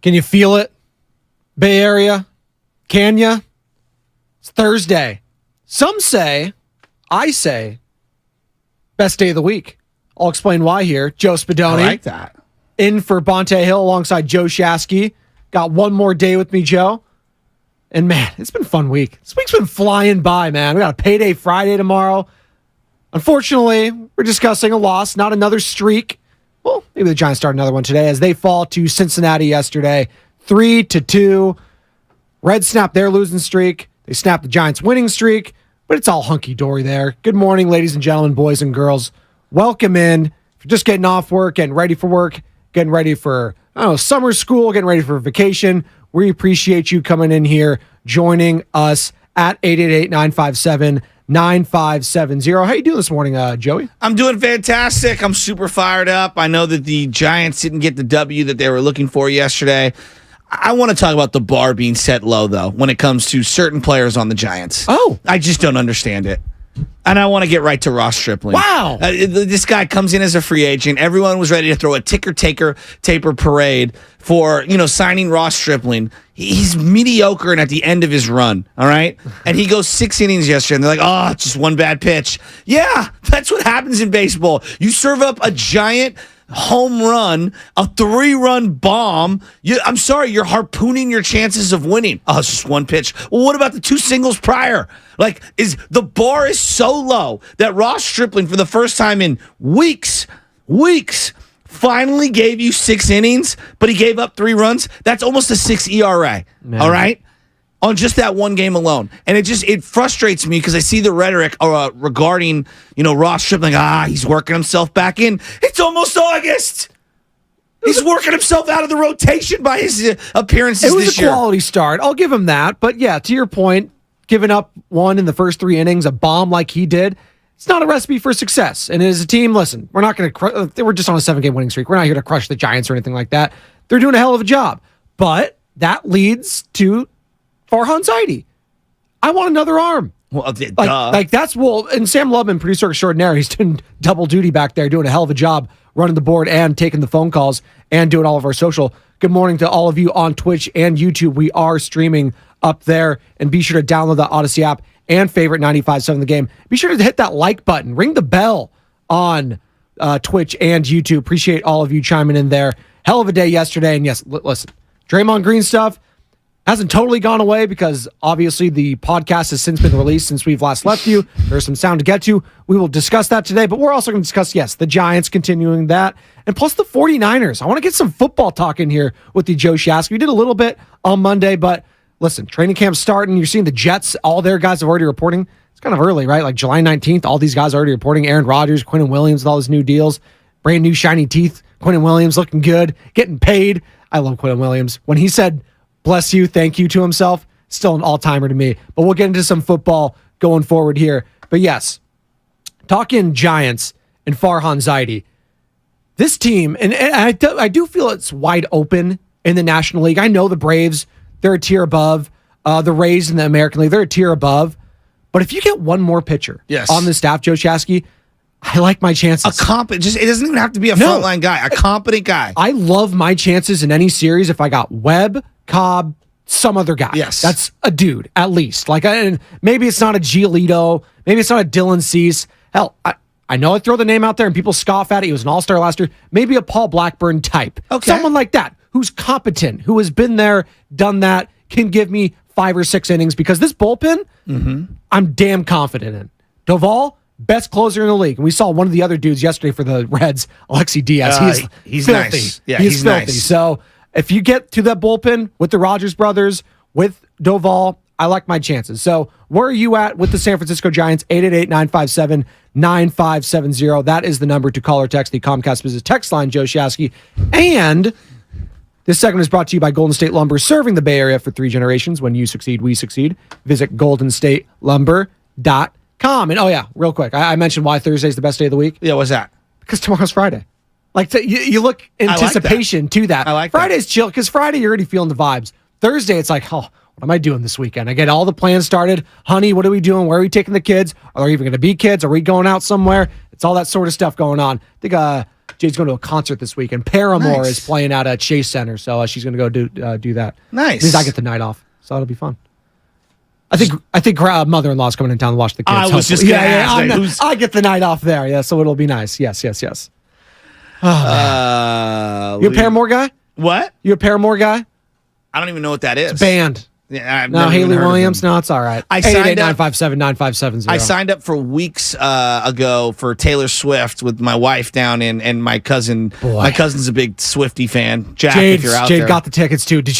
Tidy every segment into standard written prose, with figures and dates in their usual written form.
Can you feel it? Bay Area? Can ya? It's Thursday. Some say, I say, best day of the week. I'll explain why here. Joe Spadoni. I like that. In for Bonte Hill alongside Joe Shasky. Got one more day with me, Joe. And man, it's been a fun week. This week's been flying by, man. We got a payday Friday tomorrow. Unfortunately, we're discussing a loss, not another streak. Well, maybe the Giants start another one today as they fall to Cincinnati yesterday, 3-2. Reds snap their losing streak. They snap the Giants' winning streak, but it's all hunky-dory there. Good morning, ladies and gentlemen, boys and girls. Welcome in. If you're just getting off work, getting ready for work, getting ready for, summer school, getting ready for vacation, we appreciate you coming in here, joining us at 888-957-9570. How you doing this morning, Joey? I'm doing fantastic. I'm super fired up. I know that the Giants didn't get the W that they were looking for yesterday. I want to talk about the bar being set low, though, when it comes to certain players on the Giants. Oh. I just don't understand it. And I want to get right to Ross Stripling. Wow. This guy comes in as a free agent. Everyone was ready to throw a ticker-taper parade for, signing Ross Stripling. He's mediocre and at the end of his run, all right? And he goes 6 innings yesterday, and they're like, just one bad pitch. Yeah, that's what happens in baseball. You serve up a giant home run, a 3-run bomb. I'm sorry, you're harpooning your chances of winning. It's just one pitch. Well, what about the 2 singles prior? The bar is so low that Ross Stripling, for the first time in weeks, finally gave you 6 innings, but he gave up 3 runs. That's almost a 6 ERA. Man. All right? On just that one game alone. And it frustrates me because I see the rhetoric regarding, Ross Stripling. He's working himself back in. It's almost August. He's working himself out of the rotation by his appearances this year. It was a quality start. I'll give him that. But yeah, to your point, giving up 1 in the first 3 innings, a bomb like he did, it's not a recipe for success. And as a team, listen, we're not going to we're just on a 7-game winning streak. We're not here to crush the Giants or anything like that. They're doing a hell of a job. But that leads to Farhan Zaidi. I want another arm. Well, and Sam Lubman, producer extraordinaire, he's doing double duty back there, doing a hell of a job running the board and taking the phone calls and doing all of our social. Good morning to all of you on Twitch and YouTube. We are streaming up there, and be sure to download the Odyssey app and favorite 95.7 The Game. Be sure to hit that like button, ring the bell on Twitch and YouTube. Appreciate all of you chiming in there. Hell of a day yesterday, and yes, listen, Draymond Green stuff hasn't totally gone away because obviously the podcast has since been released since we've last left you. There's some sound to get to. We will discuss that today, but we're also going to discuss, the Giants continuing that, and plus the 49ers. I want to get some football talk in here with the Joe Shasky. We did a little bit on Monday, but listen, training camp's starting. You're seeing the Jets. All their guys have already reporting. It's kind of early, right? Like July 19th, all these guys are already reporting. Aaron Rodgers, Quinnen Williams with all his new deals. Brand new shiny teeth Quentin Williams looking good, getting paid. I love Quentin Williams. When he said, bless you, thank you to himself, still an all-timer to me. But we'll get into some football going forward here. But yes, talking Giants and Farhan Zaidi, this team, and I do feel it's wide open in the National League. I know the Braves, they're a tier above. The Rays in the American League, they're a tier above. But if you get one more pitcher on the staff, Joe Shasky, I like my chances. It doesn't even have to be a frontline guy, a competent guy. I love my chances in any series if I got Webb, Cobb, some other guy. Yes. That's a dude, at least. And maybe it's not a Giolito, maybe it's not a Dylan Cease. Hell, I know I throw the name out there and people scoff at it. He was an all-star last year. Maybe a Paul Blackburn type. Okay. Someone like that who's competent, who has been there, done that, can give me 5 or 6 innings, because this bullpen, I'm damn confident in. Doval, best closer in the league. And we saw one of the other dudes yesterday for the Reds, Alexi Diaz. He's filthy. Nice. Yeah, he's filthy. nice. So if you get to that bullpen with the Rogers brothers, with Doval, I like my chances. So where are you at with the San Francisco Giants? 888-957-9570. That is the number to call or text the Comcast Business text line, Joe Shasky. And this segment is brought to you by Golden State Lumber, serving the Bay Area for 3 generations. When you succeed, we succeed. Visit goldenstatelumber.com. And real quick, I mentioned why Thursday is the best day of the week. Yeah, what's that? Because tomorrow's Friday. You look anticipation to that. I like Friday's chill, because Friday you're already feeling the vibes. Thursday, it's like, what am I doing this weekend? I get all the plans started. Honey, what are we doing? Where are we taking the kids? Are there even going to be kids? Are we going out somewhere? It's all that sort of stuff going on. I think Jade's going to a concert this week, and Paramore is playing out at Chase Center, so she's going to go do that. Nice. Means I get the night off, so it'll be fun. I think mother-in-law's coming in town to watch the kids. I was just going to ask. I get the night off there, yeah, so it'll be nice. Yes. Oh, you a Paramore guy? What? You a Paramore guy? I don't even know what that is. It's a band. Yeah, no, Haley Williams. No, it's all right. I signed up 888-957-9570. I signed up for weeks ago for Taylor Swift with my wife down in, and my cousin. Boy. My cousin's a big Swiftie fan. Jack, Jade, if you're out Jade there. got the tickets too. Did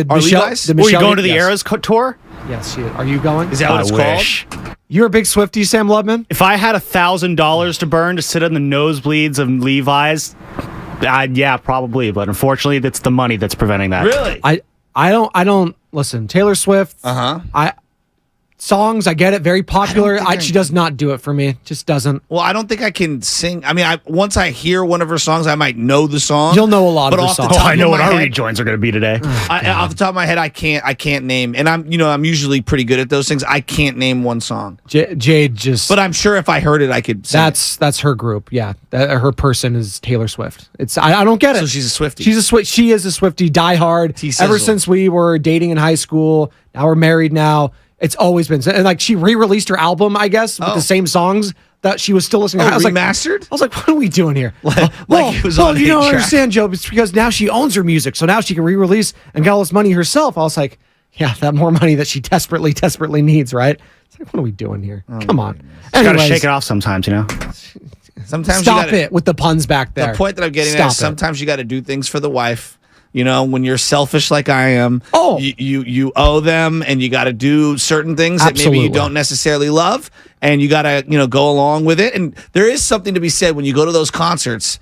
Are Michelle? you guys? Did Were you Michelle going to the yes. Eras tour? Yes. Are you going? Is that what it's called? You're a big Swiftie, Sam Lubman? If I had $1,000 to burn to sit in the nosebleeds of Levi's, yeah, probably. But unfortunately, that's the money that's preventing that. Really? I don't listen. Taylor Swift. Songs, I get it, very popular. She does not do it for me. Just doesn't. Well, I don't think I can sing. I mean, once I hear one of her songs, I might know the song. You'll know a lot of her songs. I know what our rejoins are going to be today. Off the top of my head, I can't name. And I'm usually pretty good at those things. I can't name one song. Jade just. But I'm sure if I heard it, I could sing That's her group. Yeah, her person is Taylor Swift. I don't get it. So she's a Swiftie. She is a Swiftie, diehard. T-sizzle. Ever since we were dating in high school. Now we're married. Now it's always been, and like she re-released her album, I guess, with the same songs that she was still listening to. I was remastered? I was like, what are we doing here? It was on you don't 8-track. understand, Joe. It's because now she owns her music, so now she can re-release and get all this money herself. I was like, yeah, that more money that she desperately needs, right? It's like, what are we doing here? Come on. Got to shake it off sometimes, Sometimes Stop it with the puns back there. The point that I'm getting at is sometimes you got to do things for the wife. When you're selfish like I am, you owe them, and you got to do certain things that maybe you don't necessarily love, and you got to go along with it. And there is something to be said when you go to those concerts.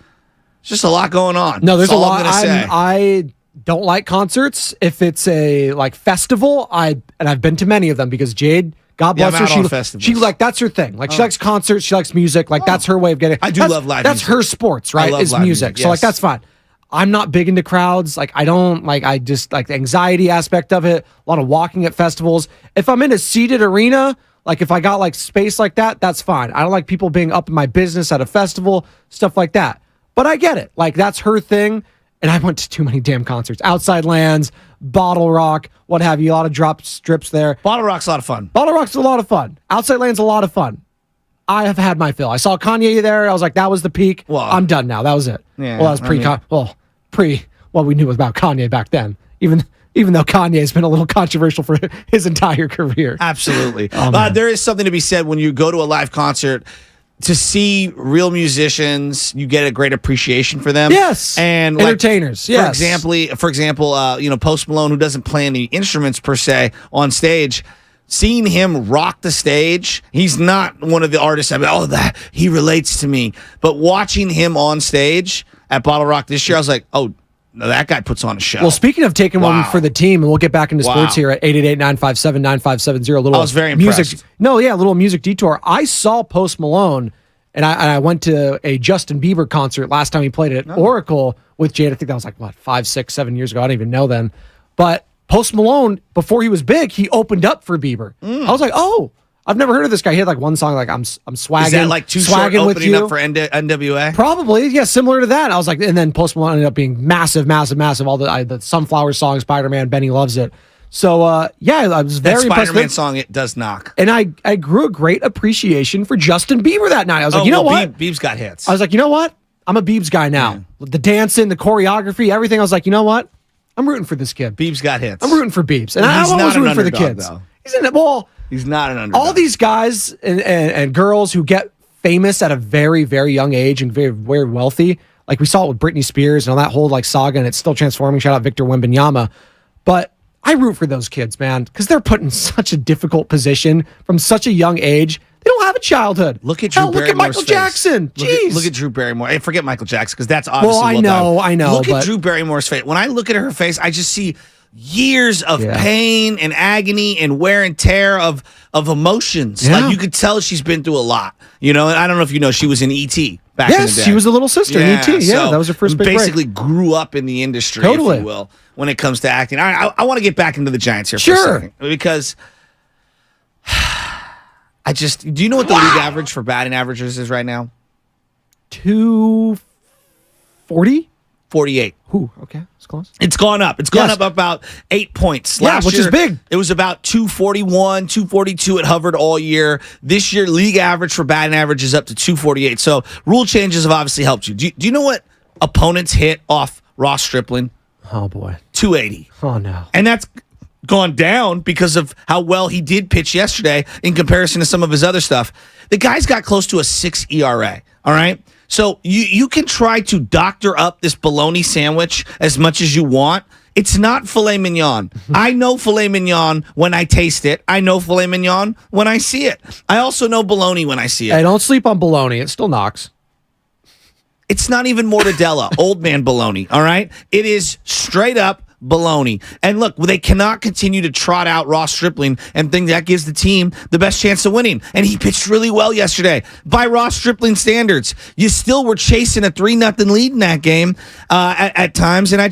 There's just a lot going on. No, there's That's a all lot. I'm gonna say. I don't like concerts. If it's a festival, and I've been to many of them because Jade, God bless I'm her, out on festivals. she that's her thing. Like she likes concerts, she likes music. Like that's her way of getting. I do love live That's music. her sports, right? I love Is live music. music, So yes. that's fine. I'm not big into crowds. Like I don't like. I just like the anxiety aspect of it. A lot of walking at festivals. If I'm in a seated arena, like if I got like space like that, that's fine. I don't like people being up in my business at a festival, stuff like that. But I get it. Like that's her thing. And I went to too many damn concerts. Outside Lands, Bottle Rock, what have you. A lot of strips there. Bottle Rock's a lot of fun. Bottle Rock's a lot of fun. Outside Land's a lot of fun. I have had my fill. I saw Kanye there. I was like, that was the peak. Well, I'm done now. That was it. Yeah, well, that was pre what we knew about Kanye back then. Even though Kanye's been a little controversial for his entire career. Absolutely. There is something to be said when you go to a live concert. To see real musicians, you get a great appreciation for them. Yes, and entertainers. Yes. For example, Post Malone, who doesn't play any instruments per se on stage. Seeing him rock the stage, he's not one of the artists. That he relates to me. But watching him on stage at Bottle Rock this year, I was like, oh, no, that guy puts on a show. Well, speaking of taking one for the team, and we'll get back into sports here at 888-957-9570. A little I was very impressed. A little music detour. I saw Post Malone, and I went to a Justin Bieber concert last time he played at Oracle with Jade. I think that was like, 5, 6, 7 years ago. I don't even know then. But Post Malone, before he was big, he opened up for Bieber. I was like, oh, I've never heard of this guy. He had like one song, like I'm swagging. Is that like Too Short opening up for NWA? Probably, yeah, similar to that. I was like, and then Post Malone ended up being massive. All the Sunflower song, Spider-Man, Benny loves it. So, I was very impressed. That Spider-Man song, it does knock. And I grew a great appreciation for Justin Bieber that night. I was like, what? Biebs got hits. I was like, you know what? I'm a Biebs guy now. Yeah. The dancing, the choreography, everything. I was like, you know what? I'm rooting for this kid. Biebs got hits. I'm rooting for Biebs. And I'm always rooting for the kids. Though. He's not an underdog. All these guys and girls who get famous at a very, very young age and very, very wealthy, like we saw it with Britney Spears and all that whole like saga, and it's still transforming. Shout out Victor Wembanyama. But I root for those kids, man, because they're put in such a difficult position from such a young age. They don't have a childhood. Look at Drew Barrymore's look at Michael Jackson. Jeez. Look at Drew Barrymore. Hey, forget Michael Jackson because that's obviously I know. Look at Drew Barrymore's face. When I look at her face, I just see years of pain and agony and wear and tear of emotions. Like you could tell she's been through a lot. You know, and I don't know if you know, she was in E.T. back in the day. Yes, she was the little sister in E.T. Yeah, so that was her first big basically break. Grew up in the industry, if you will, when it comes to acting. I want to get back into the Giants here for a second because do you know what the league average for batting averages is right now? 240? 48. Ooh, okay. It's close. It's gone up. It's gone up about 8 points. Last which year, is big. It was about 241, 242. It hovered all year. This year, league average for batting average is up to 248. So rule changes have obviously helped you. Do you know what opponents hit off Ross Stripling? Oh, boy. 280. Oh, no. And that's gone down because of how well he did pitch yesterday in comparison to some of his other stuff. The guy's got close to a 6 ERA, all right? So you can try to doctor up this bologna sandwich as much as you want. It's not filet mignon. I know filet mignon when I taste it. I know filet mignon when I see it. I also know bologna when I see it. Hey, don't sleep on bologna. It still knocks. It's not even mortadella, old man bologna, all right? It is straight up baloney. And look, they cannot continue to trot out Ross Stripling and think that gives the team the best chance of winning. And he pitched really well yesterday by Ross Stripling standards. You still were chasing a 3-0 lead in that game at times. And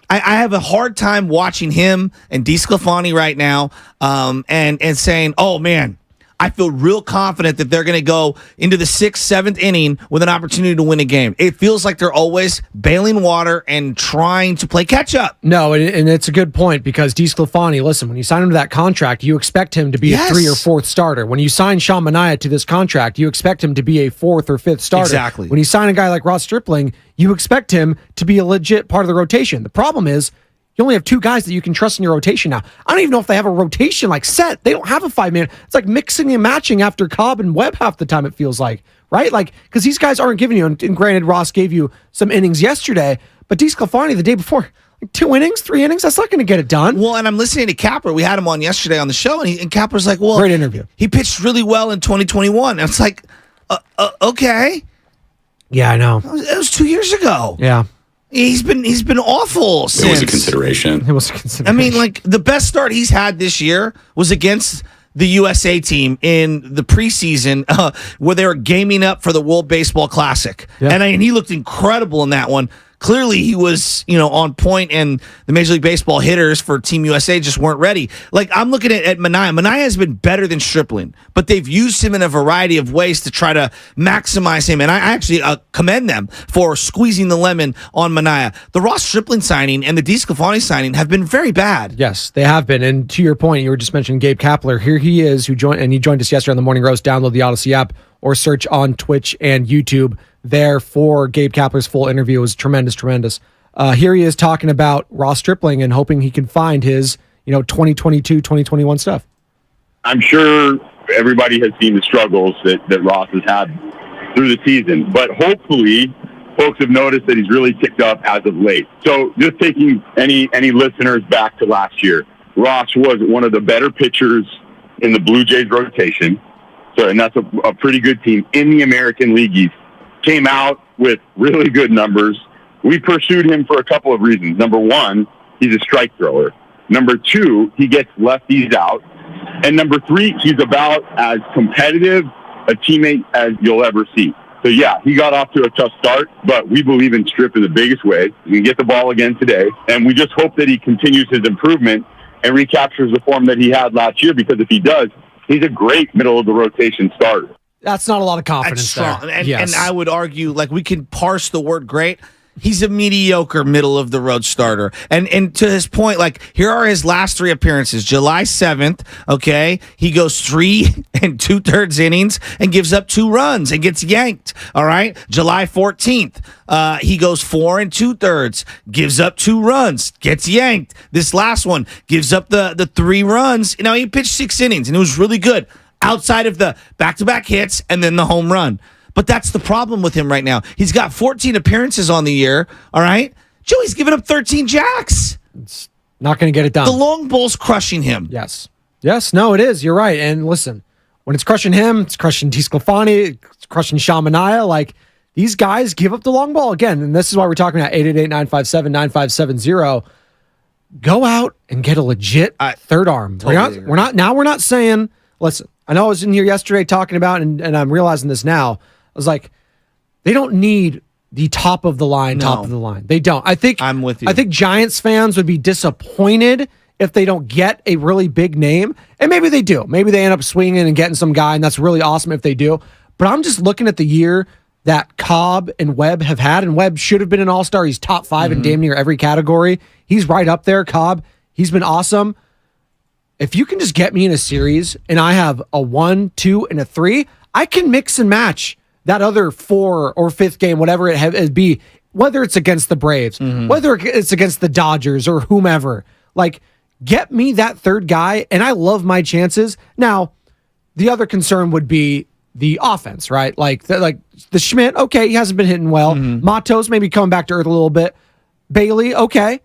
I have a hard time watching him and DeSclafani right now and saying, oh, man, I feel real confident that they're going to go into the 6th, 7th inning with an opportunity to win a game. It feels like they're always bailing water and trying to play catch up. No, and it's a good point because DeSclafani, listen, when you sign him to that contract, you expect him to be a 3rd or 4th starter. When you sign Sean Manaea to this contract, you expect him to be a 4th or 5th starter. Exactly. When you sign a guy like Ross Stripling, you expect him to be a legit part of the rotation. The problem is, you only have 2 guys that you can trust in your rotation now. I don't even know if they have a rotation like set. They don't have a 5-man. It's like mixing and matching after Cobb and Webb half the time, it feels like, right? Like, because these guys aren't giving you, and granted, Ross gave you some innings yesterday, but DeSclafani the day before, like 2 innings, 3 innings, that's not going to get it done. Well, and I'm listening to Capper. We had him on yesterday on the show, and Capper's like, well, great interview. He pitched really well in 2021. And it's like, okay. Yeah, I know. It was 2 years ago. Yeah. He's been awful since. It was a consideration. It was a consideration. I mean, like, the best start he's had this year was against the USA team in the preseason where they were gaming up for the World Baseball Classic. Yeah. And he looked incredible in that one. Clearly, he was, on point, and the Major League Baseball hitters for Team USA just weren't ready. Like, I'm looking at Manaea. Manaea has been better than Stripling, but they've used him in a variety of ways to try to maximize him. And I actually commend them for squeezing the lemon on Manaea. The Ross Stripling signing and the DeSclafani signing have been very bad. Yes, they have been. And to your point, you were just mentioning Gabe Kapler. Here he is, he joined us yesterday on the Morning Roast. Download the Odyssey app or search on Twitch and YouTube there for Gabe Kapler's full interview. It was tremendous. Here he is talking about Ross Stripling and hoping he can find his, 2022, 2021 stuff. I'm sure everybody has seen the struggles that Ross has had through the season, but hopefully folks have noticed that he's really ticked up as of late. So just taking any listeners back to last year, Ross was one of the better pitchers in the Blue Jays rotation. So, and that's a pretty good team in the American League East. Came out with really good numbers, we pursued him for a couple of reasons. Number one, he's a strike thrower. Number two, he gets lefties out. And number three, he's about as competitive a teammate as you'll ever see. So, yeah, he got off to a tough start, but we believe in Strip in the biggest way. He can get the ball again today, and we just hope that he continues his improvement and recaptures the form that he had last year, because if he does, he's a great middle-of-the-rotation starter. That's not a lot of confidence That's strong. there. And I would argue, like, we can parse the word great. He's a mediocre middle-of-the-road starter. And to his point, like, here are his last 3 appearances. July 7th, okay, he goes 3 2/3 innings and gives up 2 runs and gets yanked, all right? July 14th, he goes 4 2/3, gives up 2 runs, gets yanked. This last one gives up the 3 runs. You know, he pitched 6 innings, and it was really good outside of the back-to-back hits and then the home run. But that's the problem with him right now. He's got 14 appearances on the year, all right? Joey's giving up 13 jacks. It's not going to get it done. The long ball's crushing him. Yes. Yes, no, it is. You're right. And listen, when it's crushing him, it's crushing DeSclafani, it's crushing Shamanaya. Like, these guys give up the long ball again. And this is why we're talking about 888-957-9570. Go out and get a legit third arm. Totally we're not saying, listen, I know I was in here yesterday talking about, and I'm realizing this now. I was like, they don't need the top of the line. They don't. I think I'm with you. I think Giants fans would be disappointed if they don't get a really big name. And maybe they do. Maybe they end up swinging and getting some guy, and that's really awesome if they do. But I'm just looking at the year that Cobb and Webb have had, and Webb should have been an all-star. He's top 5 in damn near every category. He's right up there. Cobb, he's been awesome. If you can just get me in a series and I have a 1, 2, and a 3, I can mix and match that other 4 or 5th game, whatever it be, whether it's against the Braves, whether it's against the Dodgers or whomever. Like, get me that third guy, and I love my chances. Now, the other concern would be the offense, right? Like the Schmidt, okay, he hasn't been hitting well. Matos maybe coming back to earth a little bit. Bailey, okay.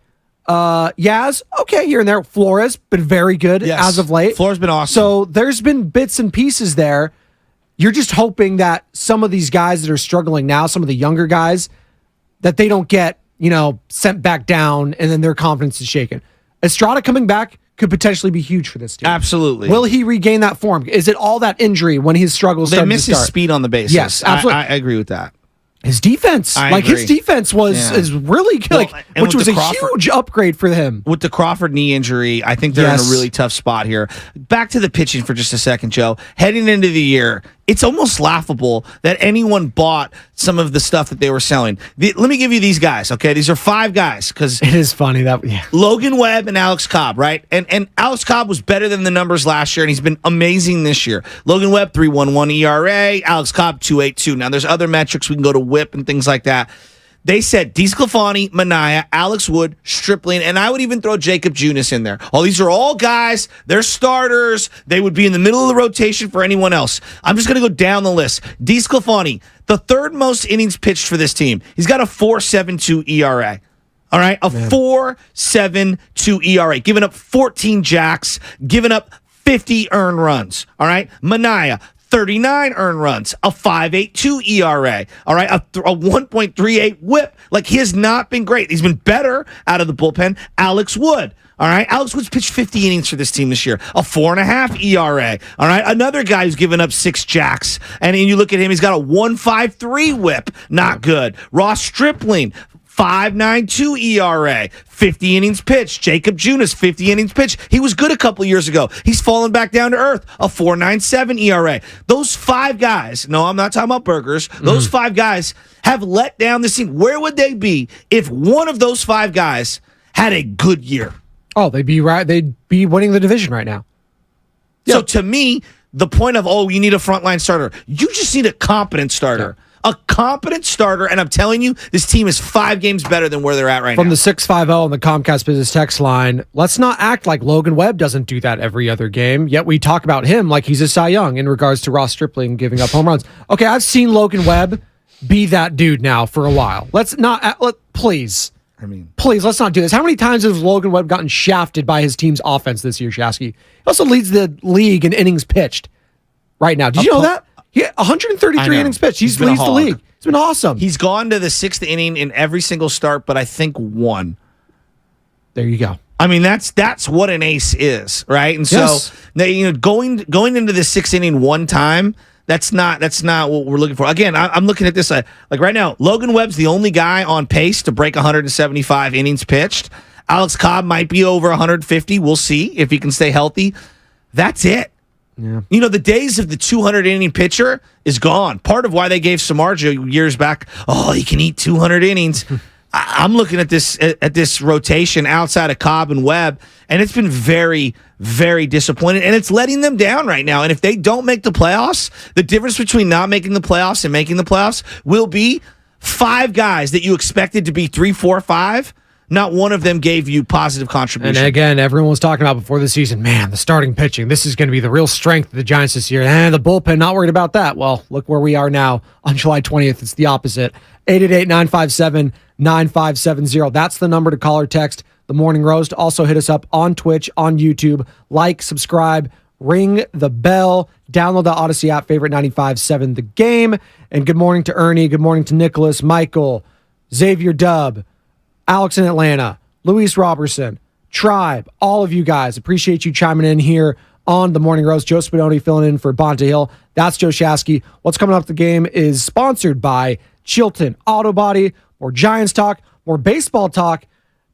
Yaz, okay, here and there. Flores, been very good as of late. Flores been awesome. So there's been bits and pieces there. You're just hoping that some of these guys that are struggling now, some of the younger guys, that they don't get, sent back down and then their confidence is shaken. Estrada coming back could potentially be huge for this team. Absolutely. Will he regain that form? Is it all that injury when his struggles They started miss to his start? speed on the bases. Yes, absolutely. I agree with that. His defense, I agree. his defense is really good, and which with was a Crawford- huge upgrade for him. With the Crawford knee injury, I think they're in a really tough spot here. Back to the pitching for just a second, Joe. Heading into the year, it's almost laughable that anyone bought some of the stuff that they were selling. Let me give you these guys, okay? These are 5 guys, because It is funny that Logan Webb and Alex Cobb, right? And Alex Cobb was better than the numbers last year, and he's been amazing this year. Logan Webb, 3.11 ERA. Alex Cobb, 2.82. Now, there's other metrics. We can go to whip and things like that. They said DeSclafani, Manaea, Alex Wood, Stripling, and I would even throw Jacob Junis in there. Oh, these are all guys. They're starters. They would be in the middle of the rotation for anyone else. I'm just going to go down the list. DeSclafani, the 3rd most innings pitched for this team. He's got a 4.72 ERA. All right, a 4.72 ERA, giving up 14 jacks, giving up 50 earned runs. All right, Manaea, 39 earned runs, a 5.82 ERA, all right, a 1.38 whip. Like, he has not been great. He's been better out of the bullpen. Alex Wood, all right, Alex Wood's pitched 50 innings for this team this year, a 4.5 ERA, all right, another guy who's given up 6 jacks, and you look at him, he's got a 1.53 whip, not good. Ross Stripling, 5.92 ERA, 50 innings pitched. Jacob Junis, 50 innings pitched. He was good a couple years ago. He's fallen back down to earth, a 4.97 ERA. Those 5 guys, no, I'm not talking about burgers. Those 5 guys have let down this team. Where would they be if one of those 5 guys had a good year? Oh, they'd be right. They'd be winning the division right now. So to me, the point of, you need a frontline starter. You just need a competent starter. Yeah. A competent starter, and I'm telling you, this team is 5 games better than where they're at right now. From the 650 on the Comcast Business text line, let's not act like Logan Webb doesn't do that every other game, yet we talk about him like he's a Cy Young in regards to Ross Stripling giving up home runs. Okay, I've seen Logan Webb be that dude now for a while. Let's not, please. Please, let's not do this. How many times has Logan Webb gotten shafted by his team's offense this year, Shasky? He also leads the league in innings pitched right now. Did you know that? He had 133 innings pitched. He leads the league. It's been awesome. He's gone to the 6th inning in every single start, but I think one. There you go. I mean, that's what an ace is, right? And so, going into the 6th inning one time, that's not what we're looking for. Again, I'm looking at this like right now. Logan Webb's the only guy on pace to break 175 innings pitched. Alex Cobb might be over 150. We'll see if he can stay healthy. That's it. Yeah. The days of the 200 inning pitcher is gone. Part of why they gave Samardzija years back, he can eat 200 innings. I'm looking at this rotation outside of Cobb and Webb, and it's been very, very disappointing, and it's letting them down right now. And if they don't make the playoffs, the difference between not making the playoffs and making the playoffs will be 5 guys that you expected to be 3, 4, 5. Not one of them gave you positive contribution. And again, everyone was talking about before the season, man, the starting pitching, this is going to be the real strength of the Giants this year. The bullpen, not worried about that. Well, look where we are now on July 20th. It's the opposite. 888-957-9570. That's the number to call or text The Morning Roast. Also hit us up on Twitch, on YouTube. Like, subscribe, ring the bell, download the Odyssey app, favorite 95.7 The Game. And good morning to Ernie. Good morning to Nicholas, Michael, Xavier Dubb, Alex in Atlanta, Luis Robertson, Tribe, all of you guys. Appreciate you chiming in here on The Morning Roast. Joe Spadoni filling in for Bonta Hill. That's Joe Shasky. What's coming up the game is sponsored by Chilton Auto Body. More Giants talk, more baseball talk,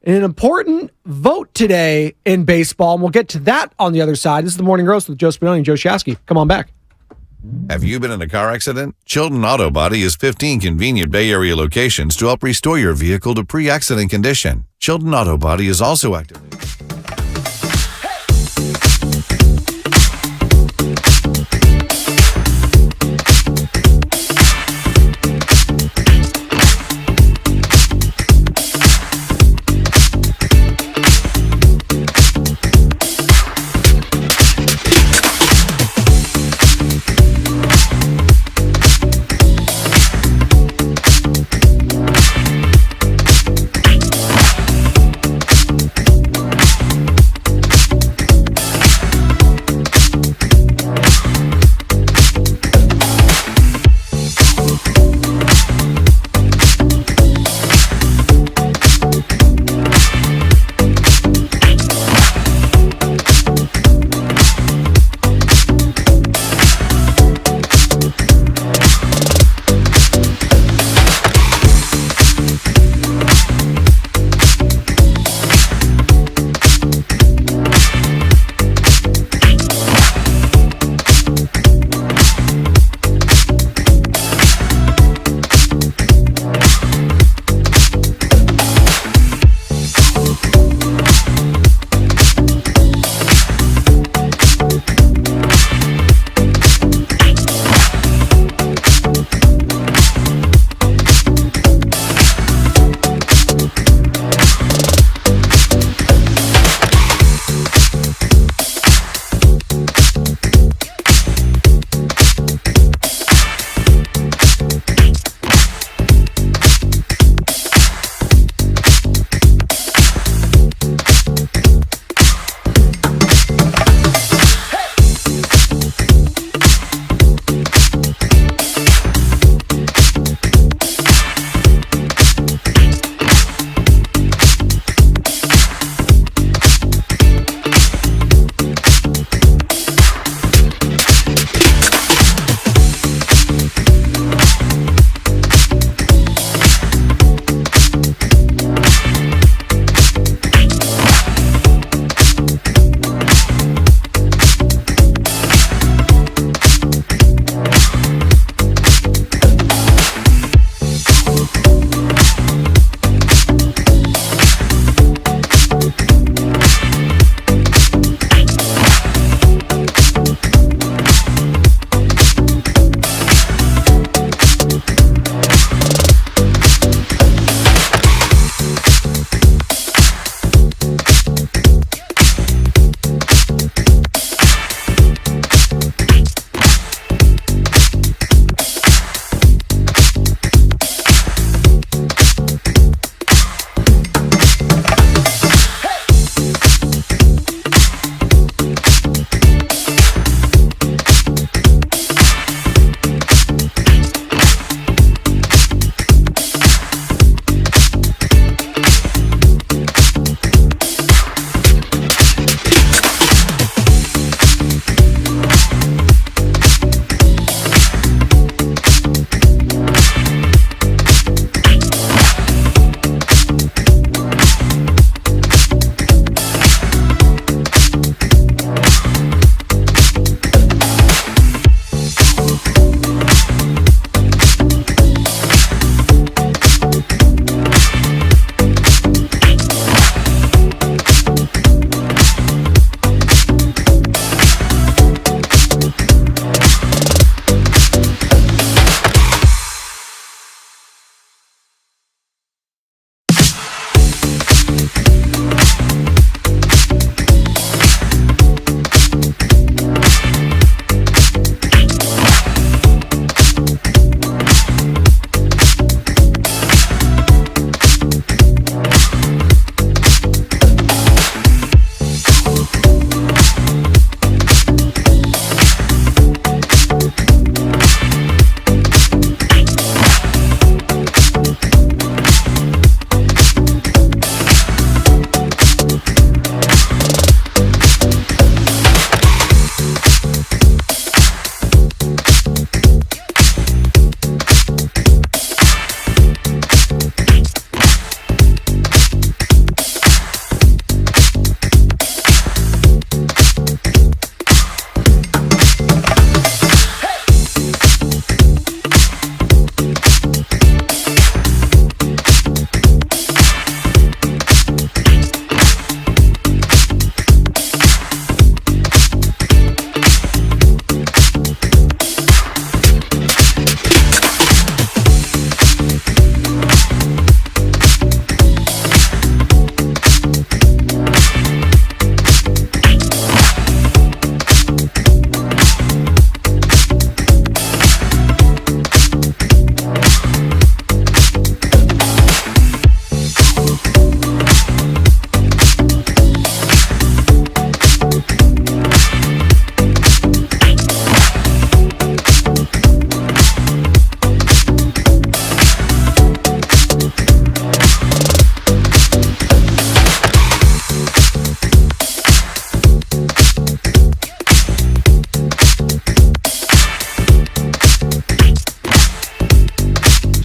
and an important vote today in baseball. And we'll get to that on the other side. This is The Morning Roast with Joe Spadoni and Joe Shasky. Come on back. Have you been in a car accident? Chilton Auto Body has 15 convenient Bay Area locations to help restore your vehicle to pre-accident condition. Chilton Auto Body is also actively...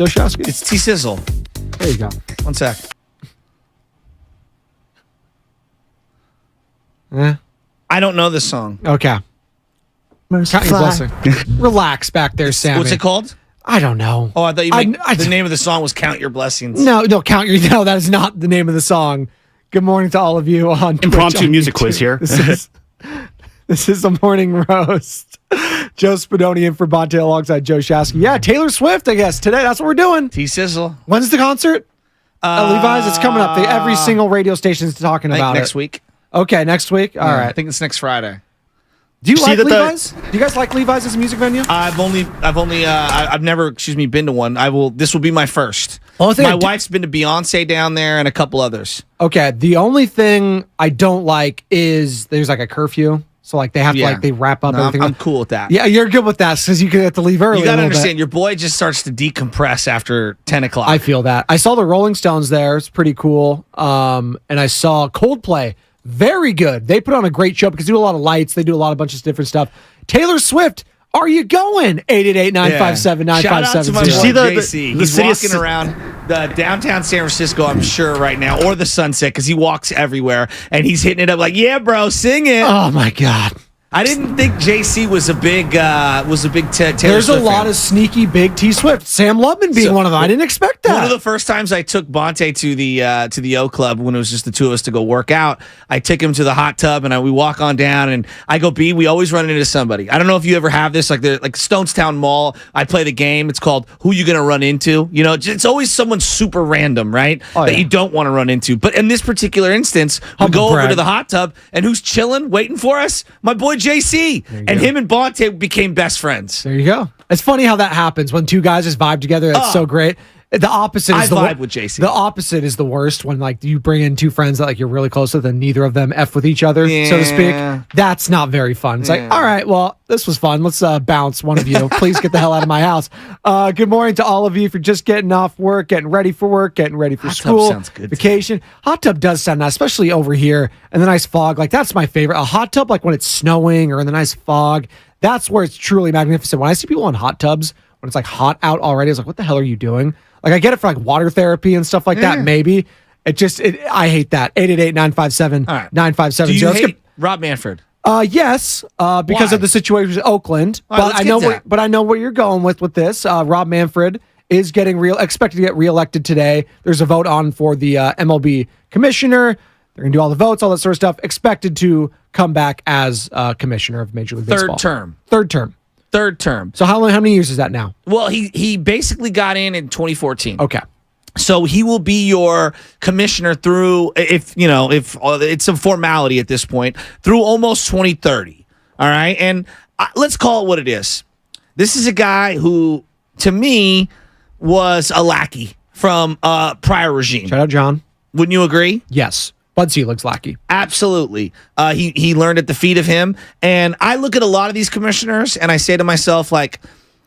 Joe Shasky? It's T-Sizzle. There you go. 1 sec. I don't know this song. Okay. Count your blessing. Relax back there, Sammy. What's it called? I don't know. Oh, I thought you meant the name of the song was Count Your Blessings. No, count your. No, that is not the name of the song. Good morning to all of you on Twitch, Impromptu on music YouTube. quiz here. This is the morning roast. Joe Spadoni in for Bonte alongside Joe Shasky. Yeah, Taylor Swift, I guess, today. That's what we're doing. T-Sizzle. When's the concert? Levi's, it's coming up. Every single radio station is talking I think about next it. week. Okay, next week? All right. I think it's next Friday. Do you See like that Levi's? Do you guys like Levi's as a music venue? I've never, been to one. This will be my first. Only thing My wife's been to Beyonce down there and a couple others. Okay, the only thing I don't like is there's like a curfew. So like they have to they wrap up everything. I'm cool with that. Yeah, you're good with that because you have to leave early. You got to a little understand, bit. your boy just starts to decompress after 10 o'clock. I feel that. I saw the Rolling Stones there. It's pretty cool. And I saw Coldplay. Very good. They put on a great show because they do a lot of lights. They do a bunch of different stuff. Taylor Swift, are you going? 888-957-9570. Shout out to my boy See the JC. the He's city walking of- around the downtown San Francisco, I'm sure, right now, or the Sunset, because he walks everywhere, and he's hitting it up like, yeah, bro, sing it. Oh, my God. I didn't think JC was a big Taylor There's Swift a lot fan. of sneaky big T Swift. Sam Lubman being one of them. I didn't expect that. One of the first times I took Bonte to the O Club when it was just the two of us to go work out, I took him to the hot tub and we walk on down and I go, B, we always run into somebody. I don't know if you ever have this, like Stonestown Mall. I play the game. It's called Who You Gonna Run Into? You know, it's always someone super random, right? That you don't want to run into. But in this particular instance, we go over to the hot tub and who's chilling, waiting for us? My boy JC. And him and Bonte became best friends. There you go. It's funny how that happens when two guys just vibe together. That's so great. The opposite is I vibe with JC. The opposite is the worst when like you bring in two friends that like you're really close with and neither of them F with each other, so to speak. That's not very fun. It's like, all right, well, this was fun. Let's bounce one of you. Please get the hell out of my house. Good morning to all of you if you're just getting off work, getting ready for work, getting ready for Hot school, tub sounds good vacation. Hot tub does sound nice, especially over here and the nice fog. Like that's my favorite. A hot tub like when it's snowing or in the nice fog. That's where it's truly magnificent. When I see people in hot tubs when it's like hot out already, I was like, what the hell are you doing? Like I get it for like water therapy and stuff like that. Maybe I hate that. 888-957-9570. Do you hate Rob Manfred? Yes, because Why? of the situation with Oakland. All right, But I know where you're going with this. Rob Manfred is expected to get reelected today. There's a vote on for the MLB commissioner. They're gonna do all the votes, all that sort of stuff. Expected to come back as commissioner of Major League Baseball. Third term. So how many years is that now? Well, he basically got in 2014. Okay. So he will be your commissioner through, if it's a formality at this point, through almost 2030. All right. And let's call it what it is. This is a guy who, to me, was a lackey from a prior regime. Shout out, John. Wouldn't you agree? Yes. Bud Selig's lackey. Absolutely. He learned at the feet of him. And I look at a lot of these commissioners and I say to myself, like,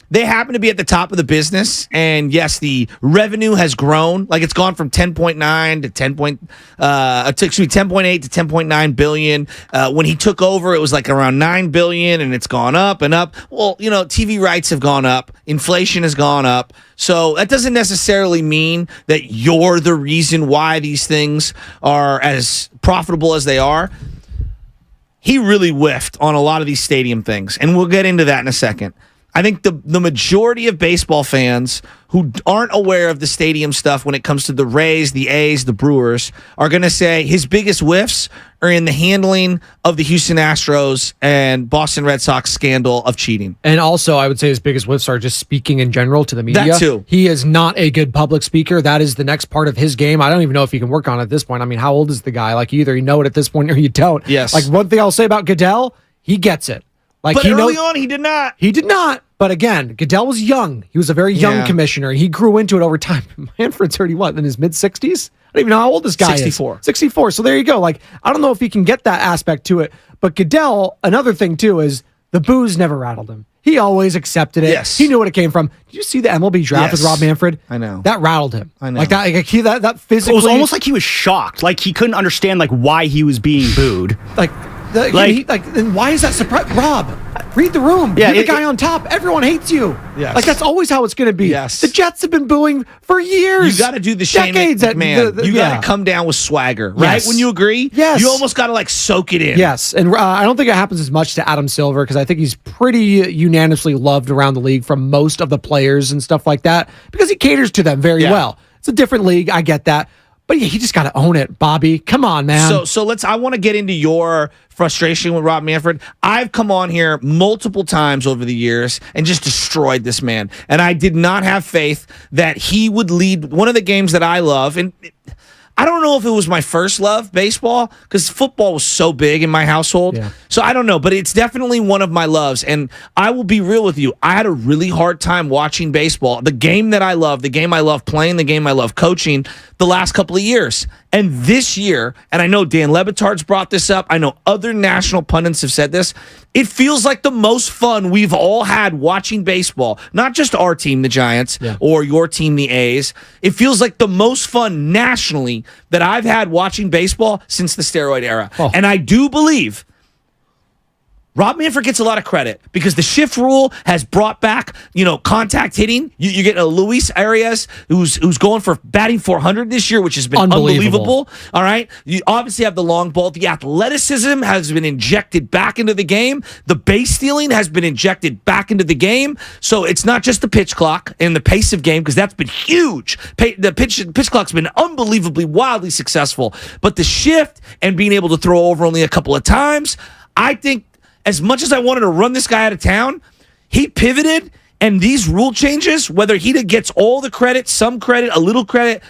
they happen to be at the top of the business, and yes, the revenue has grown. Like it's gone from 10.8 to 10.9 billion. When he took over, it was like around 9 billion, and it's gone up and up. Well, TV rights have gone up, inflation has gone up. So that doesn't necessarily mean that you're the reason why these things are as profitable as they are. He really whiffed on a lot of these stadium things, and we'll get into that in a second. I think the majority of baseball fans who aren't aware of the stadium stuff when it comes to the Rays, the A's, the Brewers are going to say his biggest whiffs are in the handling of the Houston Astros and Boston Red Sox scandal of cheating. And also, I would say his biggest whiffs are just speaking in general to the media. That too. He is not a good public speaker. That is the next part of his game. I don't even know if he can work on it at this point. I mean, how old is the guy? Like, either you know it at this point or you don't. Yes. Like, one thing I'll say about Goodell, he gets it. Like, But early on, he did not. He did not. But again, Goodell was young. He was a very young commissioner. He grew into it over time. Manfred's already in his mid-60s? I don't even know how old this guy 64. is. 64. So there you go. Like, I don't know if he can get that aspect to it. But Goodell, another thing too, is the booze never rattled him. He always accepted it. Yes. He knew what it came from. Did you see the MLB draft with Rob Manfred? I know. That rattled him. I know. Like that, that physically. It was almost like he was shocked. Like he couldn't understand like why he was being booed. Then why is that surprise? Rob, Read the room. Yeah, You're the guy on top. Everyone hates you. Yes. Like, that's always how it's going to be. Yes. The Jets have been booing for years. You got to do the Shane decades. McMahon. You got yeah. to come down with swagger, right? Yes. When you agree, Yes. you almost got to like soak it in. Yes, and I don't think it happens as much to Adam Silver because I think he's pretty unanimously loved around the league from most of the players and stuff like that because he caters to them very well. It's a different league. I get that. But yeah, he just got to own it, Bobby. Come on, man. So I want to get into your frustration with Rob Manfred. I've come on here multiple times over the years and just destroyed this man. And I did not have faith that he would lead one of the games that I love. And I don't know if it was my first love, baseball, because football was so big in my household. Yeah. So I don't know, but it's definitely one of my loves. And I will be real with you. I had a really hard time watching baseball, the game that I love, the game I love playing, the game I love coaching, the last couple of years. And this year, and I know Dan Lebitard's brought this up, I know other national pundits have said this, it feels like the most fun we've all had watching baseball, not just our team, the Giants, or your team, the A's. It feels like the most fun nationally that I've had watching baseball since the steroid era. And I do believe Rob Manfred gets a lot of credit because the shift rule has brought back, contact hitting. You get a Luis Arias who's going for batting 400 this year, which has been unbelievable. All right. You obviously have the long ball. The athleticism has been injected back into the game. The base stealing has been injected back into the game. So it's not just the pitch clock and the pace of game because that's been huge. The pitch clock's been unbelievably, wildly successful. But the shift and being able to throw over only a couple of times, I think, as much as I wanted to run this guy out of town, he pivoted, and these rule changes, whether he gets all the credit, some credit, a little credit,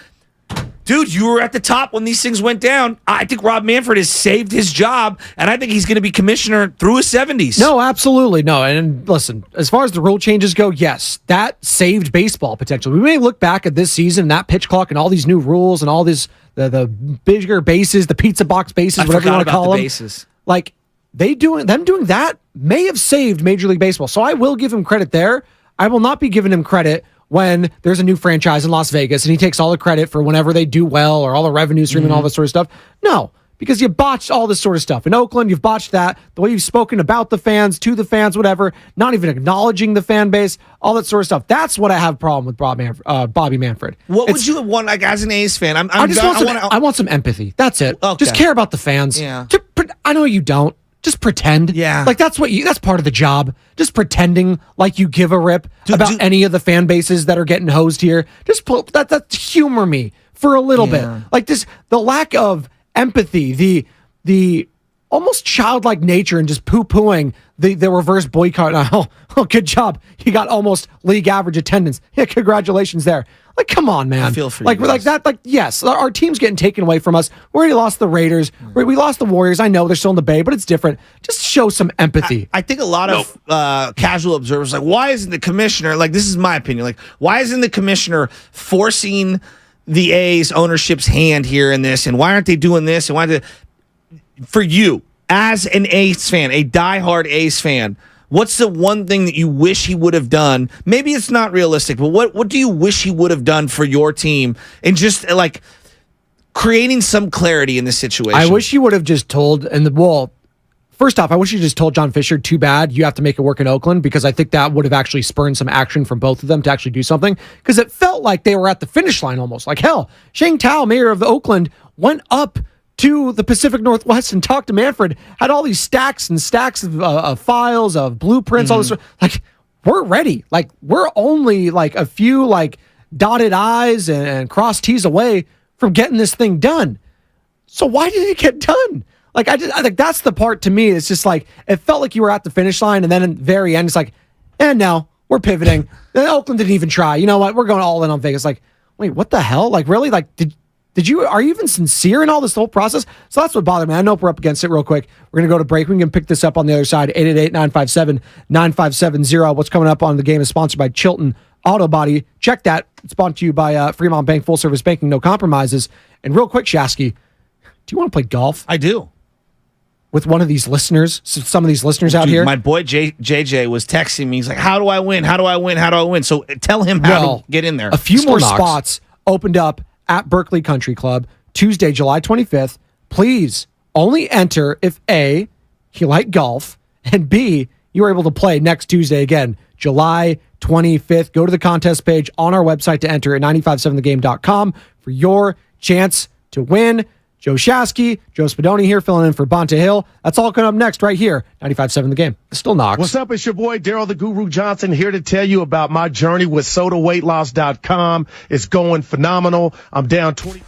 dude, you were at the top when these things went down. I think Rob Manfred has saved his job, and I think he's going to be commissioner through his 70s. No, absolutely. No, and listen, as far as the rule changes go, yes, that saved baseball potentially. We may look back at this season, that pitch clock, and all these new rules, and all these the bigger bases, the pizza box bases, whatever you want to call them. Bases. Like, them doing that may have saved Major League Baseball. So I will give him credit there. I will not be giving him credit when there's a new franchise in Las Vegas and he takes all the credit for whenever they do well or all the revenue stream and all this sort of stuff. No, because you botched all this sort of stuff. In Oakland, you've botched that. The way you've spoken about the fans, to the fans, whatever, not even acknowledging the fan base, all that sort of stuff. That's what I have a problem with Bobby Manfred. What would you have won, like, as an A's fan? I want some empathy. That's it. Okay. Just care about the fans. Yeah. I know you don't. Just pretend. Yeah. Like that's part of the job. Just pretending like you give a rip about any of the fan bases that are getting hosed here. Just that humor me for a little bit. Like the lack of empathy, the almost childlike nature and just poo-pooing the reverse boycott. Oh, good job. You got almost league average attendance. Yeah, congratulations there. Like, come on, man. I feel for you like, guys. like that. Like, yes, our team's getting taken away from us. We already lost the Raiders. We lost the Warriors. I know they're still in the Bay, but it's different. Just show some empathy. I think a lot of casual observers like, why isn't the commissioner, like, this is my opinion, like, why isn't the commissioner forcing the A's ownership's hand here in this, and why aren't they doing this, and why for you, as an A's fan, a diehard A's fan, what's the one thing that you wish he would have done? Maybe it's not realistic, but what do you wish he would have done for your team and just like creating some clarity in this situation? I wish he would have just told, first off, I wish he just told John Fisher, too bad, you have to make it work in Oakland, because I think that would have actually spurned some action from both of them to actually do something, because it felt like they were at the finish line almost. Like, hell, Shang Tao, mayor of Oakland, went up to the Pacific Northwest and talked to Manfred, had all these stacks and stacks of files, of blueprints, all this. Like, we're ready. Like, we're only like a few like dotted I's and crossed T's away from getting this thing done. So why did it get done? Like, I think that's the part to me. It's just like, it felt like you were at the finish line, and then in the very end, it's like, no, we're pivoting. Oakland didn't even try. You know what? We're going all in on Vegas. Like, wait, what the hell? Like, really? Like, are you even sincere in all this whole process? So that's what bothered me. I know we're up against it real quick. We're going to go to break. We can pick this up on the other side. 888-957-9570. What's coming up on the game is sponsored by Chilton Auto Body. Check that. It's sponsored to you by Fremont Bank, full service banking, no compromises. And real quick, Shasky, do you want to play golf? I do. With one of these listeners, some of these listeners out here? My boy JJ was texting me. He's like, how do I win? How do I win? How do I win? So tell him how to get in there. A few more spots opened up at Berkeley Country Club Tuesday, July 25th. Please only enter if A, you like golf, and B, you are able to play next Tuesday again, July 25th. Go to the contest page on our website to enter at 957thegame.com for your chance to win. Joe Shasky, Joe Spadoni here filling in for Bonta Hill. That's all coming up next right here, 95.7 The Game. Still Knox. What's up? It's your boy, Daryl the Guru Johnson, here to tell you about my journey with SodaWeightLoss.com. It's going phenomenal. I'm down 20.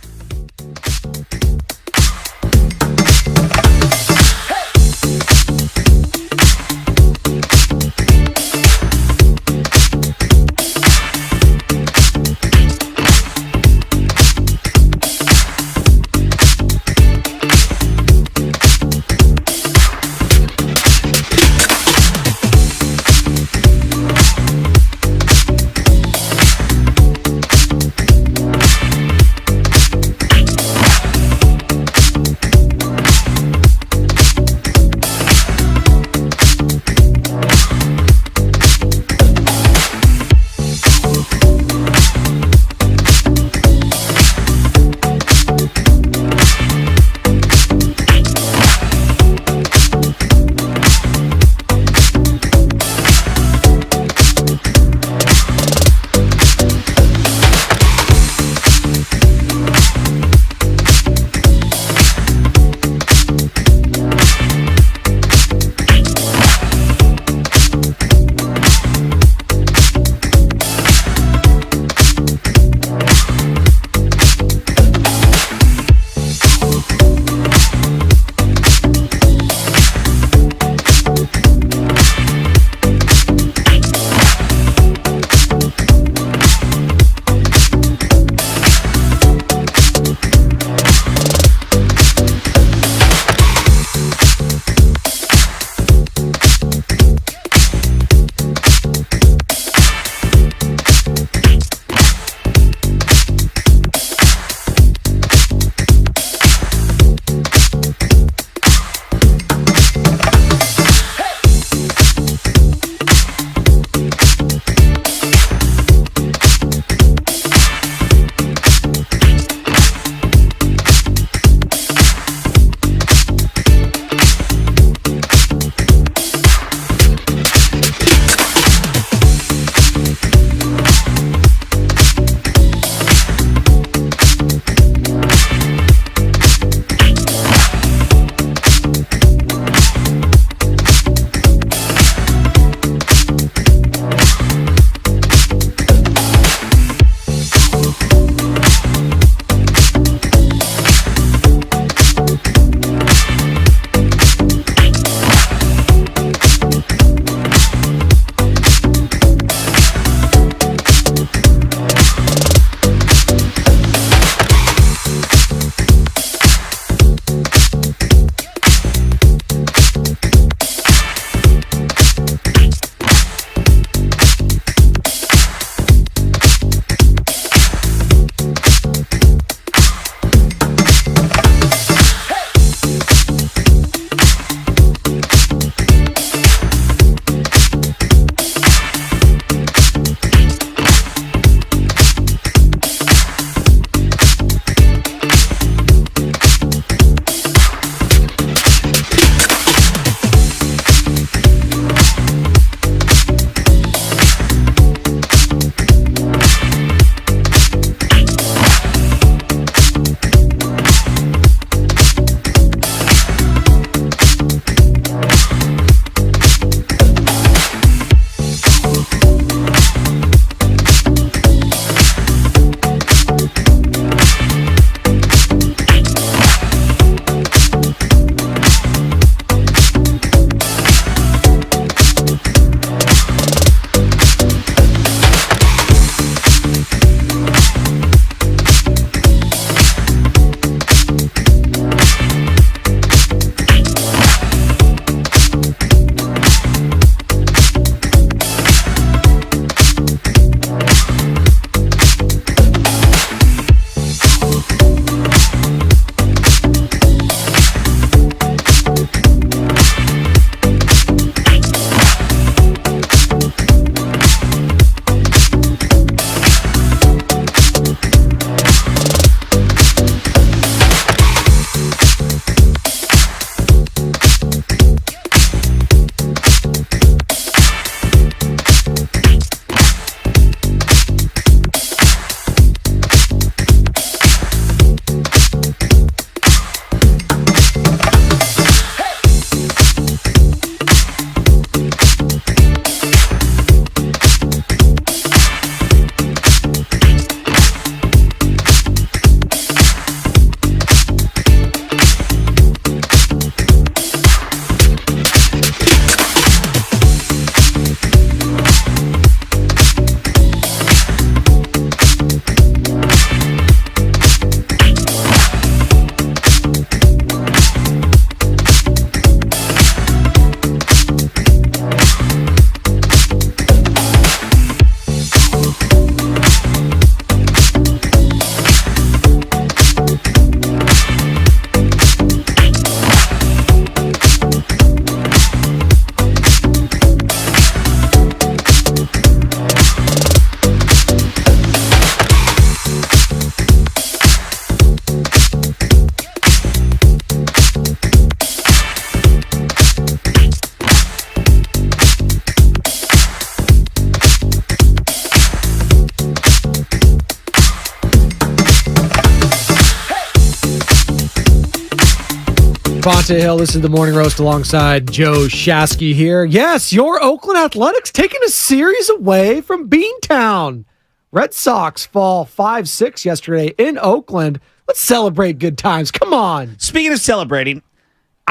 Devonta Hill. This is the Morning Roast alongside Joe Shasky here. Yes, your Oakland Athletics taking a series away from Beantown. Red Sox fall 5-6 yesterday in Oakland. Let's celebrate good times. Come on. Speaking of celebrating,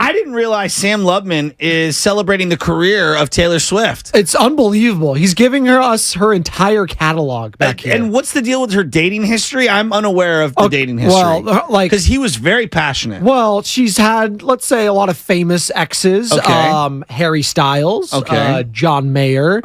I didn't realize Sam Lubman is celebrating the career of Taylor Swift. It's unbelievable. He's giving us her entire catalog back here. And what's the deal with her dating history? I'm unaware of the dating history. Well, because he was very passionate. Well, she's had, let's say, a lot of famous exes. Okay. Harry Styles, Okay. John Mayer,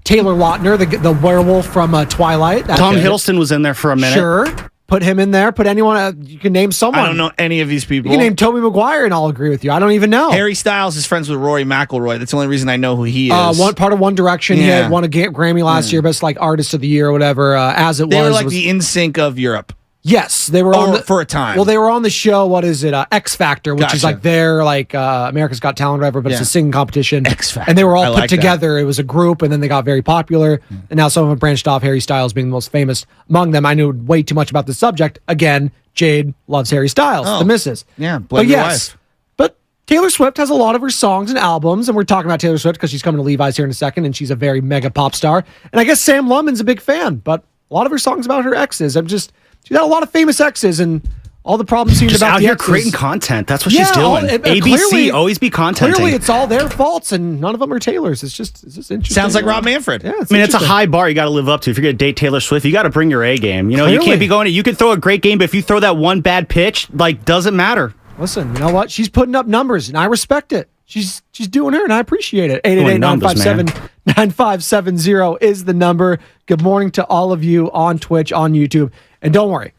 Taylor Lautner, the werewolf from Twilight. Tom Hiddleston was in there for a minute. Sure. Put him in there. Put anyone. You can name someone. I don't know any of these people. You can name Tobey Maguire, and I'll agree with you. I don't even know. Harry Styles is friends with Rory McIlroy. That's the only reason I know who he is. One part of One Direction. He Yeah. had won a Grammy last year, best like artist of the year or whatever. As it They was, were like was the NSYNC of Europe. yes, they were on for a time. Well, they were on the show. What is it? X Factor, which is Gotcha. like their America's Got Talent, or whatever. But it's Yeah. a singing competition. X Factor. and they were all I put like that. together. It was a group, and then they got very popular. And now some of them branched off. Harry Styles being the most famous among them. I knew way too much about the subject. Again, Jade loves Harry Styles, Oh. the missus. Yeah, but blame your wife. But Taylor Swift has a lot of her songs and albums, and we're talking about Taylor Swift because she's coming to Levi's here in a second, and she's a very mega pop star. And I guess Sam Lubman's a big fan, but a lot of her songs about her exes. She's had a lot of famous exes, and all the problems seemed Just about out the here exes. creating content. That's what she's doing. ABC, clearly- always be contenting. Clearly, it's all their faults, and none of them are Taylor's. It's just interesting. Sounds like Rob Manfred. Yeah, I mean, it's a interesting. high bar you got to live up to. If you're going to date Taylor Swift, you got to bring your A game. You know, you Clearly. can't be going. You can throw a great game, but if you throw that one bad pitch, doesn't matter. Listen, you know what? She's putting up numbers, and I respect it. She's doing her, and I appreciate it. Doing numbers, 888-957-9570 is the number. Good morning to all of you on Twitch, on YouTube. And don't worry,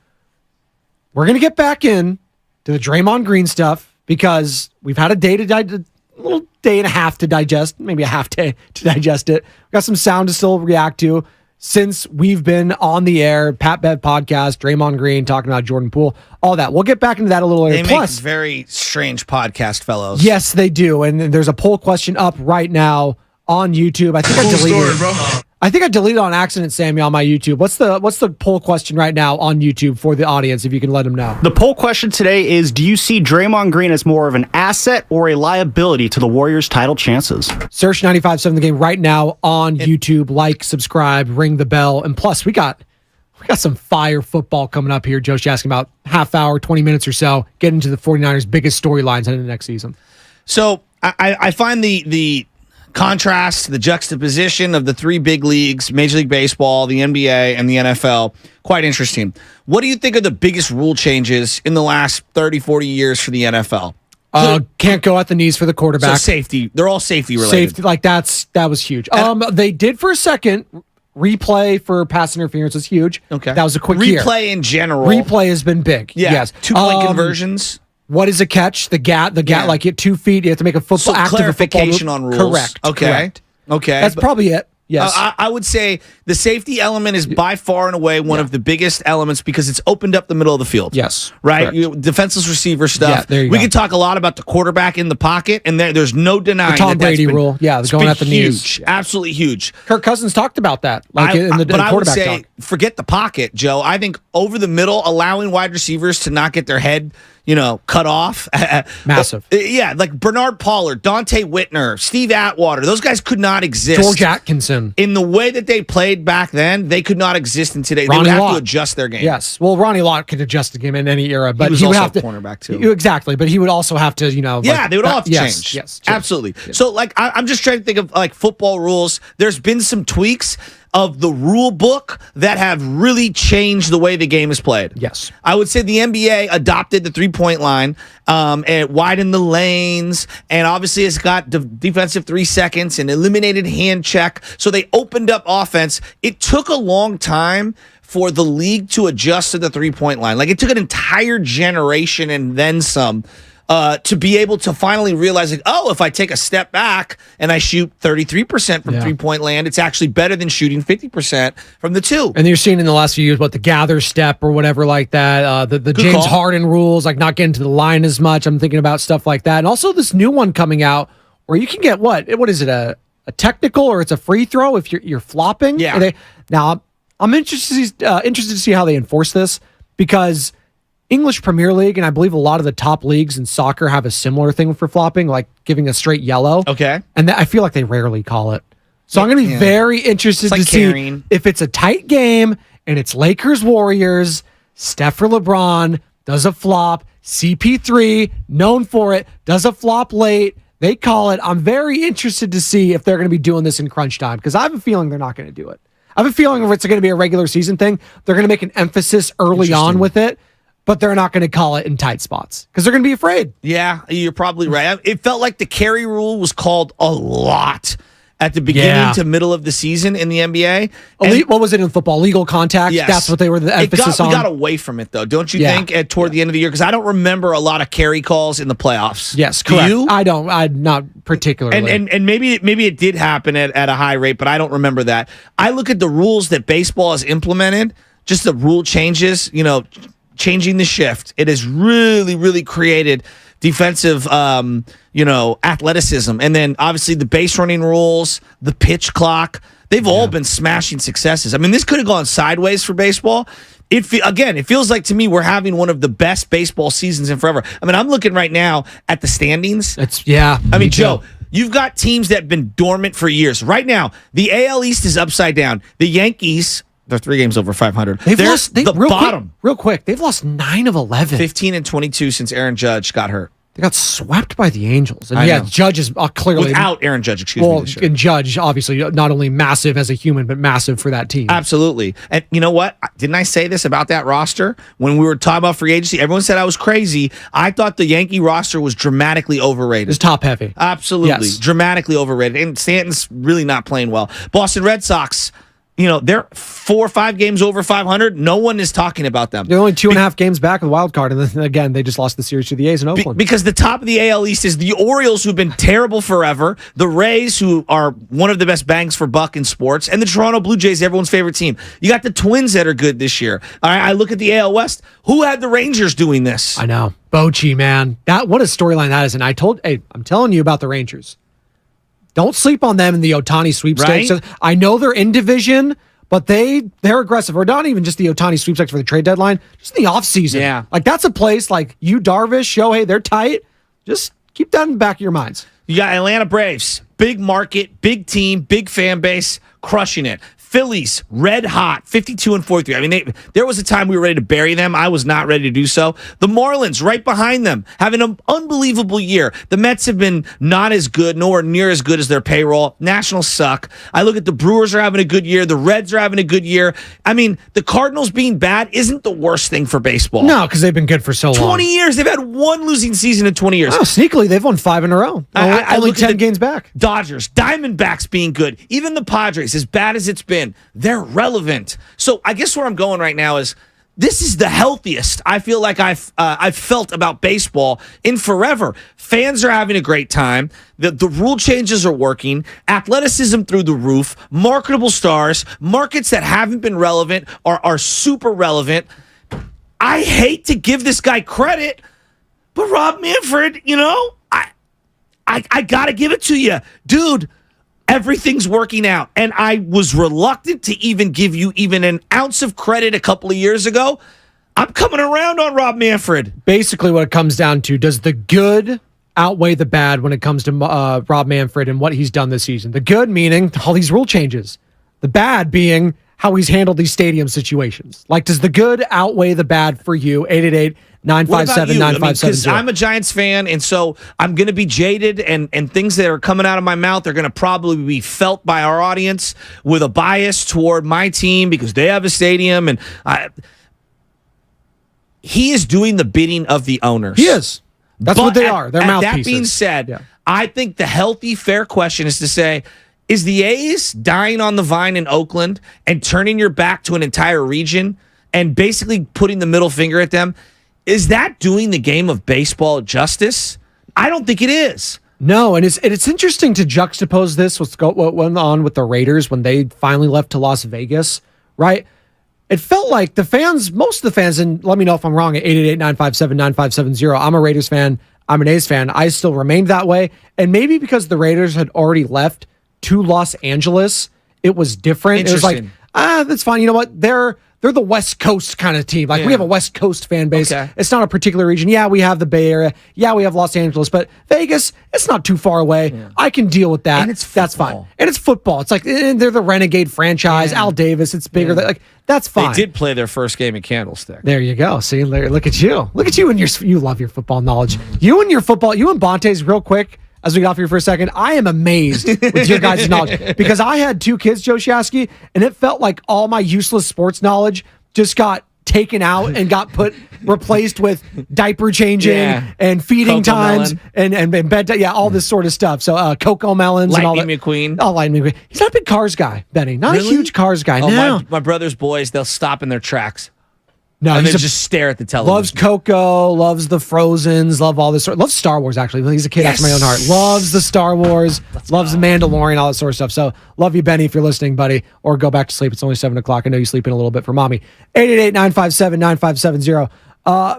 we're going to get back in to the Draymond Green stuff because we've had a little day and a half to digest, maybe a half day to digest it. We've got some sound to still react to since we've been on the air. Pat Bev podcast, Draymond Green talking about Jordan Poole, all that. We'll get back into that a little later. They Plus, make very strange podcast fellows. yes, they do. And there's a poll question up right now on YouTube. I think I deleted it. I think I deleted it on accident, Sammy, on my YouTube. What's the poll question right now on YouTube for the audience, if you can let them know? The poll question today is, do you see Draymond Green as more of an asset or a liability to the Warriors' title chances? Search 95.7 The Game right now on YouTube. Like, subscribe, ring the bell. And plus, we got some fire football coming up here. Joe's asking about half hour, 20 minutes or so, get into the 49ers' biggest storylines into the next season. So I find the contrast, the juxtaposition of the three big leagues, Major League Baseball, the NBA, and the NFL, quite interesting. What do you think are the biggest rule changes in the last 30, 40 years for the NFL? Can't go at the knees for the quarterback. So safety. They're all safety related. Safety, that was huge. They did for a second. Replay for pass interference was huge. Okay. That was a quick year. Replay in general. Replay has been big. Yeah. Yes. 2-point conversions. What is a catch? The gap, Yeah. like at 2 feet, you have to make a football So active clarification football move. on rules. Correct. Okay. Correct. Okay. That's probably it. Yes. I would say the safety element is by far and away one of the biggest elements because it's opened up the middle of the field. Yes. Right? Correct. Defenseless receiver stuff. Yeah, there you we go. could talk a lot about the quarterback in the pocket, and there's no denying The Tom that Brady been, rule. Yeah, it's going been at the knees. huge. Absolutely huge. Kirk Cousins talked about that, in the But I would quarterback say, talk. forget the pocket, Joe. I think over the middle, allowing wide receivers to not get their head, cut off. Massive. Yeah, like Bernard Pollard, Dante Whitner, Steve Atwater. Those guys could not exist. George Atkinson. In the way that they played back then, they could not exist in today. They Ronnie would have Lott. to adjust their game. Yes. Well, Ronnie Lott could adjust the game in any era, but was he would also have to a cornerback, too. Exactly, but he would also have to, Yeah, they would all have to yes, change. Yes, absolutely. So, I'm just trying to think of football rules. There's been some tweaks of the rule book that have really changed the way the game is played. Yes. I would say the NBA adopted the 3-point line and widened the lanes, and obviously it's got defensive 3 seconds and eliminated hand check. So they opened up offense. It took a long time for the league to adjust to the 3-point line. Like, it took an entire generation and then some to be able to finally realize, if I take a step back and I shoot 33% from 3-point land, it's actually better than shooting 50% from the 2. And you're seeing in the last few years the gather step or whatever like that. The James call. Harden rules, like not getting to the line as much. I'm thinking about stuff like that. And also this new one coming out where you can get what is it, a technical or it's a free throw if you're flopping? Yeah. Now I'm interested to see how they enforce this because English Premier League, and I believe a lot of the top leagues in soccer have a similar thing for flopping, like giving a straight yellow. Okay. And I feel like they rarely call it. So I'm going to be very interested to see if it's a tight game and it's Lakers-Warriors, Steph or LeBron, does a flop, CP3, known for it, does a flop late. They call it. I'm very interested to see if they're going to be doing this in crunch time because I have a feeling they're not going to do it. I have a feeling if it's going to be a regular season thing, they're going to make an emphasis early on with it, but they're not going to call it in tight spots because they're going to be afraid. Yeah, you're probably right. It felt like the carry rule was called a lot at the beginning to middle of the season in the NBA. What was it in football? Legal contact? Yes. That's what they were the emphasis on. We got away from it, though, don't you think, toward the end of the year? Because I don't remember a lot of carry calls in the playoffs. Yes, correct. Do you? I'm not particularly. And maybe it did happen at a high rate, but I don't remember that. I look at the rules that baseball has implemented, just the rule changes, changing the shift. It has really, really created defensive, athleticism. And then obviously the base running rules, the pitch clock, they've all been smashing successes. I mean, this could have gone sideways for baseball. It feels like to me we're having one of the best baseball seasons in forever. I mean, I'm looking right now at the standings. Joe, you've got teams that have been dormant for years. Right now, the AL East is upside down. The Yankees, they're 3 games over 500. They're lost the bottom. Real quick, they've lost 9 of 11. 15-22 since Aaron Judge got hurt. They got swept by the Angels. And Judge is clearly... Without Aaron Judge, excuse me. This year. And Judge, obviously, not only massive as a human, but massive for that team. Absolutely. And you know what? Didn't I say this about that roster? When we were talking about free agency, everyone said I was crazy. I thought the Yankee roster was dramatically overrated. It's top-heavy. Absolutely. Yes. Dramatically overrated. And Stanton's really not playing well. Boston Red Sox... they're 4 or 5 games over 500. No one is talking about them. They're only 2.5 games back of the wild card. And then again, they just lost the series to the A's in Oakland. Because the top of the AL East is the Orioles, who've been terrible forever, the Rays, who are one of the best bangs for buck in sports, and the Toronto Blue Jays, everyone's favorite team. You got the Twins that are good this year. All right, I look at the AL West. Who had the Rangers doing this? I know. Bochy, man. What a storyline that is. And I'm telling you about the Rangers. Don't sleep on them in the Otani sweepstakes. Right? I know they're in division, but they're aggressive. Or not even just the Otani sweepstakes for the trade deadline, just in the offseason. Yeah. Like, that's a place like you, Darvish, Shohei, they're tight. Just keep that in the back of your minds. You got Atlanta Braves. Big market, big team, big fan base, crushing it. Phillies, red hot, 52-43. I mean, there was a time we were ready to bury them. I was not ready to do so. The Marlins, right behind them, having an unbelievable year. The Mets have been not as good, nowhere near as good as their payroll. Nationals suck. I look at the Brewers are having a good year. The Reds are having a good year. I mean, the Cardinals being bad isn't the worst thing for baseball. No, because they've been good for so long. 20 years. They've had one losing season in 20 years. Oh, sneakily, they've won 5 in a row. Only 10 games back. Dodgers, Diamondbacks being good. Even the Padres, as bad as it's been, they're relevant. So I guess where I'm going right now is this is the healthiest I feel like I've felt about baseball in forever. Fans are having a great time. The rule changes are working. Athleticism through the roof. Marketable stars. Markets that haven't been relevant are super relevant. I hate to give this guy credit, but Rob Manfred, I got to give it to you. Dude, everything's working out. And I was reluctant to even give you even an ounce of credit a couple of years ago. I'm coming around on Rob Manfred. Basically what it comes down to, does the good outweigh the bad when it comes to Rob Manfred and what he's done this season? The good meaning all these rule changes. The bad being how he's handled these stadium situations. Like, does the good outweigh the bad for you? 888-957-9570. Because I'm a Giants fan, and so I'm going to be jaded, and things that are coming out of my mouth are going to probably be felt by our audience with a bias toward my team because they have a stadium, and he is doing the bidding of the owners. He is. That's what they are. They're mouthpieces. That being said, I think the healthy, fair question is to say, is the A's dying on the vine in Oakland and turning your back to an entire region and basically putting the middle finger at them? Is that doing the game of baseball justice? I don't think it is. No, and it's interesting to juxtapose this with what went on with the Raiders when they finally left to Las Vegas, right? It felt like the fans, most of the fans, and let me know if I'm wrong at 888-957-9570. I'm a Raiders fan. I'm an A's fan. I still remained that way. And maybe because the Raiders had already left to Los Angeles, it was different. It was like, that's fine. You know what? They're they're the West Coast kind of team. Like we have a West Coast fan base. Okay. It's not a particular region. Yeah, we have the Bay Area. Yeah, we have Los Angeles, but Vegas, it's not too far away. Yeah. I can deal with that. And it's that's fine. And it's football. It's like they're the Renegade franchise. Al Davis, it's bigger. Like that's fine. They did play their first game at Candlestick. There you go. See, look at you. Look at you and you love your football knowledge. You and Bonte's real quick. As we got off here for a second, I am amazed with your guys' knowledge because I had 2 kids, Joe Shasky, and it felt like all my useless sports knowledge just got taken out and got replaced with diaper changing and feeding Cocoa times and bedtime, all this sort of stuff. So Cocoa Melons and all that. Lightning McQueen. Oh, Lightning McQueen. He's not a big cars guy, Benny. Not a huge cars guy. No. My brother's boys, they'll stop in their tracks. No, and then just stare at the television. Loves Coco, loves the Frozens, love all this. Loves Star Wars, actually. He's a kid after my own heart. Loves the Star Wars, loves the Mandalorian, all that sort of stuff. So love you, Benny, if you're listening, buddy. Or go back to sleep. It's only 7 o'clock. I know you sleep in a little bit for mommy. 888-957-9570.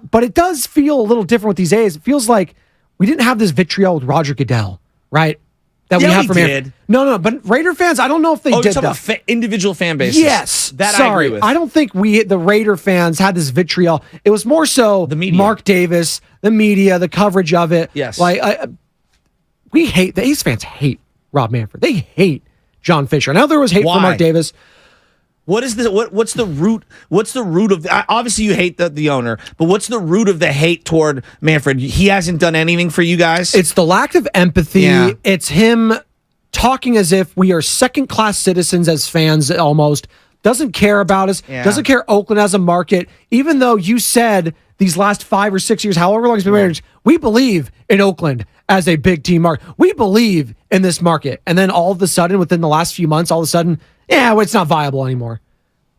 But it does feel a little different with these A's. It feels like we didn't have this vitriol with Roger Goodell, right? That we have from did. No, but Raider fans, I don't know if they did you're talking about individual fan bases. Yes, that sorry. I agree with. I don't think the Raider fans had this vitriol. It was more so the media. Mark Davis, the media, the coverage of it. Yes, we hate the A's fans hate Rob Manfred. They hate John Fisher. I know there was hate for Mark Davis. What is the what's the root? What's the root of? Obviously, you hate the owner, but what's the root of the hate toward Manfred? He hasn't done anything for you guys. It's the lack of empathy. Yeah. It's him talking as if we are second-class citizens as fans. Almost doesn't care about us. Yeah. Doesn't care Oakland as a market. Even though you said these last 5 or 6 years, however long it's been managed, we believe in Oakland as a big team market. We believe in this market, and then all of a sudden, within the last few months, all of a sudden. Yeah, it's not viable anymore.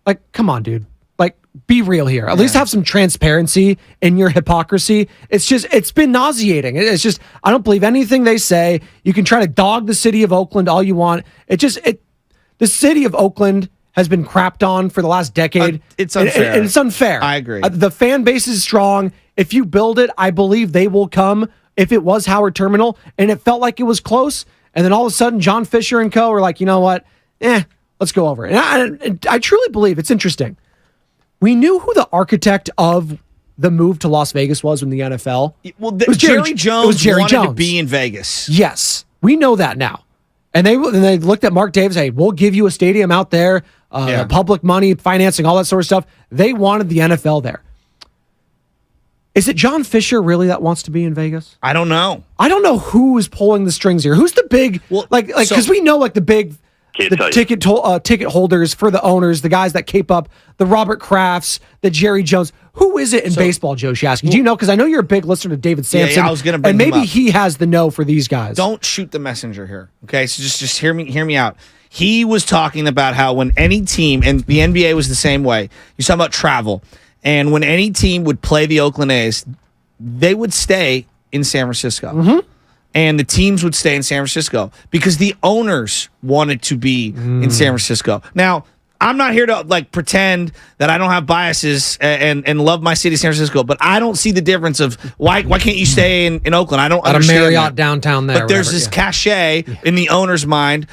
Like, come on, dude. Like, be real here. At least have some transparency in your hypocrisy. It's been nauseating. It's just, I don't believe anything they say. You can try to dog the city of Oakland all you want. The city of Oakland has been crapped on for the last decade. It's unfair. And it's unfair. I agree. The fan base is strong. If you build it, I believe they will come. If it was Howard Terminal and it felt like it was close, and then all of a sudden John Fisher and co. were like, you know what? Let's go over it. And I truly believe it's interesting. We knew who the architect of the move to Las Vegas was in the NFL. Well, Jerry Jones wanted to be in Vegas. Yes, we know that now. And they looked at Mark Davis. Hey, we'll give you a stadium out there, public money, financing, all that sort of stuff. They wanted the NFL there. Is it John Fisher really that wants to be in Vegas? I don't know. I don't know who is pulling the strings here. Who's the big because we know the big. Ticket holders for the owners, the guys that keep up, the Robert Krafts, the Jerry Jones. Who is it in baseball, Joe Shasky? Do you know? Because I know you're a big listener to David Sampson. Yeah, I was going to bring and maybe him up. He has the no for these guys. Don't shoot the messenger here. Okay, so just hear me out. He was talking about how when any team, and the NBA was the same way, you're talking about travel, and when any team would play the Oakland A's, they would stay in San Francisco. Mm-hmm. And the teams would stay in San Francisco because the owners wanted to be in San Francisco. Now, I'm not here to pretend that I don't have biases and love my city, San Francisco, but I don't see the difference of why can't you stay in Oakland? I don't understand. At a Marriott that. downtown there. But there's this cachet in the owner's mind,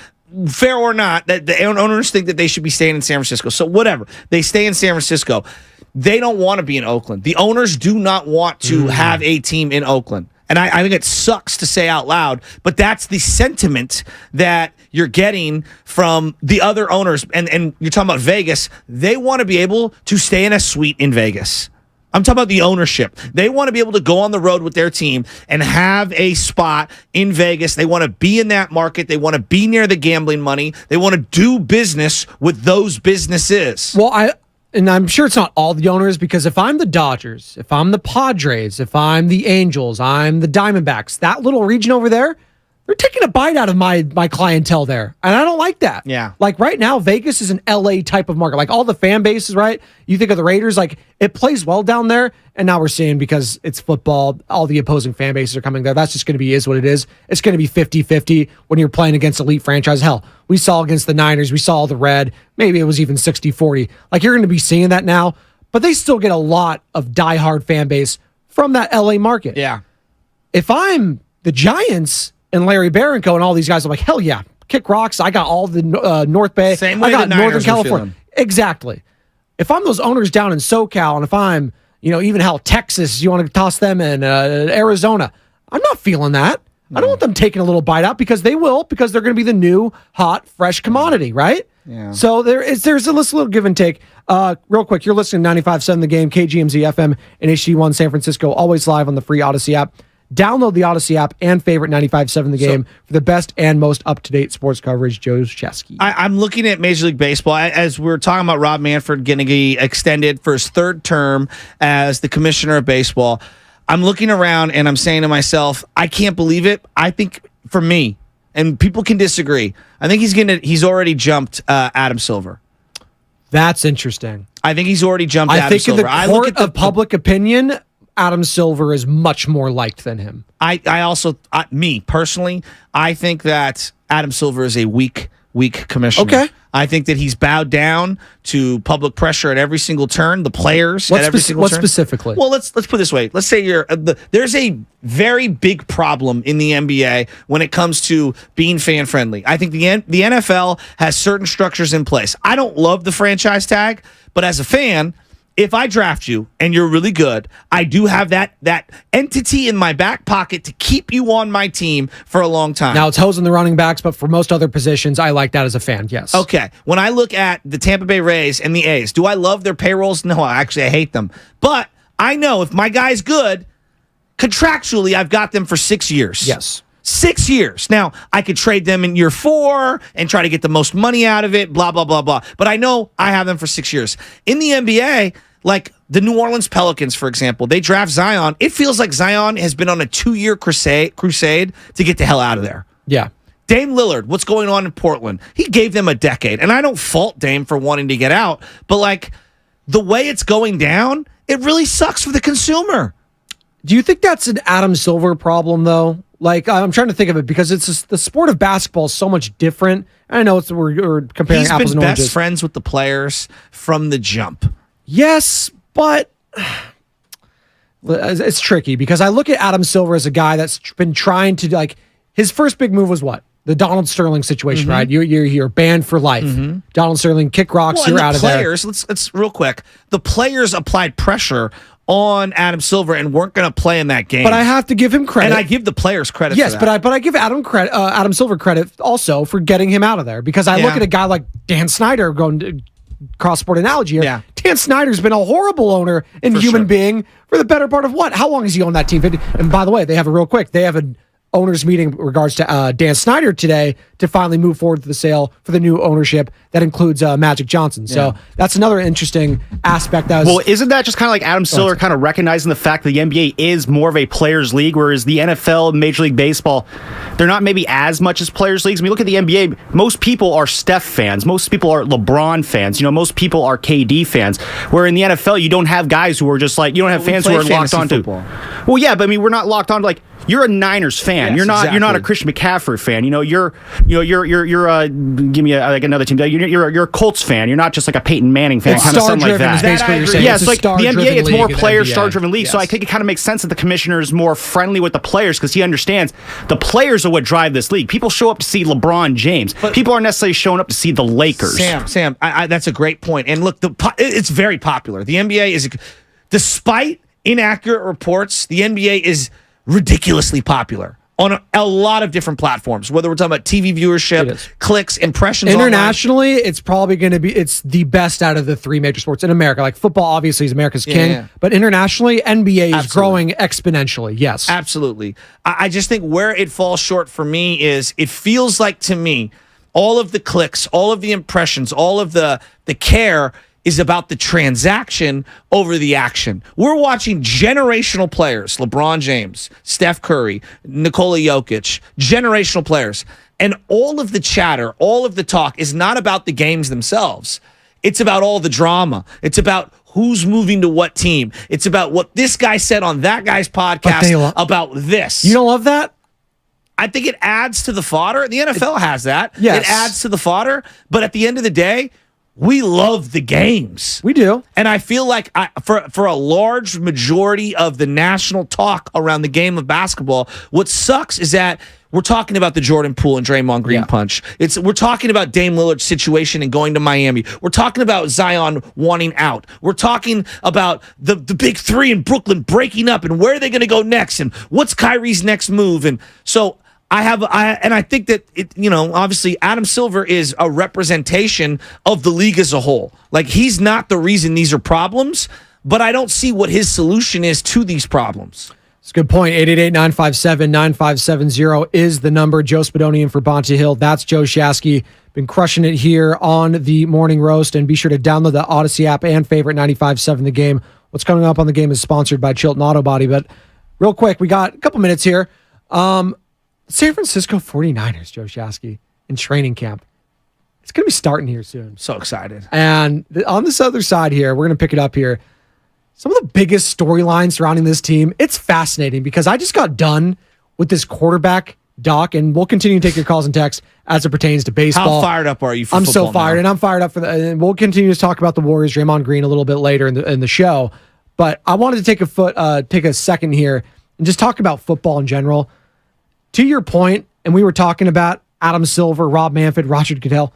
fair or not, that the owners think that they should be staying in San Francisco. So whatever, they stay in San Francisco. They don't want to be in Oakland. The owners do not want to have a team in Oakland. And I think it sucks to say out loud, but that's the sentiment that you're getting from the other owners. And you're talking about Vegas. They want to be able to stay in a suite in Vegas. I'm talking about the ownership. They want to be able to go on the road with their team and have a spot in Vegas. They want to be in that market. They want to be near the gambling money. They want to do business with those businesses. Well, and I'm sure it's not all the owners, because if I'm the Dodgers, if I'm the Padres, if I'm the Angels, I'm the Diamondbacks, that little region over there, they're taking a bite out of my clientele there. And I don't like that. Yeah. Like right now, Vegas is an LA type of market. Like all the fan bases, right? You think of the Raiders, like it plays well down there. And now we're seeing, because it's football, all the opposing fan bases are coming there. That's just going to be is what it is. It's going to be 50-50 when you're playing against elite franchise. Hell, we saw against the Niners, we saw the red. Maybe it was even 60-40. Like you're going to be seeing that now. But they still get a lot of diehard fan base from that LA market. Yeah. If I'm the Giants and Larry Barranco and all these guys, I'm like, hell yeah, kick rocks. I got all the North Bay. Same way I got the Niners Northern California. Exactly. if I'm those owners down in SoCal, and if I'm, even how Texas, you want to toss them in Arizona, I'm not feeling that. I don't want them taking a little bite out because they're going to be the new hot, fresh commodity, right? Yeah. So there's a little give and take. Real quick, you're listening to 95.7 The Game, KGMZ FM, and HD1 San Francisco, always live on the free Odyssey app. Download the Odyssey app and favorite 95.7 The Game for the best and most up-to-date sports coverage. Joe Chesky. I'm looking at Major League Baseball as we're talking about Rob Manfred getting extended for his third term as the commissioner of baseball. I'm looking around and I'm saying to myself, I can't believe it. I think for me, and people can disagree, I think he's already jumped Adam Silver. That's interesting. I think he's already jumped Adam Silver. I think in the court of public opinion, Adam Silver is much more liked than him. Me personally, I think that Adam Silver is a weak commissioner. Okay. I think that he's bowed down to public pressure at every single turn. The players at every single turn. What specifically? Well, let's put it this way. Let's say there's a very big problem in the NBA when it comes to being fan friendly. I think the NFL has certain structures in place. I don't love the franchise tag, but as a fan, if I draft you and you're really good, I do have that entity in my back pocket to keep you on my team for a long time. Now, it's hosing the running backs, but for most other positions, I like that as a fan, yes. Okay. When I look at the Tampa Bay Rays and the A's, do I love their payrolls? No, actually, I hate them. But I know if my guy's good, contractually, I've got them for 6 years. Yes. 6 years. Now, I could trade them in year 4 and try to get the most money out of it, blah, blah, blah, blah. But I know I have them for 6 years. In the NBA, like the New Orleans Pelicans, for example, they draft Zion. It feels like Zion has been on a 2-year crusade to get the hell out of there. Yeah. Dame Lillard, what's going on in Portland? He gave them a decade. And I don't fault Dame for wanting to get out, but like the way it's going down, it really sucks for the consumer. Do you think that's an Adam Silver problem, though? Like, I'm trying to think of it because it's just, the sport of basketball is so much different. I know we're comparing apples and oranges. He's been best friends with the players from the jump. Yes, but it's tricky because I look at Adam Silver as a guy that's been trying to, like, his first big move was what? The Donald Sterling situation, right? You're banned for life. Donald Sterling, kick rocks, you're out of there. Let's real quick. The players applied pressure on Adam Silver and weren't going to play in that game. But I have to give him credit. And I give the players credit yes, for that. but I give Adam Silver credit also for getting him out of there because I look at a guy like Dan Snyder going to cross-sport analogy here. Yeah. Dan Snyder's been a horrible owner and human being for the better part of what? How long has he owned that team? And by the way, they have an owners meeting in regards to Dan Snyder today to finally move forward to the sale for the new ownership that includes Magic Johnson. So that's another interesting aspect. Well, isn't that just kind of like Adam Silver kind of recognizing the fact that the NBA is more of a players' league, whereas the NFL, Major League Baseball, they're not maybe as much as players' leagues. I mean, look at the NBA. Most people are Steph fans. Most people are LeBron fans. Most people are KD fans. Where in the NFL, you don't have guys who are just like, you don't have fans who are locked on to. Well, yeah, but I mean, we're not locked on to, like, you're a Niners fan. Yes, you're not a Christian McCaffrey fan. You're give me another team. You're a Colts fan. You're not just like a Peyton Manning fan. It's kind of something like that. Basically, you're saying. Yeah, it's like the NBA. It's more player star-driven league. Yes. So I think it kind of makes sense that the commissioner is more friendly with the players because he understands the players are what drive this league. People show up to see LeBron James. But people aren't necessarily showing up to see the Lakers. Sam, that's a great point. And look, it's very popular. The NBA is, despite inaccurate reports, the NBA is ridiculously popular on a lot of different platforms, whether we're talking about TV viewership, clicks, impressions. Internationally, online. It's probably going to be, it's the best out of the three major sports in America. Like football, obviously, is America's king, but internationally, NBA is growing exponentially. Yes. Absolutely. I just think where it falls short for me is it feels like to me, all of the clicks, all of the impressions, all of the care is about the transaction over the action. We're watching generational players, LeBron James, Steph Curry, Nikola Jokic, generational players. And all of the chatter, all of the talk is not about the games themselves. It's about all the drama. It's about who's moving to what team. It's about what this guy said on that guy's podcast about this. You don't love that? I think it adds to the fodder. The NFL has that. Yes. It adds to the fodder. But at the end of the day, we love the games. We do. And I feel like for a large majority of the national talk around the game of basketball, what sucks is that we're talking about the Jordan Poole and Draymond Green punch. We're talking about Dame Lillard's situation and going to Miami. We're talking about Zion wanting out. We're talking about the big three in Brooklyn breaking up and where are they going to go next and what's Kyrie's next move. And so I think that obviously Adam Silver is a representation of the league as a whole. Like, he's not the reason these are problems, but I don't see what his solution is to these problems. It's a good point. 888-957-9570 is the number. Joe Spadonian for Bonta Hill. That's Joe Shasky. Been crushing it here on the Morning Roast. And be sure to download the Odyssey app and favorite 95.7 The Game. What's coming up on the game is sponsored by Chilton Auto Body. But real quick, we got a couple minutes here. San Francisco 49ers, Joe Shasky, in training camp. It's going to be starting here soon. So excited. And on this other side here, we're going to pick it up here. Some of the biggest storylines surrounding this team, it's fascinating because I just got done with this quarterback doc, and we'll continue to take your calls and texts as it pertains to baseball. How fired up are you for I'm football so fired, now? and I'm fired up for and we'll continue to talk about the Warriors, Draymond Green, a little bit later in the show. But I wanted to take a second here and just talk about football in general. To your point, and we were talking about Adam Silver, Rob Manfred, Roger Goodell.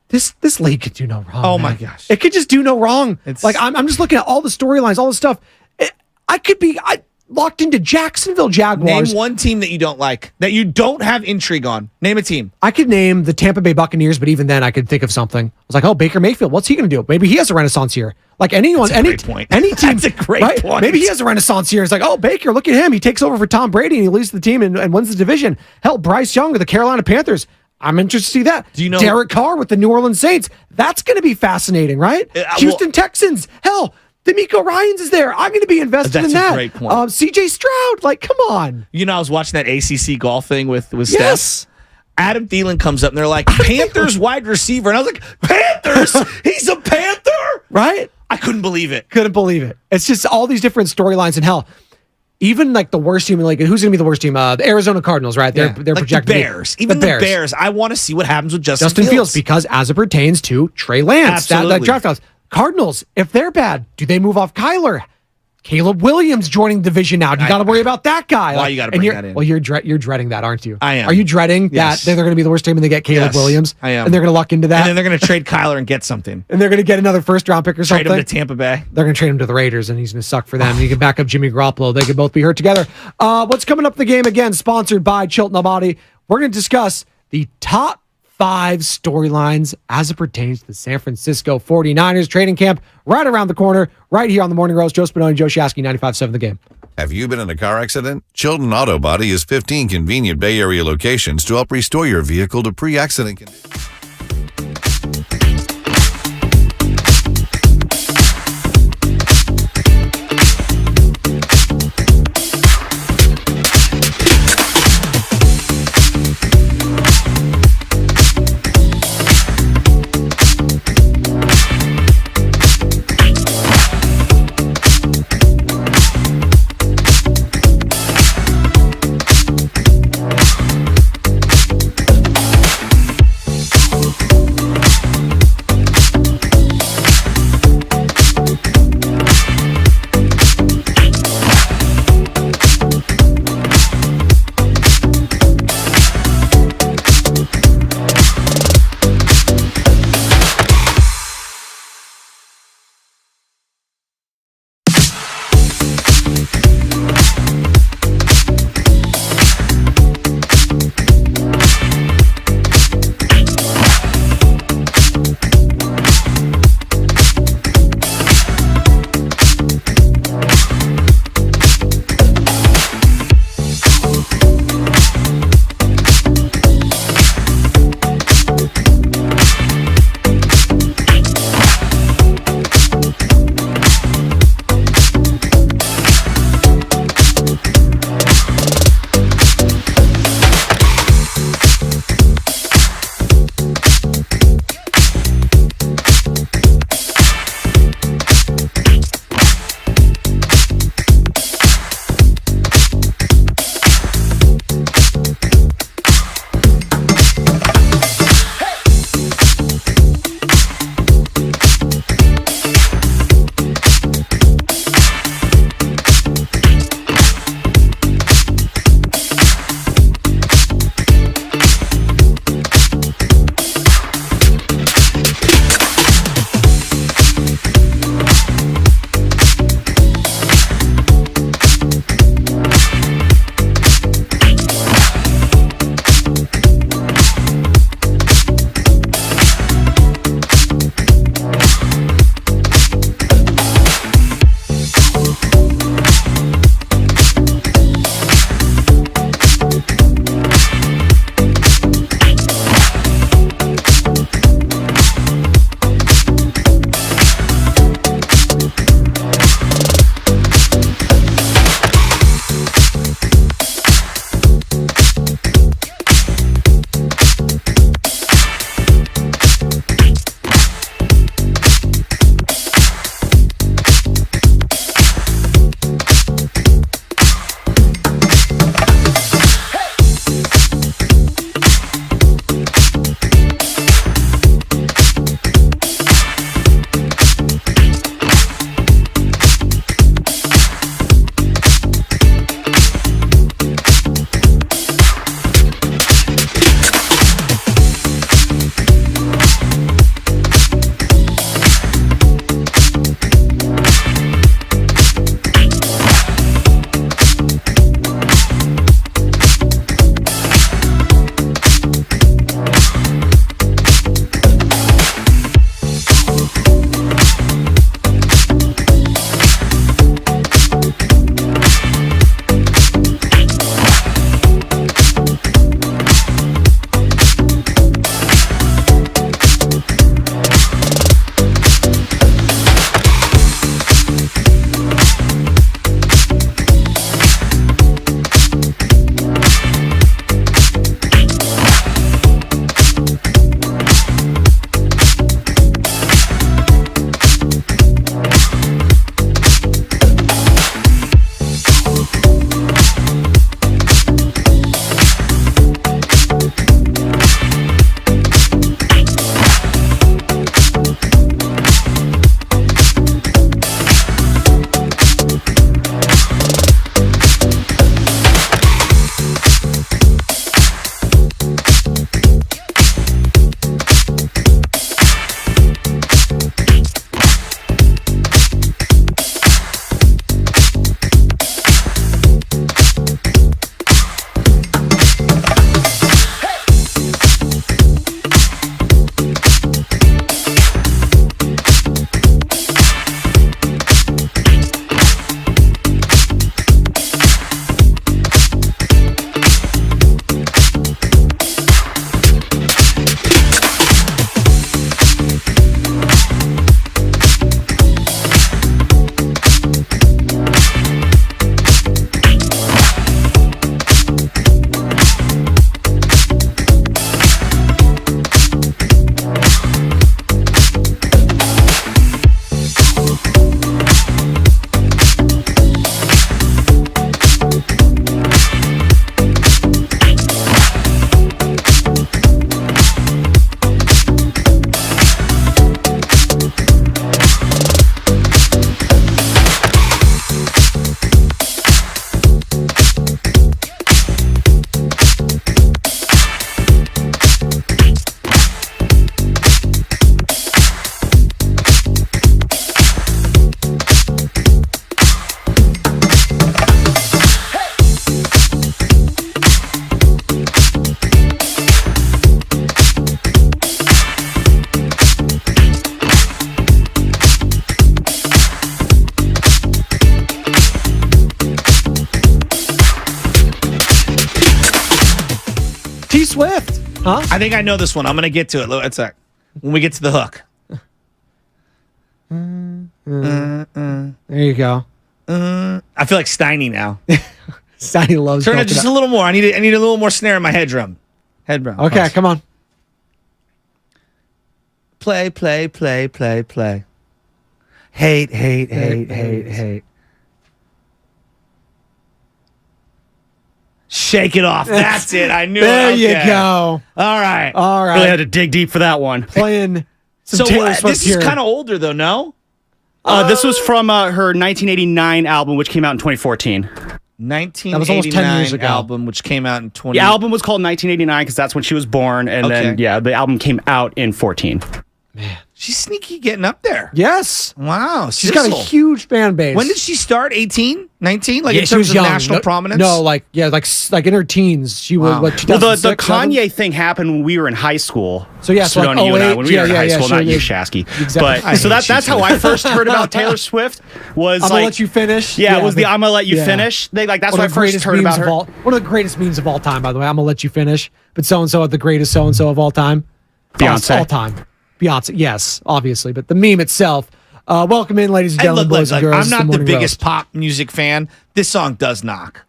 This league could do no wrong. Oh, man. my gosh. It could just do no wrong. Like, I'm just looking at all the storylines, all the stuff. I could be locked into Jacksonville Jaguars. Name one team that you don't like, that you don't have intrigue on. Name a team. I could name the Tampa Bay Buccaneers, but even then I could think of something. I was like, oh, Baker Mayfield, what's he going to do? Maybe he has a renaissance year. Like anyone, That's a great point. any team. That's a great right? point. Maybe he has a renaissance year. It's like, oh, Baker, look at him. He takes over for Tom Brady and he leads the team and wins the division. Hell, Bryce Young of the Carolina Panthers. I'm interested to see that. Do you know Derek Carr with the New Orleans Saints? That's going to be fascinating, right? Houston Texans. Hell, D'Amico Ryans is there. I'm going to be invested in that. That's a great point. CJ Stroud. Like, come on. I was watching that ACC golf thing with Yes. Steph. Adam Thielen comes up and they're like, Panthers wide receiver. And I was like, Panthers? He's a Panther? Right? I couldn't believe it. Couldn't believe it. It's just all these different storylines, and hell, even like the worst team, like who's going to be the worst team? The Arizona Cardinals, right? They're like projected. the Bears. Even the Bears. I want to see what happens with Justin Fields, because as it pertains to Trey Lance, that draft house. Cardinals, if they're bad, do they move off Kyler? Caleb Williams joining the division now. You got to worry about that guy. Why you got to bring that in? Well, you're dreading that, aren't you? I am. Are you dreading Yes. that they're going to be the worst team and they get Caleb Williams? I am. And they're going to luck into that? And then they're going to trade Kyler and get something. And they're going to get another first-round pick or something? Trade him to Tampa Bay. They're going to trade him to the Raiders, and he's going to suck for them. You can back up Jimmy Garoppolo. They could both be hurt together. What's coming up in the game, again, sponsored by Chilton Abadi. We're going to discuss the top 5 storylines as it pertains to the San Francisco 49ers training camp right around the corner, right here on the Morning Roast. Joe Spadoni, Joe Shasky, 95.7 The Game. Have you been in a car accident? Chilton Auto Body has 15 convenient Bay Area locations to help restore your vehicle to pre-accident condition. Swift. Huh? I think I know this one. I'm going to get to it. It's like when we get to the hook. There you go. I feel like Steiny now. Steiny loves Turn it milking just out. a little more. I need a little more snare in my head drum. Okay, come on. Play. Hate. Shake it off. That's it. I knew There it. you Okay. go. All right. Really had to dig deep for that one. Playing some So Taylor Swift this here. is kind of older, though, no? This was from her 1989 album, which came out in 2014. 1989 That was almost 10 years ago. album, which came out in 20... The album was called 1989 because that's when she was born, and then the album came out in 14. She's sneaky getting up there. Yes. Wow. She's got a huge fan base. When did she start? 18? 19? Like Yeah, in she terms was of young. national prominence? No, like in her teens. She was Wow. what, Well, 2006, the Kanye 7? thing happened when we were in high school. So, yeah, so like Sedona, you and I, 08, when we were in high school, sure, not you, yeah. Shasky. Exactly. I But so hate that's you how too. I first heard about Taylor Swift. Was I'm gonna like, let you finish. Yeah, it was the I'm gonna let you Yeah. finish. That's One what I of the first greatest heard memes about of her. all. One of the greatest memes of all time, by the way. I'm gonna let you finish. But so and so the greatest so and so of all time. Beyonce. All time. Beyonce. Yes, obviously. But the meme itself. Welcome in, ladies and Hey, gentlemen, look, boys and look, girls. I'm to not the Morning biggest Roast. pop music fan. This song does knock.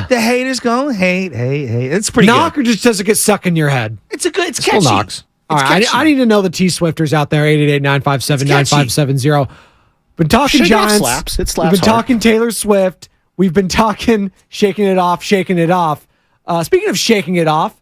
The haters go hate. It's pretty Knock good. or just doesn't get stuck in your head. It's Still catchy. knocks. All It's right, catchy. I need to know the T Swifters out there. 888-957-9570. Been talking Shake It Off Giants. slaps. It slaps We've been hard. talking Taylor Swift. We've been talking shaking it off. Speaking of shaking it off,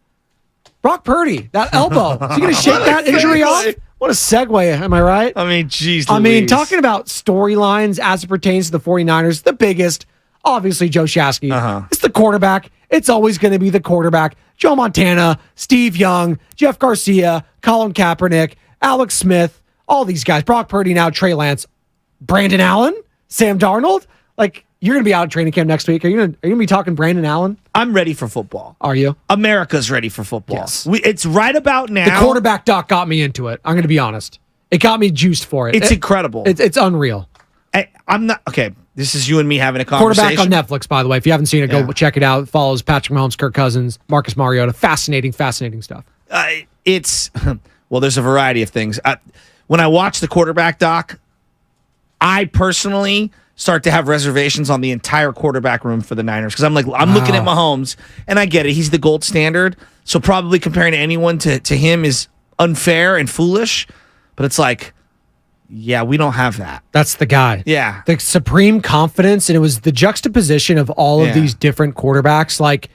Brock Purdy, that elbow. Is he going to shake that injury off? What a segue. Am I right? I mean, geez Louise. Talking about storylines as it pertains to the 49ers, the biggest, obviously, Joe Shasky. It's the quarterback. It's always going to be the quarterback. Joe Montana, Steve Young, Jeff Garcia, Colin Kaepernick, Alex Smith, all these guys. Brock Purdy now, Trey Lance, Brandon Allen, Sam Darnold. Like, you're going to be out of training camp next week. Are you going to be talking Brandon Allen? I'm ready for football. Are you? America's ready for football. Yes. It's right about now. The quarterback doc got me into it. I'm going to be honest. It got me juiced for it. It's incredible. It's unreal. I'm not okay. This is you and me having a conversation. Quarterback on Netflix, by the way. If you haven't seen it, go check it out. It follows Patrick Mahomes, Kirk Cousins, Marcus Mariota. Fascinating stuff. It's well, there's a variety of things. When I watch the quarterback doc, I personally start to have reservations on the entire quarterback room for the Niners because I'm looking at Mahomes and I get it. He's the gold standard, so probably comparing anyone to him is unfair and foolish. But it's like, yeah, we don't have that. That's the guy. Yeah. The supreme confidence, and it was the juxtaposition of all of these different quarterbacks. Like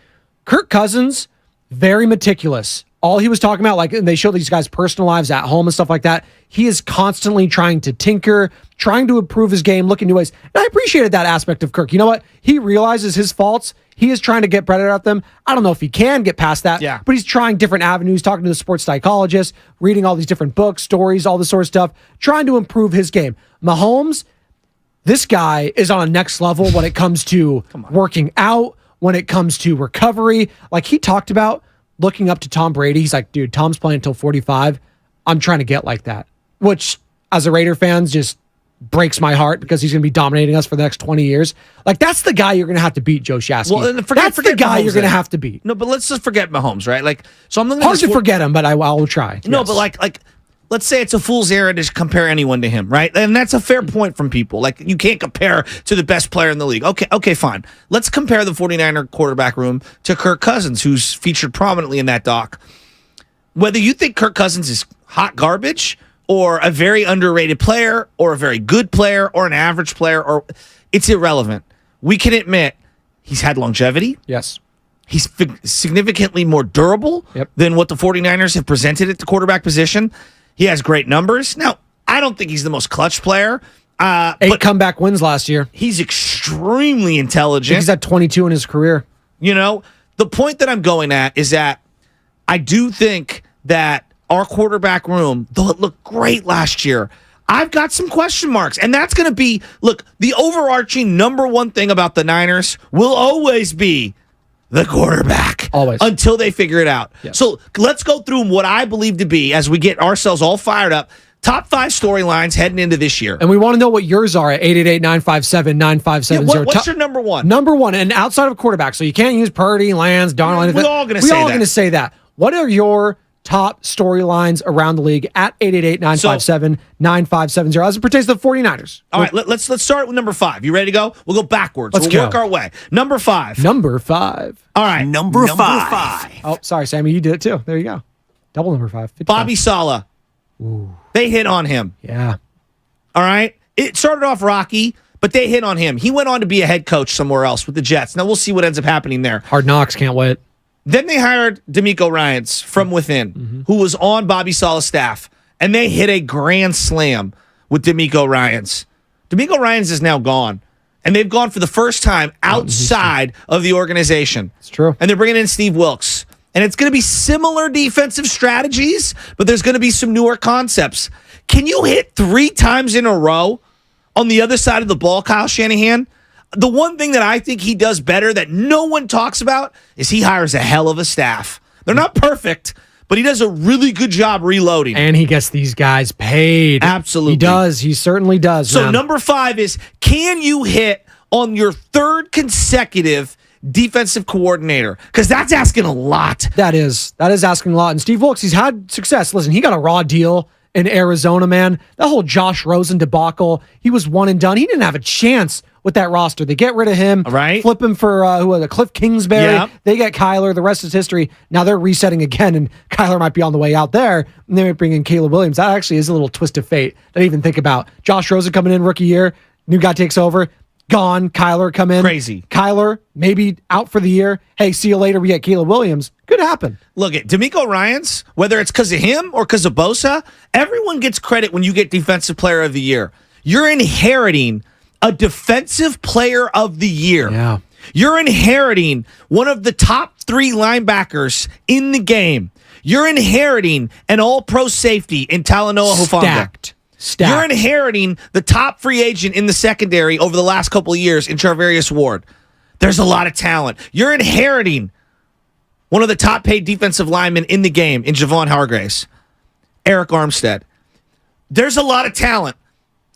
Kirk Cousins, very meticulous. All he was talking about, like, and they show these guys' personal lives at home and stuff like that. He is constantly trying to tinker, trying to improve his game, looking new ways. And I appreciated that aspect of Kirk. You know what? He realizes his faults. He is trying to get better at them. I don't know if he can get past that, but he's trying different avenues, talking to the sports psychologist, reading all these different books, stories, all this sort of stuff, trying to improve his game. Mahomes, this guy is on a next level when it comes to working out, when it comes to recovery. Like he talked about looking up to Tom Brady. He's like, dude, Tom's playing until 45. I'm trying to get like that, which as a Raider fan just breaks my heart because he's going to be dominating us for the next 20 years. Like that's the guy you're going to have to beat, Joe Shasky. Well, that's the guy Mahomes you're going to then. have to beat. No, but let's just forget Mahomes, right? Like, so I'm looking at Hard this to forget him, but I will try. No, Yes. but like, let's say it's a fool's errand to compare anyone to him, right? And that's a fair point from people. Like, you can't compare to the best player in the league. Okay, fine. Let's compare the 49er quarterback room to Kirk Cousins, who's featured prominently in that doc. Whether you think Kirk Cousins is hot garbage or a very underrated player or a very good player or an average player, or it's irrelevant. We can admit he's had longevity. Yes. He's significantly more durable than what the 49ers have presented at the quarterback position. He has great numbers. Now, I don't think he's the most clutch player. 8 comeback wins last year. He's extremely I think intelligent. he's at 22 in his career. You know, the point that I'm going at is that I do think that our quarterback room, though it looked great last year, I've got some question marks. And that's going to be, look, the overarching number one thing about the Niners will always be the quarterback. Always. Until they figure it out. Yes. So let's go through what I believe to be, as we get ourselves all fired up, top 5 storylines heading into this year. And we want to know what yours are at 888-957-9570. What's your number one? Number one, and outside of quarterback, so you can't use Purdy, Lance, Darnold. We're all gonna say that. We're all going to say that. What are your top storylines around the league at 888-957-9570 as it pertains to the 49ers? All right, let's start with number 5. You ready to go? We'll go backwards. We'll work our way. Number 5. Number 5. All right. Number five. Oh, sorry, Sammy. You did it too. There you go. Double number 5. 55. Bobby Saleh. They hit on him. Yeah. All right. It started off rocky, but they hit on him. He went on to be a head coach somewhere else with the Jets. Now we'll see what ends up happening there. Hard Knocks. Can't wait. Then they hired D'Amico Ryans from within, who was on Bobby Saleh's staff, and they hit a grand slam with D'Amico Ryans. D'Amico Ryans is now gone, and they've gone for the first time outside of the organization. It's true. And they're bringing in Steve Wilkes. And it's going to be similar defensive strategies, but there's going to be some newer concepts. Can you hit 3 times in a row on the other side of the ball, Kyle Shanahan? The one thing that I think he does better that no one talks about is he hires a hell of a staff. They're not perfect, but he does a really good job reloading. And he gets these guys paid. Absolutely. He does. He certainly does. So man. number 5 is, can you hit on your 3rd consecutive defensive coordinator? Because that's asking a lot. That is asking a lot. And Steve Wilkes, he's had success. Listen, he got a raw deal in Arizona, man. That whole Josh Rosen debacle, he was one and done. He didn't have a chance with that roster. They get rid of him, right? Flip him for who was it? Cliff Kingsbury. Yep. They get Kyler. The rest is history. Now they're resetting again, and Kyler might be on the way out there. And they might bring in Caleb Williams. That actually is a little twist of fate that I even think about. Josh Rosen coming in rookie year, new guy takes over. Gone. Kyler come in. Crazy. Kyler maybe out for the year. Hey, see you later. We get Caleb Williams. Could happen. Look at D'Amico Ryans, whether it's because of him or because of Bosa, everyone gets credit when you get Defensive Player of the Year. You're inheriting a Defensive Player of the Year. Yeah. You're inheriting one of the top 3 linebackers in the game. You're inheriting an all-pro safety in Talanoa Hufanga. Stacked. You're inheriting the top free agent in the secondary over the last couple of years in Charvarius Ward. There's a lot of talent. You're inheriting one of the top paid defensive linemen in the game in Javon Hargraves, Eric Armstead. There's a lot of talent.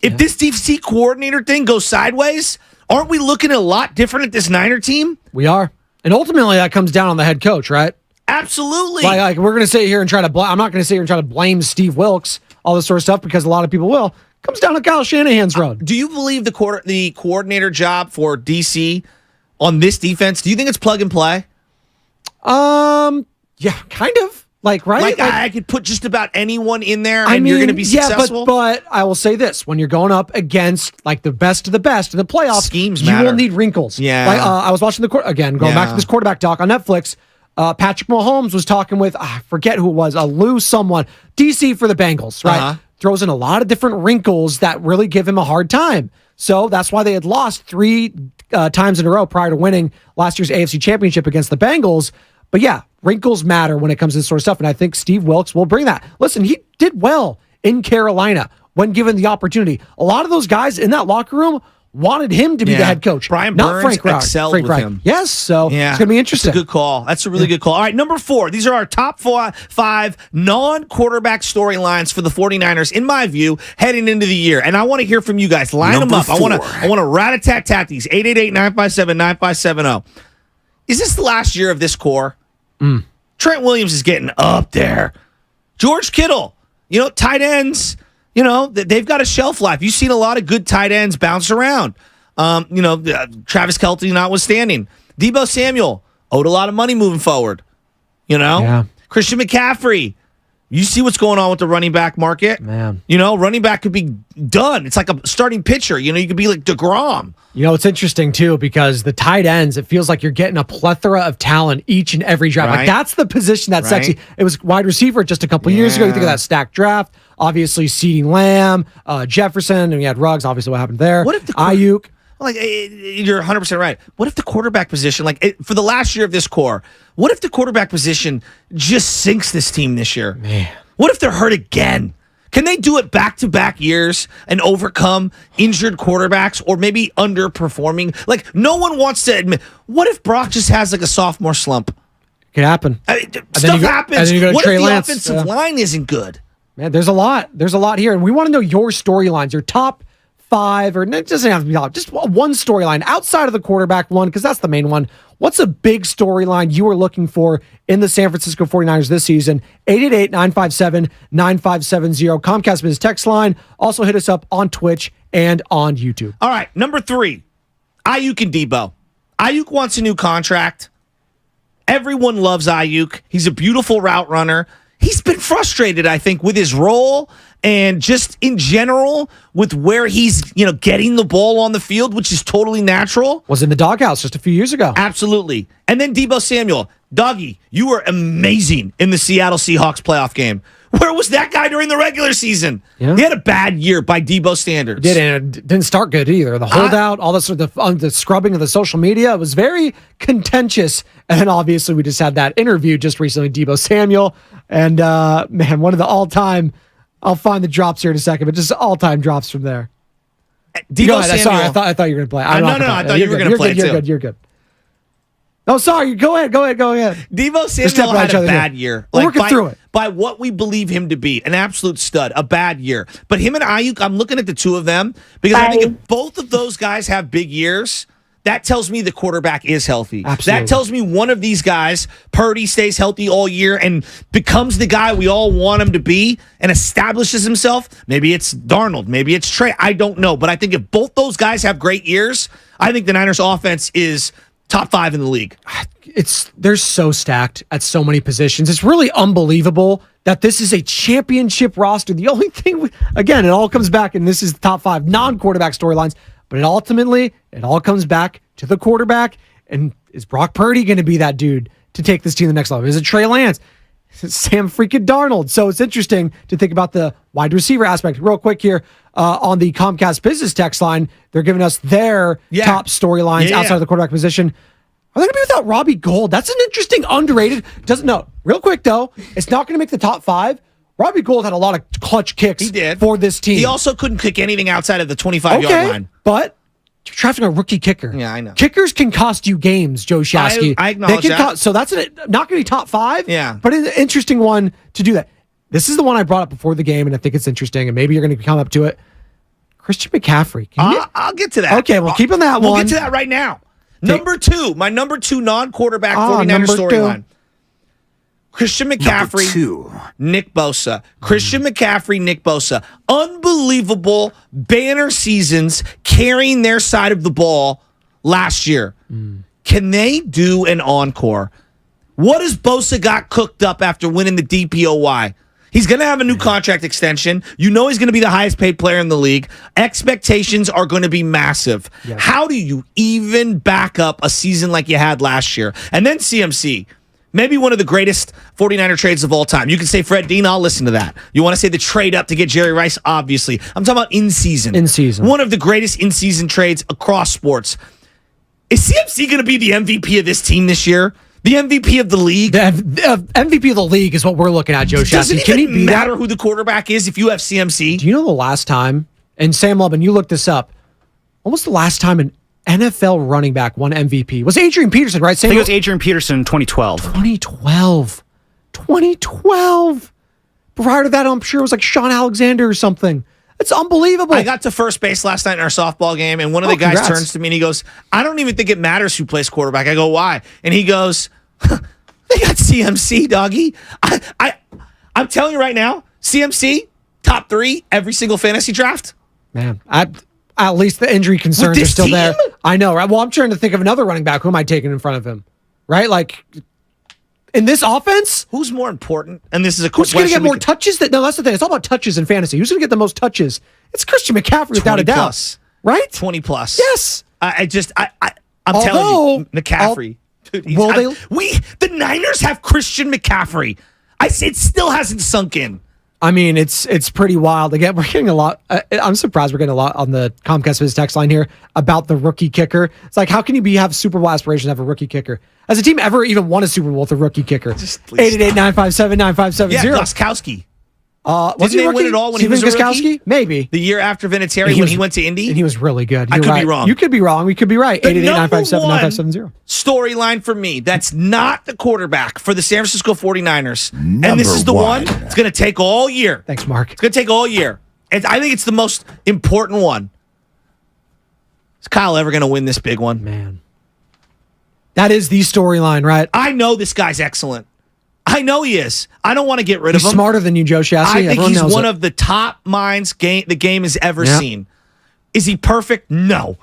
If this DC coordinator thing goes sideways, aren't we looking a lot different at this Niner team? We are. And ultimately that comes down on the head coach, right? Absolutely. Like we're going to sit here and try to I'm not going to sit here and try to blame Steve Wilkes, all this sort of stuff, because a lot of people will. Comes down to Kyle Shanahan's road. Do you believe the coordinator job for DC on this defense, do you think it's plug and play? Yeah, kind of. Like, right? Like I could put just about anyone in there and you're going to be successful? Yeah, but I will say this. When you're going up against like the best of the best in the playoffs, schemes you matter. will need wrinkles. Yeah. Like, I was watching going back to this quarterback doc on Netflix. Patrick Mahomes was talking with, I forget who it was, Lou someone, DC for the Bengals, right? Uh-huh. Throws in a lot of different wrinkles that really give him a hard time. So that's why they had lost 3 times in a row prior to winning last year's AFC Championship against the Bengals. But yeah, wrinkles matter when it comes to this sort of stuff, and I think Steve Wilkes will bring that. Listen, he did well in Carolina when given the opportunity. A lot of those guys in that locker room wanted him to be the head coach. Brian not Burns Frank excelled Frank with Reich. him. Yes, so it's going to be interesting. That's a good call. That's a really good call. All right, number 4. These are our top 5 non-quarterback storylines for the 49ers, in my view, heading into the year. And I want to hear from you guys. Line them up. 4. I want to rat-a-tat-tat these. 888-957-9570. Is this the last year of this core? Trent Williams is getting up there. George Kittle, tight ends, they've got a shelf life. You've seen a lot of good tight ends bounce around. Travis Kelce notwithstanding. Deebo Samuel owed a lot of money moving forward. Yeah. Christian McCaffrey. You see what's going on with the running back market. Man. Running back could be done. It's like a starting pitcher. You could be like DeGrom. It's interesting, too, because the tight ends, it feels like you're getting a plethora of talent each and every draft. Right. Like, that's the position that's Right. sexy. It was wide receiver just a couple years ago. You think of that stacked draft. Obviously, CeeDee Lamb, Jefferson, and we had Ruggs. Obviously, what happened there. What if the Ayuk? Like, you're 100% right. What if the quarterback position, for the last year of this core, what if the quarterback position just sinks this team this year? Man. What if they're hurt again? Can they do it back-to-back years and overcome injured quarterbacks or maybe underperforming? Like, no one wants to admit. What if Brock just has like a sophomore slump? Could happen. Stuff happens. And then you go to What Trey if the Lance? offensive line isn't good? Man, there's a lot. There's a lot here. And we want to know your storylines, your top 5, or it doesn't have to be top, just one storyline outside of the quarterback one, because that's the main one. What's a big storyline you are looking for in the San Francisco 49ers this season? 888-957-9570. Comcast Business text line. Also hit us up on Twitch and on YouTube. All right, number 3, Ayuk and Debo. Ayuk wants a new contract. Everyone loves Ayuk. He's a beautiful route runner. He's been frustrated, I think, with his role and just in general with where he's, getting the ball on the field, which is totally natural. Was in the doghouse just a few years ago. Absolutely. And then Deebo Samuel. Doggy, you were amazing in the Seattle Seahawks playoff game. Where was that guy during the regular season? Yeah. He had a bad year by Debo standards. Did, and it didn't start good either. The holdout, all this sort of the scrubbing of the social media, it was very contentious. And then obviously we just had that interview just recently, Deebo Samuel. And man, one of the all-time, I'll find the drops here in a second, but just all-time drops from there. Deebo Samuel. Sorry, I thought you were going to play. No, I thought you were going to play too. You're good. Oh, sorry. Go ahead. Deebo Samuel had a bad year. We're working through it. By what we believe him to be, an absolute stud, a bad year. But him and Ayuk, I'm looking at the two of them because I think if both of those guys have big years, that tells me the quarterback is healthy. Absolutely. That tells me one of these guys, Purdy, stays healthy all year and becomes the guy we all want him to be and establishes himself. Maybe it's Darnold. Maybe it's Trey. I don't know. But I think if both those guys have great years, I think the Niners offense is top 5 in the league. They're so stacked at so many positions. It's really unbelievable that this is a championship roster. The only thing, again, it all comes back, and this is the top 5 non-quarterback storylines, but it all comes back to the quarterback. And is Brock Purdy going to be that dude to take this team to the next level? Is it Trey Lance? Is it Sam freaking Darnold? So it's interesting to think about the wide receiver aspect. Real quick here on the Comcast Business text line, they're giving us their top storylines outside of the quarterback position. Are they going to be without Robbie Gould? That's an interesting, underrated. Real quick though, it's not going to make the top 5. Robbie Gould had a lot of clutch kicks for this team. He also couldn't kick anything outside of the 25-yard line. But you're drafting a rookie kicker. Yeah, I know. Kickers can cost you games, Joe Shasky. I acknowledge that. So that's not going to be top 5. Yeah. But it's an interesting one to do that. This is the one I brought up before the game, and I think it's interesting, and maybe you're going to come up to it. Christian McCaffrey. I'll get to that. Okay, well, keep on that one. We'll get to that right now. My number 2 non-quarterback 49er storyline. Christian McCaffrey, Nick Bosa. Christian McCaffrey, Nick Bosa. Unbelievable banner seasons carrying their side of the ball last year. Can they do an encore? What has Bosa got cooked up after winning the DPOY? He's going to have a new contract extension. You know he's going to be the highest paid player in the league. Expectations are going to be massive. Yes. How do you even back up a season like you had last year? And then CMC. Maybe one of the greatest 49er trades of all time. You can say Fred Dean, I'll listen to that. You want to say the trade up to get Jerry Rice? Obviously. I'm talking about in-season. In-season. One of the greatest in-season trades across sports. Is CMC going to be the MVP of this team this year? The MVP of the league? The MVP of the league is what we're looking at, Joe Shasky. Does it even matter who the quarterback is if you have CMC? Do you know the last time, and Sam Lubin, you looked this up, when was the last time an NFL running back won MVP? Was Adrian Peterson, right? I think it was Adrian Peterson in 2012. 2012. Prior to that, I'm sure it was like Sean Alexander or something. It's unbelievable. I got to first base last night in our softball game, and one of the guys turns to me and he goes, I don't even think it matters who plays quarterback. I go, why? And he goes, they got CMC, doggy. I'm telling you right now, CMC, top 3 every single fantasy draft. Man, at least the injury concerns are still there. I know, right? Well, I'm trying to think of another running back. Who am I taking in front of him? Right? Like, in this offense? Who's more important? And this is a quick question. Who's going to get more touches? No, that's the thing. It's all about touches in fantasy. Who's going to get the most touches? It's Christian McCaffrey, without a doubt. Plus. Right? 20 plus. Yes. I'm telling you, McCaffrey. Dude, the Niners have Christian McCaffrey. It still hasn't sunk in. I mean, it's pretty wild. Again, we're getting a lot. I'm surprised we're getting a lot on the Comcast Business text line here about the rookie kicker. It's like, how can you have Super Bowl aspirations to have a rookie kicker? Has a team ever even won a Super Bowl with a rookie kicker? 888-957-9570. Yeah, Gostkowski. Was he win it all when he was a rookie? Maybe. The year after Vinatieri when he went to Indy? And he was really good. I could be wrong. You could be wrong. We could be right. 888-957-9570. Storyline for me, that's not the quarterback for the San Francisco 49ers. And this is the one that's going to take all year. Thanks, Mark. It's going to take all year. And I think it's the most important one. Kyle ever going to win this big one? Man. That is the storyline, right? I know this guy's excellent. I know he is. I don't want to get rid of He's him. smarter than you, Joe Shasky. I think Everyone he's knows one it. of the top minds the game has ever seen. Is he perfect? No.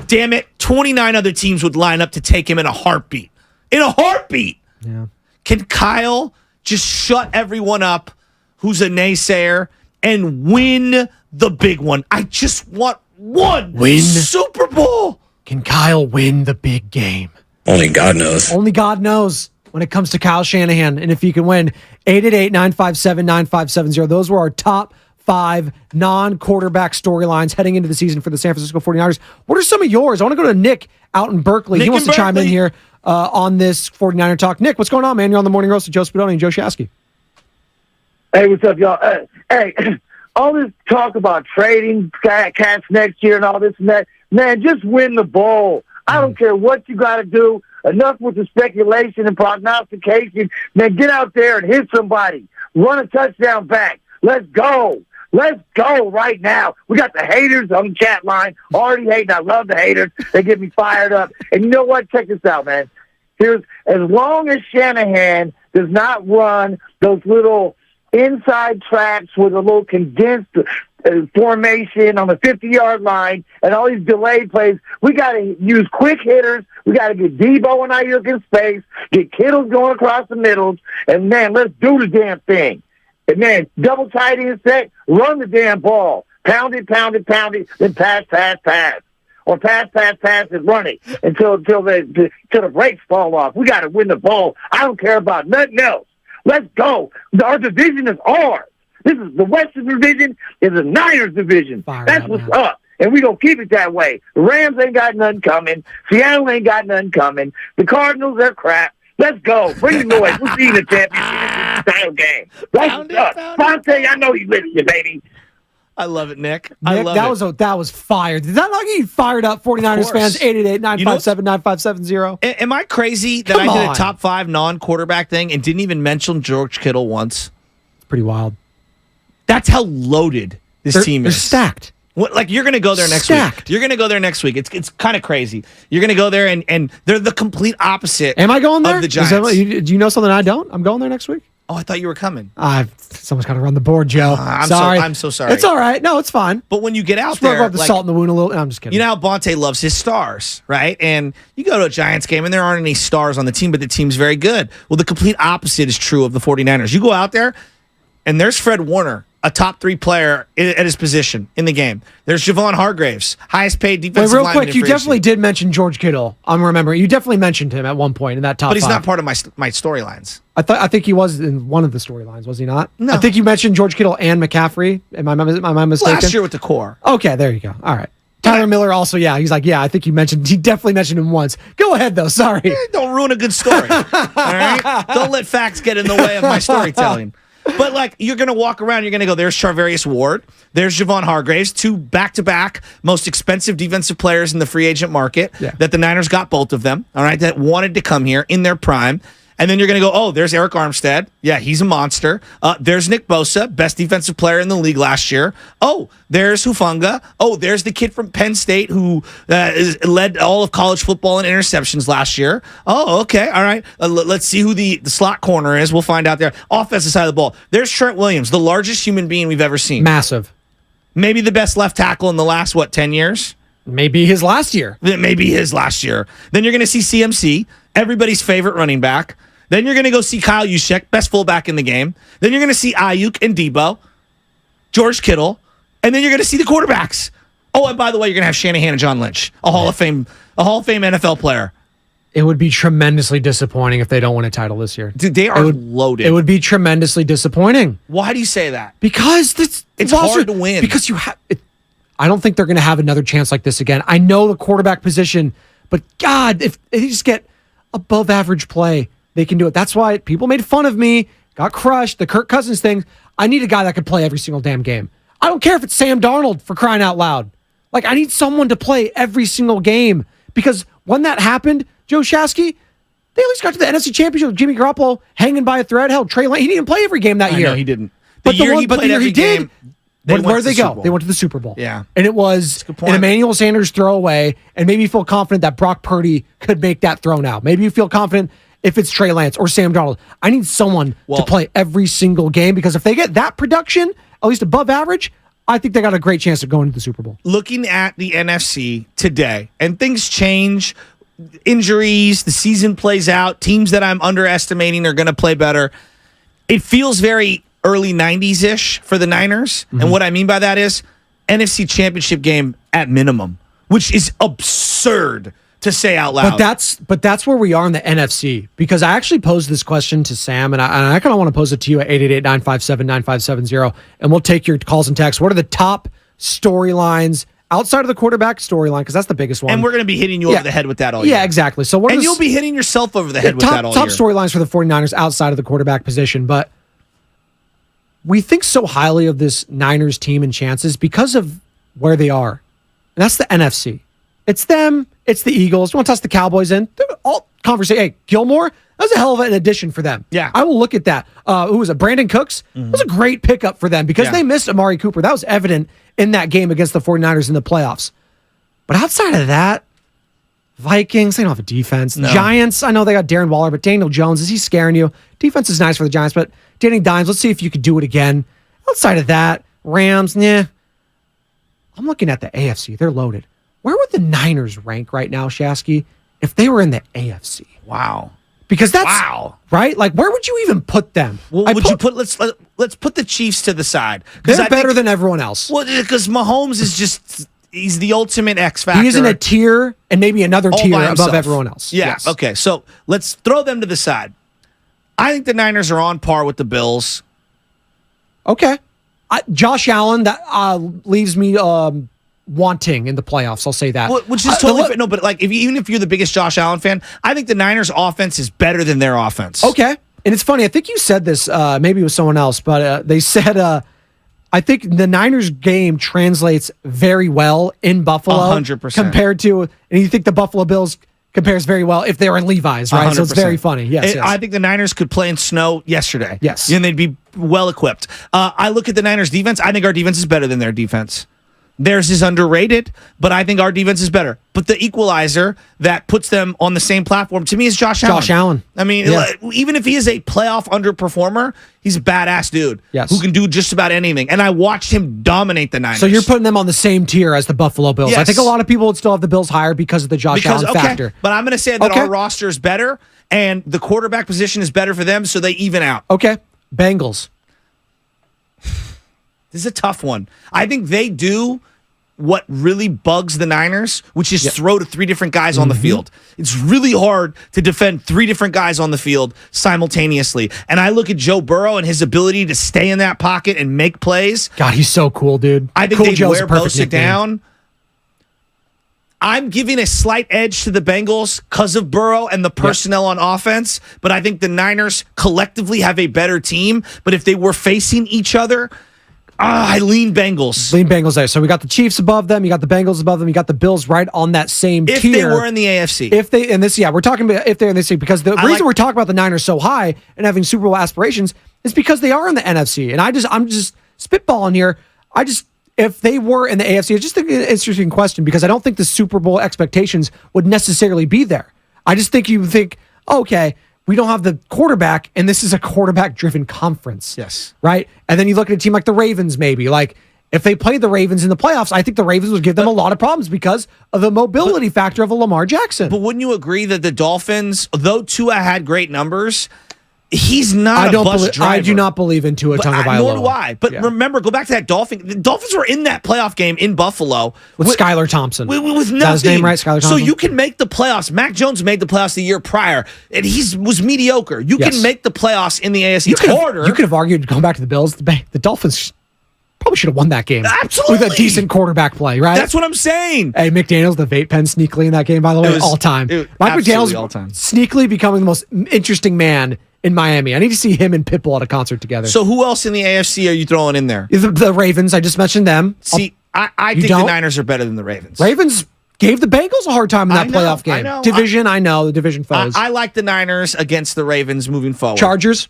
Damn it. 29 other teams would line up to take him in a heartbeat. In a heartbeat. Yeah. Can Kyle just shut everyone up who's a naysayer and win the big one? I just want one Super Bowl. Can Kyle win the big game? Only God knows. Only God knows when it comes to Kyle Shanahan. And if he can win, 888-957-9570. Those were our top 5 non-quarterback storylines heading into the season for the San Francisco 49ers. What are some of yours? I want to go to Nick out in Berkeley. He wants to chime in here on this 49er talk. Nick, what's going on, man? You're on the Morning Roast with Joe Spadoni and Joe Shasky. Hey, what's up, y'all? Hey, all this talk about trading cats next year and all this and that, man, just win the bowl. I don't care what you got to do. Enough with the speculation and prognostication. Man, get out there and hit somebody. Run a touchdown back. Let's go. Let's go right now. We got the haters on the chat line already hating. I love the haters. They get me fired up. And you know what? Check this out, man. Here's as long as Shanahan does not run those little inside tracks with a little condensed formation on the 50-yard line and all these delayed plays, we got to use quick hitters. We got to get Debo and Ayuk in space, get Kittles going across the middles, and, man, let's do the damn thing. And, man, double tight end set, run the damn ball. Pound it, then pass. Or pass, and run it until the brakes fall off. We got to win the ball. I don't care about nothing else. Let's go. Our division is ours. This is the Western Division is the Niners division. That's what's up. And we going to keep it that way. The Rams ain't got nothing coming. Seattle ain't got nothing coming. The Cardinals, they're crap. Let's go. Bring the noise. We'll see you in the championship style game. That's what's up. Fonte, I know you listening, baby. I love it, Nick. Nick, that was fire. Did that not get you fired up, 49ers fans? 888-957-9570. Am I crazy that I did a top 5 non-quarterback thing and didn't even mention George Kittle once? It's pretty wild. That's how loaded this team is. They're stacked. What, like, you're going to go there next week. You're going to go there next week. It's kind of crazy. You're going to go there, and they're the complete opposite. Am I going there? Of the Giants. Do you know something I don't? I'm going there next week. Oh, I thought you were coming. Someone's got to run the board, Joe. I'm so sorry. It's all right. No, it's fine. But when you get out just there, rub the salt in the wound a little. No, I'm just kidding. You know how Bonte loves his stars, right? And you go to a Giants game, and there aren't any stars on the team, but the team's very good. Well, the complete opposite is true of the 49ers. You go out there, and there's Fred Warner, a top 3 player at his position in the game. There's Javon Hargraves, highest paid defensive lineman. Real quick, you definitely did mention George Kittle. I'm remembering. You definitely mentioned him at one point in that top 5. But he's not part of my storylines. I think he was in one of the storylines, was he not? No. I think you mentioned George Kittle and McCaffrey. Am I mistaken? Last year with the core. Okay, there you go. All right. Tyler Miller also, he's like, I think he definitely mentioned him once. Go ahead, though. Sorry. Don't ruin a good story. All right? Don't let facts get in the way of my storytelling. But, like, you're going to walk around, you're going to go, there's Charvarius Ward, there's Javon Hargraves, 2 back-to-back most expensive defensive players in the free agent market that the Niners got both of them, all right, that wanted to come here in their prime. And then you're going to go, oh, there's Eric Armstead. Yeah, he's a monster. There's Nick Bosa, best defensive player in the league last year. Oh, there's Hufanga. Oh, there's the kid from Penn State who led all of college football in interceptions last year. Oh, okay, all right. Let's see who the slot corner is. We'll find out there. Offensive side of the ball. There's Trent Williams, the largest human being we've ever seen. Massive. Maybe the best left tackle in the last, 10 years? Maybe his last year. Maybe his last year. Then you're going to see CMC, everybody's favorite running back. Then you're going to go see Kyle Juszczyk, best fullback in the game. Then you're going to see Ayuk and Debo, George Kittle, and then you're going to see the quarterbacks. Oh, and by the way, you're going to have Shanahan and John Lynch, a Hall of Fame NFL player. It would be tremendously disappointing if they don't win a title this year. Dude, they are loaded. It would be tremendously disappointing. Why do you say that? Because it's hard to win. Because I don't think they're going to have another chance like this again. I know the quarterback position, but God, if they just get above average play, they can do it. That's why people made fun of me, got crushed, the Kirk Cousins thing. I need a guy that could play every single damn game. I don't care if it's Sam Darnold, for crying out loud. Like, I need someone to play every single game. Because when that happened, Joe Shasky, they at least got to the NFC Championship with Jimmy Garoppolo hanging by a thread. Hell, Trey Lance, he didn't even play every game that year. No, he didn't. But the year he did, Where did they go? They went to the Super Bowl. Yeah. And it was good point. an Emmanuel Sanders throwaway, and maybe you feel confident that Brock Purdy could make that throw now. Maybe you feel confident if it's Trey Lance or Sam Darnold. I need someone to play every single game, because if they get that production, at least above average, I think they got a great chance of going to the Super Bowl. Looking at the NFC today, and things change, injuries, the season plays out, teams that I'm underestimating are going to play better. It feels very early 90s-ish for the Niners. Mm-hmm. And what I mean by that is NFC Championship game at minimum, which is absurd to say out loud. But that's where we are in the NFC, because I actually posed this question to Sam, and I kind of want to pose it to you at 888-957-9570, and we'll take your calls and texts. What are the top storylines outside of the quarterback storyline, because that's the biggest one? And we're going to be hitting you over the head with that all year. Yeah, exactly. So you'll be hitting yourself over the head with that all year. Top storylines for the 49ers outside of the quarterback position, but we think so highly of this Niners team and chances because of where they are. And that's the NFC. It's them. It's the Eagles. You want to toss the Cowboys in? They're all conversation. Hey, Gilmore, that was a hell of an addition for them. Yeah. I will look at that. Who was it? Brandon Cooks? That was a great pickup for them because they missed Amari Cooper. That was evident in that game against the 49ers in the playoffs. But outside of that, Vikings, they don't have a defense. No. Giants, I know they got Darren Waller, but Daniel Jones, is he scaring you? Defense is nice for the Giants, but Danny Dimes, let's see if you could do it again. Outside of that, Rams, I'm looking at the AFC. They're loaded. Where would the Niners rank right now, Shasky, if they were in the AFC? Wow. Because that's right. Like, where would you even put them? Well, let's put the Chiefs to the side. They're better than everyone else. Well, because Mahomes is he's the ultimate X factor. He's in a tier and maybe another tier above everyone else. Yeah. Yes. Okay. So let's throw them to the side. I think the Niners are on par with the Bills. Okay. Josh Allen, that leaves me wanting in the playoffs. I'll say that. Which is totally no, but like even if you're the biggest Josh Allen fan, I think the Niners offense is better than their offense. Okay. And it's funny, I think you said this, maybe it was someone else, but they said, I think the Niners game translates very well in Buffalo. 100%. Compared to, and you think the Buffalo Bills compares very well if they were in Levi's, right? 100%. So it's very funny. Yes, yes. I think the Niners could play in snow yesterday. Yes. And they'd be well equipped. I look at the Niners defense. I think our defense is better than their defense. Theirs is underrated, but I think our defense is better. But the equalizer that puts them on the same platform, to me, is Josh Allen. Josh Allen. I mean, even if he is a playoff underperformer, he's a badass dude who can do just about anything. And I watched him dominate the Niners. So you're putting them on the same tier as the Buffalo Bills. Yes. I think a lot of people would still have the Bills higher because of the Josh Allen factor. But I'm going to say that our roster is better, and the quarterback position is better for them, so they even out. Okay. Bengals. This is a tough one. I think they do what really bugs the Niners, which is throw to three different guys on the field. It's really hard to defend three different guys on the field simultaneously. And I look at Joe Burrow and his ability to stay in that pocket and make plays. God, he's so cool, dude. I think they'd wear Bosa down. I'm giving a slight edge to the Bengals because of Burrow and the personnel on offense, but I think the Niners collectively have a better team. But if they were facing each other, I lean Bengals. Lean Bengals there. So we got the Chiefs above them. You got the Bengals above them. You got the Bills right on that same tier. If they were in the AFC. We're talking about if they're in this because the reason we're talking about the Niners so high and having Super Bowl aspirations is because they are in the NFC. And I'm just spitballing here. If they were in the AFC, it's just an interesting question because I don't think the Super Bowl expectations would necessarily be there. I just think you think, okay, we don't have the quarterback, and this is a quarterback-driven conference. Yes. Right? And then you look at a team like the Ravens, maybe. Like, if they played the Ravens in the playoffs, I think the Ravens would give them a lot of problems because of the mobility factor of a Lamar Jackson. But wouldn't you agree that the Dolphins, though Tua had great numbers, he's not a bus driver. I do not believe in Tua Tagovailoa. Nor do I. But remember, go back to that Dolphin. The Dolphins were in that playoff game in Buffalo. With Skylar Thompson. With nothing. Is that his name, right? Skylar Thompson? So you can make the playoffs. Mac Jones made the playoffs the year prior, and he was mediocre. You can make the playoffs in the AFC. It's harder. You could have argued, going back to the Bills, the Dolphins probably should have won that game. Absolutely. With a decent quarterback play, right? That's what I'm saying. Hey, McDaniels, the vape pen sneakily in that game, by the way, all time. Mike McDaniels sneakily becoming the most interesting man in Miami. I need to see him and Pitbull at a concert together. So who else in the AFC are you throwing in there? The Ravens. I just mentioned them. See, I think the Niners are better than the Ravens. Ravens gave the Bengals a hard time in that playoff game. I know. Division, I know. The division foes. I like the Niners against the Ravens moving forward. Chargers?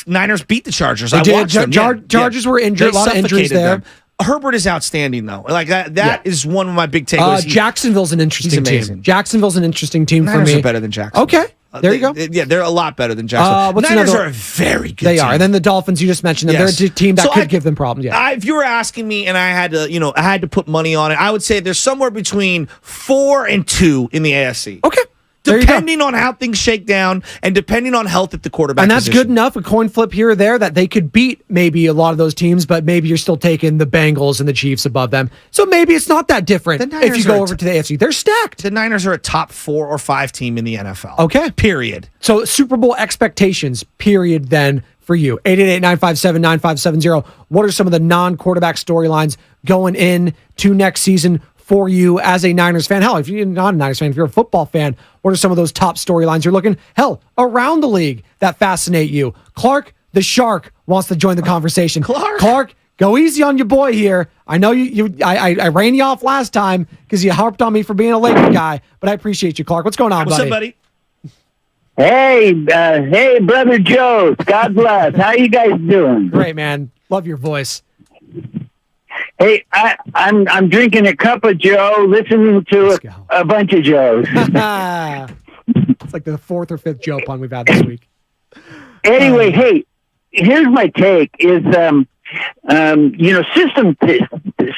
Niners beat the Chargers. They I did. watched them. Chargers were injured. They A lot of injuries suffocated there. them. Herbert is outstanding, though. Like that is one of my big takeaways. Jacksonville's an interesting He's amazing. team. Jacksonville's an interesting team for Niners me. are better than Jacksonville. Okay. There you go. They're a lot better than Jacksonville. Niners are a very good team. They are. And then the Dolphins, you just mentioned them. Yes. They're a team that So could give them problems. Yeah. If you were asking me and I had to put money on it, I would say there's somewhere between 4 and 2 in the AFC. Okay. Depending on how things shake down and depending on health at the quarterback And that's position. good enough, a coin flip here or there, that they could beat maybe a lot of those teams, but maybe you're still taking the Bengals and the Chiefs above them. So maybe it's not that different if you go over to the AFC. They're stacked. The Niners are a top 4 or 5 team in the NFL. Okay. Period. So Super Bowl expectations, period, then for you. 888-957-9570. What are some of the non-quarterback storylines going in to next season for you as a Niners fan? Hell, if you're not a Niners fan, if you're a football fan, what are some of those top storylines you're looking, around the league that fascinate you? Clark, the Shark, wants to join the conversation. Clark, go easy on your boy here. I know I ran you off last time because you harped on me for being a Laker guy, but I appreciate you, Clark. What's going on, What's buddy? up, buddy? Hey, Brother Joe. God bless. How you guys doing? Great, man. Love your voice. Hey, I'm drinking a cup of Joe, listening to a bunch of Joes. It's like the 4th or 5th Joe pun we've had this week. Anyway, hey, here's my take: is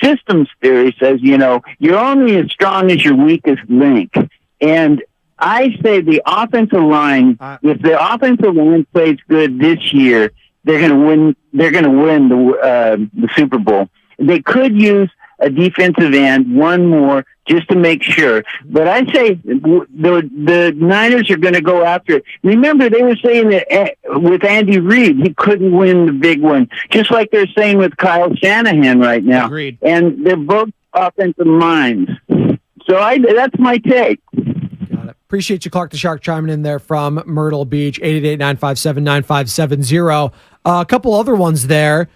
systems theory says you're only as strong as your weakest link, and I say the offensive line. If the offensive line plays good this year, they're going to win. They're going to win the Super Bowl. They could use a defensive end, one more, just to make sure. But I say the Niners are going to go after it. Remember, they were saying that with Andy Reid, he couldn't win the big one, just like they're saying with Kyle Shanahan right now. Agreed. And they're both offensive minds. So that's my take. Got it. Appreciate you, Clark the Shark, chiming in there from Myrtle Beach, 888-957-9570. A couple other ones there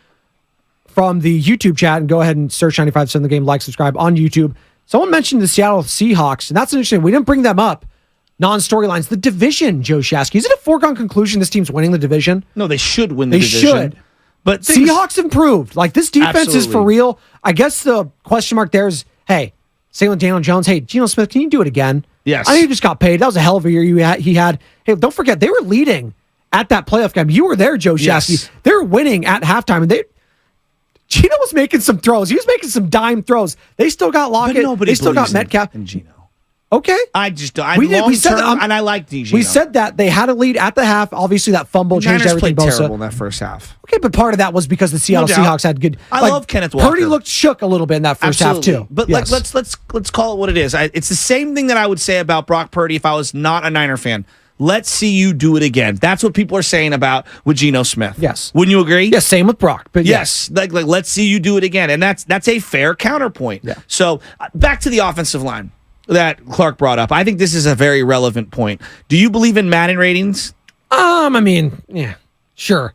from the YouTube chat, and go ahead and search 95.7 The Game, like, subscribe on YouTube. Someone mentioned the Seattle Seahawks, and that's interesting. We didn't bring them up. Non-storylines. The division, Joe Shasky. Is it a foregone conclusion this team's winning the division? No, they should win the division. They should. But Seahawks improved. Like, this defense is for real. I guess the question mark there is, hey, same with Daniel Jones. Hey, Geno Smith, can you do it again? Yes. I know you just got paid. That was a hell of a year he had. Hey, don't forget, they were leading at that playoff game. You were there, Joe Shasky. Yes. They were winning at halftime, and Geno was making some throws. He was making some dime throws. They still got Lockett. But nobody They still got believes Metcalf. in Geno. Okay. I just don't. We said that, and I like Geno. We said that they had a lead at the half. Obviously, that fumble changed Niners everything. played Bosa. terrible in that first half. Okay, but part of that was because the Seattle No doubt. Seahawks had good. I love Kenneth Walker. Purdy looked shook a little bit in that first Absolutely. half too. But Yes. let's call it what it is. It's the same thing that I would say about Brock Purdy if I was not a Niner fan. Let's see you do it again. That's what people are saying about with Geno Smith. Yes. Wouldn't you agree? Yes, same with Brock. But Yes, like let's see you do it again, and that's a fair counterpoint. Yeah. So back to the offensive line that Clark brought up. I think this is a very relevant point. Do you believe in Madden ratings? I mean, yeah, sure.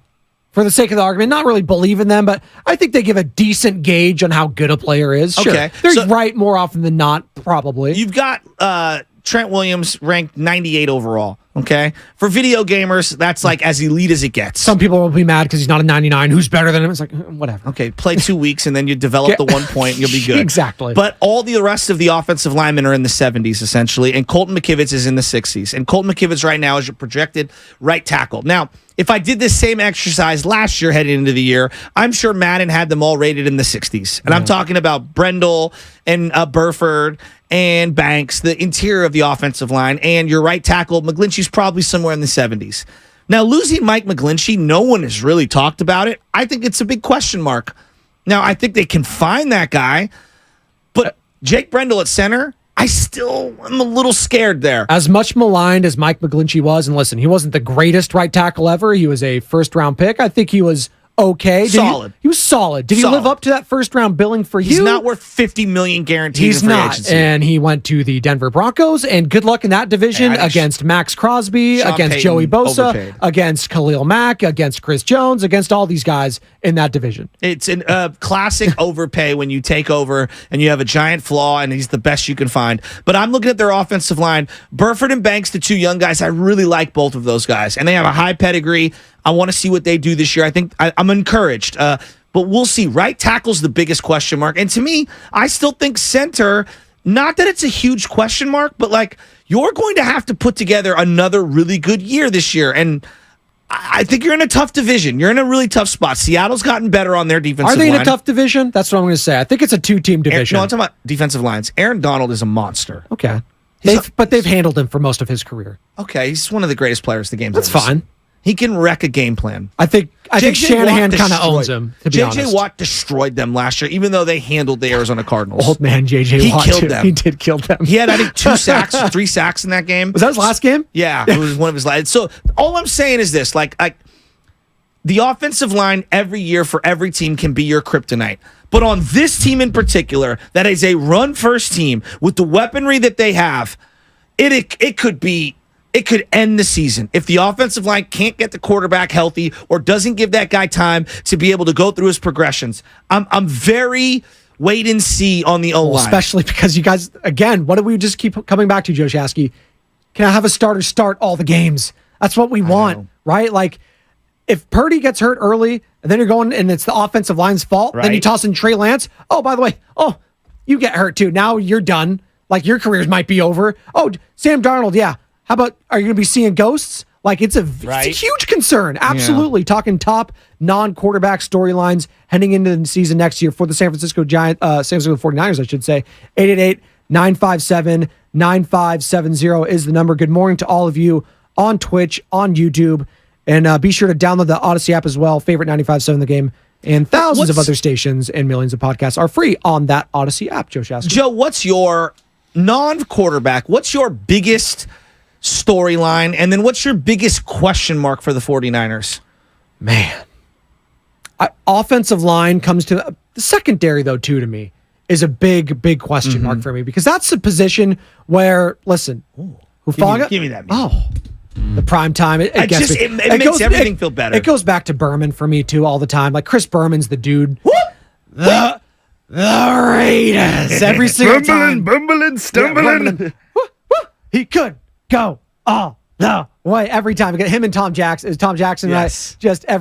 For the sake of the argument, not really believe in them, but I think they give a decent gauge on how good a player is. Sure. Okay. They're So- right more often than not, probably. You've got Trent Williams ranked 98 overall. Okay, for video gamers, that's like as elite as it gets. Some people will be mad because he's not a 99. Who's better than him? It's like, whatever. Okay, play 2 weeks and then you develop the 1 point and you'll be good. Exactly. But all the rest of the offensive linemen are in the 70s, essentially, and Colton McKivitz is in the 60s. And Colton McKivitz right now is your projected right tackle. Now, if I did this same exercise last year heading into the year, I'm sure Madden had them all rated in the 60s. And I'm talking about Brendel and Burford and Banks, the interior of the offensive line, and your right tackle, McGlinchey's probably somewhere in the 70s. Now, losing Mike McGlinchey, no one has really talked about it. I think it's a big question mark. Now, I think they can find that guy, but Jake Brendel at center, I still am a little scared there. As much maligned as Mike McGlinchey was, and listen, he wasn't the greatest right tackle ever. He was a first-round pick. I think he was okay. Solid. He was solid. Did he live up to that first-round billing for you? He's not worth $50 million guaranteed He's in free not. agency. And he went to the Denver Broncos, and good luck in that division against Max Crosby, Sean against Payton Joey Bosa, overpaid. against Khalil Mack, against Chris Jones, against all these guys in that division. It's a classic overpay when you take over and you have a giant flaw and he's the best you can find. But I'm looking at their offensive line. Burford and Banks, the two young guys, I really like both of those guys. And they have a high pedigree. I want to see what they do this year. I think I'm encouraged. But we'll see. Right tackle's the biggest question mark. And to me, I still think center, not that it's a huge question mark, but like you're going to have to put together another really good year this year. And I think you're in a tough division. You're in a really tough spot. Seattle's gotten better on their defensive line. Are they in a tough division? That's what I'm going to say. I think it's a 2-team division. No, I'm talking about defensive lines. Aaron Donald is a monster. Okay. But they've handled him for most of his career. Okay, he's one of the greatest players the game's That's ever seen. fine. He can wreck a game plan. I think Shanahan kind of owns him, to be honest. J.J. Watt destroyed them last year, even though they handled the Arizona Cardinals. Old man J.J. Watt, killed them. He did kill them. He had, I think, 3 sacks in that game. Was that his last game? Yeah, it was one of his last. So all I'm saying is this, like the offensive line every year for every team can be your kryptonite. But on this team in particular, that is a run-first team with the weaponry that they have, it could end the season if the offensive line can't get the quarterback healthy or doesn't give that guy time to be able to go through his progressions. I'm very wait and see on the O-line. Especially because you guys, again, what do we just keep coming back to, Joe Shasky? Can I have a starter start all the games? That's what we want, right? Like, if Purdy gets hurt early, and then you're going, and it's the offensive line's fault, then you toss in Trey Lance. Oh, by the way, you get hurt too. Now you're done. Like, your careers might be over. Oh, Sam Darnold, yeah. How about, are you going to be seeing ghosts? Like, it's a huge concern. Absolutely. Yeah. Talking top non-quarterback storylines heading into the season next year for the San Francisco 49ers, I should say. 888-957-9570 is the number. Good morning to all of you on Twitch, on YouTube. And be sure to download the Odyssey app as well. Favorite 95.7 The Game. And thousands of other stations and millions of podcasts are free on that Odyssey app, Joe Shasky. Joe, what's your non-quarterback? What's your biggest storyline? And then what's your biggest question mark for the 49ers? Man. Offensive line comes to the secondary, though, too, to me, is a big question mark for me. Because that's a position where, listen, give me that. The prime time. It makes everything feel better. It goes back to Berman for me, too, all the time. Like, Chris Berman's the dude. The Raiders. Every single time. Bumbling, stumbling. He could go all the way every time. We get him and Tom Jackson. Tom Jackson, yes. Right? Just I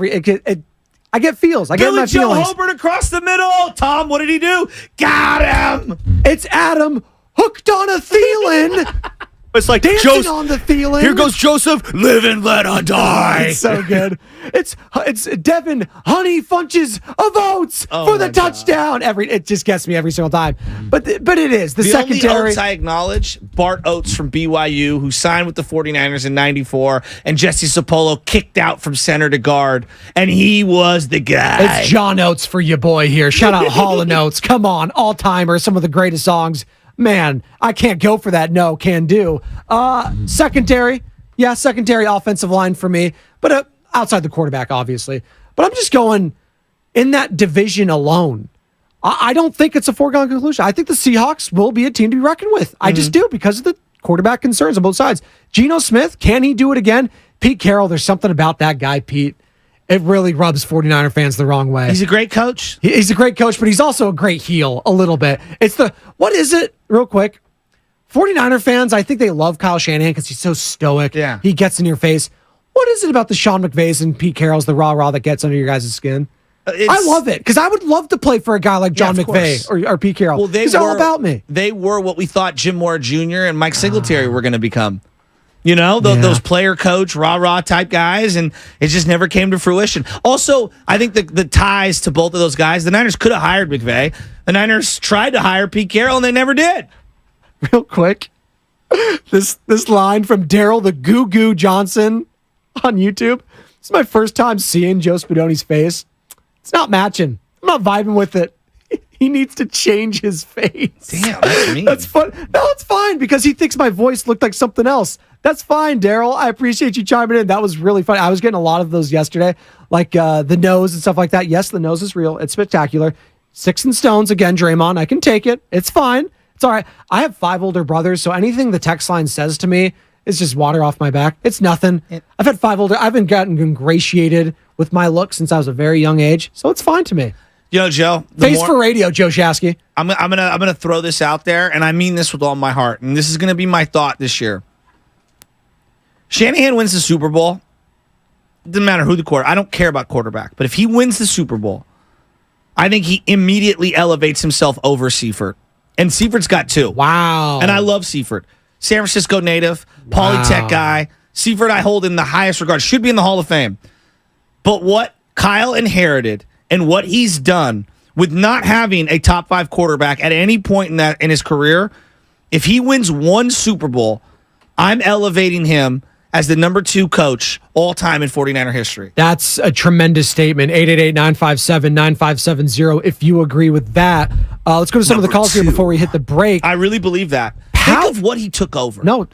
get feels. I get my feelings. Billy Joe Hobart across the middle. Tom, what did he do? Got him. It's Adam hooked on a Thielen. It's like dancing on the Thielen. Here goes Joseph. Live and let her die. It's so good. It's Devin Honey Funches of Oats for the touchdown. It just gets me every single time. But it is the secondary. Only Oats I acknowledge, Bart Oates from BYU, who signed with the 49ers in '94, and Jesse Sapolo kicked out from center to guard, and he was the guy. It's John Oates for you boy here. Shout out Hall & Oates. Come on, all timer. Some of the greatest songs. Man, I can't go for that. No, can do. Secondary. Yeah, secondary offensive line for me. But outside the quarterback, obviously. But I'm just going in that division alone. I don't think it's a foregone conclusion. I think the Seahawks will be a team to be reckoned with. I just do because of the quarterback concerns on both sides. Geno Smith, can he do it again? Pete Carroll, there's something about that guy, Pete. It really rubs 49er fans the wrong way. He's a great coach. He's a great coach, but he's also a great heel a little bit. What is it, real quick? 49er fans, I think they love Kyle Shanahan because he's so stoic. Yeah. He gets in your face. What is it about the Sean McVays and Pete Carrolls, the rah-rah that gets under your guys' skin? I love it because I would love to play for a guy like John McVay or Pete Carroll. Well, he's all about me. They were what we thought Jim Moore Jr. and Mike Singletary were going to become. You know, those player coach, rah-rah type guys, and it just never came to fruition. Also, I think the ties to both of those guys, the Niners could have hired McVay. The Niners tried to hire Pete Carroll, and they never did. Real quick, this line from Daryl the Goo Goo Johnson on YouTube. This is my first time seeing Joe Spadoni's face. It's not matching. I'm not vibing with it. He needs to change his face. Damn, that's mean. That's fun. No, it's fine because he thinks my voice looked like something else. That's fine, Daryl. I appreciate you chiming in. That was really fun. I was getting a lot of those yesterday, like the nose and stuff like that. Yes, the nose is real. It's spectacular. 6 and stones again, Draymond. I can take it. It's fine. It's all right. I have 5 older brothers, so anything the text line says to me is just water off my back. It's nothing. I've had 5 older. I've been gotten ingratiated with my look since I was a very young age, so it's fine to me. You know, Joe. Face for radio, Joe Shasky. I'm gonna throw this out there, and I mean this with all my heart. And this is gonna be my thought this year. Shanahan wins the Super Bowl. doesn't matter who the quarterback. I don't care about quarterback, but if he wins the Super Bowl, I think he immediately elevates himself over Seifert. And Seifert's got 2. Wow. And I love Seifert. San Francisco native, Polytech guy. Seifert I hold in the highest regard. Should be in the Hall of Fame. But what Kyle inherited and what he's done with not having a top 5 quarterback at any point in his career, if he wins one Super Bowl, I'm elevating him as the number 2 coach all time in 49er history. That's a tremendous statement. 888-957-9570 if you agree with that. Let's go to some of the calls here before we hit the break. I really believe that. Think of what he took over. No,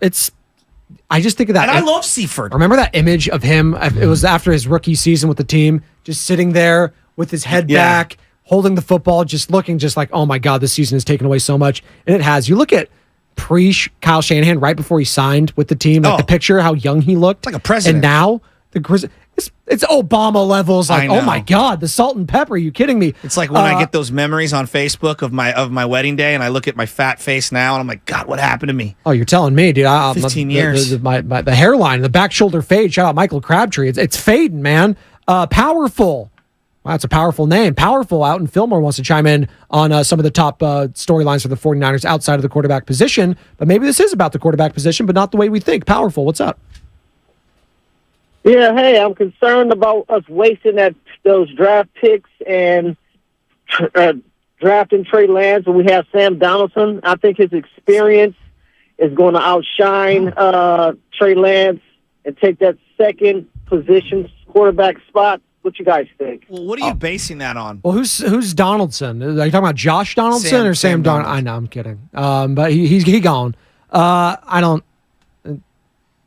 I just think of that. And I love Seifert. Remember that image of him? It was after his rookie season with the team, just sitting there with his head back, holding the football, just looking just like, oh my God, this season has taken away so much. And it has. You look at Kyle Shanahan right before he signed with the team, like the picture, how young he looked. Like a president. And now, it's Obama levels. Like, oh my God, the salt and pepper. Are you kidding me? It's like when I get those memories on Facebook of my wedding day, and I look at my fat face now, and I'm like, God, what happened to me? Oh, you're telling me, dude. 15 years. The hairline, the back shoulder fade. Shout out Michael Crabtree. It's fading, man. Powerful. Wow, that's a powerful name. Powerful out in Fillmore wants to chime in on some of the top storylines for the 49ers outside of the quarterback position. But maybe this is about the quarterback position, but not the way we think. Powerful. What's up? Yeah, hey, I'm concerned about us wasting those draft picks and drafting Trey Lance when we have Sam Donaldson. I think his experience is going to outshine Trey Lance and take that second position quarterback spot. What you guys think? Well, what are you basing that on? Well, who's Donaldson? Are you talking about Josh Donaldson or Sam Donaldson? I know, I'm kidding. But he gone. I don't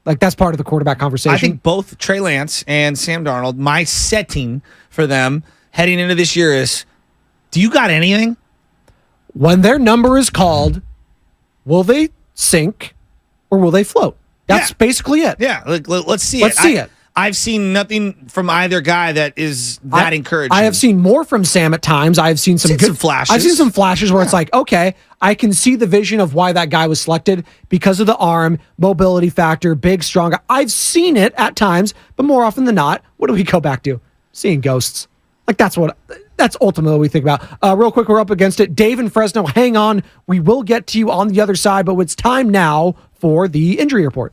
like that's part of the quarterback conversation. I think both Trey Lance and Sam Darnold, my setting for them heading into this year is, do you got anything? When their number is called, will they sink or will they float? That's basically it. Yeah, let's see it. Let's see it. I've seen nothing from either guy that is that encouraging. I have seen more from Sam at times. I've seen some good flashes. I've seen some flashes where it's like, okay, I can see the vision of why that guy was selected because of the arm, mobility factor, big, strong. I've seen it at times, but more often than not, what do we go back to? Seeing ghosts. Like that's ultimately what we think about. Real quick, we're up against it. Dave in Fresno, hang on. We will get to you on the other side, but it's time now for the injury report.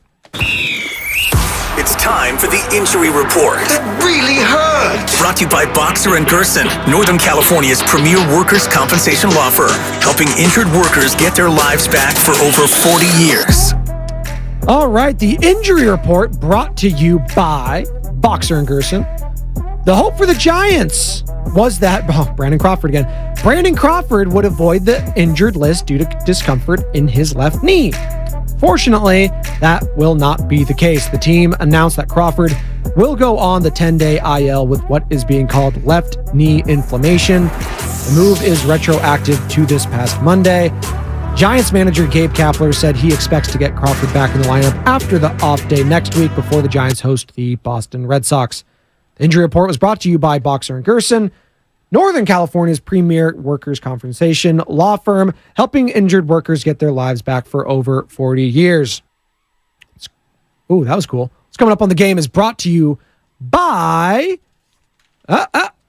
It's time for the injury report. That really hurt. Brought to you by Boxer & Gerson, Northern California's premier workers' compensation law firm, helping injured workers get their lives back for over 40 years. All right, the injury report brought to you by Boxer & Gerson. The hope for the Giants was that Brandon Crawford again. Brandon Crawford would avoid the injured list due to discomfort in his left knee. Fortunately, that will not be the case. The team announced that Crawford will go on the 10-day IL with what is being called left knee inflammation. The move is retroactive to this past Monday. Giants manager Gabe Kapler said he expects to get Crawford back in the lineup after the off day next week before the Giants host the Boston Red Sox. The injury report was brought to you by Boxer & Gerson, Northern California's premier workers' compensation law firm, helping injured workers get their lives back for over 40 years. Ooh, that was cool. What's coming up on the game is brought to you by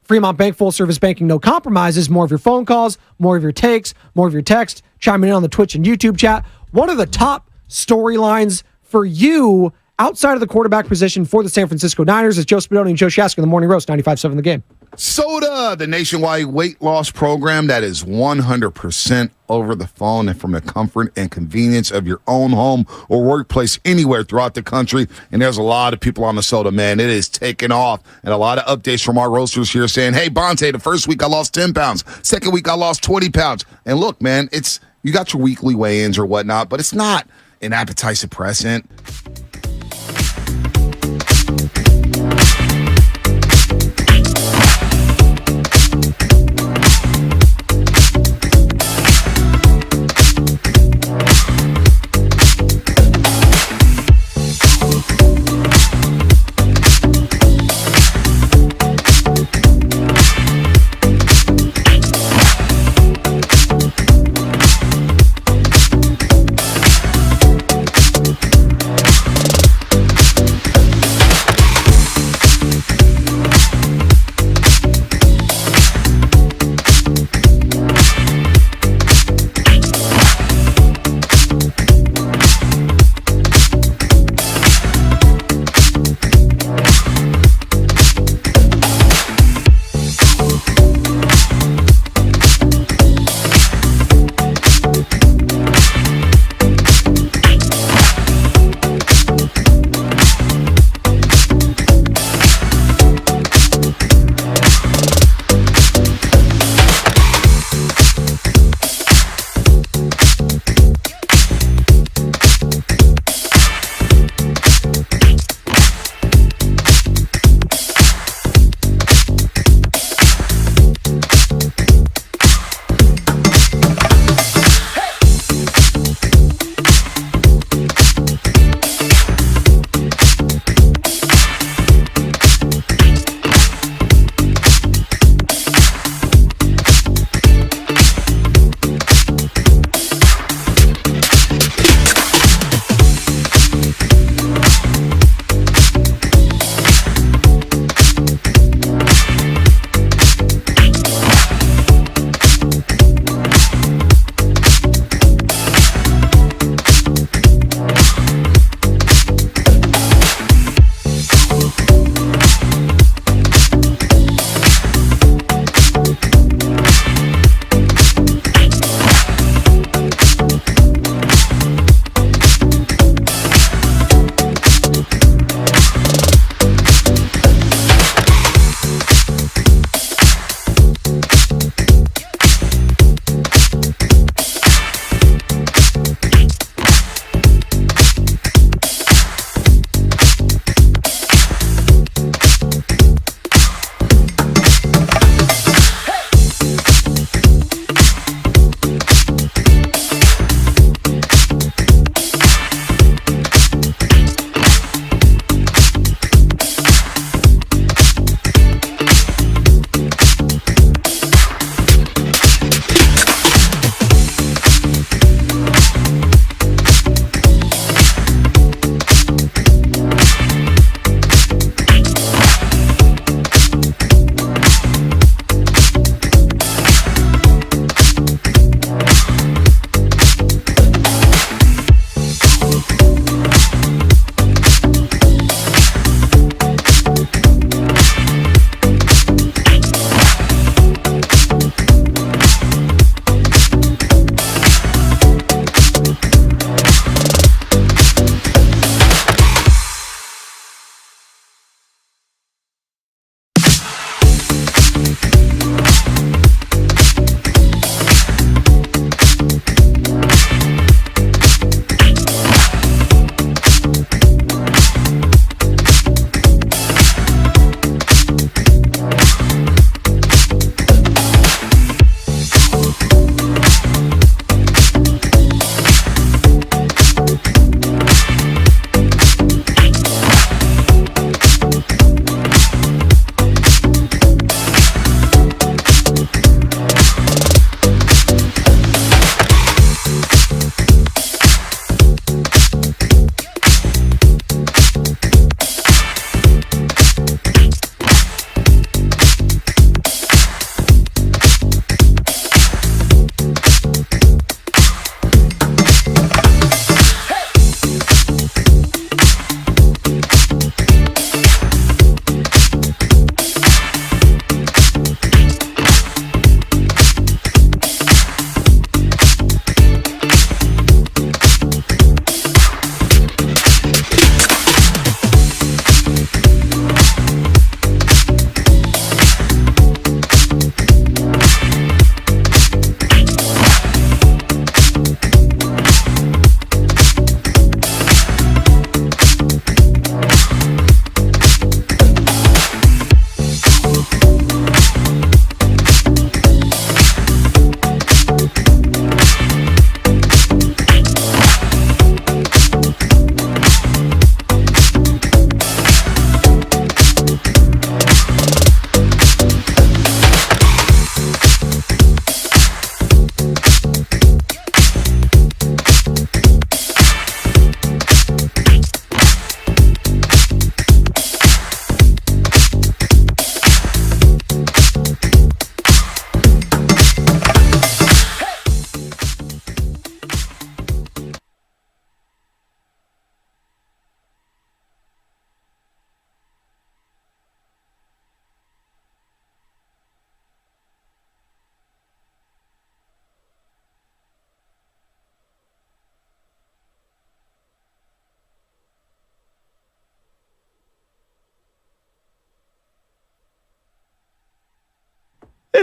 Fremont Bank, full service banking, no compromises. More of your phone calls, more of your takes, more of your text, chiming in on the Twitch and YouTube chat. One of the top storylines for you outside of the quarterback position for the San Francisco Niners is Joe Spadoni and Joe Shaska in the Morning Roast, 95.7 The Game. Soda, the nationwide weight loss program that is 100% over the phone and from the comfort and convenience of your own home or workplace anywhere throughout the country. And there's a lot of people on the soda, man. It is taking off. And a lot of updates from our roasters here saying, hey, Bonte, the first week I lost 10 pounds. Second week I lost 20 pounds. And look, man, you got your weekly weigh-ins or whatnot, but it's not an appetite suppressant.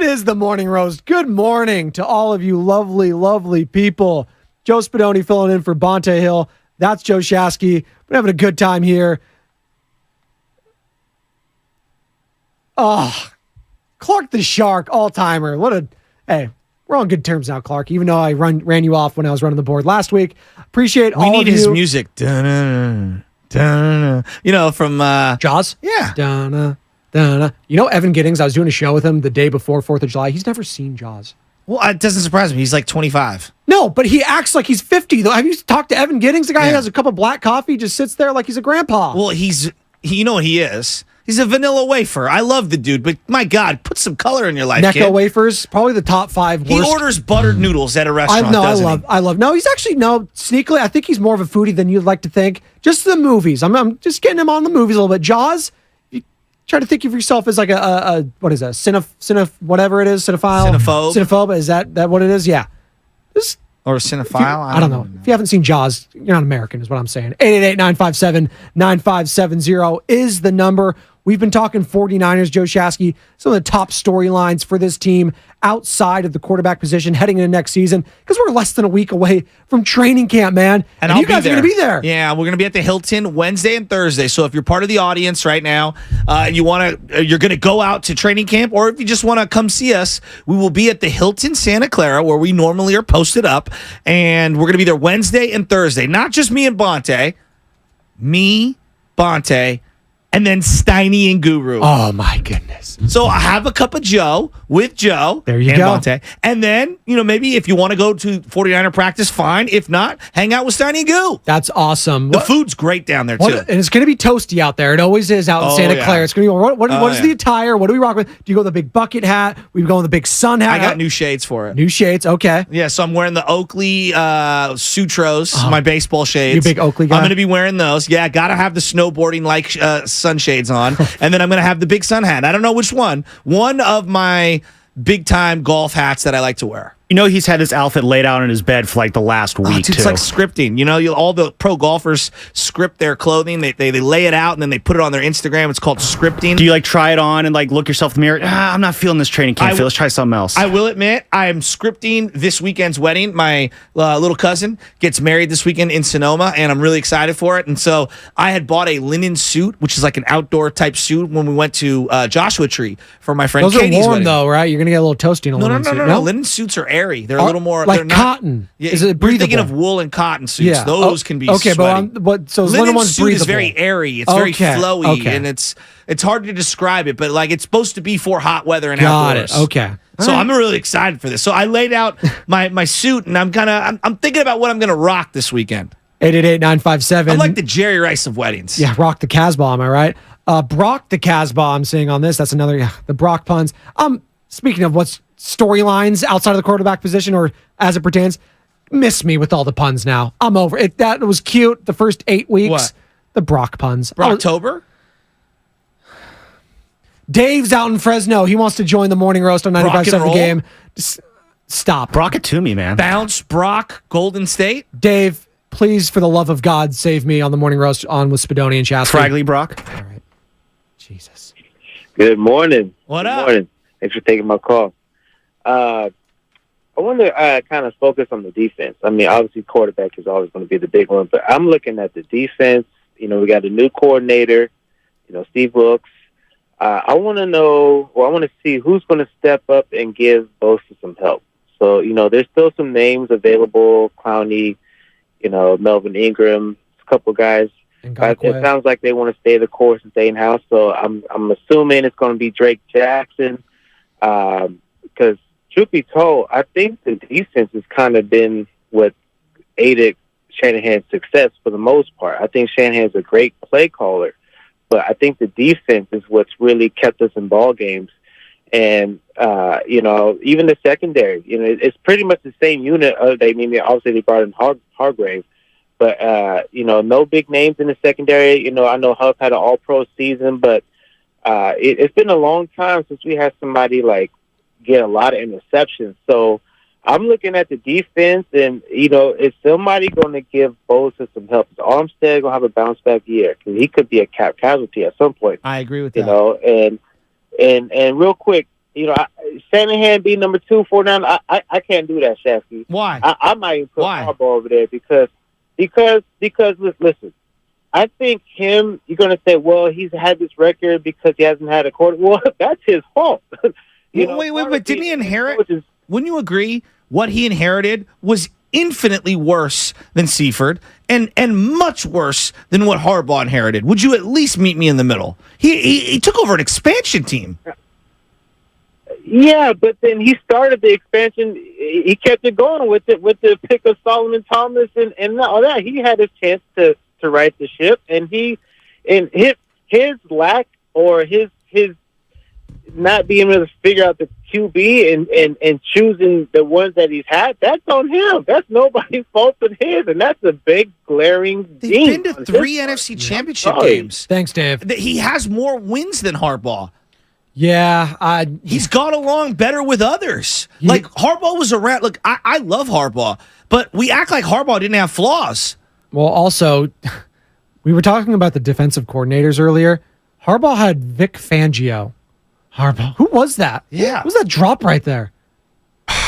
is the Morning Roast. Good morning to all of you lovely, lovely people. Joe Spadoni filling in for Bonte Hill. That's Joe Shasky. We're having a good time here. Oh, Clark the Shark, all-timer. Hey, we're on good terms now, Clark, even though I ran you off when I was running the board last week. Appreciate all of you. We need his music. Dun-dun-dun, dun-dun-dun. You know, from... Jaws? Yeah. Dun-dun, dun-dun. You know Evan Giddings, I was doing a show with him the day before 4th of July. He's never seen Jaws. Well, it doesn't surprise me. He's like 25. No, but he acts like he's 50, though. Have you talked to Evan Giddings? The guy who has a cup of black coffee, just sits there like he's a grandpa. Well, you know what he is? He's a vanilla wafer. I love the dude, but my God, put some color in your life, Necco kid. Wafers, probably the top 5 worst. He orders buttered noodles at a restaurant, I love. No, he's actually, sneakily, I think he's more of a foodie than you'd like to think. Just the movies. I'm just getting him on the movies a little bit. Jaws, you try to think of yourself as like what is that? Whatever it is, cinephile? Cinephobe, is that what it is? Yeah. Or a cinephile? I don't know. If you haven't seen Jaws, you're not American, is what I'm saying. 888-957-9570 is the number. We've been talking 49ers, Joe Shasky, some of the top storylines for this team outside of the quarterback position heading into next season, because we're less than a week away from training camp, man. And you guys are going to be there. Yeah, we're going to be at the Hilton Wednesday and Thursday. So if you're part of the audience right now, you're going to go out to training camp, or if you just want to come see us, we will be at the Hilton Santa Clara, where we normally are posted up, and we're going to be there Wednesday and Thursday. Not just me and Bonte. Me, Bonte, and then Steiny and Guru. Oh, my goodness. So I have a cup of Joe with Joe. There you go. Monte. And then, maybe if you want to go to 49er practice, fine. If not, hang out with Steiny and Goo. That's awesome. The food's great down there, too. And it's going to be toasty out there. It always is out in Santa Clara. It's going to be, what is the attire? What do we rock with? Do you go with the big bucket hat? We go with the big sun hat? I got new shades for it. New shades, okay. Yeah, so I'm wearing the Oakley Sutros, my baseball shades. You big Oakley guy? I'm going to be wearing those. Yeah, got to have the snowboarding sunshades on. And then I'm going to have the big sun hat. I don't know which one. One of my big-time golf hats that I like to wear. He's had this outfit laid out in his bed for like the last week, It's like scripting. All the pro golfers script their clothing. They lay it out, and then they put it on their Instagram. It's called scripting. Do you try it on and look yourself in the mirror? I'm not feeling this training camp. Let's try something else. I will admit, I am scripting this weekend's wedding. My little cousin gets married this weekend in Sonoma, and I'm really excited for it. And so I had bought a linen suit, which is like an outdoor type suit, when we went to Joshua Tree for my friend Katie's wedding. Those are warm, though, right? You're going to get a little toasty in a linen suit. No. Linen suits are airy. They're a little more like they're not, cotton. Yeah, is it breathable? You're thinking of wool and cotton suits. Yeah. Those can be okay, sweaty. but so linen one's suit breathable. is very airy. It's very flowy, and it's hard to describe it. But it's supposed to be for hot weather and outdoors. Got it. Okay. So I'm really excited for this. So I laid out my suit, and I'm thinking about what I'm gonna rock this weekend. 888-957. I'm like the Jerry Rice of weddings. Yeah, rock the Casbah, am I right? Brock the Casbah, I'm seeing on this. That's another, the Brock puns. Speaking of what's storylines outside of the quarterback position, or as it pertains, miss me with all the puns now. I'm over it. That was cute the first 8 weeks. What? The Brock puns. Brocktober? Dave's out in Fresno. He wants to join the morning roast on 95.7 The Game. Stop. Brock it to me, man. Bounce, Brock, Golden State. Dave, please, for the love of God, save me on the morning roast on with Spadoni and Chastity. Fragley Brock. All right. Jesus. Good morning. What Good up? morning. Thanks for taking my call. I want to kind of focus on the defense. I mean, obviously, quarterback is always going to be the big one, but I'm looking at the defense. We got a new coordinator, Steve Wilkes. I want to know, or I want to see who's going to step up and give Bosa some help. So, there's still some names available, Clowney, Melvin Ingram, a couple guys. It sounds like they want to stay the course and stay in-house, so I'm assuming it's going to be Drake Jackson, because truth be told, I think the defense has kind of been what aided Shanahan's success for the most part. I think Shanahan's a great play caller, but I think the defense is what's really kept us in ball games. And, even the secondary, it's pretty much the same unit. Obviously they brought in Hargrave, but, no big names in the secondary. I know Huff had an all-pro season, but it's been a long time since we had somebody get a lot of interceptions. So I'm looking at the defense, and is somebody going to give Bosa some help? Is Armstead going to have a bounce back year? Because he could be a cap casualty at some point. I agree with that. And real quick, Shanahan be number 2 for now. I can't do that, Shafty. Why? I might even put Why? Harbaugh over there because listen. I think you're going to say, well, he's had this record because he hasn't had a quarter. Well, that's his fault. Wait, but didn't he inherit? Wouldn't you agree? What he inherited was infinitely worse than Seifert and much worse than what Harbaugh inherited. Would you at least meet me in the middle? He took over an expansion team. Yeah, but then he started the expansion. He kept it going with the pick of Solomon Thomas and all that. He had his chance to right the ship, and his lack or his not being able to figure out the QB and choosing the ones that he's had, that's on him. That's nobody's fault but his, and that's a big glaring They've been to 3 NFC championship games. Thanks, Dave. He has more wins than Harbaugh. Yeah, he's gone along better with others. Like Harbaugh was around. Look, I love Harbaugh, but we act like Harbaugh didn't have flaws. Well, also, we were talking about the defensive coordinators earlier. Harbaugh had Vic Fangio. Harbaugh. Who was that? Yeah. Who was that drop right there?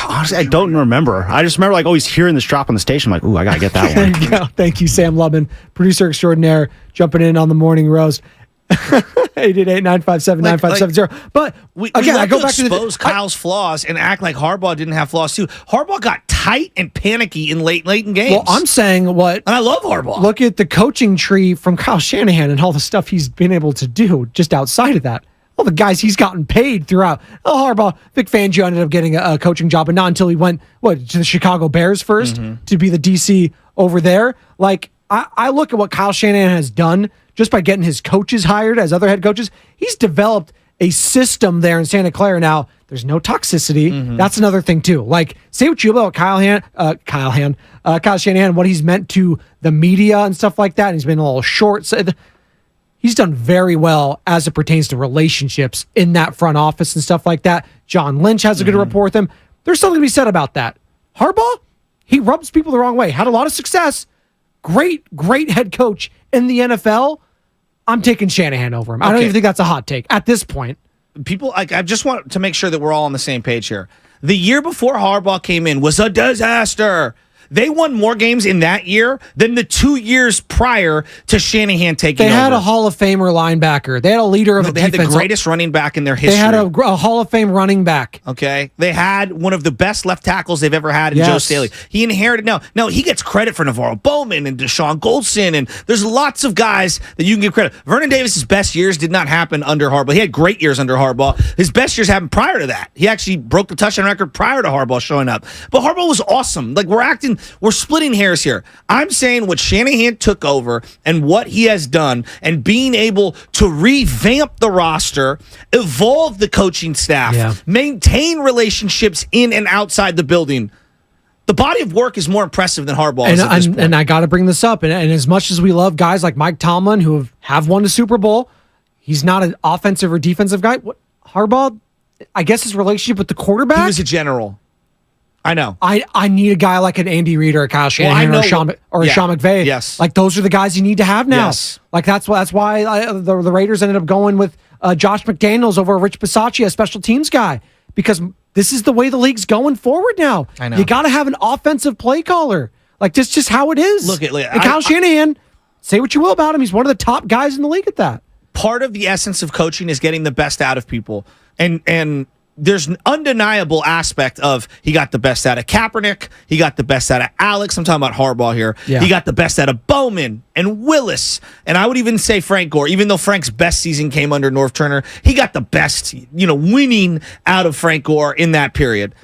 Honestly, I don't remember. I just remember always hearing this drop on the station. I'm like, ooh, I got to get that one. There you go. Thank you, Sam Lubman, producer extraordinaire, jumping in on the morning roast. 888-957-9570. But again, I go back to expose Kyle's flaws and act like Harbaugh didn't have flaws too. Harbaugh got tight and panicky in late in games. Well, I'm saying and I love Harbaugh. Look at the coaching tree from Kyle Shanahan and all the stuff he's been able to do just outside of that. All the guys he's gotten paid throughout. Harbaugh, Vic Fangio ended up getting a coaching job, but not until he went to the Chicago Bears first to be the DC over there. Like I look at what Kyle Shanahan has done just by getting his coaches hired as other head coaches. He's developed a system there in Santa Clara now. There's no toxicity. That's another thing too. Like, say what you will about Kyle Shanahan, what he's meant to the media and stuff like that. And he's been a little short. So he's done very well as it pertains to relationships in that front office and stuff like that. John Lynch has a good rapport with him. There's something to be said about that. Harbaugh, he rubs people the wrong way. Had a lot of success. Great head coach in the NFL. I'm taking Shanahan over him. I don't even think that's a hot take at this point. People, I just want to make sure that we're all on the same page here. The year before Harbaugh came in was a disaster. They won more games in that year than the 2 years prior to Shanahan taking over. They had a Hall of Famer linebacker. They had a leader of a defense. They had the greatest running back in their history. They had a Hall of Fame running back. Okay. They had one of the best left tackles they've ever had in Joe Staley. He inherited. No, he gets credit for Navarro Bowman and Deshaun Goldson, and there's lots of guys that you can give credit. Vernon Davis's best years did not happen under Harbaugh. He had great years under Harbaugh. His best years happened prior to that. He actually broke the touchdown record prior to Harbaugh showing up. But Harbaugh was awesome. Like, we're splitting hairs here. I'm saying what Shanahan took over and what he has done and being able to revamp the roster, evolve the coaching staff, maintain relationships in and outside the building. The body of work is more impressive than Harbaugh is at this point. And I got to bring this up. And as much as we love guys like Mike Tomlin who have won the Super Bowl, he's not an offensive or defensive guy. Harbaugh, I guess his relationship with the quarterback? He was a general. I know. I need a guy like an Andy Reid or a Kyle Shanahan or a Sean McVay. Yes. Like, those are the guys you need to have now. Yes. Like, that's why the Raiders ended up going with Josh McDaniels over Rich Bisaccia, a special teams guy, because this is the way the league's going forward now. I know. You got to have an offensive play caller. Like, that's just how it is. Look at and Kyle Shanahan, say what you will about him, he's one of the top guys in the league at that. Part of the essence of coaching is getting the best out of people. And there's an undeniable aspect of he got the best out of Kaepernick. He got the best out of Alex. I'm talking about Harbaugh here. Yeah. He got the best out of Bowman and Willis. And I would even say Frank Gore, even though Frank's best season came under Norv Turner, he got the best, winning out of Frank Gore in that period.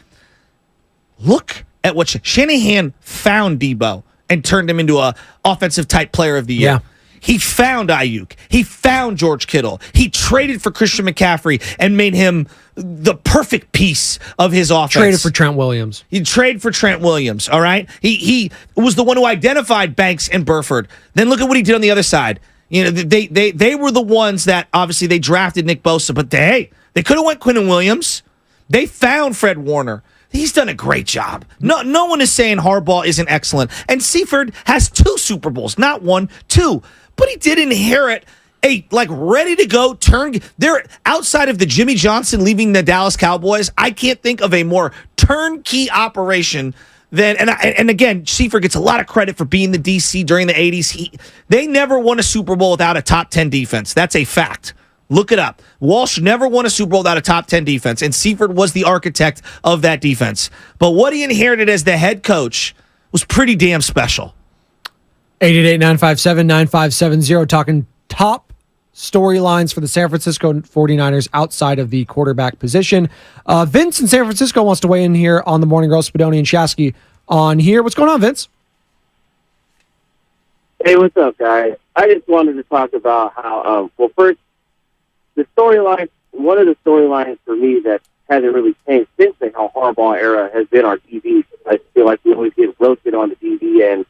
Look at what Shanahan found Debo and turned him into a offensive type player of the year. Yeah. He found Ayuk. He found George Kittle. He traded for Christian McCaffrey and made him the perfect piece of his offense. Traded for Trent Williams. He traded for Trent Williams, all right? He was the one who identified Banks and Burford. Then look at what he did on the other side. They were the ones that, obviously, they drafted Nick Bosa, but they could have went Quinnen Williams. They found Fred Warner. He's done a great job. No one is saying Harbaugh isn't excellent. And Seifert has 2 Super Bowls, not 1, 2. But he did inherit ready to go turn. They're outside of the Jimmy Johnson leaving the Dallas Cowboys. I can't think of a more turnkey operation than, and again, Seifert gets a lot of credit for being the DC during the 80s. They never won a Super Bowl without a top 10 defense. That's a fact. Look it up. Walsh never won a Super Bowl without a top 10 defense, and Seifert was the architect of that defense. But what he inherited as the head coach was pretty damn special. 888-957-9570, talking top storylines for the San Francisco 49ers outside of the quarterback position. Vince in San Francisco wants to weigh in here on the Morning Roast. Spadoni and Shasky on here. What's going on, Vince? Hey, what's up, guys? I just wanted to talk about how, first, the storyline, one of the storylines for me that hasn't really changed since the Harbaugh era has been our DB. I feel like we always get roasted on the DB and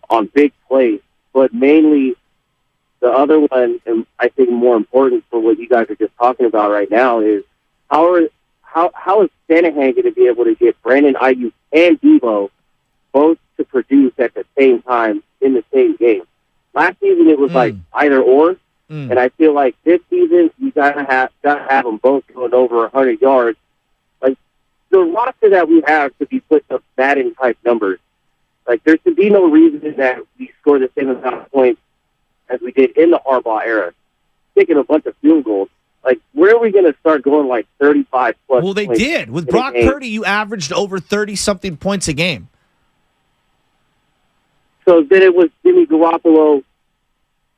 on big plays, but mainly the other one, and I think more important for what you guys are just talking about right now, is how is Shanahan going to be able to get Brandon Ayuk and Debo both to produce at the same time in the same game? Last season it was like either or. And I feel like this season you gotta have them both going over 100 yards. Like the roster that we have to be put up Madden type numbers. Like there should be no reason that we score the same amount of points as we did in the Harbaugh era, kicking a bunch of field goals. Like where are we going to start going like 35 plus? Well, they did with Brock Purdy. You averaged over 30 something points a game. So then it was Jimmy Garoppolo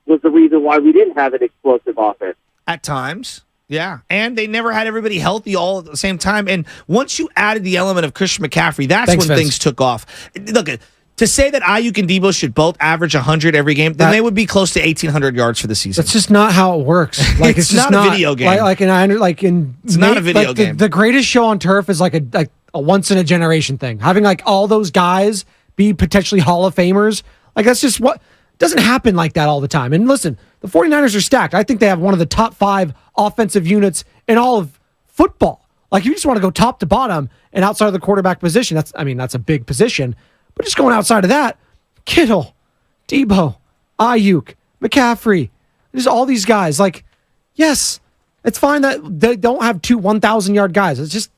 was the reason why we didn't have an explosive offense. At times, yeah. And they never had everybody healthy all at the same time. And once you added the element of Christian McCaffrey, that's when Vince. things took off. Look, to say that Ayuk and Debo should both average 100 every game, then they would be close to 1,800 yards for the season. That's just not how it works. Like It's just not a video game. It's not a video game. The greatest show on turf is like a once in a generation thing. Having like all those guys be potentially Hall of Famers, like that's just what doesn't happen like that all the time. And listen, the 49ers are stacked. I think they have one of the top 5 offensive units in all of football. Like you just want to go top to bottom and outside of the quarterback position. That's a big position. But just going outside of that, Kittle, Debo, Ayuk, McCaffrey, there's all these guys. Like, yes, it's fine that they don't have 2 1,000-yard guys.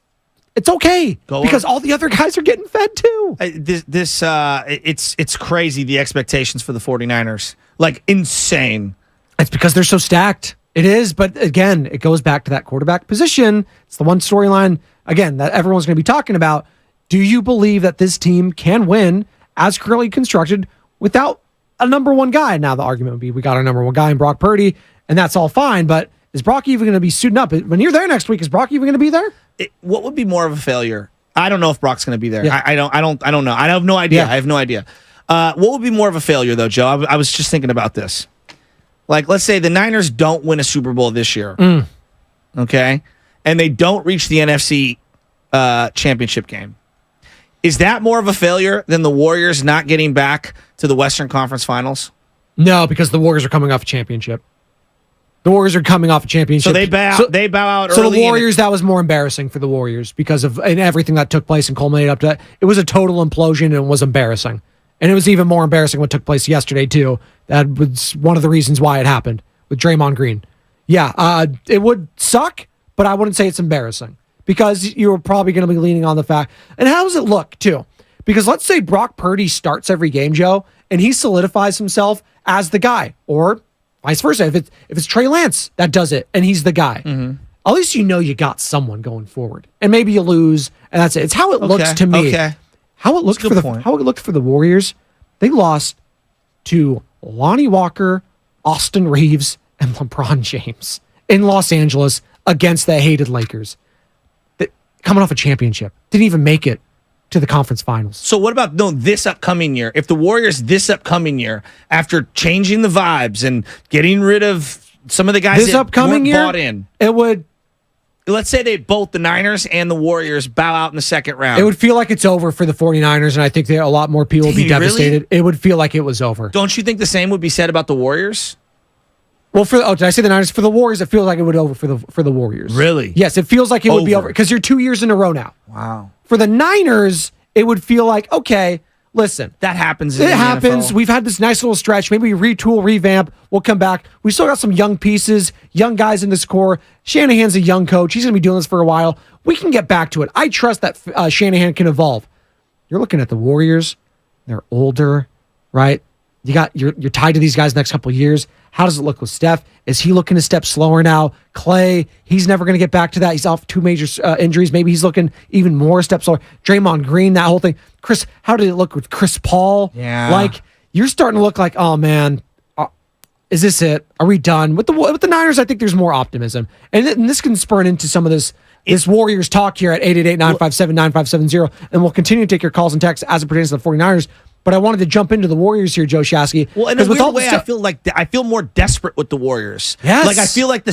It's okay because all the other guys are getting fed too. It's crazy, the expectations for the 49ers. Like, insane. It's because they're so stacked. It is, but again, it goes back to that quarterback position. It's the one storyline, again, that everyone's going to be talking about. Do you believe that this team can win as currently constructed without a number one guy? Now, the argument would be we got our number one guy in Brock Purdy, and that's all fine, but is Brock even going to be suiting up? When you're there next week, is Brock even going to be there? What would be more of a failure? I don't know if Brock's going to be there. Yeah. I don't know. I have no idea. Yeah. I have no idea. What would be more of a failure, though, Joe? I was just thinking about this. Like, let's say the Niners don't win a Super Bowl this year, okay? And they don't reach the NFC championship game. Is that more of a failure than the Warriors not getting back to the Western Conference Finals? No, because the Warriors are coming off a championship. The Warriors are coming off a championship. So they bow out early. So the Warriors, that was more embarrassing for the Warriors because of and everything that took place and culminated up to that. It was a total implosion and it was embarrassing. And it was even more embarrassing what took place yesterday, too. That was one of the reasons why it happened with Draymond Green. Yeah, it would suck, but I wouldn't say it's embarrassing because you're probably going to be leaning on the fact. And how does it look, too? Because let's say Brock Purdy starts every game, Joe, and he solidifies himself as the guy, or vice versa. If it's Trey Lance that does it and he's the guy, at least you know you got someone going forward. And maybe you lose, and that's it. It's how it looks to me. Okay. How it looked for the Warriors, they lost to Lonnie Walker, Austin Reeves, and LeBron James in Los Angeles against the hated Lakers. Coming off a championship, didn't even make it to the conference finals. So what about this upcoming year? If the Warriors this upcoming year, after changing the vibes and getting rid of some of the guys that weren't bought in, it would. Let's say the Niners and the Warriors bow out in the second round. It would feel like it's over for the 49ers, and I think a lot more people would be devastated. Really? It would feel like it was over. Don't you think the same would be said about the Warriors? Well, did I say the Niners? For the Warriors, it feels like it would be over for the Warriors. Really? Yes, it feels like it would be over because you're 2 years in a row now. Wow. For the Niners, it would feel like, okay, listen, That happens. It happens. We've had this nice little stretch. Maybe we retool, revamp. We'll come back. We still got some young pieces, young guys in this core. Shanahan's a young coach. He's going to be doing this for a while. We can get back to it. I trust that Shanahan can evolve. You're looking at the Warriors. They're older, right? You're tied to these guys the next couple of years. How does it look with Steph? Is he looking to step slower now? Clay, he's never going to get back to that. He's off 2 major injuries. Maybe he's looking even more steps slower. Draymond Green, that whole thing. Chris, how did it look with Chris Paul? Yeah. Like, you're starting to look like, oh, man, is this it? Are we done? With the Niners, I think there's more optimism. And this can spurn into some of this Warriors talk here at 888-957-9570. And we'll continue to take your calls and texts as it pertains to the 49ers. But I wanted to jump into the Warriors here, Joe Shasky. Well, in a weird way, I feel more desperate with the Warriors. Yes. Like I feel like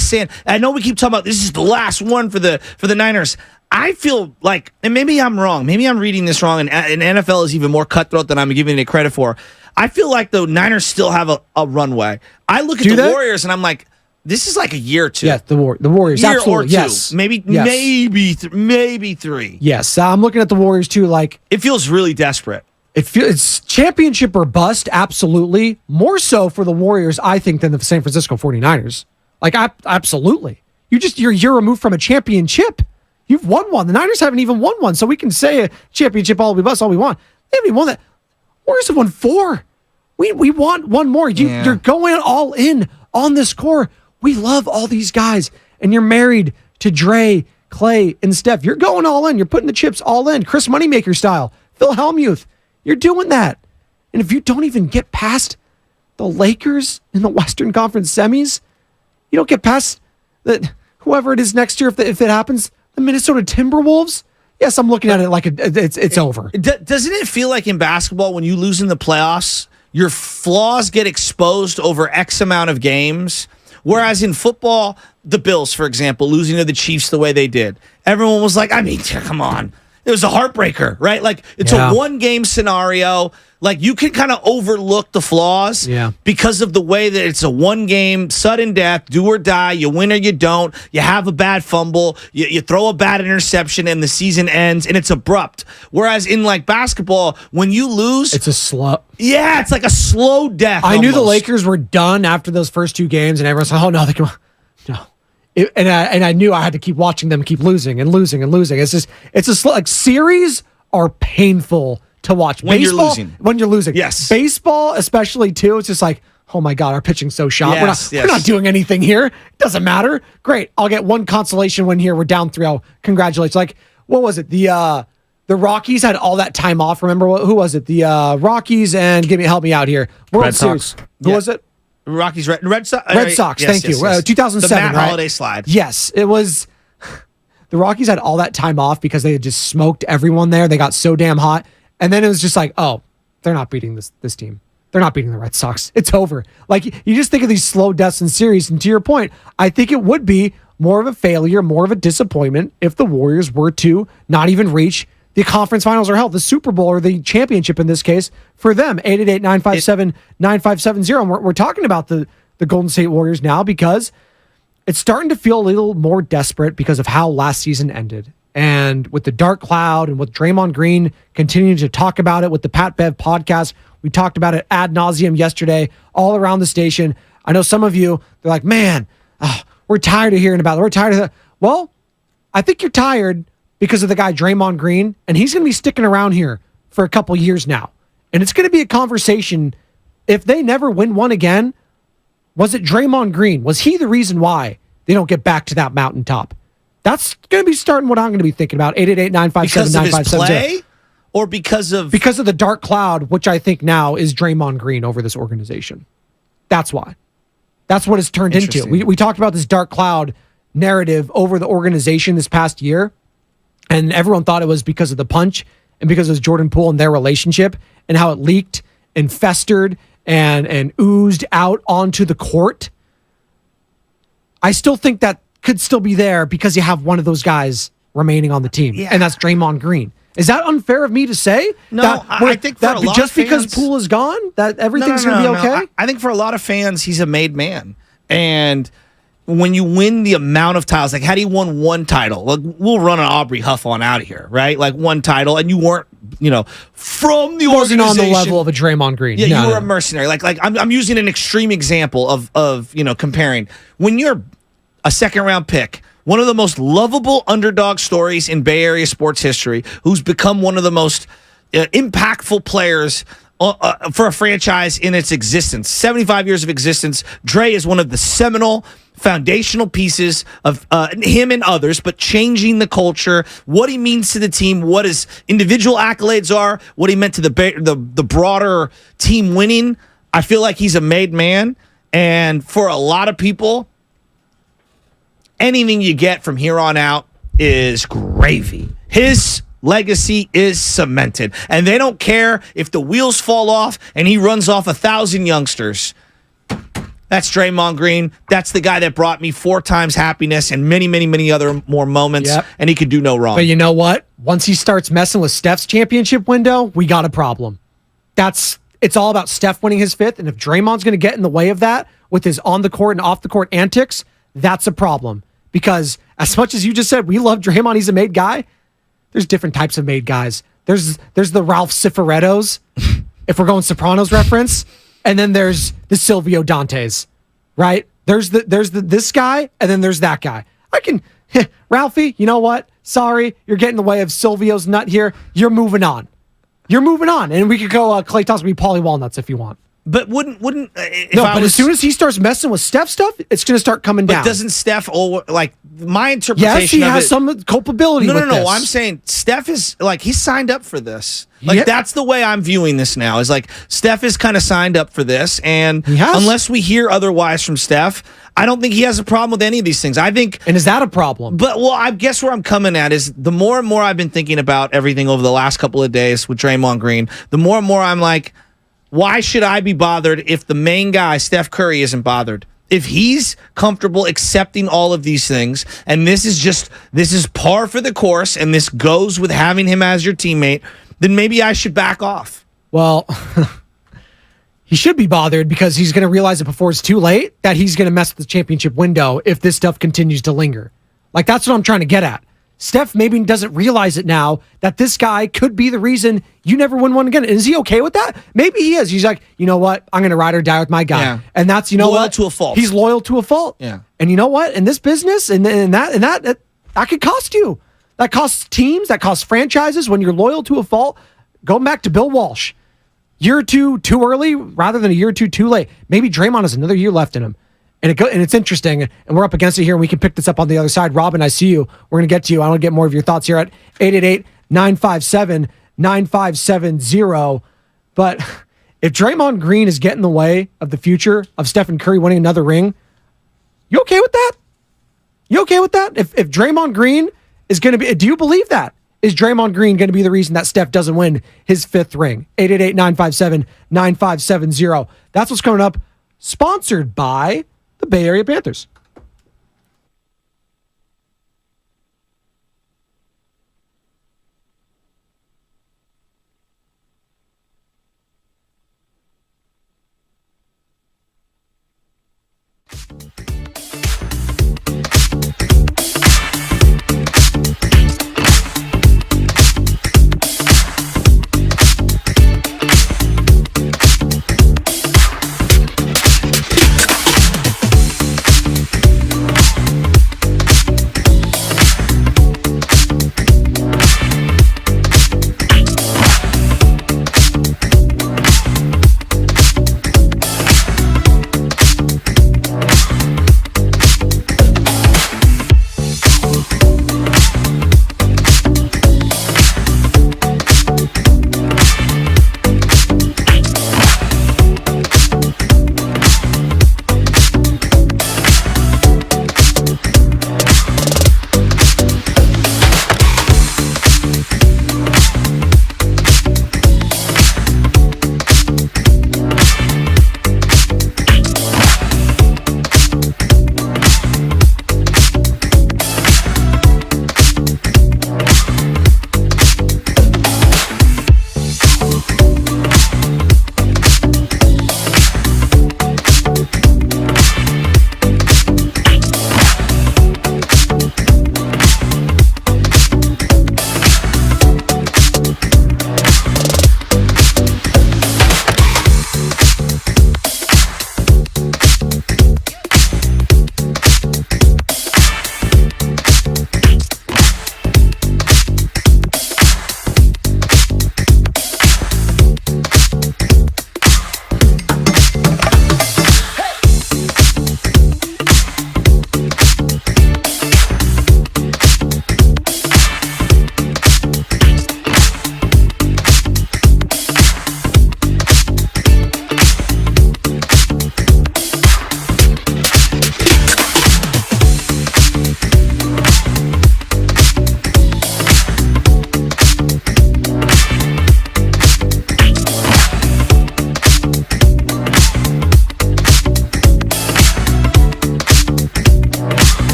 I know we keep talking about this is the last one for the Niners. I feel like, and maybe I'm wrong. Maybe I'm reading this wrong, and NFL is even more cutthroat than I'm giving it credit for. I feel like the Niners still have a runway. I look at the Warriors, and I'm like, this is like a year or two. Yes, the Warriors. Year absolutely. or two. Yes. Maybe 3. Yes, I'm looking at the Warriors too. Like, it feels really desperate. It's championship or bust, absolutely. More so for the Warriors, I think, than the San Francisco 49ers. Like, absolutely. You're a year removed from a championship. You've won one. The Niners haven't even won one, so we can say a championship all we bust, all we want. They haven't even won that. Warriors have won 4. We want one more. You're going all in on this core. We love all these guys, and you're married to Dre, Clay, and Steph. You're going all in. You're putting the chips all in. Chris Moneymaker style. Phil Hellmuth. You're doing that. And if you don't even get past the Lakers in the Western Conference semis, you don't get past whoever it is next year, if it happens, the Minnesota Timberwolves. Yes, I'm looking at it like it's over. Doesn't it feel like in basketball when you lose in the playoffs, your flaws get exposed over X amount of games? Whereas in football, the Bills, for example, losing to the Chiefs the way they did, everyone was like, I mean, come on. It was a heartbreaker, right? Like, it's a one-game scenario. Like, you can kind of overlook the flaws because of the way that it's a one-game, sudden death, do or die. You win or you don't. You have a bad fumble. You throw a bad interception, and the season ends, and it's abrupt. Whereas in, like, basketball, when you lose... It's a slow... Yeah, it's like a slow death. I knew the Lakers were done after those first 2 games, and everyone's like, oh, no, they can... No. And I knew I had to keep watching them keep losing and losing and losing. It's a like series are painful to watch. When Baseball, you're losing. Yes. Baseball, especially too, it's just like, oh my God, our pitching's so shot. Yes, we're not doing anything here. It doesn't matter. Great. I'll get one consolation win here. We're down 3-0. Congratulations. Like, what was it? The Rockies had all that time off. Remember who was it? The Rockies and help me out here. World Red Series. Sox. Who was it? Rockies, Red Sox. Red Sox, thank you. 2007, the Matt right? Holiday slide. Yes, it was. The Rockies had all that time off because they had just smoked everyone there. They got so damn hot. And then it was just like, oh, they're not beating this team. They're not beating the Red Sox. It's over. Like, you just think of these slow deaths in series. And to your point, I think it would be more of a failure, more of a disappointment if the Warriors were to not even reach the conference finals or hell, the Super Bowl or the championship in this case for them. 888-957-9570. And we're talking about the Golden State Warriors now because it's starting to feel a little more desperate because of how last season ended. And with the dark cloud and with Draymond Green continuing to talk about it with the Pat Bev podcast, we talked about it ad nauseum yesterday all around the station. I know some of you, they're like, man, we're tired of hearing about it. We're tired of that. Well, I think you're tired because of the guy Draymond Green, and he's going to be sticking around here for a couple years now. And it's going to be a conversation. If they never win one again, was it Draymond Green? Was he the reason why they don't get back to that mountaintop? That's going to be starting what I'm going to be thinking about. 888-957-9570. Because of his play? Or because of the dark cloud, which I think now is Draymond Green over this organization. That's why. That's what it's turned into. We talked about this dark cloud narrative over the organization this past year. And everyone thought it was because of the punch and because it was Jordan Poole and their relationship and how it leaked and festered and oozed out onto the court. I still think that could still be there because you have one of those guys remaining on the team, and that's Draymond Green. Is that unfair of me to say? No, I think for a lot just of fans, because Poole is gone, that everything's going to be okay? I think for a lot of fans, he's a made man. And when you win the amount of titles, like had he won one title, like we'll run an Aubrey Huff on out of here, right? Like one title, and you weren't from the Wasn't on organization. the level of a Draymond Green. Yeah, No, you were no. a mercenary. Like I'm using an extreme example of comparing. When you're a second round pick, one of the most lovable underdog stories in Bay Area sports history, who's become one of the most impactful players for a franchise in its existence. 75 years of existence. Dre is one of the seminal foundational pieces of him and others, but changing the culture, what he means to the team, what his individual accolades are, what he meant to the broader team winning. I feel like he's a made man. And for a lot of people, anything you get from here on out is gravy. His legacy is cemented, and they don't care if the wheels fall off and he runs off 1,000 youngsters. That's Draymond Green. That's the guy that brought me 4 times happiness and many, many, many other more moments, and he could do no wrong. But you know what? Once he starts messing with Steph's championship window, we got a problem. It's all about Steph winning his 5th, and if Draymond's going to get in the way of that with his on-the-court and off-the-court antics, that's a problem. Because as much as you just said, we love Draymond, he's a made guy, there's different types of made guys. There's the Ralph Cifarettos, if we're going Sopranos reference, and then there's the Silvio Dantes, right? There's this guy, and then there's that guy. Ralphie, you know what? Sorry, you're getting in the way of Silvio's nut here. You're moving on. And we could go Klay Thompson be Paulie Walnuts if you want. But wouldn't as soon as he starts messing with Steph stuff, it's going to start coming down. But doesn't Steph my interpretation? Yes, he has some culpability. No. This. I'm saying Steph is he signed up for this. That's the way I'm viewing this now. Is Steph is kind of signed up for this, and unless we hear otherwise from Steph, I don't think he has a problem with any of these things. I think, and is that a problem? But I guess where I'm coming at is the more and more I've been thinking about everything over the last couple of days with Draymond Green, the more and more I'm like, why should I be bothered if the main guy, Steph Curry, isn't bothered? If he's comfortable accepting all of these things, and this is par for the course, and this goes with having him as your teammate, then maybe I should back off. Well, he should be bothered because he's going to realize it before it's too late that he's going to mess with the championship window if this stuff continues to linger. That's what I'm trying to get at. Steph maybe doesn't realize it now that this guy could be the reason you never win one again. Is he okay with that? Maybe he is. He's like, you know what? I'm going to ride or die with my guy. Yeah. And that's, loyal to a fault. He's loyal to a fault. Yeah. And you know what? In this business, and that could cost you. That costs teams. That costs franchises when you're loyal to a fault. Going back to Bill Walsh. Year or two too early rather than a year or two too late. Maybe Draymond has another year left in him. And it's interesting, and we're up against it here, and we can pick this up on the other side. Robin, I see you. We're going to get to you. I want to get more of your thoughts here at 888-957-9570. But if Draymond Green is getting in the way of the future of Stephen Curry winning another ring, you okay with that? You okay with that? If Draymond Green is going to be, do you believe that? Is Draymond Green going to be the reason that Steph doesn't win his 5th ring? 888-957-9570. That's what's coming up. Sponsored by the Bay Area Panthers.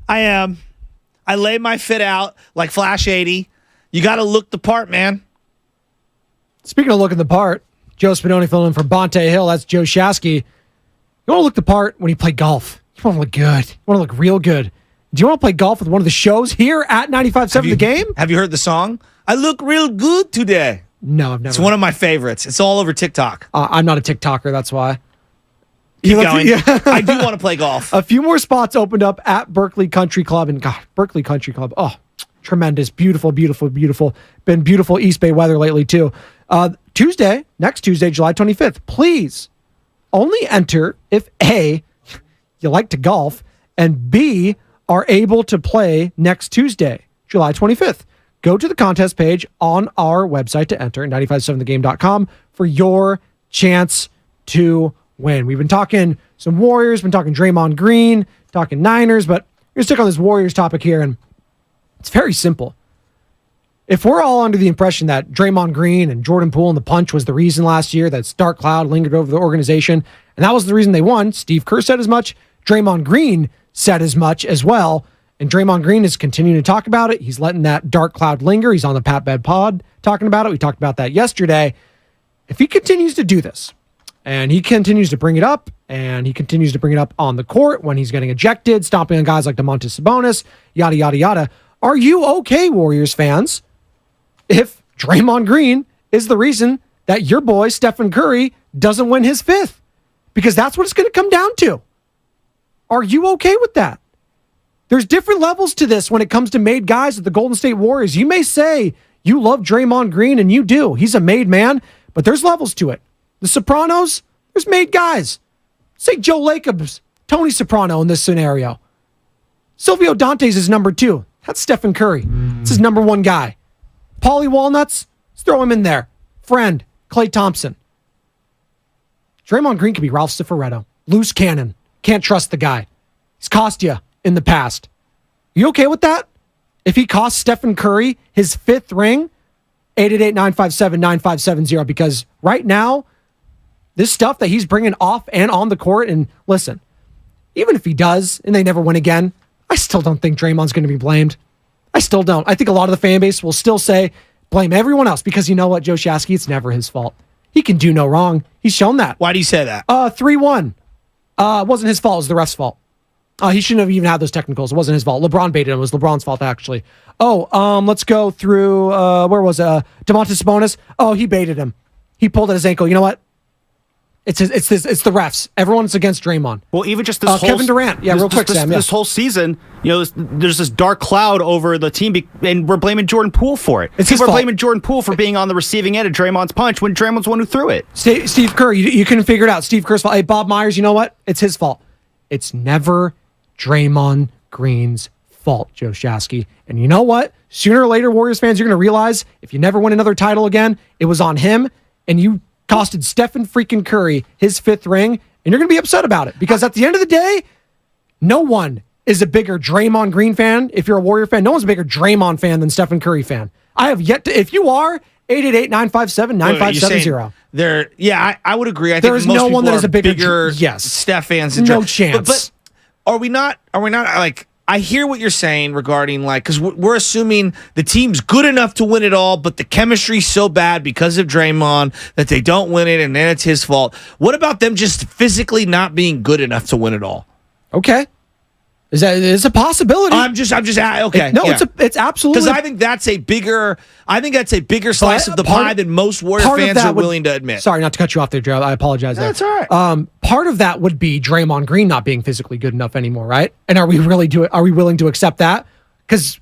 I am. I lay my fit out like Flash 80. You got to look the part, man. Speaking of looking the part, Joe Spinoni filling in for Bonte Hill. That's Joe Shasky. You want to look the part when you play golf. You want to look good. You want to look real good. Do you want to play golf with one of the shows here at 95.7 The Game? Have you heard the song? I look real good today. No, I've never. It's one of my favorites. It's all over TikTok. I'm not a TikToker, that's why. Keep going. I do want to play golf. A few more spots opened up at Berkeley Country Club. And God, Berkeley Country Club. Oh, tremendous. Beautiful, beautiful, beautiful. Been beautiful East Bay weather lately, too. Next Tuesday, July 25th. Please only enter if A, you like to golf, and B, are able to play next Tuesday, July 25th. Go to the contest page on our website to enter, 957thegame.com, for your chance to win. We've been talking some Warriors, been talking Draymond Green, talking Niners, but we're going to stick on this Warriors topic here, and it's very simple. If we're all under the impression that Draymond Green and Jordan Poole and the punch was the reason last year that dark cloud lingered over the organization, and that was the reason they won, Steve Kerr said as much, Draymond Green said as much as well, and Draymond Green is continuing to talk about it. He's letting that dark cloud linger. He's on the Pat Bed pod talking about it. We talked about that yesterday. If he continues to do this, and he continues to bring it up, and he continues to bring it up on the court when he's getting ejected, stomping on guys like Domantas Sabonis, yada, yada, yada, are you okay, Warriors fans, if Draymond Green is the reason that your boy Stephen Curry doesn't win his fifth? Because that's what it's going to come down to. Are you okay with that? There's different levels to this when it comes to made guys at the Golden State Warriors. You may say you love Draymond Green, and you do. He's a made man, but there's levels to it. The Sopranos, there's made guys. Say Joe Lacob's Tony Soprano in this scenario. Silvio Dante's is number 2. That's Stephen Curry. It's his number 1 guy. Paulie Walnuts, let's throw him in there. Friend, Klay Thompson. Draymond Green could be Ralph Cifaretto. Loose cannon. Can't trust the guy. He's cost you in the past. You okay with that? If he costs Stephen Curry his 5th ring, 888-957-9570, because right now, this stuff that he's bringing off and on the court, and listen, even if he does and they never win again, I still don't think Draymond's going to be blamed. I still don't. I think a lot of the fan base will still say, blame everyone else, because you know what, Joe Shasky, it's never his fault. He can do no wrong. He's shown that. Why do you say that? 3-1. It wasn't his fault. It was the ref's fault. He shouldn't have even had those technicals. It wasn't his fault. LeBron baited him. It was LeBron's fault, actually. Let's go through, where was Domantas Sabonis? Oh, he baited him. He pulled at his ankle. You know what? It's the refs. Everyone's against Draymond. Well, even just this whole Kevin Durant. Yeah, real quick, Sam. This whole season, there's this dark cloud over the team, and we're blaming Jordan Poole for it. It's his we're fault. blaming Jordan Poole for being on the receiving end of Draymond's punch when Draymond's the one who threw it. Steve Kerr, you couldn't figure it out. Steve Kerr's fault. Hey, Bob Myers, you know what? It's his fault. It's never Draymond Green's fault, Joe Shasky. And you know what? Sooner or later, Warriors fans, you're going to realize if you never win another title again, it was on him, and you costed Stephen freaking Curry his 5th ring, and you're going to be upset about it. Because at the end of the day, no one is a bigger Draymond Green fan. If you're a Warrior fan, no one's a bigger Draymond fan than Stephen Curry fan. I have yet to, if you are, 888-957-9570. I would agree. I there think is most no people one that is are a bigger Steph fans than no Draymond. chance. But are we not like, I hear what you're saying regarding, like, because we're assuming the team's good enough to win it all, but the chemistry's so bad because of Draymond that they don't win it, and then it's his fault. What about them just physically not being good enough to win it all? Okay. It's a possibility. I'm just okay. It's absolutely, because I think that's a bigger slice of the pie than most Warrior fans are willing to admit. Sorry, not to cut you off there, Joe. I apologize. That's all right. Part of that would be Draymond Green not being physically good enough anymore, right? And are we willing to accept that? Because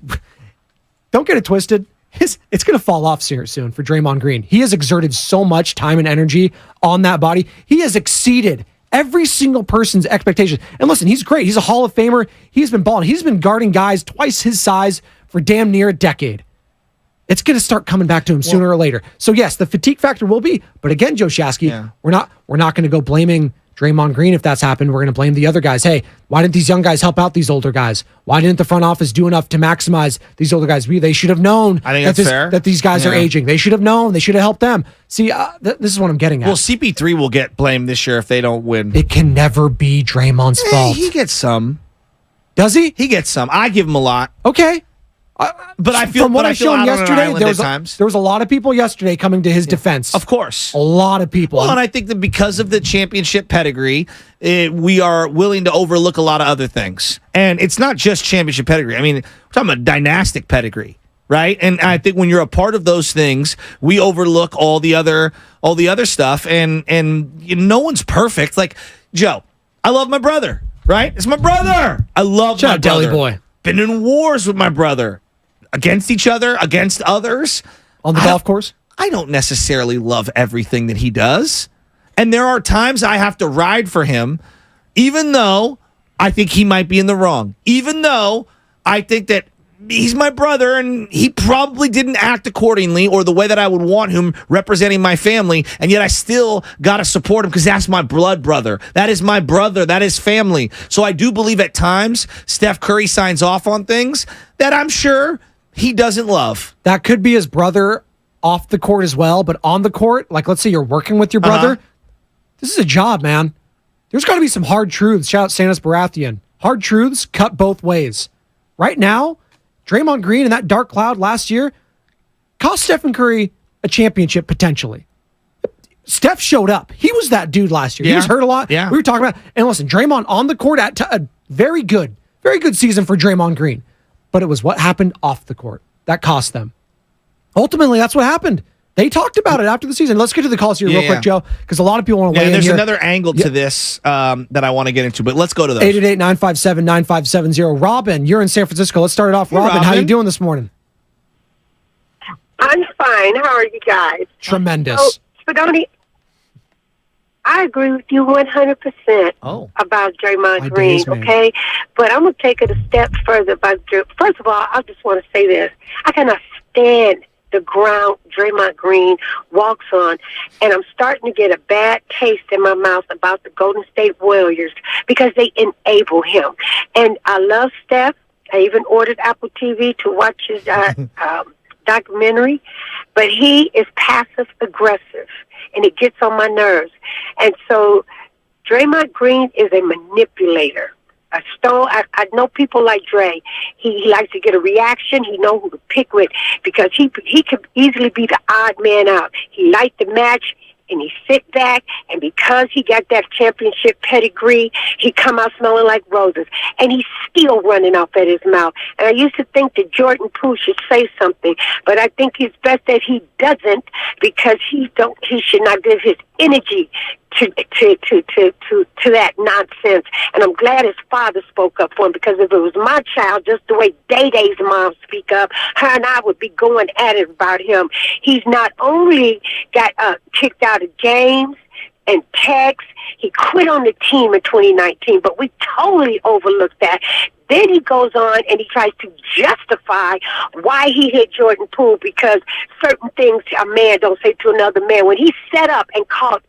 don't get it twisted. It's going to fall off soon for Draymond Green. He has exerted so much time and energy on that body. He has exceeded every single person's expectation. And listen, he's great. He's a Hall of Famer. He's been balling. He's been guarding guys twice his size for damn near a decade. It's going to start coming back to him sooner or later. So yes, the fatigue factor will be. But again, Joe Shasky, we're not going to go blaming Draymond Green if that's happened. We're going to blame the other guys. Hey, why didn't these young guys help out these older guys? Why didn't the front office do enough to maximize these older guys? They should have known. I think that's fair. That these guys are aging. They should have known. They should have helped them. See, this is what I'm getting at. Well, CP3 will get blamed this year if they don't win. It can never be Draymond's fault. He gets some. Does he? He gets some. I give him a lot. Okay. But I feel from what I feel showed out on an yesterday, island at times. there was a lot of people yesterday coming to his defense. Of course. A lot of people. Well, and I think that because of the championship pedigree, we are willing to overlook a lot of other things. And it's not just championship pedigree. I mean, we're talking about dynastic pedigree, right? And I think when you're a part of those things, we overlook all the other stuff. And no one's perfect. Like, Joe, I love my brother, right? It's my brother. I love my brother. Deli boy. Been in wars with my brother. Against each other, against others. On the golf course? I don't necessarily love everything that he does. And there are times I have to ride for him, even though I think he might be in the wrong. Even though I think that he's my brother and he probably didn't act accordingly or the way that I would want him representing my family. And yet I still got to support him because that's my blood brother. That is my brother. That is family. So I do believe at times Steph Curry signs off on things that I'm sure he doesn't love. That could be his brother off the court as well, but on the court, like let's say you're working with your brother, this is a job, man. There's got to be some hard truths. Shout out Sanus Baratheon. Hard truths cut both ways. Right now, Draymond Green and that dark cloud last year cost Stephen Curry a championship potentially. Steph showed up. He was that dude last year. He was hurt a lot. Yeah. We were talking about, and listen, Draymond on the court at a very good season for Draymond Green. But it was what happened off the court that cost them. Ultimately, that's what happened. They talked about it after the season. Let's get to the calls here real quick, Joe, because a lot of people want to weigh in there's here. another angle to this that I want to get into, but let's go to those. 888-957-9570. Robin, you're in San Francisco. Let's start it off. Robin, how you doing this morning? I'm fine. How are you guys? Tremendous. So, Spadoni, I agree with you 100% about Draymond Green, okay? But I'm going to take it a step further. First of all, I just want to say this. I cannot stand the ground Draymond Green walks on, and I'm starting to get a bad taste in my mouth about the Golden State Warriors because they enable him. And I love Steph. I even ordered Apple TV to watch his documentary, but he is passive-aggressive, and it gets on my nerves. And so Draymond Green is a manipulator. I know people like Dre. He likes to get a reaction. He knows who to pick with because he could easily be the odd man out. He liked the match, and he sit back, and because he got that championship pedigree, he come out smelling like roses, and he's still running off at his mouth. And I used to think that Jordan Poole should say something, but I think it's best that he doesn't because he should not give his energy to that nonsense. And I'm glad his father spoke up for him because if it was my child, just the way Day-Day's mom speak up, her and I would be going at it about him. He's not only got kicked out of games and texts, he quit on the team in 2019, but we totally overlooked that. Then he goes on and he tries to justify why he hit Jordan Poole because certain things a man don't say to another man. When he set up and called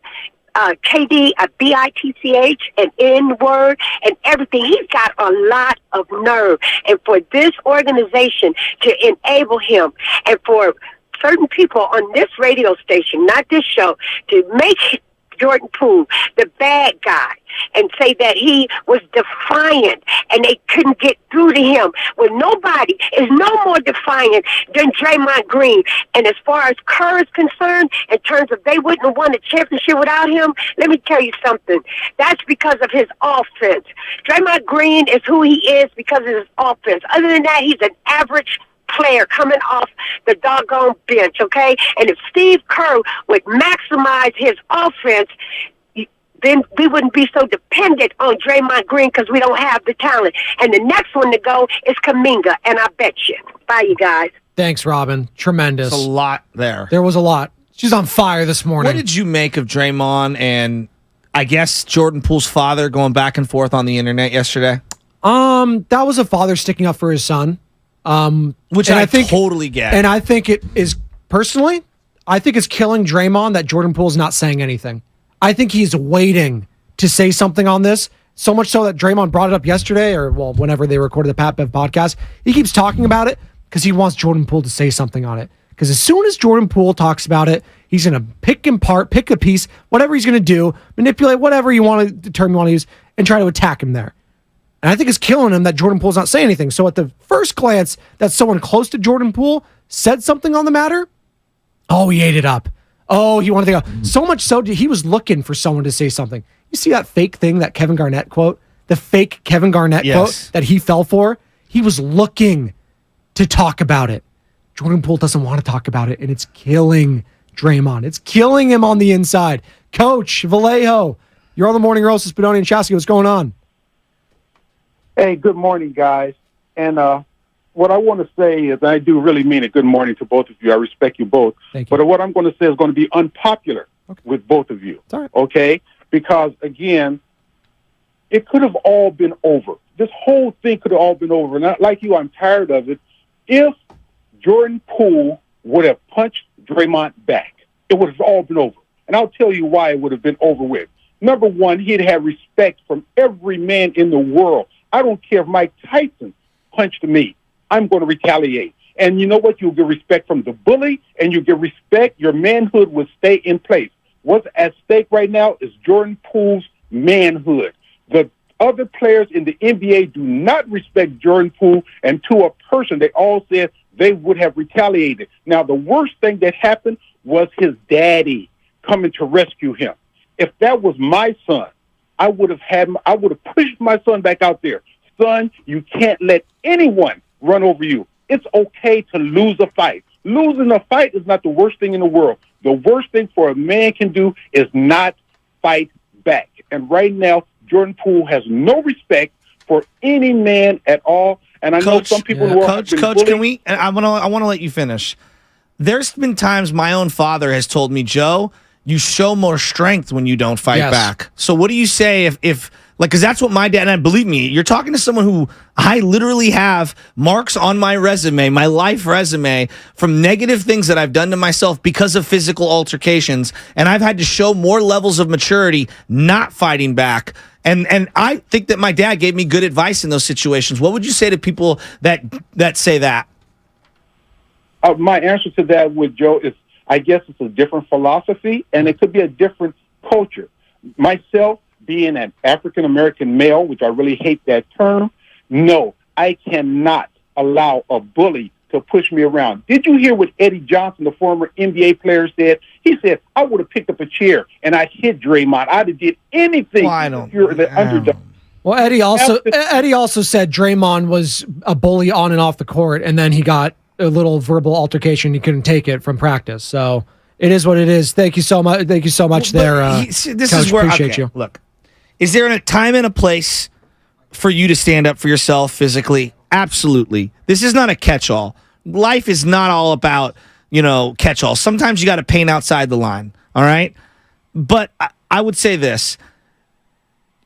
KD a bitch, an N-word, and everything, he's got a lot of nerve. And for this organization to enable him and for certain people on this radio station, not this show, to make Jordan Poole the bad guy and say that he was defiant and they couldn't get through to him. Well, nobody is no more defiant than Draymond Green. And as far as Kerr is concerned, in terms of they wouldn't have won a championship without him, let me tell you something. That's because of his offense. Draymond Green is who he is because of his offense. Other than that, he's an average player coming off the doggone bench, okay? And if Steve Kerr would maximize his offense, then we wouldn't be so dependent on Draymond Green because we don't have the talent. And the next one to go is Kuminga, and I bet you. Bye, you guys. Thanks, Robin. Tremendous. There's a lot there. There was a lot. She's on fire this morning. What did you make of Draymond and I guess Jordan Poole's father going back and forth on the internet yesterday? That was a father sticking up for his son. Which I think totally get. And I think it is, personally, I think it's killing Draymond that Jordan Poole's not saying anything. I think he's waiting to say something on this, so much so that Draymond brought it up yesterday, or, well, whenever they recorded the Pat Bev podcast. He keeps talking about it because he wants Jordan Poole to say something on it. Because as soon as Jordan Poole talks about it, he's going to pick a piece, whatever he's going to do, manipulate whatever you want to, the term you want to use, and try to attack him there. And I think it's killing him that Jordan Poole's not saying anything. So at the first glance that someone close to Jordan Poole said something on the matter, he ate it up. Oh, he wanted to go. So much so, he was looking for someone to say something. You see that fake thing, that Kevin Garnett quote? The fake Kevin Garnett quote that he fell for? He was looking to talk about it. Jordan Poole doesn't want to talk about it, and it's killing Draymond. It's killing him on the inside. Coach Vallejo, you're on the Morning Roast with Spinoni and Chasky. What's going on? Hey, good morning, guys. And what I want to say is, I do really mean it, good morning to both of you. I respect you both. Thank you. But what I'm going to say is going to be unpopular with both of you. All right. Okay? Because, again, it could have all been over. This whole thing could have all been over. And like you, I'm tired of it. If Jordan Poole would have punched Draymond back, it would have all been over. And I'll tell you why it would have been over with. Number one, he'd have respect from every man in the world. I don't care if Mike Tyson punched me. I'm going to retaliate. And you know what? You'll get respect from the bully, and you get respect. Your manhood will stay in place. What's at stake right now is Jordan Poole's manhood. The other players in the NBA do not respect Jordan Poole, and to a person, they all said they would have retaliated. Now, the worst thing that happened was his daddy coming to rescue him. If that was my son, I would have pushed my son back out there. Son, you can't let anyone run over you. It's okay to lose a fight. Losing a fight is not the worst thing in the world. The worst thing for a man can do is not fight back. And right now, Jordan Poole has no respect for any man at all. And I know some people who are Coach, can we? I want to let you finish. There's been times my own father has told me, Joe, you show more strength when you don't fight back. So what do you say if because that's what my dad, and believe me, you're talking to someone who I literally have marks on my resume, my life resume, from negative things that I've done to myself because of physical altercations, and I've had to show more levels of maturity not fighting back. And I think that my dad gave me good advice in those situations. What would you say to people that say that? My answer to that with Joe is, I guess it's a different philosophy, and it could be a different culture. Myself, being an African-American male, which I really hate that term, no, I cannot allow a bully to push me around. Did you hear what Eddie Johnson, the former NBA player, said? He said, I would have picked up a chair and I hit Draymond. I'd have did anything if you're the underdog. Well, Eddie also said Draymond was a bully on and off the court, and then he got a little verbal altercation. He couldn't take it from practice. So it is what it is. Thank you so much. Thank you so much this Coach, is where, appreciate you. Look, is there a time and a place for you to stand up for yourself physically? Absolutely. This is not a catch-all. Life is not all about, catch-all. Sometimes you got to paint outside the line, all right? But I would say this.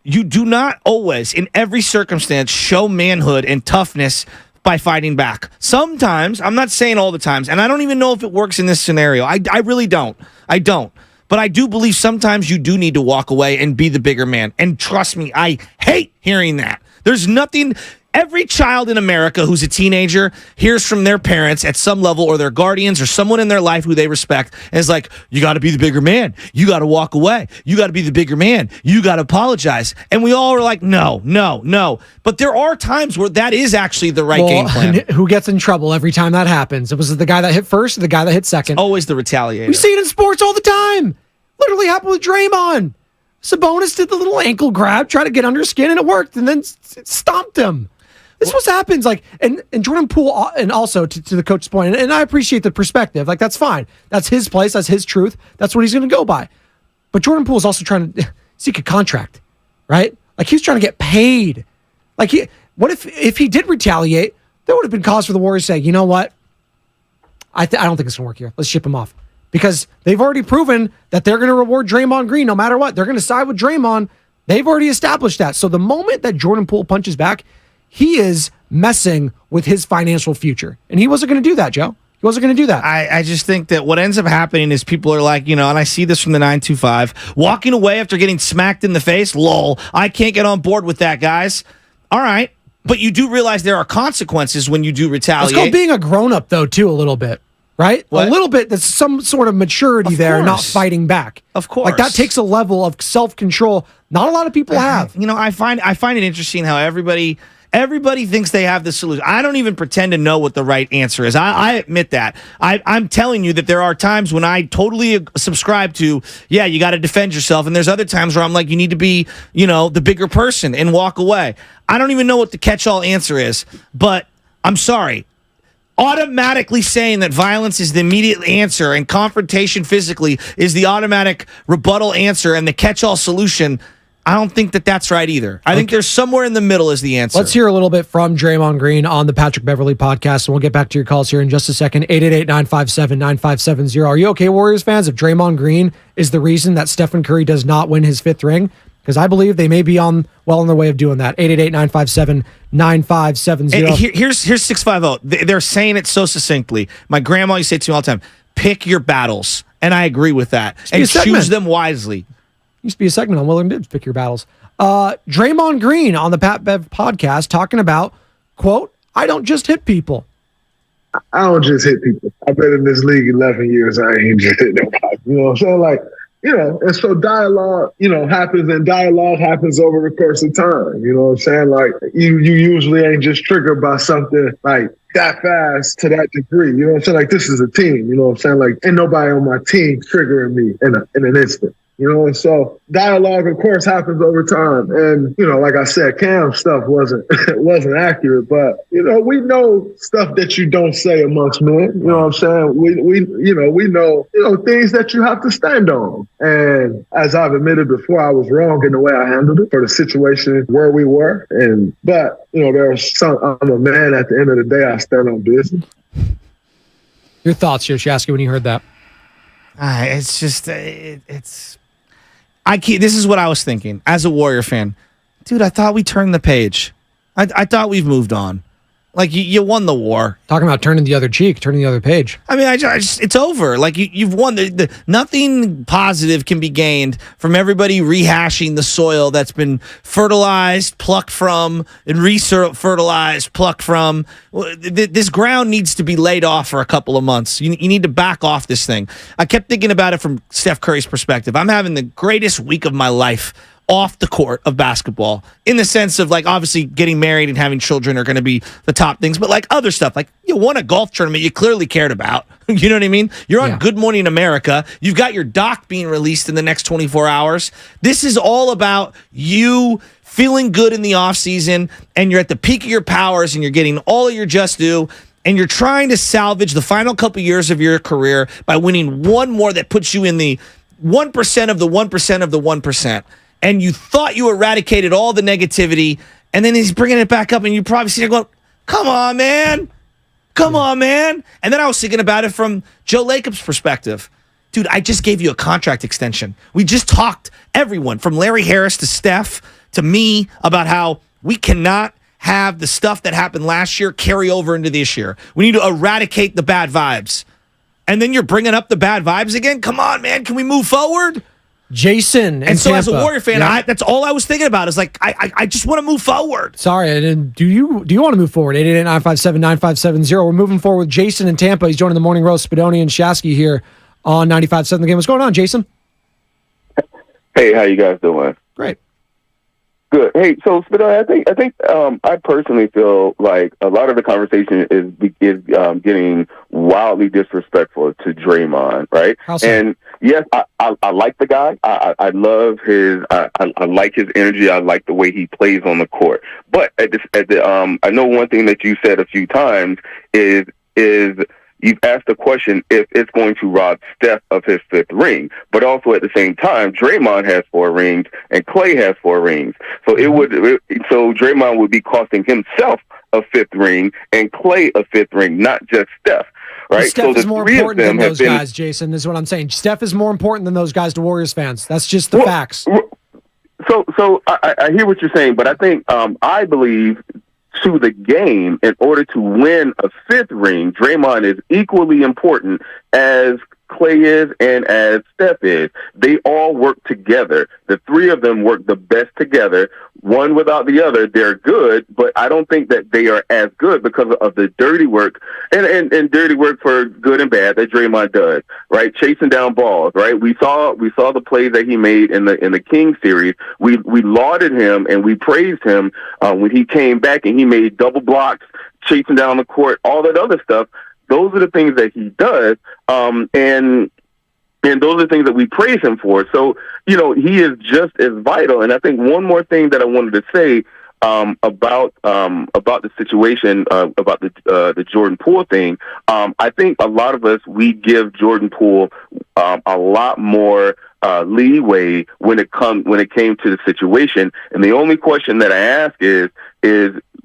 You do not always, in every circumstance, show manhood and toughness by fighting back. Sometimes, I'm not saying all the times, and I don't even know if it works in this scenario. I really don't. I don't. But I do believe sometimes you do need to walk away and be the bigger man. And trust me, I hate hearing that. There's nothing... Every child in America who's a teenager hears from their parents at some level, or their guardians, or someone in their life who they respect, and is like, you got to be the bigger man. You got to walk away. You got to be the bigger man. You got to apologize. And we all are like, no. But there are times where that is actually the right game plan. Who gets in trouble every time that happens? It was the guy that hit first or the guy that hit second? Always the retaliator. We see it in sports all the time. Literally happened with Draymond. Sabonis did the little ankle grab, tried to get under his skin, and it worked, and then stomped him. This is what happens, and Jordan Poole, and also to the coach's point, and I appreciate the perspective. That's fine. That's his place. That's his truth. That's what he's going to go by. But Jordan Poole is also trying to seek a contract, right? He's trying to get paid. What if he did retaliate? There would have been cause for the Warriors to say, you know what? I don't think it's going to work here. Let's ship him off. Because they've already proven that they're going to reward Draymond Green no matter what. They're going to side with Draymond. They've already established that. So the moment that Jordan Poole punches back, he is messing with his financial future. And he wasn't going to do that, Joe. He wasn't going to do that. I just think that what ends up happening is people are like, and I see this from the 925, walking away after getting smacked in the face. Lol, I can't get on board with that, guys. All right. But you do realize there are consequences when you do retaliate. Let's go being a grown-up, though, too, a little bit. right? What? A little bit. There's some sort of maturity there, not fighting back. Of course. Like that takes a level of self-control not a lot of people have. You know, I find it interesting how everybody thinks they have the solution. I don't even pretend to know what the right answer is. I admit that. I'm telling you that there are times when I totally subscribe to, yeah, you got to defend yourself. And there's other times where I'm like, you need to be, the bigger person and walk away. I don't even know what the catch-all answer is, but I'm sorry. Automatically saying that violence is the immediate answer and confrontation physically is the automatic rebuttal answer and the catch-all solution, I don't think that that's right either. I think there's somewhere in the middle is the answer. Let's hear a little bit from Draymond Green on the Patrick Beverly podcast, and we'll get back to your calls here in just a second. 888-957-9570. Are you okay, Warriors fans, if Draymond Green is the reason that Stephen Curry does not win his 5th ring? Because I believe they may be well on their way of doing that. 888-957-9570. Here's 650. They're saying it so succinctly. My grandma used to say to me all the time, pick your battles. And I agree with that. And choose them wisely. Used to be a segment on Will and Dibs, pick your battles. Draymond Green on the Pat Bev podcast talking about, quote, I don't just hit people. I don't just hit people. I've been in this league 11 years. I ain't just hit nobody. You know what I'm saying? Like, and so dialogue, happens, and dialogue happens over the course of time. You know what I'm saying? Like, you usually ain't just triggered by something like that fast to that degree. You know what I'm saying? Like, this is a team. You know what I'm saying? Like, ain't nobody on my team triggering me in an instant. And so dialogue, of course, happens over time. And, like I said, Cam's stuff wasn't accurate, but, we know stuff that you don't say amongst men. You know what I'm saying? We know, things that you have to stand on. And as I've admitted before, I was wrong in the way I handled it for the situation where we were. But I'm a man at the end of the day. I stand on business. Your thoughts, Yoshasky, when you heard that? It's just, this is what I was thinking as a Warrior fan. Dude, I thought we turned the page. I thought we've moved on. Like, you won the war. Talking about turning the other cheek, turning the other page. I mean, it's over. Like, you've won. Nothing positive can be gained from everybody rehashing the soil that's been fertilized, plucked from, and re-fertilized, plucked from. This ground needs to be laid off for a couple of months. You need to back off this thing. I kept thinking about it from Steph Curry's perspective. I'm having the greatest week of my life off the court of basketball, in the sense of, like, obviously getting married and having children are going to be the top things, but like other stuff, like you won a golf tournament you clearly cared about. You know what I mean? You're on Good Morning America. You've got your doc being released in the next 24 hours. This is all about you feeling good in the off season, and you're at the peak of your powers, and you're getting all of your just due, and you're trying to salvage the final couple years of your career by winning one more that puts you in the 1% of the 1% of the 1%. And you thought you eradicated all the negativity, and then he's bringing it back up, and you probably see it going, come on, man. Come on, man. And then I was thinking about it from Joe Lacob's perspective. Dude, I just gave you a contract extension. We just talked, everyone, from Larry Harris to Steph to me, about how we cannot have the stuff that happened last year carry over into this year. We need to eradicate the bad vibes. And then you're bringing up the bad vibes again? Come on, man. Can we move forward? Jason and so Tampa. As a Warrior fan, that's all I was thinking about is like, I just want to move forward. Sorry, I didn't. Do you want to move forward? 888-957-9570. We're moving forward with Jason in Tampa. He's joining the Morning Roast, Spadoni and Shasky here on 95.7 The Game. What's going on, Jason? Hey, how you guys doing? Great. Good. Hey, so Spadoni, I think I personally feel like a lot of the conversation is getting wildly disrespectful to Draymond, right? How so? And yes, I like the guy. I love his. I like his energy. I like the way he plays on the court. But I know one thing that you said a few times is you've asked the question if it's going to rob Steph of his 5th ring, but also at the same time, Draymond has 4 rings and Klay has 4 rings. So so Draymond would be costing himself a 5th ring and Klay a 5th ring, not just Steph. Right? Steph is more important than those guys, Jason. This is what I'm saying. Steph is more important than those guys to Warriors fans. That's just the facts. So I hear what you're saying, but I think I believe to the game, in order to win a 5th ring, Draymond is equally important as Clay is and as Steph is. They all work together. The three of them work the best together. One without the other, they're good, but I don't think that they are as good because of the dirty work and dirty work for good and bad that Draymond does, right? Chasing down balls, right? We saw the plays that he made in the King series. We lauded him and we praised him when he came back and he made double blocks, chasing down the court, all that other stuff. Those are the things that he does, and those are the things that we praise him for. So, he is just as vital. And I think one more thing that I wanted to say about the situation, about the Jordan Poole thing. I think a lot of us, we give Jordan Poole a lot more leeway when it came to the situation. And the only question that I ask is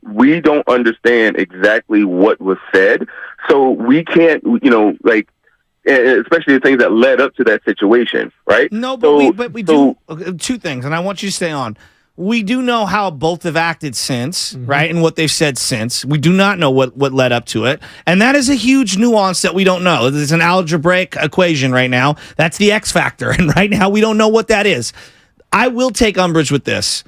we don't understand exactly what was said, so we can't, especially the things that led up to that situation, right? No, but we do two things, and I want you to stay on. We do know how both have acted since, right, and what they've said since. We do not know what led up to it, and that is a huge nuance that we don't know. It's an algebraic equation right now. That's the X factor, and right now we don't know what that is. I will take umbrage with this.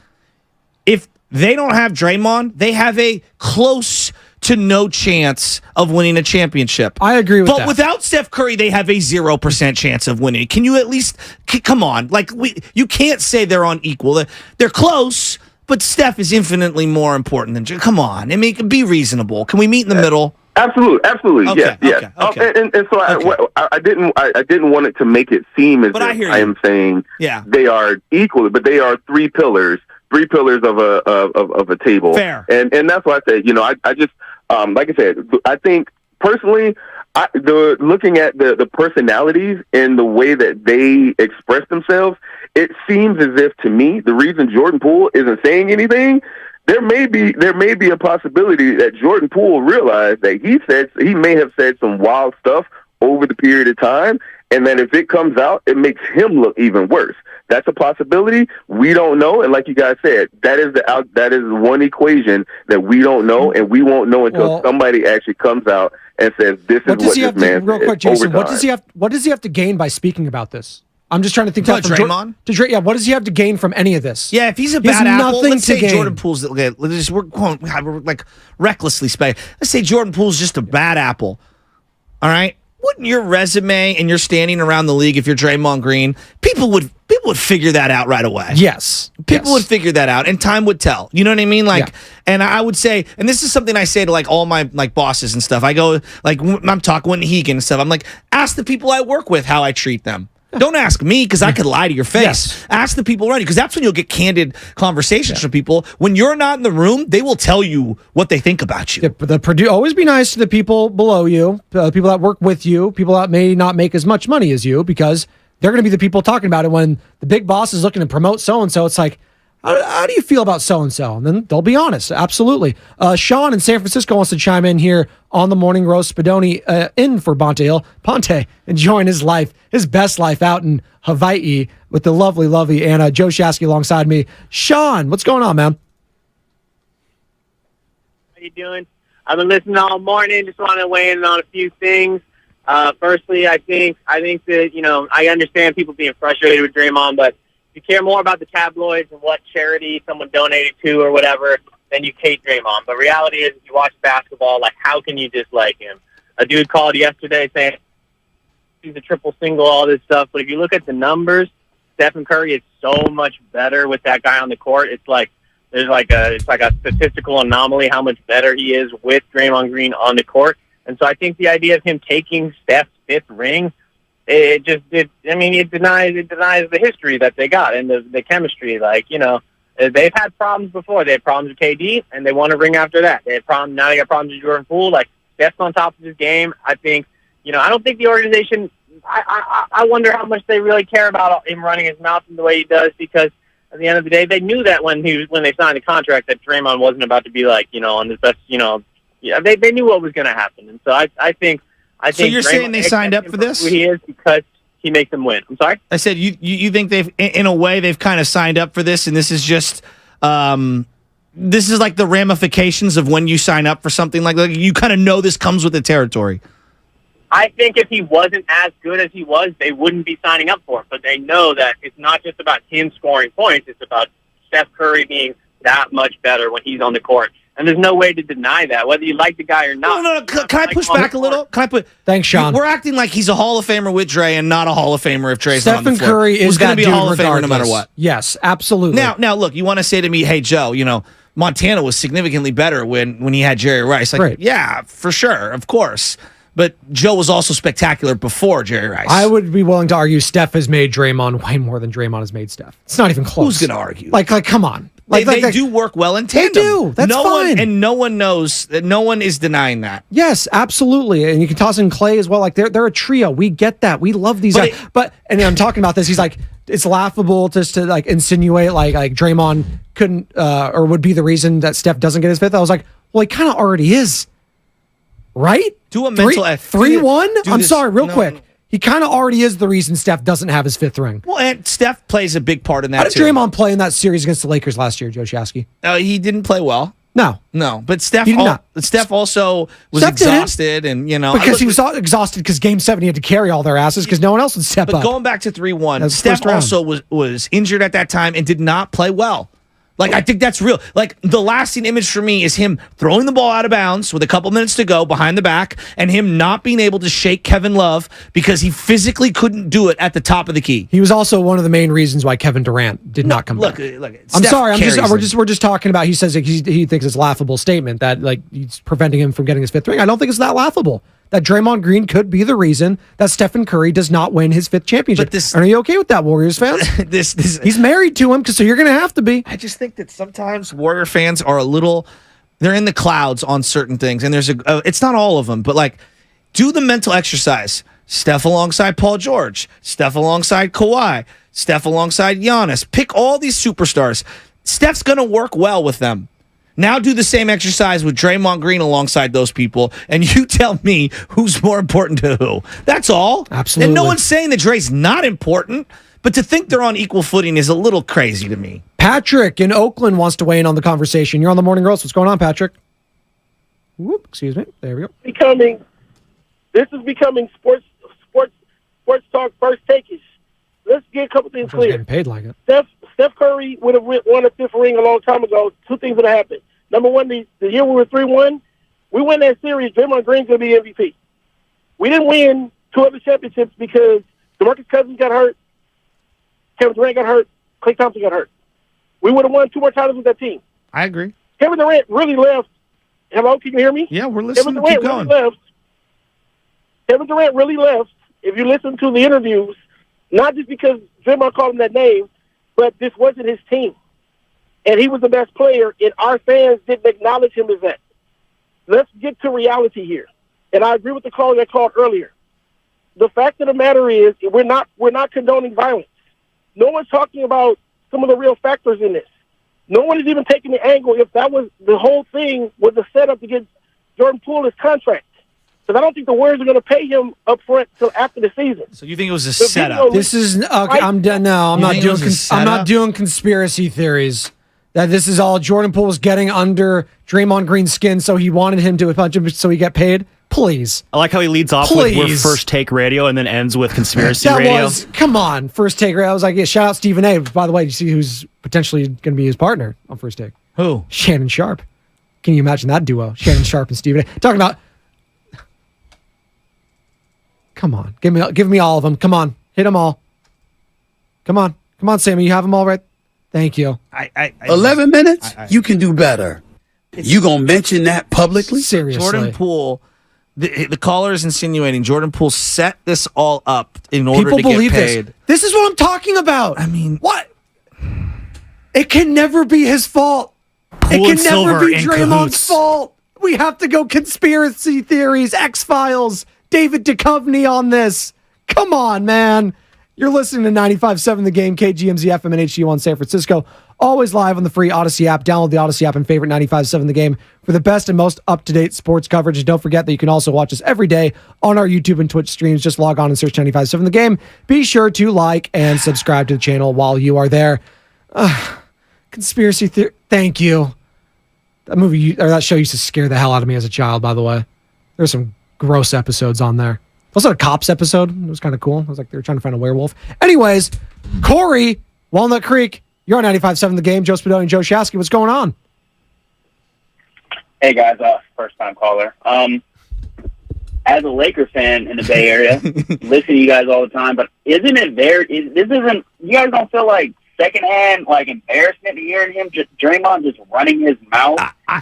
If they don't have Draymond, they have a close to no chance of winning a championship. I agree with that. But without Steph Curry, they have a 0% chance of winning. Can you at least come on? You can't say they're on equal. They're close, but Steph is infinitely more important than. Come on, I mean, be reasonable. Can we meet in the middle? Absolutely. Okay, yes. okay. And so I didn't want it to make it seem as if I am saying they are equal, but they are three pillars of a table. Fair. And that's why I said, I just like I said, I think personally, looking at the personalities and the way that they express themselves, it seems as if to me the reason Jordan Poole isn't saying anything, there may be a possibility that Jordan Poole realized that he may have said some wild stuff over the period of time, and that if it comes out, it makes him look even worse. That's a possibility. We don't know, and like you guys said, that is one equation that we don't know, and we won't know until somebody actually comes out and says, "This is what this man said." Real quick, Jason, what does he have to gain by speaking about this? I'm just trying to think. Draymond? What does he have to gain from any of this? Yeah, if he's a bad apple, let's say Jordan Poole's. We're like recklessly spec. Let's say Jordan Poole's just a bad apple. All right. Wouldn't your resume and your standing around the league, if you're Draymond Green, people would figure that out right away. Yes. People would figure that out, and time would tell. You know what I mean? And I would say, and this is something I say to all my bosses and stuff. I go, I'm talking with Hegan and stuff. I'm like, ask the people I work with how I treat them. Don't ask me, because I could lie to your face. Yes. Ask the people around you, because that's when you'll get candid conversations from people. When you're not in the room, they will tell you what they think about you. Always be nice to the people below you, people that work with you, people that may not make as much money as you, because they're going to be the people talking about it when the big boss is looking to promote so-and-so. It's like, how do you feel about so-and-so? And then they'll be honest. Absolutely. Sean in San Francisco wants to chime in here on the Morning Roast. Spadoni in for Ponte Hill. Ponte enjoying his best life out in Hawaii with the lovely Anna. Joe Shasky alongside me. Sean, what's going on, man? How you doing? I've been listening all morning. Just want to weigh in on a few things. Firstly, I think that, I understand people being frustrated with Draymond, but if you care more about the tabloids and what charity someone donated to or whatever, then you hate Draymond. But reality is, if you watch basketball, how can you dislike him? A dude called yesterday saying he's a triple single, all this stuff. But if you look at the numbers, Stephen Curry is so much better with that guy on the court. It's like a statistical anomaly how much better he is with Draymond Green on the court. And so I think the idea of him taking Steph's fifth ring, it denies the history that they got and the chemistry. They've had problems before. They had problems with KD, and they won a ring after that. They had problems. Now they got problems with Jordan Poole. Steph's on top of his game. I think, I don't think the organization. I wonder how much they really care about him running his mouth in the way he does, because at the end of the day, they knew that when they signed the contract that Draymond wasn't about to be on his best. They knew what was going to happen, and so I think. So you're saying they signed up for this? Who he is because he makes them win. I'm sorry? I said you think they've, in a way, they've kind of signed up for this, and this is just this is like the ramifications of when you sign up for something like that. You kind of know this comes with the territory. I think if he wasn't as good as he was, they wouldn't be signing up for him. But they know that it's not just about him scoring points. It's about Steph Curry being that much better when he's on the court. And there's no way to deny that, whether you like the guy or not. No. Can I push back a little? Thanks, Sean. We're acting like he's a Hall of Famer with Dre and not a Hall of Famer if Dre's not on the Stephen floor. Curry is going to that be a dude Hall of Famer no matter regardless. what. Yes, absolutely. Now, look, you want to say to me, hey, Joe, Montana was significantly better when he had Jerry Rice. Like, right. Yeah, for sure, of course. But Joe was also spectacular before Jerry Rice. I would be willing to argue Steph has made Draymond way more than Draymond has made Steph. It's not even close. Who's going to argue? Like, come on. They do work well in tandem. They do. That's fine. No one knows that. No one is denying that. Yes, absolutely. And you can toss in Clay as well. Like they're a trio. We get that. We love these guys. And I'm talking about this. He's like, it's laughable just to like insinuate like Draymond couldn't or would be the reason that Steph doesn't get his fifth. I was like, well, he kind of already is, right? Do a mental 3-1. I'm sorry, real quick. He kind of already is the reason Steph doesn't have his fifth ring. Well, and Steph plays a big part in that, How did Draymond play in that series against the Lakers last year, Joe Shasky? He didn't play well. No. But Steph also was exhausted, and because he was exhausted because Game 7 he had to carry all their asses because no one else would step up. But going back to 3-1, Steph also was injured at that time and did not play well. Like, I think that's real. Like, the lasting image for me is him throwing the ball out of bounds with a couple minutes to go behind the back and him not being able to shake Kevin Love because he physically couldn't do it at the top of the key. He was also one of the main reasons why Kevin Durant did not come back. Look, I'm sorry. We're just talking about. He says he thinks it's a laughable statement that like he's preventing him from getting his fifth ring. I don't think it's that laughable. That Draymond Green could be the reason that Stephen Curry does not win his fifth championship. Are you okay with that, Warriors fans? He's married to him, so you're going to have to be. I just think that sometimes Warrior fans are they're in the clouds on certain things, and it's not all of them, but like, do the mental exercise. Steph alongside Paul George, Steph alongside Kawhi, Steph alongside Giannis. Pick all these superstars. Steph's going to work well with them. Now do the same exercise with Draymond Green alongside those people, and you tell me who's more important to who. That's all. Absolutely. And no one's saying that Dre's not important, but to think they're on equal footing is a little crazy to me. Patrick in Oakland wants to weigh in on the conversation. You're on the Morning Roast. What's going on, Patrick? Whoop, excuse me. There we go. This is becoming sports talk first takeish. Let's get a couple things clear. Getting paid like it. Steph Curry would have won a fifth ring a long time ago. Two things would have happened. Number one, the year we were 3-1, we win that series, Draymond Green's going to be MVP. We didn't win two other championships because DeMarcus Cousins got hurt, Kevin Durant got hurt, Klay Thompson got hurt. We would have won two more titles with that team. I agree. Kevin Durant really left. Hello, can you hear me? Yeah, we're listening. Kevin Durant really left. If you listen to the interviews, not just because Draymond called him that name, but this wasn't his team. And he was the best player, and our fans didn't acknowledge him as that. Let's get to reality here. And I agree with the caller that called earlier. The fact of the matter is we're not condoning violence. No one's talking about some of the real factors in this. No one is even taking the angle if that was the whole thing was a setup to get Jordan Poole his contract. Because I don't think the Warriors are going to pay him up front till after the season. So you think it was a setup? This is okay. I'm done now. I'm not doing conspiracy theories. That this is all Jordan Poole was getting under Draymond Green's skin, so he wanted him to punch him so he get paid. Please. I like how he leads off with we're First Take Radio and then ends with conspiracy radio. Come on, First Take Radio. I was like, yeah, shout out Stephen A. By the way, you see who's potentially going to be his partner on First Take? Who? Shannon Sharp. Can you imagine that duo? Shannon Sharp and Stephen A. Talking about. Come on, give me all of them. Come on, hit them all. Come on, Sammy, you have them all right. Thank you. 11 minutes? You can do better. You gonna mention that publicly? Seriously. Jordan Poole, the caller is insinuating Jordan Poole set this all up in order to get paid. This is what I'm talking about. I mean, what? It can never be his fault. It can never be Draymond's fault. We have to go conspiracy theories, X-Files, David Duchovny on this. Come on, man. You're listening to 95.7 The Game, KGMZ FM and HD1 San Francisco. Always live on the free Odyssey app. Download the Odyssey app and favorite 95.7 The Game for the best and most up-to-date sports coverage. And don't forget that you can also watch us every day on our YouTube and Twitch streams. Just log on and search 95.7 The Game. Be sure to like and subscribe to the channel while you are there. Conspiracy theory. Thank you. That show used to scare the hell out of me as a child, by the way. There's some gross episodes on there. Also a Cops episode. It was kind of cool. It was like they were trying to find a werewolf. Anyways, Corey, Walnut Creek, you're on 95.7 The Game. Joe Spadoni and Joe Shasky. What's going on? Hey, guys. First-time caller. As a Laker fan in the Bay Area, listen to you guys all the time, but you guys don't feel like secondhand, like embarrassment hearing him, Draymond just running his mouth?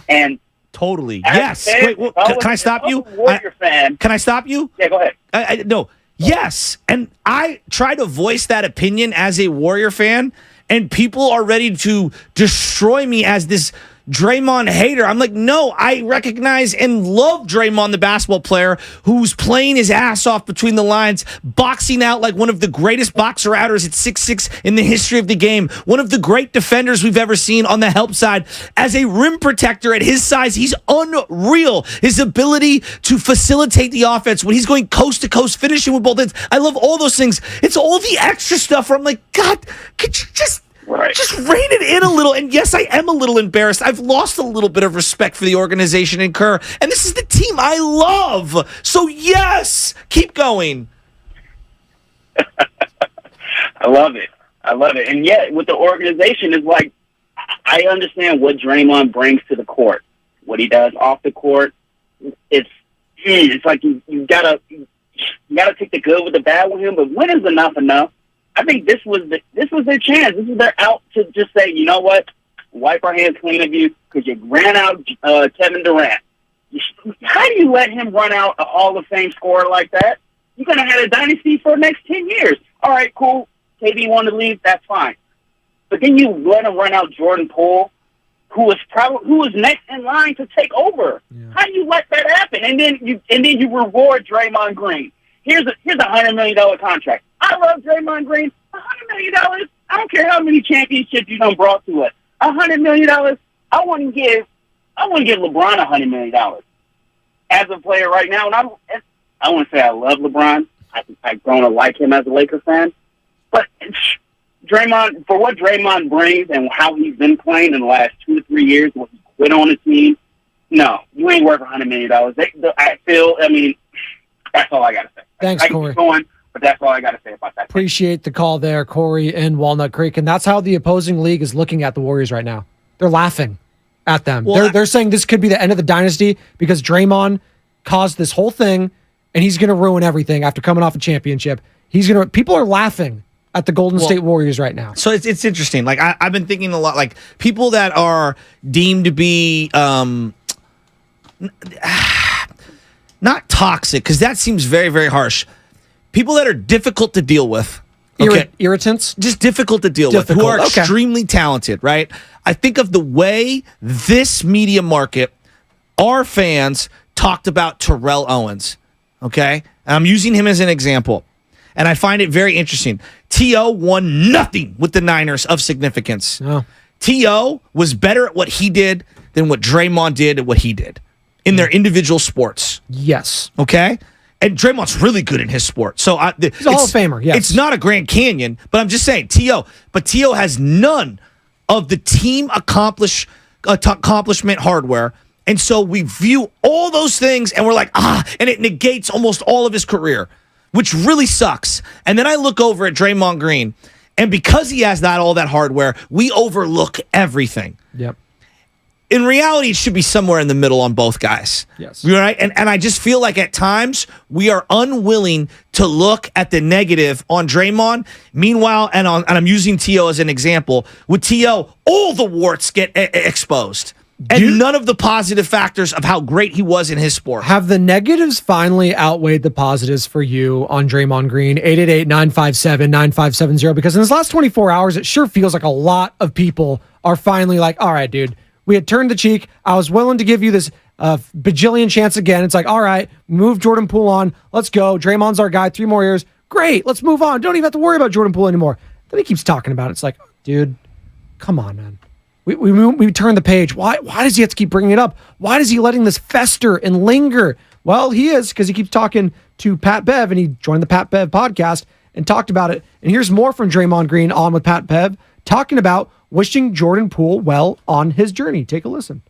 And totally. Yes. Wait, can I stop you? Warrior fan. Can I stop you? Yeah, go ahead. No. Yes. And I try to voice that opinion as a Warrior fan, and people are ready to destroy me as this Draymond hater. I'm like, no, I recognize and love Draymond, the basketball player who's playing his ass off between the lines, boxing out like one of the greatest boxer outers at 6'6" in the history of the game. One of the great defenders we've ever seen on the help side. As a rim protector at his size, he's unreal. His ability to facilitate the offense when he's going coast to coast, finishing with both hands. I love all those things. It's all the extra stuff where I'm like, God, could you just rein it in a little. And yes, I am a little embarrassed. I've lost a little bit of respect for the organization and Kerr. And this is the team I love. So yes, keep going. I love it. And yet, with the organization, is like, I understand what Draymond brings to the court. What he does off the court, it's like you gotta take the good with the bad with him. But when is enough? I think this was their chance. This is their out to just say, you know what, wipe our hands clean of you because you ran out Kevin Durant. How do you let him run out a Hall of Fame scorer like that? You're gonna have a dynasty for the next 10 years. All right, cool. KD wanted to leave, that's fine. But then you let him run out Jordan Poole, who was next in line to take over. Yeah. How do you let that happen? And then you reward Draymond Green. Here's a $100 million contract. I love Draymond Green. $100 million. I don't care how many championships you done brought to us. $100 million. I wouldn't give LeBron $100 million as a player right now. And I wouldn't say I love LeBron. I've grown to like him as a Laker fan. But Draymond, for what Draymond brings and how he's been playing in the last 2 to 3 years, when he quit on the team, no, you ain't worth $100 million. That's all I got to say. Thanks, Corey. Keep going, but that's all I got to say about that. Appreciate the call there, Corey in Walnut Creek. And that's how the opposing league is looking at the Warriors right now. They're laughing at them. Well, they're saying this could be the end of the dynasty because Draymond caused this whole thing, and he's going to ruin everything after coming off a championship. People are laughing at the Golden State Warriors right now. So it's interesting. Like I've been thinking a lot, like people that are deemed to be not toxic, because that seems very, very harsh. People that are difficult to deal with. Okay? Irritants? Just difficult to deal with, who are extremely talented, right? I think of the way this media market, our fans talked about Terrell Owens, okay? And I'm using him as an example. And I find it very interesting. T.O. won nothing with the Niners of significance. No. T.O. was better at what he did than what Draymond did at what he did in their individual sports. Yes. Okay? And Draymond's really good in his sport. So he's a Hall of Famer, yes. It's not a Grand Canyon, but I'm just saying, T.O. But T.O. has none of the team accomplishment hardware. And so we view all those things and we're like, and it negates almost all of his career, which really sucks. And then I look over at Draymond Green, and because he has all that hardware, we overlook everything. Yep. In reality, it should be somewhere in the middle on both guys. Yes. Right? And I just feel like at times we are unwilling to look at the negative on Draymond. Meanwhile, and I'm using T.O. as an example, with T.O., all the warts get exposed. And none of the positive factors of how great he was in his sport. Have the negatives finally outweighed the positives for you on Draymond Green? 888-957-9570. Because in this last 24 hours, it sure feels like a lot of people are finally like, all right, dude, we had turned the cheek. I was willing to give you this bajillion chance again. It's like, all right, move Jordan Poole on. Let's go. Draymond's our guy. 3 more years. Great. Let's move on. Don't even have to worry about Jordan Poole anymore. Then he keeps talking about it. It's like, dude, come on, man. We turn the page. Why does he have to keep bringing it up? Why is he letting this fester and linger? Well, he is, because he keeps talking to Pat Bev, and he joined the Pat Bev podcast and talked about it. And here's more from Draymond Green on with Pat Bev, talking about wishing Jordan Poole well on his journey. Take a listen.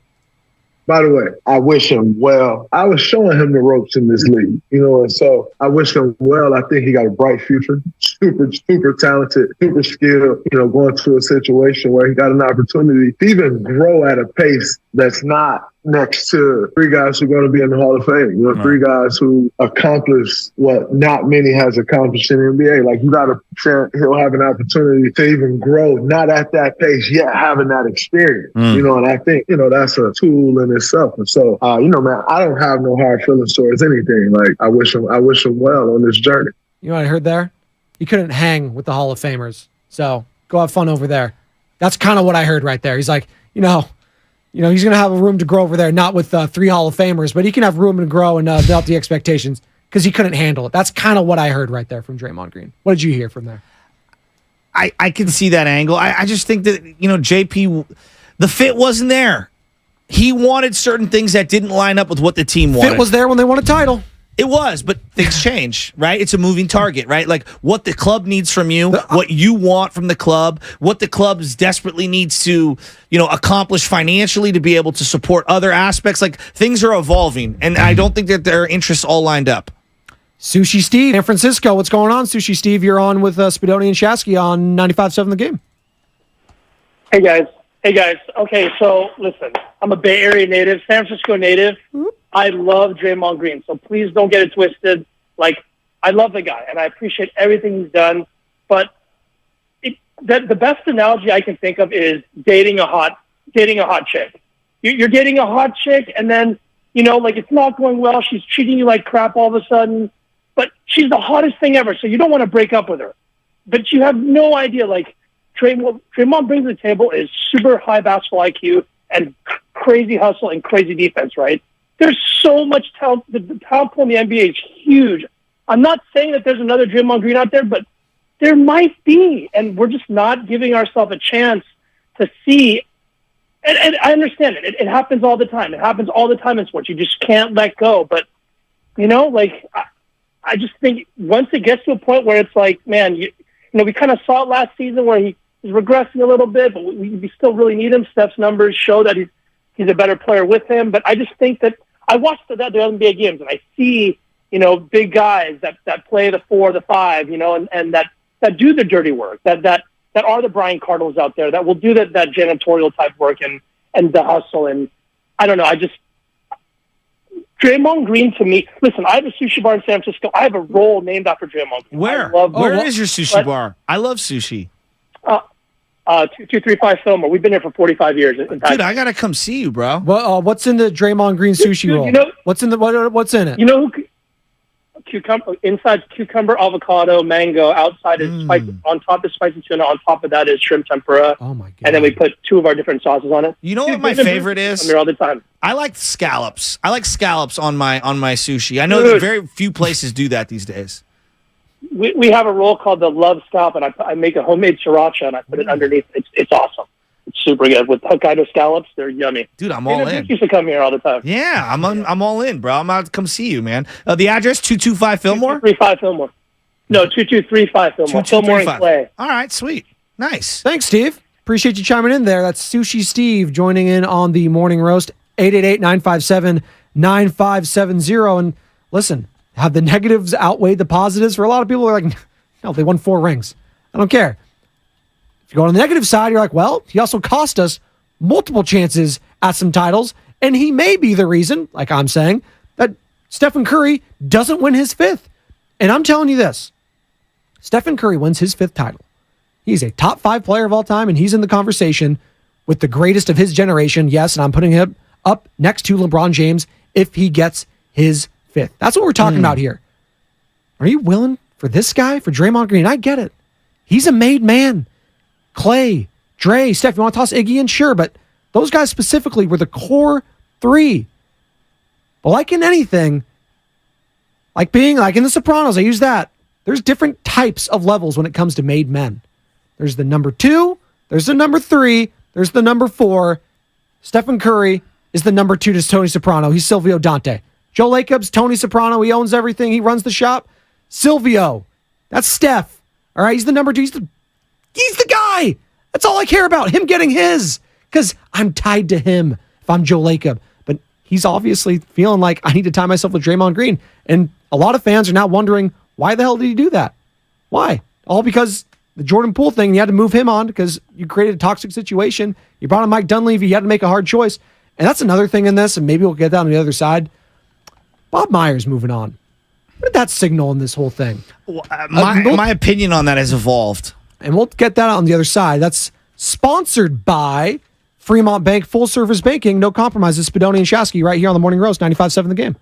By the way, I wish him well. I was showing him the ropes in this league, and so I wish him well. I think he got a bright future, super, super talented, super skilled, going to a situation where he got an opportunity to even grow at a pace that's not next to three guys who are going to be in the Hall of Fame. Three guys who accomplished what not many has accomplished in the NBA. Like, you got to say he'll have an opportunity to even grow, not at that pace yet, having that experience. And I think, that's a tool in itself. And so, man, I don't have no hard feelings towards anything. Like, I wish him well on this journey. You know what I heard there? He couldn't hang with the Hall of Famers. So go have fun over there. That's kind of what I heard right there. He's like, he's going to have a room to grow over there, not with 3 Hall of Famers, but he can have room to grow and build up the expectations because he couldn't handle it. That's kind of what I heard right there from Draymond Green. What did you hear from there? I can see that angle. I just think that, JP, the fit wasn't there. He wanted certain things that didn't line up with what the team wanted. Fit was there when they won a title. It was, but things change, right? It's a moving target, right? Like what the club needs from you, what you want from the club, what the club desperately needs to, accomplish financially to be able to support other aspects. Like things are evolving, and I don't think that their interests all lined up. Sushi Steve, San Francisco. What's going on, Sushi Steve? You're on with Spadoni and Shasky on 95.7 The Game. Hey, guys. Okay, so listen, I'm a Bay Area native, San Francisco native. I love Draymond Green, so please don't get it twisted. Like, I love the guy, and I appreciate everything he's done. But the best analogy I can think of is dating a hot chick. You're dating a hot chick, and then it's not going well. She's treating you like crap all of a sudden, but she's the hottest thing ever. So you don't want to break up with her, but you have no idea. Like Draymond brings to the table is super high basketball IQ and crazy hustle and crazy defense. Right? There's so much talent. The talent pool in the NBA is huge. I'm not saying that there's another Draymond Green out there, but there might be, and we're just not giving ourselves a chance to see. And I understand it. It happens all the time. It happens all the time in sports. You just can't let go. But, I just think once it gets to a point where it's like, man, we kind of saw it last season where he's regressing a little bit, but we still really need him. Steph's numbers show that he's a better player with him. But I just think that I watch the NBA games and I see, big guys that play the 4, the 5, and that do the dirty work, that are the Brian Cardinals out there that will do that janitorial type work and the hustle. And I don't know. Draymond Green to me, listen, I have a sushi bar in San Francisco. I have a roll named after Draymond Green. Where? Where is your sushi bar? I love sushi. 235 Fillmore. We've been here for 45 years. Dude, I got to come see you, bro. Well, what's in the Draymond Green sushi roll? What's in it? You know who? Cucumber inside, cucumber, avocado, mango. Outside is spicy. On top is spicy tuna. On top of that is shrimp tempura. Oh my god! And then we put 2 of our different sauces on it. You know what my favorite is? I'm here all the time. I like scallops. I like scallops on my sushi. I know that very few places do that these days. We have a roll called the Love Scallop, and I make a homemade sriracha and I put it underneath. It's awesome. It's super good with Hokkaido scallops. They're yummy. Dude, I'm all in. Used to come here all the time. Yeah, I'm all in, bro. I'm out to come see you, man. The address 225 Fillmore. 235 Fillmore. No, 2235 Fillmore. Fillmore and Clay. All right, sweet, nice. Thanks, Steve. Appreciate you chiming in there. That's Sushi Steve joining in on the morning roast. 888-957-9570. And listen, have the negatives outweighed the positives? For a lot of people, are like, no, they won 4 rings. I don't care. If you go on the negative side, you're like, well, he also cost us multiple chances at some titles, and he may be the reason, like I'm saying, that Stephen Curry doesn't win his 5th. And I'm telling you this, Stephen Curry wins his 5th title. He's a top 5 player of all time, and he's in the conversation with the greatest of his generation. Yes, and I'm putting him up next to LeBron James if he gets his 5th. That's what we're talking about here. Are you willing for this guy, for Draymond Green? I get it. He's a made man. Clay, Dre, Steph, you want to toss Iggy in? Sure, but those guys specifically were the core 3. But like in anything, like in The Sopranos, I use that. There's different types of levels when it comes to made men. There's the number 2, there's the number 3, there's the number 4. Stephen Curry is the number 2 to Tony Soprano. He's Silvio Dante. Joe Lacob's Tony Soprano. He owns everything. He runs the shop. Silvio, that's Steph. All right, he's the number 2. He's the guy. That's all I care about, him getting his, because I'm tied to him if I'm Joe Lacob. But he's obviously feeling like I need to tie myself with Draymond Green. And a lot of fans are now wondering, why the hell did he do that? Why? All because the Jordan Poole thing, you had to move him on because you created a toxic situation. You brought in Mike Dunleavy, you had to make a hard choice. And that's another thing in this, and maybe we'll get down to the other side. Bob Myers moving on. What did that signal in this whole thing? My opinion on that has evolved. And we'll get that on the other side. That's sponsored by Fremont Bank, full service banking, no compromises. Spadoni and Shasky right here on the Morning Roast, 95.7 The Game.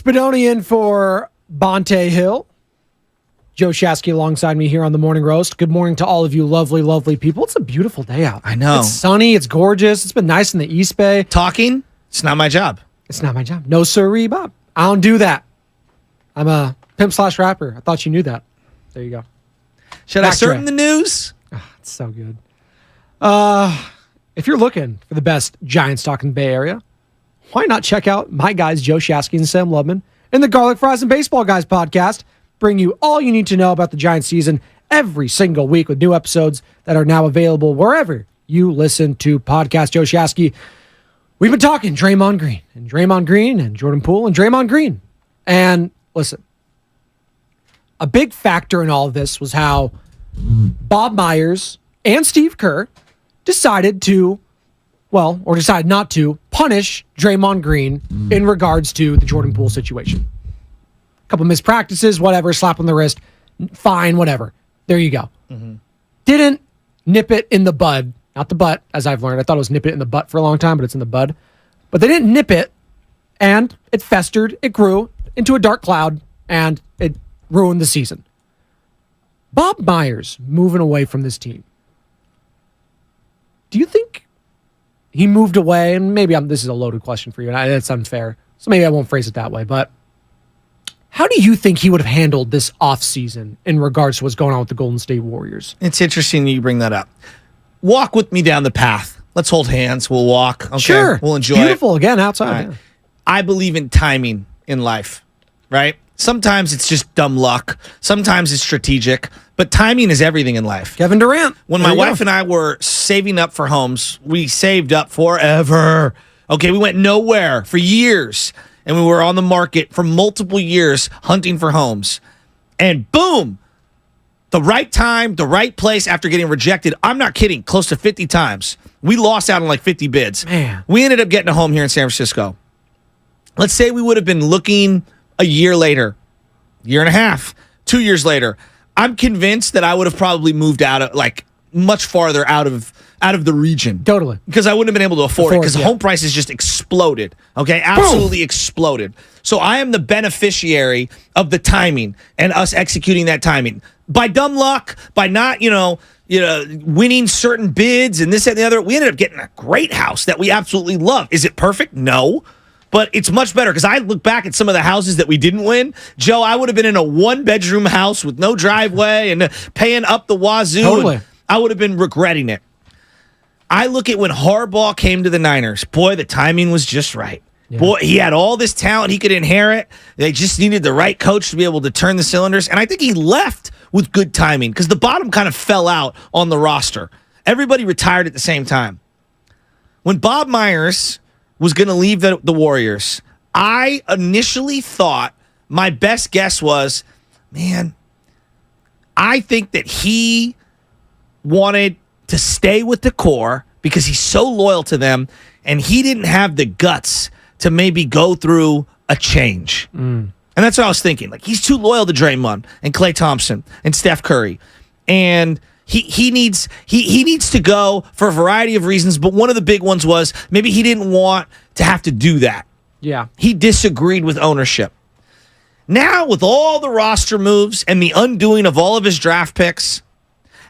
Spadoni in for Bonte Hill. Joe Shasky alongside me here on the Morning Roast. Good morning to all of you lovely, lovely people. It's a beautiful day out. I know. It's sunny. It's gorgeous. It's been nice in the East Bay. Talking, it's not my job. It's not my job. No sirree, Bob. I don't do that. I'm a pimp/rapper. I thought you knew that. There you go. Should I start in the news? Oh, it's so good. If you're looking for the best Giants talk in the Bay Area, why not check out my guys, Joe Shasky and Sam Lubman, and the Garlic Fries and Baseball Guys podcast, bring you all you need to know about the Giants season every single week with new episodes that are now available wherever you listen to podcasts. Joe Shasky, we've been talking Draymond Green and Jordan Poole and Draymond Green. And listen, a big factor in all of this was how Bob Myers and Steve Kerr decided not to punish Draymond Green in regards to the Jordan Poole situation. A couple mispractices, whatever, slap on the wrist, fine, whatever. There you go. Didn't nip it in the bud. Not the butt, as I've learned. I thought it was nip it in the butt for a long time, but it's in the bud. But they didn't nip it, and it festered, it grew into a dark cloud, and it ruined the season. Bob Myers moving away from this team. Do you think he moved away? And maybe this is a loaded question for you, and that's unfair. So maybe I won't phrase it that way. But how do you think he would have handled this offseason in regards to what's going on with the Golden State Warriors? It's interesting you bring that up. Walk with me down the path. Let's hold hands. We'll walk. Okay? Sure. We'll enjoy Beautiful it. Again, outside. Right. Yeah. I believe in timing in life, right? Sometimes it's just dumb luck. Sometimes it's strategic. But timing is everything in life. Kevin Durant. When my wife and I were saving up for homes, we saved up forever. Okay, we went nowhere for years. And we were on the market for multiple years hunting for homes. And boom, the right time, the right place after getting rejected. I'm not kidding, close to 50 times. We lost out on like 50 bids. Man. We ended up getting a home here in San Francisco. Let's say we would have been looking a year later, year and a half, 2 years later. I'm convinced that I would have probably moved out of much farther out of the region. Totally. Because I wouldn't have been able to afford it because home prices just exploded. Okay? Absolutely exploded. So I am the beneficiary of the timing and us executing that timing. By dumb luck, by not, winning certain bids and this and the other, we ended up getting a great house that we absolutely love. Is it perfect? No. But it's much better because I look back at some of the houses that we didn't win. Joe, I would have been in a one-bedroom house with no driveway and paying up the wazoo. Totally. I would have been regretting it. I look at when Harbaugh came to the Niners. Boy, the timing was just right. Yeah. Boy, he had all this talent he could inherit. They just needed the right coach to be able to turn the cylinders. And I think he left with good timing because the bottom kind of fell out on the roster. Everybody retired at the same time. When Bob Myers was going to leave the Warriors, I initially thought, my best guess was, man, I think that he wanted to stay with the core because he's so loyal to them, and he didn't have the guts to maybe go through a change. And that's what I was thinking. Like, he's too loyal to Draymond and Klay Thompson and Steph Curry. And he needs to go for a variety of reasons, but one of the big ones was maybe he didn't want to have to do that. Yeah. He disagreed with ownership. Now, with all the roster moves and the undoing of all of his draft picks,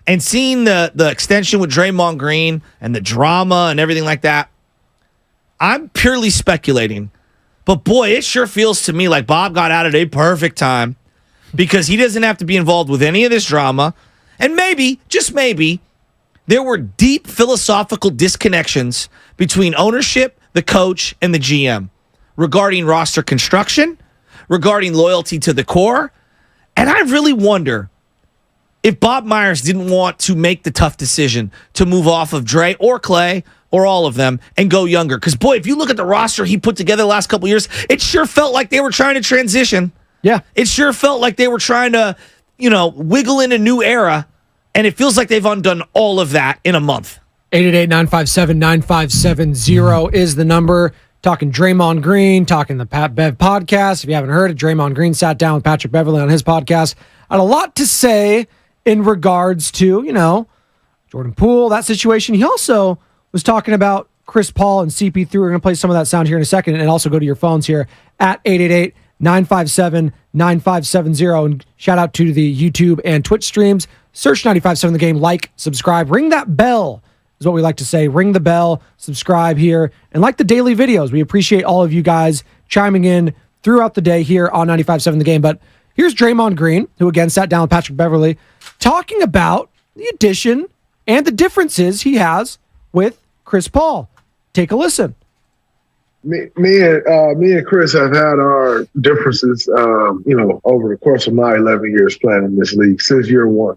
and seeing the extension with Draymond Green and the drama and everything like that, I'm purely speculating. But boy, it sure feels to me like Bob got out at a perfect time because he doesn't have to be involved with any of this drama. And maybe, just maybe, there were deep philosophical disconnections between ownership, the coach, and the GM regarding roster construction, regarding loyalty to the core. And I really wonder if Bob Myers didn't want to make the tough decision to move off of Dre or Klay or all of them and go younger. Because, boy, if you look at the roster he put together the last couple of years, it sure felt like they were trying to transition. Yeah. It sure felt like they were trying to, wiggle in a new era. And it feels like they've undone all of that in a month. 888-957-9570 is the number. Talking Draymond Green, talking the Pat Bev podcast. If you haven't heard it, Draymond Green sat down with Patrick Beverly on his podcast. Had a lot to say in regards to, Jordan Poole, that situation. He also was talking about Chris Paul and CP3. We're going to play some of that sound here in a second and also go to your phones here at 957-9570. And shout out to the YouTube and Twitch streams. Search 95.7 The Game, like, subscribe, ring that bell is what we like to say. Ring the bell, subscribe here, and like the daily videos. We appreciate all of you guys chiming in throughout the day here on 95.7 The Game. But here's Draymond Green, who again sat down with Patrick Beverly, talking about the addition and the differences he has with Chris Paul. Take a listen. Me and Chris have had our differences, over the course of my 11 years playing in this league since year one.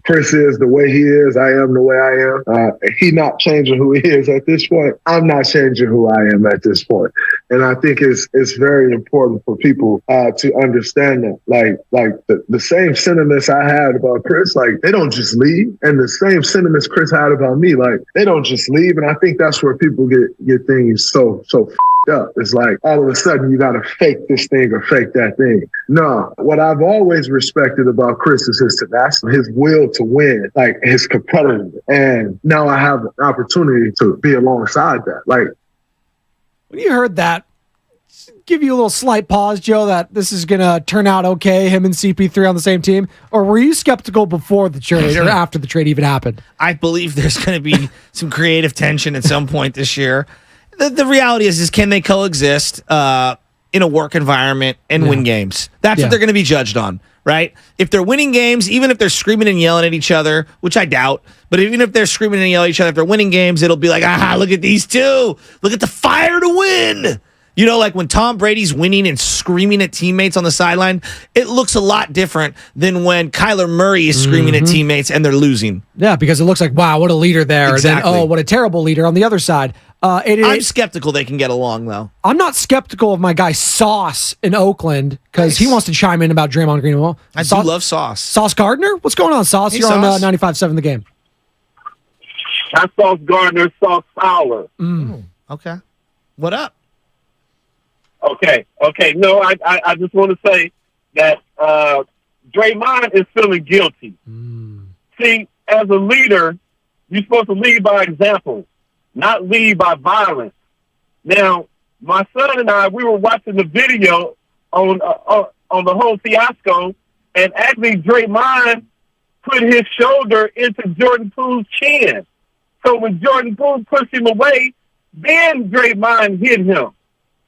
Chris is the way he is. I am the way I am. He not changing who he is at this point. I'm not changing who I am at this point. And I think it's very important for people to understand that. Like the same sentiments I had about Chris, like they don't just leave, and the same sentiments Chris had about me, like they don't just leave. And I think that's where people get things so up. It's like all of a sudden you got to fake this thing or fake that thing. No, what I've always respected about Chris is his tenacity, his will to win, like his competitiveness. And now I have an opportunity to be alongside that. Like when you heard that, give you a little slight pause, Joe, that this is going to turn out okay, him and CP3 on the same team? Or were you skeptical before the trade or after the trade even happened? I believe there's going to be some creative tension at some point this year. The reality is can they coexist in a work environment and win games? That's what they're going to be judged on, right? If they're winning games, even if they're screaming and yelling at each other, which I doubt, but even if they're screaming and yelling at each other, if they're winning games, it'll be like, look at these two. Look at the fire to win. You know, like when Tom Brady's winning and screaming at teammates on the sideline, it looks a lot different than when Kyler Murray is screaming at teammates and they're losing. Yeah, because it looks like, wow, what a leader there. Exactly. And then, what a terrible leader on the other side. I'm skeptical they can get along, though. I'm not skeptical of my guy Sauce in Oakland because he wants to chime in about Draymond Green. Well, I do love Sauce. Sauce Gardner? What's going on, Sauce? Hey, You're Sauce. on 95.7 The Game. Not Sauce Gardner, Sauce Fowler. Okay. What up? Okay. No, I just want to say that Draymond is feeling guilty. See, as a leader, you're supposed to lead by example, not lead by violence. Now, my son and I, we were watching the video on the whole fiasco, and actually Draymond put his shoulder into Jordan Poole's chin. So when Jordan Poole pushed him away, then Draymond hit him.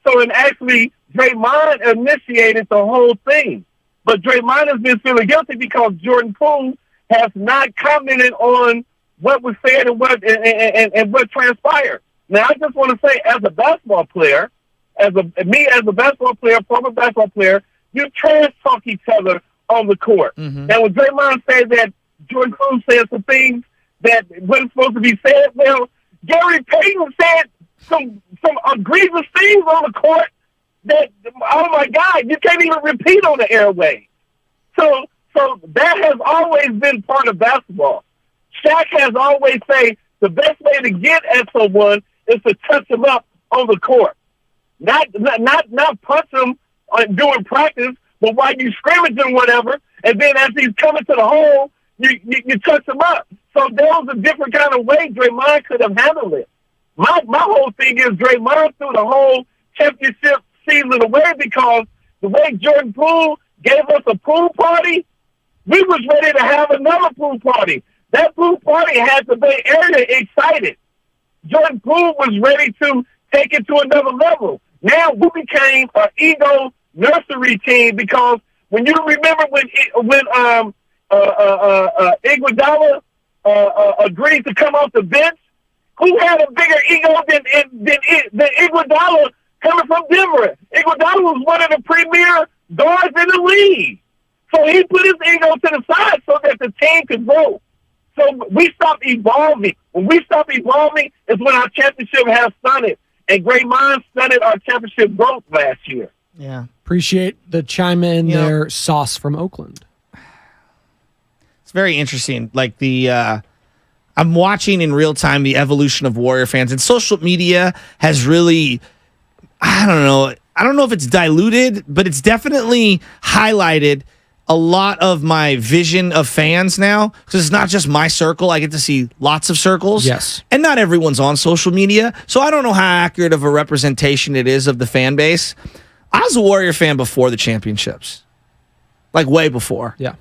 So, and actually, Draymond initiated the whole thing. But Draymond has been feeling guilty because Jordan Poole has not commented on what was said and what transpired. Now, I just want to say, as a basketball player, as a basketball player, former basketball player, you trash talk each other on the court. Now, when Draymond said that Jordan Poole said some things that wasn't supposed to be said, well, Gary Payton said some egregious things on the court that, oh my God, you can't even repeat on the airway. So that has always been part of basketball. Shaq has always said the best way to get at someone is to touch them up on the court. Not punch them during practice, but while you scrimmaging whatever, and then as he's coming to the hole, you touch him up. So there was a different kind of way Draymond could have handled it. My whole thing is Draymond threw the whole championship season away because the way Jordan Poole gave us a pool party, we was ready to have another pool party. That pool party had the Bay Area excited. Jordan Poole was ready to take it to another level. Now we became an ego nursery team because when you remember when Iguodala agreed to come off the bench, who had a bigger ego than Iguodala coming from Denver? Iguodala was one of the premier guards in the league. So he put his ego to the side so that the team could grow. So we stopped evolving. When we stop evolving is when our championship has stunted. And Draymond stunted our championship growth last year. Yeah. Appreciate the chime in there, Sauce from Oakland. It's very interesting. Like I'm watching in real time the evolution of Warrior fans, and social media has really, I don't know if it's diluted, but it's definitely highlighted a lot of my vision of fans now, because it's not just my circle. I get to see lots of circles. Yes. And not everyone's on social media, so I don't know how accurate of a representation it is of the fan base. I was a Warrior fan before the championships, like way before. Yeah.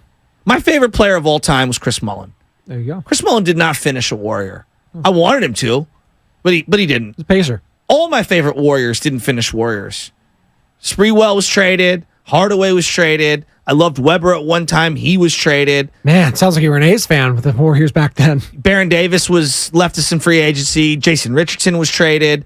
My favorite player of all time was Chris Mullin. There you go. Chris Mullin did not finish a Warrior. I wanted him to, but he didn't. He's a pacer. All my favorite Warriors didn't finish Warriors. Spreewell was traded. Hardaway was traded. I loved Weber at one time. He was traded. Man, it sounds like you were an A's fan with the Warriors back then. Baron Davis left us in free agency. Jason Richardson was traded.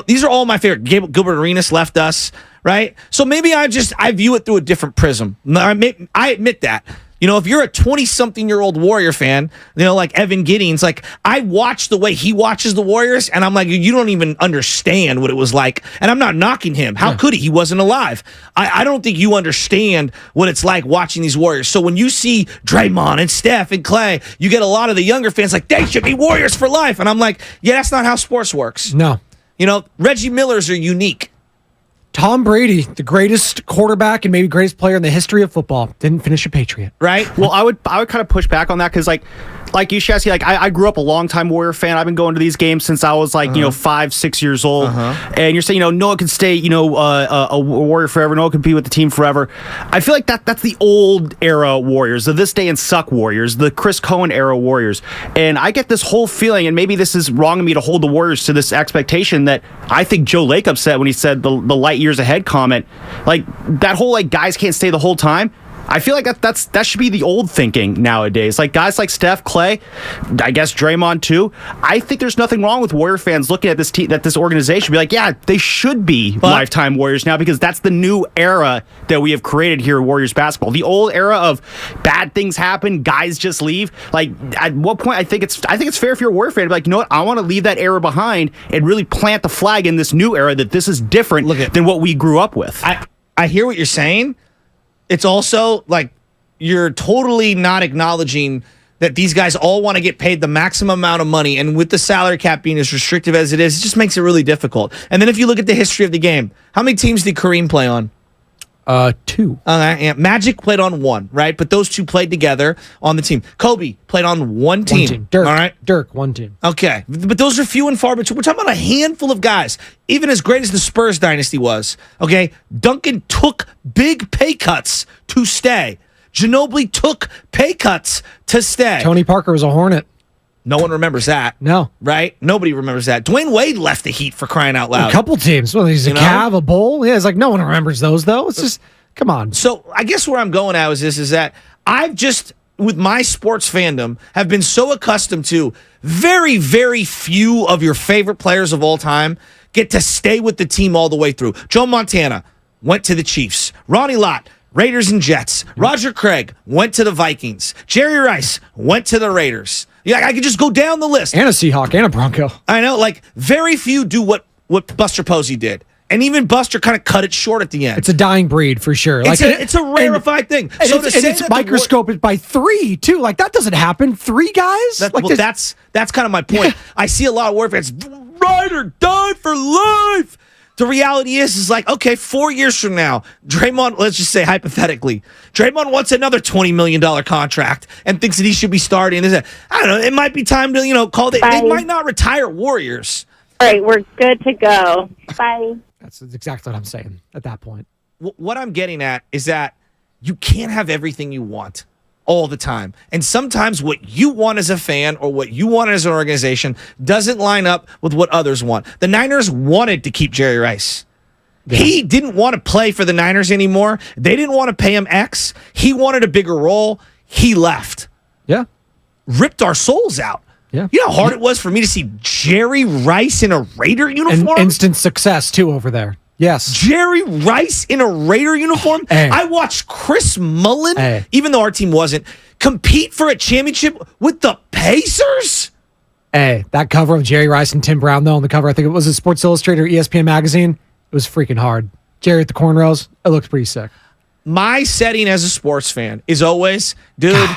These are all my favorite. Gilbert Arenas left us, right? So maybe I view it through a different prism. I admit that. If you're a 20-something-year-old Warrior fan, like Evan Giddings, like I watch the way he watches the Warriors, and I'm like, you don't even understand what it was like. And I'm not knocking him. How could he? He wasn't alive. I don't think you understand what it's like watching these Warriors. So when you see Draymond and Steph and Clay, you get a lot of the younger fans like, they should be Warriors for life. And I'm like, yeah, that's not how sports works. No. Reggie Millers are unique. Tom Brady, the greatest quarterback and maybe greatest player in the history of football, didn't finish a Patriot. Right? Well, I would kind of push back on that because, like you, Shasky, I grew up a long-time Warrior fan. I've been going to these games since I was 5, 6 years old. And you're saying, Noah can stay, a Warrior forever. Noah can be with the team forever. I feel like that's the old era Warriors, the this day and suck Warriors, the Chris Cohen era Warriors. And I get this whole feeling, and maybe this is wrong of me to hold the Warriors to this expectation that I think Joe Lacob said when he said the light years ahead comment, like that whole guys can't stay the whole time. I feel like that should be the old thinking nowadays. Like guys like Steph, Clay, I guess Draymond too. I think there's nothing wrong with Warrior fans looking at this team, that this organization, be like, yeah, they should be lifetime Warriors now because that's the new era that we have created here at Warriors basketball. The old era of bad things happen, guys just leave. Like at what point I think it's fair if you're a Warrior fan to be like, you know what, I want to leave that era behind and really plant the flag in this new era that this is different than what we grew up with. I hear what you're saying. It's also like you're totally not acknowledging that these guys all want to get paid the maximum amount of money, and with the salary cap being as restrictive as it is, it just makes it really difficult. And then if you look at the history of the game, how many teams did Kareem play on? 2. Magic played on 1, right? But those 2 played together on the team. Kobe played on one team. Dirk, all right? Dirk, 1 team. Okay. But those are few and far between. We're talking about a handful of guys. Even as great as the Spurs dynasty was, okay, Duncan took big pay cuts to stay. Ginobili took pay cuts to stay. Tony Parker was a Hornet. No one remembers that. No. Right? Nobody remembers that. Dwayne Wade left the Heat for crying out loud. A couple teams. Well, he's a Cav, a Bull. Yeah, it's like no one remembers those, though. It's just, come on. So I guess where I'm going at is that I've just, with my sports fandom, have been so accustomed to very, very few of your favorite players of all time get to stay with the team all the way through. Joe Montana went to the Chiefs. Ronnie Lott, Raiders and Jets. Roger Craig went to the Vikings. Jerry Rice went to the Raiders. Yeah, I could just go down the list. And a Seahawk and a Bronco. I know, like, very few do what Buster Posey did. And even Buster kind of cut it short at the end. It's a dying breed for sure. It's a rarefied thing. So it's microscoped by 3 too. Like that doesn't happen. 3 guys. That's kind of my point. Yeah. I see a lot of Warrior fans ride or die for life. The reality is like, okay, 4 years from now, Draymond, let's just say hypothetically, Draymond wants another $20 million contract and thinks that he should be starting. I don't know. It might be time to, call it. They might not retire Warriors. All right, we're good to go. Bye. That's exactly what I'm saying at that point. What I'm getting at is that you can't have everything you want all the time. And sometimes what you want as a fan or what you want as an organization doesn't line up with what others want. The Niners wanted to keep Jerry Rice. Yeah. He didn't want to play for the Niners anymore. They didn't want to pay him X. He wanted a bigger role. He left. Yeah. Ripped our souls out. Yeah. You know how hard it was for me to see Jerry Rice in a Raider uniform? And instant success, too, over there. Yes. Jerry Rice in a Raider uniform? Hey. I watched Chris Mullin, even though our team wasn't, compete for a championship with the Pacers? Hey, that cover of Jerry Rice and Tim Brown, though, on the cover, I think it was a Sports Illustrated or ESPN magazine, it was freaking hard. Jerry at the cornrows, it looks pretty sick. My setting as a sports fan is always, dude,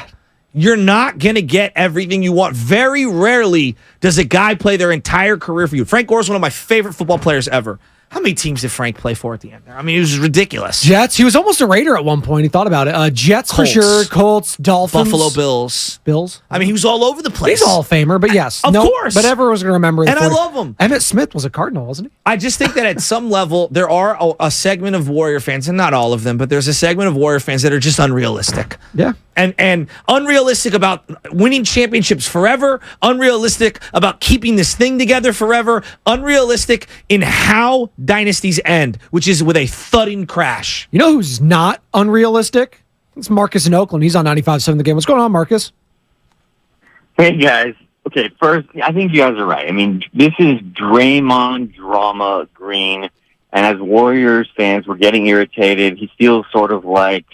you're not going to get everything you want. Very rarely does a guy play their entire career for you. Frank Gore is one of my favorite football players ever. How many teams did Frank play for at the end there? I mean, it was ridiculous. Jets. He was almost a Raider at one point. He thought about it. Jets Colts. for sure. Colts, Dolphins. Buffalo Bills. Bills. I mean, he was all over the place. He's a Hall of Famer, but yes. Of course. But everyone's going to remember the And 40. I love him. Emmitt Smith was a Cardinal, wasn't he? I just think that at some level, there are a segment of Warrior fans, and not all of them, but there's a segment of Warrior fans that are just unrealistic. Yeah. And unrealistic about winning championships forever, unrealistic about keeping this thing together forever, unrealistic in how dynasties end, which is with a thudding crash. You know who's not unrealistic? It's Marcus in Oakland. He's on 95.7 The Game. What's going on, Marcus? Hey, guys. Okay, first, I think you guys are right. I mean, this is Draymond drama Green, and as Warriors fans, we're getting irritated. He feels sort of like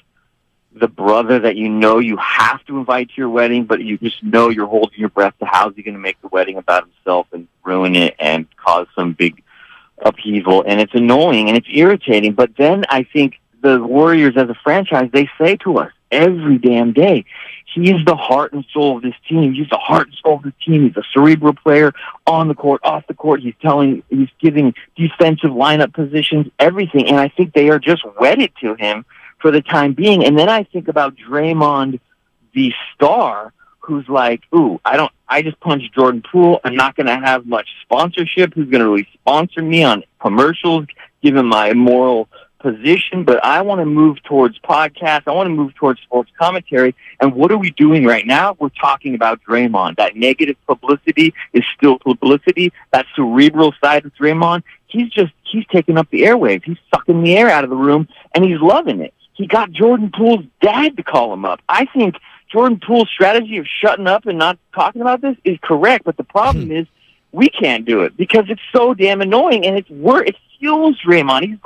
the brother that you have to invite to your wedding, but you just know you're holding your breath to how's he going to make the wedding about himself and ruin it and cause some big upheaval. And it's annoying and it's irritating. But then I think the Warriors as a franchise, they say to us every damn day, he is the heart and soul of this team. He's the heart and soul of this team. He's a cerebral player on the court, off the court. He's giving defensive lineup positions, everything. And I think they are just wedded to him for the time being. And then I think about Draymond, the star, who's like, I just punched Jordan Poole. I'm not going to have much sponsorship. Who's going to really sponsor me on commercials, given my moral position? But I want to move towards podcasts. I want to move towards sports commentary. And what are we doing right now? We're talking about Draymond. That negative publicity is still publicity. That cerebral side of Draymond, he's taking up the airwaves. He's sucking the air out of the room, and he's loving it. He got Jordan Poole's dad to call him up. I think Jordan Poole's strategy of shutting up and not talking about this is correct, but the problem is we can't do it because it's so damn annoying, and it fuels Draymond.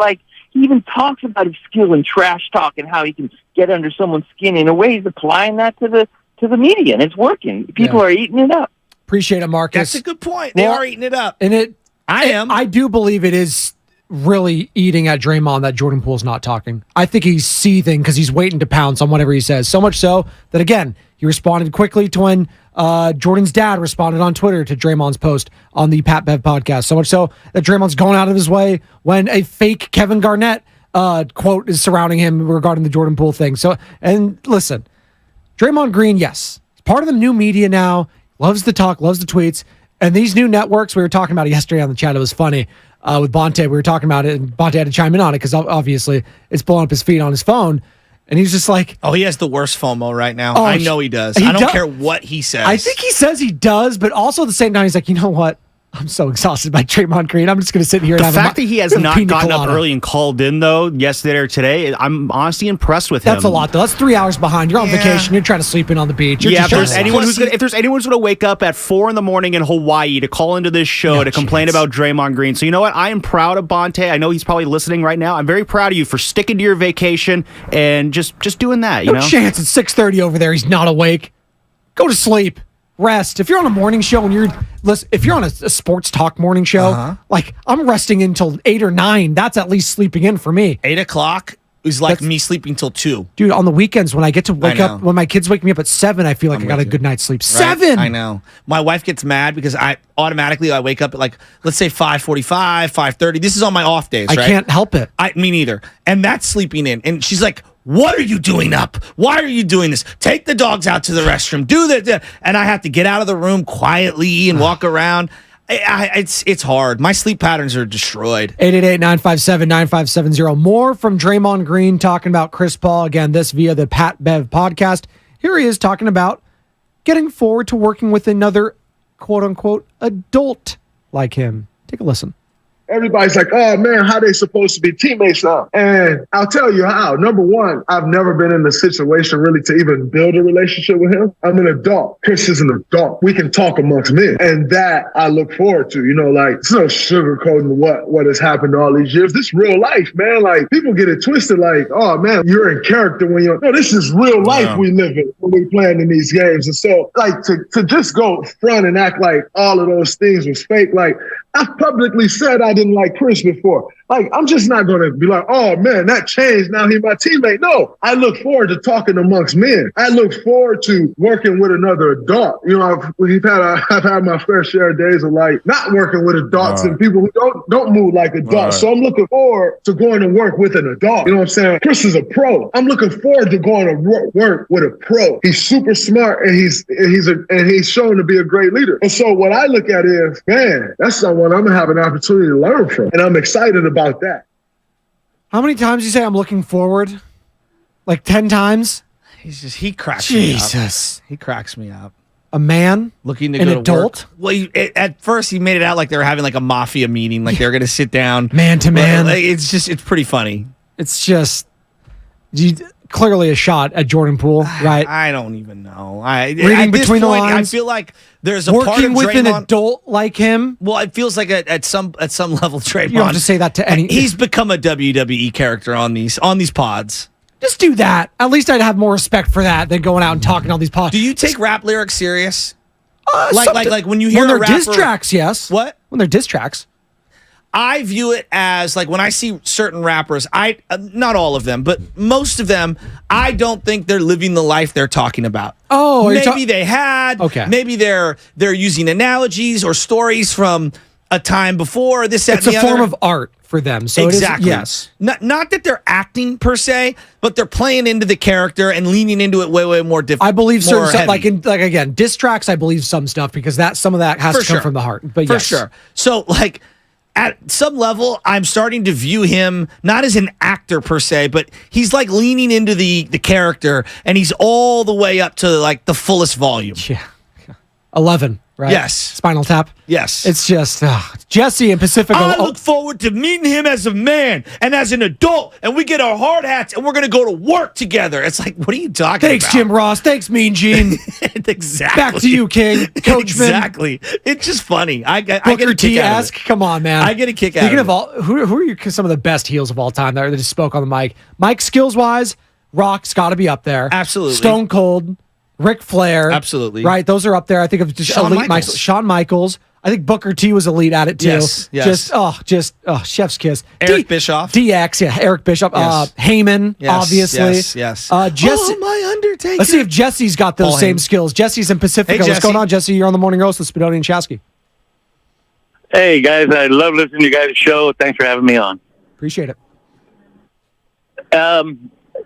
He even talks about his skill in trash talk and how he can get under someone's skin. In a way, he's applying that to the media, and it's working. People are eating it up. Appreciate it, Marcus. That's a good point. They are eating it up. And I do believe it is really eating at Draymond that Jordan Poole's not talking. I think he's seething because he's waiting to pounce on whatever he says. So much so that, again, he responded quickly to when Jordan's dad responded on Twitter to Draymond's post on the Pat Bev podcast. So much so that Draymond's going out of his way when a fake Kevin Garnett quote is surrounding him regarding the Jordan Poole thing. So, and listen, Draymond Green, yes, he's part of the new media now, loves to talk, loves the tweets. And these new networks, we were talking about it yesterday on the chat. It was funny. With Bonte, we were talking about it, and Bonte had to chime in on it because obviously it's blowing up his feed on his phone. And he's just like... Oh, he has the worst FOMO right now. Oh, I know he does. I don't care what he says. I think he says he does, but also at the same time, he's like, you know what? I'm so exhausted by Draymond Green. I'm just going to sit here and the have fact that he has not gotten up colada. early and called in, though, yesterday or today, I'm honestly impressed with him. That's a lot, though. That's 3 hours behind. You're on vacation. You're trying to sleep in on the beach. You're if there's anyone who's going to wake up at 4 a.m. in Hawaii to call into this show to complain about Draymond Green. So you know what? I am proud of Bonte. I know he's probably listening right now. I'm very proud of you for sticking to your vacation and just doing that. You know, chance it's 6:30 over there. He's not awake. Go to sleep. Rest. If you're on a morning show and if you're on a sports talk morning show, like I'm resting until 8 or 9. That's at least sleeping in for me. 8 o'clock is like me sleeping till 2. Dude, on the weekends when I get to wake up, when my kids wake me up at 7, I feel like I got a good night's sleep. Right? 7. I know. My wife gets mad because I wake up at let's say 5:45, 5:30. This is on my off days, right? I can't help it. Me neither. And that's sleeping in. And she's like, what are you doing up? Why are you doing this? Take the dogs out to the restroom. Do that. And I have to get out of the room quietly and walk around. It's hard. My sleep patterns are destroyed. 888-957-9570. More from Draymond Green talking about Chris Paul. Again, this via the Pat Bev podcast. Here he is talking about getting forward to working with another quote-unquote adult like him. Take a listen. Everybody's like, oh, man, how they supposed to be teammates now? And I'll tell you how. Number one, I've never been in a situation really to even build a relationship with him. I'm an adult. Chris is an adult. We can talk amongst men. And that I look forward to. You know, like, it's no sugarcoating what has happened all these years. This real life, man. Like, people get it twisted like, oh, man, you're in character when you're... No, this is real life we live in when we playing in these games. And so, like, to just go front and act like all of those things was fake, like, I've publicly said I didn't like Chris before. Like, I'm just not going to be like, oh, man, that changed. Now he's my teammate. No, I look forward to talking amongst men. I look forward to working with another adult. You know, I've had my fair share of days of, like, not working with adults and people who don't move like adults. So I'm looking forward to going to work with an adult. You know what I'm saying? Chris is a pro. I'm looking forward to going to work with a pro. He's super smart and he's shown to be a great leader. And so what I look at is, man, that's someone I'm going to have an opportunity to learn from. And I'm excited about that. How many times do you say I'm looking forward? Like 10 times? He cracks me up. Jesus. He cracks me up. A man? Looking to an go to adult? work. Well, at first he made it out like they were having like a mafia meeting, like they were going to sit down. Man to man. Like, it's pretty funny. It's just clearly a shot at Jordan Poole, right? I don't even know. Reading between the lines. I feel like there's a working part of with Draymond, an adult like him. Well, it feels like at some level, Draymond. You don't have to say that to any. He's become a WWE character on these pods. Just do that. At least I'd have more respect for that than going out and talking on these pods. Do you take rap lyrics serious? Like when you hear when a they're rapper, diss tracks, yes. What? When they're diss tracks. I view it as like when I see certain rappers, not all of them, but most of them, I don't think they're living the life they're talking about. Oh, maybe they had. Okay. Maybe they're using analogies or stories from a time before this. That, It's and a the form other. of art for them. So Exactly. It is, yes. Not that they're acting per se, but they're playing into the character and leaning into it way more different. I believe certain stuff, heavy. like again, diss tracks. I believe some stuff because some of that has to come from the heart. But for yes. sure. So like at some level, I'm starting to view him not as an actor per se, but he's like leaning into the character, and he's all the way up to like the fullest volume. Yeah. 11. Right? Yes. Spinal Tap. Yes. It's just Jesse and Pacifico. I look forward to meeting him as a man and as an adult, and we get our hard hats and we're going to go to work together. It's like, what are you talking Thanks, about? Jim Ross. Thanks, Mean Gene. Exactly. Back to you, King. Coachman. Exactly. It's just funny. I get a Booker kick T out of esque. it. Come on, man. I get a kick out Speaking of of all, who are some of the best heels of all time that just spoke on the mic? Mike skills wise, Rock's got to be up there. Absolutely. Stone Cold, Ric Flair. Absolutely. Right. Those are up there. I think of just Shawn elite Michaels. Shawn Michaels. I think Booker T was elite at it too. Yes. Just chef's kiss. Eric Bischoff. DX, yeah, Eric Bischoff. Yes. Heyman, Yes, obviously. yes. Jesse, my Undertaker. let's see if Jesse's got those Paul same Heyman. skills. Jesse's in Pacifica. Hey, What's Jesse. going on, Jesse? You're on the Morning Roast with Spadoni and Chasky. Hey, guys, I love listening to you guys' show. Thanks for having me on. Appreciate it.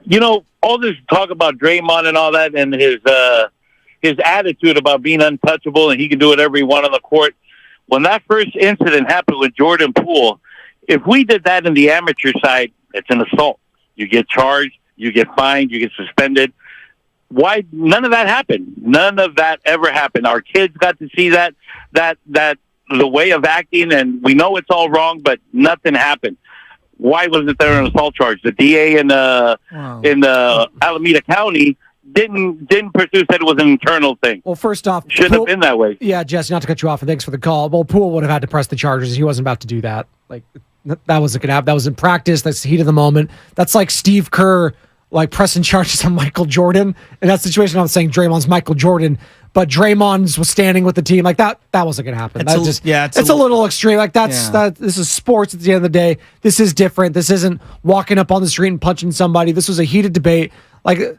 You know, all this talk about Draymond and all that and his attitude about being untouchable and he can do whatever he wants on the court. When that first incident happened with Jordan Poole, if we did that in the amateur side, it's an assault. You get charged, you get fined, you get suspended. Why none of that happened? None of that ever happened. Our kids got to see that the way of acting, and we know it's all wrong, but nothing happened. Why wasn't there an assault charge? The DA in Alameda County didn't pursue, said it was an internal thing. Well, first off, Shouldn't have been that way. Yeah, Jesse, not to cut you off, and thanks for the call. Well, Poole would have had to press the charges. He wasn't about to do that. Like, that wasn't going to happen. That was in practice. That's the heat of the moment. That's like Steve Kerr, like, pressing charges on Michael Jordan. In that situation, I'm saying Draymond's Michael Jordan, but Draymond was standing with the team. Like, that wasn't going to happen. It's a little extreme. Like, this is sports at the end of the day. This is different. This isn't walking up on the street and punching somebody. This was a heated debate. Like,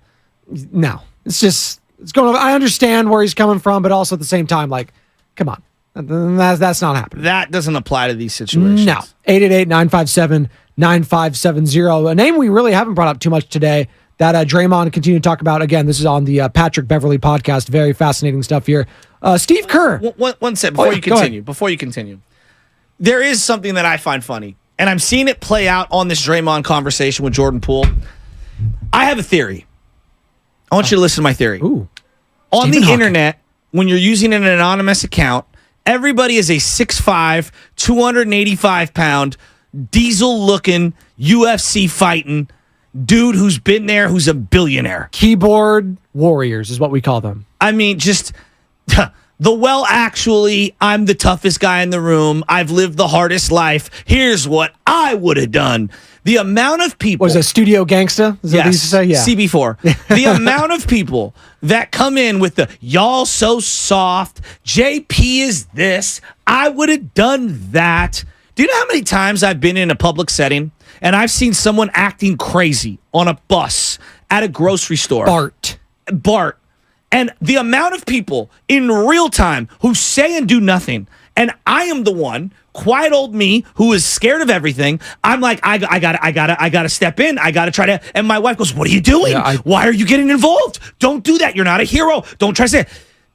no, it's going. I understand where he's coming from, but also at the same time, like, come on, that's not happening. That doesn't apply to these situations. No. 888-957-9570. A name we really haven't brought up too much today that Draymond continued to talk about. Again, this is on the Patrick Beverly podcast. Very fascinating stuff here. Steve Kerr. One sec before you continue. Before you continue, there is something that I find funny, and I'm seeing it play out on this Draymond conversation with Jordan Poole. I have a theory. I want you to listen to my theory. Ooh. On Stephen the Hawking. internet, when you're using an anonymous account, everybody is a 6'5", 285-pound, diesel-looking, UFC fighting dude who's been there, who's a billionaire. Keyboard warriors is what we call them. I mean, just actually, I'm the toughest guy in the room. I've lived the hardest life. Here's what I would have done. The amount of people... Was a studio gangsta? Is that what you used to say? Yeah. CB4. The amount of people that come in with the, y'all so soft, JP is this, I would have done that. Do you know how many times I've been in a public setting and I've seen someone acting crazy on a bus, at a grocery store? Bart. And the amount of people in real time who say and do nothing. And I am the one, quiet old me, who is scared of everything. I'm like, I gotta step in. I gotta try to. And my wife goes, "What are you doing? Why are you getting involved? Don't do that. You're not a hero. Don't try to say it."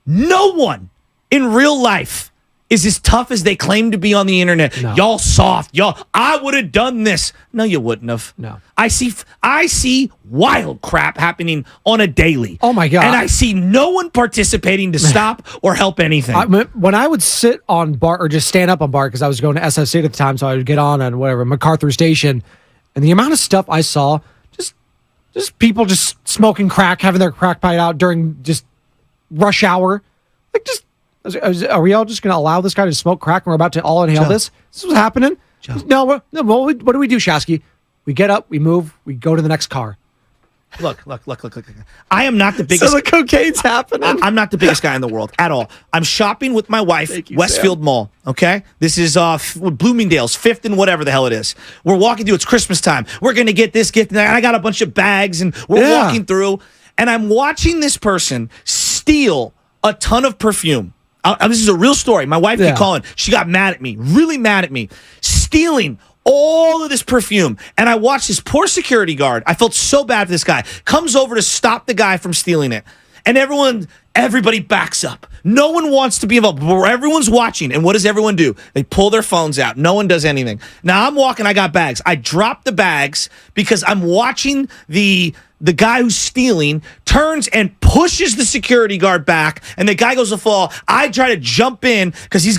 No one in real life is as tough as they claim to be on the internet. No. Y'all soft. Y'all, I would have done this. No, you wouldn't have. No. I see wild crap happening on a daily. Oh, my God. And I see no one participating to stop or help anything. When I would sit on BART, or just stand up on BART, because I was going to SF State at the time, so I would get on whatever, MacArthur Station, and the amount of stuff I saw, just people just smoking crack, having their crack pipe out during just rush hour. Like, just, are we all just going to allow this guy to smoke crack and we're about to all inhale this? This is what's happening? No, what do we do, Shasky? We get up, we move, we go to the next car. Look. I am not the biggest. So the cocaine's happening. I'm not the biggest guy in the world at all. I'm shopping with my wife, Westfield Mall. Okay, this is Bloomingdale's, 5th and whatever the hell it is. We're walking through. It's Christmas time. We're gonna get this, get that. I got a bunch of bags, and we're walking through, and I'm watching this person steal a ton of perfume. This is a real story. My wife kept calling. She got mad at me, really mad at me, stealing all of this perfume. And I watched this poor security guard. I felt so bad for this guy. Comes over to stop the guy from stealing it. And everybody backs up. No one wants to be involved. Everyone's watching. And what does everyone do? They pull their phones out. No one does anything. Now I'm walking. I got bags. I drop the bags because I'm watching the guy who's stealing turns and pushes the security guard back, and the guy goes to fall. I try to jump in because the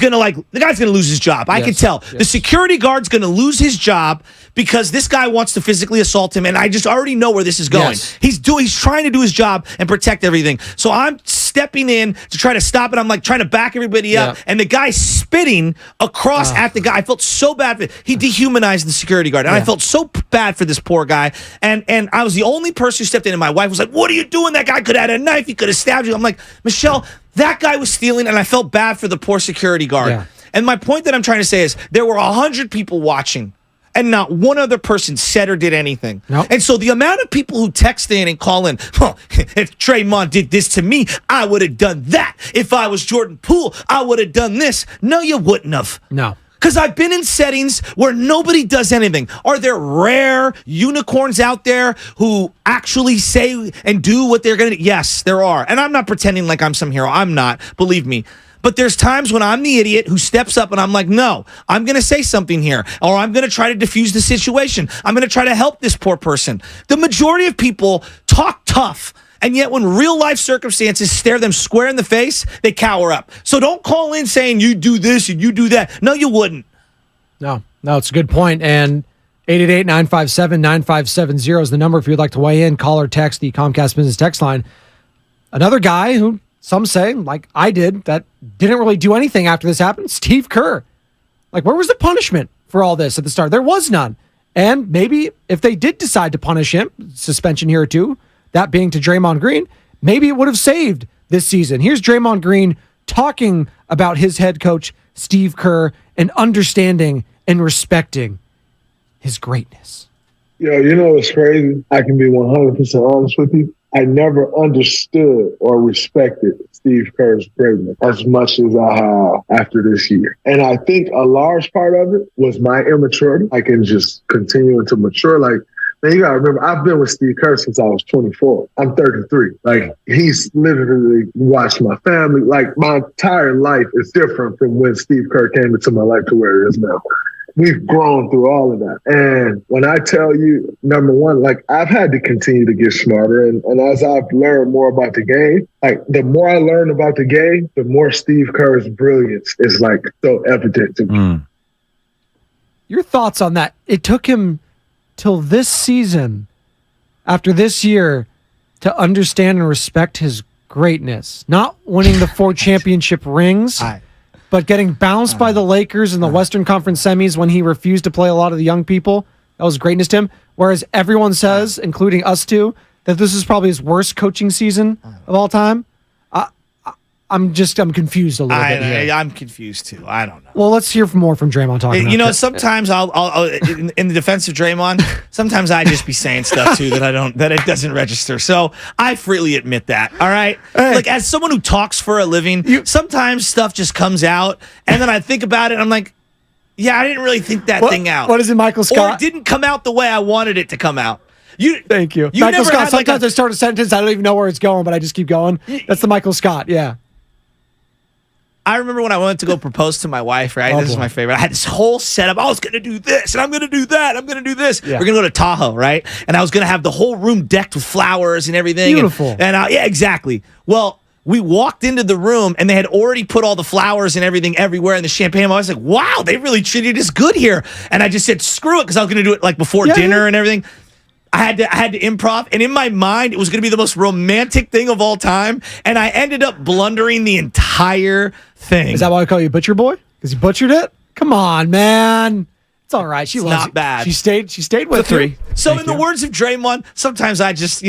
guy's going to lose his job. I can tell. The security guard's going to lose his job because this guy wants to physically assault him, and I just already know where this is going. He's trying to do his job and protect everything. So I'm stepping in to try to stop it. I'm like trying to back everybody up, and the guy's spitting across at the guy. I felt so bad for it. He dehumanized the security guard, and I felt so bad for this poor guy. And I was the only person who stepped in, and my wife was like, "What are you doing? That guy could have had a knife. He could have stabbed you." I'm like, Michelle, that guy was stealing, and I felt bad for the poor security guard. And my point that I'm trying to say is there were 100 people watching, and not one other person said or did anything. And so the amount of people who text in and call in, if Draymond did this to me, I would have done that. If I was Jordan Poole, I would have done this. No, you wouldn't have. No. Because I've been in settings where nobody does anything. Are there rare unicorns out there who actually say and do what they're going to do? Yes, there are. And I'm not pretending like I'm some hero. I'm not. Believe me. But there's times when I'm the idiot who steps up and I'm like, no, I'm going to say something here. Or I'm going to try to diffuse the situation. I'm going to try to help this poor person. The majority of people talk tough. And yet when real life circumstances stare them square in the face, they cower up. So don't call in saying you do this and you do that. No, you wouldn't. No, it's a good point. And 888-957-9570 is the number if you'd like to weigh in. Call or text the Comcast Business Text line. Another guy who some say, like I did, that didn't really do anything after this happened, Steve Kerr. Like, where was the punishment for all this at the start? There was none. And maybe if they did decide to punish him, suspension here or two, that being to Draymond Green, maybe it would have saved this season. Here's Draymond Green talking about his head coach, Steve Kerr, and understanding and respecting his greatness. You know what's crazy? I can be 100% honest with you. I never understood or respected Steve Kerr's greatness as much as I have after this year. And I think a large part of it was my immaturity. I can just continuing to mature. Like, man, you gotta remember, I've been with Steve Kerr since I was 24. I'm 33. Like, he's literally watched my family. Like, my entire life is different from when Steve Kerr came into my life to where it is now. We've grown through all of that. And when I tell you, number one, like, I've had to continue to get smarter. And as I've learned more about the game, like, the more I learn about the game, the more Steve Kerr's brilliance is, like, so evident to me. Your thoughts on that? It took him till this season, after this year, to understand and respect his greatness. Not winning the 4 championship rings, but getting bounced by the Lakers in the Western Conference semis when he refused to play a lot of the young people. That was greatness to him. Whereas everyone says, including us two, that this is probably his worst coaching season of all time. I'm confused a little bit here. I'm confused too. I don't know. Well, let's hear more from Draymond talking about it. Sometimes I'll in the defense of Draymond, sometimes I just be saying stuff too that it doesn't register. So I freely admit that. All right. Hey. Like, as someone who talks for a living, sometimes stuff just comes out, and then I think about it, and I'm like, yeah, I didn't really think that thing out. What is it, Michael Scott? Or it didn't come out the way I wanted it to come out. Thank you. Michael Scott, sometimes I start a sentence, I don't even know where it's going, but I just keep going. That's the Michael Scott, yeah. I remember when I went to go propose to my wife, right? This is my favorite. I had this whole setup. I was going to do this, and I'm going to do that. I'm going to do this. Yeah. We're going to go to Tahoe, right? And I was going to have the whole room decked with flowers and everything. Beautiful. Yeah, exactly. Well, we walked into the room, and they had already put all the flowers and everything everywhere in the champagne. I was like, wow, they really treated us good here. And I just said, screw it, because I was going to do it like before dinner and everything. I had to improv, and in my mind, it was going to be the most romantic thing of all time, and I ended up blundering the entire thing. Is that why I call you Butcher Boy? Because you butchered it? Come on, man. It's all right. She loves not you. bad. She stayed with three. you. So in the words of Draymond, sometimes I just,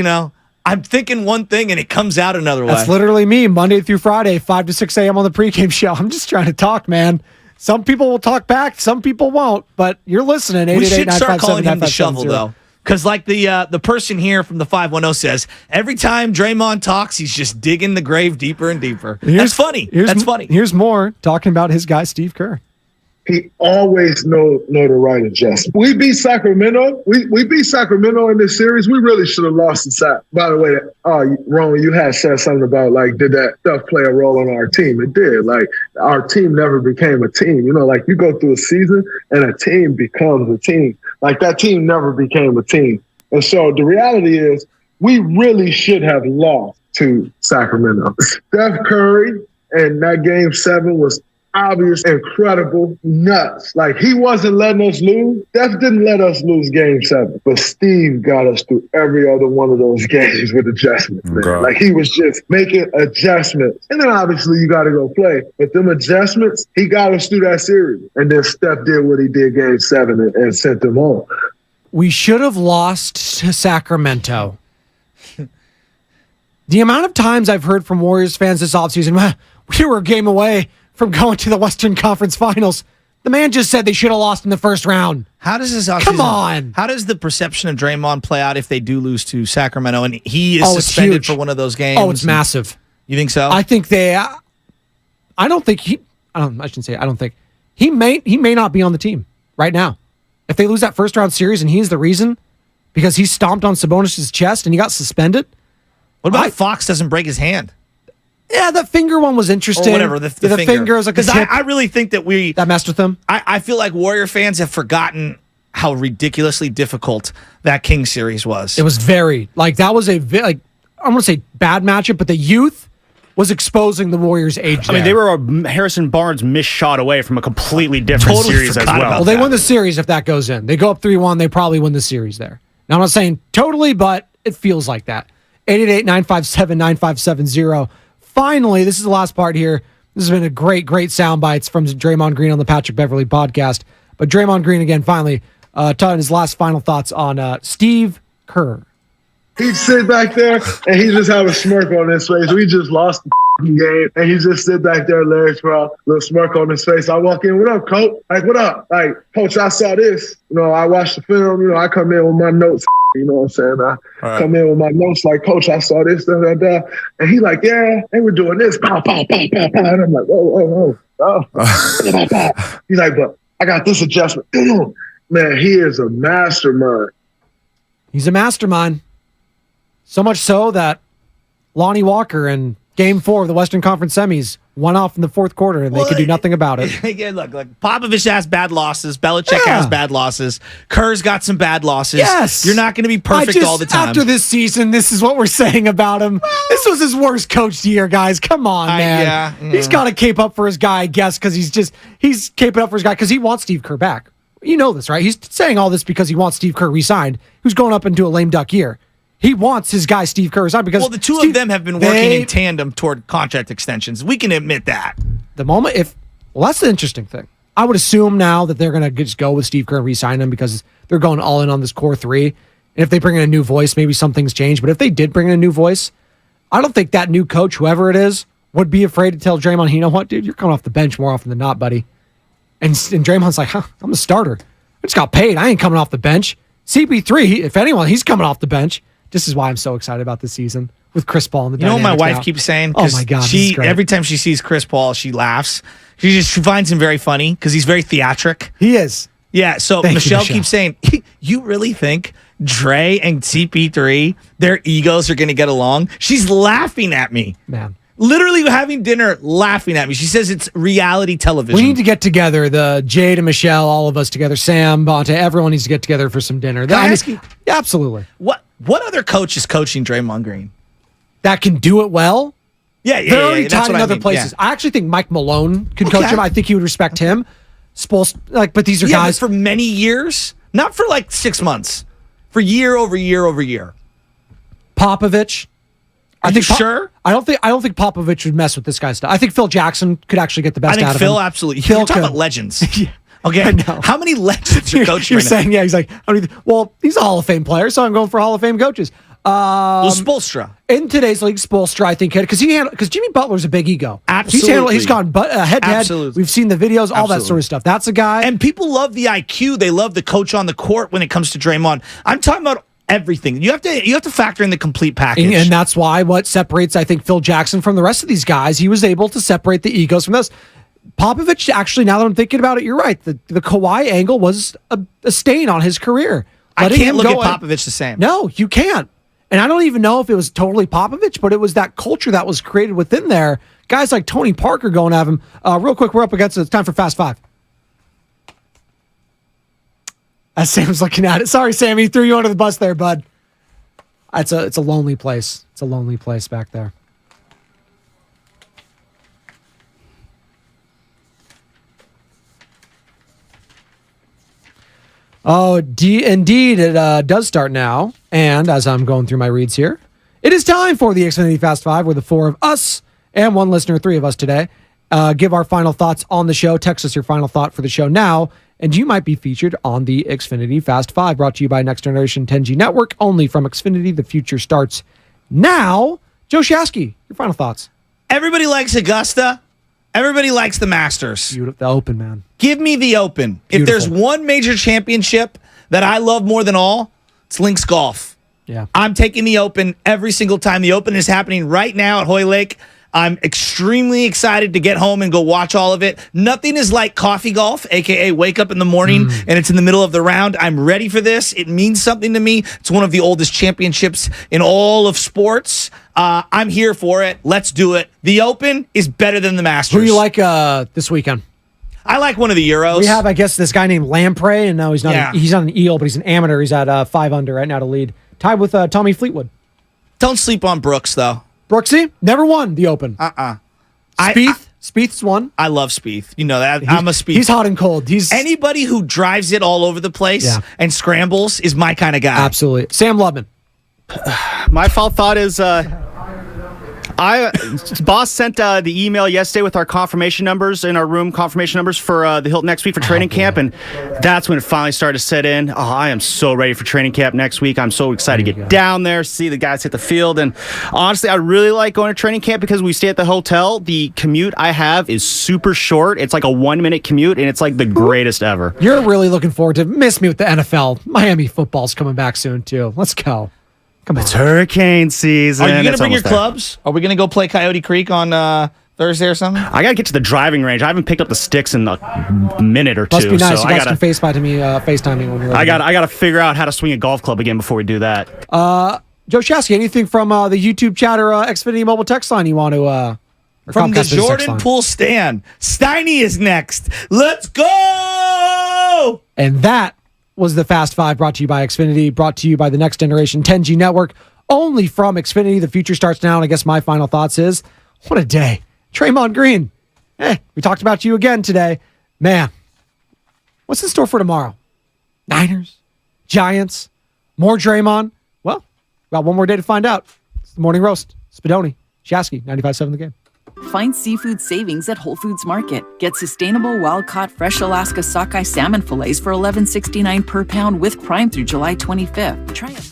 I'm thinking one thing and it comes out another way. That's literally me, Monday through Friday, 5 to 6 a.m. on the pregame show. I'm just trying to talk, man. Some people will talk back, some people won't, but you're listening. We should start calling him the shovel, though. Because like the person here from the 510 says, every time Draymond talks, he's just digging the grave deeper and deeper. That's funny. That's funny. Here's more talking about his guy, Steve Kerr. He always know the right adjustment. We beat Sacramento. We beat Sacramento in this series. We really should have lost the sack. By the way, Ron, you had said something about, like, did that stuff play a role on our team? It did. Like, our team never became a team. Like, you go through a season and a team becomes a team. Like, that team never became a team. And so the reality is we really should have lost to Sacramento. Steph Curry and that game 7 was obvious, incredible, nuts. Like, he wasn't letting us lose. Steph didn't let us lose game 7. But Steve got us through every other one of those games with adjustments, man. Like, he was just making adjustments. And then obviously you got to go play. But them adjustments, he got us through that series. And then Steph did what he did game 7 and sent them home. We should have lost to Sacramento. The amount of times I've heard from Warriors fans this offseason, we were a game away from going to the Western Conference Finals. The man just said they should have lost in the first round. How does this offseason, come on? How does the perception of Draymond play out if they do lose to Sacramento and he is suspended for one of those games? Oh, it's massive. You think so? I think I don't think he may not be on the team right now. If they lose that first round series and he's the reason because he stomped on Sabonis' chest and he got suspended. What about if Fox doesn't break his hand? Yeah, the finger one was interesting. Or whatever, the finger was like a tip. I really think that that messed with them. I feel like Warrior fans have forgotten how ridiculously difficult that Kings series was. It was that was I'm going to say bad matchup, but the youth was exposing the Warriors' age. I mean, they were a Harrison Barnes missed shot away from a completely different series as well. Well, they win the series if that goes in. They go up 3-1, they probably win the series there. Now, I'm not saying totally, but it feels like that. 888-957-9570. Finally, this is the last part here. This has been a great sound bites from Draymond Green on the Patrick Beverly podcast. But Draymond Green, again, finally, telling his last final thoughts on Steve Kerr. He'd sit back there, and he just have a smirk on his face. We just lost the game, and he just sit back there, legs crossed, little smirk on his face. I walk in, what up, coach? Like, what up? Like, coach, I saw this. I watched the film. I come in with my notes. You know what I'm saying? Come in with my notes like, coach, I saw this, da. And he like, yeah, they were doing this. Pow, pow, pow, pow, pow. And I'm like, oh. He's like, but I got this adjustment. Man, he is a mastermind. He's a mastermind. So much so that Lonnie Walker in Game 4 of the Western Conference Semis went off in the fourth quarter, and they could do nothing about it. Again, look, Popovich has bad losses. Belichick has bad losses. Kerr's got some bad losses. Yes. You're not going to be perfect all the time. After this season, this is what we're saying about him. This was his worst coached year, guys. Come on, man. He's got to cape up for his guy, I guess, because he's caping up for his guy because he wants Steve Kerr back. You know this, right? He's saying all this because he wants Steve Kerr re-signed, who's going up into a lame duck year. He wants his guy Steve Kerr resign because the two of them have been working in tandem toward contract extensions. We can admit that. That's the interesting thing. I would assume now that they're going to just go with Steve Kerr and re-sign him because they're going all in on this core 3. And if they bring in a new voice, maybe some things change. But if they did bring in a new voice, I don't think that new coach, whoever it is, would be afraid to tell Draymond, you know what, dude, you're coming off the bench more often than not, buddy. And Draymond's like, I'm a starter. I just got paid. I ain't coming off the bench. CP3, if anyone, he's coming off the bench. This is why I'm so excited about this season with Chris Paul and the You know what my dynamics wife now. keeps saying? Oh my God, this is great. Every time she sees Chris Paul, she laughs. She finds him very funny because he's very theatric. He is. Yeah, so Thank you, Michelle Michelle. keeps saying, you really think Dre and CP3, their egos are going to get along? She's laughing at me. Man. Literally having dinner, laughing at me. She says it's reality television. We need to get together, the Jade and Michelle, all of us together, Sam, Bonte, everyone needs to get together for some dinner. Can I ask you, yeah, absolutely. what other coach is coaching Draymond Green? That can do it well? Yeah, They're already that's tied in what I other mean, places. yeah. I actually think Mike Malone could coach him. I think he would respect him. But these are guys but for many years, not for like 6 months, for year over year over year. Popovich. Are you sure? I don't think Popovich would mess with this guy's stuff. I think Phil Jackson could actually get the best I think out of Phil him. absolutely. Phil You're talking could. about legends. Okay, I know. How many legends are coaching? You're right now? saying, yeah, he's like, well, he's a Hall of Fame player, so I'm going for Hall of Fame coaches. Spoelstra. In today's league, Spoelstra, I think, because Jimmy Butler's a big ego. Absolutely. He's gone head to head. Absolutely. We've seen the videos, all that sort of stuff. That's a guy. And people love the IQ. They love the coach on the court when it comes to Draymond. I'm talking about everything. You have to factor in the complete package. And that's why what separates, I think, Phil Jackson from the rest of these guys, he was able to separate the egos from this. Popovich, actually, now that I'm thinking about it, you're right. The Kawhi angle was a stain on his career. I Letting can't him look at go Popovich the same. No, you can't. And I don't even know if it was totally Popovich, but it was that culture that was created within there. Guys like Tony Parker going at him. Real quick, we're up against it. It's time for Fast Five. As Sam's looking at it. Sorry, Sam, he threw you under the bus there, bud. It's a lonely place. It's a lonely place back there. Oh, indeed, it does start now. And as I'm going through my reads here, it is time for the Xfinity Fast Five, where the four of us and one listener, three of us today, give our final thoughts on the show. Text us your final thought for the show now, and you might be featured on the Xfinity Fast Five, brought to you by Next Generation 10G Network, only from Xfinity. The future starts now. Joe Shasky, your final thoughts. Everybody likes Augusta. Everybody likes the Masters. The Open, man. Give me the Open. If there's one major championship that I love more than all, it's links golf. Yeah. I'm taking the Open every single time. The Open is happening right now at Hoy Lake. I'm extremely excited to get home and go watch all of it. Nothing is like coffee golf, a.k.a. wake up in the morning and it's in the middle of the round. I'm ready for this. It means something to me. It's one of the oldest championships in all of sports. I'm here for it. Let's do it. The Open is better than the Masters. Who do you like this weekend? I like one of the Euros. We have, I guess, this guy named Lamprey, and now he's not. He's not an eel, but he's an amateur. He's at 5 under right now to lead, tied with Tommy Fleetwood. Don't sleep on Brooks, though. Brooksy never won the Open. Spieth's won. I love Spieth. You know that. I'm a Spieth. He's hot and cold. He's anybody who drives it all over the place and scrambles is my kind of guy. Absolutely. Sam Lubman. My final thought is boss sent the email yesterday with our confirmation numbers in our room, confirmation numbers for the Hilton next week for training camp, and that's when it finally started to set in. Oh, I am so ready for training camp next week. I'm so excited to get down there, see the guys hit the field, and honestly, I really like going to training camp because we stay at the hotel. The commute I have is super short. It's like a 1-minute commute, and it's like the greatest ever. You're really looking forward to miss me with the NFL. Miami football's coming back soon too. Let's go. Come on. It's hurricane season. Are you going to It's bring your almost there. clubs? Are we going to go play Coyote Creek on Thursday or something? I got to get to the driving range. I haven't picked up the sticks in a minute or two. Must be nice. So You guys can FaceTime me when you're. I got to figure out how to swing a golf club again before we do that. Joe Shasky, anything from the YouTube chat or Xfinity mobile text line you want to? Or From the Comcast business text Jordan line? Poole stand, Steiny is next. Let's go! And that was the Fast Five, brought to you by Xfinity, brought to you by the Next Generation 10G Network, only from Xfinity. The future starts now, and I guess my final thoughts is, what a day. Draymond Green. We talked about you again today. Man, what's in store for tomorrow? Niners? Giants? More Draymond? Well, got one more day to find out. It's the Morning Roast. Spadoni, Shasky, 95.7 The Game. Find seafood savings at Whole Foods Market. Get sustainable, wild-caught, fresh Alaska sockeye salmon fillets for $11.69 per pound with Prime through July 25th. Try it.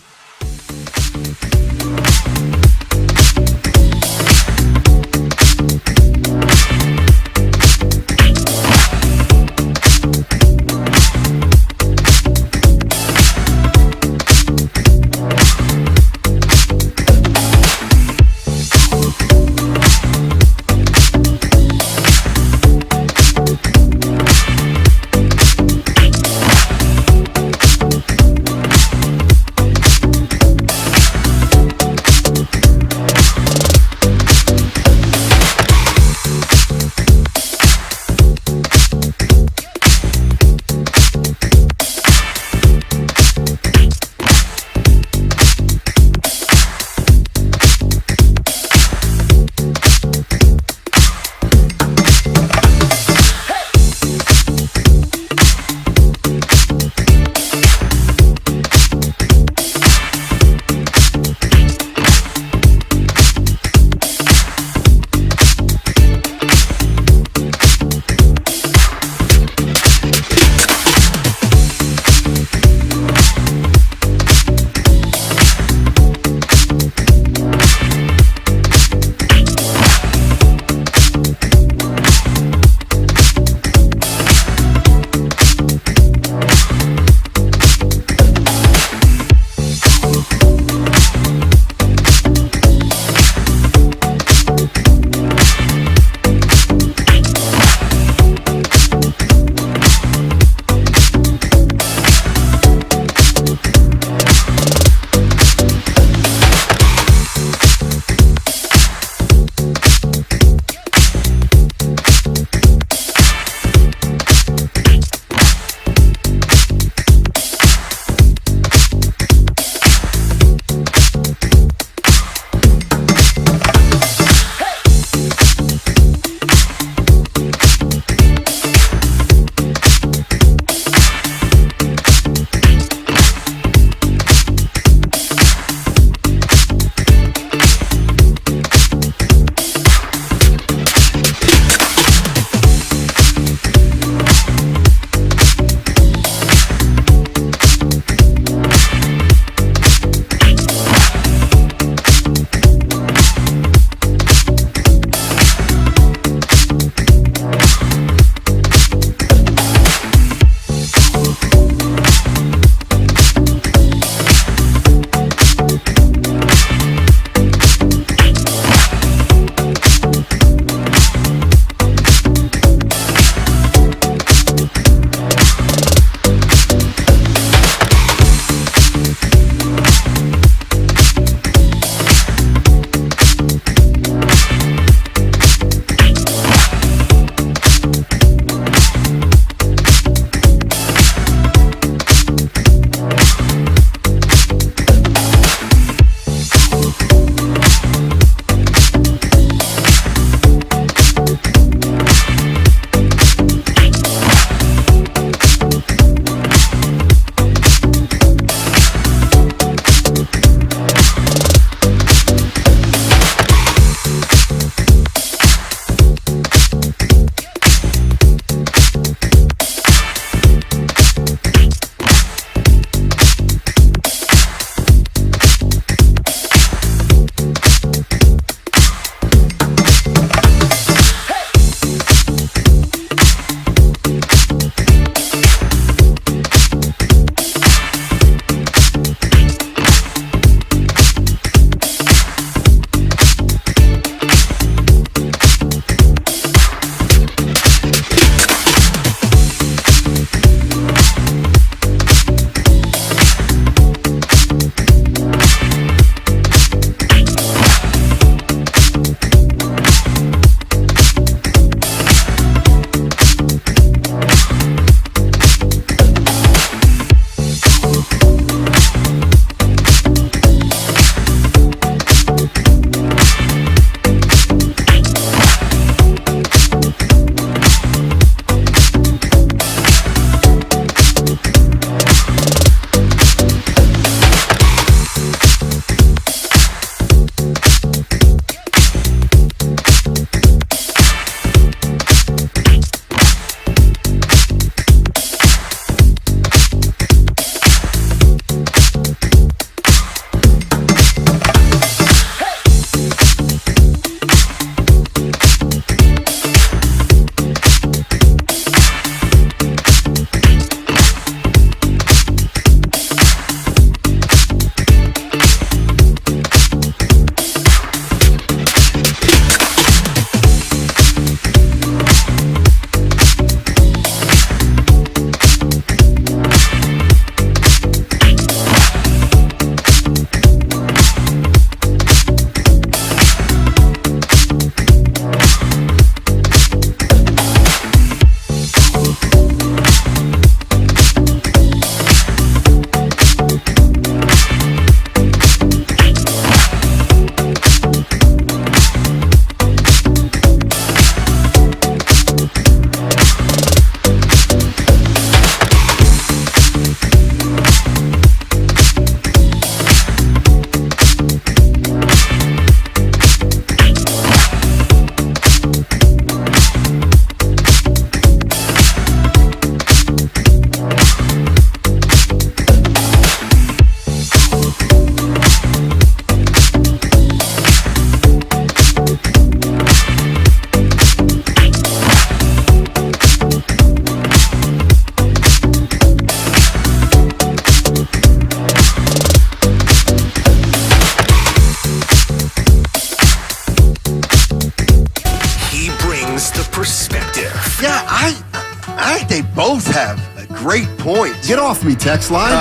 great points. Get off me, text line.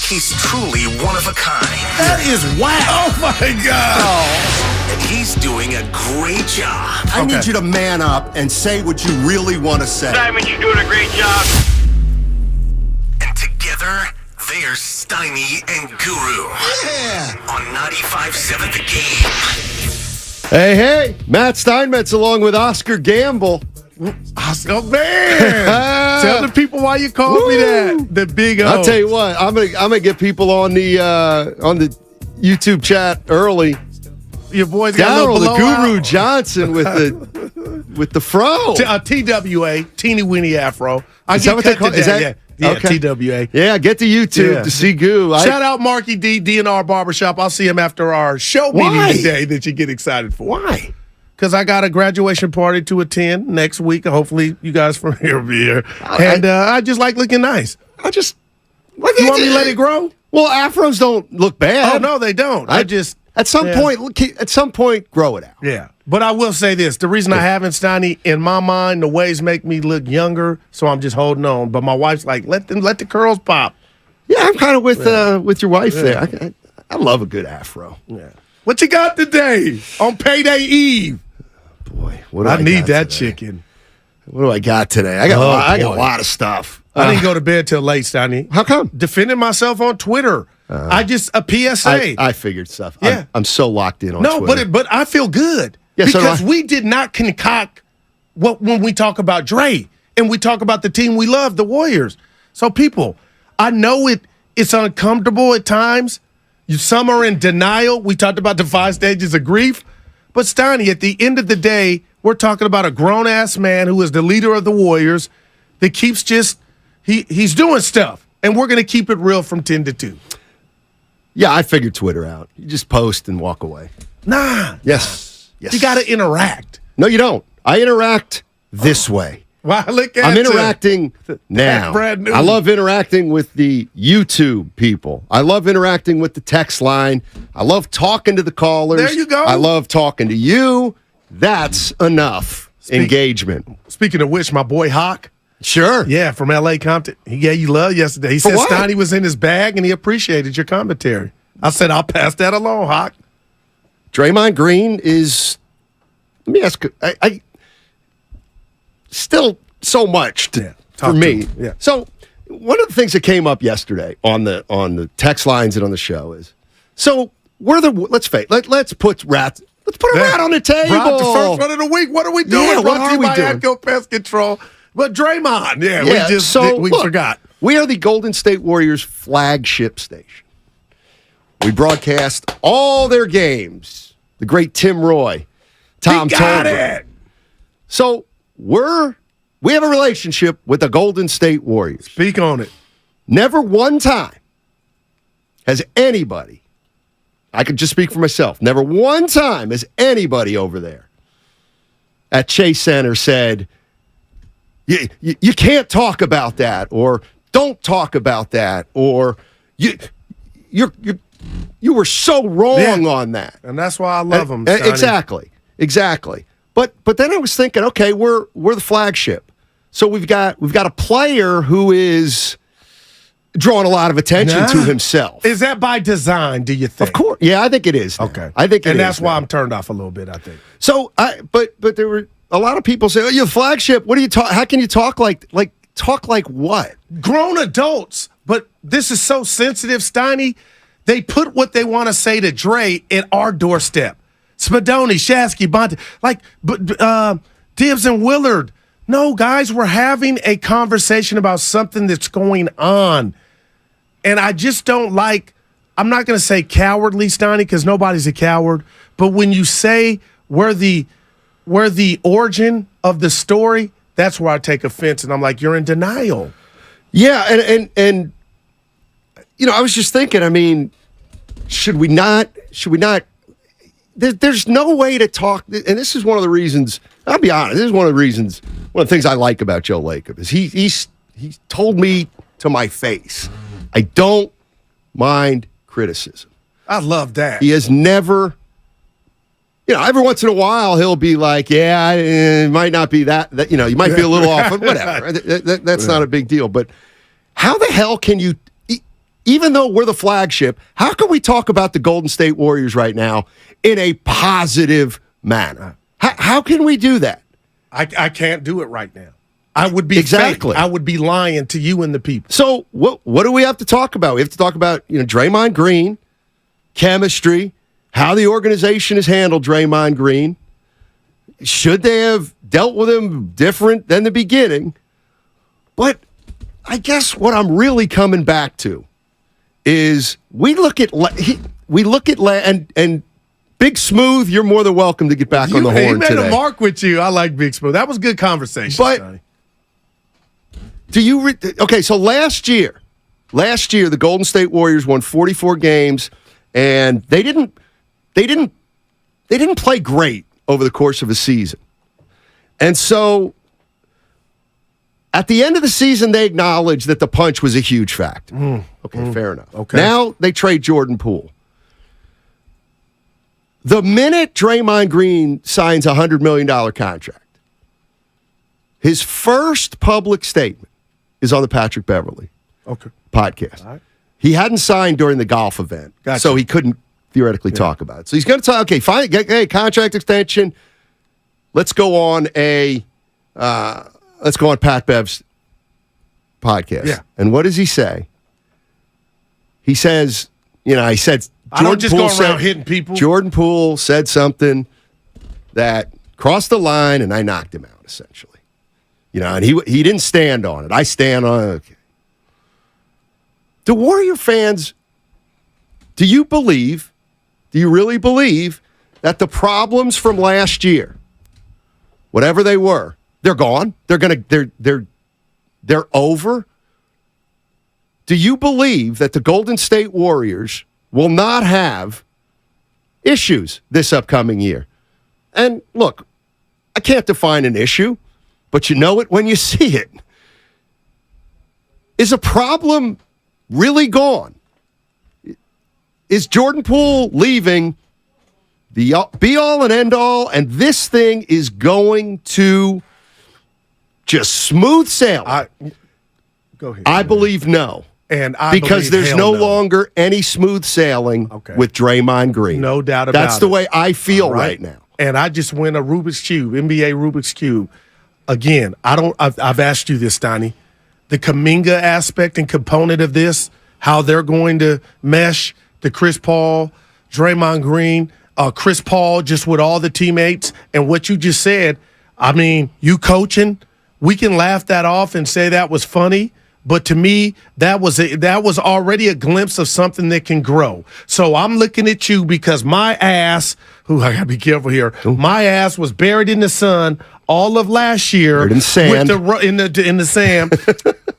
He's truly one of a kind. That is whack. Oh, my God. And he's doing a great job. I need you to man up and say what you really want to say. Simon, you're doing a great job. And together, they're Steiny and Guru. Yeah. On 95.7 The Game. Hey, Matt Steinmetz along with Oscar Gamble. Oscar, man. Tell the people why you called me that. The big O. I'll tell you what, I'm gonna get people on the YouTube chat early. Your boys got a the little Guru Johnson with the fro. TWA, teeny weeny afro. Is that what they call it? Is that? Yeah, Okay. TWA. Yeah, get to YouTube to see Goo. Shout out Marky D, DNR Barbershop. I'll see him after our show meeting today that you get excited for. Why? Because I got a graduation party to attend next week. Hopefully, you guys from here will be here. And I just like looking nice. You want me to let it grow? Well, afros don't look bad. Oh, no, they don't. At some point, grow it out. Yeah. But I will say this. The reason I haven't, Steiny, in my mind, the waves make me look younger, so I'm just holding on. But my wife's like, let the curls pop. Yeah, I'm kind of with your wife there. I love a good afro. Yeah. What you got today on payday eve? Boy, what do I need got that today? chicken. What do I got today? I got a lot of stuff. I didn't go to bed till late, Steiny. How come? Defending myself on Twitter. A PSA. I figured stuff. Yeah. I'm so locked in on Twitter. but I feel good. Yeah, because so we did not concoct when we talk about Dre and we talk about the team we love, the Warriors. So people, I know it's uncomfortable at times. Some are in denial. We talked about the 5 stages of grief. But Steiny, at the end of the day, we're talking about a grown-ass man who is the leader of the Warriors that keeps he's doing stuff. And we're going to keep it real from 10 to 2. Yeah, I figured Twitter out. You just post and walk away. Nah. Yes. You got to interact. No, you don't. I interact this way. Wow, look at I'm interacting now. Brand new. I love interacting with the YouTube people. I love interacting with the text line. I love talking to the callers. There you go. I love talking to you. That's enough engagement. Speaking of which, my boy Hawk. Sure. Yeah, from L.A. Compton. He gave you love yesterday. He said Steiny was in his bag and he appreciated your commentary. I said, I'll pass that along, Hawk. Draymond Green is, let me ask, I still so much for me. Yeah. So one of the things that came up yesterday on the text lines and on the show is, so let's put a rat on the table. Rob, the first one of the week. What are we doing? Yeah, what Brought to are you we by doing? Atco Pest Control. But Draymond, we look, forgot. We are the Golden State Warriors flagship station. We broadcast all their games. The great Tim Roy, Tom Tolbert. So we have a relationship with the Golden State Warriors. Speak on it. Never one time has anybody, I could just speak for myself, never one time has anybody over there at Chase Center said, you can't talk about that, or don't talk about that, or you were so wrong on that. And that's why I love him. Exactly. But then I was thinking, okay, we're the flagship. So we've got a player who is drawing a lot of attention to himself. Is that by design, do you think? Of course. Yeah, I think it is. Okay. I think it is. And that's why I'm turned off a little bit, I think. So but there were a lot of people say, "Oh, you're the flagship. What do you talk? How can you talk like what?" Grown adults, but this is so sensitive, Steiny. They put what they want to say to Dre at our doorstep. Spadoni, Shasky, Bonte, Dibbs and Willard. No, guys, we're having a conversation about something that's going on. And I just don't like, I'm not going to say cowardly, Steiny, because nobody's a coward. But when you say we're the origin of the story, that's where I take offense. And I'm like, you're in denial. Yeah, and I was just thinking, I mean, should we not there's no way to talk, and this is one of the reasons, I'll be honest, this is one of the things I like about Joe Lacob is he's told me to my face, I don't mind criticism. I love that. He has never, every once in a while he'll be like, yeah, it might not be that you might be a little off, but whatever. That's not a big deal. But how the hell can you, even though we're the flagship, how can we talk about the Golden State Warriors right now in a positive manner? How can we do that? I can't do it right now. I would be exactly. fake. I would be lying to you and the people. So what do we have to talk about? We have to talk about Draymond Green, chemistry, how the organization has handled Draymond Green. Should they have dealt with him different than the beginning? But I guess what I'm really coming back to is we look at and Big Smooth, you're more than welcome to get back on the horn today. He made a mark with you. I like Big Smooth. That was good conversation, but Johnny. So last year, the Golden State Warriors won 44 games, and they didn't play great over the course of a season. And so at the end of the season, they acknowledged that the punch was a huge factor. Fair enough. Okay. Now they trade Jordan Poole. The minute Draymond Green signs a $100 million contract, his first public statement is on the Patrick Beverly podcast. Right. He hadn't signed during the golf event, so he couldn't theoretically talk about it. So he's going to talk, fine, get contract extension. Let's go on Pat Bev's podcast. Yeah. And what does he say? He says, I don't just go around hitting people. Jordan Poole said something that crossed the line, and I knocked him out, essentially. And he didn't stand on it. I stand on it. Okay. The Warrior fans, do you really believe that the problems from last year, whatever they were, they're gone? They're over? Do you believe that the Golden State Warriors will not have issues this upcoming year? And look, I can't define an issue, but you know it when you see it. Is a problem really gone? Is Jordan Poole leaving the be-all and end-all, and this thing is going to just smooth sail? Go ahead. I believe no. And because there's no longer any smooth sailing with Draymond Green. No doubt about it. That's the way I feel right now. And I just win a Rubik's Cube, NBA Rubik's Cube. Again, I've asked you this, Donnie. The Kuminga aspect and component of this, how they're going to mesh the Chris Paul, Draymond Green, Chris Paul just with all the teammates, and what you just said, I mean, you coaching, we can laugh that off and say that was funny. But to me, that was already a glimpse of something that can grow. So I'm looking at you because my ass, I gotta be careful here. My ass was buried in the sun all of last year, in sand. in the sand,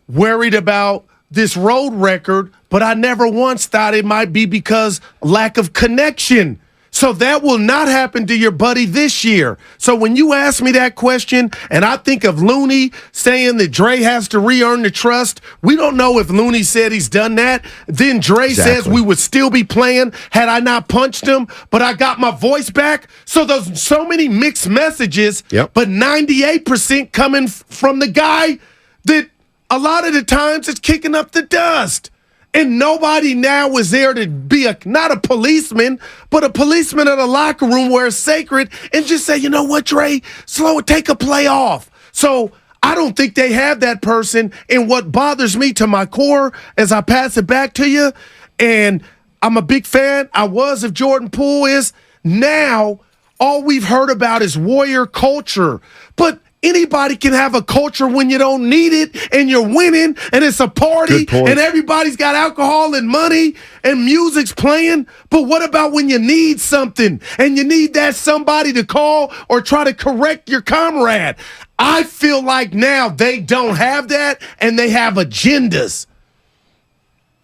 worried about this road record. But I never once thought it might be because lack of connection. So that will not happen to your buddy this year. So when you ask me that question, and I think of Looney saying that Dre has to re-earn the trust, we don't know if Looney said he's done that. Then Dre says we would still be playing had I not punched him, but I got my voice back. So there's so many mixed messages, but 98% coming from the guy that a lot of the times is kicking up the dust. And nobody now was there to be not a policeman, but a policeman in a locker room where it's sacred and just say, you know what, Dre, slow it, take a play off. So I don't think they have that person. And what bothers me to my core as I pass it back to you, and I'm a big fan, I was of Jordan Poole, is now all we've heard about is Warrior culture. But anybody can have a culture when you don't need it and you're winning and it's a party and everybody's got alcohol and money and music's playing. But what about when you need something and you need that somebody to call or try to correct your comrade? I feel like now they don't have that and they have agendas.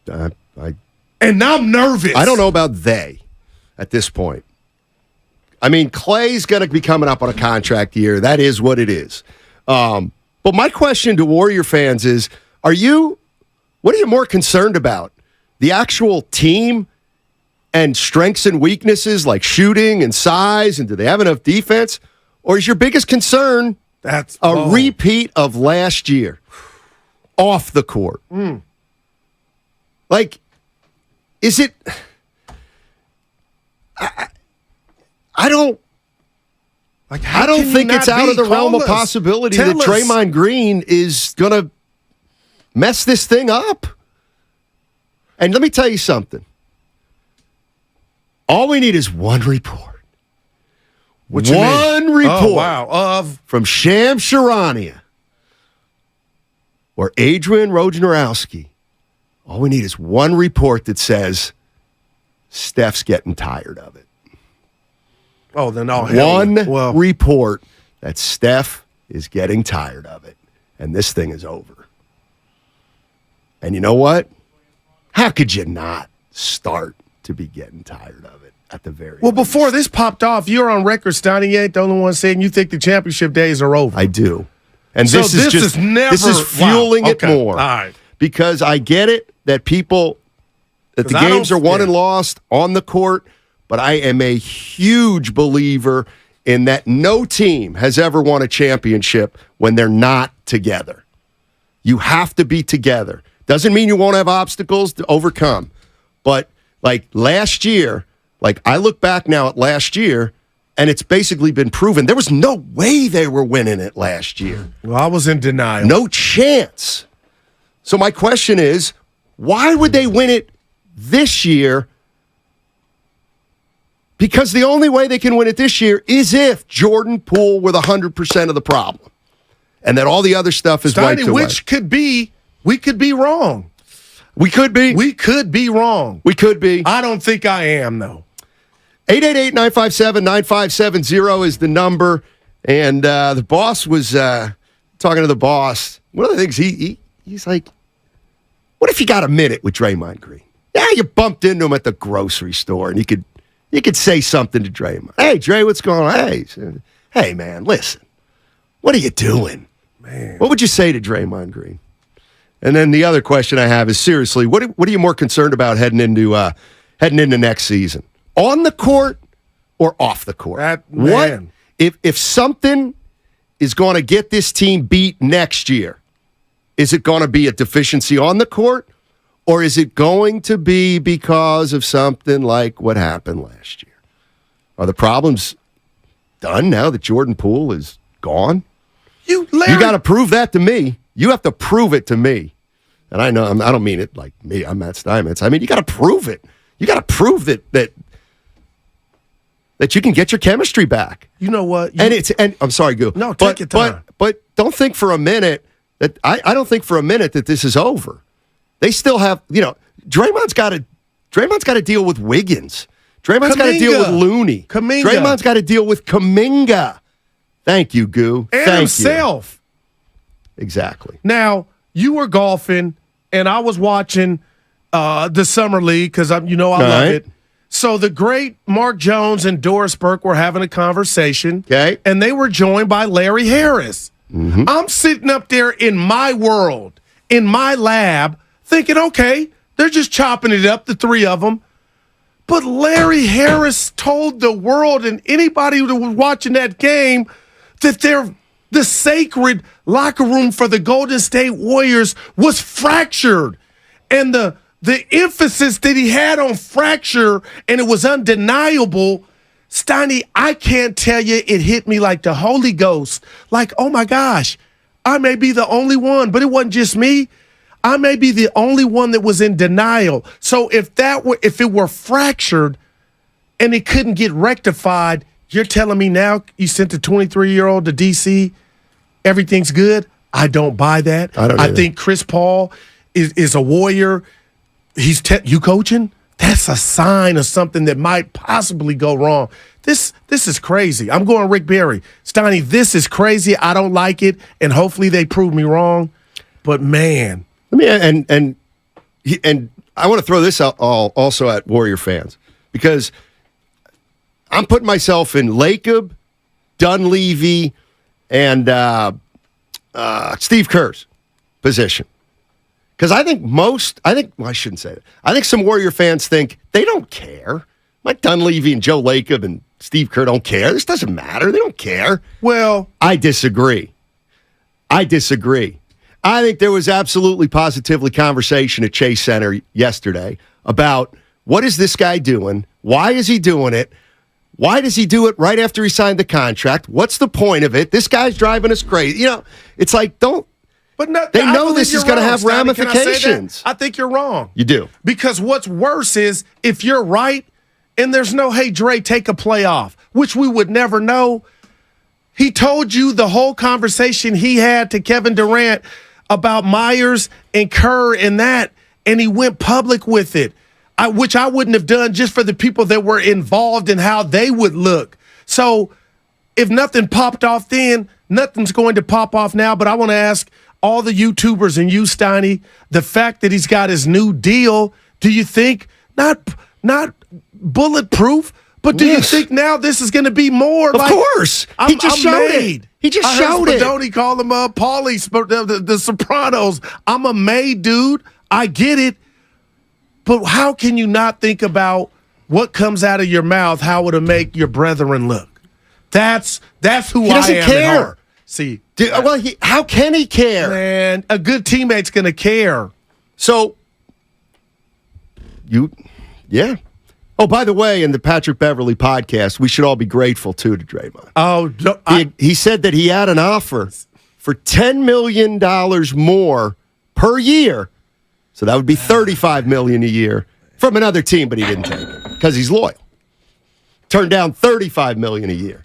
And I'm nervous. I don't know about they at this point. I mean, Clay's going to be coming up on a contract year. That is what it is. But my question to Warrior fans is, what are you more concerned about? The actual team and strengths and weaknesses like shooting and size, and do they have enough defense? Or is your biggest concern repeat of last year off the court? Like, is it? I don't. Like, I don't think it's out of the realm of possibility that Draymond Green is going to mess this thing up. And let me tell you something. All we need is one report. One report from Sham Charania or Adrian Wojnarowski. All we need is one report that says Steph's getting tired of it. Oh, then all one report that Steph is getting tired of it, and this thing is over. And you know what? How could you not start to be getting tired of it at the very least? Before this popped off, you're on record, Steiny, you ain't the only one saying you think the championship days are over. I do. And so this is fueling it more. All right. Because I get it that the games are won and lost on the court, but I am a huge believer in that no team has ever won a championship when they're not together. You have to be together. Doesn't mean you won't have obstacles to overcome. But like last year, like I look back now at last year, and it's basically been proven there was no way they were winning it last year. Well, I was in denial. No chance. So my question is, why would they win it this year? Because the only way they can win it this year is if Jordan Poole were 100% of the problem. And that all the other stuff is wiped away. Which could be, we could be wrong. We could be. We could be wrong. We could be. I don't think I am, though. 888-957-9570 is the number. And the boss was talking to the boss. One of the things he's like, what if you got a minute with Draymond Green? Yeah, you bumped into him at the grocery store, and you could say something to Draymond. Hey, Dre, what's going on? Hey, man, listen. What are you doing? Man. What would you say to Draymond Green? And then the other question I have is, seriously, what are you more concerned about heading into next season? On the court or off the court? What if something is going to get this team beat next year? Is it going to be a deficiency on the court? Or is it going to be because of something like what happened last year? Are the problems done now that Jordan Poole is gone? You got to prove that to me. You have to prove it to me. And I know I don't mean it like me. I'm Matt Steinmetz. I mean, you got to prove it. You got to prove that you can get your chemistry back. You know what? And I'm sorry, Goo. No, take your time. But don't think for a minute that I don't think for a minute that this is over. They still have, Draymond's got to deal with Wiggins. Draymond's got to deal with Looney. Draymond's got to deal with Kuminga. Thank you, Goo. And himself. Exactly. Now, you were golfing, and I was watching the Summer League because I love it. So the great Mark Jones and Doris Burke were having a conversation. Okay. And they were joined by Larry Harris. Mm-hmm. I'm sitting up there in my world, in my lab, thinking, okay, they're just chopping it up, the three of them. But Larry Harris told the world and anybody who was watching that game that the sacred locker room for the Golden State Warriors was fractured. And the emphasis that he had on fracture, and it was undeniable. Steiny, I can't tell you, it hit me like the Holy Ghost. Like, oh my gosh, I may be the only one, but it wasn't just me. I may be the only one that was in denial. So if it were fractured and it couldn't get rectified, you're telling me now you sent the 23-year-old to D.C., everything's good? I don't buy that. I think Chris Paul is a warrior. You coaching? That's a sign of something that might possibly go wrong. This is crazy. I'm going Rick Barry. Steiny, this is crazy. I don't like it, and hopefully they prove me wrong. But, man. And I want to throw this out also at Warrior fans because I'm putting myself in Lacob, Dunleavy, and Steve Kerr's position. Because I shouldn't say that. I think some Warrior fans think they don't care. Mike Dunleavy and Joe Lacob and Steve Kerr don't care. This doesn't matter. They don't care. Well, I disagree. I think there was absolutely positively conversation at Chase Center yesterday about what is this guy doing? Why is he doing it? Why does he do it right after he signed the contract? What's the point of it? This guy's driving us crazy. It's like, they know this is going to have ramifications. I think you're wrong. You do. Because what's worse is if you're right and there's no, hey, Dre, take a play off, which we would never know. He told you the whole conversation he had to Kevin Durant about Myers and Kerr and that, and he went public with it, which I wouldn't have done just for the people that were involved in how they would look. So if nothing popped off then, nothing's going to pop off now. But I want to ask all the YouTubers and you, Steiny, the fact that he's got his new deal, do you think, not bulletproof, but do you think now this is going to be more? Of course. He just showed it. He just showed it. Don't call them Paulie, the Sopranos. I'm a maid, dude. I get it. But how can you not think about what comes out of your mouth, how it'll make your brethren look? That's who he doesn't I am care. at heart. See, how can he care? Man, a good teammate's going to care. So, yeah. Oh, by the way, in the Patrick Beverly podcast, we should all be grateful, too, to Draymond. Oh, he said that he had an offer for $10 million more per year. So that would be $35 million a year from another team, but he didn't take it because he's loyal. Turned down $35 million a year.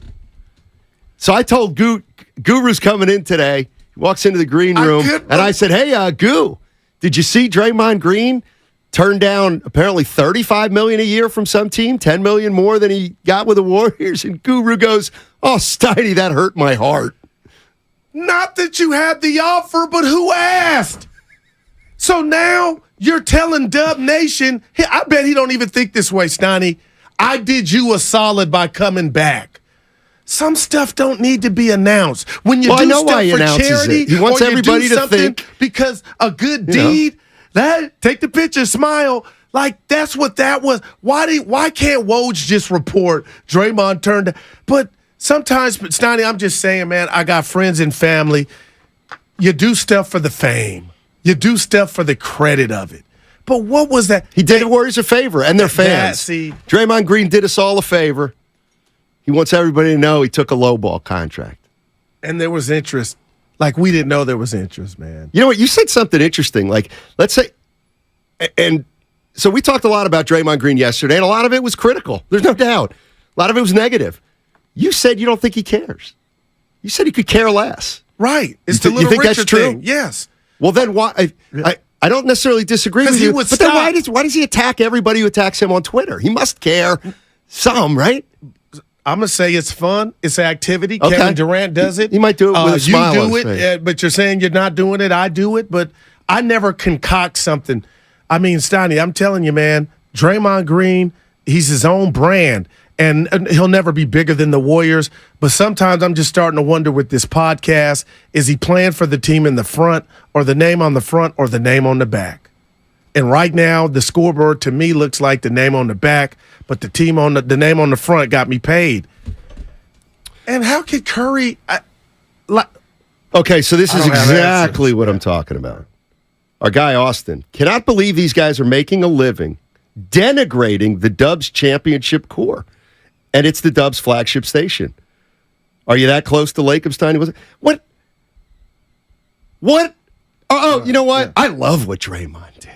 So I told Guru's coming in today. He walks into the green room, and I said, hey, Gu, did you see Draymond Green turned down apparently $35 million a year from some team, $10 million more than he got with the Warriors? And Guru goes, oh, Steiny, that hurt my heart. Not that you had the offer, but who asked? So now you're telling Dub Nation, I bet he don't even think this way, Steiny. I did you a solid by coming back. Some stuff don't need to be announced. When you do stuff for charity, he wants everybody to think because a good deed. Take the picture, smile. Like, that's what that was. Why can't Woj just report Draymond turned? But sometimes, Steiny, I'm just saying, man, I got friends and family. You do stuff for the fame. You do stuff for the credit of it. But what was that? He did the Warriors a favor and their fans. Draymond Green did us all a favor. He wants everybody to know he took a lowball contract. And there was interest. Like, we didn't know there was interest, man. You know what? You said something interesting. Like, let's say, and so we talked a lot about Draymond Green yesterday, and a lot of it was critical. There's no doubt. A lot of it was negative. You said you don't think he cares. You said he could care less. Right. It's the little you think Richard that's true? thing. Yes. Well, then why? I don't necessarily disagree with you. But then why does he attack everybody who attacks him on Twitter? He must care some, right? I'm going to say it's fun. It's an activity. Okay. Kevin Durant does it. He might do it with a smile on his You do it, face. but you're saying you're not doing it. I do it, but I never concoct something. I mean, Steiny, I'm telling you, man, Draymond Green, he's his own brand, and he'll never be bigger than the Warriors. But sometimes I'm just starting to wonder with this podcast, is he playing for the team in the front or the name on the front or the name on the back? And right now, the scoreboard to me looks like the name on the back, but the team on the name on the front got me paid. And how could Curry? Okay, so this is exactly what I'm talking about. Our guy Austin cannot believe these guys are making a living denigrating the Dubs championship core, and it's the Dubs flagship station. Are you that close to Lakeupstein? What? Oh, you know what? I love what Draymond did.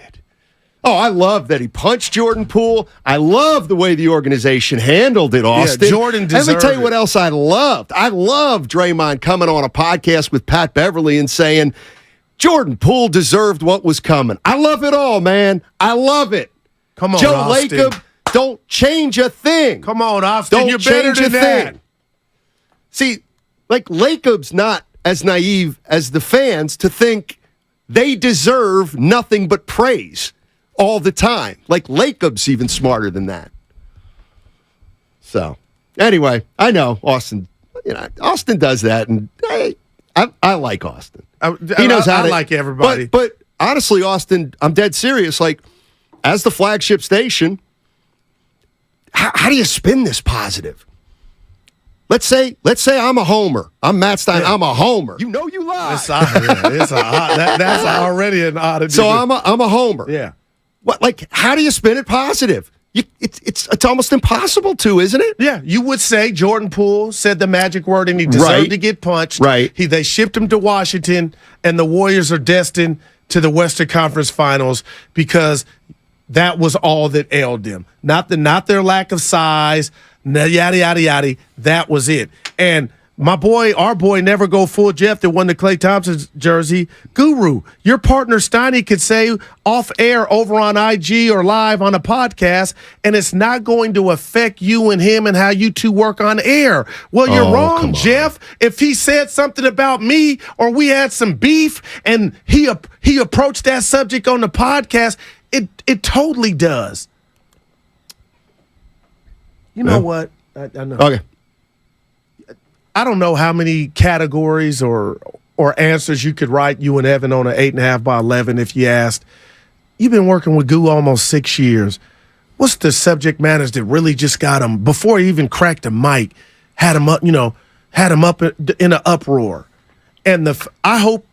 Oh, I love that he punched Jordan Poole. I love the way the organization handled it, Austin. Yeah, Jordan deserved Let me tell you what else I loved. I loved Draymond coming on a podcast with Pat Beverly and saying, Jordan Poole deserved what was coming. I love it all, man. I love it. Come on, Joe Austin. Lacob, don't change a thing. Come on, Austin. Don't You're better change than a that. thing. See, like Lacob's not as naive as the fans to think they deserve nothing but praise all the time. Like Lacob's even smarter than that. So, anyway, I know Austin. Austin does that, and I like Austin. He knows how to like everybody. But honestly, Austin, I'm dead serious. Like, as the flagship station, how do you spin this positive? Let's say I'm a homer. I'm Matt Stein. Yeah. I'm a homer. You know you lie. That's already an oddity. So I'm a homer. Yeah. What? Like, how do you spin it positive? It's almost impossible to, isn't it? Yeah. You would say Jordan Poole said the magic word and he deserved to get punched. Right. They shipped him to Washington, and the Warriors are destined to the Western Conference Finals because that was all that ailed them. Not their lack of size. Yada, yada, yada. That was it. And our boy, Never Go Full Jeff, that won the Klay Thompson jersey, Guru, your partner Steiny could say off air over on IG or live on a podcast, and it's not going to affect you and him and how you two work on air. Well, you're wrong, Jeff. If he said something about me or we had some beef and he approached that subject on the podcast, it totally does. You know what? I know. Okay. I don't know how many categories or answers you could write you and Evan on an 8.5 by 11 if you asked. You've been working with Goo almost 6 years. What's the subject matters that really just got him, before he even cracked a mic, had him up in an uproar? And I hope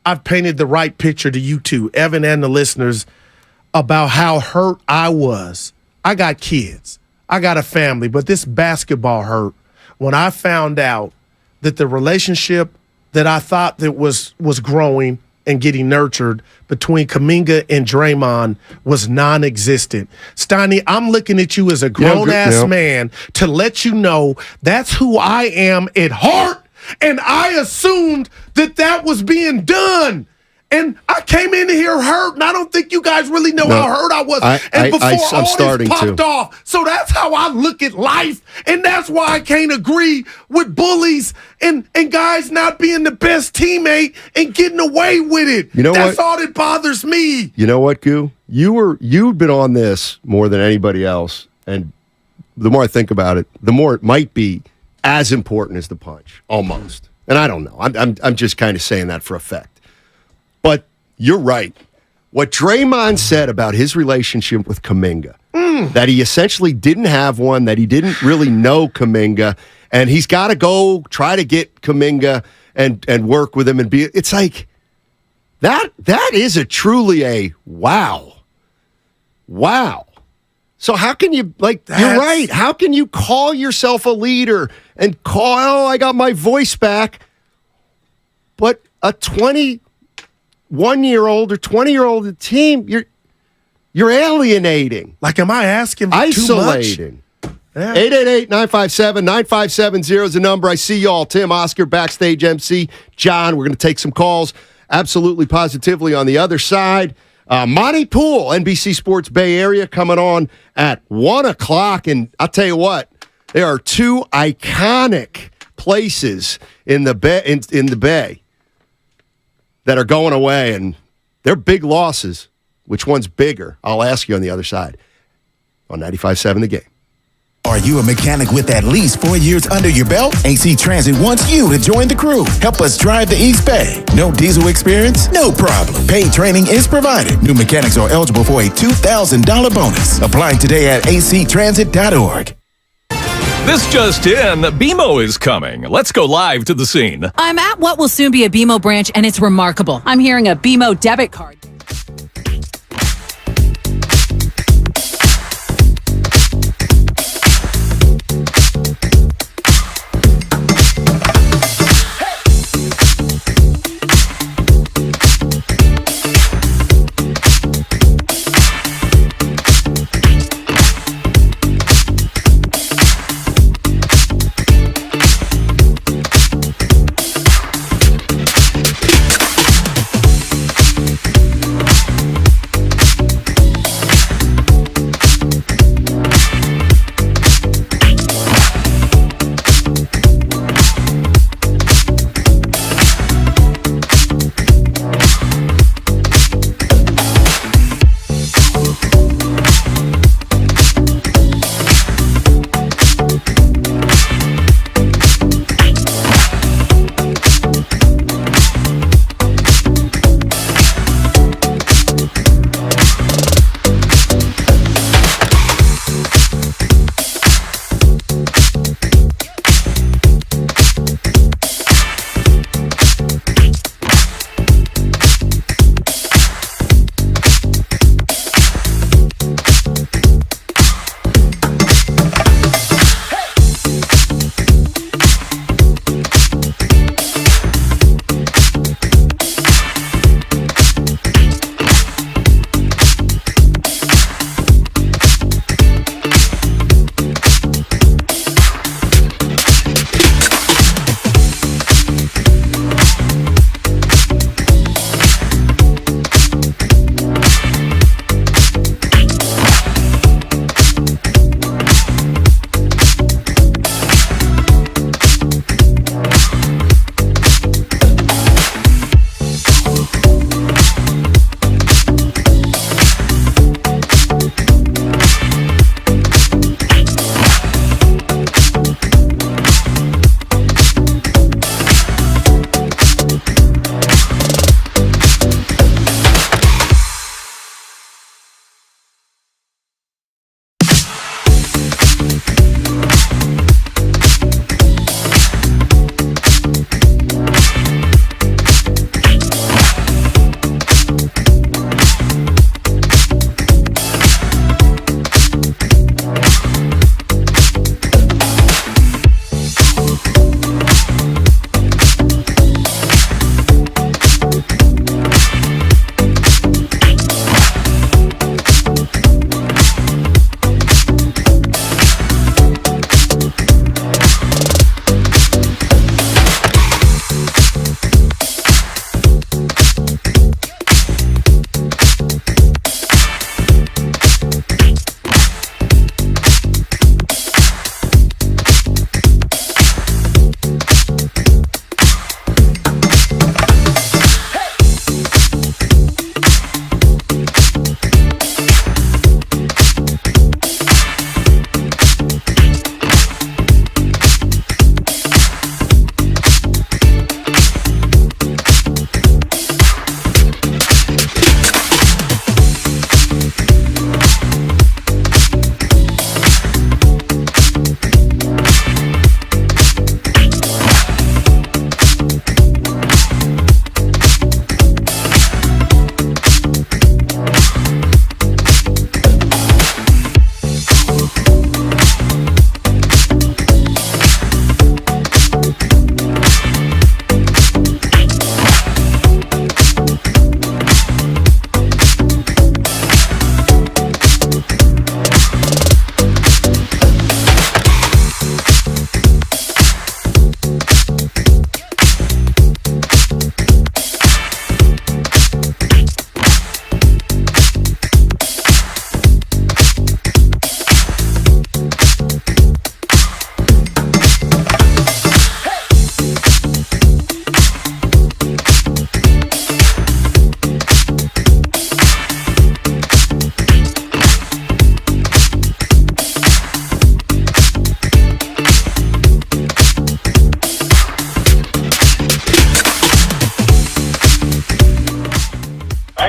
I've painted the right picture to you two, Evan and the listeners, about how hurt I was. I got kids. I got a family, but this basketball hurt when I found out that the relationship that I thought that was growing and getting nurtured between Kuminga and Draymond was non-existent. Steiny, I'm looking at you as a grown-ass man to let you know that's who I am at heart, and I assumed that was being done. And I came in here hurt, and I don't think you guys really know how hurt I was. And before all this popped off. So that's how I look at life, and that's why I can't agree with bullies and guys not being the best teammate and getting away with it. You know that's all that bothers me. You know what, Goo? You've been on this more than anybody else, and the more I think about it, the more it might be as important as the punch, almost. And I don't know. I'm just kind of saying that for effect. But you're right. What Draymond said about his relationship with Kuminga, that he essentially didn't have one, that he didn't really know Kuminga, and he's got to go try to get Kuminga and work with him and be. It's like that is truly a wow. So how can you you're right? How can you call yourself a leader and I got my voice back, but a 21-year-old or 20-year-old team, you're alienating. Like, am I asking isolating? Too much? 888-957-9570 is the number. I see y'all. Tim, Oscar, backstage MC, John. We're going to take some calls absolutely positively on the other side. Monty Poole, NBC Sports Bay Area, coming on at 1 o'clock. And I'll tell you what, there are two iconic places in the Bay that are going away, and they're big losses. Which one's bigger? I'll ask you on the other side. On 95.7 The Game. Are you a mechanic with at least 4 years under your belt? AC Transit wants you to join the crew. Help us drive the East Bay. No diesel experience? No problem. Paid training is provided. New mechanics are eligible for a $2,000 bonus. Apply today at actransit.org. This just in, BMO is coming. Let's go live to the scene. I'm at what will soon be a BMO branch, and it's remarkable. I'm hearing a BMO debit card.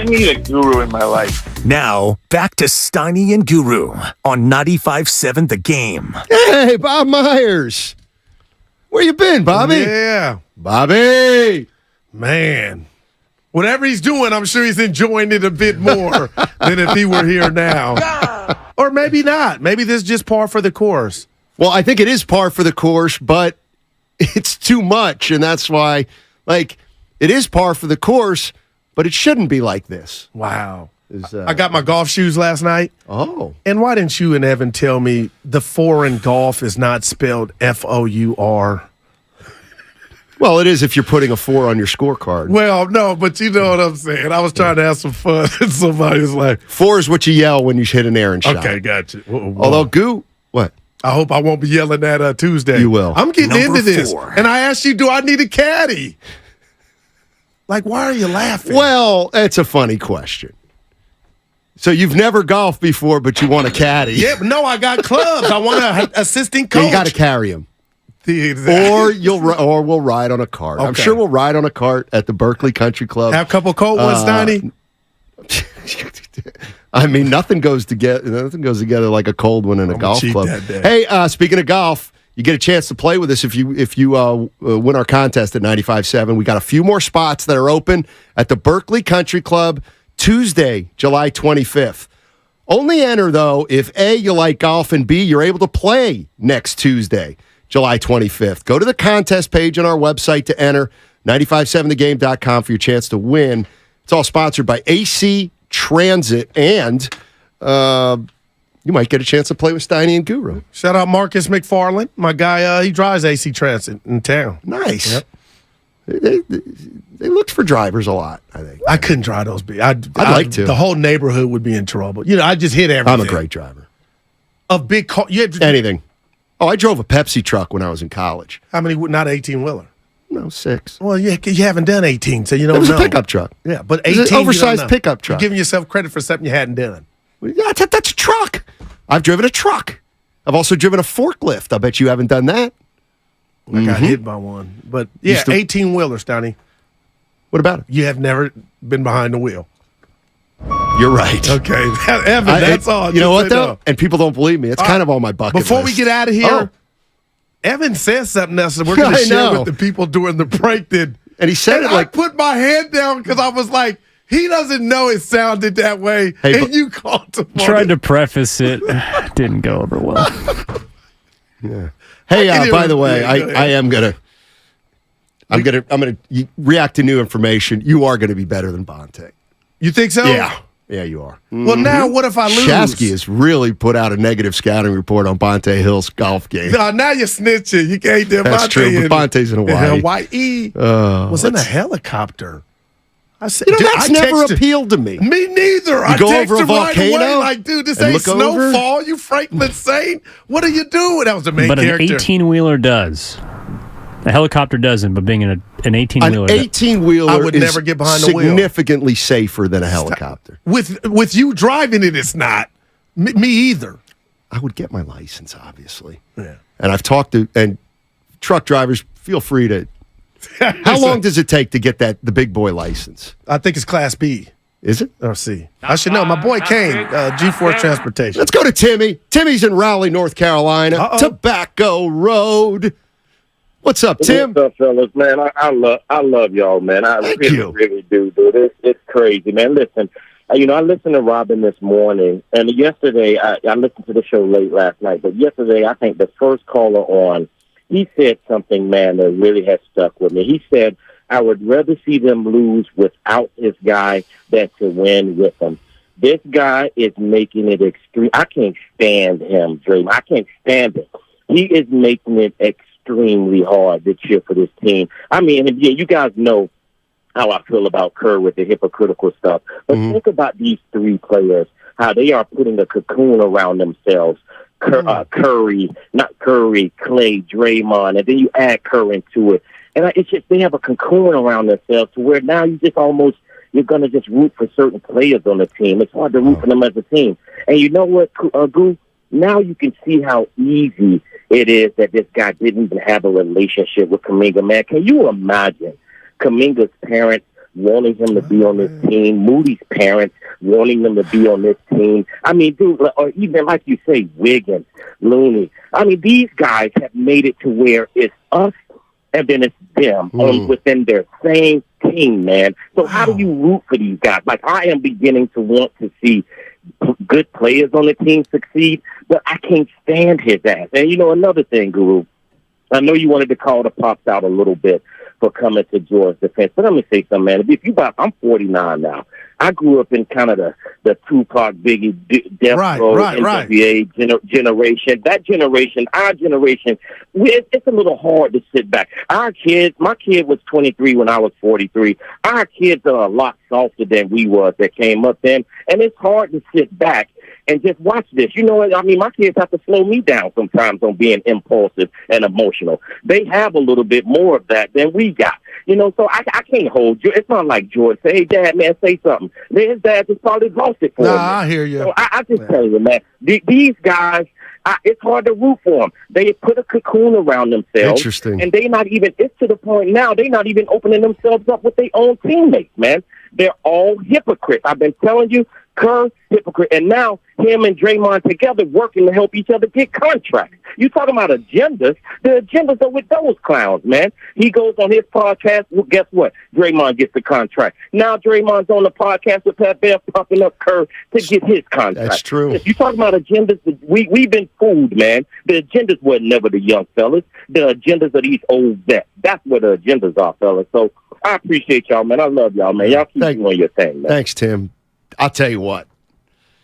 need a guru in my life. Now, back to Steiny and Guru on 95.7 The Game. Hey, Bob Myers. Where you been, Bobby? Yeah. Bobby. Man. Whatever he's doing, I'm sure he's enjoying it a bit more than if he were here now. Or maybe not. Maybe this is just par for the course. Well, I think it is par for the course, but it's too much, and that's why, it is par for the course, but it shouldn't be like this. Wow. I got my golf shoes last night. Oh. And why didn't you and Evan tell me the 4 in golf is not spelled Four? Well, it is if you're putting a 4 on your scorecard. Well, no, but you know what I'm saying. I was trying to have some fun, and somebody was like... 4 is what you yell when you hit an errant shot. Okay, gotcha. Although, what? I hope I won't be yelling that Tuesday. You will. I'm getting Number into this. 4. And I asked you, do I need a caddy? Why are you laughing? Well, it's a funny question. So you've never golfed before, but you want a caddy. Yeah, but no, I got clubs. I want an assistant coach. You got to carry him. Or we'll ride on a cart. I'm sure we'll ride on a cart at the Berkeley Country Club. Have a couple cold ones, Steiny. I mean, nothing goes together like a cold one in a golf club. Hey, speaking of golf, you get a chance to play with us if you win our contest at 95.7. We got a few more spots that are open at the Berkeley Country Club Tuesday, July 25th. Only enter, though, if A, you like golf, and B, you're able to play next Tuesday, July 25th. Go to the contest page on our website to enter, 957thegame.com for your chance to win. It's all sponsored by AC Transit, and you might get a chance to play with Steiny and Guru. Shout out Marcus McFarland, my guy. He drives AC Transit in town. Nice. Yep. They looked for drivers a lot, I think. I couldn't drive those big. I'd like to. The whole neighborhood would be in trouble. I just hit everything. I'm a great driver. A big car. Anything. Oh, I drove a Pepsi truck when I was in college. How many? Not 18-wheeler. No, 6. Well, you haven't done 18, so you don't know. It was a pickup truck. Yeah, but 18, it was an oversized pickup truck. You're giving yourself credit for something you hadn't done. That's a truck. I've driven a truck. I've also driven a forklift. I bet you haven't done that. I got hit by one. But, yeah, 18-wheelers, Donnie. What about it? You have never been behind the wheel. You're right. Okay. Evan, that's all. You know what, though? No. And people don't believe me. It's kind of on my bucket Before list. we get out of here, Evan says something else that we're going to share with the people during the break. And he said it like... I put my hand down because I was like, he doesn't know it sounded that way. Hey, and you called him. Tried to preface it. Didn't go over well. Yeah. Hey, by the way, I'm gonna react to new information. You are gonna be better than Bonte. You think so? Yeah, you are. Well, now what if I lose? Shasky has really put out a negative scouting report on Bonte Hill's golf game. No, now you're snitching. You can't do That's true. But Bonte's in Hawaii. Hawaii was in a helicopter. I said, that's never appealed to me. Me neither. I go over a volcano, right away, like, dude, this ain't snowfall. You Franklin Saint. What are you doing? That was the main character. But an 18-wheeler does. A helicopter doesn't, but being an 18-wheeler. An 18-wheeler I would never get behind the wheel. Significantly safer than a helicopter. With you driving it, it's not. Me either. I would get my license, obviously. Yeah. And I've talked to, and truck drivers, feel free to. How long does it take to get the big boy license? I think it's Class B. Is it? Or C. I should know. My boy Kane, G4 Transportation. Let's go to Timmy. Timmy's in Raleigh, North Carolina. Tobacco Road. What's up, Tim? What's up, fellas? Man, I love y'all, man. I really do, dude. It's crazy, man. Listen, I listened to Robin this morning, and yesterday, I listened to the show late last night, but yesterday, I think the first caller on, he said something, man, that really has stuck with me. He said, I would rather see them lose without this guy than to win with him. This guy is making it extreme. I can't stand him, Draymond. I can't stand it. He is making it extremely hard to cheer for this team. I mean, yeah, you guys know how I feel about Kerr with the hypocritical stuff. But think about these 3 players, how they are putting a cocoon around themselves. Clay, Draymond, and then you add Kerr into it. And it's just they have a cocoon around themselves to where now you're going to just root for certain players on the team. It's hard to root for them as a team. And you know what, Goo? Now you can see how easy it is that this guy didn't even have a relationship with Kuminga. Man, can you imagine Kuminga's parents wanting him to be on this team, Moody's parents wanting them to be on this team. I mean, dude, or even like you say, Wiggins, Looney. I mean, these guys have made it to where it's us and then it's them within their same team, man. So how do you root for these guys? Like, I am beginning to want to see good players on the team succeed, but I can't stand his ass. And, another thing, Guru, I know you wanted to call the Pops out a little bit for coming to George's defense, but let me say something, man. I'm 49 now. I grew up in kind of the Tupac, Biggie, Death Row, NWA generation. That generation, our generation, it's a little hard to sit back. My kid was 23 when I was 43. Our kids are a lot softer than we was that came up then, and it's hard to sit back and just watch this. You know what? I mean, my kids have to slow me down sometimes on being impulsive and emotional. They have a little bit more of that than we got. So I can't hold you. It's not like George say, "Hey, Dad, man, say something." His dad just probably exhausted for him. I hear you. So I just tell you, man, these guys, it's hard to root for them. They put a cocoon around themselves. Interesting. And it's to the point now, they're not even opening themselves up with their own teammates, man. They're all hypocrites. I've been telling you, Kerr, hypocrite. And now him and Draymond together working to help each other get contracts. You talking about agendas? The agendas are with those clowns, man. He goes on his podcast. Well, guess what? Draymond gets the contract. Now Draymond's on the podcast with Pat Bear pumping up Kerr to get his contract. That's true. If you talking about agendas, we've been fooled, man. The agendas were never the young fellas. The agendas are these old vets. That's where the agendas are, fellas. So I appreciate y'all, man. I love y'all, man. Y'all keep doing your thing, man. Thanks, Tim. I'll tell you what.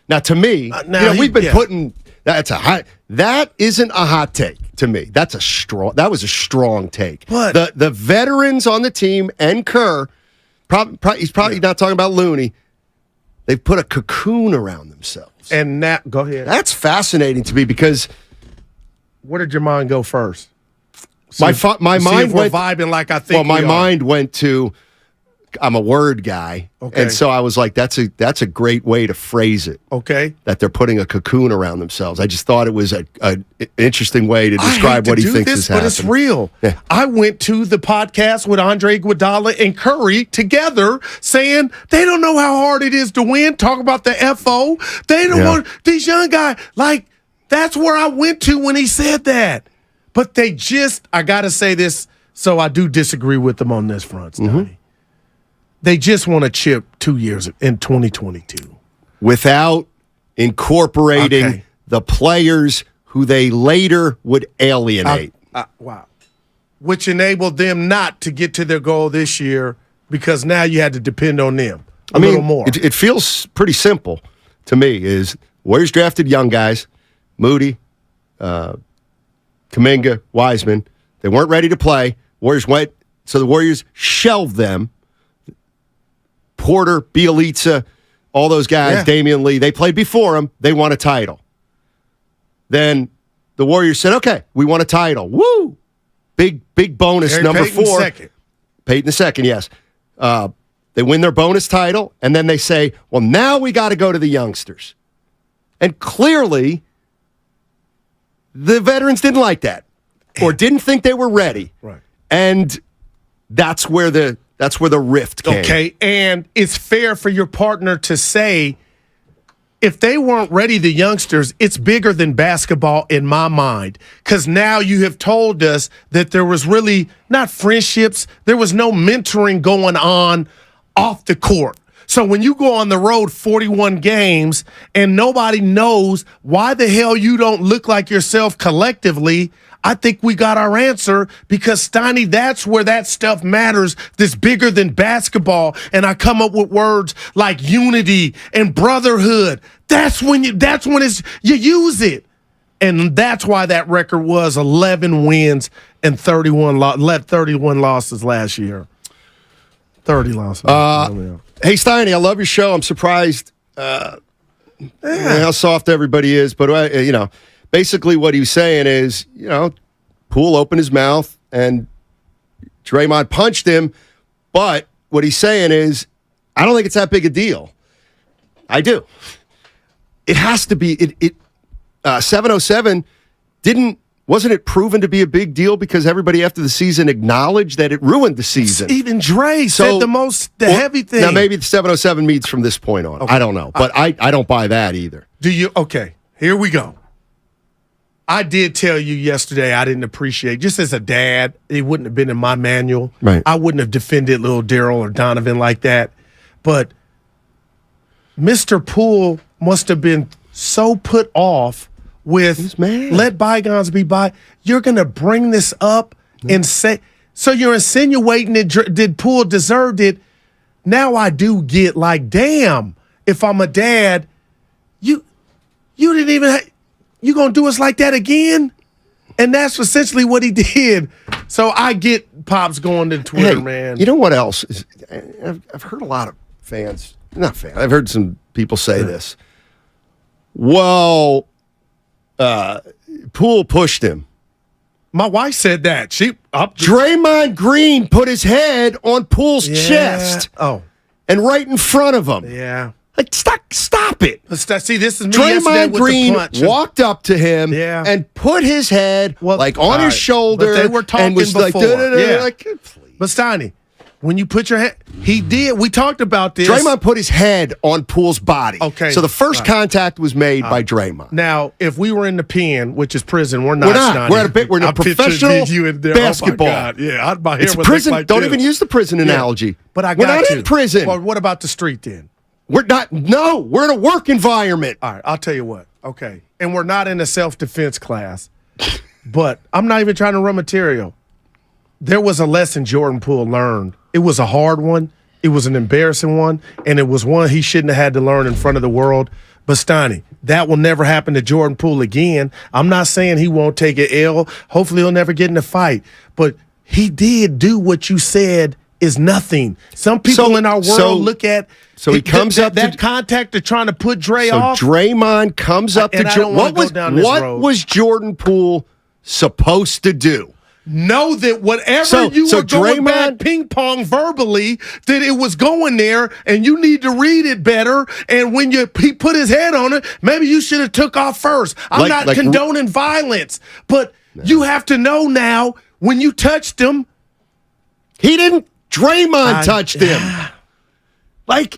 Now, to me, we've been putting that isn't a hot take to me. That was a strong take. But the veterans on the team and Kerr, he's probably not talking about Looney. They've put a cocoon around themselves. And now, go ahead. That's fascinating to me because where did your mind go first? My mind went vibing like I think. Well, my mind went to I'm a word guy, and so I was like, that's a great way to phrase it. Okay, that they're putting a cocoon around themselves. I just thought it was an interesting way to describe what he thinks is happening. But it's real. Yeah. I went to the podcast with Andre Iguodala and Curry together, saying they don't know how hard it is to win. Talk about the FO. They don't want these young guys. Like, that's where I went to when he said that. But I got to say this, so I do disagree with them on this front, Stoney. They just want to chip 2 years in 2022. Without incorporating the players who they later would alienate. Wow. Which enabled them not to get to their goal this year because now you had to depend on them a little more. It feels pretty simple to me. Is Warriors drafted young guys, Moody, Kuminga, Wiseman. They weren't ready to play. So the Warriors shelved them. Porter, Bielitsa, all those guys, Damian Lee, they played before him. They won a title. Then the Warriors said, okay, we won a title. Woo! Big bonus, Gary number Payton 4. Second. Payton II, yes. They win their bonus title, and then they say, well, now we got to go to the youngsters. And clearly, the veterans didn't like that or didn't think they were ready. Right. And that's where the rift came. Okay, and it's fair for your partner to say, if they weren't ready, the youngsters, it's bigger than basketball in my mind. Because now you have told us that there was really not friendships, there was no mentoring going on off the court. So when you go on the road 41 games and nobody knows why the hell you don't look like yourself collectively, I think we got our answer because, Steiny, that's where that stuff matters that's bigger than basketball. And I come up with words like unity and brotherhood. That's when you use it. And that's why that record was 11 wins and 31 losses last year. 30 losses. Hey, Steiny, I love your show. I'm surprised how soft everybody is. But, basically what he was saying is, Poole opened his mouth and Draymond punched him. But what he's saying is, I don't think it's that big a deal. I do. It has to be. 707 didn't Wasn't it proven to be a big deal because everybody after the season acknowledged that it ruined the season? Even Dre said the heavy thing. Now, maybe the 707 meets from this point on. Okay. I don't know. But I don't buy that either. Do you? Okay, here we go. I did tell you yesterday I didn't appreciate, just as a dad, it wouldn't have been in my manual. Right. I wouldn't have defended little Daryl or Donovan like that. But Mr. Poole must have been so put off with let bygones be by. You're going to bring this up and say, so you're insinuating that did Poole deserved it. Now I do get like, damn, if I'm a dad, you didn't even, you going to do us like that again? And that's essentially what he did. So I get Pops going to Twitter, man. You know what else? I've heard a lot of I've heard some people say this. Well, Poole pushed him. My wife said that. Draymond Green put his head on Poole's chest. Oh. And right in front of him. Yeah. Like, stop it. See, this is me yesterday Draymond with Green the punch. walked up to him and put his head on his shoulder. But they were talking and was before. Like, but Steiny, when you put your head, he did. We talked about this. Draymond put his head on Poole's body. Okay. So the first contact was made by Draymond. Now, if we were in the pen, which is prison, we're not. Steiny. We're in a professional basketball. Oh my God. Yeah, my hair it's was prison. like Don't this. even use the prison analogy. But we're not in prison. Well, what about the street then? We're not. No, we're in a work environment. All right, I'll tell you what. Okay, and we're not in a self-defense class. But I'm not even trying to run material. There was a lesson Jordan Poole learned. It was a hard one. It was an embarrassing one, and it was one he shouldn't have had to learn in front of the world. But Steiny, that will never happen to Jordan Poole again. I'm not saying he won't take an L. Hopefully he'll never get in a fight. But he did do what you said is nothing. Some people in our world look at he comes up that contact of trying to put Dre off. Draymond comes up to Jordan. What was Jordan Poole supposed to do? Know that whatever you were going back ping pong verbally, that it was going there, and you need to read it better. And when he put his head on it, maybe you should have took off first. I'm not condoning violence, but you have to know now when you touched him. He didn't. Draymond touched him. I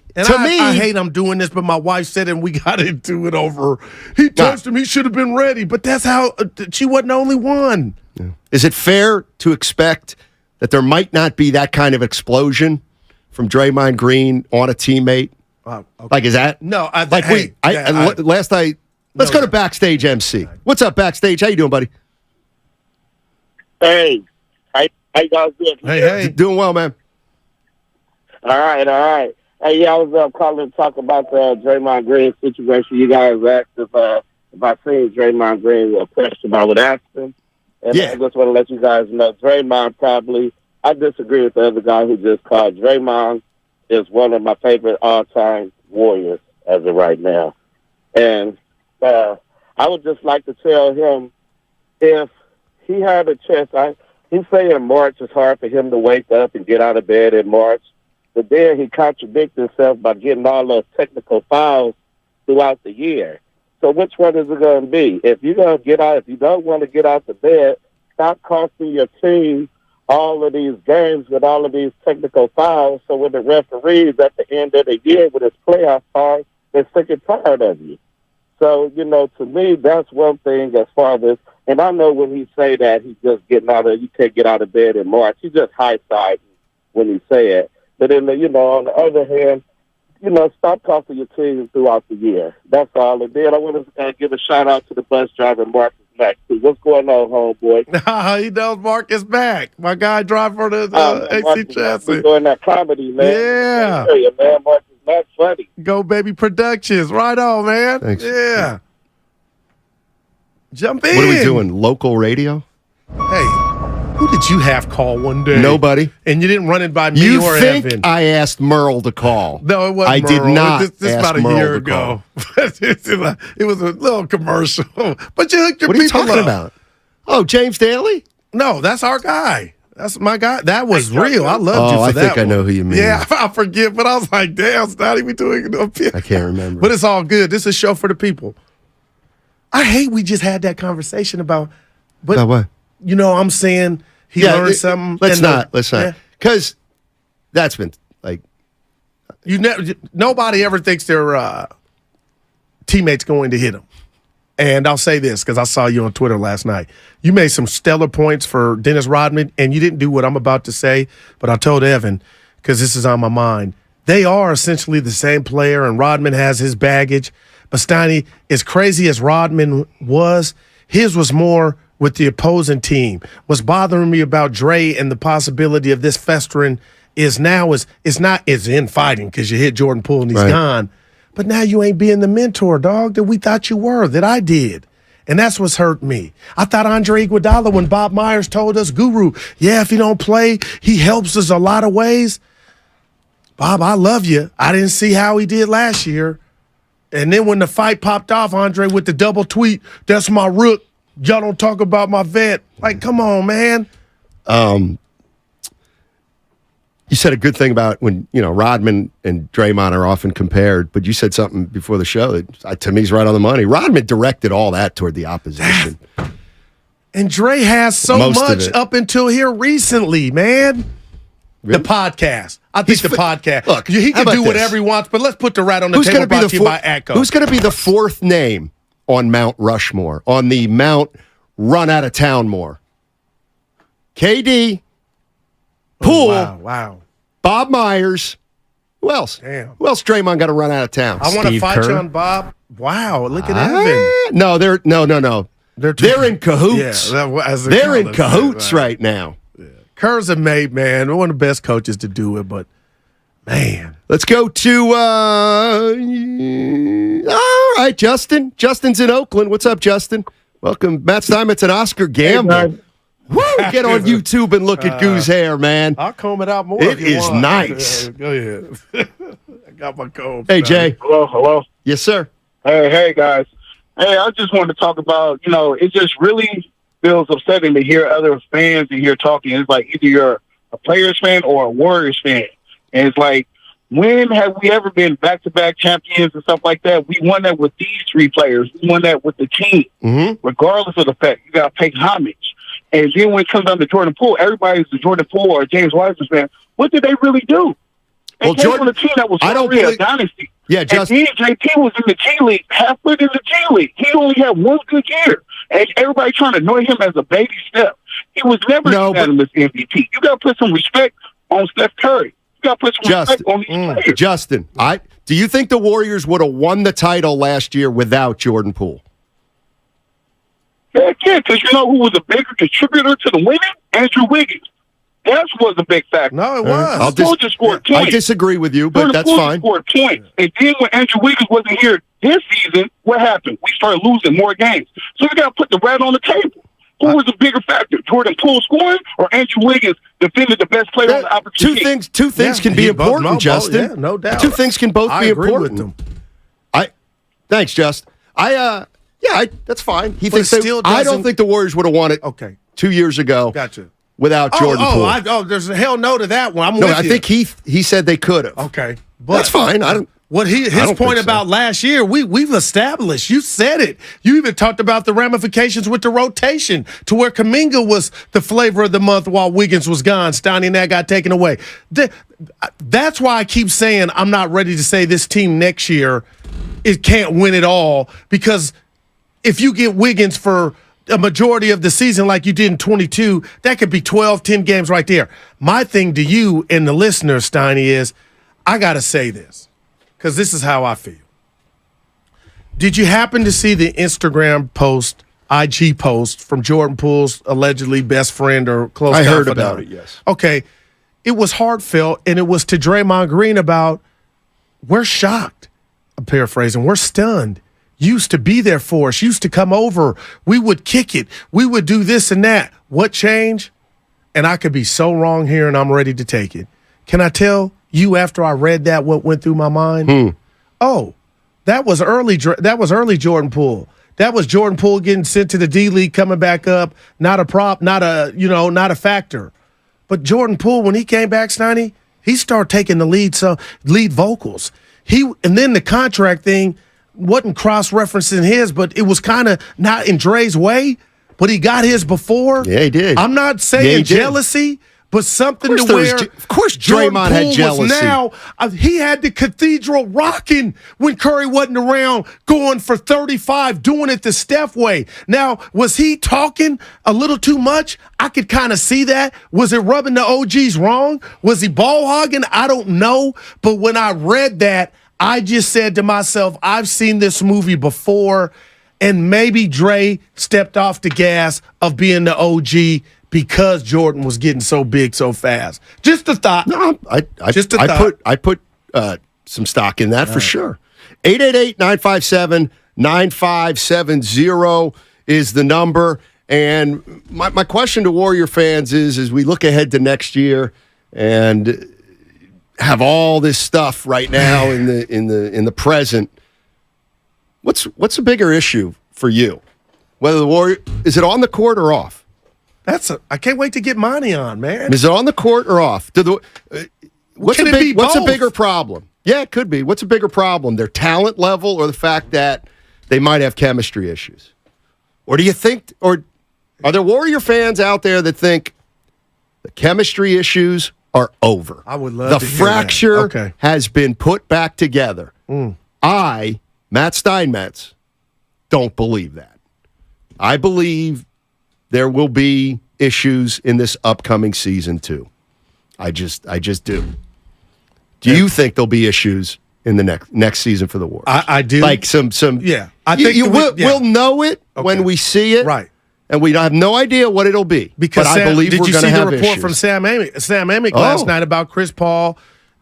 hate I'm doing this, but my wife said it and we got into it over. He touched him. He should have been ready. But that's how she wasn't the only one. Yeah. Is it fair to expect that there might not be that kind of explosion from Draymond Green on a teammate? Okay. Like, is that? No. Let's go to Backstage MC. What's up, Backstage? How you doing, buddy? Hey. How you guys doing? Hey. Doing well, man. All right. Hey, I was calling to talk about the Draymond Green situation. You guys asked if I seen Draymond Green a question, I would ask him. And I just want to let you guys know, Draymond I disagree with the other guy who just called. Draymond is one of my favorite all-time Warriors as of right now. And I would just like to tell him if he had a chance, he's saying March is hard for him to wake up and get out of bed in March. But then he contradicts himself by getting all those technical fouls throughout the year. So which one is it going to be? If you don't want to get out the bed, stop costing your team all of these games with all of these technical fouls. So when the referees at the end of the year with his playoff cards, they're sick and tired of you. So, to me, that's one thing as far as this. And I know when he say that, he's just you can't get out of bed in March. He's just high-siding when he say it. But then, on the other hand, stop costing your team throughout the year. That's all. And then I want to give a shout-out to the bus driver, Marcus Mack. What's going on, homeboy? He knows Marcus Mack. My guy driving for the AC chassis. We're doing that comedy, man. Yeah. Man, Marcus Mack funny. Go Baby Productions. Right on, man. Thanks. Yeah. Jump in. What are we doing? Local radio? Hey. Who did you have call one day? Nobody. And you didn't run it by me or Evan. You think I asked Merle to call? No, it wasn't I Merle. did not This ask about a Merle year to ago. It was a little commercial. But you hooked your What are you people talking up. about? Oh, James Daly? No, that's our guy. That's my guy. That was real. I loved you for that I think I know who you mean. Yeah, I forget, but I was like, damn, Snotty, we doing it up here. I can't remember. But it's all good. This is a show for the people. I hate we just had that conversation about But what? You know, I'm saying he learned something. Let's not. Because that's been like nobody ever thinks their teammates going to hit them. And I'll say this because I saw you on Twitter last night. You made some stellar points for Dennis Rodman, and you didn't do what I'm about to say, but I told Evan, because this is on my mind, they are essentially the same player, and Rodman has his baggage. But Steiny, as crazy as Rodman was, his was more with the opposing team. What's bothering me about Dre and the possibility of this festering is now it's not infighting because you hit Jordan Poole and he's gone. But now you ain't being the mentor, dog, that we thought you were, that I did. And that's what's hurt me. I thought Andre Iguodala, when Bob Myers told us, Guru, if he don't play, he helps us a lot of ways. Bob, I love you. I didn't see how he did last year. And then when the fight popped off, Andre with the double tweet, that's my rook. Y'all don't talk about my vet. Like, come on, man. You said a good thing about when, Rodman and Draymond are often compared, but you said something before the show that to me is right on the money. Rodman directed all that toward the opposition. And Dre has so much up until here recently, man. Really? The podcast. I think the podcast. Look, he can do whatever he wants, but let's put the rat on the table brought to you by ACO. Who's going to be the fourth name on Mount Rushmore, on the Mount Run Out of Town more? KD, Poole, wow. Bob Myers. Who else? Damn. Who else Draymond got to run out of town? I want to fight you on Bob. Wow, look at Evan. No, no. They're in cahoots. Yeah, they're in cahoots right now. Kerr's a mate, man. One of the best coaches to do it, but man. Let's go to all right, Justin. Justin's in Oakland. What's up, Justin? Welcome. Matt Steinmetz and Oscar Gamble. Hey, woo! Get on YouTube and look at Goo's hair, man. I'll comb it out more. It is nice. Go ahead. I got my comb. Hey, Jay. Hello. Yes, sir. Hey, guys. Hey, I just wanted to talk about, it just really feels upsetting to hear other fans and hear talking. It's like either you're a Players fan or a Warriors fan. And it's like, when have we ever been back-to-back champions and stuff like that? We won that with these three players. We won that with the team. Mm-hmm. Regardless of the fact, you got to pay homage. And then when it comes down to Jordan Poole, everybody's the Jordan Poole or James Wiseman fan. What did they really do? They came on a team that was already a dynasty. Yeah, and then JP was in the G League, halfway in the G League. He only had one good year. And everybody trying to annoy him as a baby step. He was never unanimous MVP. You got to put some respect on Steph Curry. You got to put some respect on these players. Justin, do you think the Warriors would have won the title last year without Jordan Poole? Heck yeah, because you know who was a bigger contributor to the winning? Andrew Wiggins. That was a big factor. No, it was. Poole just scored points. I disagree with you, but Jordan that's Poole fine. Scored points. And then when Andrew Wiggins wasn't here this season, what happened? We started losing more games. So we got to put the rat on the table. Who was a bigger factor, Jordan Poole scoring or Andrew Wiggins defended the best player on the opportunity? Two things can be important, Justin. Yeah, no doubt. Two things can both be important. With them. Thanks, Justin. That's fine. He But thinks it still I don't doesn't- think the Warriors would have won it 2 years ago Gotcha. without Jordan Poole. There's a hell no to that one. I'm No, with I you. think he said they could have. Okay. That's fine. I don't. His don't point think so. about last year, we've established. You said it. You even talked about the ramifications with the rotation to where Kuminga was the flavor of the month while Wiggins was gone. Steiny and that got taken away. That's why I keep saying I'm not ready to say this team next year it can't win it all, because if you get Wiggins for a majority of the season like you did in 22, that could be 12, 10 games right there. My thing to you and the listeners, Steiny, is I got to say this, because this is how I feel. Did you happen to see the Instagram post, IG post from Jordan Poole's allegedly best friend or close I heard confidant? about it, yes. Okay. It was heartfelt, and it was to Draymond Green about, we're shocked. I'm paraphrasing. We're stunned. Used to be there for us. Used to come over. We would kick it. We would do this and that. What changed? And I could be so wrong here, and I'm ready to take it. Can I tell you after I read that what went through my mind? Oh, that was early. That was early Jordan Poole. That was Jordan Poole getting sent to the D League, coming back up. Not a prop. Not a factor. But Jordan Poole, when he came back, Steiny, he started taking the lead vocals. And then the contract thing wasn't cross-referencing his, but it was kind of not in Dre's way. but he got his before. Yeah, he did. I'm not saying jealousy, but something to where. Of course, Draymond had jealousy. Now he had the cathedral rocking when Curry wasn't around, going for 35, doing it the Steph way. Now, was he talking a little too much? I could kind of see that. Was it rubbing the OGs wrong? Was he ball hogging? I don't know. But when I read that, I just said to myself, I've seen this movie before, and maybe Dre stepped off the gas of being the OG because Jordan was getting so big so fast. Just a thought. No, I put some stock in that for sure. 888-957-9570 is the number. And my question to Warrior fans is, as we look ahead to next year and have all this stuff right now in the present, what's a bigger issue for you? Whether the Warrior, is it on the court or off? I can't wait to get money on, man. Is it on the court or off? What's a bigger problem? Yeah, it could be. What's a bigger problem? Their talent level or the fact that they might have chemistry issues? Or do you think, or are there Warrior fans out there that think the chemistry issues are over? I would love to hear that. The fracture has been put back together. I, Matt Steinmetz, don't believe that. I believe there will be issues in this upcoming season too. I just do. Do you think there'll be issues in the next season for the Warriors? I do. Like some. Yeah, I think we'll know it when we see it, right? And we have no idea what it'll be. Because I believe we're going to have issues. Did you see the report from Sam Amick last night about Chris Paul?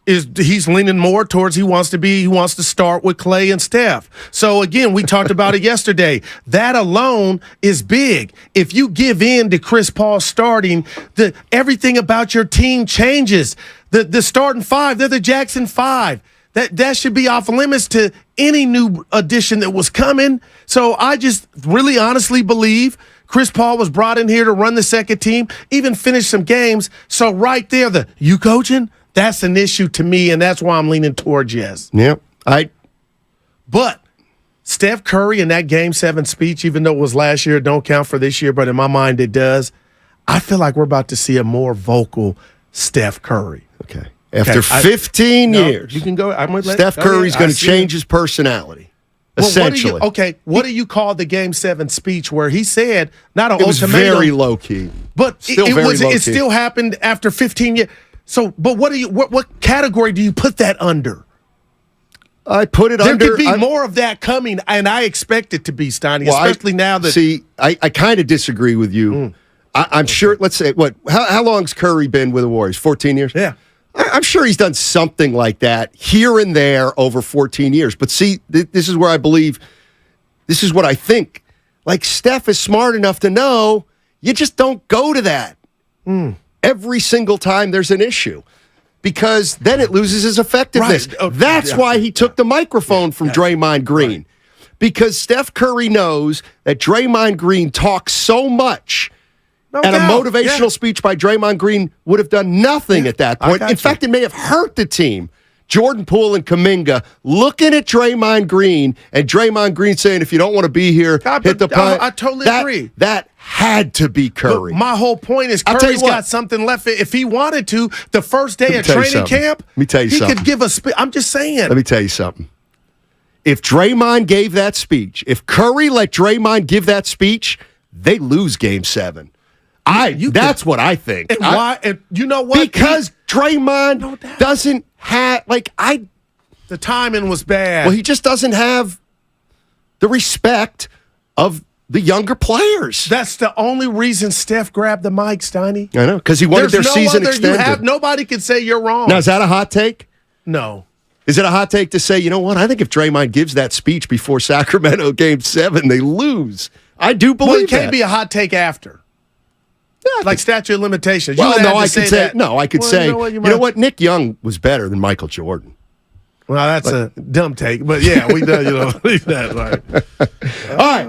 He's leaning more towards he wants to start with Clay and Steph. So again, we talked about it yesterday. That alone is big. If you give in to Chris Paul starting, everything about your team changes. The starting five, they're the Jackson 5. That should be off limits to any new addition that was coming. So I just really honestly believe Chris Paul was brought in here to run the second team, even finish some games. So right there, you coaching? That's an issue to me, and that's why I'm leaning towards yes. Yep. But Steph Curry in that Game 7 speech, even though it was last year, don't count for this year, but in my mind it does. I feel like we're about to see a more vocal Steph Curry. Okay. After 15 years, you can go. Steph Curry's going to change his personality. Essentially. What do you call the Game 7 speech where he said, not an ultimatum? It was very low key. But it still happened after 15 years. So, but what category do you put that under? I put it under. There could be more of that coming, and I expect it to be, Steiny, especially now that. See, I kind of disagree with you. I'm sure, let's say, how long's Curry been with the Warriors? 14 years? Yeah. I'm sure he's done something like that here and there over 14 years. But see, this is where I believe, this is what I think. Like, Steph is smart enough to know you just don't go to that every single time there's an issue, because then it loses its effectiveness. Right. That's why he took the microphone from Draymond Green, because Steph Curry knows that Draymond Green talks so much. And a motivational speech by Draymond Green would have done nothing at that point. In fact, it may have hurt the team. Jordan Poole and Kuminga looking at Draymond Green, and Draymond Green saying, if you don't want to be here, hit the punt. I totally agree. That had to be Curry. But my whole point is Curry's got something left. If he wanted to, the first day of training camp, let me tell you something. He could give a speech. I'm just saying. Let me tell you something. If Draymond gave that speech, if Curry let Draymond give that speech, they lose Game 7. That's what I think. And why? And you know what? Because Draymond doesn't have, the timing was bad. Well, he just doesn't have the respect of the younger players. That's the only reason Steph grabbed the mic, Steiny. I know, because he wanted their season extended. Nobody can say you're wrong. Now, is that a hot take? No. Is it a hot take to say, you know what, I think if Draymond gives that speech before Sacramento Game 7, they lose? I do believe it can't be a hot take after. Like statute of limitations. Well, I could say, you know what? Nick Young was better than Michael Jordan. Well, that's a dumb take, but yeah, we do, leave that. Right. All right,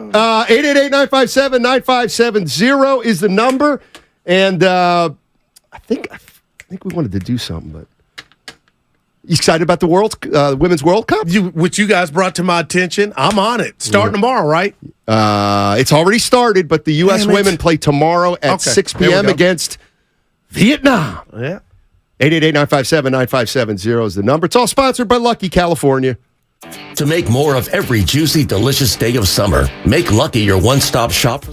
888-957-9570 is the number, and I think we wanted to do something, but you excited about the Women's World Cup? Which you guys brought to my attention. I'm on it. Starting tomorrow, right? It's already started, but the U.S. women play tomorrow at 6 p.m. against Vietnam. Yeah. 888-957-9570 is the number. It's all sponsored by Lucky California. To make more of every juicy, delicious day of summer, make Lucky your one-stop shop.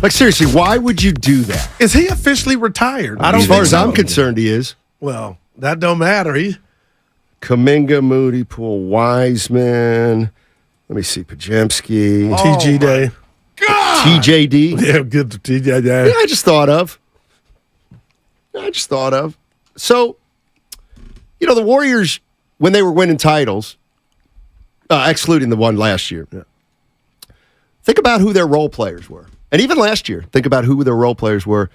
Like, seriously, why would you do that? Is he officially retired? I don't As far think as so. I'm concerned, he is. Well, that don't matter. Kaminga, Moody, Poole, Wiseman. Let me see. Pajemski. TG Day. TJD. Yeah, good to TJ Day. Yeah, I just thought of. So, the Warriors, when they were winning titles, excluding the one last year, think about who their role players were. And even last year, think about who their role players were.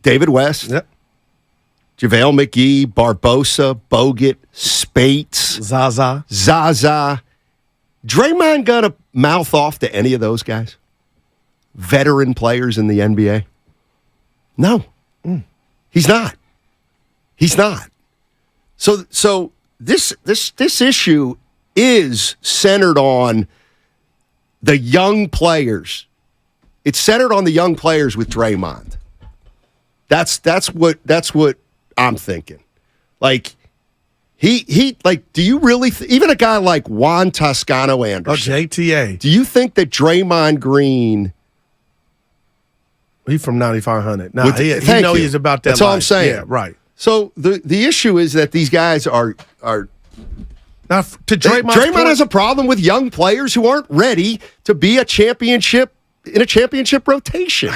David West, JaVale McGee, Barbosa, Bogut, Spates, Zaza. Draymond gonna mouth off to any of those guys? Veteran players in the NBA? No. He's not. So this issue is centered on the young players. It's centered on the young players with Draymond. That's what I'm thinking. Like he do you really even a guy like Juan Toscano Anderson? JTA. Do you think that Draymond Green? He's from 9500. No, he thank you. he's about that. That's all I'm life. saying. Yeah, right. So the issue is that these guys are now to Draymond has a problem with young players who aren't ready to be in a championship rotation.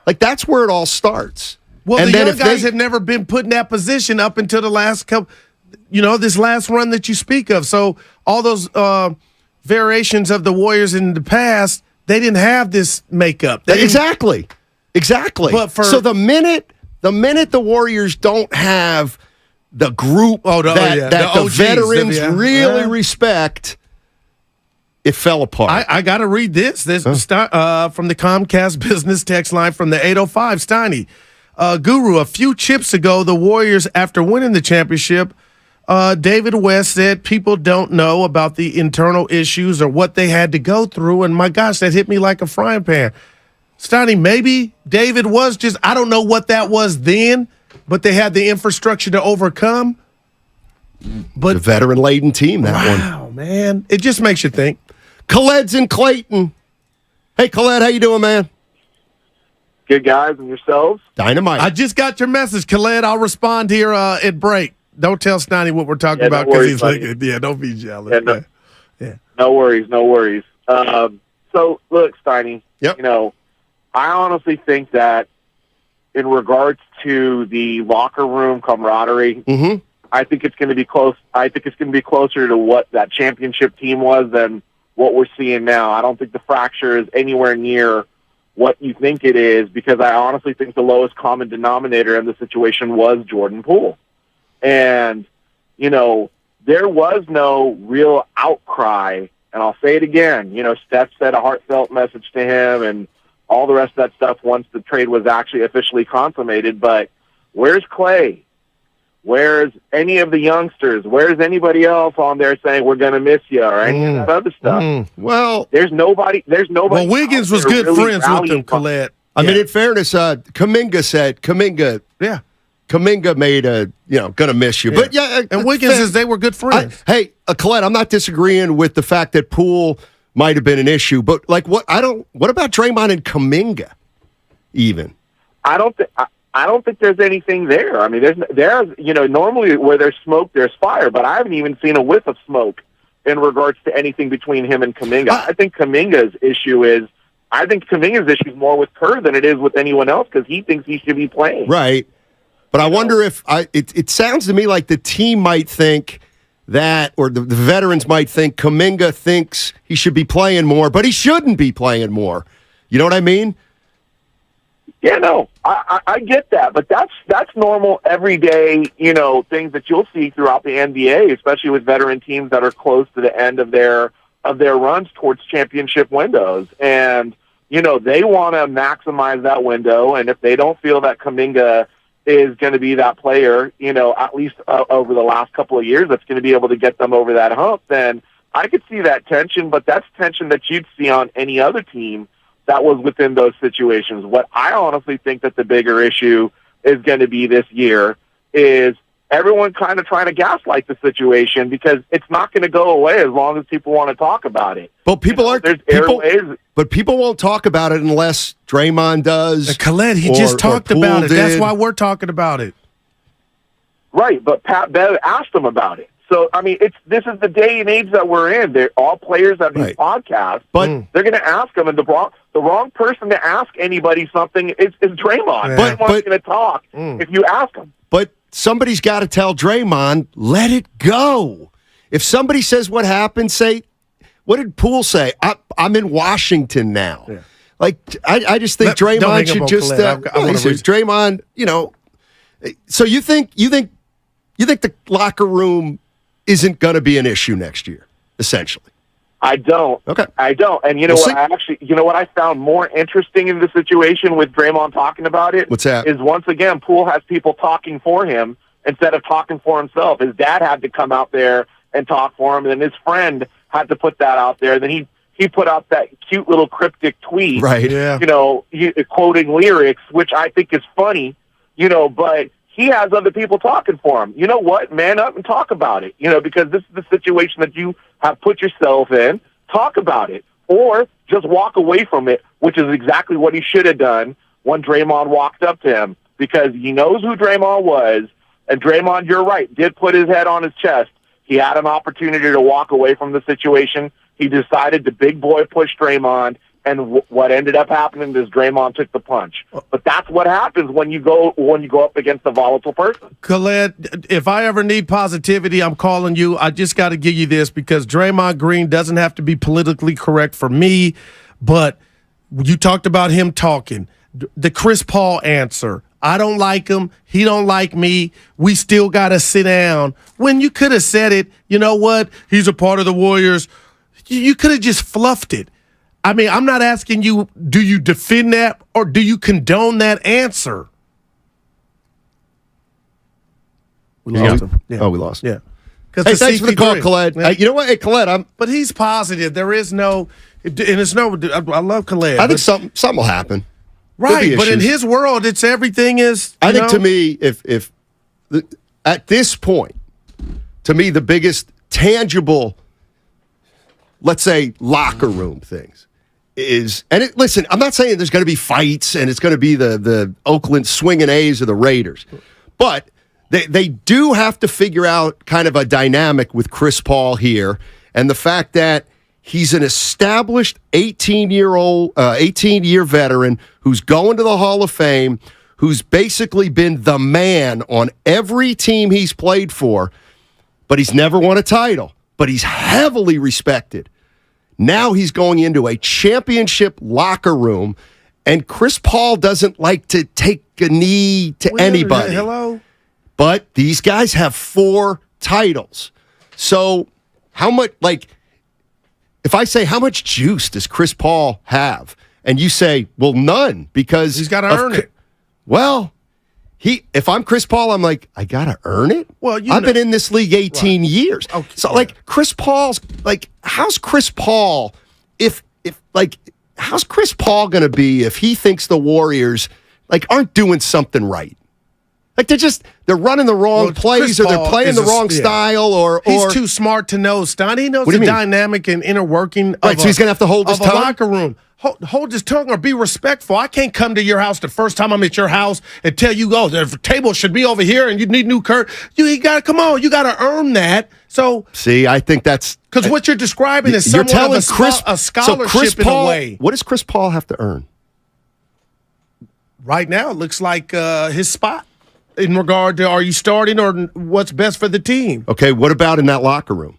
Like that's where it all starts. Well, and the then young guys have never been put in that position up until the last couple, this last run that you speak of. So all those variations of the Warriors in the past, they didn't have this makeup. Exactly. But so the minute the Warriors don't have the group that the OGs, veterans really respect, it fell apart. I got to read this. This from the Comcast business text line from the 805 Steiny. Guru, a few chips ago, the Warriors, after winning the championship, David West said people don't know about the internal issues or what they had to go through. And my gosh, that hit me like a frying pan. Steiny, maybe David was just, I don't know what that was then, but they had the infrastructure to overcome. But the veteran-laden team, that one. Wow, man. It just makes you think. Khaled's in Clayton. Hey, Khaled, how you doing, man? Good, guys, and yourselves? Dynamite. I just got your message, Khaled. I'll respond here at break. Don't tell Steiny what we're talking about because he's looking. Yeah, don't be jealous. No worries. So, look, Steiny, I honestly think that in regards to the locker room camaraderie, I think it's going to be close. I think it's going to be closer to what that championship team was than what we're seeing now. I don't think the fracture is anywhere near what you think it is, because I honestly think the lowest common denominator in the situation was Jordan Poole. And, there was no real outcry. And I'll say it again, Steph sent a heartfelt message to him and all the rest of that stuff once the trade was actually officially consummated. But where's Clay? Where's any of the youngsters? Where's anybody else on there saying we're going to miss you or any of that other stuff? Well, there's nobody. Well, Wiggins was good friends with them, Colette. I mean, in fairness, Kaminga said, Kaminga made a, going to miss you. But and Wiggins says they were good friends. Hey, Colette, I'm not disagreeing with the fact that Poole might have been an issue, but what about Draymond and Kaminga even? I don't think there's anything there. I mean, there's normally where there's smoke, there's fire, but I haven't even seen a whiff of smoke in regards to anything between him and Kaminga. I think Kaminga's issue is more with Kerr than it is with anyone else because he thinks he should be playing. Right. But I wonder if it sounds to me like the team might think that, or the veterans might think Kaminga thinks he should be playing more, but he shouldn't be playing more. You know what I mean? Yeah, no, I get that, but that's normal, everyday, things that you'll see throughout the NBA, especially with veteran teams that are close to the end of their runs towards championship windows, and they want to maximize that window, and if they don't feel that Kaminga is going to be that player, at least over the last couple of years, that's going to be able to get them over that hump, then I could see that tension, but that's tension that you'd see on any other team that was within those situations. What I honestly think that the bigger issue is going to be this year is everyone kind of trying to gaslight the situation because it's not going to go away as long as people want to talk about it. But people aren't. There's People, airways. but people won't talk about it unless Draymond does. Khaled, he just talked about it. That's why we're talking about it. Right, but Pat Bev asked him about it. So, I mean, this is the day and age that we're in. They're all players have these podcasts, but they're going to ask them, and the wrong person to ask anybody something is Draymond. But Draymond's going to talk if you ask him. But somebody's got to tell Draymond, let it go. If somebody says what happened, say, what did Poole say? I'm in Washington now. Yeah. Like, I just think Draymond should just Draymond, so you think the locker room isn't going to be an issue next year, essentially? I don't. Okay. I don't. And you know what I found more interesting in the situation with Draymond talking about it? What's that? Is once again, Poole has people talking for him instead of talking for himself. His dad had to come out there and talk for him, and then his friend had to put that out there. Then he put out that cute little cryptic tweet, right? Yeah. Quoting lyrics, which I think is funny, but he has other people talking for him. You know what? Man up and talk about it, because this is the situation that you have put yourself in. Talk about it. Or just walk away from it, which is exactly what he should have done when Draymond walked up to him, because he knows who Draymond was. And Draymond, you're right, did put his head on his chest. He had an opportunity to walk away from the situation. He decided to big boy push Draymond, and what ended up happening is Draymond took the punch. But that's what happens when you go up against a volatile person. Khaled, if I ever need positivity, I'm calling you. I just got to give you this, because Draymond Green doesn't have to be politically correct for me, but you talked about him talking. The Chris Paul answer. I don't like him. He don't like me. We still got to sit down. When you could have said it, you know what? He's a part of the Warriors. You could have just fluffed it. I mean, I'm not asking you, do you defend that or do you condone that answer? We lost him. Yeah. Oh, we lost him. Yeah. Hey, thanks for the call, Khaled. Yeah. You know what? Hey, Khaled, But he's positive. There is no, and it's no, I love Khaled. I think something will happen. Right, but in his world, it's everything is. I think to me, if at this point, to me, the biggest tangible, let's say, locker room things is, listen, I'm not saying there's going to be fights and it's going to be the Oakland swinging A's or the Raiders, but they do have to figure out kind of a dynamic with Chris Paul here, and the fact that he's an established 18-year veteran who's going to the Hall of Fame, who's basically been the man on every team he's played for, but he's never won a title, but he's heavily respected. Now he's going into a championship locker room, and Chris Paul doesn't like to take a knee to anybody. Hello? But these guys have 4 titles. So how much, if I say, how much juice does Chris Paul have? And you say, well, none, because he's got to earn it. Well, if I'm Chris Paul, I'm like, I got to earn it? Well, I've been in this league 18 years. Okay, so, Chris Paul's, how's Chris Paul, how's Chris Paul going to be if he thinks the Warriors, aren't doing something right? They're running the wrong plays, or they're playing the wrong style, or he's too smart to know, Stein. He knows the dynamic and inner working of so he's going to have to hold his tongue? A locker room. Hold his tongue or be respectful. I can't come to your house the first time I'm at your house and tell you, the table should be over here and you need new curtain. You got to come on. You got to earn that. So see, I think that's because what you're describing is somewhat of a scholarship in a way. What does Chris Paul have to earn? Right now, it looks like his spot. In regard to, are you starting or what's best for the team? Okay, what about in that locker room?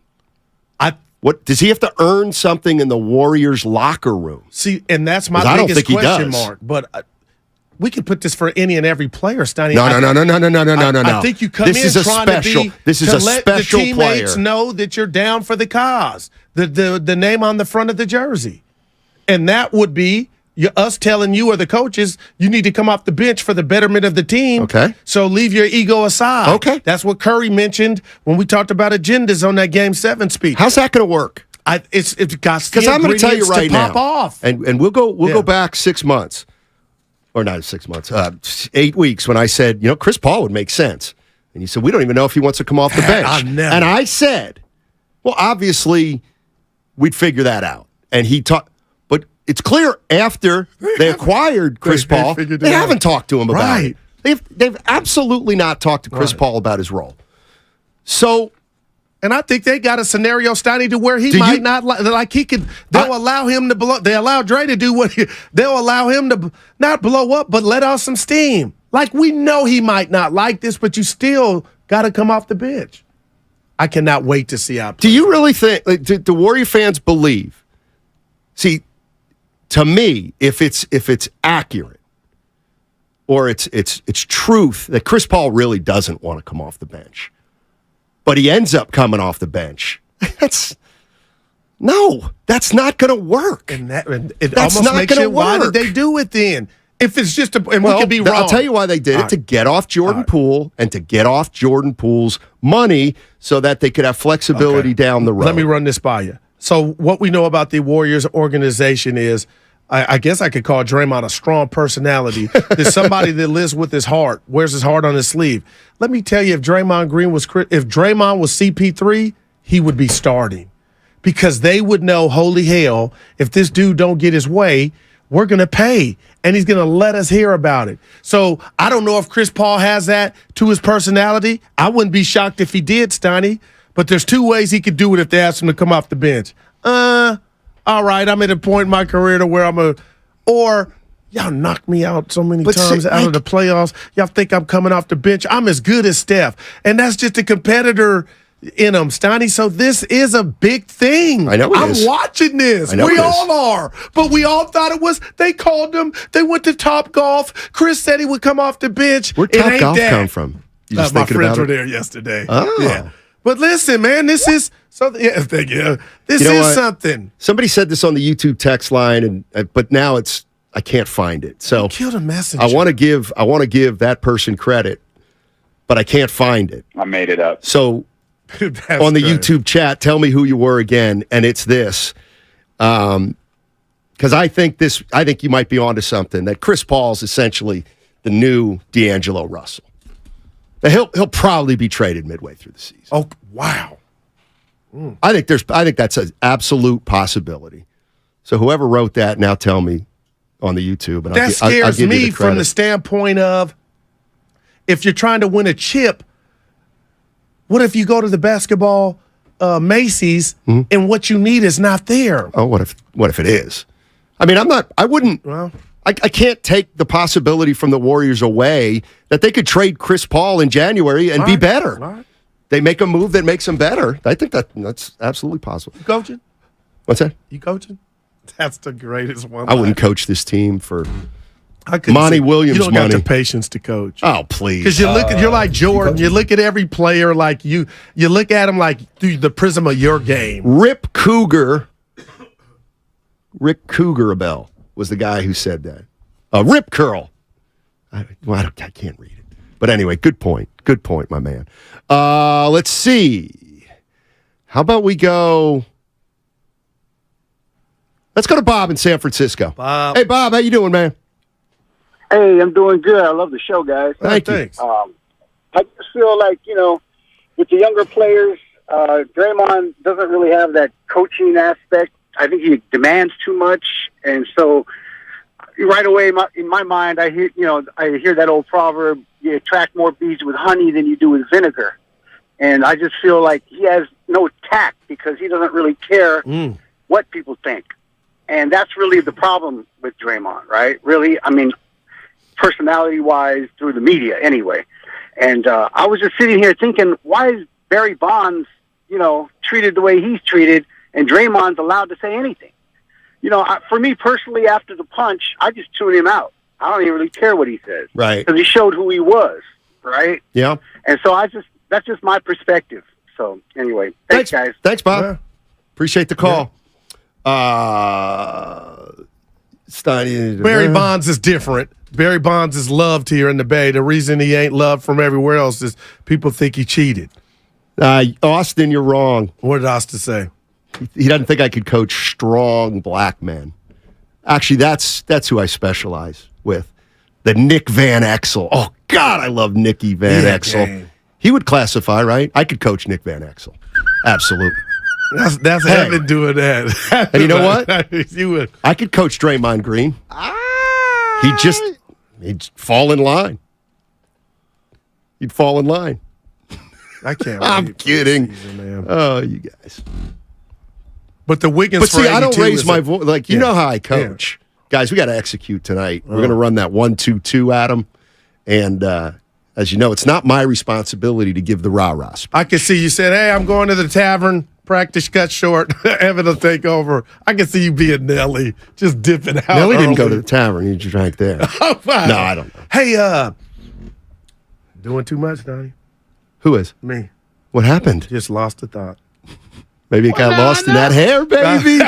What does he have to earn something in the Warriors locker room? See, and that's my biggest question mark. But we can put this for any and every player, Steiny. No. I think you come this in is a trying special. to be this is to a let special the teammates player. know that you're down for the cause. The name on the front of the jersey, and that would be. Us telling you or the coaches, you need to come off the bench for the betterment of the team. Okay. So leave your ego aside. Okay. That's what Curry mentioned when we talked about agendas on that Game 7 speech. How's that going to work? It's got because I'm going to tell you right now. Pop off. And we'll go back 6 months, or not 6 months, 8 weeks when I said Chris Paul would make sense. And you said, we don't even know if he wants to come off the bench. And I said, well, obviously, we'd figure that out. And he talked, but it's clear after they acquired Chris Paul, they haven't talked to him about it. They've absolutely not talked to Chris Paul about his role. So, and I think they got a scenario, Steiny, to where he might not like he could. They'll allow him to blow. They allow Dre to do what they'll allow him to not blow up, but let off some steam. Like, we know he might not like this, but you still got to come off the bench. I cannot wait to see how. Do you really think do Warrior fans believe? See, to me, if it's accurate or it's truth that Chris Paul really doesn't want to come off the bench, but he ends up coming off the bench, that's not going to work. And it almost makes you, why did they do it then? If it's just we could be wrong. I'll tell you why they did it, to get off Jordan Poole and to get off Jordan Poole's money so that they could have flexibility down the road. Let me run this by you. So what we know about the Warriors organization is, I guess I could call Draymond a strong personality. There's somebody that lives with his heart, wears his heart on his sleeve. Let me tell you, if Draymond was CP3, he would be starting. Because they would know, holy hell, if this dude don't get his way, we're going to pay, and he's going to let us hear about it. So I don't know if Chris Paul has that to his personality. I wouldn't be shocked if he did, Steiny. But there's two ways he could do it if they asked him to come off the bench. All right, I'm at a point in my career to where or y'all knocked me out so many times out of the playoffs. Y'all think I'm coming off the bench. I'm as good as Steph. And that's just a competitor in them, Steiny. So this is a big thing. I know it is. I'm watching this. We all are. But we all thought it was, they called him, they went to Top Golf. Chris said he would come off the bench. Where'd Top Golf come from? You just my friends were it? there yesterday. Oh. Yeah. But listen, man, this is something. Yeah, thank you. This is something. Somebody said this on the YouTube text line, but now I can't find it. So kill the messenger. I want to give that person credit, but I can't find it. I made it up. So on the YouTube chat, tell me who you were again, and it's this. Because I think you might be onto something. That Chris Paul's essentially the new D'Angelo Russell. He'll probably be traded midway through the season. Oh wow! I think that's an absolute possibility. So whoever wrote that, now tell me on the YouTube. And that scares me from the standpoint of, if you're trying to win a chip, what if you go to the basketball Macy's and what you need is not there? Oh, what if it is? I mean, I wouldn't. Well, I can't take the possibility from the Warriors away that they could trade Chris Paul in January and be better. Right. They make a move that makes them better. I think that's absolutely possible. You coaching? What's that? You coaching? That's the greatest one. I wouldn't coach this team for Monty Williams' money. You don't got the patience to coach. Oh, please. Because you're like Jordan. You look at every player like you look at him like through the prism of your game. Rick Cougar Bell was the guy who said that. Rip Curl. I can't read it. But anyway, good point. Good point, my man. Let's see. How about we go... Let's go to Bob in San Francisco. Bob. Hey, Bob, how you doing, man? Hey, I'm doing good. I love the show, guys. Thank you. Thanks. I just feel like, with the younger players, Draymond doesn't really have that coaching aspect. I think he demands too much. And so right away in my mind, I hear that old proverb, you attract more bees with honey than you do with vinegar. And I just feel like he has no tact because he doesn't really care what people think. And that's really the problem with Draymond, right? Really, I mean, personality-wise, through the media anyway. And I was just sitting here thinking, why is Barry Bonds, treated the way he's treated, and Draymond's allowed to say anything? For me personally, after the punch, I just tune him out. I don't even really care what he says. Right. Because he showed who he was, right? Yeah. And so that's just my perspective. So anyway, thanks guys. Thanks, Bob. Yeah. Appreciate the call. Steiny. Barry Bonds is different. Barry Bonds is loved here in the Bay. The reason he ain't loved from everywhere else is people think he cheated. Austin, you're wrong. What did Austin say? He doesn't think I could coach strong black men. Actually, that's who I specialize with. The Nick Van Exel. Oh, God, I love Nicky Van Exel. Game. He would classify, right? I could coach Nick Van Exel. Absolutely. That's Evan doing that. And you know what? You would. I could coach Draymond Green. He'd fall in line. He'd fall in line. I can't. I'm wait kidding. for the season, man. Oh, you guys. But the Wiggins. But see, I don't 82 raise is my a- voice. Like, you know how I coach. Guys, we got to execute tonight. We're going to run that 1-2-2 at them. And as you know, it's not my responsibility to give the rah-rahs. I can see you said, "Hey, I'm going to the tavern. Practice cut short. Evan will take over." I can see you being Nelly, just dipping out. Nelly didn't go to early. the tavern. He just drank there. Oh, wow. No, I don't know. Hey, doing too much, Donnie? Who is? Me. What happened? Just lost the thought. Maybe it got lost in that hair, baby.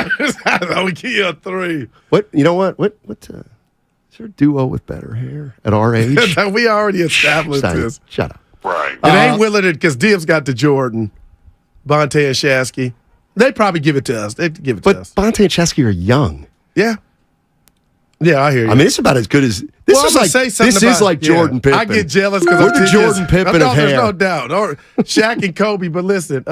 I'll give you a 3. What? You know what? What? Is there a duo with better hair at our age? We already established Stein, this. Shut up. Right. It ain't Willard because Dibbs got to Jordan, Bonte and Shasky. They'd probably give it to us. They'd give it to us. But Bonte and Chesky are young. Yeah. Yeah, I hear you. I mean, it's about as good as this Well, is I'm like. gonna say something This is about- like Jordan Pippen. I get jealous because we're the Jordan Pippen of There's hair. no doubt. Or Shaq and Kobe, but listen,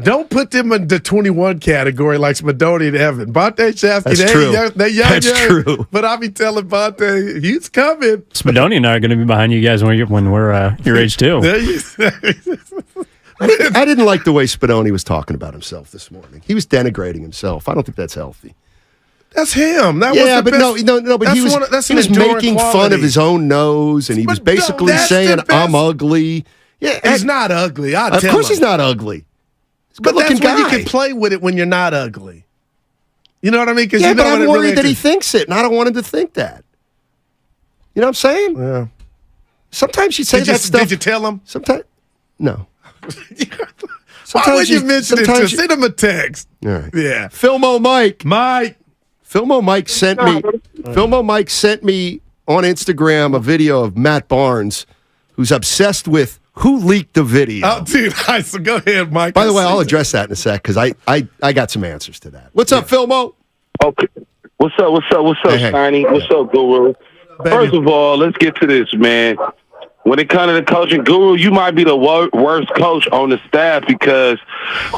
don't put them in the 21 category like Spadoni and Evan. Bonte and Shasky, That's true. They're young. That's true. But I be telling Bonte, he's coming. Spadoni and I are going to be behind you guys when we're your age too. I didn't like the way Spadoni was talking about himself this morning. He was denigrating himself. I don't think that's healthy. That's him. That Yeah, was the but best. no. But he was that's he an was enduring making fun quality. of his own nose, and he was But no, basically that's saying, the best. "I'm ugly." Yeah, He's not ugly. Of course, he's not ugly. He's a But good-looking that's when guy. you can play with it when you're not ugly. You know what I mean? Yeah, you know but what I'm it worried really that he is. thinks it, and I don't want him to think that. You know what I'm saying? Yeah. Sometimes you say Did you, that stuff. did you tell him? Sometimes, no. Why would you mention it to him? sometimes Send him a text. All right. Yeah. Filmo Mike. Filmo Mike sent me on Instagram a video of Matt Barnes, who's obsessed with who leaked the video. Oh, dude, so go ahead, Mike. By the way, I'll address that in a sec because I got some answers to that. What's up, Filmo? Okay. What's up, Hey. Steiny? What's up, Guru? First of all, let's get to this, man. When it comes to the coaching, Guru, you might be the worst coach on the staff because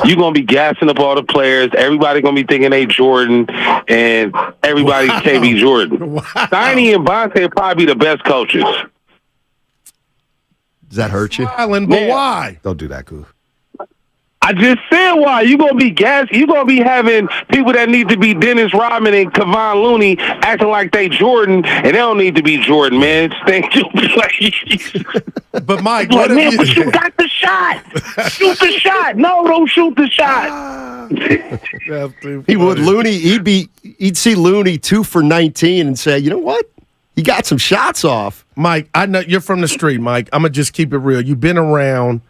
you're going to be gassing up all the players. Everybody going to be thinking they Jordan, and everybody can't be Jordan. Steiny and Bonte probably be the best coaches. Does that hurt you? Island, but why? Don't do that, Goof. I just said why. You're going to be gassing. You're going to be having people that need to be Dennis Rodman and Kevon Looney acting like they Jordan, and they don't need to be Jordan, man. But Mike, like, what if man, you- but you got the shot. Shoot the shot. No, don't shoot the shot. He would Looney. He'd see Looney 2 for 19 and say, you know what? He got some shots off. Mike, I know you're from the street, Mike. I'm going to just keep it real. You've been around.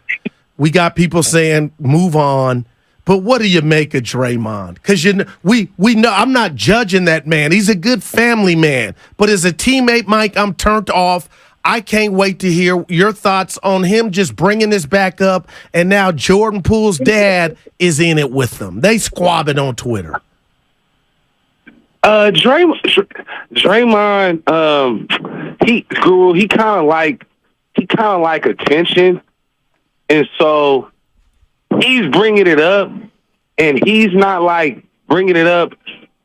We got people saying, move on. But what do you make of Draymond? Because we know I'm not judging that man. He's a good family man. But as a teammate, Mike, I'm turned off. I can't wait to hear your thoughts on him just bringing this back up. And now Jordan Poole's dad is in it with them. They squabbing on Twitter. Draymond, he kind of like attention, and so he's bringing it up, and he's not like bringing it up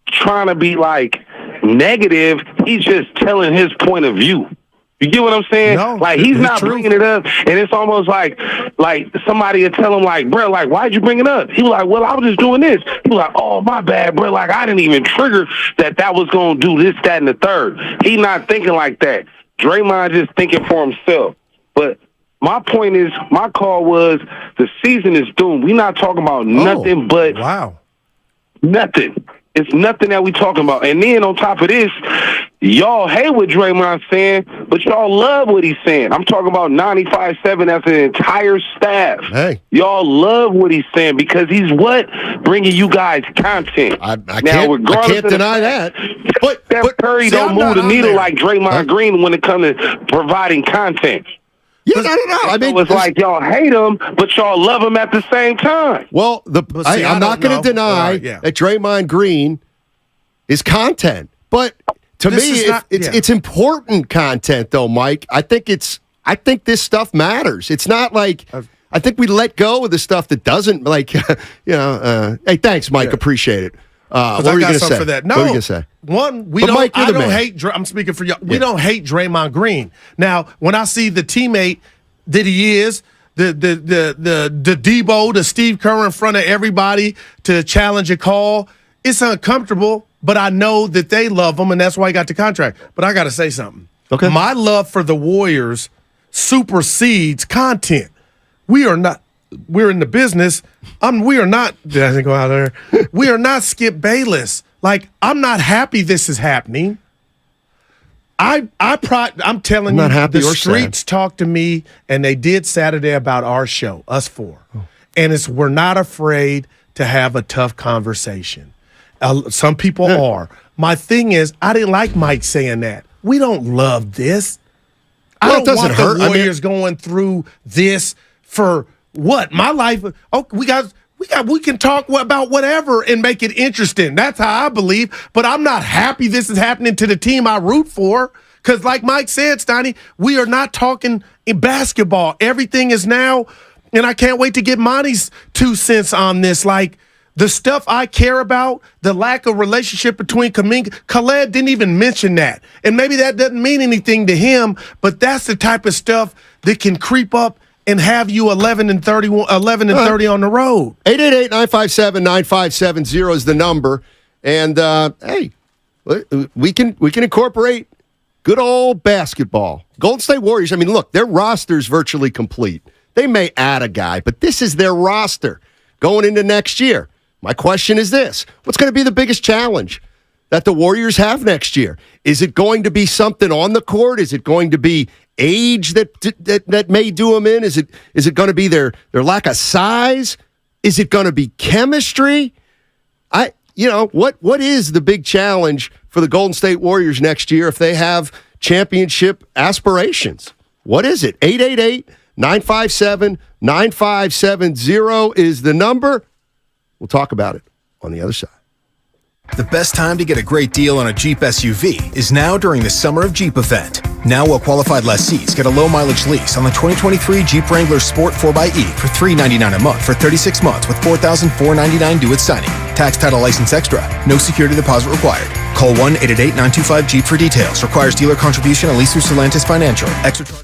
trying to be like negative. He's just telling his point of view. You get what I'm saying? No, like he's it's not true. bringing it up, and it's almost like somebody would tell him like, bro, like why'd you bring it up? He was like, well, I was just doing this. He was like, oh my bad, bro. Like I didn't even trigger that was gonna do this, that, and the third. He not thinking like that. Draymond just thinking for himself. But my point is, my call was the season is doomed. We not talking about nothing but nothing. It's nothing that we talking about. And then on top of this, y'all hate what Draymond's saying, but y'all love what he's saying. I'm talking about 95-7 as an entire staff. Hey. Y'all love what he's saying because he's what? Bringing you guys content. I can't deny that. But Steph Curry don't move the needle like Draymond Green when it comes to providing content. Yeah, no. I mean, so it's like y'all hate him, but y'all love him at the same time. Well, I'm not going to deny that Draymond Green is content, but to me, it's important content, though, Mike. I think it's I think this stuff matters. It's not like I think we let go of the stuff that doesn't, like, hey, thanks, Mike. Appreciate it. What were you going to say? For that. No, what were you going to say? One, Mike, I don't hate. I'm speaking for you. We don't hate Draymond Green. Now, when I see the teammate that he is, the Debo, the Steve Kerr in front of everybody to challenge a call, it's uncomfortable. But I know that they love him, and that's why he got the contract. But I got to say something. Okay. My love for the Warriors supersedes content. We're in the business. We are not. Did I go out there? We are not Skip Bayless. Like, I'm not happy this is happening. I'm telling you, the streets talk to me, and they did Saturday about our show, Us Four, and we're not afraid to have a tough conversation. Some people are. My thing is, I didn't like Mike saying that. We don't love this. I don't want the Warriors going through this for what? My life. Oh, we can talk about whatever and make it interesting. That's how I believe. But I'm not happy this is happening to the team I root for. Because like Mike said, Steiny, we are not talking in basketball. Everything is now, and I can't wait to get Monty's 2 cents on this. Like, the stuff I care about, the lack of relationship between Khaled didn't even mention that. And maybe that doesn't mean anything to him, but that's the type of stuff that can creep up and have you 11 and 30 on the road. 888-957-9570 is the number. And, hey, we can incorporate good old basketball. Golden State Warriors, I mean, look, their roster's virtually complete. They may add a guy, but this is their roster going into next year. My question is this. What's going to be the biggest challenge that the Warriors have next year? Is it going to be something on the court? Is it going to be age that may do them in? Is it going to be their lack of size? Is it going to be chemistry? What is the big challenge for the Golden State Warriors next year if they have championship aspirations? What is it? 888-957-9570 is the number. We'll talk about it on the other side. The best time to get a great deal on a Jeep SUV is now during the Summer of Jeep event. Now well-qualified lessees get a low-mileage lease on the 2023 Jeep Wrangler Sport 4xE for $399 a month for 36 months with $4,499 due at signing. Tax, title, license extra. No security deposit required. Call 1-888-925-JEEP for details. Requires dealer contribution and lease through Stellantis Financial. Extra charge.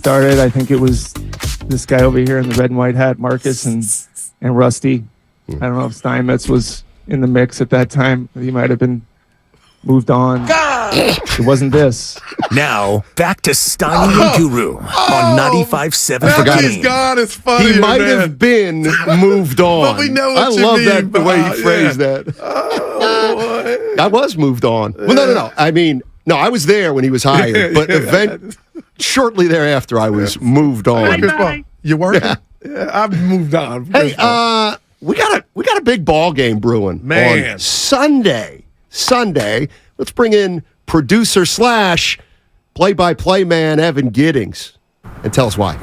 started. I think it was this guy over here in the red and white hat, Marcus and Rusty. I don't know if Steinmetz was in the mix at that time. He might have been moved on. It wasn't this. Now, back to Steiny and Guru on 95.7. He's gone. It's funny. He might have been moved on. But we know I what you love mean, that the way he phrased that. I was moved on. Well, no. I mean, no, I was there when he was hired, but shortly thereafter, I was moved on. You working? Yeah, I've moved on. Hey, we got a big ball game brewing on Sunday. Let's bring in producer / play-by-play man Evan Giddings and tell us why.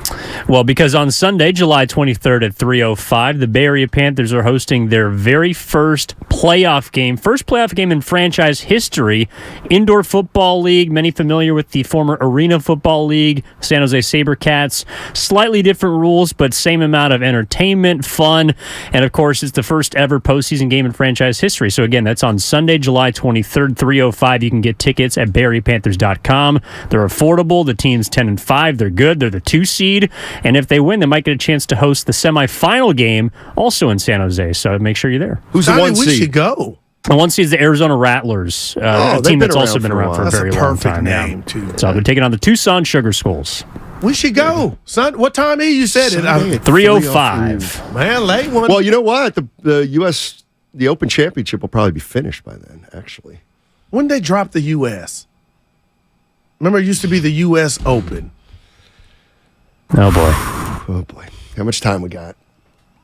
Well, because on Sunday, July 23rd at 3:05, the Bay Area Panthers are hosting their very first playoff game in franchise history. Indoor Football League, many familiar with the former Arena Football League, San Jose SaberCats. Slightly different rules, but same amount of entertainment, fun, and of course, it's the first ever postseason game in franchise history. So again, that's on Sunday, July 23rd, 3:05. You can get tickets at BayAreaPanthers.com. They're affordable. The team's 10-5. They're good. They're the 2 seed. And if they win, they might get a chance to host the semifinal game also in San Jose. So make sure you're there. Who's the 1 seed? We should go. The 1 seed is the Arizona Rattlers, a team that's also been around for a very long time. Name, too. So they're taking on the Tucson Sugar Skulls. We should go. Son, what time you said it? 3:05. Man, late one. Well, you know what? The Open Championship will probably be finished by then, actually. When did they drop the U.S.? Remember, it used to be the U.S. Open. Oh, boy. Oh, boy. How much time we got?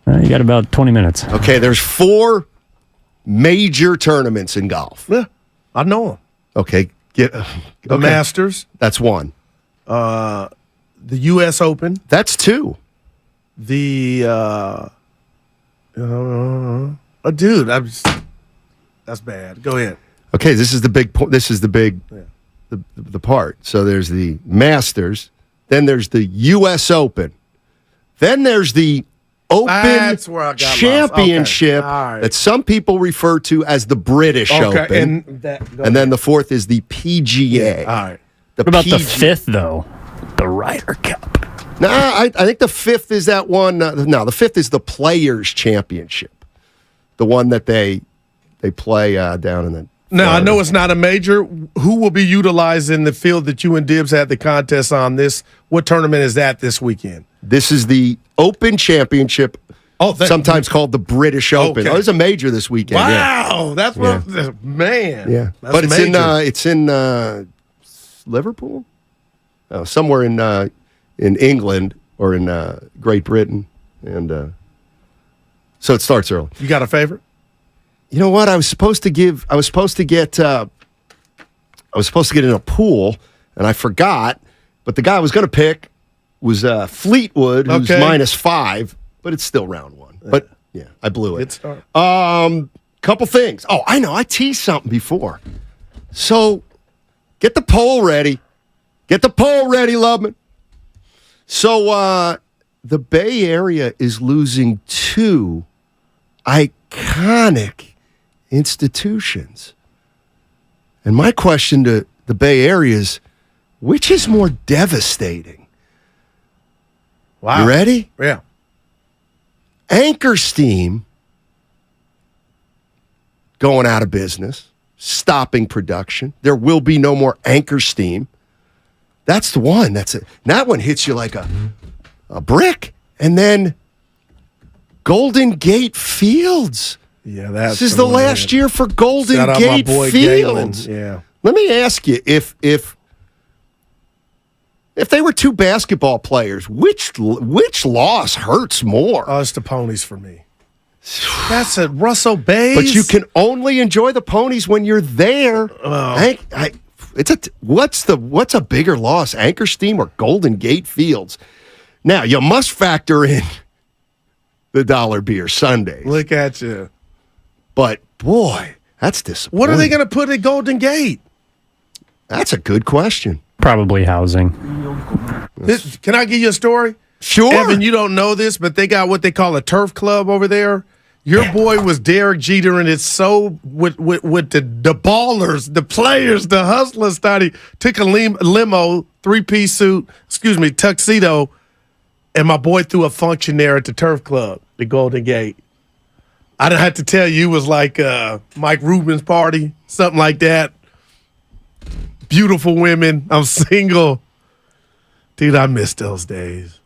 You got about 20 minutes. Okay, there's 4 major tournaments in golf. Yeah, I know them. Okay. The Masters. That's 1. The U.S. Open. That's 2. The, dude, that's bad. Go ahead. Okay, this is the big point. This is the big, the part. So there's the Masters. Then there's the U.S. Open. Then there's the Open Championship that some people refer to as the British Open. And then the 4th is the PGA. Yeah, all right. What about the 5th, though? The Ryder Cup. No, I think the 5th is that one. No, the 5th is the Players Championship. The one that they play down in the... Now, I know it's not a major. Who will be utilizing the field that you and Dibbs had the contest on this? What tournament is that this weekend? This is the Open Championship, sometimes called the British Open. Okay. Oh, there's a major this weekend. Wow, that's what man. Yeah, that's but major. it's in Liverpool, somewhere in England or in Great Britain, and so it starts early. You got a favorite? You know what? I was supposed to get in a pool, and I forgot. But the guy I was going to pick was Fleetwood, who's -5, but it's still round 1. But yeah, I blew it. Good start. Couple things. Oh, I know. I teased something before. So get the poll ready. Get the poll ready, Lubman. So the Bay Area is losing 2 iconic institutions. And my question to the Bay Area is, which is more devastating? Wow. You ready? Yeah. Anchor Steam going out of business, stopping production. There will be no more Anchor Steam. That's the one. That's it. That one hits you like a brick. And then Golden Gate Fields. Yeah, that's this is the last year for Golden Gate Fields. Yeah. Let me ask you, if they were 2 basketball players, which loss hurts more? Oh, it's the Ponies for me. That's at Russell Bays. But you can only enjoy the Ponies when you're there. Oh. What's a bigger loss, Anchor Steam or Golden Gate Fields? Now, you must factor in the $1 beer Sundays. Look at you. But, boy, that's disappointing. What are they going to put at Golden Gate? That's a good question. Probably housing. Can I give you a story? Sure. Evan, you don't know this, but they got what they call a turf club over there. Your boy was Derek Jeter, and it's so with the ballers, the players, the hustlers. He took a limo, 3-piece suit, tuxedo, and my boy threw a function there at the Turf Club, the Golden Gate. I didn't have to tell you, it was like Mike Rubin's party, something like that. Beautiful women. I'm single. Dude, I miss those days.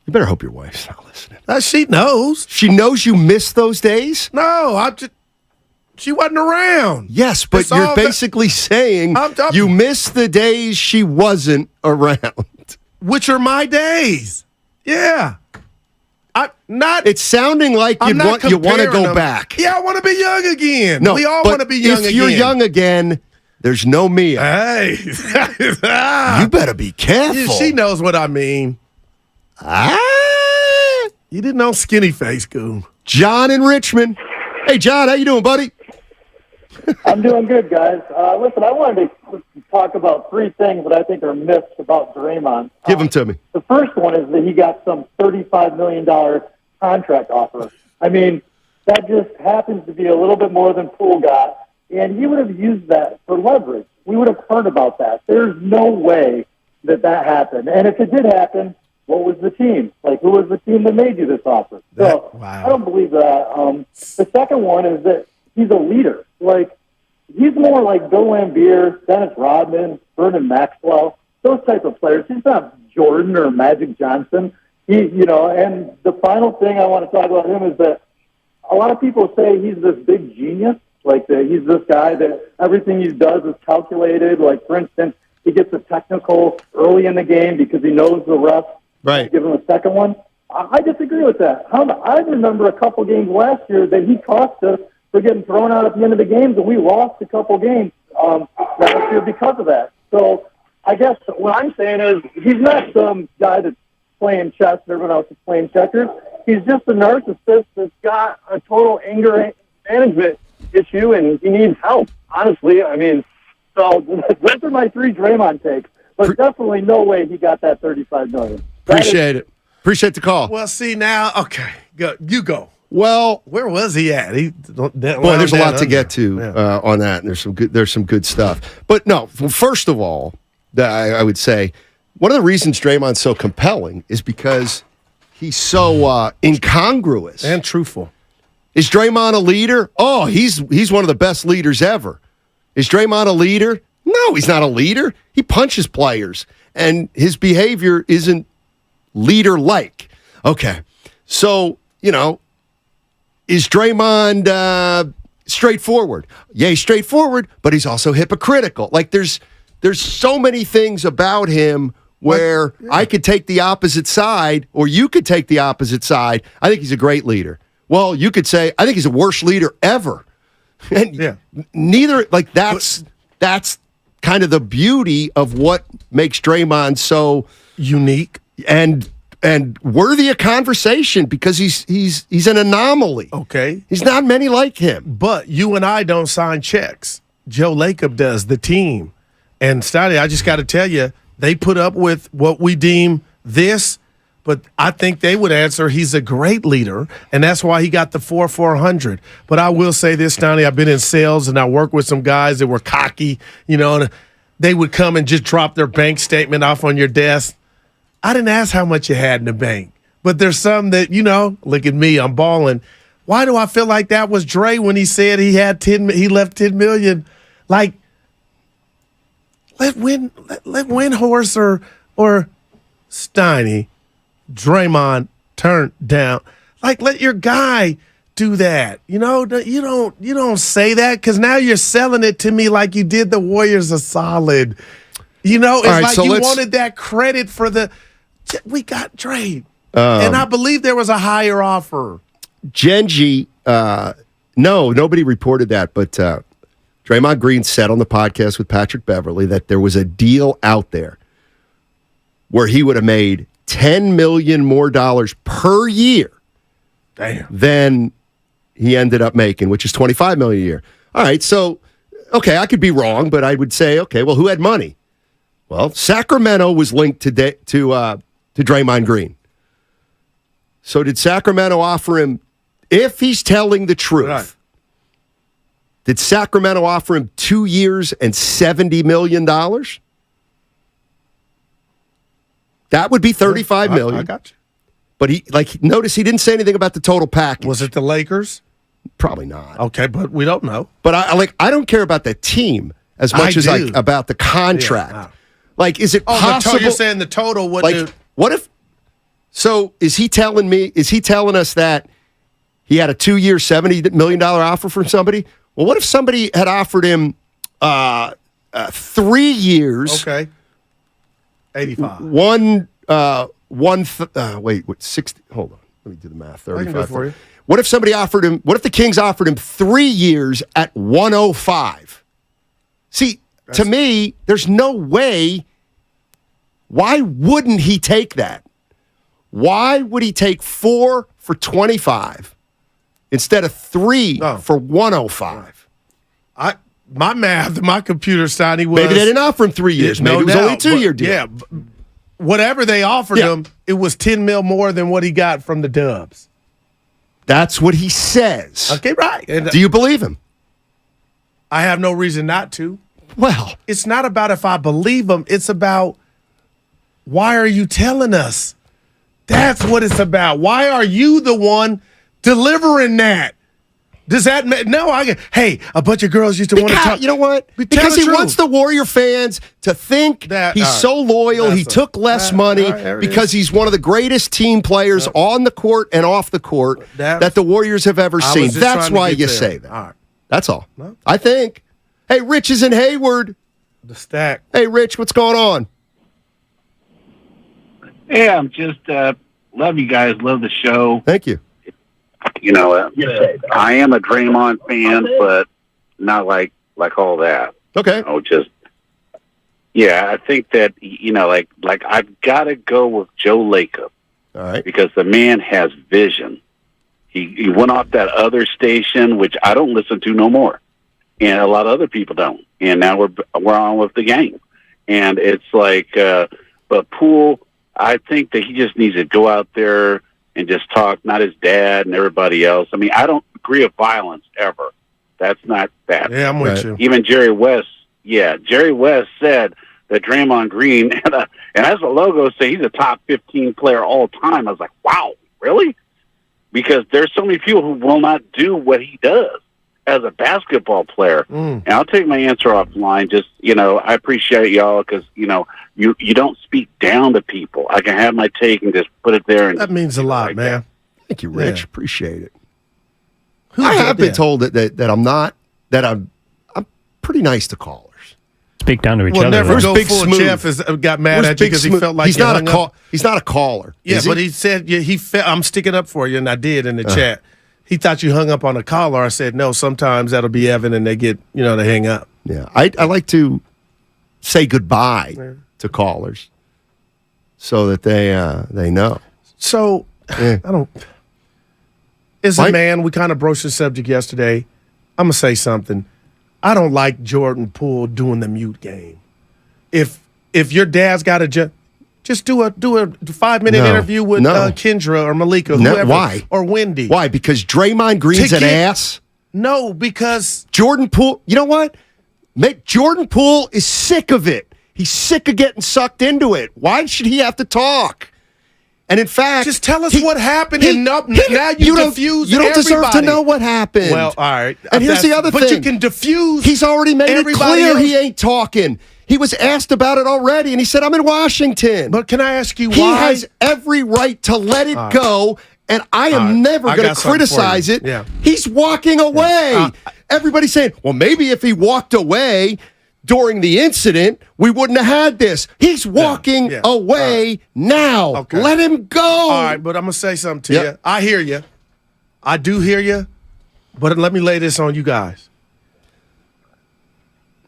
You better hope your wife's not listening. She knows. She knows you miss those days? No, she wasn't around. Yes, but you're basically saying you miss the days she wasn't around. Which are my days. Yeah. It's sounding like you want to go back. Yeah, I want to be young again. No, we all want to be young again. If you're young again, there's no Mia. Hey. You better be careful. She knows what I mean. You didn't know Skinny Face, Goon. John in Richmond. Hey, John, how you doing, buddy? I'm doing good, guys. Listen, I wanted to talk about 3 things that I think are myths about Draymond. Give them to me. The first one is that he got some $35 million contract offer. I mean, that just happens to be a little bit more than Poole got, and he would have used that for leverage. We would have heard about that. There's no way that happened. And if it did happen, what was the team? Like, who was the team that made you this offer? So I don't believe that. The second one is that he's a leader. Like, he's more like Bill Laimbeer, Dennis Rodman, Vernon Maxwell, those type of players. He's not Jordan or Magic Johnson. And the final thing I want to talk about him is that a lot of people say he's this big genius, like that he's this guy that everything he does is calculated. Like, for instance, he gets a technical early in the game because he knows the refs. Right. Give him a second one. I disagree with that. I remember a couple games last year that he cost us for getting thrown out at the end of the games, and we lost a couple games last year because of that. So I guess what I'm saying is he's not some guy that's playing chess and everyone else is playing checkers. He's just a narcissist that's got a total anger management issue, and he needs help, honestly. I mean, so those are my 3 Draymond takes. But definitely no way he got that $35 million. Appreciate it. Appreciate the call. Well, see, now, okay, you go. Well, where was he at? Boy, there's a lot to get to on that, and there's some good stuff. But no, first of all, I would say one of the reasons Draymond's so compelling is because he's so incongruous and truthful. Is Draymond a leader? Oh, he's one of the best leaders ever. Is Draymond a leader? No, he's not a leader. He punches players, and his behavior isn't leader-like. Okay, so, is Draymond straightforward? Yeah, he's straightforward, but he's also hypocritical. Like, there's so many things about him where I could take the opposite side, or you could take the opposite side. I think he's a great leader. Well, you could say, I think he's the worst leader ever. And neither, like, that's kind of the beauty of what makes Draymond so unique and worthy of conversation, because he's an anomaly. Okay. He's not many like him. But you and I don't sign checks. Joe Lacob does, the team. And Steiny, I just got to tell you, they put up with what we deem this, but I think they would answer he's a great leader, and that's why he got the 400. But I will say this, Steiny, I've been in sales, and I work with some guys that were cocky, and they would come and just drop their bank statement off on your desk. I didn't ask how much you had in the bank, but there's some that, look at me, I'm balling. Why do I feel like that was Dre when he said he left $10 million? Like, let Windhorse or Steiny, Draymond turn down. Like, let your guy do that. You don't say that, because now you're selling it to me like you did the Warriors a solid. It's right, like so you wanted that credit for we got Dre. And I believe there was a higher offer. Genji, no, nobody reported that, but Draymond Green said on the podcast with Patrick Beverly that there was a deal out there where he would have made $10 million more per year than he ended up making, which is $25 million a year. All right, so, okay, I could be wrong, but I would say, okay, well, who had money? Well, Sacramento was linked to Draymond Green. So did Sacramento offer him If he's telling the truth, did Sacramento offer him 2 years and $70 million? That would be $35 million. I got you. But notice he didn't say anything about the total package. Was it the Lakers? Probably not. Okay, but we don't know. But I don't care about the team as much as about the contract. Yeah. Is it possible? You're saying the total would what if? So is he telling us that he had a 2-year, $70 million offer from somebody? Well, what if somebody had offered him 3 years? Okay. 85. Wait, 60. Hold on. Let me do the math. 35. I can do it for you. What if somebody offered him? What if the Kings offered him 3 years at 105? See, to me, there's no way. Why wouldn't he take that? Why would he take 4 for 25 instead of 3 for 105? My math, my computer signing was maybe they didn't offer him 3 years. Maybe it was only a 2-year deal. Yeah, whatever they offered him, it was $10 million more than what he got from the Dubs. That's what he says. Okay, right. Do you believe him? I have no reason not to. Well, it's not about if I believe him. It's about why are you telling us? That's what it's about. Why are you the one delivering that? Does that hey, a bunch of girls used to want to talk. You know what? Because he wants the Warrior fans to think that he's so loyal. He took less money because he's one of the greatest team players on the court and off the court that the Warriors have ever seen. That's why you say that. All right. That's all. No. I think. Hey, Rich is in Hayward. The stack. Hey, Rich, what's going on? Hey, I'm just love you guys. Love the show. Thank you. You know, I am a Draymond fan, but not like all that. Okay. You know, I think that like I've got to go with Joe Lacob. All right. Because the man has vision. He went off that other station, which I don't listen to no more, and a lot of other people don't. And now we're on with the game, and it's like, but Poole, I think that he just needs to go out there and just talk, not his dad and everybody else. I mean, I don't agree with violence ever. That's not that. Yeah, I'm with you. Even Jerry West said that Draymond Green, and as the logo say, he's a top 15 player all time. I was like, wow, really? Because there's so many people who will not do what he does as a basketball player. And I'll take my answer offline. Just, I appreciate y'all because, you don't speak down to people. I can have my take and just put it there. And that means a lot, man. Thank you, Rich. Yeah. Appreciate it. I have been told that I'm not, that I'm pretty nice to callers. Speak down to each other. Never go full Jeff got mad at you because he felt like he's not a caller. Yeah, but he said I'm sticking up for you, and I did in the chat. He thought you hung up on a caller. I said no. Sometimes that'll be Evan, and they get they hang up. Yeah, I like to say goodbye to callers so that they know. So I don't. As a man, we kind of broached the subject yesterday. I'm gonna say something. I don't like Jordan Poole doing the mute game. If your dad's got to just do a 5-minute interview with Kendra or Malika, whoever, why? Or Wendy. Why? Because Draymond Green's an ass? No, because Jordan Poole. You know what? Jordan Poole is sick of it. He's sick of getting sucked into it. Why should he have to talk? And in fact, just tell us what happened. Now you diffuse. You don't deserve to know what happened. Well, all right. And here's the other thing. But you can diffuse. He's already made it clear he ain't talking. He was asked about it already, and he said, "I'm in Washington." But can I ask you why? He has every right to let it go, and I am never going to criticize it. Yeah. He's walking away. Everybody's saying, "Well, maybe if he walked away during the incident, we wouldn't have had this." He's walking away now. Okay. Let him go. All right, but I'm going to say something to you. I hear you. I do hear you. But let me lay this on you guys.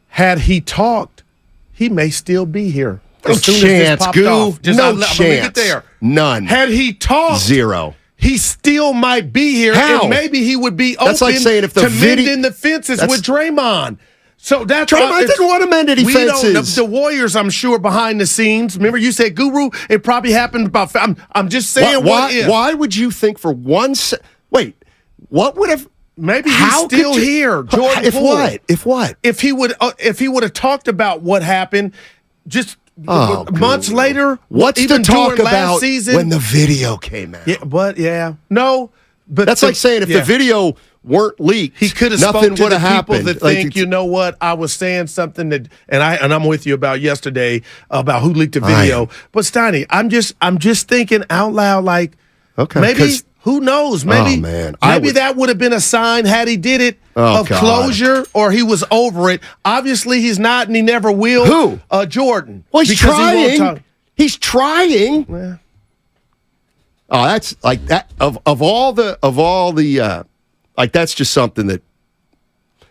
Had he talked, he may still be here. No chance, Goo. No chance. Leave it there. None. Had he talked, zero. He still might be here. How? And maybe he would be open like saying if the mending the fences with Draymond. So that's Draymond didn't want to mend any fences. The Warriors, I'm sure, behind the scenes. Remember, you said, Guru, it probably happened about. I'm just saying. Why would you think for one? Wait, what would have? Maybe he's still here. Jordan If Poole. what? If what? If he would have talked about what happened, just months later. What's even to talk during last about season, when the video came out? No, but that's like saying if the video weren't leaked, he could have nothing spoken to would the have people happened. that think, you know what, I was saying something that, and I'm with you about yesterday about who leaked the video. But Steiny, I'm just thinking out loud, like, okay, maybe who knows? Maybe maybe that would have been a sign had he did it of closure or he was over it. Obviously, he's not, and he never will. Who? Jordan. Well, he's trying. He he's trying. Yeah. Oh, that's like that of all the like that's just something that. I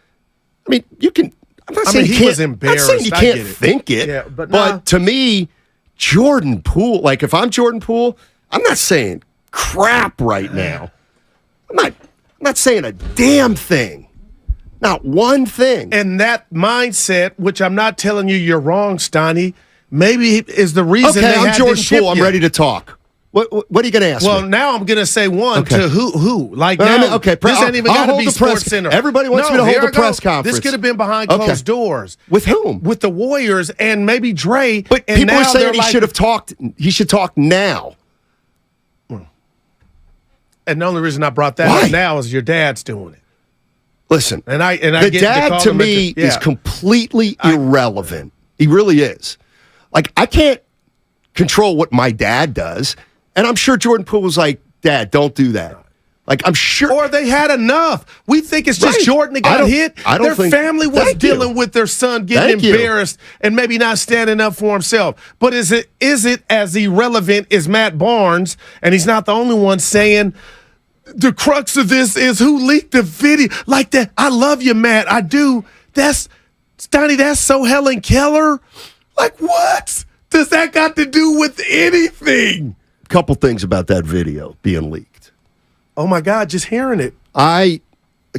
mean, you can. I'm not saying he was embarrassed. I'm not saying you can't think it. Yeah, but to me, Jordan Poole. Like if I'm Jordan Poole, I'm not saying crap right now. I'm not saying a damn thing. Not one thing. And that mindset, which I'm not telling you you're wrong, Steiny, maybe is the reason okay, they I'm had Jordan this ship Poole. I'm yet. ready to talk. What are you going to ask well, me? now I'm going to say one Okay. to who. Like I now, mean, okay, this ain't even I'll got to hold be the press- Sports Center. Everybody wants me to hold here the I go. press conference. This could have been behind Okay. closed doors. With whom? With the Warriors and maybe Dre. But and people are now saying they're he like, should have talked. He should talk now. And the only reason I brought that Why? up now is your dad's doing it. Listen, And I the get dad call to him me is completely irrelevant. He really is. Like I can't control what my dad does, and I'm sure Jordan Poole was like, "Dad, don't do that." Like I'm sure, or they had enough. We think it's just Right. Jordan that I got don't- hit. I don't Their think- family was Thank you. dealing with their son getting Thank you. embarrassed and maybe not standing up for himself. But is it as irrelevant as Matt Barnes? And he's not the only one saying the crux of this is who leaked the video. Like that. I love you, Matt. I do. That's Steiny. That's so Helen Keller. Like what does that got to do with anything? couple things about that video being leaked. Oh my God, just hearing it.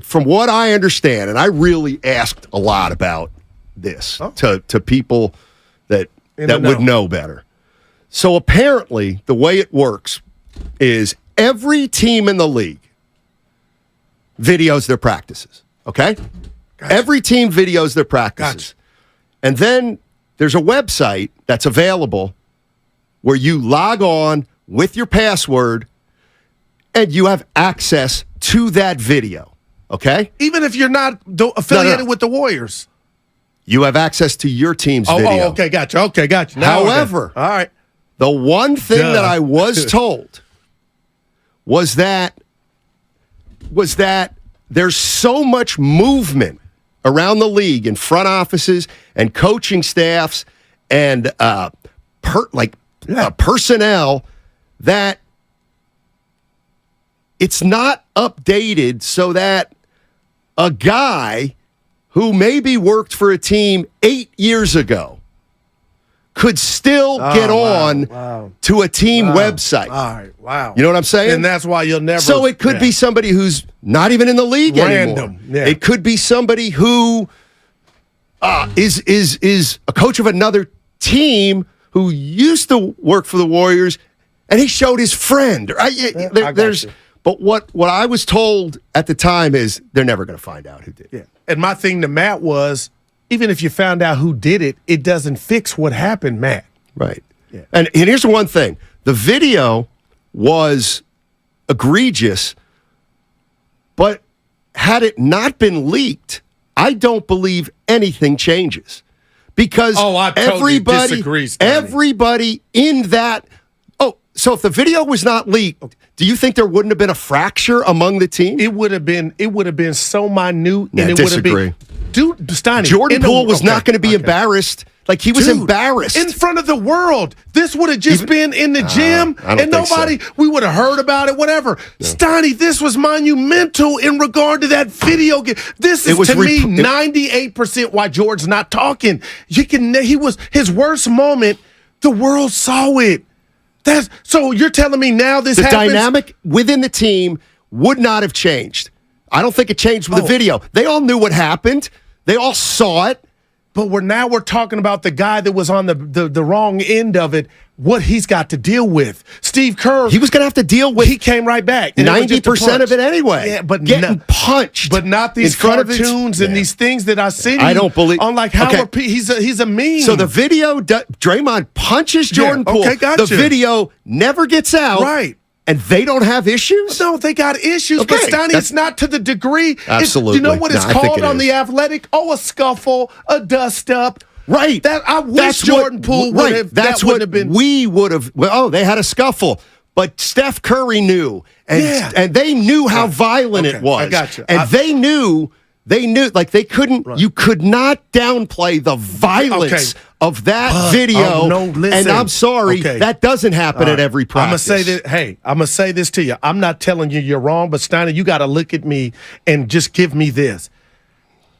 From what I understand, and I really asked a lot about this to people that would know better. So apparently, the way it works is every team in the league videos their practices. Okay, every team videos their practices, and then there's a website that's available where you log on with your password and you have access to that video. Okay? Even if you're not affiliated with the Warriors. You have access to your team's video. Oh, okay, gotcha. Okay, gotcha. Now However, all right. The one thing that I was told was that there's so much movement around the league in front offices and coaching staffs and personnel that it's not updated so that a guy who maybe worked for a team 8 years ago could still get on to a team website. All right, wow. You know what I'm saying? And that's why you'll never. So it could be somebody who's not even in the league anymore. Yeah. It could be somebody who is a coach of another team who used to work for the Warriors, and he showed his friend. But what I was told at the time is they're never going to find out who did it. Yeah. And my thing to Matt was, even if you found out who did it, it doesn't fix what happened, Matt. Right. Yeah. And here's the one thing. The video was egregious, but had it not been leaked, I don't believe anything changes. Because I totally disagree, everybody in that... Oh, so if the video was not leaked, do you think there wouldn't have been a fracture among the team? It would have been so minute, Yeah, and it would have been. Dude, Steiny, Jordan Poole was not going to be embarrassed. Like, he was embarrassed. In front of the world. This would have just been in the gym, and nobody, we would have heard about it, whatever. No. Steiny, this was monumental in regard to that video game. This is, to me, 98% why George's not talking. His worst moment, the world saw it. So you're telling me now this happens? The dynamic within the team would not have changed. I don't think it changed with the video. They all knew what happened. They all saw it. But we're talking about the guy that was on the wrong end of it. what he's got to deal with. Steve Kerr, he was going to have to deal with. He came right back. 90% of it anyway. Yeah, but getting punched, but not these cartoons and these things that I see. I don't believe. On like how he's a meme. So the video, Draymond punches Jordan Poole. Okay, gotcha. The video never gets out, right? And they don't have issues? No, they got issues. Okay, but Steiny, it's not to the degree. Absolutely. You know what it's called on The Athletic? Oh, a scuffle, a dust up. Right. That I wish Jordan Poole would have. That's that what have been. We would have. Well, they had a scuffle, but Steph Curry knew, and they knew how violent it was. I got you. And they knew. Like they couldn't. Right. You could not downplay the violence of that video. No, listen. And I'm sorry, that doesn't happen at every practice. I'm gonna say this to you. I'm not telling you you're wrong, but Steiner, you got to look at me and just give me this.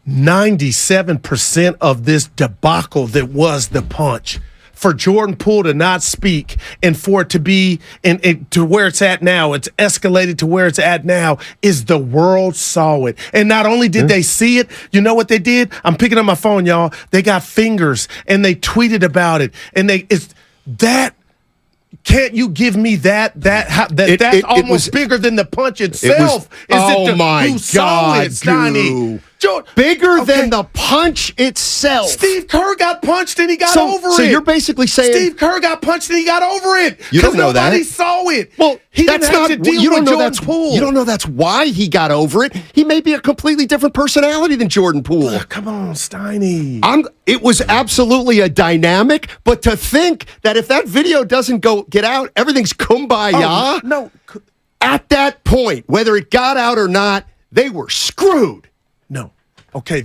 97% of this debacle that was the punch, for Jordan Poole to not speak and for it to be to where it's at now, it's escalated to where it's at now, is the world saw it. And not only did they see it, you know what they did? I'm picking up my phone, y'all. They got fingers and they tweeted about it. And can't you give me that? That's almost bigger than the punch itself. Who saw it, Steiny? Bigger than the punch itself. Steve Kerr got punched and he got over it. So you're basically saying Steve Kerr got punched and he got over it. You don't know that. Nobody saw it. Well, he didn't have to deal with Jordan Poole. You don't know that's why he got over it. He may be a completely different personality than Jordan Poole. Come on, Steiny. It was absolutely a dynamic, but to think that if that video doesn't get out, everything's kumbaya. No. At that point, whether it got out or not, they were screwed. No. Okay,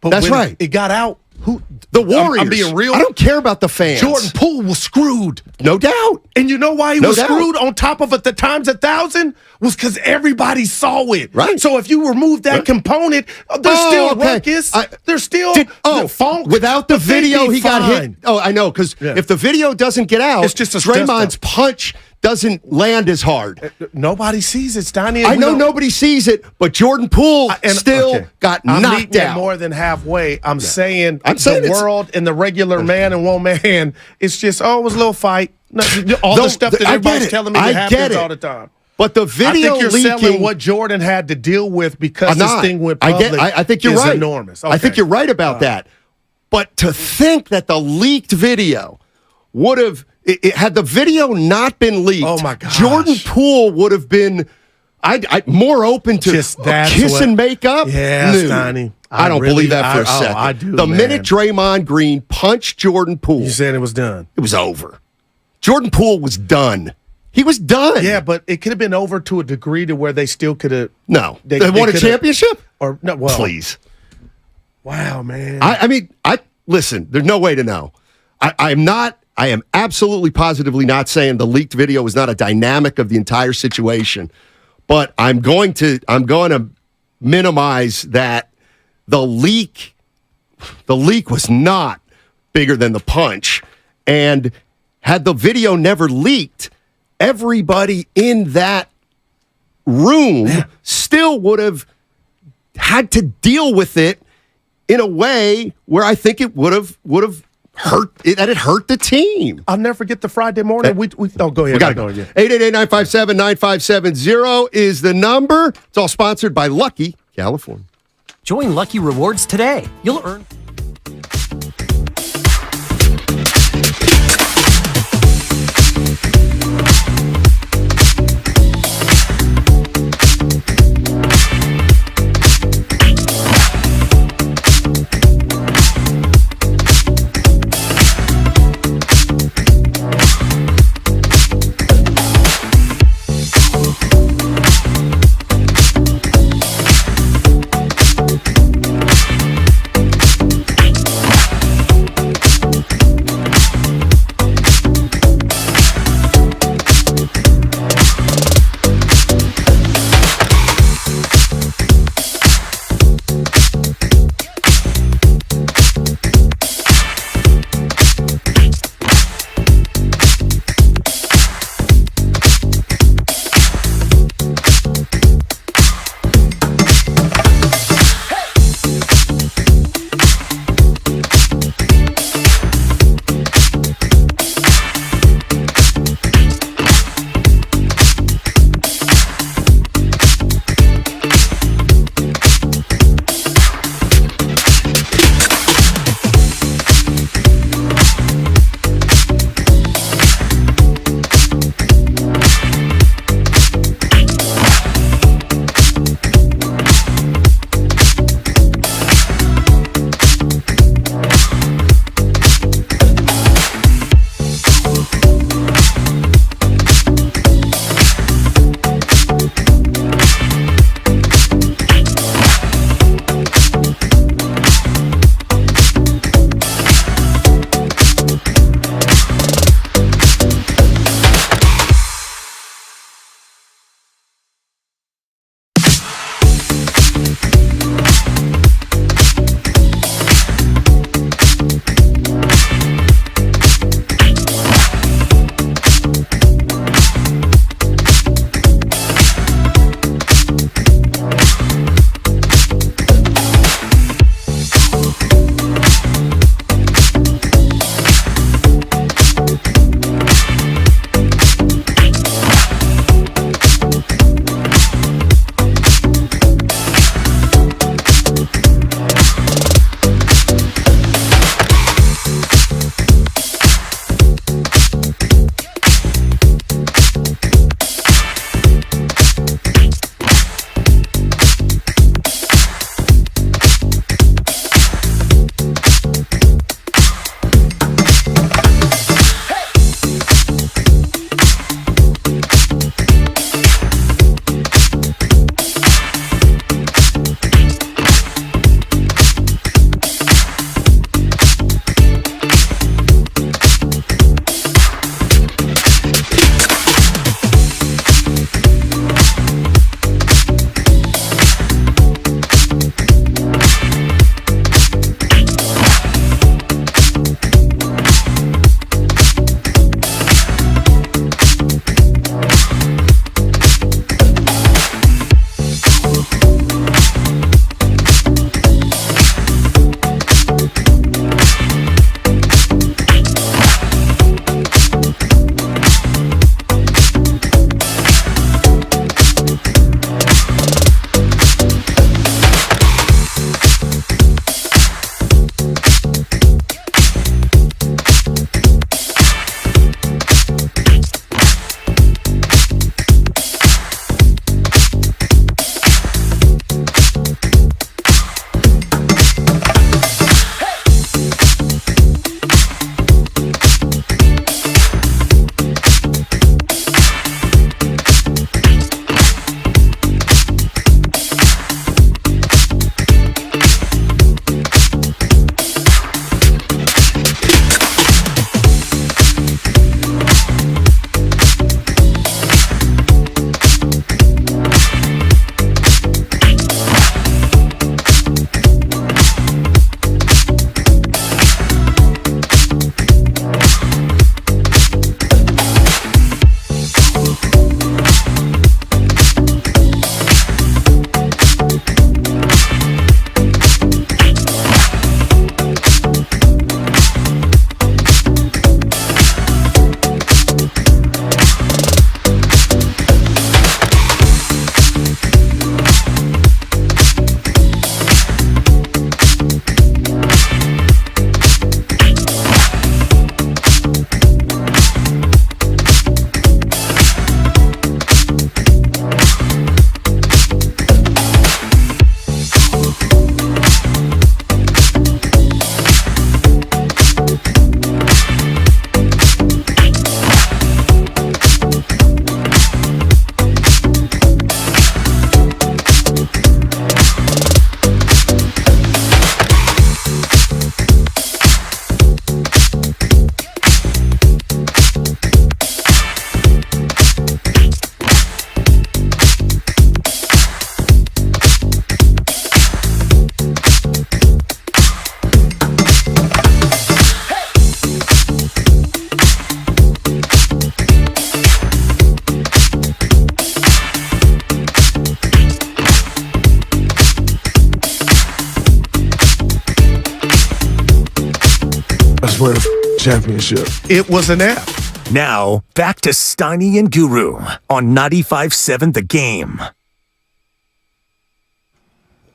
but that's when right. It got out. Who? The Warriors. I'm being real. I don't care about the fans. Jordan Poole was screwed. No doubt. And you know why he was screwed on top of it the times 1,000? Was because everybody saw it. Right. So if you remove that component, there's still ruckus. There's still funk. Without the video, he got hit. Oh, I know, because if the video doesn't get out, it's just Draymond's punch doesn't land as hard. Nobody sees it, Steiny. I know nobody sees it, but Jordan Poole got knocked out. More than halfway. I'm saying the world and the regular man and woman, it's just, it was a little fight. All the stuff that everybody's telling me that happens all the time. But the video I think you're leaking, selling what Jordan had to deal with because this thing went public. I think you're right. Enormous. I think you're right about that. But to think that the leaked video would have, had the video not been leaked, oh my gosh, Jordan Poole would have been more open to kiss and make up. Yeah, Steiny. I don't believe that for a second. I do. The minute Draymond Green punched Jordan Poole, you said it was done. It was over. Jordan Poole was done. He was done. Yeah, but it could have been over to a degree to where they still could have. No, they won a championship. Or no, well, please. Wow, man. I mean, listen. There's no way to know. I am absolutely positively not saying the leaked video is not a dynamic of the entire situation, but I'm going to minimize that the leak was not bigger than the punch, and had the video never leaked, everybody in that room still would have had to deal with it in a way where I think it would have hurt the team. I'll never forget the Friday morning. Go ahead. We got to go. 888-957-9570 is the number. It's all sponsored by Lucky California. Join Lucky Rewards today. You'll earn. Cavs win a championship. It was an F. Now, back to Steiny and Guru on 95.7 The Game.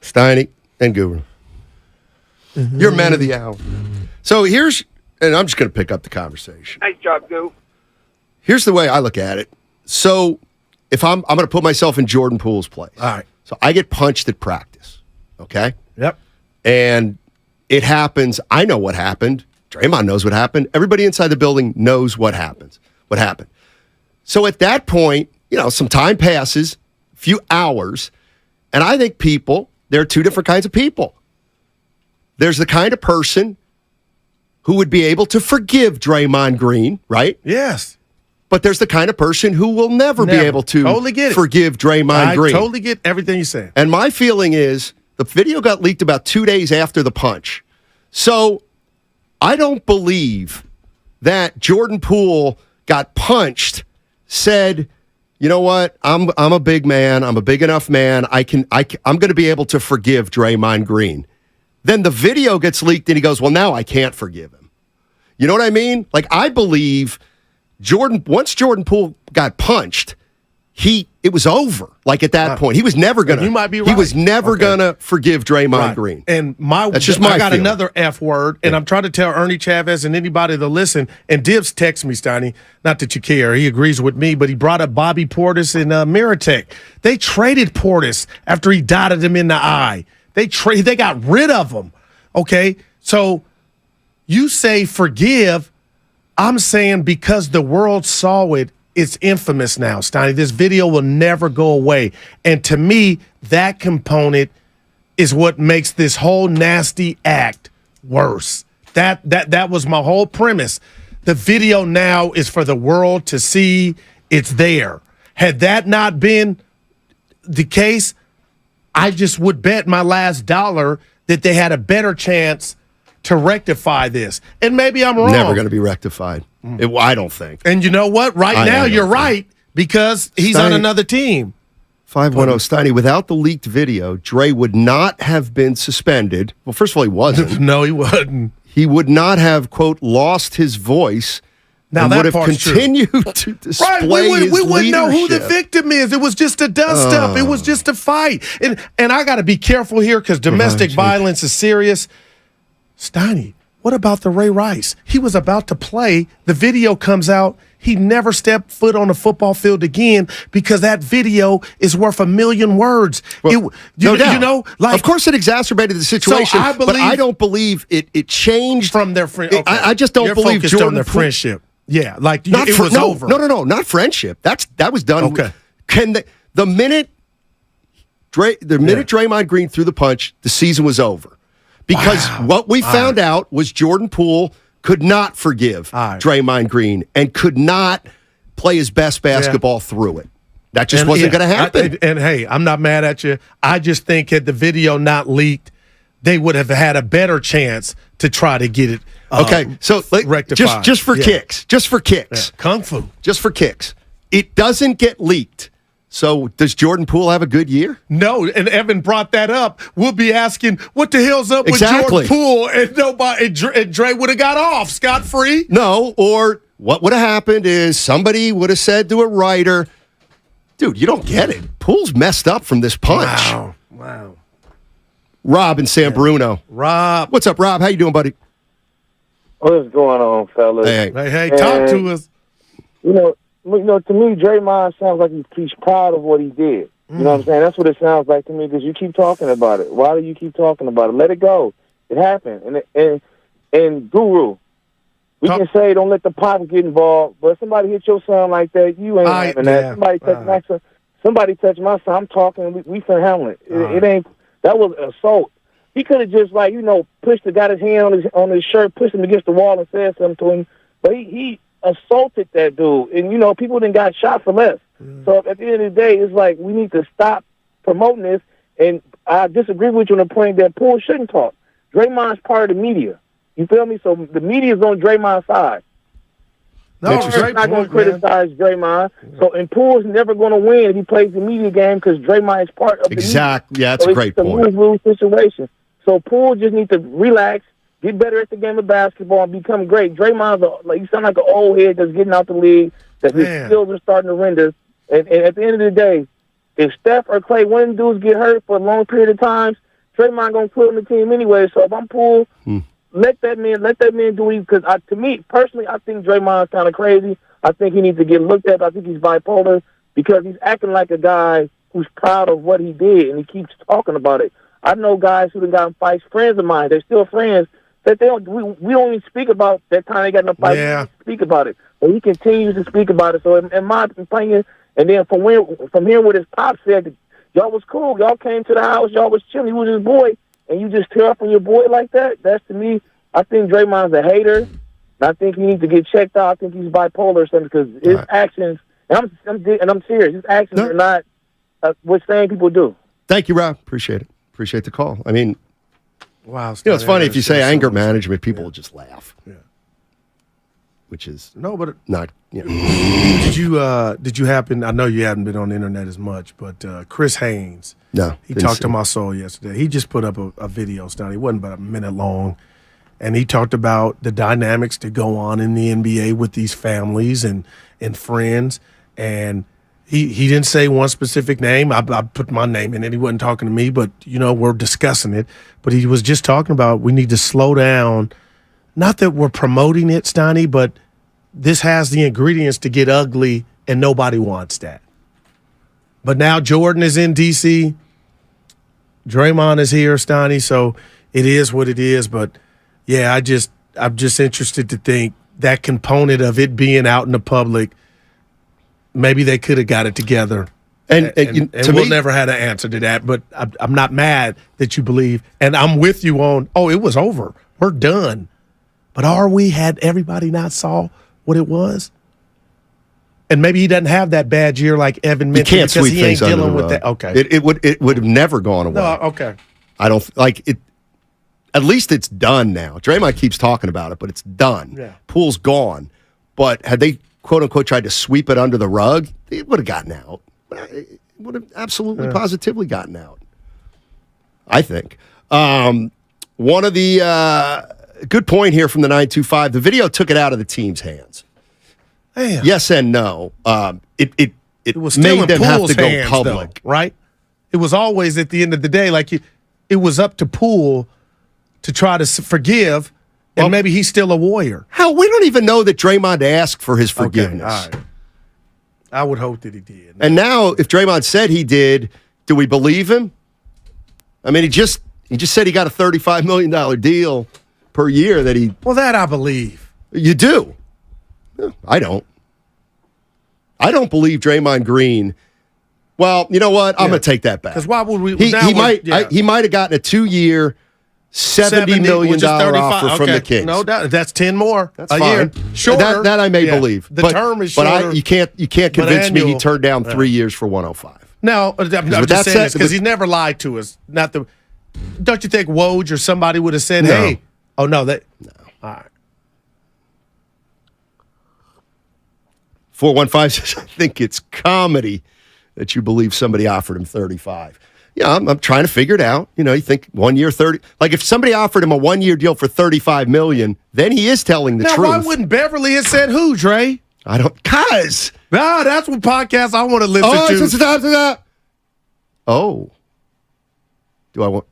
Steiny and Guru. You're men of the hour. So here's, and I'm just going to pick up the conversation. Nice job, Goo. Here's the way I look at it. So if I'm going to put myself in Jordan Poole's place. All right. So I get punched at practice. Okay? Yep. And it happens. I know what happened. Draymond knows what happened. Everybody inside the building knows what happened. So at that point, some time passes, a few hours, and I think there are two different kinds of people. There's the kind of person who would be able to forgive Draymond Green, right? Yes. But there's the kind of person who will never. Be able to forgive Draymond Green. I totally get everything you're saying. And my feeling is the video got leaked about 2 days after the punch. So I don't believe that Jordan Poole got punched, said, you know what, I'm a big man. I'm a big enough man. I'm going to be able to forgive Draymond Green. Then the video gets leaked and he goes, well, now I can't forgive him. You know what I mean? Like, I believe once Jordan Poole got punched, it was over. Like, at that point, he was never going to. You might be right. He was never going to forgive Draymond Green. And that's just my I got feeling. another F word, and I'm trying to tell Ernie Chavez and anybody to listen. And Dibs texts me, Steiny. Not that you care. He agrees with me, but he brought up Bobby Portis and Mirotic. They traded Portis after he dotted him in the eye. They got rid of him. Okay, so you say forgive. I'm saying because the world saw it, it's infamous now, Steiny. This video will never go away. And to me, that component is what makes this whole nasty act worse. That was my whole premise. The video now is for the world to see. It's there. Had that not been the case, I just would bet my last dollar that they had a better chance to rectify this. And maybe I'm wrong. Never going to be rectified. I don't think. And you know what? Right now, you're right, because he's on another team. 510 Steiny, without the leaked video, Dre would not have been suspended. Well, first of all, he wasn't. No, he wasn't. He would not have, quote, lost his voice. Now and that would have part's continued to display right, his we wouldn't know who the leadership. victim is. It was just a dust-up. It was just a fight. And I got to be careful here because domestic violence is serious. Steiny, what about the Ray Rice? He was about to play. The video comes out. He never stepped foot on the football field again because that video is worth 1 million words. Well, no doubt. Of course it exacerbated the situation, but I don't believe it changed. From their friend. Okay. I just don't believe focused Jordan on their friendship. Yeah, like it was over. No, not friendship. That was done. Okay. The minute Draymond Green threw the punch, the season was over. Because what we found out was Jordan Poole could not forgive Draymond Green and could not play his best basketball through it. That just wasn't going to happen. And hey, I'm not mad at you. I just think had the video not leaked, they would have had a better chance to try to get it rectified. Just for kicks. Just for kicks. Yeah. Kung Fu. Just for kicks. It doesn't get leaked. So does Jordan Poole have a good year? No, and Evan brought that up. We'll be asking, what the hell's up with Jordan Poole? And Dre would have got off scot-free? No, or what would have happened is somebody would have said to a writer, dude, you don't get it. Poole's messed up from this punch. Wow. Rob in San Bruno. Rob. What's up, Rob? How you doing, buddy? What's going on, fellas? Hey, talk to us. To me, Draymond sounds like he's proud of what he did. You know what I'm saying? That's what it sounds like to me because you keep talking about it. Why do you keep talking about it? Let it go. It happened. And Guru, we can say don't let the pops get involved, but if somebody hit your son like that, you ain't having that. Somebody touch my son, I'm talking, we finna handle it. It ain't, that was assault. He could have just got his hand on his shirt, pushed him against the wall and said something to him, but he assaulted that dude, and people done got shot for less. So at the end of the day, it's like we need to stop promoting this. And I disagree with you on the point that Poole shouldn't talk. Draymond's part of the media. You feel me? So the media's on Draymond's side. No, Draymond's not going to criticize Draymond. So and Poole's never going to win if he plays the media game because Draymond is part of the media. Exactly. Yeah, that's a great point. It's a lose-lose situation. So Poole just needs to relax, get better at the game of basketball, and become great. Draymond's you sound like an old head that's getting out the league, that his skills are starting to render. And at the end of the day, if Steph or Clay, one of them dudes get hurt for a long period of time, Draymond gonna quit on the team anyway. So if I'm Poole, let that man do it. Because to me personally, I think Draymond's kind of crazy. I think he needs to get looked at. I think he's bipolar because he's acting like a guy who's proud of what he did, and he keeps talking about it. I know guys who have gotten fights, friends of mine, they're still friends, that we don't even speak about that time they got in a fight. Yeah. We don't speak about it. But he continues to speak about it. So in my opinion, and then from hearing what his pop said, y'all was cool. Y'all came to the house. Y'all was chilling. He was his boy. And you just tear up on your boy like that? That's, to me, I think Draymond's a hater. And I think he needs to get checked out. I think he's bipolar or something because his actions, and I'm serious, his actions are not what sane people do. Thank you, Rob. Appreciate it. Appreciate the call. I mean, wow. It's funny if you say anger management, people will just laugh. Yeah. Which is but not. Did you happen? I know you haven't been on the internet as much, but Chris Haynes. No, he talked to my soul yesterday. He just put up a video, Stoney. It wasn't about a minute long, and he talked about the dynamics that go on in the NBA with these families and friends. And he didn't say one specific name. I put my name in it. He wasn't talking to me, but we're discussing it. But he was just talking about we need to slow down. Not that we're promoting it, Stoney, but this has the ingredients to get ugly, and nobody wants that. But now Jordan is in D.C., Draymond is here, Stoney, so it is what it is. But, yeah, I'm just interested to think that component of it being out in the public, maybe they could have got it together. And we'll never had an answer to that. But I'm not mad that you believe. And I'm with you on, it was over. We're done. But are we? Had everybody not saw what it was? And maybe he doesn't have that bad year like Evan mentioned. You can't sweep things under the rug. That. Okay, it would have never gone away. No, okay. I don't like it. At least it's done now. Draymond keeps talking about it, but it's done. Yeah. Poole's gone. But had they quote unquote tried to sweep it under the rug, it would have gotten out. It would have absolutely, positively gotten out. I think. One of the good point here from the 925. The video took it out of the team's hands. Damn. Yes and no. It was made them have to go hands, public, though, right? It was always at the end of the day, like it was up to Poole to try to forgive, and maybe he's still a Warrior. Hell, we don't even know that Draymond asked for his forgiveness. Okay, all right. I would hope that he did. And now, if Draymond said he did, do we believe him? I mean, he just said he got a $35 million deal per year that he. Well, that I believe. You do. I don't. I don't believe Draymond Green. Well, you know what? I'm going to take that back. Because why would we? He might have gotten a 2-year, $70 million offer from the Kings. No doubt. That's 10 more. That's a fine. year. Shorter. That I may believe. The term is shorter. But you can't convince me he turned down 3 years for 105. No, I'm just saying this because he never lied to us. Don't you think Woj or somebody would have said, "Hey, no." No. All right. 415 says, I think it's comedy that you believe somebody offered him 35. Yeah, I'm trying to figure it out. You think 1 year, 30. Like if somebody offered him a 1-year deal for $35 million, then he is telling the truth. Now, why wouldn't Beverly have said who, Dre? I don't. Cause. No, that's what podcast I want to listen to. Oh. Do I want.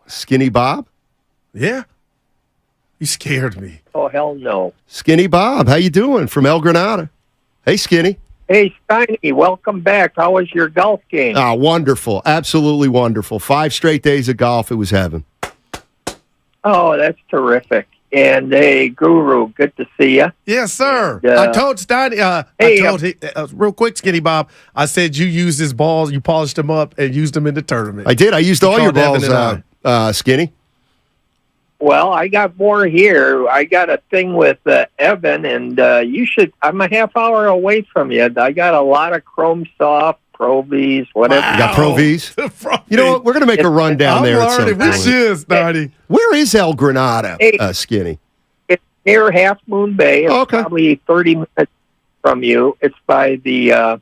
Skinny Bob? Yeah. You scared me. Oh, hell no. Skinny Bob, how you doing? From El Granada. Hey, Skinny. Hey, Steiny, welcome back. How was your golf game? Ah, wonderful. Absolutely wonderful. 5 straight days of golf. It was heaven. Oh, that's terrific. And, hey, Guru, good to see you. Yes, sir. And, I told Steiny, real quick, Skinny Bob, I said you used his balls, you polished them up, and used them in the tournament. I did. I used all your balls, Skinny. Well, I got more here. I got a thing with Evan, and I'm a half hour away from you. I got a lot of Chrome Soft, Pro Vs, whatever. Wow. You got Pro Vs? You know what? We're going to make a run down there at some point. Where is El Granada, Skinny? It's near Half Moon Bay. It's probably 30 minutes from you. It's by the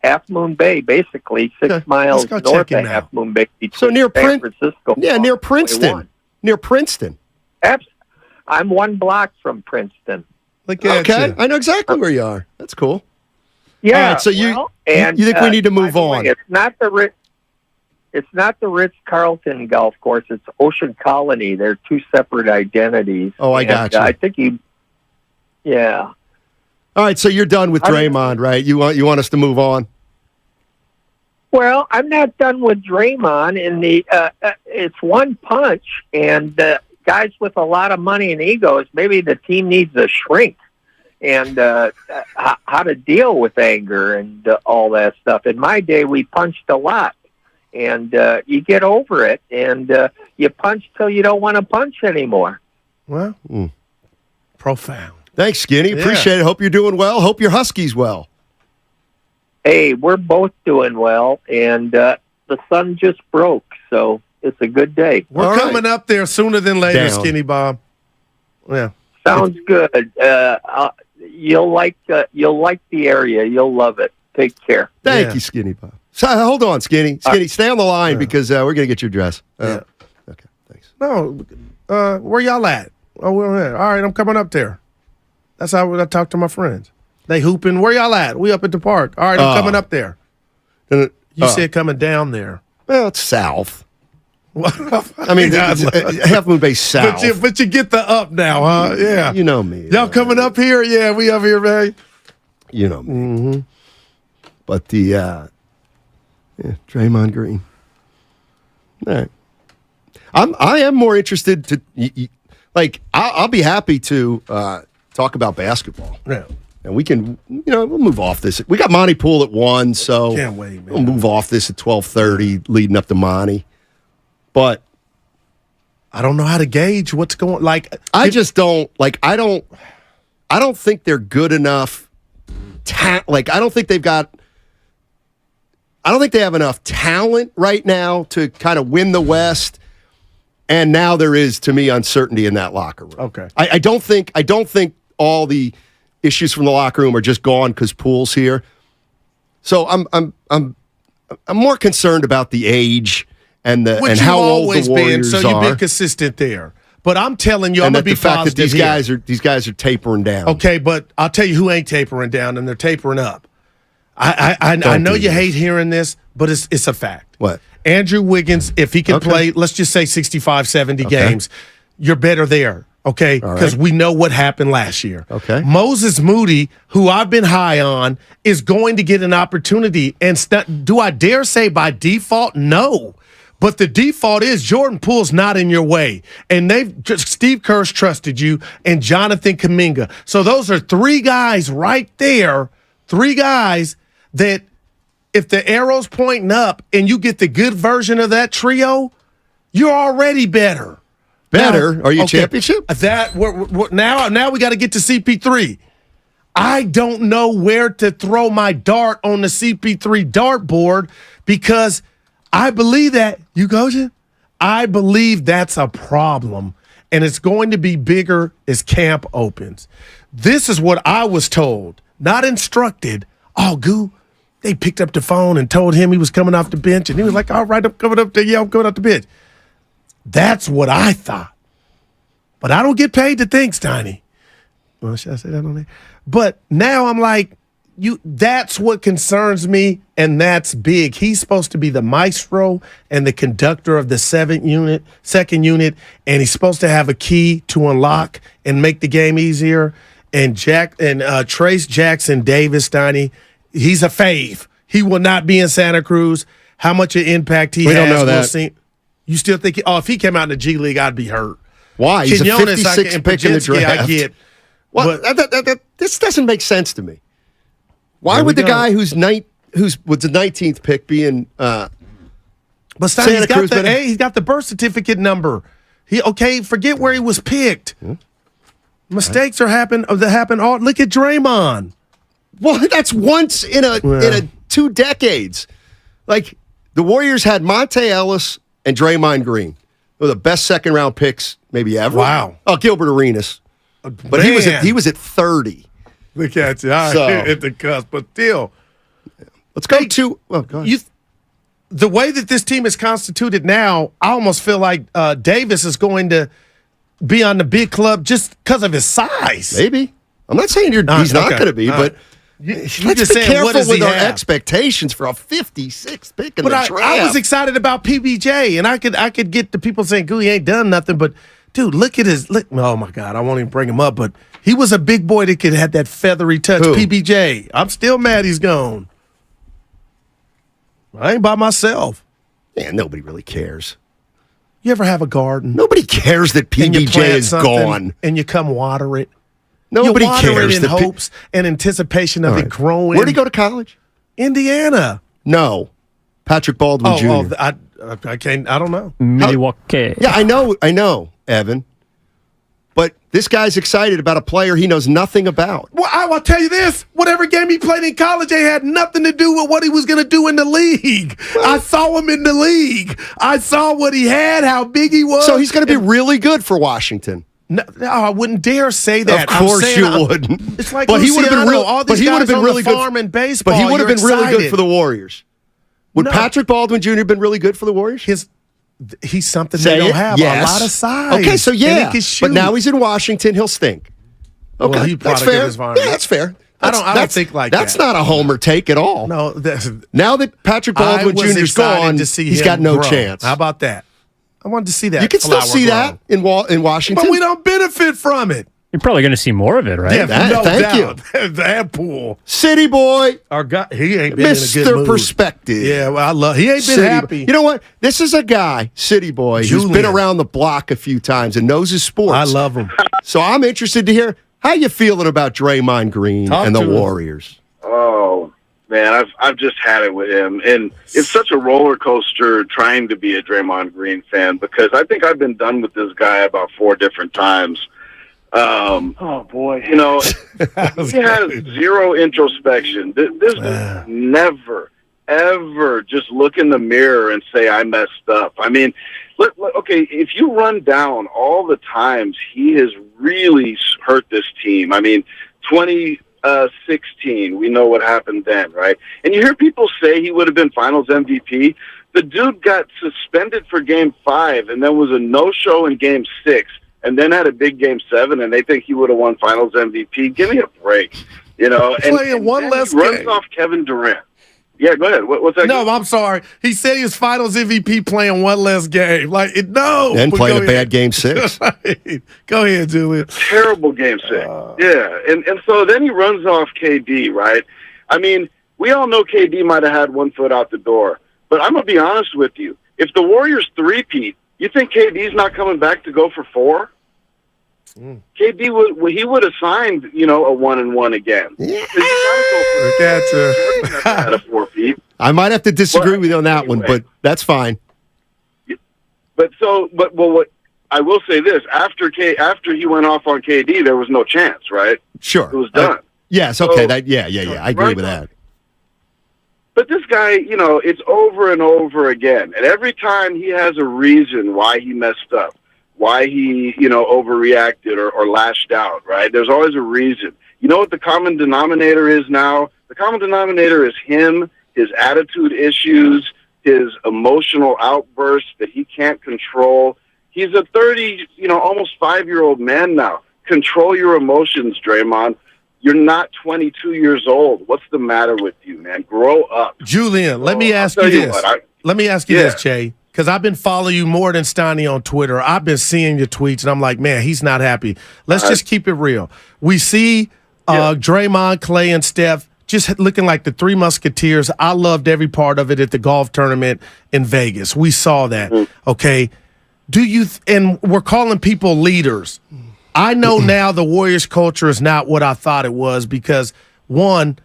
Half Moon Bay, basically 6 miles north of Half Moon Bay. So near San Francisco. Yeah, near Princeton. near Princeton. I'm 1 block from Princeton. Look at you. I know exactly where you are. That's cool. Yeah. All right, so you think we need to move on? It's not the Ritz-Carlton golf course. It's Ocean Colony. They're 2 separate identities. Oh, I got you. I think yeah. All right, so you're done with Draymond, right? You want us to move on? Well, I'm not done with Draymond. It's one punch, and guys with a lot of money and egos, maybe the team needs a shrink, and how to deal with anger and all that stuff. In my day, we punched a lot, and you get over it, and you punch till you don't want to punch anymore. Well, profound. Thanks, Skinny. Appreciate it. Hope you're doing well. Hope your Huskies well. Hey, we're both doing well, and the sun just broke, so it's a good day. We're coming up there sooner than later, Skinny Bob. Yeah, sounds good. You'll like the area. You'll love it. Take care. Thank you, Skinny Bob. So, hold on, Skinny. Stay on the line because we're gonna get your address. Okay, thanks. No, where y'all at? Oh, we're here. All right, I'm coming up there. That's how I talk to my friends. They hooping. Where y'all at? We up at the park. All right, I'm coming up there. You said coming down there. Well, it's south. I mean, Half Moon Bay south. But you get the up now, huh? Yeah. You know me. Y'all coming up here? Yeah, we up here, man. You know me. Mm-hmm. But the Draymond Green. All right. I am more interested to I'll be happy to talk about basketball. Yeah. And we can, we'll move off this. We got Monty Poole at 1, so can't wait, man. We'll move off this at 12:30, leading up to Monty. But I don't know how to gauge what's going. I just don't I don't think they're good enough. I don't think they have enough talent right now to kind of win the West. And now there is, to me, uncertainty in that locker room. Okay. I don't think all the issues from the locker room are just gone because Poole's here. So I'm more concerned about the age and how old the Warriors so you've are. been consistent there. But I'm telling you, and I'm gonna be the fact that positive these guys are tapering down. Okay, but I'll tell you who ain't tapering down, and they're tapering up. I know you hate hearing this, but it's a fact. What? Andrew Wiggins, if he can play, let's just say 65, 70 games, you're better there. Okay, because we know what happened last year. Okay, Moses Moody, who I've been high on, is going to get an opportunity. And do I dare say by default? No. But the default is Jordan Poole's not in your way. And Steve Kerr's trusted you and Jonathan Kuminga. So those are 3 guys right there, 3 guys that if the arrow's pointing up and you get the good version of that trio, you're already better. Are you championship? Now we got to get to CP3. I don't know where to throw my dart on the CP3 dartboard because I believe that I believe that's a problem, and it's going to be bigger as camp opens. This is what I was told, not instructed. Oh, Goo, they picked up the phone and told him he was coming off the bench, and he was like, "All right, I'm coming off the bench." That's what I thought. But I don't get paid to think, Steiny. Well, should I say that on there? But now I'm like, that's what concerns me, and that's big. He's supposed to be the maestro and the conductor of the second unit, and he's supposed to have a key to unlock and make the game easier. And Trace Jackson Davis, Steiny, he's a fave. He will not be in Santa Cruz. How much of impact he has, don't know that. we'll see. You still think? If he came out in the G League, I'd be hurt. Why? He's Quinones, a 56th pick in the draft. I get. Well, this doesn't make sense to me. Why would the guy who's the 19th pick be in But Santa Cruz? He's got the birth certificate number. Forget where he was picked. Mistakes happen all. Look at Draymond. Well, that's once in a 2 decades. Like the Warriors had Monte Ellis and Draymond Green. They were the best second-round picks maybe ever. Wow. Oh, Gilbert Arenas. But he was at 30. Look at you. At the cusp, but still. Let's go to. Well, go ahead. the way that this team is constituted now, I almost feel like Davis is going to be on the big club just because of his size. Maybe. I'm not saying he's not going to be, but let's be careful with our expectations for a 56th pick in the draft. I was excited about PBJ, and I could get the people saying, "Goo, he ain't done nothing," but dude, look at his look. Oh my God, I won't even bring him up, but he was a big boy that could have that feathery touch. Who? PBJ. I'm still mad he's gone. I ain't by myself. Man, nobody really cares. You ever have a garden? Nobody cares that PBJ is gone. And you come water it. Nobody you water cares. it in hopes and anticipation of it growing. Where'd he go to college? Indiana. No. Patrick Baldwin Jr. I can't. I don't know. Milwaukee. Yeah, I know, Evan. But this guy's excited about a player he knows nothing about. Well, I'll tell you this. Whatever game he played in college, it had nothing to do with what he was going to do in the league. I saw him in the league. I saw what he had, how big he was. So he's going to be really good for Washington. No, I wouldn't dare say that. Of course you wouldn't. It's like but Luciano, he would have been real. all these guys on the farm and baseball. But he would have been really good for the excited. Warriors. Would Patrick Baldwin Jr. been really good for the Warriors? He's something they don't have. Yes. A lot of size. Okay, so And he yeah. can shoot. But now he's in Washington. He'll stink. Okay, Well, he that's product of fair. his environment. Yeah, that's fair. I don't think like that's that. not a homer take at all. No. Now that Patrick Baldwin Jr. is gone, he's got no chance. How about that? I wanted to see that. You can still see that in Washington. But we don't benefit from it. You're probably going to see more of it, right? Yeah, thank you. That pool. City boy. Our guy, he ain't been in a good Mr. mood. Perspective. Yeah, well, he ain't been happy. You know what? This is a guy, City boy, who's been around the block a few times and knows his sports. I love him. So I'm interested to hear how you feeling about Draymond Green and the Warriors. Oh, man, I've just had it with him. And it's such a roller coaster trying to be a Draymond Green fan because I think I've been done with this guy about 4 different times. Oh, boy. You know, he has zero introspection. This dude never, ever just look in the mirror and say, I messed up. I mean, look, okay, if you run down all the times he has really hurt this team, I mean, 2016, we know what happened then, right? And you hear people say he would have been Finals MVP. The dude got suspended for Game 5 and then was a no-show in Game 6. And then had a big Game 7, and they think he would have won Finals MVP. Give me a break, you know. Playing one less runs game. off Kevin Durant. Yeah, go ahead. What's that? No, I'm sorry. He said he was Finals MVP playing one less game. And playing a bad Game 6. Go ahead, Julian. Terrible Game 6. Yeah, and so then he runs off KD, right? I mean, we all know KD might have had one foot out the door, but I'm gonna be honest with you. If the Warriors three-peat, you think KD's not coming back to go for 4? KD would have signed, you know, a 1-1 again. Yeah. At a 4-peat. I might have to disagree with you on that one, but that's fine. But what I will say this: after he went off on KD, there was no chance, right? Sure, it was done. Yes, okay, I agree with that. But this guy, you know, it's over and over again. And every time he has a reason why he messed up, why he, you know, overreacted or lashed out, right? There's always a reason. You know what the common denominator is now? The common denominator is him, his attitude issues, his emotional outbursts that he can't control. He's a 30, you know, almost 5-year-old man now. Control your emotions, Draymond. You're not 22 years old. What's the matter with you, man? Grow up. Julian, let me ask you this. Let me ask you this, Jay, because I've been following you more than Steiny on Twitter. I've been seeing your tweets, and I'm like, man, he's not happy. Let's just keep it real. We see Draymond, Clay, and Steph just looking like the 3 Musketeers. I loved every part of it at the golf tournament in Vegas. We saw that, okay? And we're calling people leaders. I know now the Warriors culture is not what I thought it was because, one,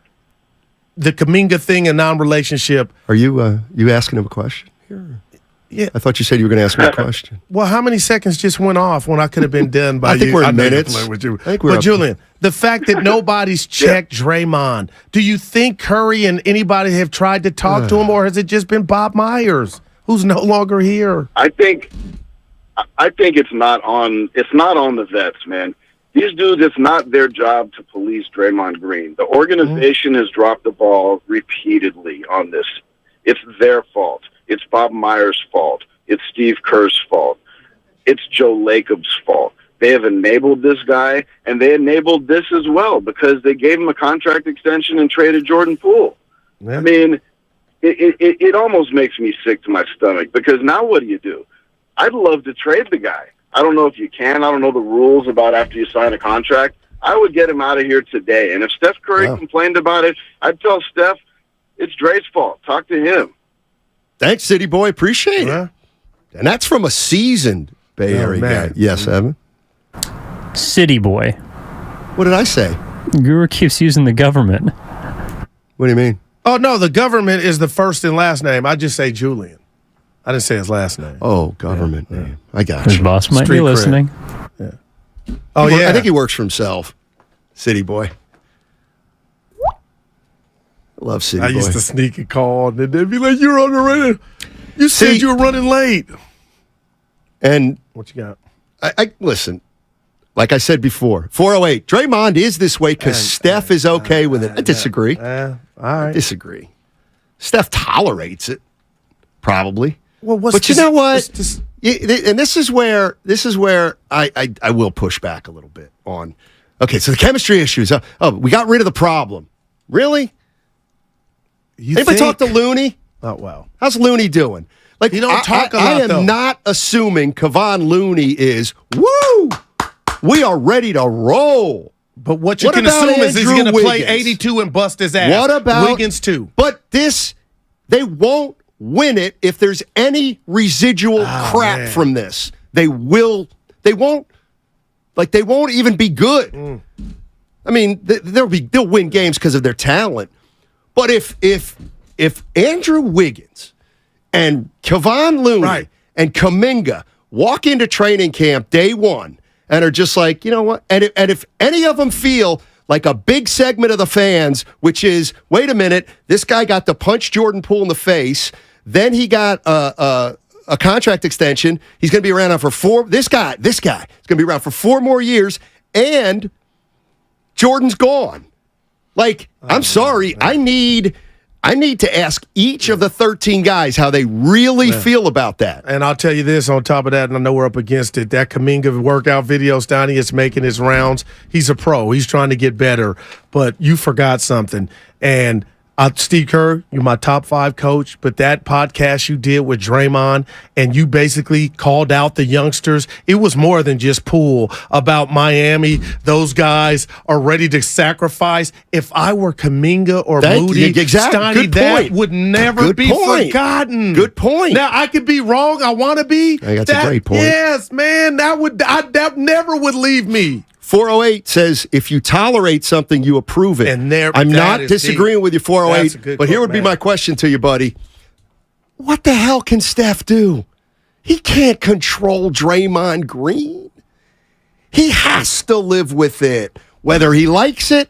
the Kuminga thing and non-relationship. Are you asking him a question here? Yeah. I thought you said you were going to ask me a question. Well, how many seconds just went off when I could have been done by you? I think we're in minutes. But Julian, the fact that nobody's checked Draymond, do you think Curry and anybody have tried to talk to him, or has it just been Bob Myers, who's no longer here? I think it's not on the vets, man. These dudes, it's not their job to police Draymond Green. The organization has dropped the ball repeatedly on this. It's their fault. it's Bob Meyer's fault. It's Steve Kerr's fault. It's Joe Lacob's fault. They have enabled this guy, and they enabled this as well because they gave him a contract extension and traded Jordan Poole. Yeah. I mean, it almost makes me sick to my stomach because now what do? I'd love to trade the guy. I don't know if you can. I don't know the rules about after you sign a contract. I would get him out of here today. And if Steph Curry complained about it, I'd tell Steph it's Dre's fault. Talk to him. Thanks, City Boy. Appreciate it. And that's from a seasoned Bay Area guy. Yes, Evan? City Boy. What did I say? Guru keeps using the government. What do you mean? Oh, no, the government is the first and last name. I just say Julian. I didn't say his last name. Oh, government name. I got His you. boss might Street be cred. listening. Oh, yeah. I think he works for himself. City Boy. I love City Boy. I used to sneak a call, and they'd be like, "You're on the radio. You said you were running late." And what you got? I listen. Like I said before, 408. Draymond is this way because Steph is okay with it. I disagree. All right. I disagree. Steph tolerates it, probably. Well, but you know what? And this is where I will push back a little bit on. Okay, so the chemistry issues. We got rid of the problem. Really? Anybody talk to Looney? Oh, well. How's Looney doing? Like, You don't talk a lot, I am though. not assuming Kevon Looney is, woo, we are ready to roll. But what you can about assume is he's Andrew going to play Wiggins? 82 and bust his ass. What about Wiggins, too? But they won't win it if there's any residual crap from this. They won't even be good. I mean, they'll win games because of their talent. But if Andrew Wiggins and Kevon Looney and Kuminga walk into training camp day one and are just like, you know what? And if any of them feel like a big segment of the fans, which is, wait a minute, this guy got to punch Jordan Poole in the face, then he got a contract extension. He's going to be around for this guy is going to be around for 4 more years, and Jordan's gone. Like, I'm sorry, I need to ask each of the 13 guys how they really feel about that. And I'll tell you this on top of that, and I know we're up against it, that Kuminga workout video, Stoney, is making his rounds. He's a pro. He's trying to get better. But you forgot something. And Steve Kerr, you're my top 5 coach, but that podcast you did with Draymond, and you basically called out the youngsters, it was more than just Poole about Miami. Those guys are ready to sacrifice. If I were Kuminga or Moody, Stoney, that would never be forgotten. Good point. Now, I could be wrong. I want to be. That's a great point. Yes, man, that never would leave me. 408 says, if you tolerate something, you approve it. And I'm not disagreeing with you, 408, but here would be my question to you, buddy. What the hell can Steph do? He can't control Draymond Green. He has to live with it, whether he likes it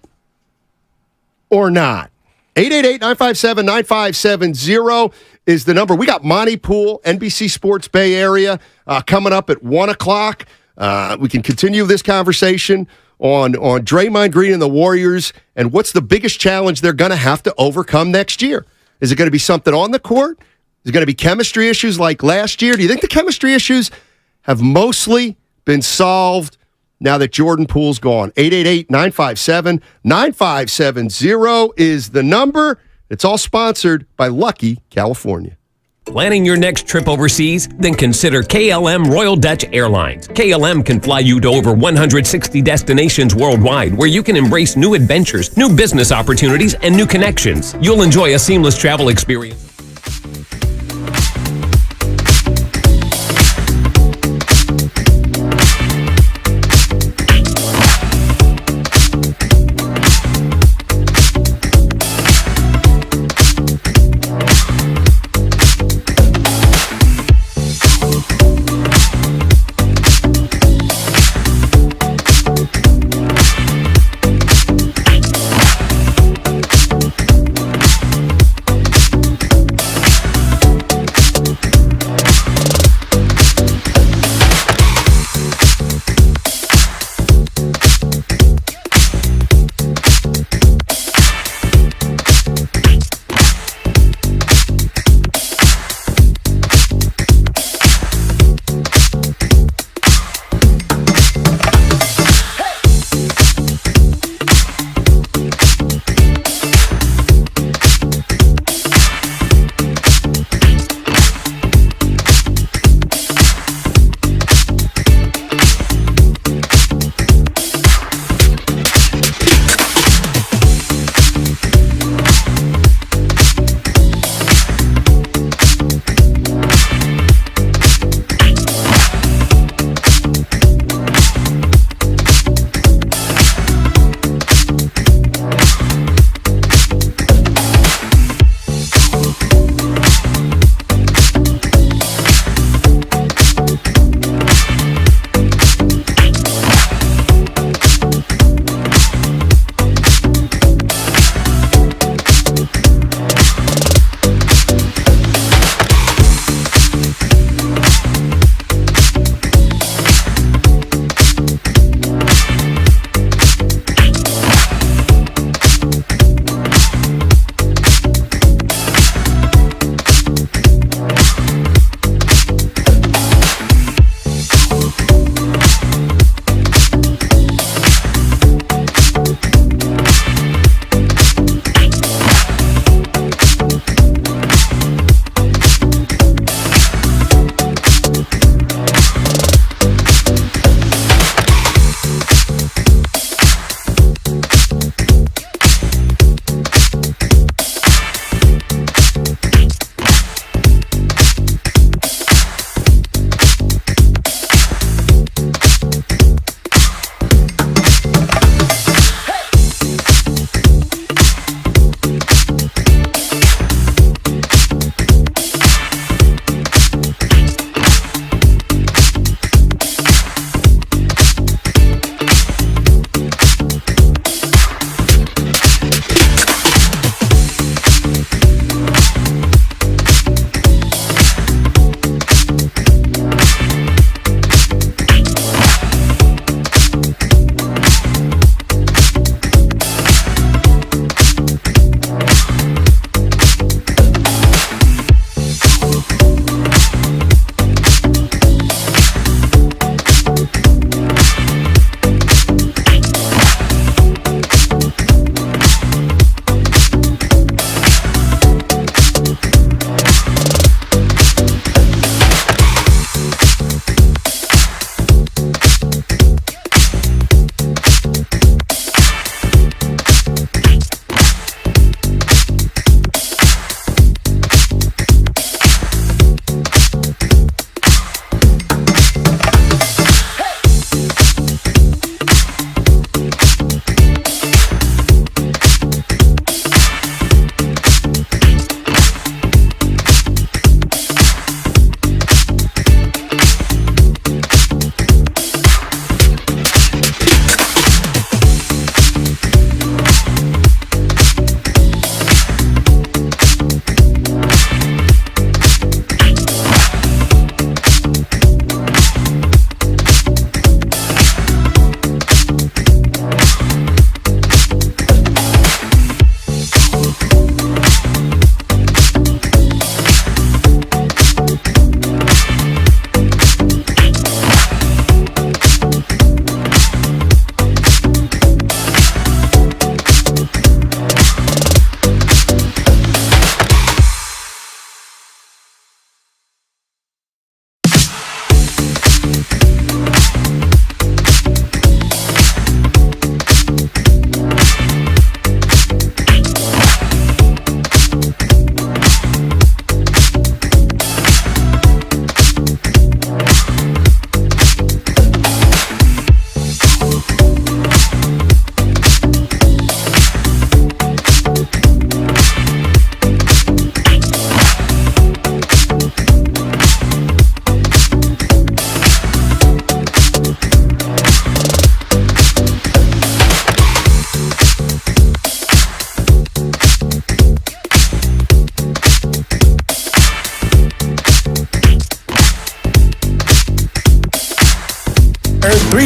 or not. 888-957-9570 is the number. We got Monty Poole, NBC Sports Bay Area, coming up at 1 o'clock. We can continue this conversation on Draymond Green and the Warriors and what's the biggest challenge they're going to have to overcome next year. Is it going to be something on the court? Is it going to be chemistry issues like last year? Do you think the chemistry issues have mostly been solved now that Jordan Poole's gone? 888-957-9570 is the number. It's all sponsored by Lucky California. Planning your next trip overseas? Then consider KLM Royal Dutch Airlines. KLM can fly you to over 160 destinations worldwide where you can embrace new adventures, new business opportunities, and new connections. You'll enjoy a seamless travel experience.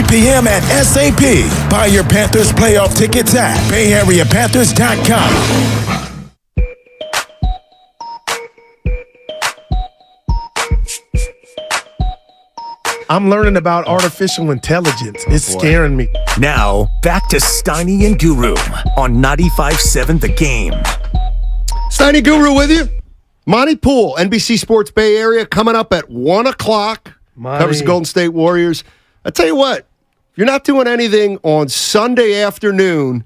3 p.m. at SAP. Buy your Panthers playoff tickets at BayAreaPanthers.com. I'm learning about artificial intelligence. It's scaring me. Now, back to Steiny and Guru on 95.7 The Game. Steiny Guru with you. Monty Poole, NBC Sports Bay Area, coming up at 1 o'clock. Covers the Golden State Warriors. I tell you what, if you're not doing anything on Sunday afternoon,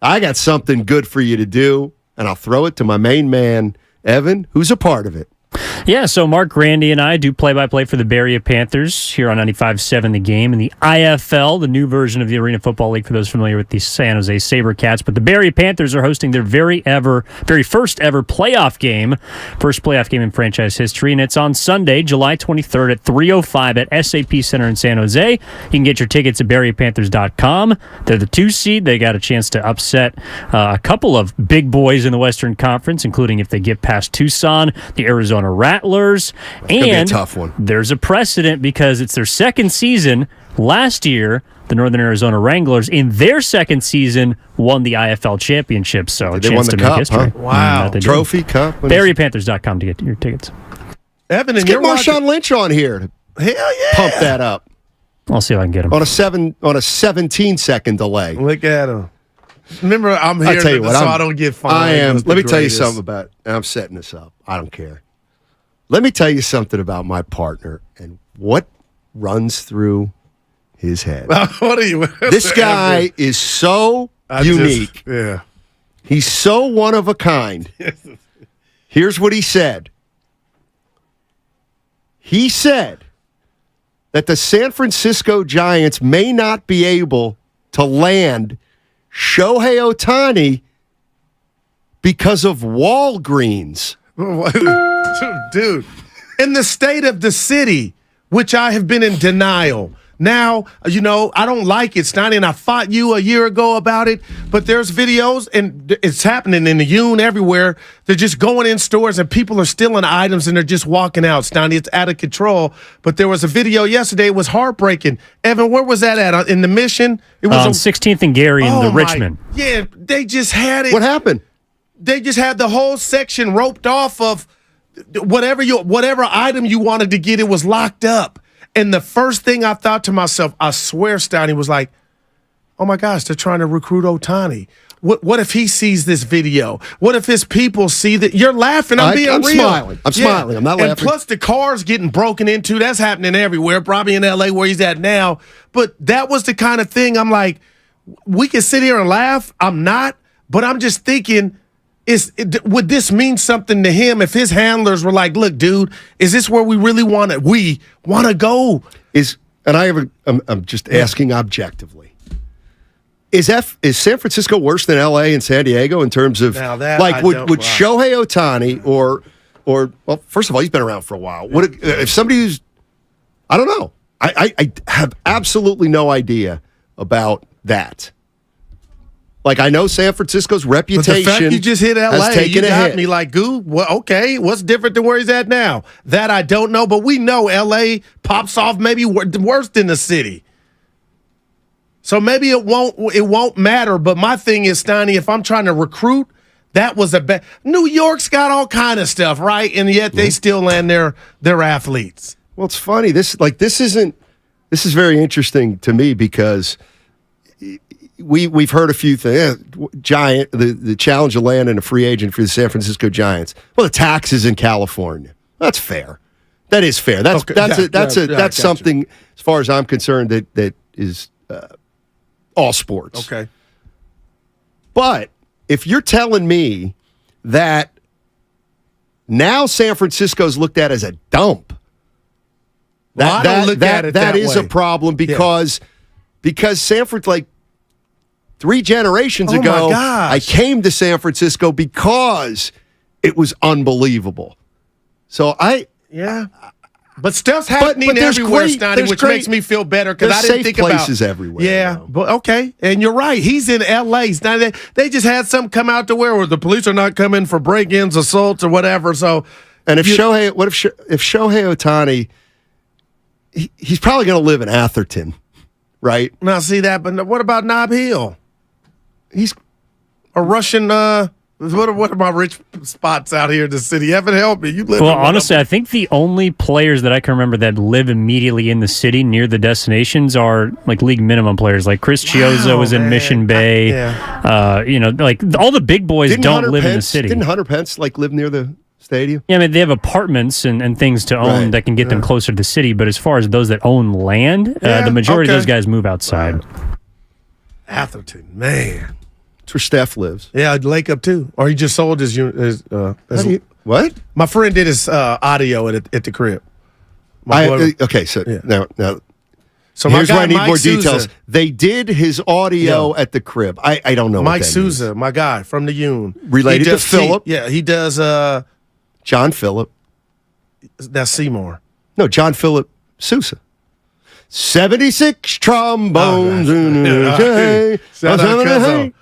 I got something good for you to do, and I'll throw it to my main man, Evan, who's a part of it. Yeah, so Mark Grandy and I do play-by-play for the Bay Area Panthers here on 95.7 The Game and the IFL, the new version of the Arena Football League for those familiar with the San Jose SaberCats. But the Bay Area Panthers are hosting their very first ever playoff game, first playoff game in franchise history, and it's on Sunday, July 23rd at 3:05 at SAP Center in San Jose. You can get your tickets at BayAreaPanthers.com. They're the 2 seed. They got a chance to upset a couple of big boys in the Western Conference, including if they get past Tucson, the Arizona Rattlers, and a tough one. There's a precedent because it's their second season. Last year, the Northern Arizona Wranglers, in their second season, won the IFL championship. So a They chance won the to cup, make history. huh? Wow. They did. Trophy, cup. BayAreaPanthers.com to get your tickets. Evan, Let's and get you're Marshawn Lynch on here to hell yeah. pump that up. I'll see if I can get him. On a 17-second delay. Look at him. Remember, I'm here I tell you what, I don't get fined. I am. That's Let the me tell you greatest. something about. I'm setting this up. I don't care. Let me tell you something about my partner and what runs through his head. What are you? This guy is so unique. Yeah. He's so one of a kind. Here's what he said. He said that the San Francisco Giants may not be able to land Shohei Otani because of Walgreens. Dude, in the state of the city, which I have been in denial. Now, you know, I don't like it, Stoney, and I fought you a year ago about it, but there's videos, and it's happening in the Union everywhere. They're just going in stores, and people are stealing items, and they're just walking out, Stoney. It's out of control. But there was a video yesterday. It was heartbreaking. Evan, where was that at? In the Mission? It was on 16th and Gary in the Richmond. Yeah, they just had it. What happened? They just had the whole section roped off of whatever item you wanted to get. It was locked up. And the first thing I thought to myself, I swear, Steiny, was like, oh my gosh, they're trying to recruit Otani. What if he sees this video? What if his people see that? You're laughing. I'm being real. Smiling. I'm smiling. I'm not laughing. And plus the cars getting broken into. That's happening everywhere, probably in L.A. where he's at now. But that was the kind of thing I'm like, we can sit here and laugh. I'm not. But I'm just thinking, would this mean something to him if his handlers were like, look, dude, is this where we really want to go? I'm just asking objectively. Is San Francisco worse than L.A. and San Diego in terms of, would Shohei Otani or well, first of all, he's been around for a while. If somebody who's, I don't know. I have absolutely no idea about that. Like, I know San Francisco's reputation. But the fact you just hit L.A., you got me like, well, okay, what's different than where he's at now? That I don't know, but we know L.A. pops off maybe worse than the city. So maybe it won't matter, but my thing is, Steiny, if I'm trying to recruit, that was a bad. New York's got all kind of stuff, right? And yet they still land their athletes. Well, it's funny. This is very interesting to me because we've heard a few things. The challenge of landing a free agent for the San Francisco Giants. Well, the taxes in California. That's fair. That is fair. That's something, as far as I'm concerned, that is all sports. Okay. But if you're telling me that now San Francisco's looked at as a dump, that is a problem because Sanford, like 3 generations ago, I came to San Francisco because it was unbelievable. So but stuff's happening everywhere, Stoney, which makes me feel better because I didn't think about places everywhere. Yeah, but okay, and you're right. He's in L.A. They just had something come out to where the police are not coming for break-ins, assaults, or whatever. So, and if Shohei Otani, he's probably going to live in Atherton. right? Now, see that, but what about Nob Hill? He's a Russian. What are my rich spots out here in the city? Heaven help me. You live. Well, honestly, I think the only players that I can remember that live immediately in the city near the destinations are like league minimum players. Like Chris Chiozza was in Mission Bay. Like all the big boys don't live in the city. Didn't Hunter Pence live near the stadium? Yeah, I mean, they have apartments and things to own that can get them closer to the city. But as far as those that own land, the majority of those guys move outside. Atherton, man. That's where Steph lives. Yeah, Lake Up too. Or he just sold his what? My friend did his audio at the crib. Now. So here's where I need Mike more details. Sousa. They did his audio at the crib. I don't know. Mike what that Sousa, means. my guy from the Union, related to Phillip. He does. John Phillip. That's Seymour. No, John Phillip Sousa. 76 trombones in a day. If you don't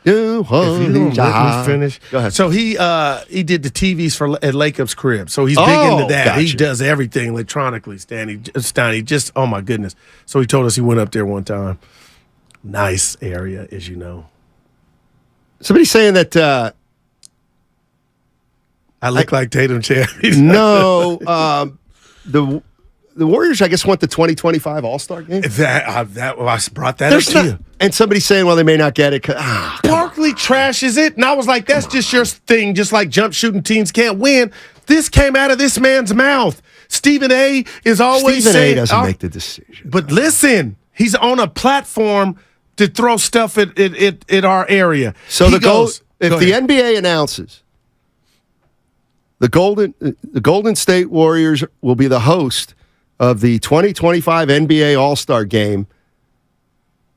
let me finish. Go ahead. So he did the TVs at Lake Up's crib. So he's big into that. Gotcha. He does everything electronically, Steiny. Just, oh my goodness. So he told us he went up there one time. Nice area, as you know. Somebody's saying that I look like Tatum Champions. No, the Warriors, I guess, went the 2025 All-Star game. I brought that up to you. And somebody's saying, well, they may not get it. Barkley trashes it. And I was like, that's just your thing, just like jump shooting teams can't win. This came out of this man's mouth. Stephen A. is always Stephen saying... A. doesn't make the decision. But listen, he's on a platform to throw stuff at our area. So if the NBA announces the Golden State Warriors will be the host of the 2025 NBA All-Star Game,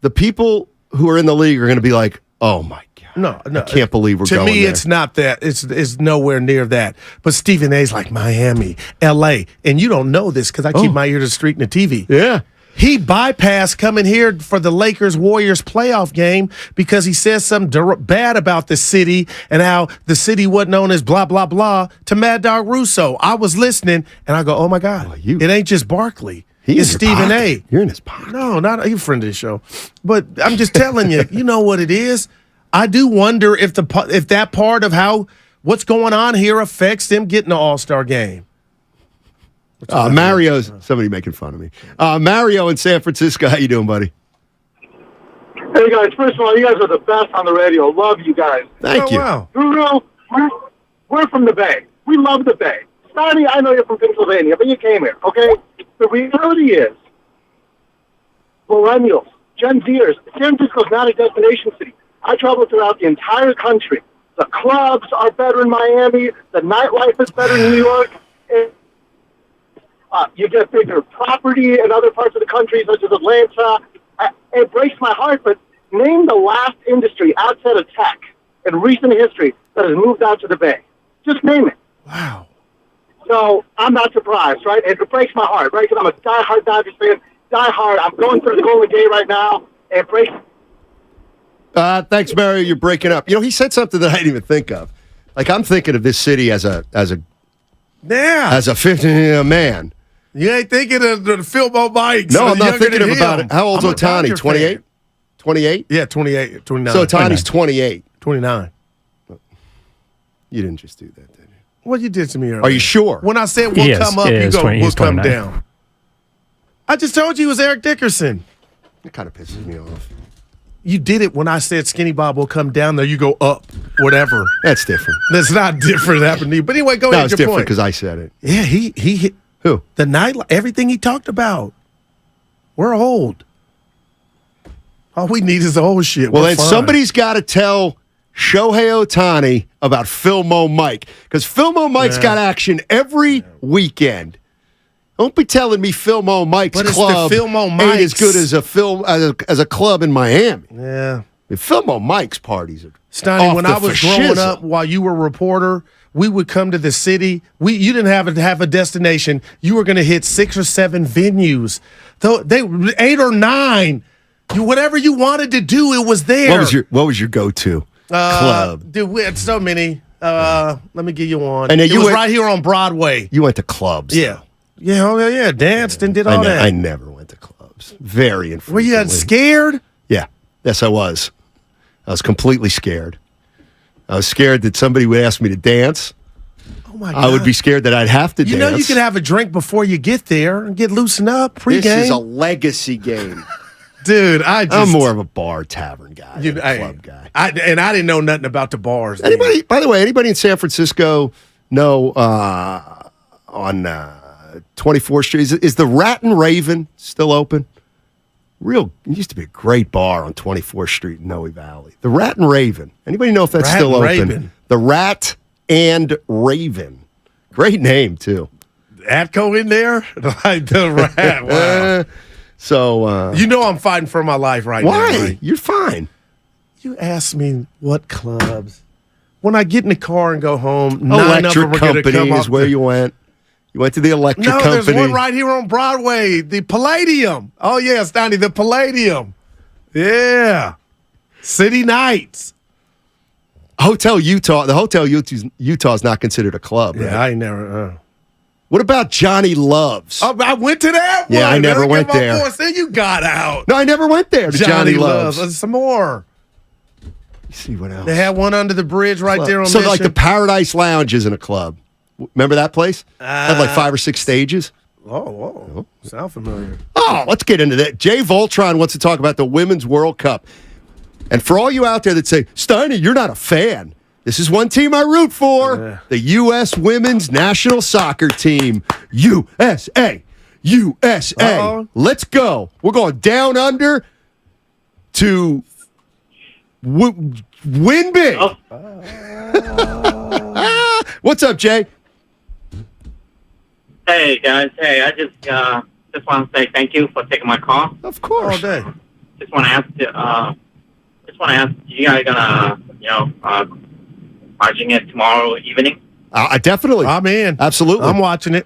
the people who are in the league are going to be like, oh, my God. No. I can't believe we're going there. To me, it's not that. It's nowhere near that. But Stephen A's like Miami, L.A., and you don't know this because I keep my ear to the street and the TV. Yeah. He bypassed coming here for the Lakers-Warriors playoff game because he says something bad about the city and how the city wasn't known as blah, blah, blah to Mad Dog Russo. I was listening, and I go, oh, my God. It ain't just Barkley. It's Stephen A. You're in his pocket. No, not a friend of the show. But I'm just telling you, you know what it is. I do wonder if that part of what's going on here affects them getting the All-Star game. Mario's somebody making fun of me. Mario in San Francisco, how you doing, buddy? Hey guys, first of all, you guys are the best on the radio. Love you guys. Thank you. Wow. Bruno, we're from the Bay. We love the Bay. Sonny, I know you're from Pennsylvania, but you came here, okay? The reality is, millennials, Gen Zers, San Francisco's not a destination city. I travel throughout the entire country. The clubs are better in Miami. The nightlife is better in New York. You get bigger property in other parts of the country, such as Atlanta. It breaks my heart, but name the last industry outside of tech in recent history that has moved out to the Bay. Just name it. Wow. So I'm not surprised, right? It breaks my heart, right? Because I'm a diehard Dodgers fan. Diehard. I'm going through the Golden Gate right now. It breaks. Thanks, Mario. You're breaking up. He said something that I didn't even think of. Like, I'm thinking of this city as a 50 man. You ain't thinking of the Philmo Mikes. No, I'm not thinking about it. How old's Otani? 28? 28? Yeah, 28, 29. So Otani's 28. 29. You didn't just do that, did you? Well, you did to me earlier. Are you sure? When I said we'll come up, you go, we'll come down. I just told you it was Eric Dickerson. It kind of pisses me off. You did it when I said Skinny Bob will come down there. You go up, whatever. That's different. That's not different. It happened to you. But anyway, go ahead. It's different because I said it. Yeah, he hit. Who? The night, everything he talked about. We're old. All we need is the old shit. Well, then somebody's got to tell Shohei Otani about Philmo Mike because Philmo Mike's got action every weekend. Don't be telling me Philmo Mike's club ain't as good as a club in Miami. Yeah. Philmo Mike's parties are Steiny, when I was growing up, while you were a reporter, we would come to the city. You didn't have a destination. You were going to hit 6 or 7 venues. They 8 or 9. Whatever you wanted to do, it was there. What was your go-to club? Dude, we had so many. Let me give you one. And it was right here on Broadway. You went to clubs. Yeah. Yeah, danced and did all that. I never went to clubs. clubs. Very infrequently. Were you scared? Yeah. Yes, I was. I was completely scared. I was scared that somebody would ask me to dance. Oh, my God. I would be scared that I'd have to dance. You know you can have a drink before you get there and get loosened up pre-game. This is a legacy game. Dude, I'm more of a bar tavern guy than a club guy. I didn't know nothing about the bars. Anybody, by the way, anybody in San Francisco know on 24th Street, is the Rat and Raven still open? It used to be a great bar on 24th Street in Noe Valley. The Rat and Raven. Anybody know if that's still open? Raven. The Rat and Raven. Great name, too. Atco in there? Like the Rat. Wow. So you know I'm fighting for my life right now. Why? Right? You're fine. You asked me what clubs. When I get in the car and go home, Electric Company is where you went. You went to the Electric Company. No, there's one right here on Broadway, the Palladium. Oh, yeah, Stoney, the Palladium. Yeah. City Nights. Hotel Utah. The Hotel Utah is not considered a club, right? Yeah, I ain't never. What about Johnny Love's? Oh, I went to that one. Yeah, I never went there. Voice. Then you got out. No, I never went there to Johnny Love's. Some more. Let's see what else. They had one under the bridge right there on So Mission. like the Paradise Lounge isn't a club. Remember that place? Had like 5 or 6 stages. Oh. Sound familiar. Oh, let's get into that. Jay Voltron wants to talk about the Women's World Cup. And for all you out there that say, Steiny, you're not a fan. This is one team I root for. Yeah. The U.S. Women's National Soccer Team. USA. USA. Uh-oh. Let's go. We're going down under to win big. Oh. What's up, Jay? Hey guys, I just want to say thank you for taking my call. Of course. All day. Just want to ask you guys gonna watching it tomorrow evening? Definitely. I'm in. Absolutely. I'm watching it.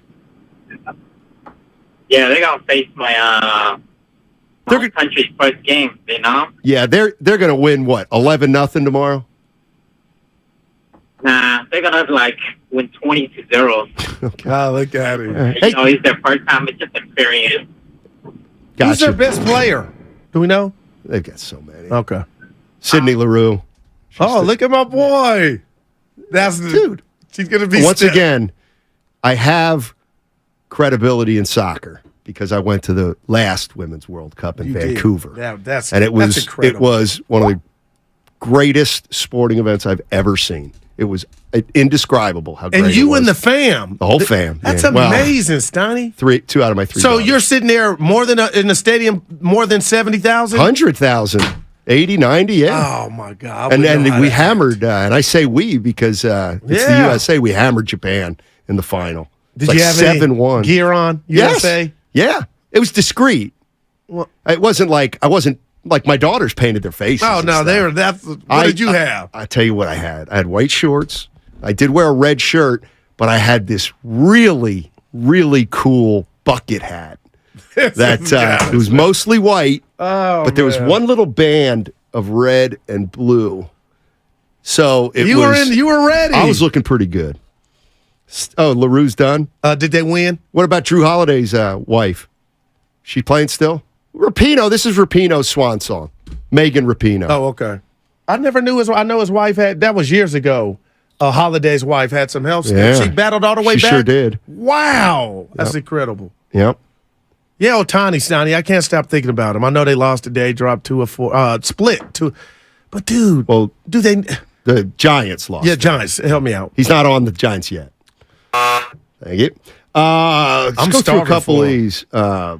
Yeah, they're gonna face my country's first game, Vietnam. Yeah, they're going to win what, 11-0 tomorrow? Nah, they're gonna win 20-0. Okay. Oh, look at it. You know, it's their first time. It's just experience. Gotcha. Who's their best player? Do we know? They've got so many. Okay. Sydney LaRue. Look at my boy. That's the dude. She's going to be Once again, I have credibility in soccer because I went to the last Women's World Cup in Vancouver. That's it was one of the greatest sporting events I've ever seen. It was indescribable how great and you it was. and the fam. The whole fam. That's yeah. amazing, Stoney. 2 out of my 3 So daughters. you're sitting there in the stadium more than 70,000? 100,000. 80, 90, yeah. Oh, my God. And then we hammered, and I say we because it's the USA. We hammered Japan in the final. Did you have 7-1. any gear on, Yes. USA? Yeah. It was discreet. Well, I wasn't like my daughters painted their faces. Oh, no, what did you have? I tell you what I had. I had white shorts. I did wear a red shirt, but I had this really, really cool bucket hat. It was mostly white, but there was one little band of red and blue. So you were ready. I was looking pretty good. Oh, LaRue's done. Did they win? What about Drew Holiday's wife? She playing still? Rapinoe. This is Rapinoe's swan song. Megan Rapinoe. Oh, okay. I never knew I know his wife had. That was years ago. Holiday's wife had some health stuff. She battled all the way back. She sure did. Wow, that's incredible. Yep. Yeah, Otani, Stoney. I can't stop thinking about him. I know they lost today, dropped 2 or 4, split 2. But dude, do they? The Giants lost. Yeah, Giants. Help me out. He's not on the Giants yet. Thank you. Let's go through a couple of these. About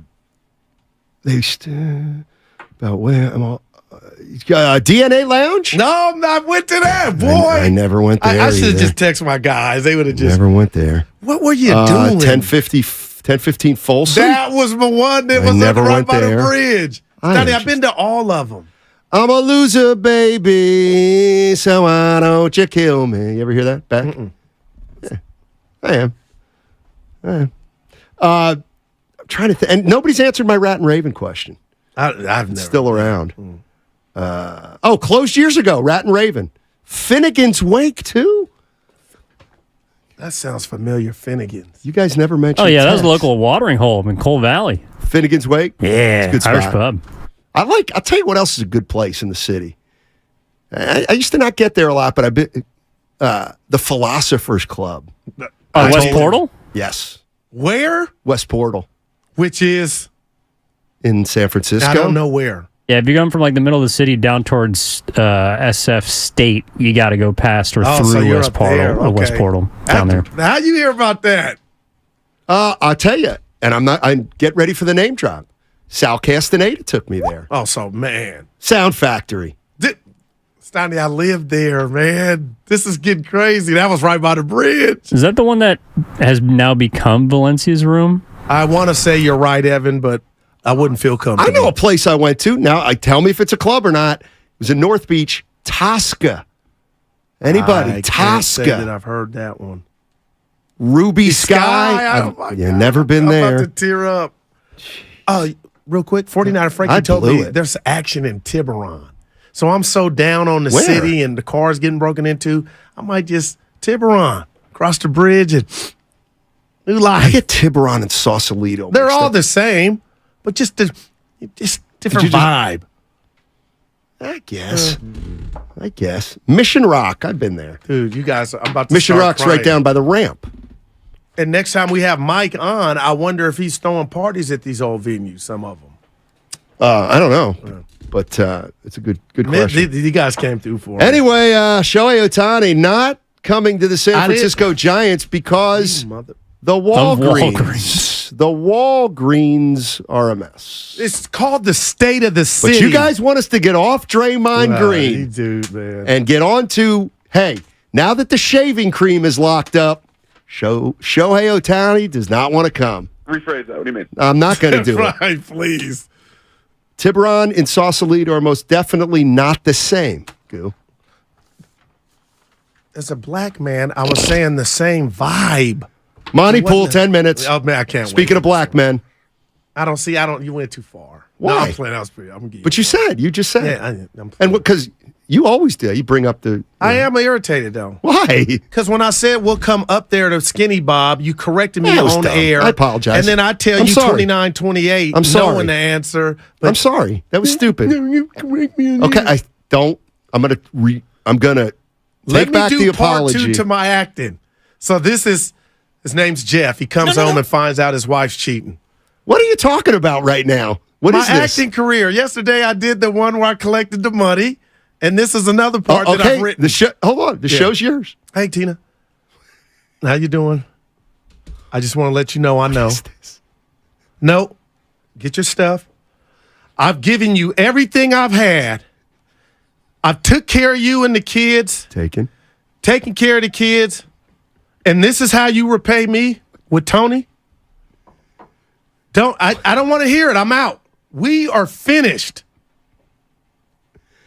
where I'm all. DNA Lounge? No, I went to that, boy. I never went there. I should have just texted my guys. They would have just. Never went there. What were you doing? 1015 Folsom. That was the one that was never right went by there. the bridge. I've been to all of them. I'm a loser, baby, so why don't you kill me? You ever hear that back? Yeah, I am. I'm trying to think. And nobody's answered my Rat and Raven question. I've never. Still around. Closed years ago, Rat and Raven. Finnegan's Wake, too? That sounds familiar, Finnegan's. You guys never mentioned Oh, yeah, that was Tex. a local watering hole in Coal Valley. Finnegan's Wake. Yeah, it's a good Irish spot. pub. I'll tell you what else is a good place in the city. I used to not get there a lot, but I've been the Philosophers Club. West Portal? Yes. Where? West Portal. Which is? In San Francisco. I don't know where. Yeah, if you're going from like the middle of the city down towards SF State, you got to go past or so through you're West up Portal. there. Okay. West Portal down there. How you hear about that? I'll tell you, and I get ready for the name drop. Sal Castaneda took me there. Oh, so man. Sound Factory. Stoney, I lived there, man. This is getting crazy. That was right by the bridge. Is that the one that has now become Valencia's room? I want to say you're right, Evan, but I wouldn't feel comfortable. I know a place I went to. Now, tell me if it's a club or not. It was in North Beach, Tosca. Anybody? I can't Tosca. say that I've heard that one. Ruby Sky. I've never been I'm there. about to tear up. Real quick, 49er Frankie told me there's action in Tiburon. So I'm so down on the city and the cars getting broken into, I might just Tiburon, cross the bridge and new life. I get Tiburon and Sausalito. They're all the same, but just different vibe. I guess. Mission Rock. I've been there. Dude, you guys, I'm about to Mission start Rock's crying. right down by the ramp. And next time we have Mike on, I wonder if he's throwing parties at these old venues, some of them. I don't know. But it's a good question. You guys came through for it. Anyway, Shohei Otani not coming to the San Francisco Giants because the Walgreens are a mess. It's called the state of the city. But you guys want us to get off Draymond Green you do, man. and get on to, hey, now that the shaving cream is locked up, Shohei Otani does not want to come. Rephrase that. What do you mean? I'm not going to do it. Right, please. Tiburon and Sausalito are most definitely not the same. Goo. As a black man, I was saying the same vibe. Monty Pool, 10 minutes. Oh, man, I can't Speaking of black men. You went too far. Why? No, I'm playing. I'm getting But you just said. Yeah, and because you always do. You bring up the. I am irritated, though. Why? Because when I said we'll come up there to Skinny Bob, you corrected me on air. I apologize. And then I tell I'm you sorry. 29-28, I'm sorry. knowing the answer. But I'm sorry. That was stupid. You correct me on Okay, air. I'm gonna Let take me back do the part apology. 2 to my acting. So his name's Jeff. He comes home and finds out his wife's cheating. What are you talking about right now? What is my this? acting career. Yesterday I did the one where I collected the money, and this is another part that I've written. Hold on. The show's yours. Hey, Tina. How you doing? I just want to let you know I know. No. Get your stuff. I've given you everything I've had. I've took care of you and the kids. Taking care of the kids. And this is how you repay me with Tony? I don't want to hear it. I'm out. We are finished.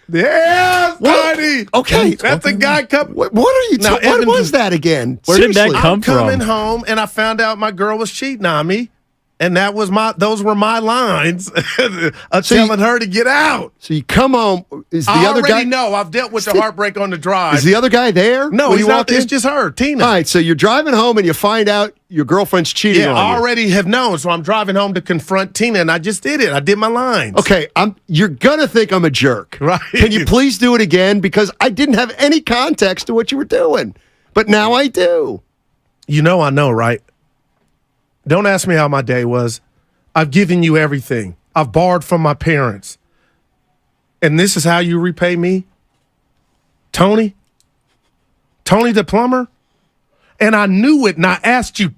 Yeah, Tony. Okay. That's a guy coming. What are you talking about? What was that again? Where did that come I'm coming home and I found out my girl was cheating on me. And those were my lines of telling her to get out. So you come home. Is the I other guy? already know. I've dealt with the heartbreak on the drive. Is the other guy there? No, when he's you not. walk in? It's just her, Tina. All right, so you're driving home and you find out your girlfriend's cheating on you. I already have known, so I'm driving home to confront Tina, and I just did it. I did my lines. Okay, you're gonna think I'm a jerk, right? Can you please do it again? Because I didn't have any context to what you were doing, but now I do. You know, I know, right? Don't ask me how my day was. I've given you everything. I've borrowed from my parents. And this is how you repay me? Tony? Tony the plumber? And I knew it, and I asked you,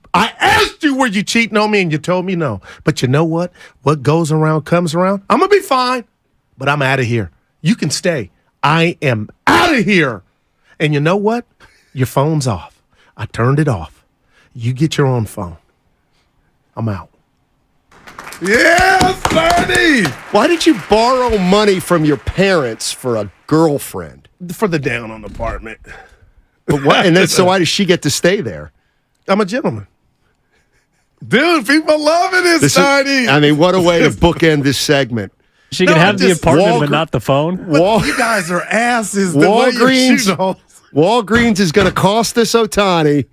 were you cheating on me? And you told me no. But you know what? What goes around comes around. I'm going to be fine, but I'm out of here. You can stay. I am out of here. And you know what? Your phone's off. I turned it off. You get your own phone. I'm out. Yes, Bernie! Why did you borrow money from your parents for a girlfriend? For the down on the apartment. But why? And then, so why does she get to stay there? I'm a gentleman. Dude, people loving this, Tiny. I mean, what a way to bookend this segment. She can have the apartment, but not the phone. You guys are asses. Walgreens is going to cost us Otani.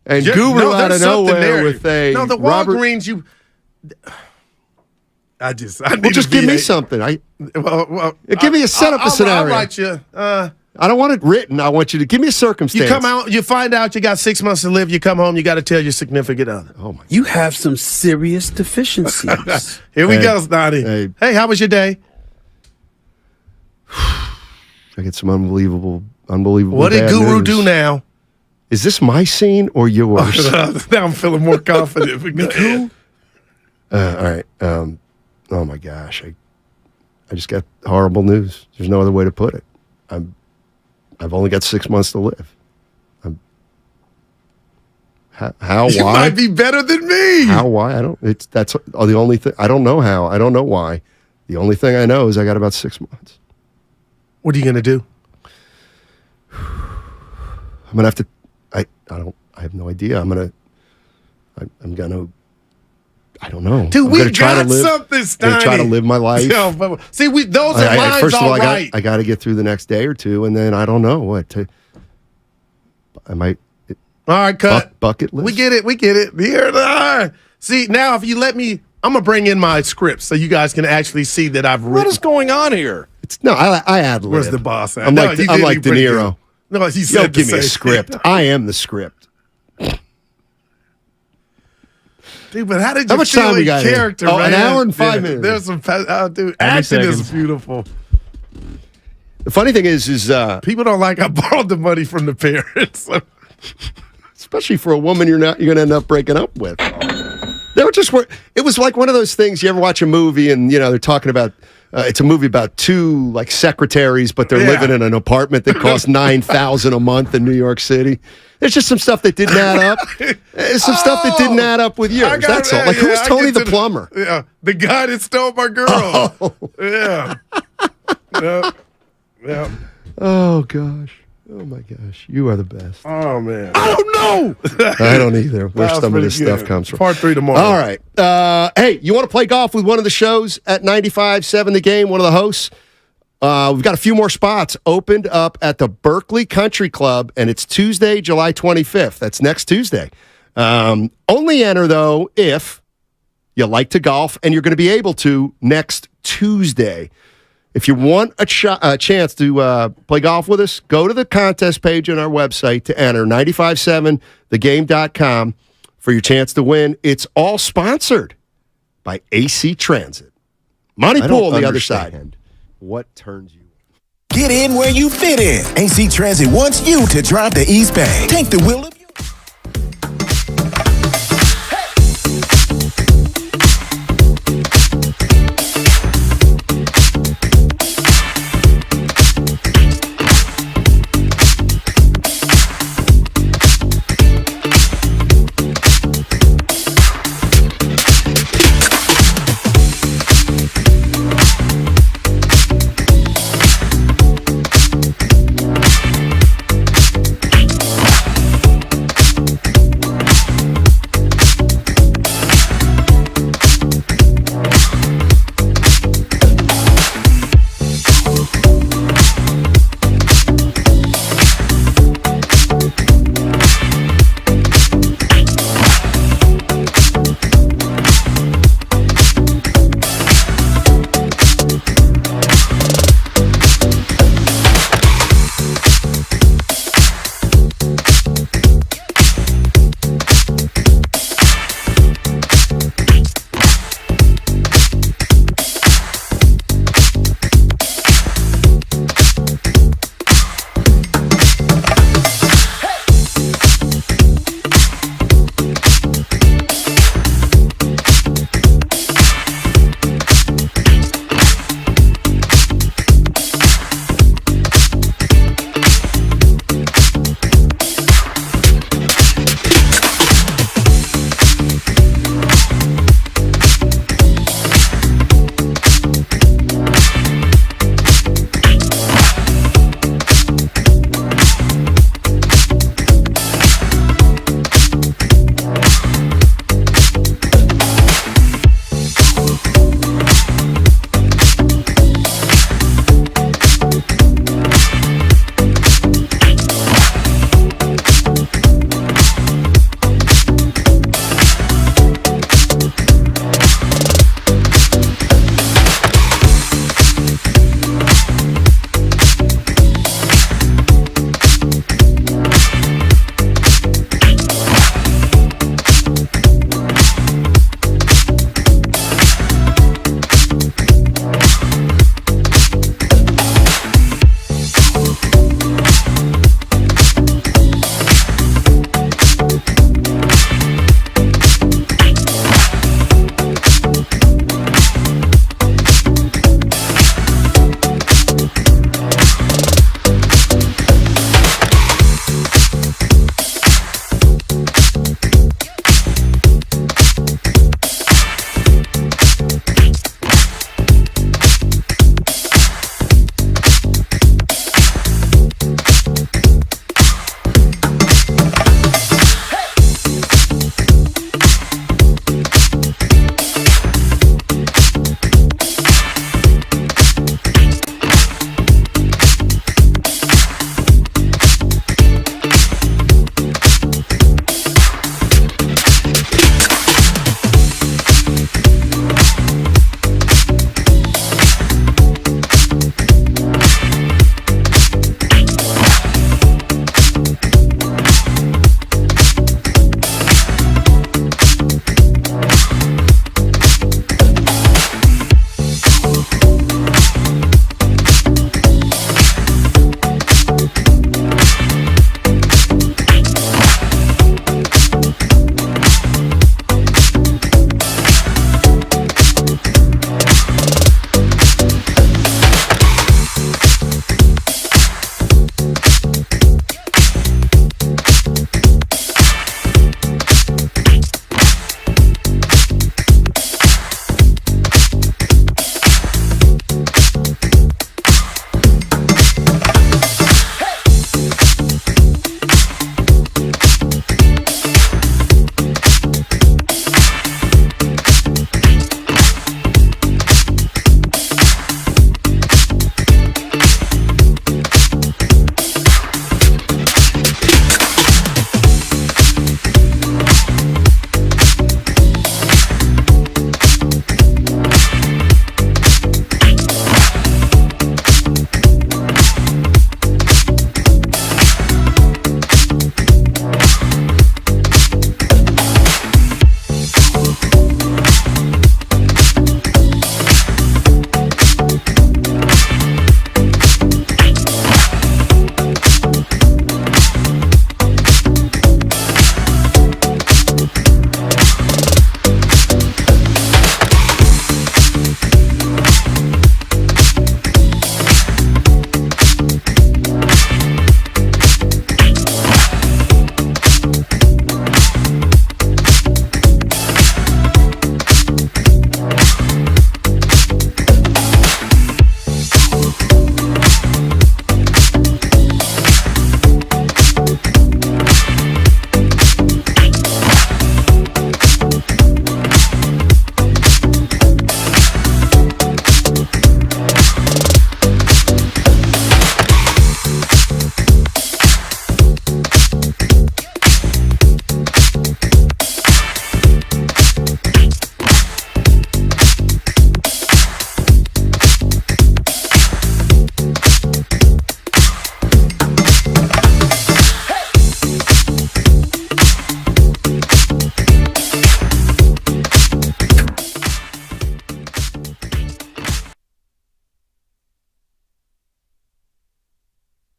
And Guru out of nowhere with a the Robert. Walgreens, Just give me something. Give me a setup scenario. I'll write you. I don't want it written. I want you to give me a circumstance. You come out, you find out you got 6 months to live. You come home, you got to tell your significant other. Oh my! You have some serious deficiencies. Here we go, Snotty. Hey, how was your day? I get some unbelievable. What did Guru do now? Is this my scene or yours? Now I'm feeling more confident. Cool. All right. Oh my gosh! I just got horrible news. There's no other way to put it. I've only got 6 months to live. How? You why? might be better than me. How? Why? That's the only thing. I don't know how. I don't know why. The only thing I know is I got about 6 months. What are you gonna do? I'm gonna have to. I have no idea. I'm gonna. I don't know. Dude, we got something, Steiny. I'm gonna try to live my life. See, those are lines. First of all, right. I got to get through the next day or two, and then I don't know what. I might. All right, cut. Bucket list. We get it. Here, see, now if you let me, I'm gonna bring in my scripts so you guys can actually see that I've written. What is going on here? I ad lib. Where's the boss at? I'm like De Niro. No, he said give me a script. I am the script. Dude, but how did you much feel time we in got character, here? man? An hour and 5 minutes. There's some, dude, acting is beautiful. The funny thing is people don't like I borrowed the money from the parents, especially for a woman you're going to end up breaking up with. They were just. It was like one of those things. You ever watch a movie and they're talking about. It's a movie about two like secretaries, but they're living in an apartment that costs $9,000 a month in New York City. There's just some stuff that didn't add up. Some stuff that didn't add up with yours. That's all. Like who's Tony the plumber? The guy that stole my girl. Oh. Yeah. Yeah. Oh gosh. Oh my gosh. You are the best. Oh man. I don't know. I don't either. Where some of this stuff comes from. Part 3 tomorrow. All right. Hey, you want to play golf with one of the shows at 95.7 The Game, one of the hosts? We've got a few more spots opened up at the Berkeley Country Club, and it's Tuesday, July 25th. That's next Tuesday. Only enter, though, if you like to golf, and you're going to be able to next Tuesday. If you want a chance to play golf with us, go to the contest page on our website to enter, 957thegame.com, for your chance to win. It's all sponsored by AC Transit. Monty Pool on the other side. What turns you? Get in where you fit in. AC Transit wants you to drive the East Bay. Take the wheel of your...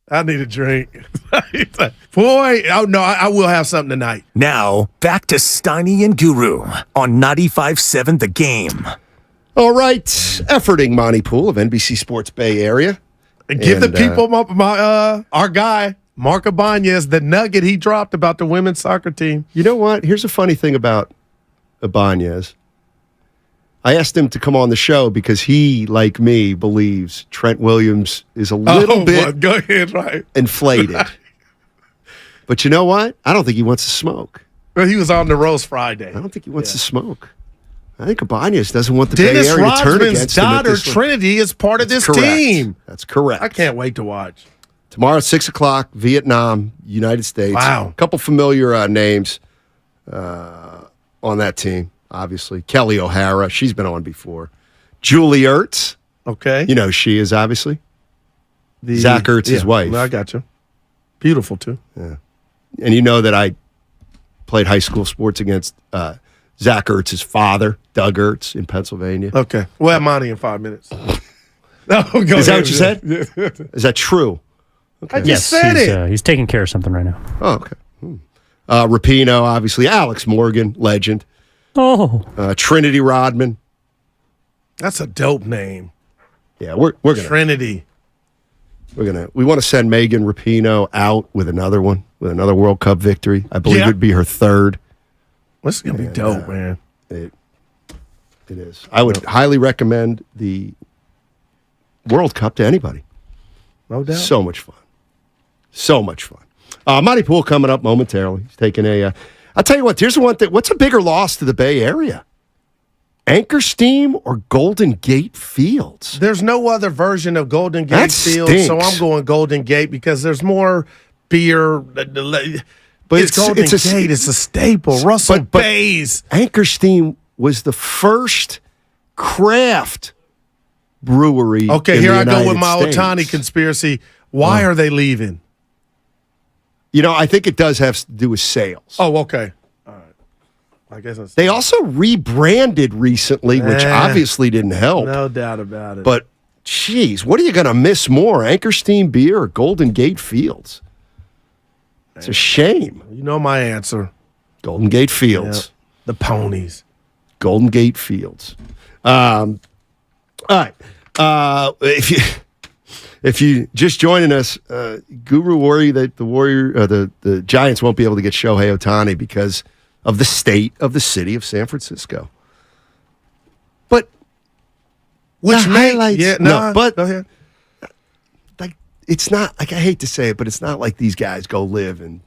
I need a drink. Boy, oh no, I will have something tonight. Now, back to Steiny and Guru on 95.7 The Game. All right. Efforting Monty Poole of NBC Sports Bay Area. Give the people our guy, Mark Ibanez, the nugget he dropped about the women's soccer team. You know what? Here's a funny thing about Ibanez. I asked him to come on the show because he, like me, believes Trent Williams is a little bit go ahead, right. inflated. Right. But you know what? I don't think he wants to smoke. Well, he was on the Roast Friday. I don't think he wants to smoke. I think Ibanez doesn't want the Dennis Bay Area to turn Rodman's against him. daughter, Trinity, is part of this team. That's correct. I can't wait to watch. Tomorrow at 6 o'clock, Vietnam, United States. Wow. A couple familiar names on that team, obviously. Kelly O'Hara, she's been on before. Julie Ertz. Okay. You know she is, obviously. Zach Ertz's wife. I got you. Beautiful, too. Yeah. And you know that I played high school sports against Zach Ertz's father, Doug Ertz, in Pennsylvania. Okay. We'll have Monty in 5 minutes. No, go Is ahead. that what you said? Is that true? Okay. I just said it. He's taking care of something right now. Oh, okay. Rapinoe, obviously. Alex Morgan, legend. Oh. Trinity Rodman. That's a dope name. Yeah, we're gonna Trinity. We want to send Megan Rapinoe out with another one, with another World Cup victory. I believe it'd be her third. This is gonna be dope, man. It is. I would highly recommend the World Cup to anybody. No doubt. So much fun. So much fun. Monty Poole coming up momentarily. He's taking a. I'll tell you what. Here's the one thing. What's a bigger loss to the Bay Area? Anchor Steam or Golden Gate Fields? There's no other version of Golden Gate That Fields, stinks. so I'm going Golden Gate because there's more beer. But it's Golden Gate. It's a staple. Russell Bayes. Anchor Steam was the first craft brewery. Okay, in here the I go with United my States. Otani conspiracy. Why are they leaving? You know, I think it does have to do with sales. Oh, okay. All right. I guess that's They also rebranded recently, which obviously didn't help. no doubt about it. But, geez, what are you going to miss more, Anchor Steam beer or Golden Gate Fields? It's a shame. You know my answer. Golden Gate Fields. The ponies. Golden Gate Fields. All right. If you just joining us, Guru worry that the Giants won't be able to get Shohei Otani because of the state of the city of San Francisco. But which highlights? Yeah, no, but go ahead. Like it's not like I hate to say it, but it's not like these guys go live in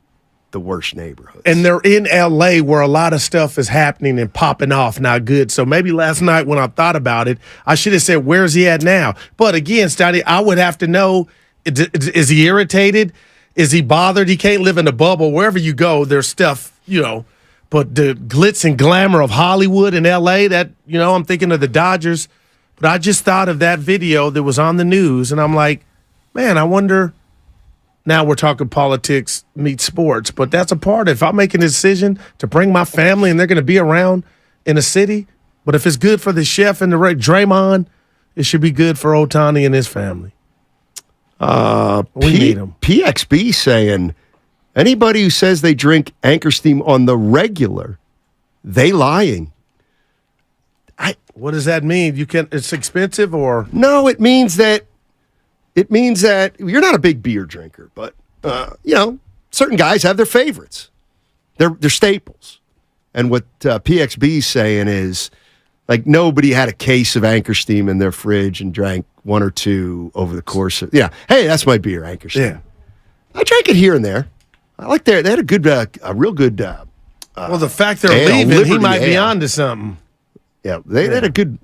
the worst neighborhoods. And they're in L.A. where a lot of stuff is happening and popping off, not good. So maybe last night when I thought about it, I should have said, where's he at now? But again, Stoney, I would have to know, is he irritated? Is he bothered? He can't live in a bubble. Wherever you go, there's stuff, but the glitz and glamour of Hollywood and L.A., that, I'm thinking of the Dodgers. But I just thought of that video that was on the news, and I'm like, man, I wonder. Now we're talking politics meets sports, but that's a part. If I'm making a decision to bring my family and they're going to be around in a city, but if it's good for the chef and the Draymond, it should be good for Otani and his family. We need him. PXB saying anybody who says they drink Anchor Steam on the regular, they lying. What does that mean? It's expensive or no? It means that you're not a big beer drinker, but certain guys have their favorites. They're staples. And what PXB is saying is, like, nobody had a case of Anchor Steam in their fridge and drank one or two over the course of hey, that's my beer, Anchor Steam. Yeah. I drank it here and there. I like they had a good, a real good. Well, the fact they're leaving, Liberty he might be Ale. onto something. Yeah, they had a good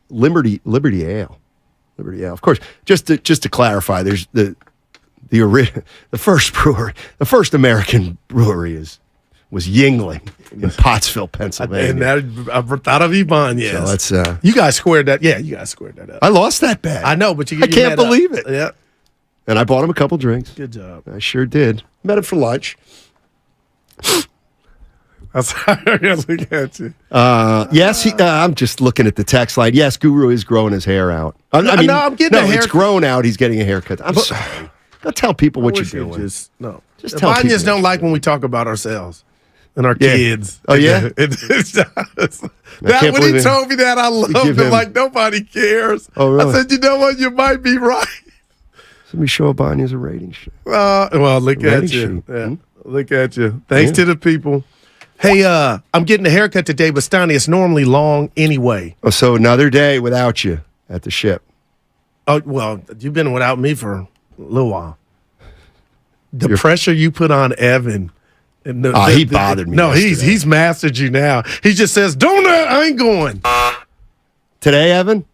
Liberty Ale. Liberty Ale. Of course, just to clarify, there's the first American brewery was Yingling in Pottsville, Pennsylvania. And I thought of Iban, yes. So let's. You guys squared that. Yeah, you guys squared that up. I lost that bet. I know, but I can't believe it. Yeah. And I bought him a couple drinks. Good job. I sure did. Met him for lunch. I'm sorry, I was looking at you. Yes, I'm just looking at the text line. Yes, Guru is growing his hair out. I'm getting a it's haircut. grown out. He's getting a haircut. I'm sorry. Go tell people what you're wish you doing. Just tell people. Banyas don't like when we talk about ourselves and our kids. Oh, yeah? That when he told me that, I loved him like nobody cares. Oh, really? I said, you know what? You might be right. Let me show Banyas a rating sheet. Well, look at you. Yeah. Look at you. Thanks to the people. Hey, I'm getting a haircut today, but Stoney, it's normally long anyway. Oh, so another day without you at the ship. Oh, well, you've been without me for a little while. The pressure you put on Evan. And he bothered me. No, yesterday. he's mastered you now. He just says, "Don't, I ain't going." Today, Evan?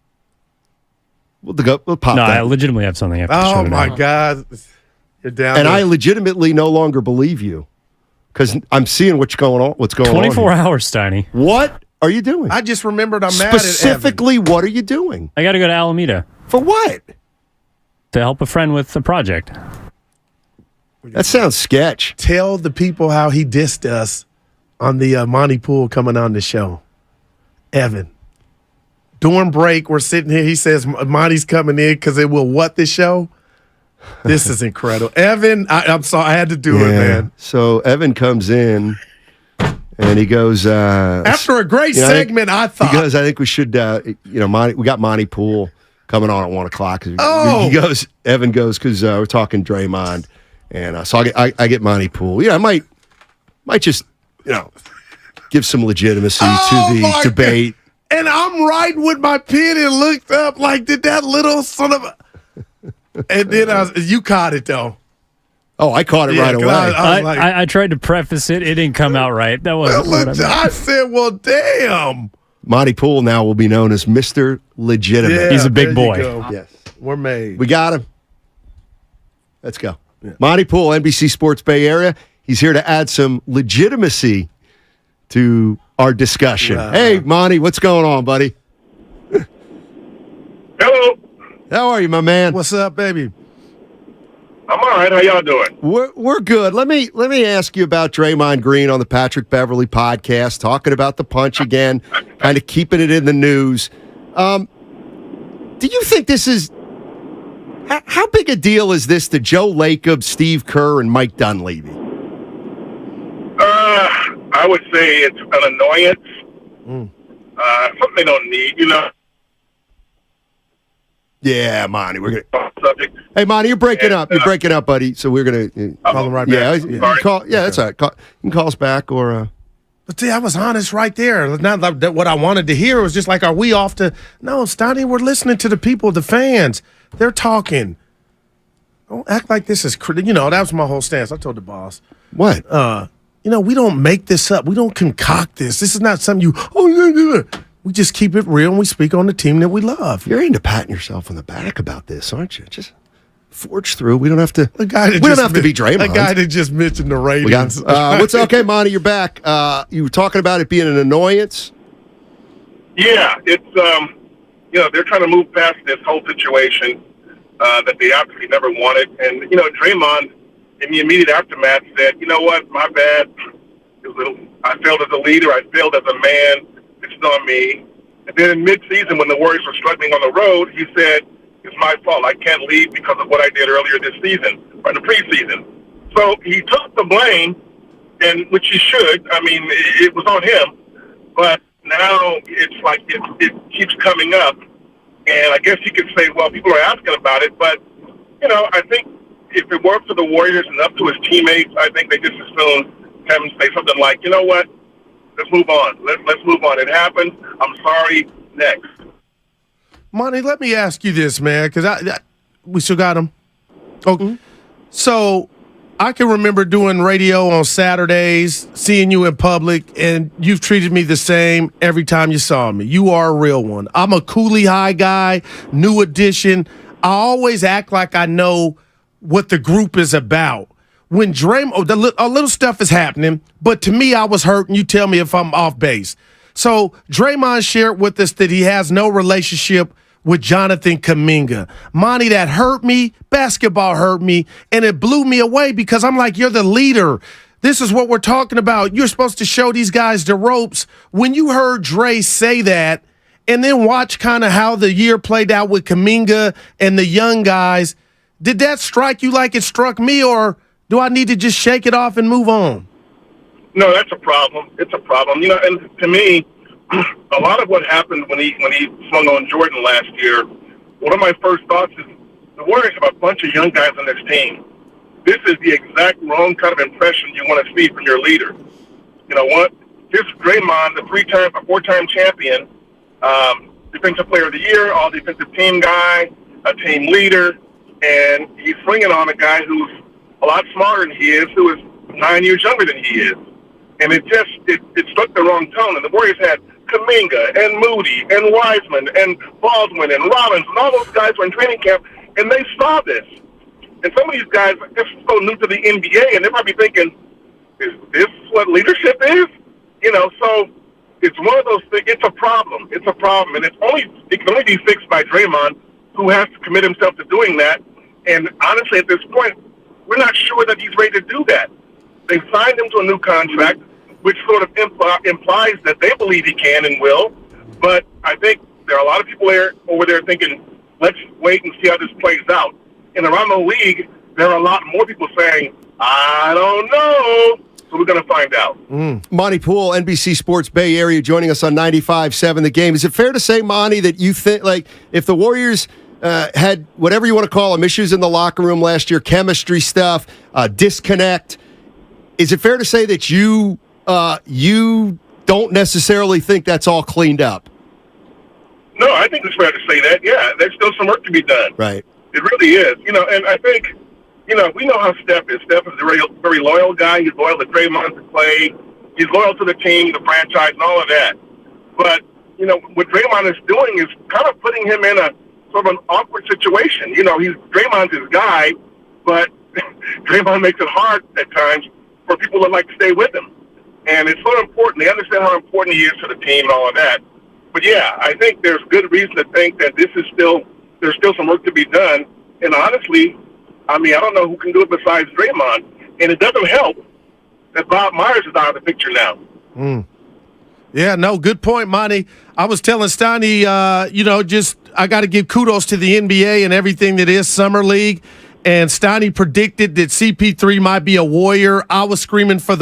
We'll pop that. I legitimately have something. Oh, my God. You're down And there. I legitimately no longer believe you because I'm seeing what's going on. 24 hours, Steiny. What are you doing? I just remembered I'm mad at Evan. Specifically, what are you doing? I got to go to Alameda. For what? To help a friend with a project. That sounds sketch. Tell the people how he dissed us on the Monty Pool coming on the show. Evan. During break, we're sitting here. He says Monty's coming in because it will what the show? This is incredible. Evan, I'm sorry. I had to do it, man. So Evan comes in and he goes, after a great segment, I thought. He goes, I think we should, Monty, we got Monty Pool coming on at 1 o'clock. Oh. Evan goes, because we're talking Draymond. And so I get Monty Pool. Yeah, I might just, give some legitimacy to the debate. God. And I'm riding with my pen and looked up like, did that little son of a... And then you caught it, though. Oh, I caught it right away. I tried to preface it. It didn't come out right. That wasn't what I meant. I said, well, damn. Monty Pool now will be known as Mr. Legitimate. Yeah, he's a big boy. Yes. We're made. We got him. Let's go. Yeah. Monty Pool, NBC Sports Bay Area. He's here to add some legitimacy to our discussion. Hey, Monty, what's going on, buddy? Hello. How are you, my man? What's up, baby? I'm all right. How y'all doing? We're good. Let me ask you about Draymond Green on the Patrick Beverly podcast, talking about the punch again, kind of keeping it in the news. Do you think this is how big a deal is this to Joe Lacob, Steve Kerr, and Mike Dunleavy? I would say it's an annoyance. Something they don't need, Yeah, Monty, we're gonna. Subject. Hey, Monty, you're breaking up. You're breaking up, buddy. So we're gonna call him right back. That's all right. You can call us back or. But see, I was honest right there. Not that what I wanted to hear was just like, are we off to? No, Stoney, we're listening to the people, the fans. They're talking. Don't act like this is that was my whole stance. I told the boss. What? We don't make this up. We don't concoct this. This is not something we just keep it real and we speak on the team that we love. You're into patting yourself on the back about this, aren't you? Just forge through. We don't have to. We don't have to be Draymond. A guy that just mentioned the ratings. What's okay, Monty? You're back. You were talking about it being an annoyance. Yeah, it's they're trying to move past this whole situation that they obviously never wanted, and Draymond in the immediate aftermath said, "You know what? My bad. I failed as a leader. I failed as a man. It's on me." And then in mid-season, when the Warriors were struggling on the road, he said, "It's my fault. I can't leave because of what I did earlier this season, or in the preseason." So he took the blame, and which he should. I mean, it was on him. But now it's like it keeps coming up. And I guess you could say, well, people are asking about it. But, I think if it weren't for the Warriors and up to his teammates, I think they just assumed have him say something like, "You know what? Let's move on. Let's move on. It happened. I'm sorry. Next." Monty, let me ask you this, man, because we still got him. Okay. So I can remember doing radio on Saturdays, seeing you in public, and you've treated me the same every time you saw me. You are a real one. I'm a Cooley High guy, new edition. I always act like I know what the group is about. When Draymond, a little stuff is happening, but to me, I was hurt, and you tell me if I'm off base. So Draymond shared with us that he has no relationship with Jonathan Kuminga. Monty, that hurt me. Basketball hurt me, and it blew me away because I'm like, you're the leader. This is what we're talking about. You're supposed to show these guys the ropes. When you heard Dre say that, and then watch kind of how the year played out with Kuminga and the young guys, Did that strike you like it struck me, or do I need to just shake it off and move on? No, that's a problem. It's a problem. You know, and to me, a lot of what happened when he swung on Jordan last year, one of my first thoughts is the Warriors have a bunch of young guys on this team. This is the exact wrong kind of impression you want to see from your leader. You know what? Here's Draymond, a four-time champion, defensive player of the year, all defensive team guy, a team leader, and he's swinging on a guy who's a lot smarter than he is, who is 9 years younger than he is. And it struck the wrong tone. And the Warriors had Kuminga and Moody and Wiseman and Baldwin and Rollins, and all those guys were in training camp, and they saw this. And some of these guys are just so new to the NBA, and they might be thinking, is this what leadership is? You know, so it's one of those things. It's a problem. It's a problem. And it can only be fixed by Draymond, who has to commit himself to doing that. And honestly, at this point, we're not sure that he's ready to do that. They signed him to a new contract, which sort of implies that they believe he can and will. But I think there are a lot of people over there thinking, let's wait and see how this plays out. And around the league, there are a lot more people saying, I don't know. So we're going to find out. Monty Poole, NBC Sports Bay Area, joining us on 95.7 The Game. Is it fair to say, Monty, that you think, like, if the Warriors had whatever you want to call them, issues in the locker room last year, chemistry stuff, disconnect, is it fair to say that you don't necessarily think that's all cleaned up? No, I think it's fair to say that. Yeah, there's still some work to be done. Right. It really is. You know, and I think, you know, we know how Steph is. Steph is a very, very loyal guy. He's loyal to Draymond, to Clay. He's loyal to the team, the franchise, and all of that. But, you know, what Draymond is doing is kind of putting him in a sort of an awkward situation. You know, Draymond's his guy, but Draymond makes it hard at times for people that like to stay with him. And it's so important. They understand how important he is to the team and all of that. But, yeah, I think there's good reason to think that there's still some work to be done. And honestly, I mean, I don't know who can do it besides Draymond. And it doesn't help that Bob Myers is out of the picture now. Yeah, no, good point, Monty. I was telling Steiny, I got to give kudos to the NBA and everything that is Summer League. And Steiny predicted that CP3 might be a Warrior. I was screaming from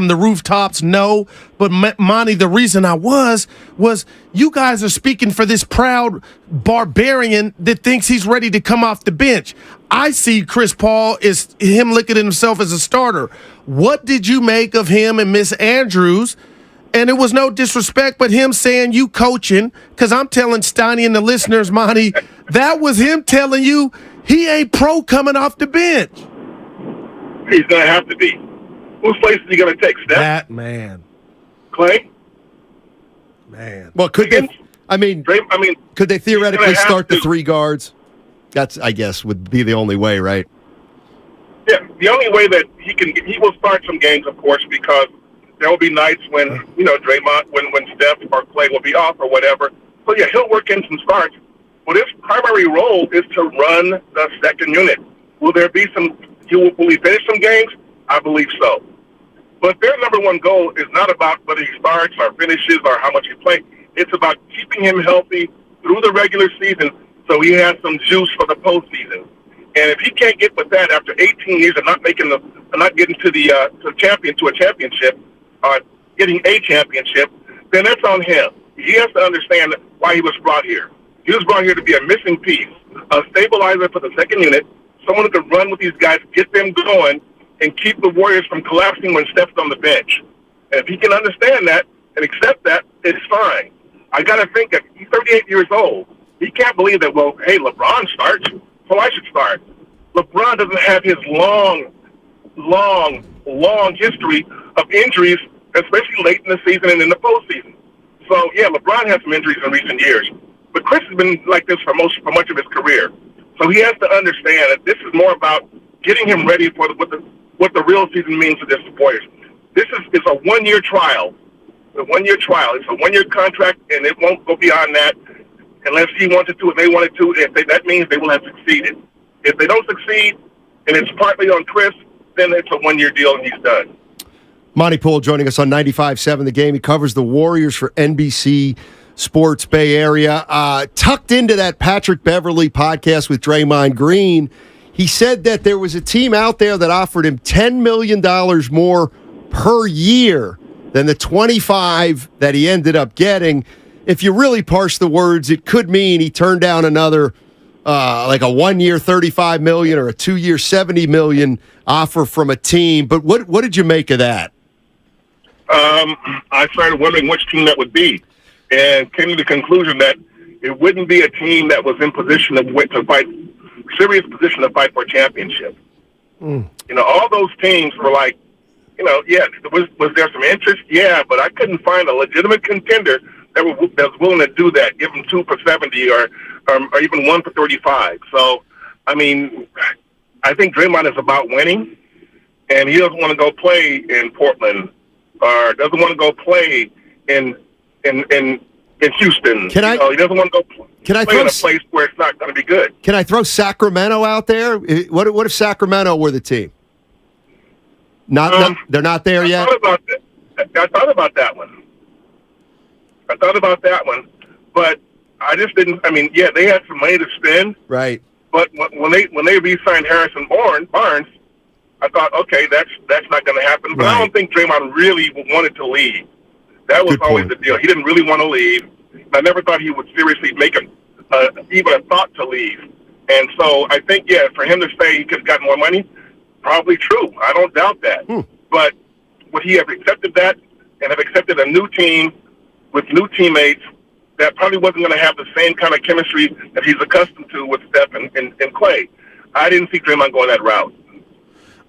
the rooftops, no. But Monty, the reason I was you guys are speaking for this proud barbarian that thinks he's ready to come off the bench. I see Chris Paul is him looking at himself as a starter. What did you make of him and Miss Andrews? And it was no disrespect, but him saying you coaching, because I'm telling Steiny and the listeners, Monty, that was him telling you he ain't pro coming off the bench. He's going to have to be. Whose place is he going to take, Steph? That man. Clay? Man. Well, could they theoretically start the three guards? That's, I guess, would be the only way, right? Yeah, the only way that he will start some games, of course, because there will be nights when, you know, Draymond, when Steph or Clay will be off or whatever. So, yeah, he'll work in some starts. But his primary role is to run the second unit. Will he finish some games? I believe so. But their number one goal is not about whether he starts or finishes or how much he plays. It's about keeping him healthy through the regular season so he has some juice for the postseason. And if he can't get with that after 18 years of not getting to a championship, getting a championship, then that's on him. He has to understand why he was brought here. He was brought here to be a missing piece, a stabilizer for the second unit, someone who could run with these guys, get them going, and keep the Warriors from collapsing when Steph's on the bench. And if he can understand that and accept that, it's fine. I got to think that he's 38 years old. He can't believe that, well, hey, LeBron starts, so I should start. LeBron doesn't have his long history of injuries, especially late in the season and in the postseason. So, yeah, LeBron has some injuries in recent years. But Chris has been like this for much of his career. So he has to understand that this is more about getting him ready for what the real season means to the Warriors. This is a one-year trial. It's a one-year contract, and it won't go beyond that unless he wanted to and they wanted to. That means they will have succeeded. If they don't succeed, and it's partly on Chris, then it's a one-year deal and he's done. Monty Poole joining us on 95.7 The Game. He covers the Warriors for NBC Sports Bay Area. Tucked into that Patrick Beverly podcast with Draymond Green, He said that there was a team out there that offered him $10 million more per year than the 25 that he ended up getting. If you really parse the words, it could mean he turned down another like a 1 year $35 million or a 2 year $70 million offer from a team. But what did you make of that? I started wondering which team that would be, and came to the conclusion that it wouldn't be a team that was in position to fight, serious position to fight for a championship. You know, all those teams were like, you know, yeah, was there some interest? Yeah, but I couldn't find a legitimate contender that was willing to do that, give them 2 for 70 or even 1 for 35. So, I mean, I think Draymond is about winning, and he doesn't want to go play in Portland or doesn't want to go play in Houston. He doesn't want to go play in a place where it's not going to be good. Can I throw Sacramento out there? What if Sacramento were the team? They're not there yet? I thought about that one. But I just didn't. I mean, yeah, they had some money to spend. Right. But when they re-signed Harrison Barnes, I thought, okay, that's not going to happen. But I don't think Draymond really wanted to leave. That was always the deal. He didn't really want to leave. I never thought he would seriously make even a thought to leave. And so I think, yeah, for him to stay, he could have gotten more money. Probably true. I don't doubt that. But would he have accepted that and have accepted a new team with new teammates that probably wasn't going to have the same kind of chemistry that he's accustomed to with Steph and Clay? I didn't see Draymond going that route.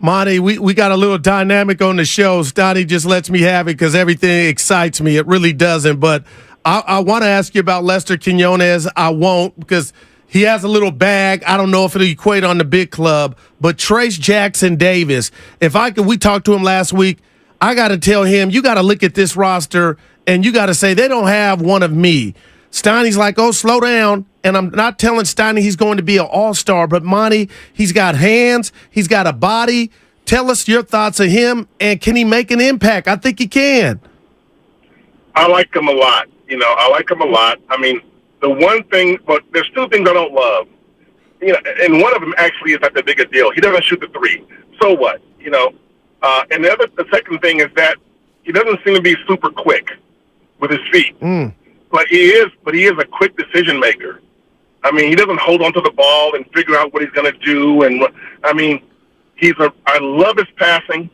Monty, we got a little dynamic on the show. Stoney just lets me have it because everything excites me. It really doesn't. But I want to ask you about Lester Quinones. I won't because he has a little bag. I don't know if it'll equate on the big club. But Trace Jackson Davis, we talked to him last week. I got to tell him, you got to look at this roster and you got to say they don't have one of me. Steiny's like, oh, slow down. And I'm not telling Steiny he's going to be an all-star, but Monty, he's got hands, he's got a body. Tell us your thoughts of him, and can he make an impact? I think he can. I like him a lot. I mean, the one thing, but there's 2 things I don't love. And one of them actually is not the biggest deal. He doesn't shoot the 3. So what? And the second thing is that he doesn't seem to be super quick with his feet. But he is a quick decision maker. I mean, he doesn't hold on to the ball and figure out what he's going to do. And I love his passing.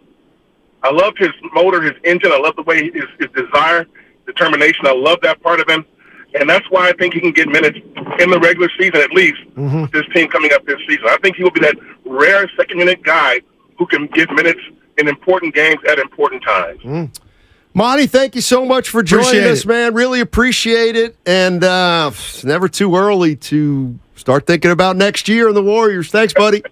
I love his motor, his engine. I love the way his desire, determination. I love that part of him. And that's why I think he can get minutes in the regular season, at least, with this team coming up this season. I think he will be that rare second-minute guy who can get minutes in important games at important times. Monty, thank you so much for joining us, man. Really appreciate it. And it's never too early to start thinking about next year and the Warriors. Thanks, buddy.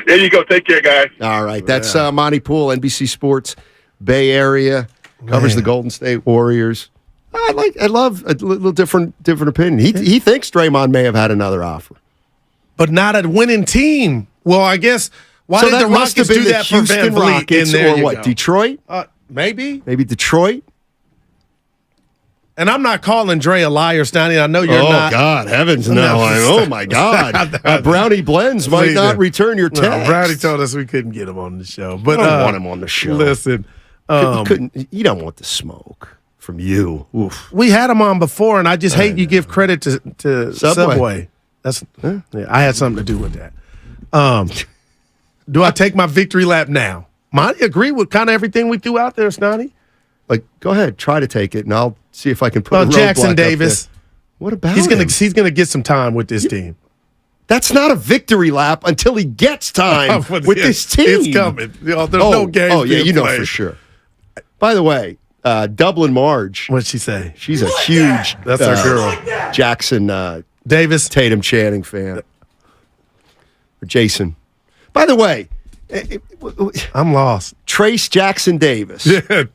There you go. Take care, guys. All right. That's Monty Poole, NBC Sports Bay Area. Covers the Golden State Warriors. I love a little different opinion. He thinks Draymond may have had another offer. But not a winning team. Well, I guess, why did the Rockets do that for Van Vliet? Or what, Detroit? Maybe Detroit. And I'm not calling Dre a liar, Steiny. I know you're not. Oh, God, heavens, no. Oh, my God. Brownie Blends might not return your text. No, Brownie told us we couldn't get him on the show. But I don't want him on the show. Listen. You don't want the smoke from you. Oof. We had him on before, and I just hate you give credit to Subway. I had something to do with that. Do I take my victory lap now? Monty agree with kind of everything we threw out there, Snotty. Like, go ahead, try to take it, and I'll see if I can put a Jackson Davis. What about he's him? He's gonna get some time with this team. That's not a victory lap until he gets time with this team. It's coming. There's no game. Oh, yeah, you know for sure. By the way, Dublin Marge. What'd she say? She's a huge that's our girl. Jackson Davis. Tatum Channing fan. Or Jason. By the way, I'm lost. Trace Jackson Davis. Yeah,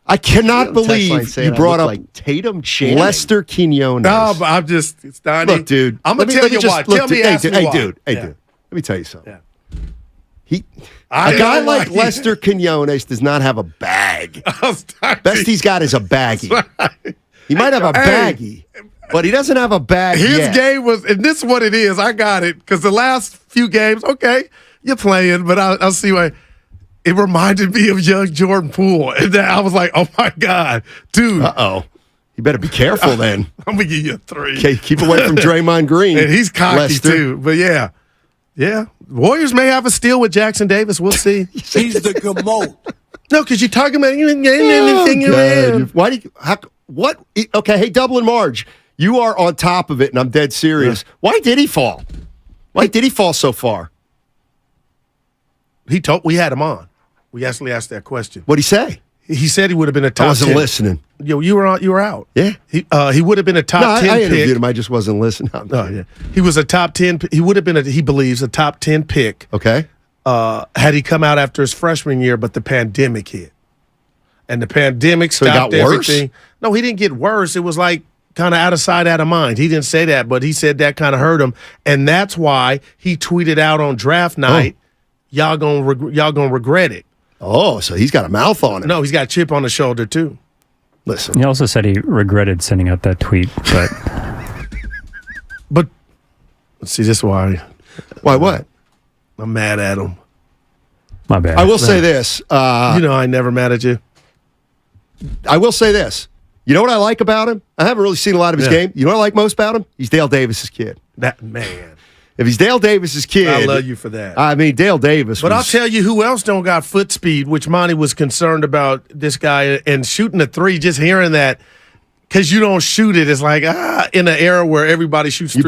I cannot believe you brought up like Tatum Channing. Lester Quinones. No, but I'm just Steiny. Look, dude. I'm gonna tell you why. Tell me, ask me why. Hey, dude. Let me tell you something. A guy like Lester Quinones does not have a bag. Best he's got is a baggie. He might have a baggie. but he doesn't have a bag His yet. game was, and this is what it is. I got it because the last few games, okay, you're playing, but I'll see why. It reminded me of young Jordan Poole, and then I was like, "Oh my God, dude!" Uh-oh. You better be careful then. I'm gonna give you a 3. Okay, keep away from Draymond Green. And he's cocky Lester. too. But yeah. Warriors may have a steal with Jackson Davis. We'll see. He's the GMOAT. No, because you're talking about you ain't getting anything you're in. Why do you? What? Okay, hey, Dublin Marge, you are on top of it, and I'm dead serious. Yeah. Why did he fall? Why did he fall so far? We had him on. We actually asked that question. What'd he say? He said he would have been a top 10. I wasn't listening. Yo, you were out. Yeah. He would have been a top 10 I pick. interviewed him. I just wasn't listening. Oh, yeah. He was a top 10. He would have been, he believes, a top 10 pick. Okay. Had he come out after his freshman year, but the pandemic hit. And the pandemic stopped everything. No, he didn't get worse. It was like kind of out of sight, out of mind. He didn't say that, but he said that kind of hurt him. And that's why he tweeted out on draft night, y'all gonna regret it. Oh, so he's got a mouth on it. No, he's got a chip on the shoulder, too. Listen. He also said he regretted sending out that tweet, but... But, see, this is why. Why what? I'm mad at him. My bad. I will say this. I never mad at you. I will say this. You know what I like about him? I haven't really seen a lot of his game. You know what I like most about him? He's Dale Davis's kid. That man. If he's Dale Davis's kid, I love you for that. I mean, Dale Davis. But I'll tell you who else don't got foot speed, which Monty was concerned about this guy and shooting a 3. Just hearing that, because you don't shoot it, it's like in an era where everybody shoots threes.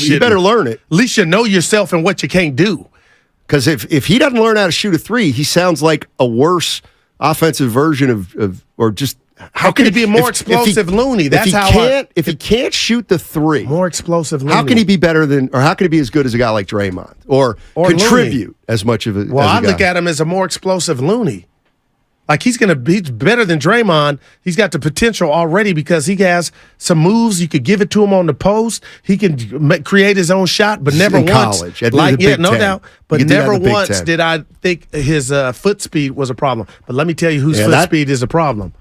You better learn it. At least you know yourself and what you can't do. Because if he doesn't learn how to shoot a 3, he sounds like a worse offensive version of or just. How can he be a more explosive loony? That's if he can't shoot the 3, more explosive loony. How can he be better than, or how can he be as good as a guy like Draymond, or contribute loony as much of a? Well, I look at him as a more explosive loony. Like he's better than Draymond. He's got the potential already because he has some moves. You could give it to him on the post. He can create his own shot, but never once. College, no doubt. But never once did I think his foot speed was a problem. But let me tell you whose foot speed is a problem.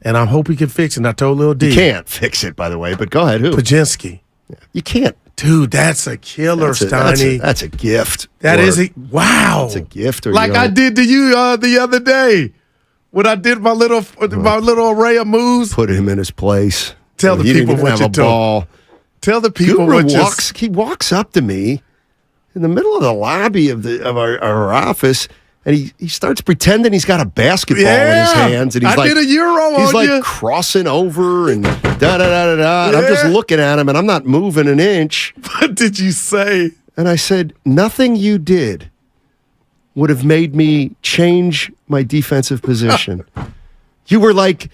And I hope he can fix it. And I told Lil D. You can't fix it, by the way, but go ahead. Who? Pajinski. Yeah. You can't. Dude, that's a killer, Steiny. That's a gift. That is a wow. It's a gift. Like I did to you the other day when I did my little array of moves. Put him in his place. Tell the people what you told. Tell the people what you. He walks up to me in the middle of the lobby of our office. And he starts pretending he's got a basketball in his hands, and he's did a Euro he's on like you. Crossing over and da-da-da-da-da. And I'm just looking at him, and I'm not moving an inch. What did you say? And I said, nothing you did would have made me change my defensive position. You were like,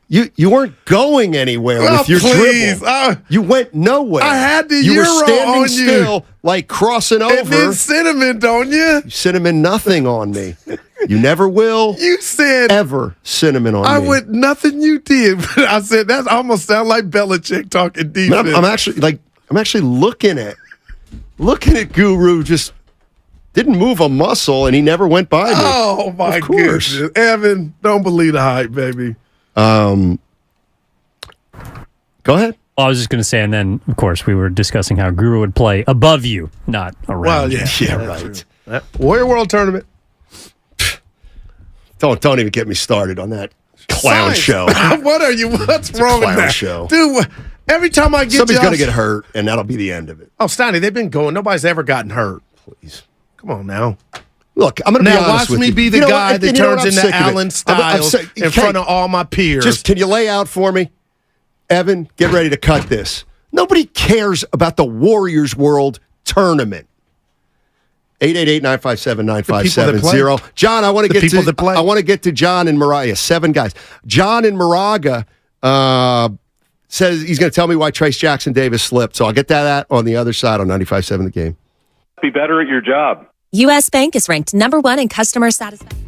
you weren't going anywhere with your dribble. You went nowhere. I had the You Euro were standing on still, like crossing over. And then cinnamon, don't you? You cinnamon nothing on me. You never will. You said ever cinnamon on me. I went nothing you did. But I said that almost sound like Belichick talking defense. I'm actually looking at Guru, just didn't move a muscle, and he never went by me. Oh my goodness, Evan! Don't believe the hype, baby. Go ahead. I was just going to say, and then, of course, we were discussing how Guru would play above you, not around Well, you. yeah, right. Warrior World Tournament. Don't even get me started on that clown show. What are you? What's wrong with that show, dude? Every time I get somebody's going to get hurt, and that'll be the end of it. Oh, Steiny, they've been going. Nobody's ever gotten hurt. Please, come on now. Look, I'm going to be honest watch with me you. be the guy that turns into Alan Styles in front of all my peers. Just can you lay out for me, Evan? Get ready to cut this. Nobody cares about the Warriors World Tournament. 888-957-9570. John, I want to get to John in Moraga. 7 guys. John in Moraga says he's going to tell me why Trace Jackson Davis slipped. So I'll get that on the other side on 95.7 The Game. Be better at your job. U.S. Bank is ranked #1 in customer satisfaction.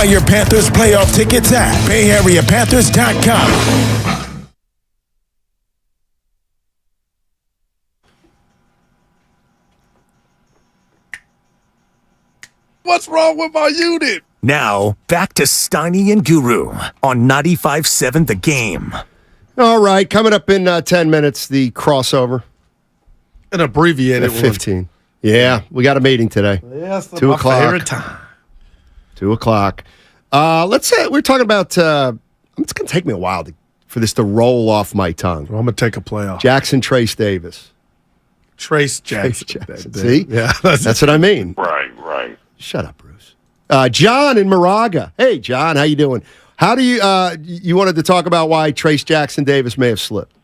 Buy your Panthers playoff tickets at BayAreaPanthers.com. What's wrong with my unit? Now, back to Steiny and Guru on 95.7 The Game. All right, coming up in 10 minutes, the crossover. An abbreviated At 15. Yeah, we got a meeting today. Yes, 2 my o'clock. favorite time. 2 o'clock. Let's say we're talking about. It's going to take me a while for this to roll off my tongue. Well, I'm going to take a playoff. Jackson Trace Davis. Trace Jackson. See? Yeah, that's what I mean. Right. Shut up, Bruce. John in Moraga. Hey, John, how you doing? How do you wanted to talk about why Trace Jackson Davis may have slipped?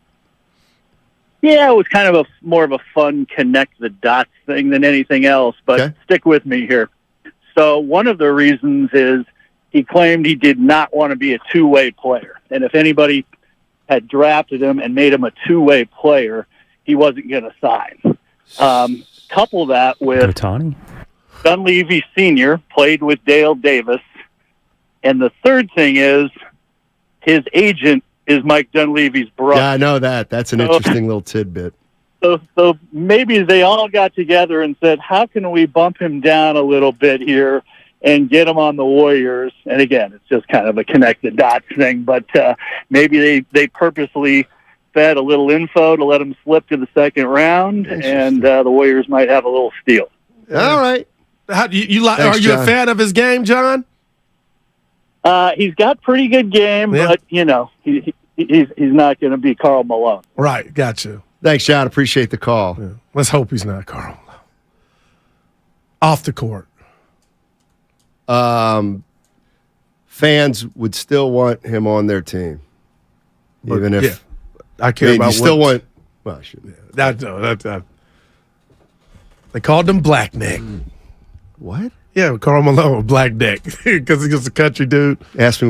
Yeah, it was kind of more of a fun connect the dots thing than anything else, but stick with me here. So one of the reasons is he claimed he did not want to be a two-way player. And if anybody had drafted him and made him a two-way player, he wasn't going to sign. Couple that with Otani. Dunleavy Sr. played with Dale Davis. And the third thing is his agent is Mike Dunleavy's brother. Yeah, I know that. That's an interesting little tidbit. So maybe they all got together and said, how can we bump him down a little bit here and get him on the Warriors? And again, it's just kind of a connect the dots thing, but maybe they purposely fed a little info to let him slip to the second round, and the Warriors might have a little steal. All right. Are you a fan of his game, John? He's got pretty good game, but he's not going to be Karl Malone. Right, gotcha. Thanks, John. Appreciate the call. Yeah. Let's hope he's not Karl Malone. Off the court. Fans would still want him on their team, even if I care about. You still want. Well, I shouldn't. That they called him Black Neck. What? Yeah, Karl Malone, Black Neck, because he was a country dude. Ask me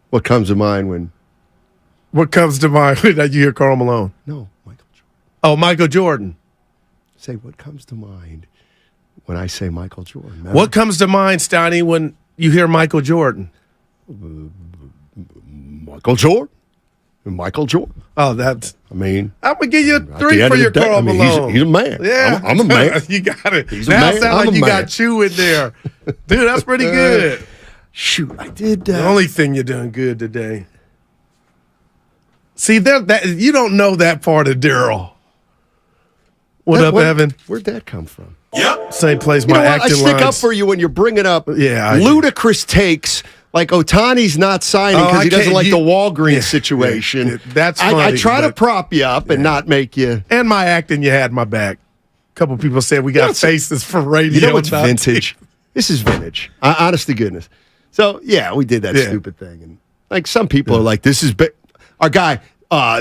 what comes to mind when. What comes to mind when you hear Karl Malone? No, Michael Jordan. Oh, Michael Jordan. Say what comes to mind when I say Michael Jordan. Remember? What comes to mind, Steiny, when you hear Michael Jordan? Michael Jordan. Michael Jordan. Oh, that's. I mean, I'm gonna give you a 3 for your Karl Malone. He's a man. Yeah, I'm a man. You got it. He's a now man. it sounds like you got Chew in there, dude. That's pretty good. Shoot, I did. The only thing you're doing good today. See that you don't know that part of Daryl. What up, Evan? Where'd that come from? Yep. Same place. My acting I stick lines. up for you when you're bringing up ludicrous takes. Like Otani's not signing because he doesn't like the Walgreens situation. Yeah, that's funny. I try to prop you up and not make you. And my acting, you had my back. A couple people said we got faces for radio. You know what's vintage? This is vintage. Honest to goodness. So, yeah, we did that stupid thing. And like some people are like, this is our guy,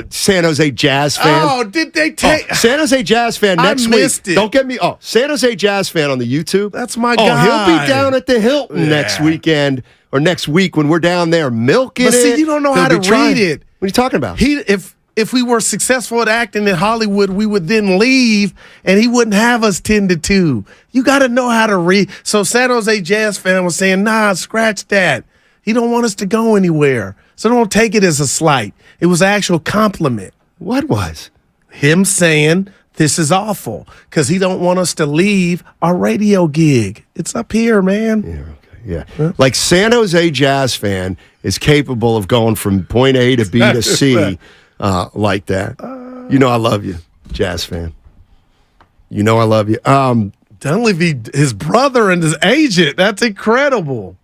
San Jose Jazz fan. Oh, did they take San Jose Jazz fan next I missed week? It. Don't get me. Oh, San Jose Jazz fan on the YouTube. That's my guy. He'll be down at the Hilton next weekend or next week when we're down there milking it. But see, you don't know how to read it. What are you talking about? If we were successful at acting in Hollywood, we would then leave, and he wouldn't have us 10-2. You got to know how to read. So San Jose Jazz fan was saying, nah, scratch that. He don't want us to go anywhere. So don't take it as a slight. It was an actual compliment. What was? Him saying this is awful because he don't want us to leave our radio gig. It's up here, man. Yeah, okay. Yeah. Like San Jose Jazz fan is capable of going from point A to B to C like that. You know I love you, Jazz fan. You know I love you. Dunleavy, his brother and his agent, that's incredible.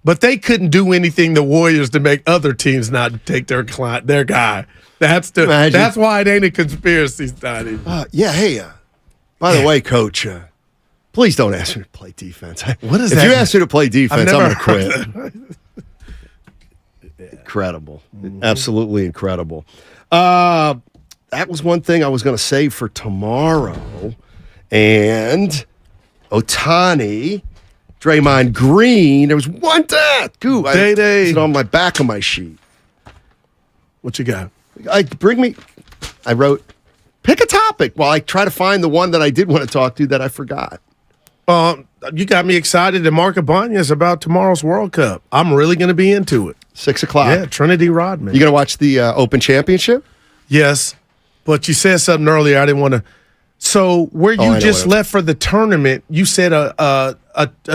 But they couldn't do anything, the Warriors, to make other teams not take their guy. That's why it ain't a conspiracy study. Yeah, hey, by the way, Coach, please don't ask me to play defense. What is if that? If you ask me to play defense, I'm going to quit. Incredible. Absolutely incredible. That was one thing I was going to save for tomorrow. And Otani, Draymond Green, there was one I it's on my back of my sheet. What you got? I wrote, pick a topic while I try to find the one that I did want to talk to that I forgot. You got me excited. And Mark Abanya is about tomorrow's World Cup. I'm really going to be into it. 6:00. Yeah, Trinity Rodman. You going to watch the Open Championship? Yes, but you said something earlier. I didn't want to. So where you just left for the tournament, you said a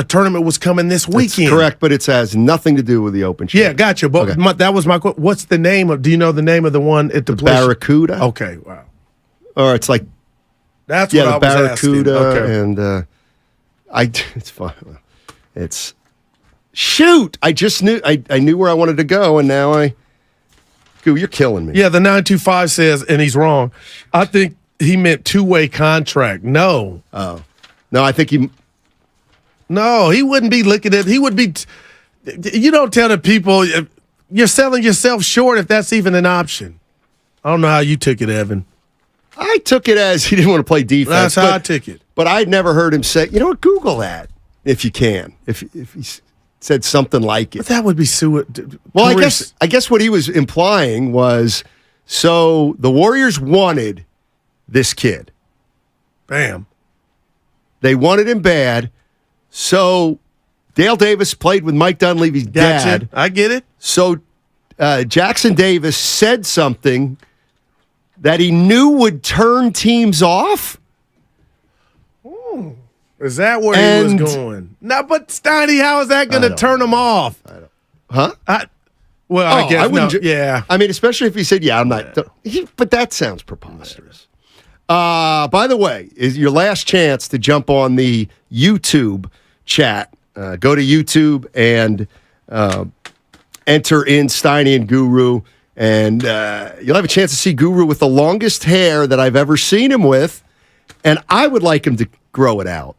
tournament was coming this weekend. That's correct, but it has nothing to do with the Open Championship. Yeah, gotcha. But that was my question. What's the name of? Do you know the name of the one at the Barracuda? Okay, wow. Or it's like that's what I was Barracuda, asking. Okay. and it's fine. It's shoot. I just knew I knew where I wanted to go, and now you're killing me. Yeah, the 925 says, and he's wrong. I think he meant two-way contract. No. Oh. No, I think he... No, he wouldn't be looking at... He would be... You don't tell the people... You're selling yourself short if that's even an option. I don't know how you took it, Evan. I took it as he didn't want to play defense. That's how I took it. But I'd never heard him say... You know what? Google that, if you can. If he said something like it. But that would be... Well, I guess what he was implying was, so the Warriors wanted... this kid. Bam. They wanted him bad. So Dale Davis played with Mike Dunleavy's dad. I get it. So Jackson Davis said something that he knew would turn teams off. Ooh. Is that where he was going? No, but Steiny, how is that going to turn them off? Huh? I guess I wouldn't. Yeah. I mean, especially if he said, "Yeah, I'm not." But that sounds preposterous. By the way, is your last chance to jump on the YouTube chat. Go to YouTube and enter in Steiny and Guru, and you'll have a chance to see Guru with the longest hair that I've ever seen him with, and I would like him to grow it out.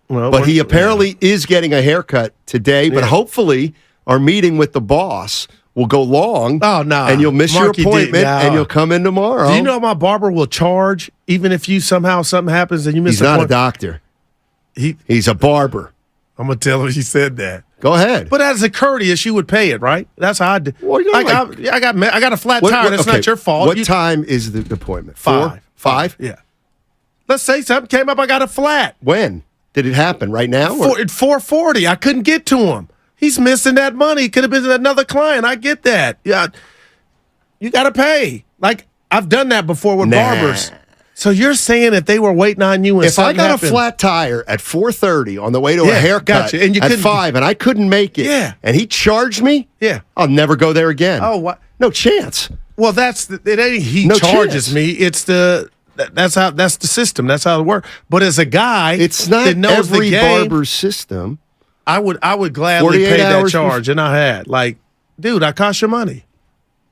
Well, but he apparently is getting a haircut today, but hopefully our meeting with the boss will go long. Oh, no. And you'll miss your appointment, and you'll come in tomorrow. Do you know my barber will charge even if you somehow something happens and you miss He's not a doctor. He's a barber. I'm going to tell him you said that. Go ahead. But as a courteous, you would pay it, right? That's how I do. Well, I got a flat tire. That's not your fault. What time is the appointment? 5. 5? Yeah. Let's say something came up. I got a flat. When? Did it happen? Right now? At 4:40. I couldn't get to him. He's missing that money. Could have been another client. I get that. Yeah. You got to pay. Like, I've done that before with barbers. So you're saying if they were waiting on you and if I got happened, a flat tire at 4:30 on the way to a haircut and you at 5 and I couldn't make it, and he charged me, I'll never go there again. Oh, what? No chance. Well, it ain't he charges me. It's that's the system. That's how it works. But as a guy, it's not that knows every the game, barber's system. I would gladly pay that charge, and I had dude, I cost you money.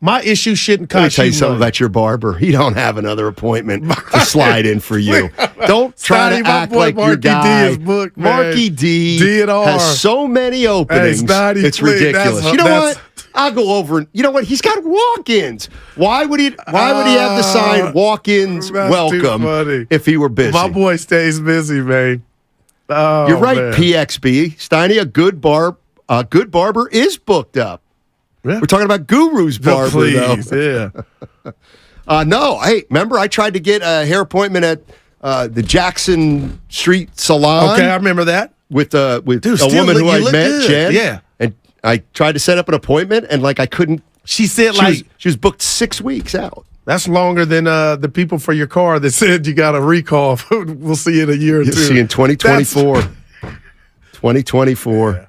My issue shouldn't cost you money. Let me tell you something about your barber. He don't have another appointment to slide in for you. Don't try to act like your guy. Marky D has so many openings. It's ridiculous. You know what? I'll go over and you know what? He's got walk-ins. Why would he have the sign walk-ins welcome if he were busy? My boy stays busy, man. Oh, you're right, man. PXB. Steiny, a good barber is booked up. Yeah. We're talking about Guru's barber, please, though. No, hey, remember I tried to get a hair appointment at the Jackson Street Salon? Okay, I remember that. With a woman who I met, good. Jen. Yeah. And I tried to set up an appointment, and I couldn't. She said she was booked 6 weeks out. That's longer than the people for your car that said you got a recall. We'll see you in a year or two. You'll see in 2024. 2024. Yeah.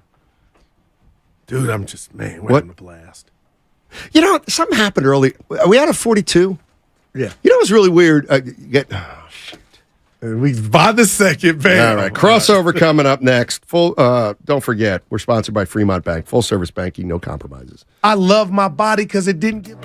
Dude, I'm just, we're having a blast. You know, something happened early. Are we out of 42? Yeah. You know what's really weird? Shit. We by the second, man. All right, crossover coming up next. Don't forget, we're sponsored by Fremont Bank. Full service banking, no compromises. I love my body because it didn't give.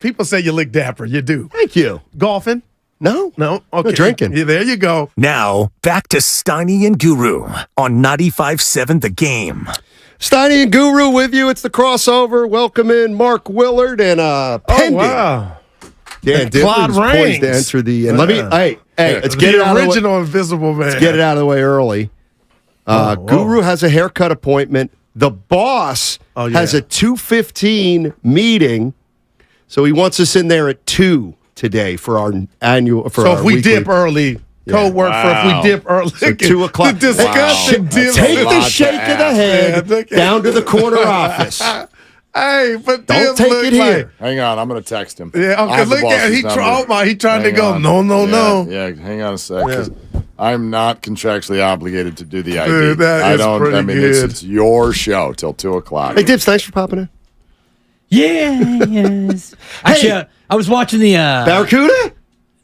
People say you look dapper. You do. Thank you. Golfing? No. Okay. Drinking. Yeah, there you go. Now, back to Steiny and Guru on 95.7 The Game. Steiny and Guru with you. It's the crossover. Welcome in Mark Willard and Pending. Oh, wow. Dan Claude Diddler's poised to Raines. enter the. And let me. Hey, let's get it out of the way. Original Invisible Man. Let's get it out of the way early. Guru has a haircut appointment. The boss has a 2:15 meeting, so he wants us in there at 2 today for our annual. So if we dip early, code word for if we dip early. So 2 o'clock. The discussion dip. Take the shake of the head down to the corner office. Hey, but don't take it here. Hang on, I'm going to text him. Yeah, okay. Look at he trying to go. No. Yeah, hang on a sec. 'Cause I'm not contractually obligated to do the ID. Dude, that is pretty good. It's your show till 2 o'clock. Hey, Dibs, thanks for popping in. Yes. Actually, I was watching the Barracuda.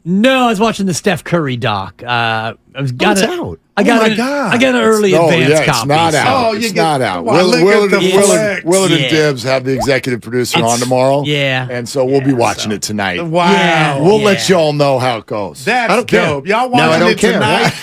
No, I was watching the Steph Curry doc. I got it's out. I got an early advance copy. It's not out. It's not out. Willard and Dibs have the executive producer on tomorrow. Yeah. And so we'll be watching it tonight. Wow. Yeah. We'll let y'all know how it goes. That's I don't care. dope. Y'all No, I watching don't it care. tonight?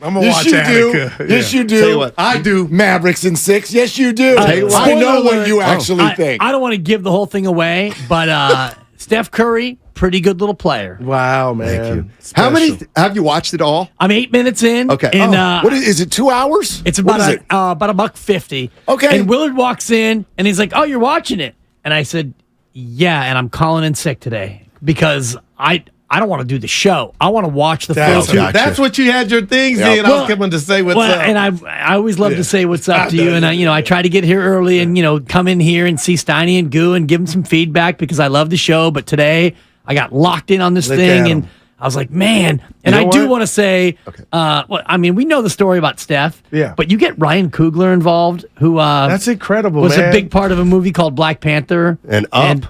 I'm gonna watch Attica. Yes, you do. Tell you what. I do. Mavericks in 6. Yes, you do. I know what you actually think. I don't want to give the whole thing away, but Steph Curry, pretty good little player. Wow, man. Thank you. How many have you watched it all? I'm 8 minutes in. Okay. And, what is it? 2 hours? It's about $1.50. Okay. And Willard walks in and he's like, "Oh, you're watching it?" And I said, "Yeah." And I'm calling in sick today because I don't want to do the show. I want to watch the full two. That's what you had your things in. I was coming to say what's up. And I always love to say what's up to you. And I try to get here early and come in here and see Steiny and Goo and give them some feedback because I love the show. But today I got locked in on this thing and I was like, man. And I do want to say, we know the story about Steph. Yeah. But you get Ryan Coogler involved, who that's incredible. Was a big part of a movie called Black Panther and Up.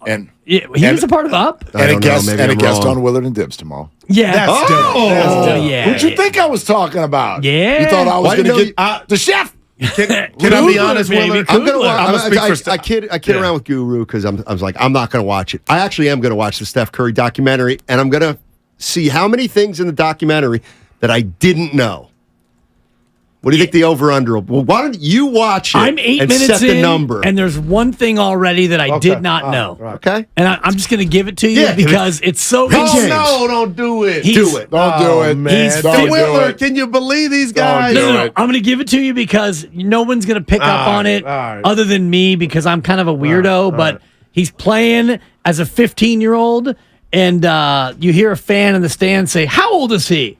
And he was a part of Up. And a guest on Willard and Dibs tomorrow. Yeah. That's dope. Yeah. Who'd you think I was talking about? Yeah. You thought I was going to get the chef? Can I be honest, Willard? I'm going to watch. I kid around with Guru because I was like, I'm not going to watch it. I actually am going to watch the Steph Curry documentary, and I'm going to see how many things in the documentary that I didn't know. What do you think the over-under? Well, why don't you watch it I'm 8 and minutes set the in, number? and there's one thing already that I did not know. Right. Okay. And I'm just going to give it to you because it's so Oh, no, don't do it. Do it. Don't do it. Man. Willard, can you believe these guys? No. I'm going to give it to you because no one's going to pick up on it other than me because I'm kind of a weirdo, but he's playing as a 15-year-old, and you hear a fan in the stand say, "How old is he?"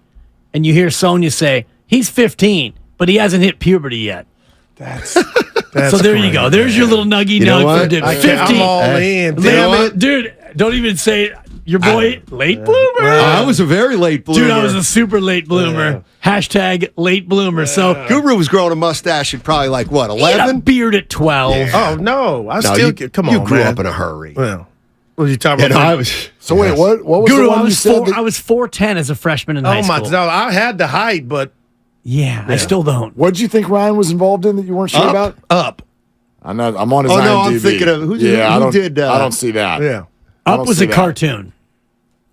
And you hear Sonia say, "He's 15. But he hasn't hit puberty yet." That's so there you go. There's your little nuggy nug for Dibs. 15. I'm all in. Dude, don't even say it. Your boy, late bloomer. I was a very late bloomer. Dude, I was a super late bloomer. Hashtag late bloomer. So Guru was growing a mustache at probably like, what, 11? He had a beard at 12. Yeah. Oh, no. Come on, you grew man. up in a hurry. Well, what are you talking about? So wait, what was Guru, the one you said? I was 4'10" as a freshman in high school. No, I had the height, but... Yeah, I still don't. What did you think Ryan was involved in that you weren't sure about? Up. I'm on his IMDb. I'm thinking of who did. I don't see that. Yeah, Up was a cartoon.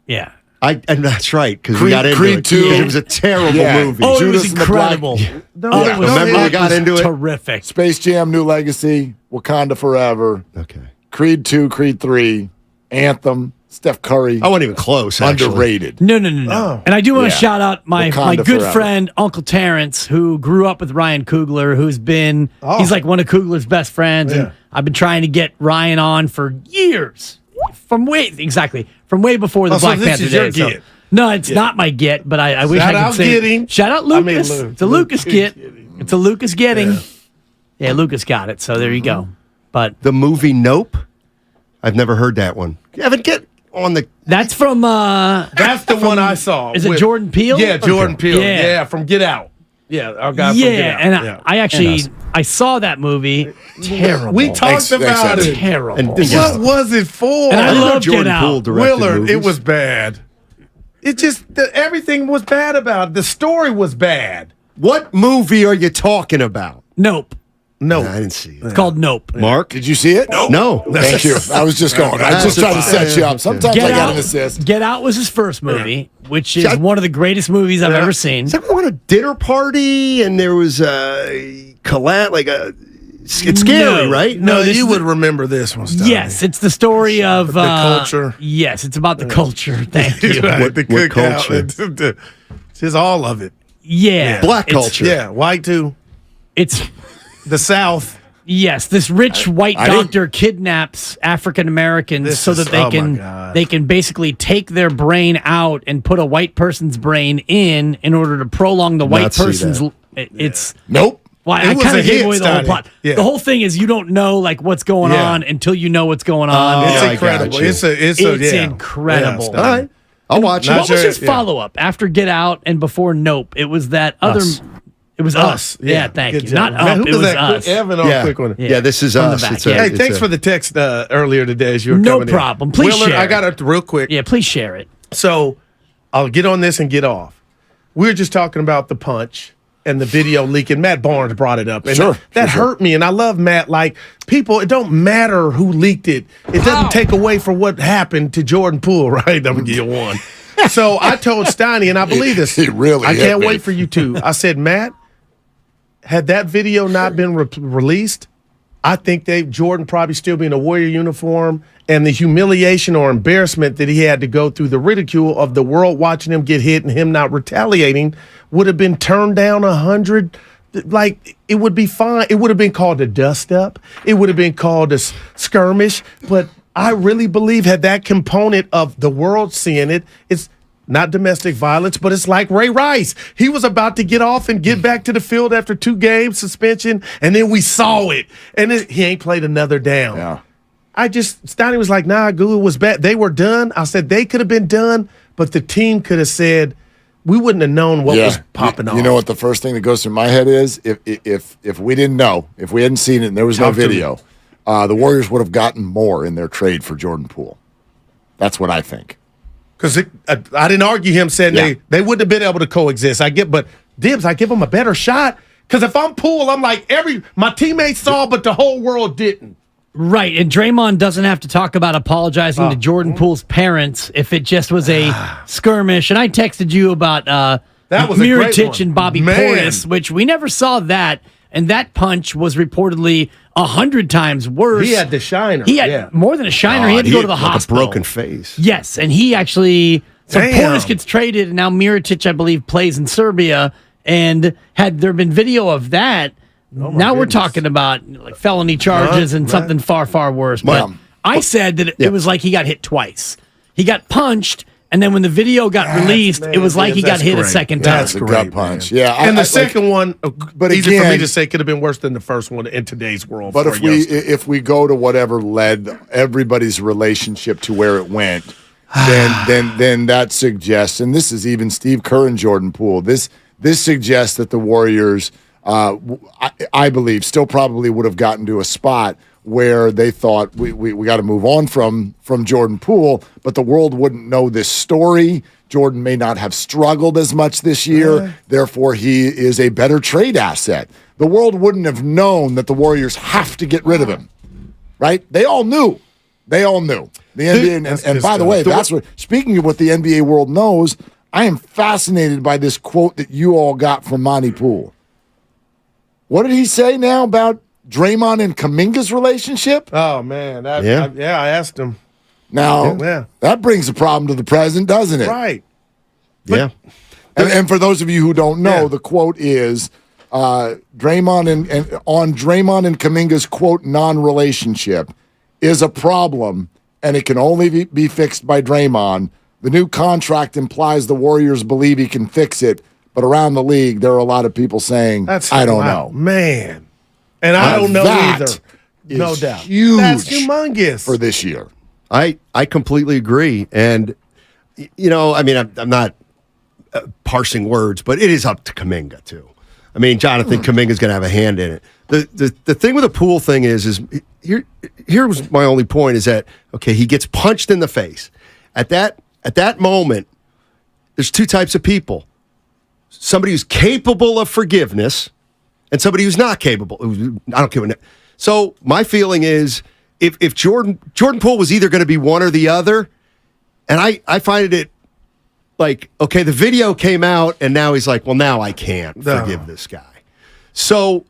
Yeah, and that's right because we got into Creed it. 2. It was a terrible movie. Oh, Judas it was and the Black- incredible. Remember we got into it. Terrific. Space Jam: New Legacy, Wakanda Forever. Okay. Creed 2, Creed 3, Anthem, Steph Curry. I wasn't even close. Actually. Underrated. No. Oh. And I do want to shout out my Wakanda good forever. friend, Uncle Terrence, who grew up with Ryan Coogler, who's been, he's like one of Coogler's best friends. And I've been trying to get Ryan on for years. From way before the Black Panther days. So, no, it's not my get, but I wish I could say. Shout out Lucas. It's a Lucas get. It's a Lucas getting. Yeah, Lucas got it. So there you go. But the movie Nope, I've never heard that one. Evan, get on the. That's from. That's the one I saw. Is it Jordan Peele? Yeah, Jordan Peele. Yeah. Yeah, from Get Out. Yeah, our guy from Get Out. And I actually I saw that movie. Terrible. We talked about it. Terrible. And what was it for? And I love Jordan Get Peele Out. directed Willard, movies. it was bad. It just everything was bad about it. The story was bad. What movie are you talking about? Nope. Nope. I didn't see it. It's called Nope. Mark, did you see it? Nope. No. Thank you. I was just going. I was just trying to set you up. Sometimes I got an assist. Get Out was his first movie, which is one of the greatest movies I've ever seen. Is that on a dinner party and there was a it's scary, right? No, you would remember this one, Stoney. Yes, it's the story of the culture. Yes, it's about the culture. Thank you. Right, the what cookout. culture? It's all of it. Yeah. Black culture. Yeah, white too. It's the South. Yes, this rich white doctor kidnaps African Americans so that they can basically take their brain out and put a white person's brain in order to prolong the white person's. It's nope. Why I kind of gave away the whole plot. Yeah. The whole thing is you don't know like what's going on until you know what's going on. It's incredible. It's incredible. Yeah, all right, I'll watch it. What was his follow up after Get Out and before Nope? It was that other. It was Us. Yeah, thank you. Job. Not Up. It was Us. Evan on quick one. Yeah, this is Us. Hey, thanks for the text earlier today as you were coming in. No problem. Please share. I got it real quick. Yeah, please share it. So I'll get on this and get off. We were just talking about the punch and the video leaking. Matt Barnes brought it up. And that hurt me. And I love Matt. Like, people, it don't matter who leaked it. It doesn't take away from what happened to Jordan Poole, right? I'm going to give you one. So I told Steiny, and I believe this. I can't wait for you to. I said, Matt, had that video not been released, I think Jordan probably still be in a Warrior uniform, and the humiliation or embarrassment that he had to go through, the ridicule of the world watching him get hit and him not retaliating, would have been turned down 100. Like, it would be fine. It would have been called a dust-up. It would have been called a skirmish. But I really believe had that component of the world seeing it, it's not domestic violence, but it's like Ray Rice. He was about to get off and get back to the field after 2 games suspension, and then we saw it. And he ain't played another down. Yeah. Steiny was like, nah, Google was bad. They were done. I said they could have been done, but the team could have said, we wouldn't have known what was popping off. You know what the first thing that goes through my head is? If we didn't know, if we hadn't seen it and there was no video, the Warriors would have gotten more in their trade for Jordan Poole. That's what I think. Because I didn't argue him saying they wouldn't have been able to coexist. I give them a better shot. Because if I'm Poole, I'm like, my teammates saw, but the whole world didn't. Right, and Draymond doesn't have to talk about apologizing to Jordan Poole's parents if it just was a skirmish. And I texted you about that was Mirotic and Bobby Portis, which we never saw that. And that punch was reportedly 100 times worse. He had the shiner. He had more than a shiner. He had to go to the hospital. A broken face. Yes, and he actually. So Portis gets traded, and now Mirotic, I believe, plays in Serbia. And had there been video of that, now we're talking about like felony charges and something far, far worse. But I said that it was like he got hit twice. He got punched. And then when the video got released, it was like he got hit a second time. That's a gut punch. Yeah, and the second one, but easy again, for me to say, could have been worse than the first one in today's world. But if we go to whatever led everybody's relationship to where it went, then that suggests, and this is even Steve Kerr and Jordan Poole. This suggests that the Warriors, I believe, still probably would have gotten to a spot where they thought we got to move on from Jordan Poole, but the world wouldn't know this story. Jordan may not have struggled as much this year. Therefore, he is a better trade asset. The world wouldn't have known that the Warriors have to get rid of him, right? They all knew. The NBA, and by the way, that's what. Speaking of what the NBA world knows, I am fascinated by this quote that you all got from Monty Poole. What did he say now about Draymond and Kuminga's relationship? Oh, man. I asked him. Now, that brings a problem to the present, doesn't it? Right. Yeah. And for those of you who don't know, the quote is Draymond and Kuminga's, quote, non-relationship is a problem, and it can only be fixed by Draymond. The new contract implies the Warriors believe he can fix it, but around the league, there are a lot of people saying, I don't know. Man. And I don't know either. No doubt. Huge. That's humongous. For this year. I completely agree. And, I mean, I'm not parsing words, but it is up to Kuminga, too. I mean, Jonathan Kuminga's going to have a hand in it. The thing with the Poole thing is here was my only point is that, okay, he gets punched in the face. At that moment, there's 2 types of people. Somebody who's capable of forgiveness and somebody who's not capable. I don't care. So my feeling is if Jordan Poole was either going to be one or the other, and I find it like, okay, the video came out, and now he's like, well, now I can't forgive this guy. So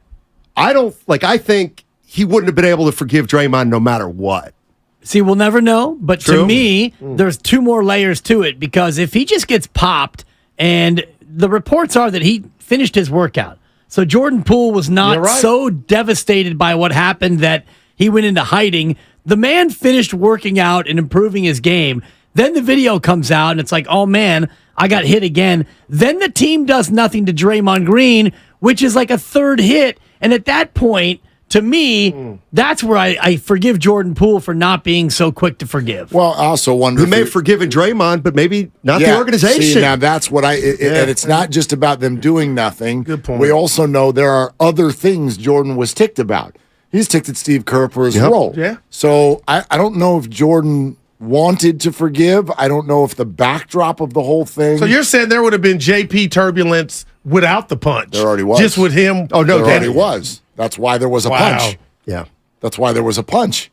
I think he wouldn't have been able to forgive Draymond no matter what. See, we'll never know, but True. to me, there's two more layers to it, because if he just gets popped, and the reports are that he finished his workout, so Jordan Poole was not so devastated by what happened that he went into hiding. The man finished working out and improving his game. Then the video comes out, and it's like, oh, man, I got hit again. Then the team does nothing to Draymond Green, which is like a third hit, and at that point, to me, that's where I forgive Jordan Poole for not being so quick to forgive. Well, I also wonder. He may have forgiven Draymond, but maybe not the organization. See, now that's what and it's not just about them doing nothing. Good point. We also know there are other things Jordan was ticked about. He's ticked at Steve Kerr for his role. Yeah. So I don't know if Jordan wanted to forgive. I don't know if the backdrop of the whole thing. So you're saying there would have been JP turbulence without the punch? There already was. Just with him? Oh, no, there already was. That's why there was a punch. Yeah. That's why there was a punch.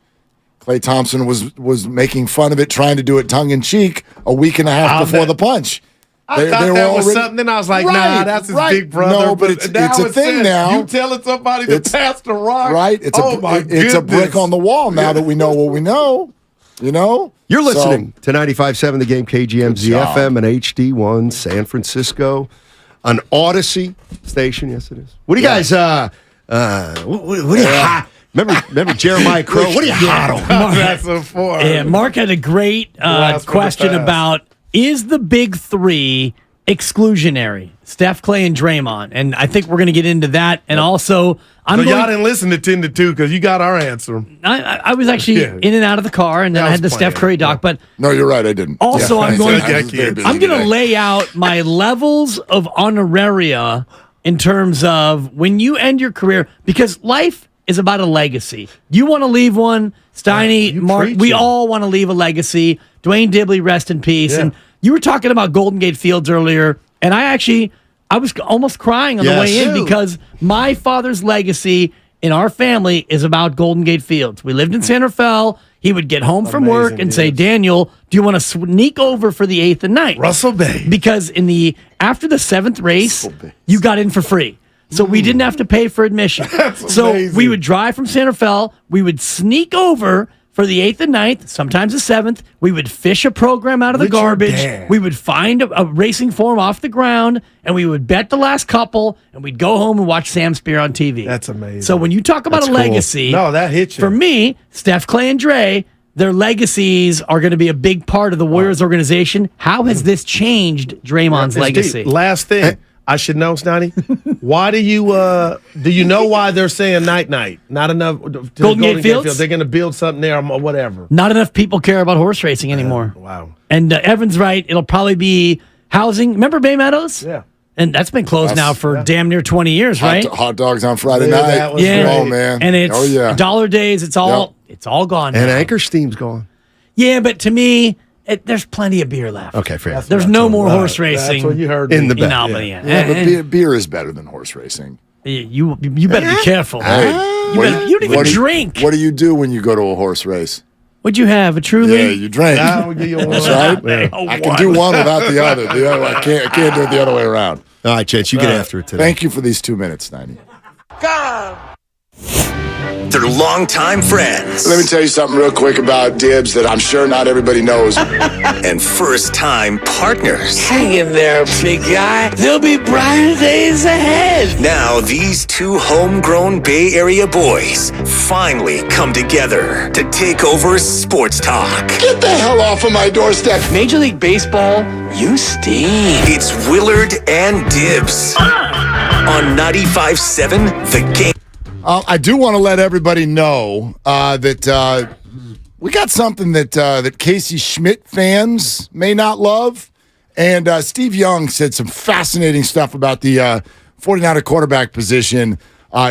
Klay Thompson was making fun of it, trying to do it tongue-in-cheek a week and a half before the punch. I thought that was something. Then I was like, nah, that's his big brother. No, but it's a thing now. You telling somebody to pass the rock? Right. It's a brick on the wall now that we know what we know. You know? You're listening to 95.7 The Game, KGMZ FM and HD1 San Francisco, an Odyssey station. Yes, it is. What do you guys? What do you hot? Remember Jeremiah Crow? What do you hot on? That's a four. Yeah, Mark had a great question about, is the big three exclusionary? Steph, Clay, and Draymond. And I think we're going to get into that. And also, y'all didn't listen to 10 to 2 because you got our answer. I was actually in and out of the car, and then I had the Steph Curry doc. But no, you're right. I didn't. Also, I'm going to lay out my levels of honoraria in terms of when you end your career, because life is about a legacy. You want to leave one, Steiny, Mark. We all want to leave a legacy. Dwayne Dibley, rest in peace. Yeah. And you were talking about Golden Gate Fields earlier, and I was almost crying on the way in because my father's legacy in our family is about Golden Gate Fields. We lived in San Rafael. He would get home from work and say, Daniel, do you want to sneak over for the 8th and 9th? Russell Bay. Because after the 7th race, you got in for free. So we didn't have to pay for admission. So we would drive from San Rafael. We would sneak over for the 8th and 9th, sometimes the 7th. We would fish a program out of the garbage. We would find a racing form off the ground, and we would bet the last couple, and we'd go home and watch Sam Spear on TV. That's amazing. So when you talk about legacy, that hits you. For me, Steph, Clay, and Dre, their legacies are going to be a big part of the Warriors organization. How has this changed Draymond's legacy? Last thing. I should know, Snotty. Why do you know why they're saying night? Not enough. Golden Gate Fields? They're going to build something there or whatever. Not enough people care about horse racing anymore. Wow. And Evan's right. It'll probably be housing. Remember Bay Meadows? Yeah. And that's been closed now for damn near 20 years, right? Hot dogs on Friday night. That was great. Oh, man. And it's dollar days. It's all gone now. And Anchor Steam's gone. Yeah, but to me, there's plenty of beer left. Okay, fair. There's no more horse racing. That's what you heard in the back. But beer is better than horse racing. You better be careful. You don't even drink. What do you do when you go to a horse race? What'd you have? A Truly? Yeah, you drink. Now we give you one. That's right. I can do one without the other. I can't do it the other way around. All right, Chance, you get after it today. Thank you for these 2 minutes, Steiny. They're longtime friends. Let me tell you something real quick about Dibs that I'm sure not everybody knows. And first-time partners. Hang in there, big guy. There'll be brighter days ahead. Now these two homegrown Bay Area boys finally come together to take over sports talk. Get the hell off of my doorstep. Major League Baseball, you stink. It's Willard and Dibs on 95.7 The Game. I do want to let everybody know that we got something that Casey Schmidt fans may not love. And Steve Young said some fascinating stuff about the 49er quarterback position.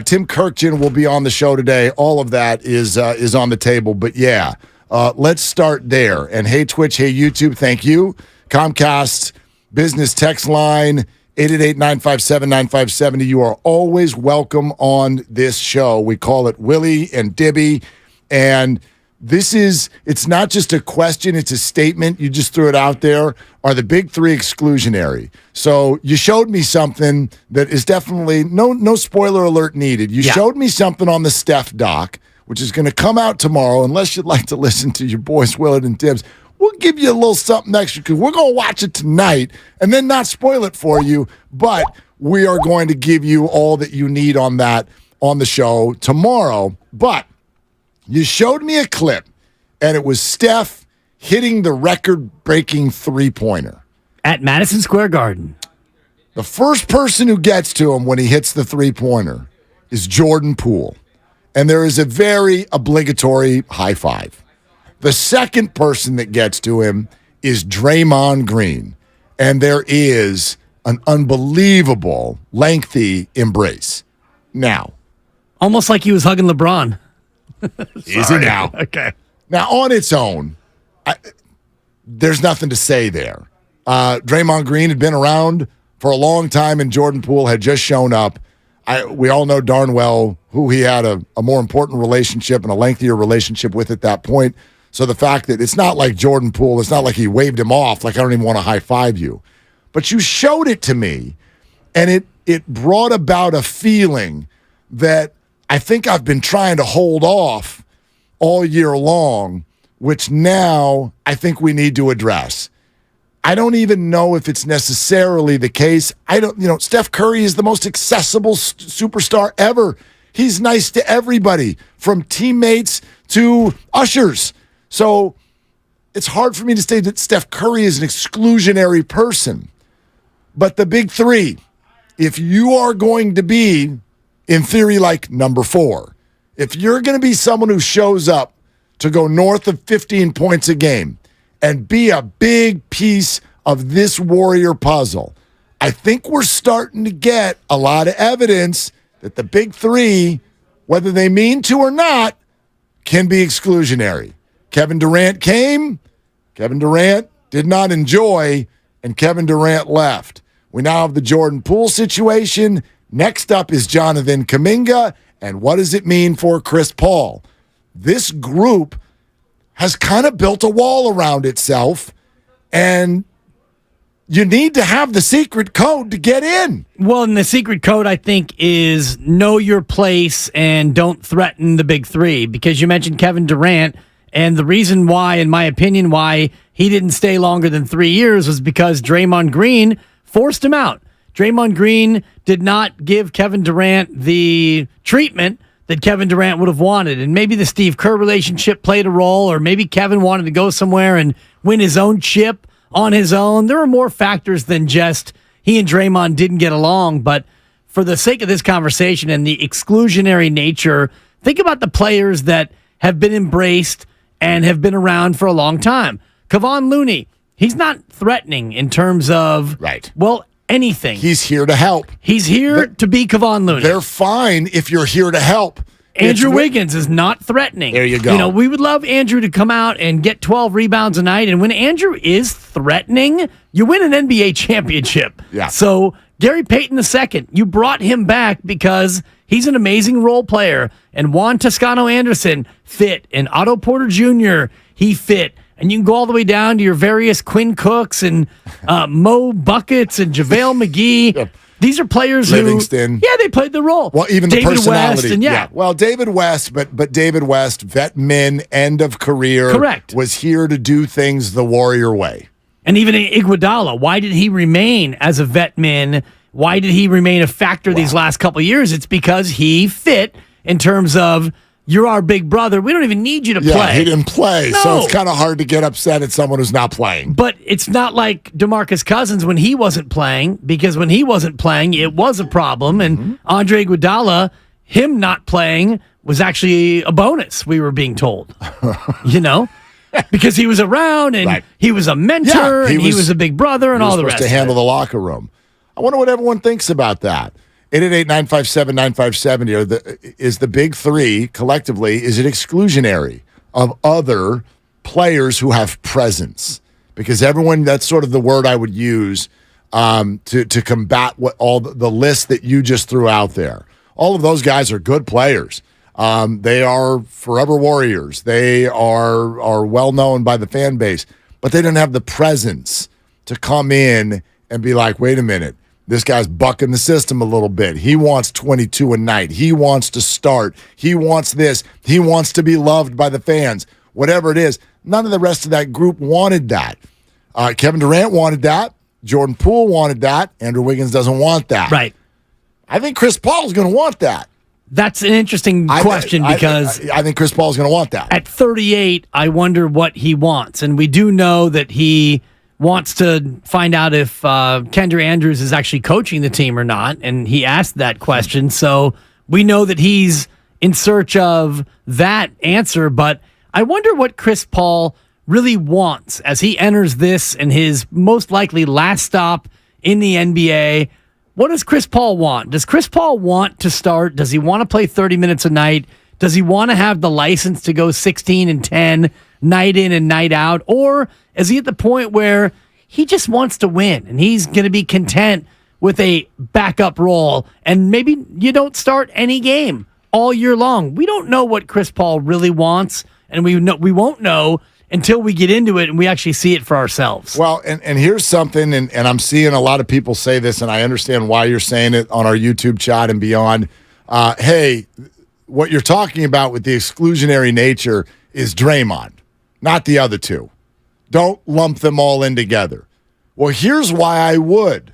Tim Kirkjian will be on the show today. All of that is on the table. But, yeah, let's start there. And hey, Twitch, hey, YouTube, thank you. Comcast business text line 888-957-9570. You are always welcome on this show. We call it Willie and Dibby. And it's not just a question, it's a statement. You just threw it out there. Are the big three exclusionary? So you showed me something that is definitely, no spoiler alert needed. You showed me something on the Steph doc, which is going to come out tomorrow, unless you'd like to listen to your boys Willard and Tibbs. We'll give you a little something extra because we're going to watch it tonight and then not spoil it for you, but we are going to give you all that you need on that on the show tomorrow. But you showed me a clip, and it was Steph hitting the record-breaking three-pointer. At Madison Square Garden. The first person who gets to him when he hits the three-pointer is Jordan Poole, and there is a very obligatory high five. The second person that gets to him is Draymond Green, and there is an unbelievable, lengthy embrace. Now. Almost like he was hugging LeBron. Is it now? Okay. Now, on its own, there's nothing to say there. Draymond Green had been around for a long time, and Jordan Poole had just shown up. We all know darn well who he had a more important relationship and a lengthier relationship with at that point. So the fact that it's not like Jordan Poole, it's not like he waved him off, like I don't even want to high-five you. But you showed it to me, and it brought about a feeling that I think I've been trying to hold off all year long, which now I think we need to address. I don't even know if it's necessarily the case. Steph Curry is the most accessible superstar ever. He's nice to everybody, from teammates to ushers. So it's hard for me to say that Steph Curry is an exclusionary person. But the big three, if you are going to be, in theory, like number 4, if you're going to be someone who shows up to go north of 15 points a game and be a big piece of this Warrior puzzle, I think we're starting to get a lot of evidence that the big three, whether they mean to or not, can be exclusionary. Kevin Durant came, Kevin Durant did not enjoy, and Kevin Durant left. We now have the Jordan Poole situation. Next up is Jonathan Kuminga, and what does it mean for Chris Paul? This group has kind of built a wall around itself, and you need to have the secret code to get in. Well, and the secret code, I think, is know your place and don't threaten the big three, because you mentioned Kevin Durant, and the reason why, in my opinion, why he didn't stay longer than 3 years was because Draymond Green forced him out. Draymond Green did not give Kevin Durant the treatment that Kevin Durant would have wanted. And maybe the Steve Kerr relationship played a role, or maybe Kevin wanted to go somewhere and win his own chip on his own. There are more factors than just he and Draymond didn't get along. But for the sake of this conversation and the exclusionary nature, think about the players that have been embraced and have been around for a long time. Kevon Looney, he's not threatening in terms of, anything. He's here to help. He's here to be Kevon Looney. They're fine if you're here to help. Andrew Wiggins is not threatening. There you go. We would love Andrew to come out and get 12 rebounds a night. And when Andrew is threatening, you win an NBA championship. Yeah. So Gary Payton II, you brought him back because he's an amazing role player. And Juan Toscano Anderson fit. And Otto Porter Jr., he fit. And you can go all the way down to your various Quinn Cooks and Mo Buckets and JaVale McGee. Yep. These are players Livingston. who, they played the role. Well, even David the personality. West and Well, David West, but David West, vet min, end of career. Correct. Was here to do things the Warrior way. And even Iguodala, why did he remain as a vet min? Why did he remain a factor these last couple of years? It's because he fit in terms of, you're our big brother. We don't even need you to play. Yeah, he didn't play, No. so it's kind of hard to get upset at someone who's not playing. But it's not like DeMarcus Cousins when he wasn't playing, because when he wasn't playing, it was a problem. And Andre Iguodala, him not playing was actually a bonus, we were being told. Because he was around and he was a mentor and he was a big brother and all the rest. To handle the locker room. I wonder what everyone thinks about that. 888-957-9570 is the big three collectively, is it exclusionary of other players who have presence? Because everyone, that's sort of the word I would use. to combat what all the list that you just threw out there. All of those guys are good players. They are forever warriors. They are well known by the fan base, but they don't have the presence to come in and be like, wait a minute, this guy's bucking the system a little bit. He wants 22 a night. He wants to start. He wants this. He wants to be loved by the fans. Whatever it is, none of the rest of that group wanted that. Kevin Durant wanted that. Jordan Poole wanted that. Andrew Wiggins doesn't want that. Right. I think Chris Paul is going to want that. That's an interesting question because I think Chris Paul is going to want that. At 38, I wonder what he wants. And we do know that he wants to find out if Kendra Andrews is actually coaching the team or not. And he asked that question. So we know that he's in search of that answer. But I wonder what Chris Paul really wants as he enters this and his most likely last stop in the NBA. What does Chris Paul want? Does Chris Paul want to start? Does he want to play 30 minutes a night? Does he want to have the license to go 16 and 10 night in and night out? Or is he at the point where he just wants to win and he's going to be content with a backup role and maybe you don't start any game all year long? We don't know what Chris Paul really wants, and we won't know until we get into it and we actually see it for ourselves. Well, and here's something, and I'm seeing a lot of people say this, and I understand why you're saying it on our YouTube chat and beyond. Hey, what you're talking about with the exclusionary nature is Draymond, not the other two. Don't lump them all in together. Well, here's why I would.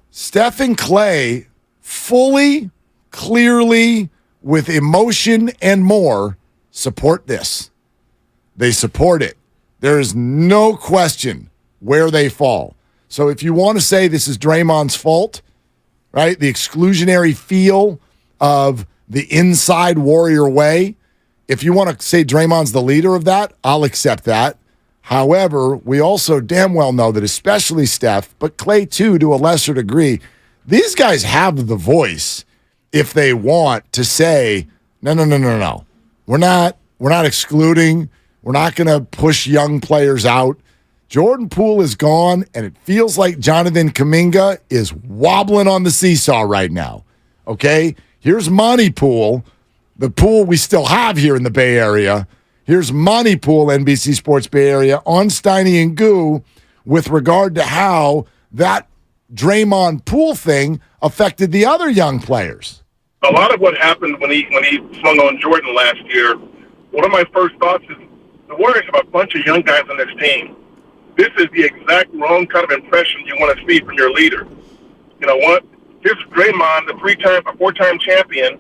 Steph and Clay fully, clearly, with emotion and more, support this. They support it. There is no question where they fall. So if you want to say this is Draymond's fault, right, the exclusionary feel of the inside Warrior way, if you want to say Draymond's the leader of that, I'll accept that. However, we also damn well know that especially Steph, but Clay too to a lesser degree, these guys have the voice if they want to say, no. We're not excluding. We're not going to push young players out. Jordan Poole is gone, and it feels like Jonathan Kuminga is wobbling on the seesaw right now. Okay? Here's Monty Poole, the Poole we still have here in the Bay Area. Here's Monty Poole, NBC Sports Bay Area, on Steiny and Goo with regard to how that Draymond Poole thing affected the other young players. A lot of what happened when he swung on Jordan last year, one of my first thoughts is, the Warriors have a bunch of young guys on this team. This is the exact wrong kind of impression you want to see from your leader. You know what? Here's Draymond, a four-time champion,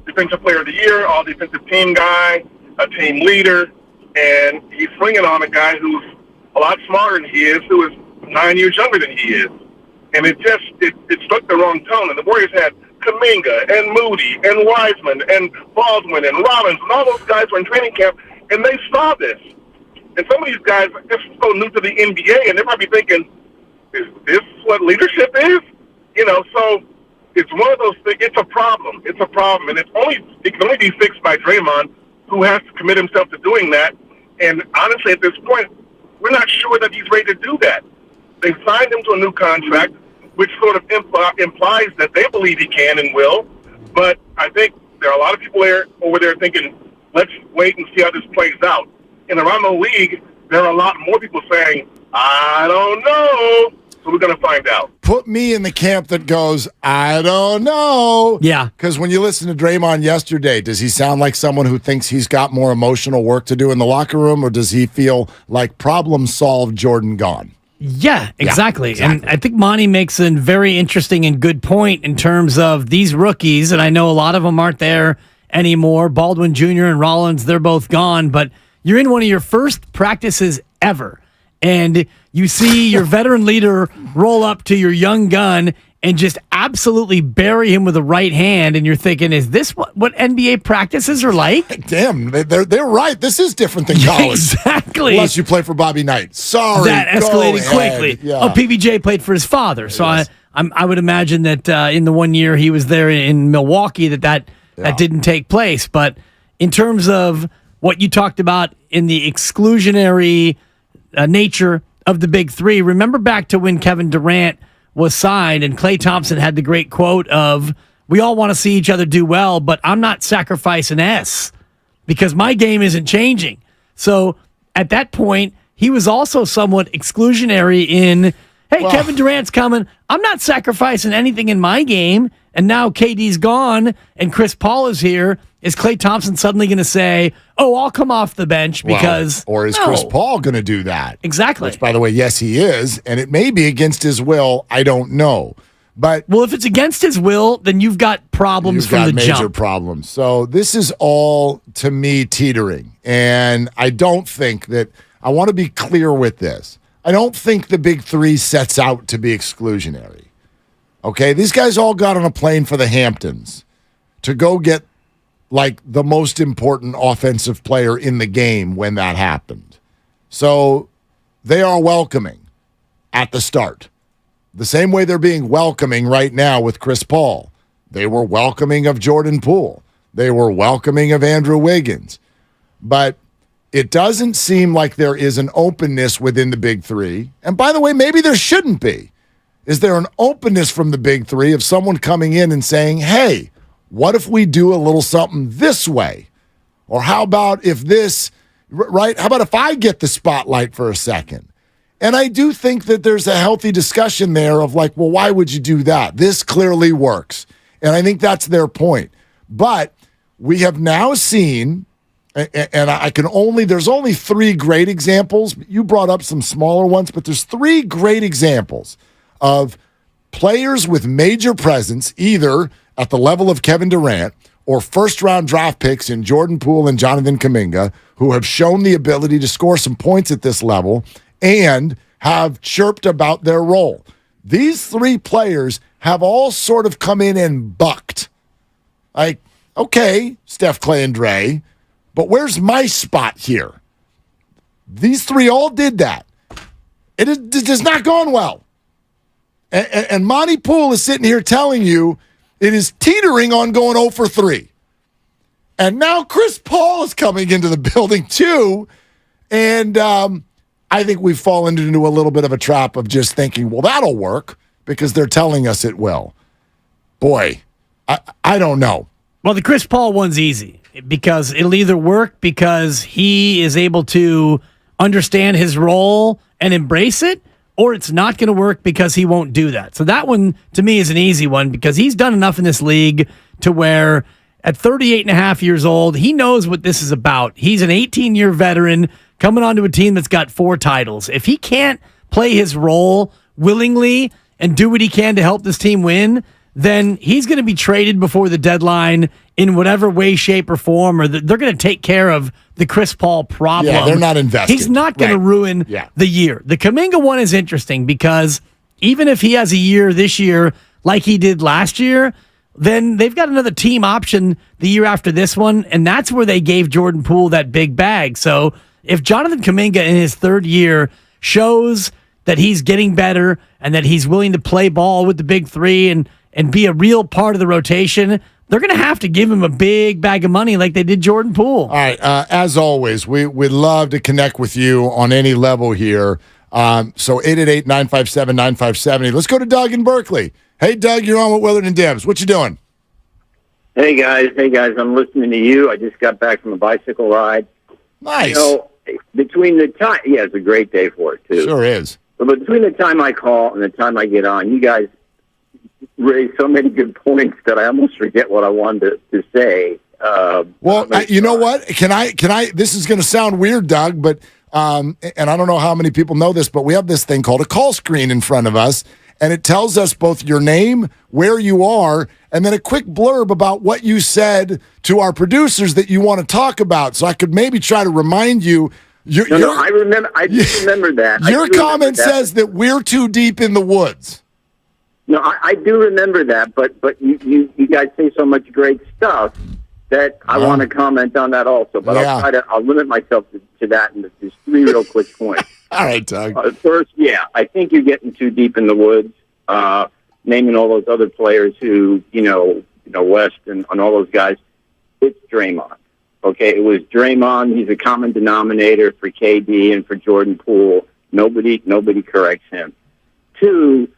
defensive player of the year, all defensive team guy, a team leader, and he's swinging on a guy who's a lot smarter than he is, who is 9 years younger than he is. And it struck the wrong tone. And the Warriors had Kuminga and Moody and Wiseman and Baldwin and Rollins, and all those guys were in training camp, and they saw this. And some of these guys are so new to the NBA, and they might be thinking, is this what leadership is? You know, so it's one of those things. It's a problem. It's a problem, and it can only be fixed by Draymond, who has to commit himself to doing that. And honestly, at this point, we're not sure that he's ready to do that. They signed him to a new contract, which sort of implies that they believe he can and will. But I think there are a lot of people over there thinking, let's wait and see how this plays out. And around the league, there are a lot more people saying, I don't know. So we're going to find out. Put me in the camp that goes, I don't know. Yeah. Because when you listen to Draymond yesterday, does he sound like someone who thinks he's got more emotional work to do in the locker room, or does he feel like problem solved, Jordan gone? Yeah, exactly. And I think Monty makes a very interesting and good point in terms of these rookies, and I know a lot of them aren't there anymore. Baldwin Jr. and Rollins, they're both gone, but you're in one of your first practices ever, and you see your veteran leader roll up to your young gun and just absolutely bury him with a right hand, and you're thinking, is this what NBA practices are like? Damn, they're right. This is different than college. Exactly. Unless you play for Bobby Knight. Sorry, that escalated quickly. Yeah. Oh, PBJ played for his father, so I would imagine that in the 1 year he was there in Milwaukee that didn't take place. But in terms of what you talked about in the exclusionary nature of the big three. Remember back to when Kevin Durant was signed and Klay Thompson had the great quote of, we all want to see each other do well, but I'm not sacrificing S because my game isn't changing. So at that point, he was also somewhat exclusionary in, hey, Kevin Durant's coming. I'm not sacrificing anything in my game. And now KD's gone and Chris Paul is here. Is Klay Thompson suddenly going to say, oh, I'll come off the bench because... or is Chris Paul going to do that? Exactly. Which, by the way, yes, he is. And it may be against his will. I don't know. But well, if it's against his will, then you've got problems from the jump. Major problems. So this is all, to me, teetering. And I don't think that... I want to be clear with this. I don't think the big three sets out to be exclusionary. Okay? These guys all got on a plane for the Hamptons to go get like the most important offensive player in the game when that happened. So they are welcoming at the start. The same way they're being welcoming right now with Chris Paul. They were welcoming of Jordan Poole. They were welcoming of Andrew Wiggins. But it doesn't seem like there is an openness within the big three. And by the way, maybe there shouldn't be. Is there an openness from the big three of someone coming in and saying, hey, what if we do a little something this way? Or how about if this, right? How about if I get the spotlight for a second? And I do think that there's a healthy discussion there of like, well, why would you do that? This clearly works. And I think that's their point. But we have now seen, and there's only three great examples. You brought up some smaller ones, but there's three great examples of players with major presence, either at the level of Kevin Durant or first-round draft picks in Jordan Poole and Jonathan Kuminga, who have shown the ability to score some points at this level and have chirped about their role. These three players have all sort of come in and bucked. Like, okay, Steph, Clay, and Dre, but where's my spot here? These three all did that. It has not gone well. And Monty Poole is sitting here telling you it is teetering on going 0 for 3. And now Chris Paul is coming into the building too. And I think we've fallen into a little bit of a trap of just thinking, well, that'll work because they're telling us it will. Boy, I don't know. Well, the Chris Paul one's easy because it'll either work because he is able to understand his role and embrace it, or it's not going to work because he won't do that. So that one, to me, is an easy one because he's done enough in this league to where at 38 and a half years old, he knows what this is about. He's an 18-year veteran coming onto a team that's got 4 titles. If he can't play his role willingly and do what he can to help this team win, then he's going to be traded before the deadline in whatever way, shape, or form, or they're going to take care of the Chris Paul problem. Yeah, they're not invested. He's not going to ruin the year. The Kuminga one is interesting because even if he has a year this year like he did last year, then they've got another team option the year after this one, and that's where they gave Jordan Poole that big bag. So if Jonathan Kuminga in his third year shows that he's getting better and that he's willing to play ball with the big three and be a real part of the rotation, they're going to have to give him a big bag of money like they did Jordan Poole. All right. As always, we'd love to connect with you on any level here. So 888-957-9570. Let's go to Doug in Berkeley. Hey, Doug, you're on with Willard and Debs. What you doing? Hey, guys. I'm listening to you. I just got back from a bicycle ride. Nice. You know, between the time, it's a great day for it, too. Sure is. But between the time I call and the time I get on, you guys raise so many good points that I almost forget what I wanted to say. Well, you know what? Can I? This is going to sound weird, Doug, but and I don't know how many people know this, but we have this thing called a call screen in front of us, and it tells us both your name, where you are, and then a quick blurb about what you said to our producers that you want to talk about. So I could maybe try to remind you. I remember. I remember that. Your comment says that we're too deep in the woods. No, I do remember that, but you guys say so much great stuff that I want to comment on that also. But I'll limit myself to that, and just 3 real quick points. All right, Doug. First, I think you're getting too deep in the woods, naming all those other players who, West and all those guys. It's Draymond. Okay, it was Draymond. He's a common denominator for KD and for Jordan Poole. Nobody corrects him. Two,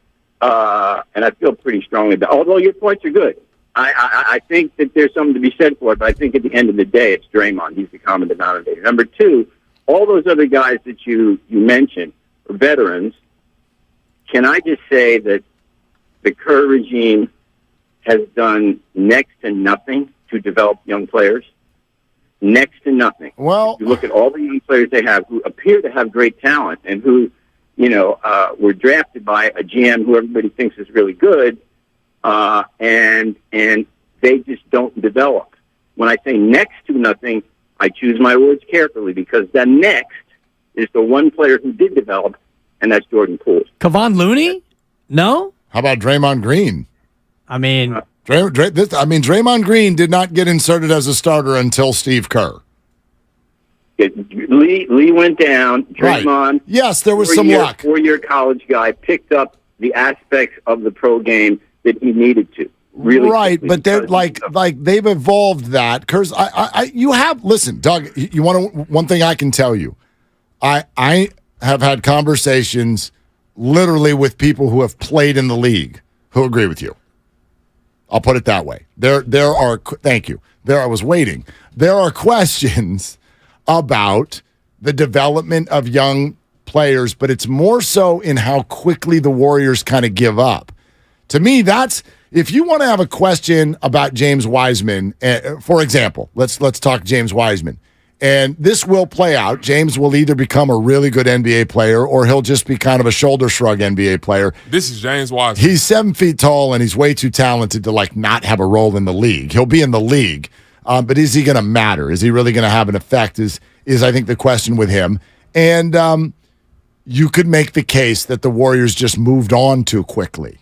and I feel pretty strongly about, although your points are good, I think that there's something to be said for it, but I think at the end of the day, it's Draymond. He's the common denominator. Number two, all those other guys that you mentioned are veterans. Can I just say that the Kerr regime has done next to nothing to develop young players? Next to nothing. Well, you look at all the young players they have who appear to have great talent and who, were drafted by a GM who everybody thinks is really good, and they just don't develop. When I say next to nothing, I choose my words carefully because the next is the one player who did develop, and that's Jordan Poole. Kevon Looney? No? How about Draymond Green? I mean... Draymond Green did not get inserted as a starter until Steve Kerr. Lee went down. Draymond, right. Yes, there was some luck. 4-year college guy picked up the aspects of the pro game that he needed to. Really right, but they're like they've evolved that. Kerr's, listen, Doug. You want one thing I can tell you. I have had conversations literally with people who have played in the league who agree with you. I'll put it that way. There are. Thank you. I was waiting. There are questions about the development of young players, but it's more so in how quickly the Warriors kind of give up. To me, that's if you want to have a question about James Wiseman. For example, let's talk James Wiseman, and this will play out. James will either become a really good NBA player or he'll just be kind of a shoulder shrug NBA player. This is James Wiseman. He's 7 feet tall and he's way too talented to not have a role in the league. He'll be in the league, but is he going to matter? Is he really going to have an effect? Is I think the question with him. And you could make the case that the Warriors just moved on too quickly,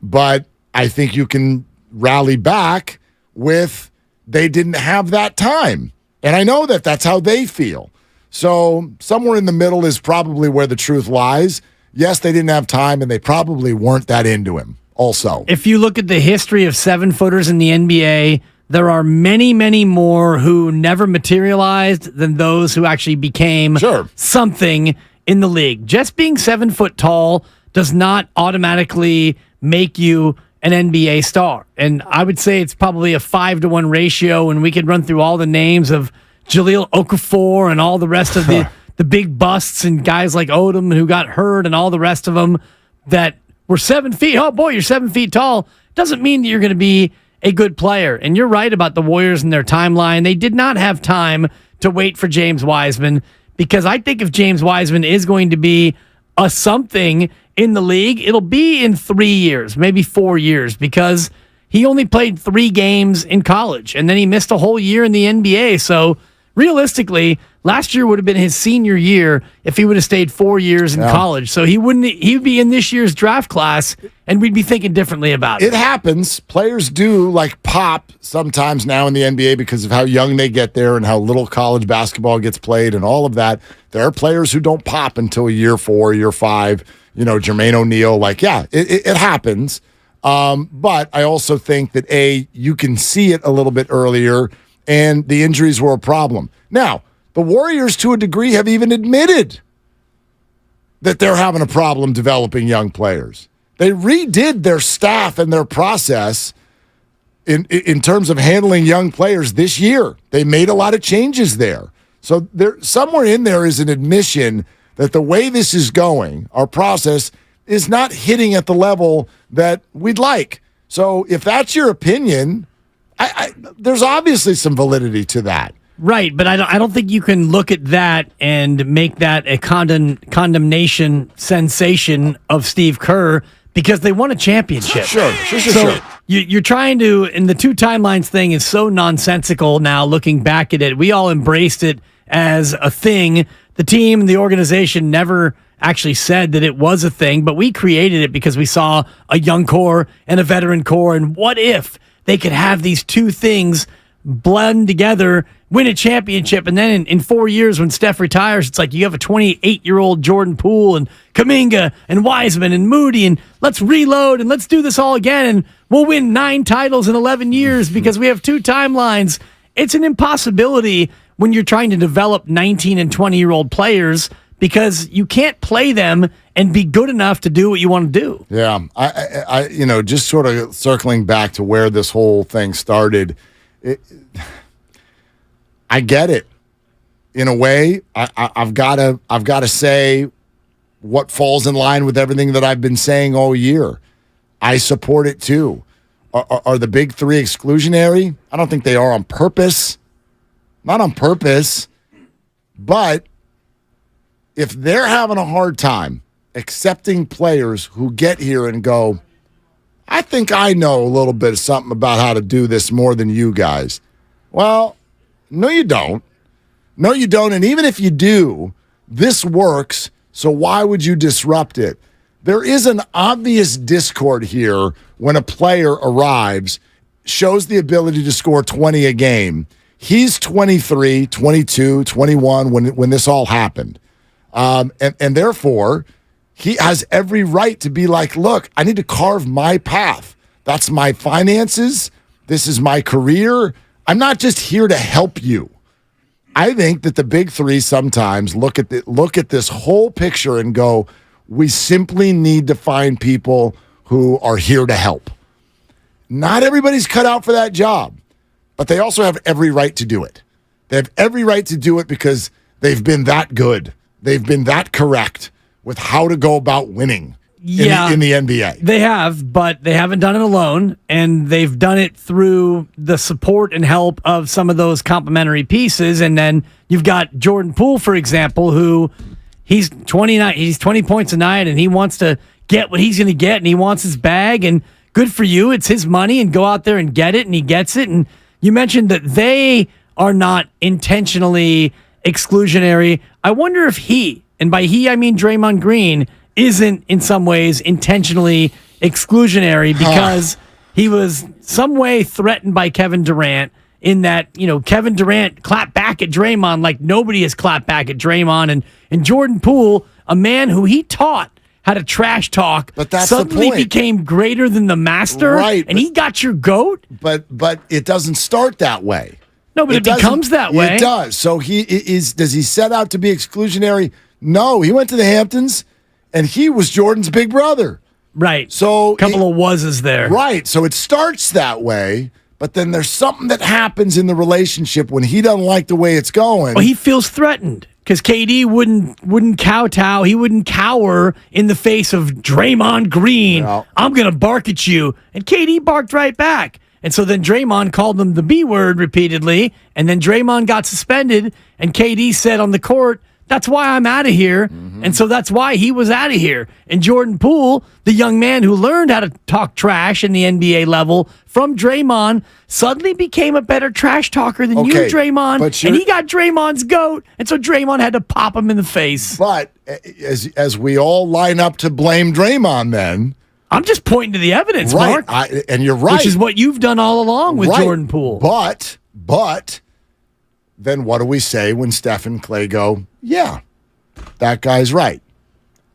but I think you can rally back with they didn't have that time. And I know that that's how they feel. So somewhere in the middle is probably where the truth lies. Yes, they didn't have time, and they probably weren't that into him also. If you look at the history of 7-footers in the NBA, there are many, many more who never materialized than those who actually became something in the league. Just being 7 foot tall does not automatically make you an NBA star. And I would say it's probably a 5-to-1 ratio, and we could run through all the names of Jahlil Okafor and all the rest of the big busts and guys like Odom who got hurt and all the rest of them that were 7 feet. Oh, boy, you're 7 feet tall. Doesn't mean that you're going to be a good player. And you're right about the Warriors and their timeline. They did not have time to wait for James Wiseman because I think if James Wiseman is going to be a something in the league, it'll be in 3 years, maybe 4 years, because he only played 3 games in college, and then he missed a whole year in the NBA. So realistically, last year would have been his senior year if he would have stayed 4 years in college. So he would be in this year's draft class, and we'd be thinking differently about it. It happens. Players do pop sometimes now in the NBA because of how young they get there and how little college basketball gets played and all of that. There are players who don't pop until year 4, year 5. Jermaine O'Neal, it happens. But I also think that, you can see it a little bit earlier, and the injuries were a problem. Now, the Warriors, to a degree, have even admitted that they're having a problem developing young players. They redid their staff and their process in terms of handling young players this year. They made a lot of changes there. So somewhere in there is an admission that the way this is going, our process is not hitting at the level that we'd like. So if that's your opinion, there's obviously some validity to that. Right, but I don't think you can look at that and make that a condemnation sensation of Steve Kerr because they won a championship. Sure. You're trying to, and the 2 timelines thing is so nonsensical now looking back at it. We all embraced it as a thing. The team and the organization never actually said that it was a thing, but we created it because we saw a young core and a veteran core, and what if they could have these 2 things blend together, win a championship, and then in 4 years when Steph retires, it's like you have a 28-year-old Jordan Poole and Kuminga and Wiseman and Moody, and let's reload and let's do this all again, and we'll win 9 titles in 11 years because we have 2 timelines. It's an impossibility when you're trying to develop 19 and 20-year-old players because you can't play them and be good enough to do what you want to do. Yeah, I just sort of circling back to where this whole thing started. I get it. In a way, I've got to say what falls in line with everything that I've been saying all year. I support it too. Are the big three exclusionary? I don't think they are on purpose. Not on purpose. But if they're having a hard time accepting players who get here and go, I think I know a little bit of something about how to do this more than you guys. Well, no, you don't. No, you don't. And even if you do, this works. So why would you disrupt it? There is an obvious discord here when a player arrives, shows the ability to score 20 a game. He's 23, 22, 21 when this all happened. And therefore, he has every right to be like, look, I need to carve my path. That's my finances. This is my career. I'm not just here to help you. I think that the big three sometimes look at this whole picture and go, we simply need to find people who are here to help. Not everybody's cut out for that job, but they also have every right to do it. They have every right to do it because they've been that good. They've been that correct with how to go about winning in the NBA. They have, but they haven't done it alone, and they've done it through the support and help of some of those complementary pieces. And then you've got Jordan Poole, for example, who he's 29, he's 20 points a night, and he wants to get what he's going to get, and he wants his bag, and good for you. It's his money, and go out there and get it, and he gets it. And you mentioned that they are not intentionally exclusionary. I wonder if he, and by he I mean Draymond Green, isn't in some ways intentionally exclusionary because he was some way threatened by Kevin Durant in that, Kevin Durant clapped back at Draymond like nobody has clapped back at Draymond. And Jordan Poole, a man who he taught how to trash talk, but that's suddenly the point. Became greater than the master, right? And he got your goat. But it doesn't start that way. No, but it becomes that way. It does. So does he set out to be exclusionary? No, he went to the Hamptons, and he was Jordan's big brother. Right. So a couple of was's there. Right. So it starts that way, but then there's something that happens in the relationship when he doesn't like the way it's going. Well, he feels threatened because KD wouldn't kowtow. He wouldn't cower in the face of Draymond Green. No. I'm going to bark at you. And KD barked right back. And so then Draymond called him the B word repeatedly, and then Draymond got suspended, and KD said on the court, that's why I'm out of here. Mm-hmm. And so that's why he was out of here. And Jordan Poole, the young man who learned how to talk trash in the NBA level from Draymond, suddenly became a better trash talker than you, Draymond. And he got Draymond's goat. And so Draymond had to pop him in the face. But as we all line up to blame Draymond then, I'm just pointing to the evidence, right. Mark. And you're right. Which is what you've done all along with Jordan Poole. But then what do we say when Steph and Clay go, yeah, that guy's right.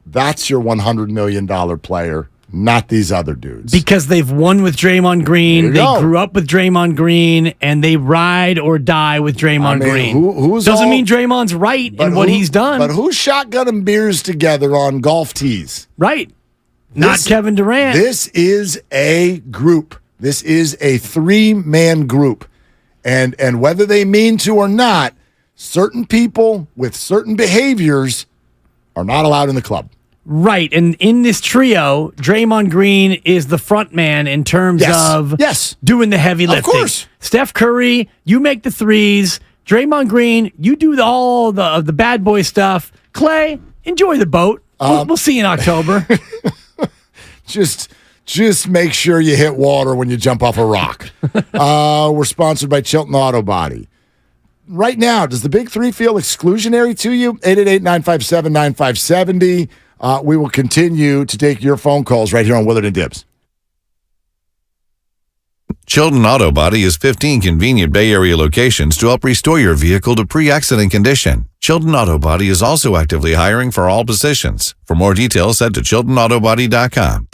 That's your $100 million player, not these other dudes. Because they've won with Draymond Green. They grew up with Draymond Green, and they ride or die with Draymond Green. Doesn't mean Draymond's right in what he's done. But who's shotgunning beers together on golf tees? Right. Not Kevin Durant. This is a group. This is a three-man group. And whether they mean to or not, certain people with certain behaviors are not allowed in the club. Right. And in this trio, Draymond Green is the front man in terms of doing the heavy lifting. Of course. Steph Curry, you make the threes. Draymond Green, you do all the bad boy stuff. Clay, enjoy the boat. We'll see you in October. Just make sure you hit water when you jump off a rock. We're sponsored by Chilton Auto Body. Right now, does the big three feel exclusionary to you? 888-957-9570. We will continue to take your phone calls right here on Willard and Dibbs. Chilton Auto Body is 15 convenient Bay Area locations to help restore your vehicle to pre-accident condition. Chilton Auto Body is also actively hiring for all positions. For more details, head to ChiltonAutoBody.com.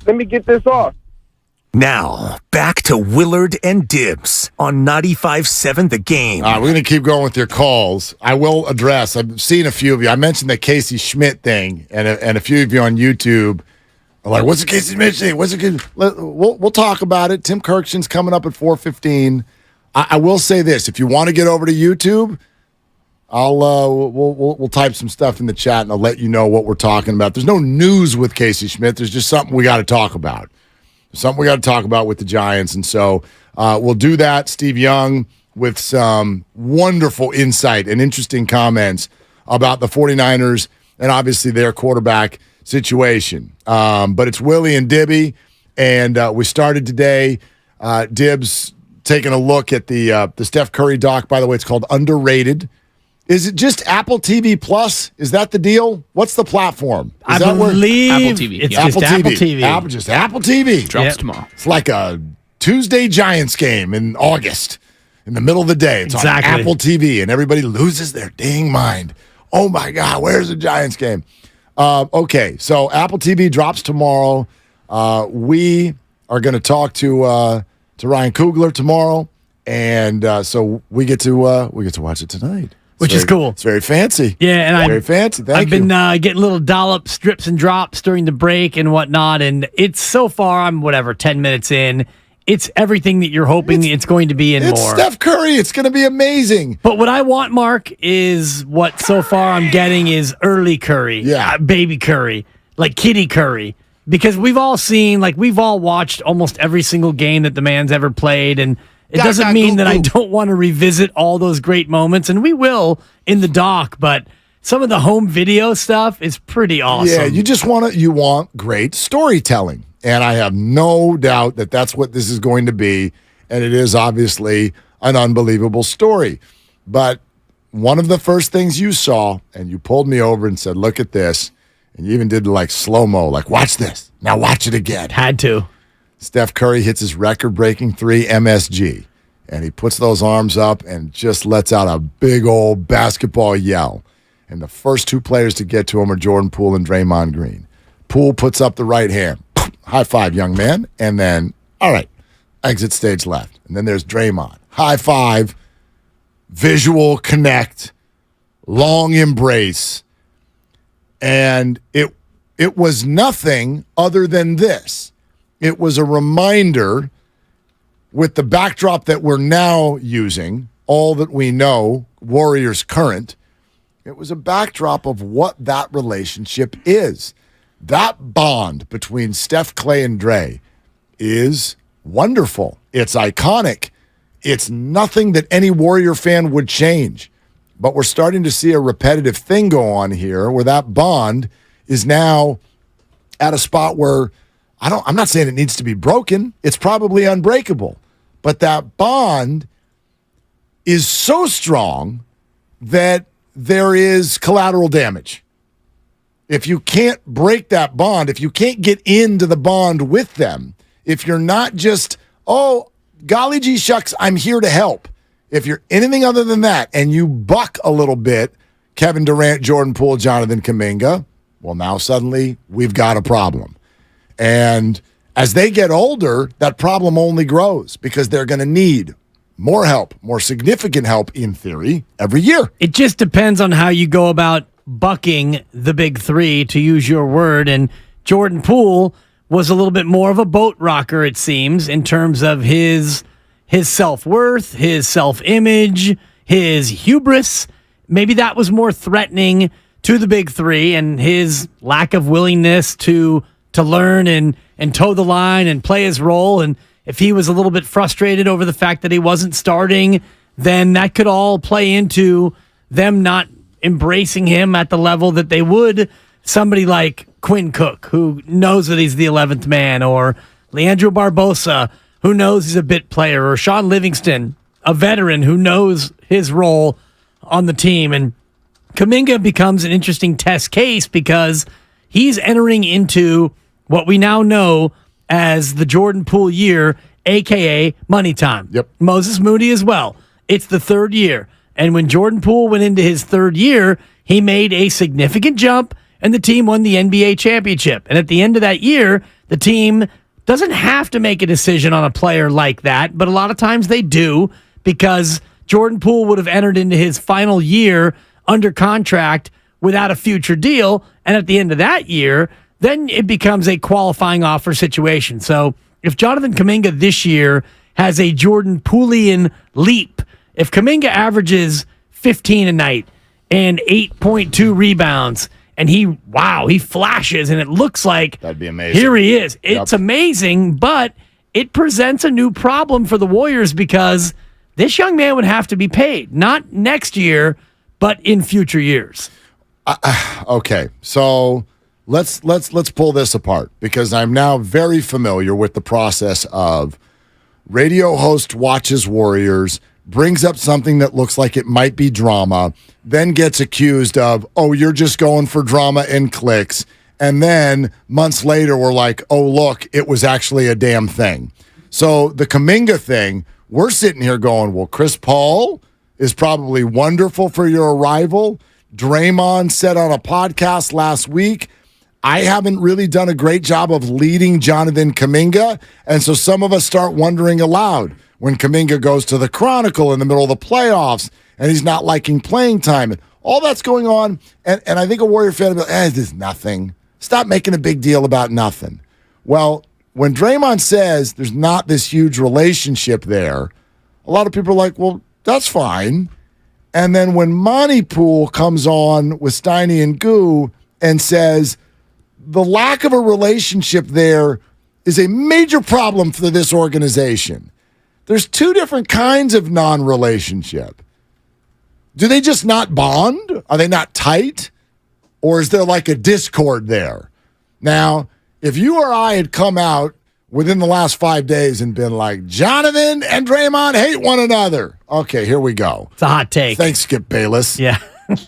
Let me get this off. Now, back to Willard and Dibs on 95.7 The Game. All right, we're going to keep going with your calls. I will address, I've seen a few of you. I mentioned the Casey Schmidt thing, and a few of you on YouTube are like, what's the Casey Schmidt thing? What's it? We'll talk about it. Tim Kirkson's coming up at 4:15. I will say this. If you want to get over to YouTube, we'll type some stuff in the chat, and I'll let you know what we're talking about. There's no news with Casey Schmidt. There's just something we got to talk about. Something we got to talk about with the Giants. And so we'll do that. Steve Young with some wonderful insight and interesting comments about the 49ers and obviously their quarterback situation. But it's Willie and Dibby, and we started today. Dibs taking a look at the Steph Curry doc. By the way, it's called Underrated. Is it just Apple TV Plus? Is that the deal? What's the platform? I believe Apple TV. It's Yeah. just Apple TV. Just Apple TV. Drops tomorrow. It's like a Tuesday Giants game in August in the middle of the day. It's Exactly. on Apple TV, and everybody loses their dang mind. Oh, my God, where's the Giants game? Okay, so Apple TV drops tomorrow. We are going to talk to Ryan Coogler tomorrow, and so we get to watch it tonight. Which is cool. It's very fancy. Yeah, and very fancy. I've been getting little dollop strips and drops during the break and whatnot, and it's so far I'm 10 minutes in. It's everything that you're hoping it's going to be and It's more. Steph Curry. It's going to be amazing. But what I want, Mark, is what so far I'm getting is early Curry, baby Curry, like kitty Curry, because we've all seen, we've all watched almost every single game that the man's ever played, and it doesn't mean that I don't want to revisit all those great moments, and we will in the doc, but some of the home video stuff is pretty awesome. Yeah, you want great storytelling, and I have no doubt that that's what this is going to be, and it is obviously an unbelievable story. But one of the first things you saw, and you pulled me over and said, look at this, and you even did slow-mo, watch this, now watch it again. Had to. Steph Curry hits his record-breaking 3 MSG, and he puts those arms up and just lets out a big old basketball yell. And the first two players to get to him are Jordan Poole and Draymond Green. Poole puts up the right hand. High five, young man. And then, all right, exit stage left. And then there's Draymond. High five, visual connect, long embrace. And it was nothing other than this. It was a reminder with the backdrop that we're now using, all that we know, Warriors current, it was a backdrop of what that relationship is. That bond between Steph, Clay, and Dre is wonderful. It's iconic. It's nothing that any Warrior fan would change. But we're starting to see a repetitive thing go on here where that bond is now at a spot where I'm not saying it needs to be broken. It's probably unbreakable. But that bond is so strong that there is collateral damage. If you can't break that bond, if you can't get into the bond with them, if you're not just, oh, golly gee shucks, I'm here to help. If you're anything other than that and you buck a little bit, Kevin Durant, Jordan Poole, Jonathan Kuminga, well, now suddenly we've got a problem. And as they get older, that problem only grows because they're going to need more help, more significant help, in theory, every year. It just depends on how you go about bucking the big three, to use your word. And Jordan Poole was a little bit more of a boat rocker, it seems, in terms of his self-worth, his self-image, his hubris. Maybe that was more threatening to the big three, and his lack of willingness to learn and toe the line and play his role. And if he was a little bit frustrated over the fact that he wasn't starting, then that could all play into them not embracing him at the level that they would somebody like Quinn Cook, who knows that he's the 11th man, or Leandro Barbosa, who knows he's a bit player, or Sean Livingston, a veteran who knows his role on the team. And Kuminga becomes an interesting test case because he's entering into what we now know as the Jordan Poole year, a.k.a. money time. Yep. Moses Moody as well. It's the third year. And when Jordan Poole went into his third year, he made a significant jump, and the team won the NBA championship. And at the end of that year, the The team doesn't have to make a decision on a player like that, but a lot of times they do because Jordan Poole would have entered into his final year under contract without a future deal, and at the end of that year, then it becomes a qualifying offer situation. So if Jonathan Kuminga this year has a Jordan Poolean leap, if Kuminga averages 15 a night and 8.2 rebounds, and he flashes, and it looks like that'd be amazing. Here he is. It's amazing, but it presents a new problem for the Warriors because this young man would have to be paid, not next year, but in future years. Okay, so let's pull this apart because I'm now very familiar with the process of radio host watches Warriors, brings up something that looks like it might be drama, then gets accused of, oh, you're just going for drama and clicks. And then months later, we're like, oh, look, it was actually a damn thing. So the Kuminga thing, we're sitting here going, well, Chris Paul is probably wonderful for your arrival. Draymond said on a podcast last week, I haven't really done a great job of leading Jonathan Kuminga. And so some of us start wondering aloud when Kuminga goes to the Chronicle in the middle of the playoffs and he's not liking playing time. And all that's going on. And I think a Warrior fan will be like, this is nothing. Stop making a big deal about nothing. Well, when Draymond says there's not this huge relationship there, a lot of people are like, well, that's fine. And then when Monty Poole comes on with Steiny and Goo and says the lack of a relationship there is a major problem for this organization. There's two different kinds of non-relationship. Do they just not bond? Are they not tight? Or is there like a discord there? Now, if you or I had come out within the last 5 days and been like, Jonathan and Draymond hate one another. Okay, here we go. It's a hot take. Thanks, Skip Bayless. Yeah.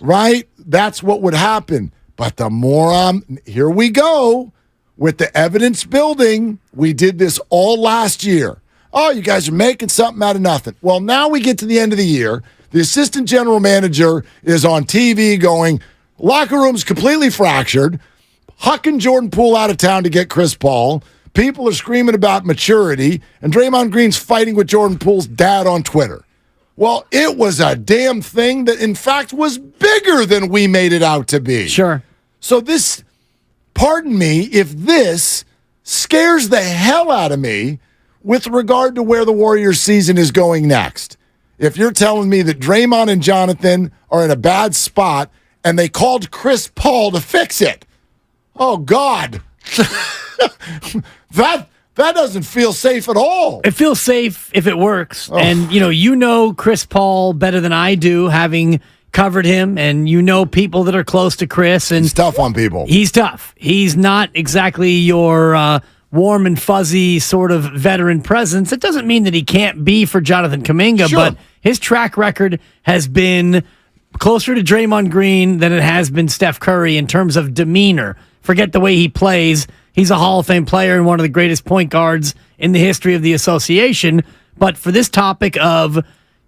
Right? That's what would happen. But the more here we go with the evidence building. We did this all last year. Oh, you guys are making something out of nothing. Well, now we get to the end of the year. The assistant general manager is on TV going, locker room's completely fractured, hucking Jordan Poole out of town to get Chris Paul. People are screaming about maturity, and Draymond Green's fighting with Jordan Poole's dad on Twitter. Well, it was a damn thing that, in fact, was bigger than we made it out to be. Sure. So this, pardon me, if this scares the hell out of me with regard to where the Warriors season is going next. If you're telling me that Draymond and Jonathan are in a bad spot and they called Chris Paul to fix it, oh, God. That doesn't feel safe at all. It feels safe if it works. Oh. And, you know Chris Paul better than I do, having covered him, and people that are close to Chris. And he's tough on people. He's tough. He's not exactly your warm and fuzzy sort of veteran presence. It doesn't mean that he can't be for Jonathan Kuminga, sure, but his track record has been closer to Draymond Green than it has been Steph Curry in terms of demeanor. Forget the way he plays. He's a Hall of Fame player and one of the greatest point guards in the history of the association. But for this topic of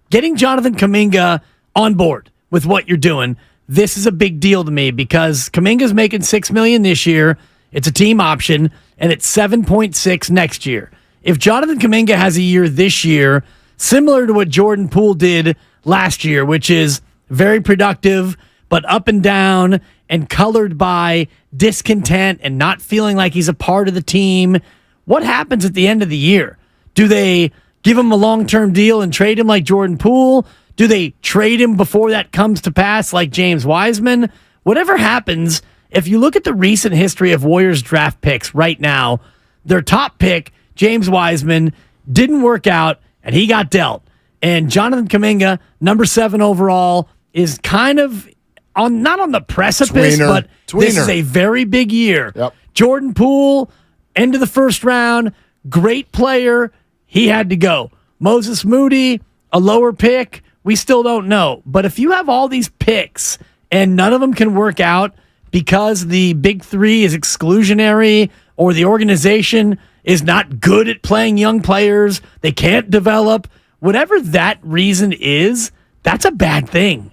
getting Jonathan Kuminga on board with what you're doing, this is a big deal to me because Kuminga's making $6 million this year. It's a team option, and it's 7.6 next year. If Jonathan Kuminga has a year this year, similar to what Jordan Poole did last year, which is very productive, but up and down and colored by discontent and not feeling like he's a part of the team, what happens at the end of the year? Do they give him a long-term deal and trade him like Jordan Poole? Do they trade him before that comes to pass like James Wiseman? Whatever happens, if you look at the recent history of Warriors draft picks right now, their top pick, James Wiseman, didn't work out, and he got dealt. And Jonathan Kuminga, number 7 overall, is kind of not on the precipice, but this is a very big year. Yep. Jordan Poole, end of the first round, great player. He had to go. Moses Moody, a lower pick. We still don't know. But if you have all these picks and none of them can work out because the big three is exclusionary or the organization is not good at playing young players, they can't develop, whatever that reason is, that's a bad thing.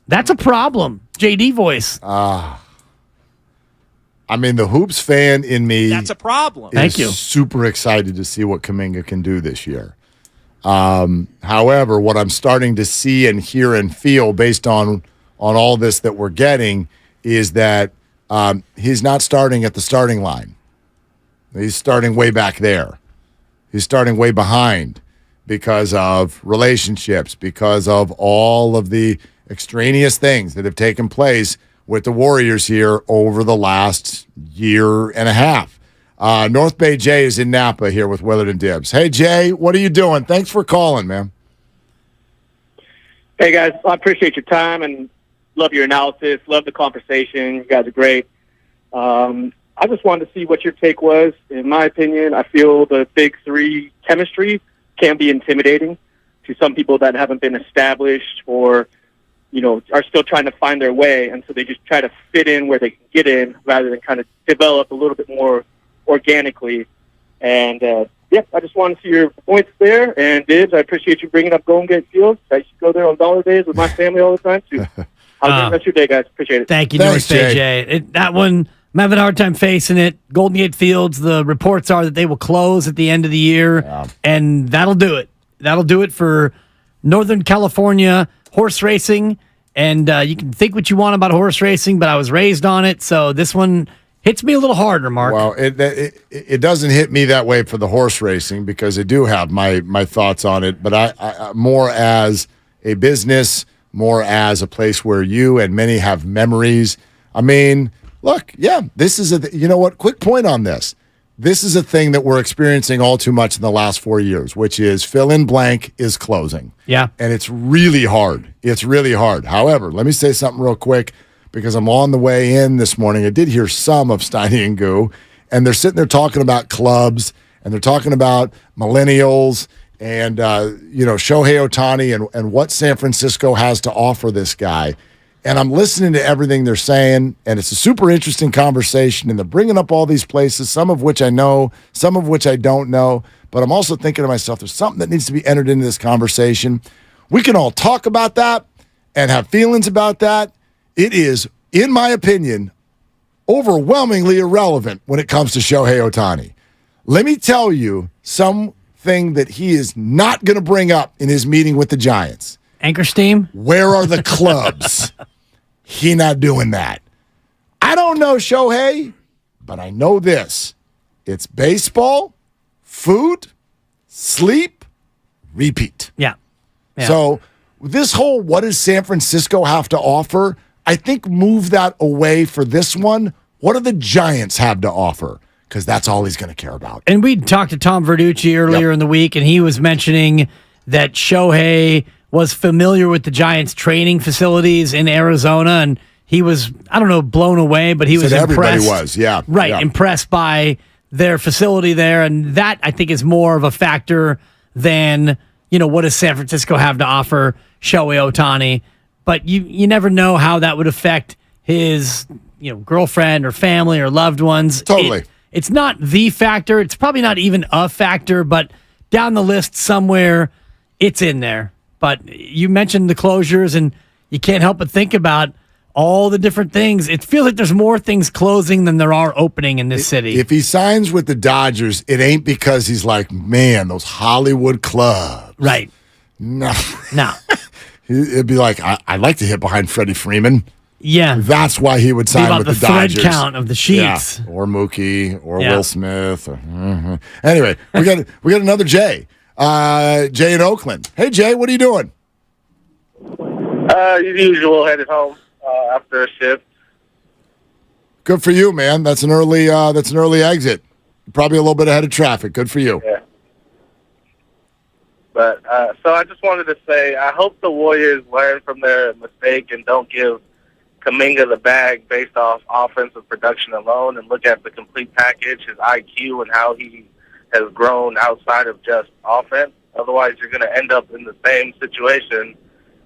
That's a problem. JD voice. I mean, the Hoops fan in me That's a problem. Thank you. Super excited to see what Kuminga can do this year. However, what I'm starting to see and hear and feel based on all this that we're getting is that he's not starting at the starting line. He's starting way back there. He's starting way behind because of relationships, because of all of the extraneous things that have taken place with the Warriors here over the last year and a half. North Bay Jay is in Napa here with Willard and Dibbs. Hey, Jay, what are you doing? Thanks for calling, man. Hey, guys. I appreciate your time and love your analysis. Love the conversation. You guys are great. I just wanted to see what your take was. In my opinion, I feel the big three chemistry can be intimidating to some people that haven't been established or, are still trying to find their way. And so they just try to fit in where they can get in rather than kind of develop a little bit more organically. And, I just want to see your points there. And, Dibbs, I appreciate you bringing up Golden Gate Field. I used to go there on dollar days with my family all the time, too. Have a good rest of your day, guys. Appreciate it. Thank you, Thanks, North Bay Jay. That one, I'm having a hard time facing it. Golden Gate Fields, the reports are that they will close at the end of the year, and that'll do it. That'll do it for Northern California horse racing. And you can think what you want about horse racing, but I was raised on it, so this one hits me a little harder, Mark. Well, it doesn't hit me that way for the horse racing because I do have my thoughts on it, but I more as a business, more as a place where you and many have memories. I mean, look, this is quick point on this. This is a thing that we're experiencing all too much in the last 4 years, which is fill in blank is closing. Yeah. And it's really hard. It's really hard. However, let me say something real quick because I'm on the way in this morning. I did hear some of Steiny and Goo, and they're sitting there talking about clubs, and they're talking about millennials and, Shohei Otani and what San Francisco has to offer this guy. And I'm listening to everything they're saying, and it's a super interesting conversation, and they're bringing up all these places, some of which I know, some of which I don't know, but I'm also thinking to myself, there's something that needs to be entered into this conversation. We can all talk about that and have feelings about that. It is, in my opinion, overwhelmingly irrelevant when it comes to Shohei Otani. Let me tell you something that he is not going to bring up in his meeting with the Giants. Anchor steam? Where are the clubs? He not doing that. I don't know Shohei, but I know this. It's baseball, food, sleep, repeat. Yeah. So this whole what does San Francisco have to offer, I think move that away for this one. What do the Giants have to offer? Because that's all he's going to care about. And we talked to Tom Verducci earlier in the week, and he was mentioning that Shohei was familiar with the Giants' training facilities in Arizona, and he was, I don't know, blown away, but he was impressed. Everybody was, yeah. Right, yeah. Impressed by their facility there, and that, I think, is more of a factor than, what does San Francisco have to offer Shohei Otani. But you never know how that would affect his, girlfriend or family or loved ones. Totally. It's not the factor. It's probably not even a factor, but down the list somewhere, it's in there. But you mentioned the closures, and you can't help but think about all the different things. It feels like there's more things closing than there are opening in this city. If he signs with the Dodgers, it ain't because he's like, man, those Hollywood clubs. Right. No. No. It'd be like, I'd like to hit behind Freddie Freeman. Yeah. That's why he would sign with the Dodgers. Thread count of the sheets. Yeah. Or Mookie, or Will Smith. Anyway, we got another Jay. Jay in Oakland. Hey, Jay, what are you doing? As usual, headed home after a shift. Good for you, man. That's an early exit. Probably a little bit ahead of traffic. Good for you. Yeah. But so I just wanted to say, I hope the Warriors learn from their mistake and don't give Kuminga the bag based off offensive production alone, and look at the complete package, his IQ, and how he has grown outside of just offense. Otherwise, you're going to end up in the same situation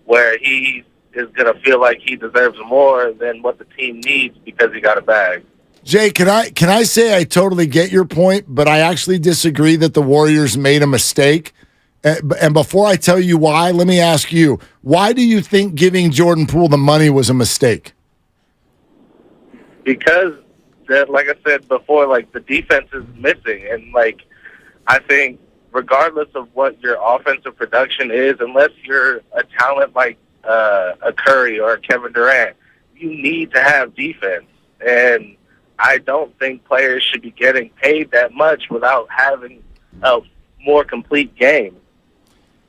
where he is going to feel like he deserves more than what the team needs because he got a bag. Jay, can I say I totally get your point, but I actually disagree that the Warriors made a mistake. And before I tell you why, let me ask you, why do you think giving Jordan Poole the money was a mistake? Because like I said before, like the defense is missing, and like I think regardless of what your offensive production is, unless you're a talent like a Curry or a Kevin Durant, you need to have defense. And I don't think players should be getting paid that much without having a more complete game.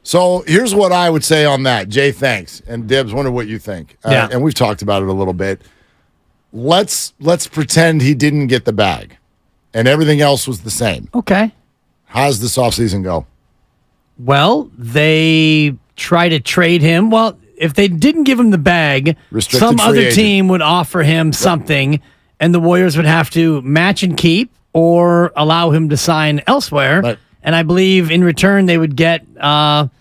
So here's what I would say on that. Jay, thanks. And Dibs, wonder what you think. Yeah. And we've talked about it a little bit. Let's pretend he didn't get the bag and everything else was the same. Okay. How's this offseason go? Well, they try to trade him. Well, if they didn't give him the bag, Restricted some free other agent. team would offer him something, and the Warriors would have to match and keep or allow him to sign elsewhere. Right. And I believe in return they would get nothing.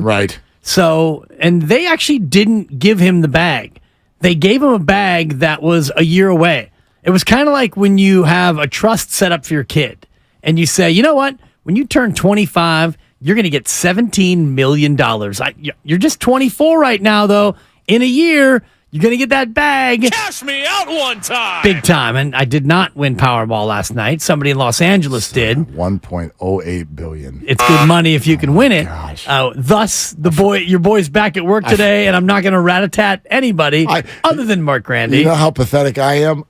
Right. So, and they actually didn't give him the bag. They gave him a bag that was a year away. It was kind of like when you have a trust set up for your kid and you say, you know what? When you turn 25, you're going to get $17 million. You're just 24 right now, though. In a year, you're going to get that bag. Cash me out one time. Big time. And I did not win Powerball last night. Somebody in Los Angeles did. $1.08 billion. It's good money if you can win it. Thus, your boy's back at work today, and I'm not going to rat-a-tat anybody other than Mark Grandy. You know how pathetic I am?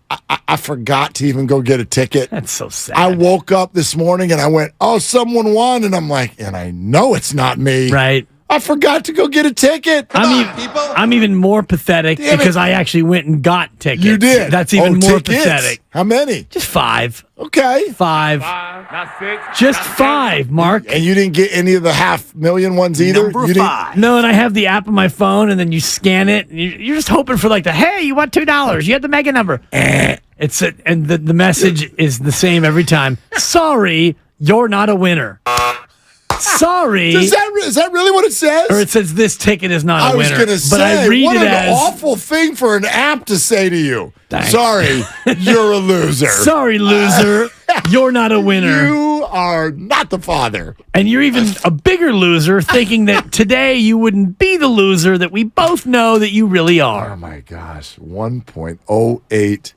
I forgot to even go get a ticket. That's so sad. I woke up this morning and I went, oh, someone won. And I'm like, and I know it's not me. Right. I forgot to go get a ticket. I'm even more pathetic because I actually went and got tickets. You did? That's even more tickets? pathetic. How many? Just 5. Okay. 5. Not 6. Just 5, Mark. And you didn't get any of the 500,000 ones either? Number You 5. No, and I have the app on my phone, and then you scan it. And you're just hoping for like hey, you want $2? You have the mega number. And the message is the same every time. Sorry, you're not a winner. Sorry. Is that really what it says? Or it says this ticket is not a winner. I was going to say, but I read what it an as awful thing for an app to say to you. Thanks. Sorry, you're a loser. Sorry, loser. You're not a winner. You are not the father. And you're even a bigger loser thinking that today you wouldn't be the loser that we both know that you really are. Oh, my gosh. $1.08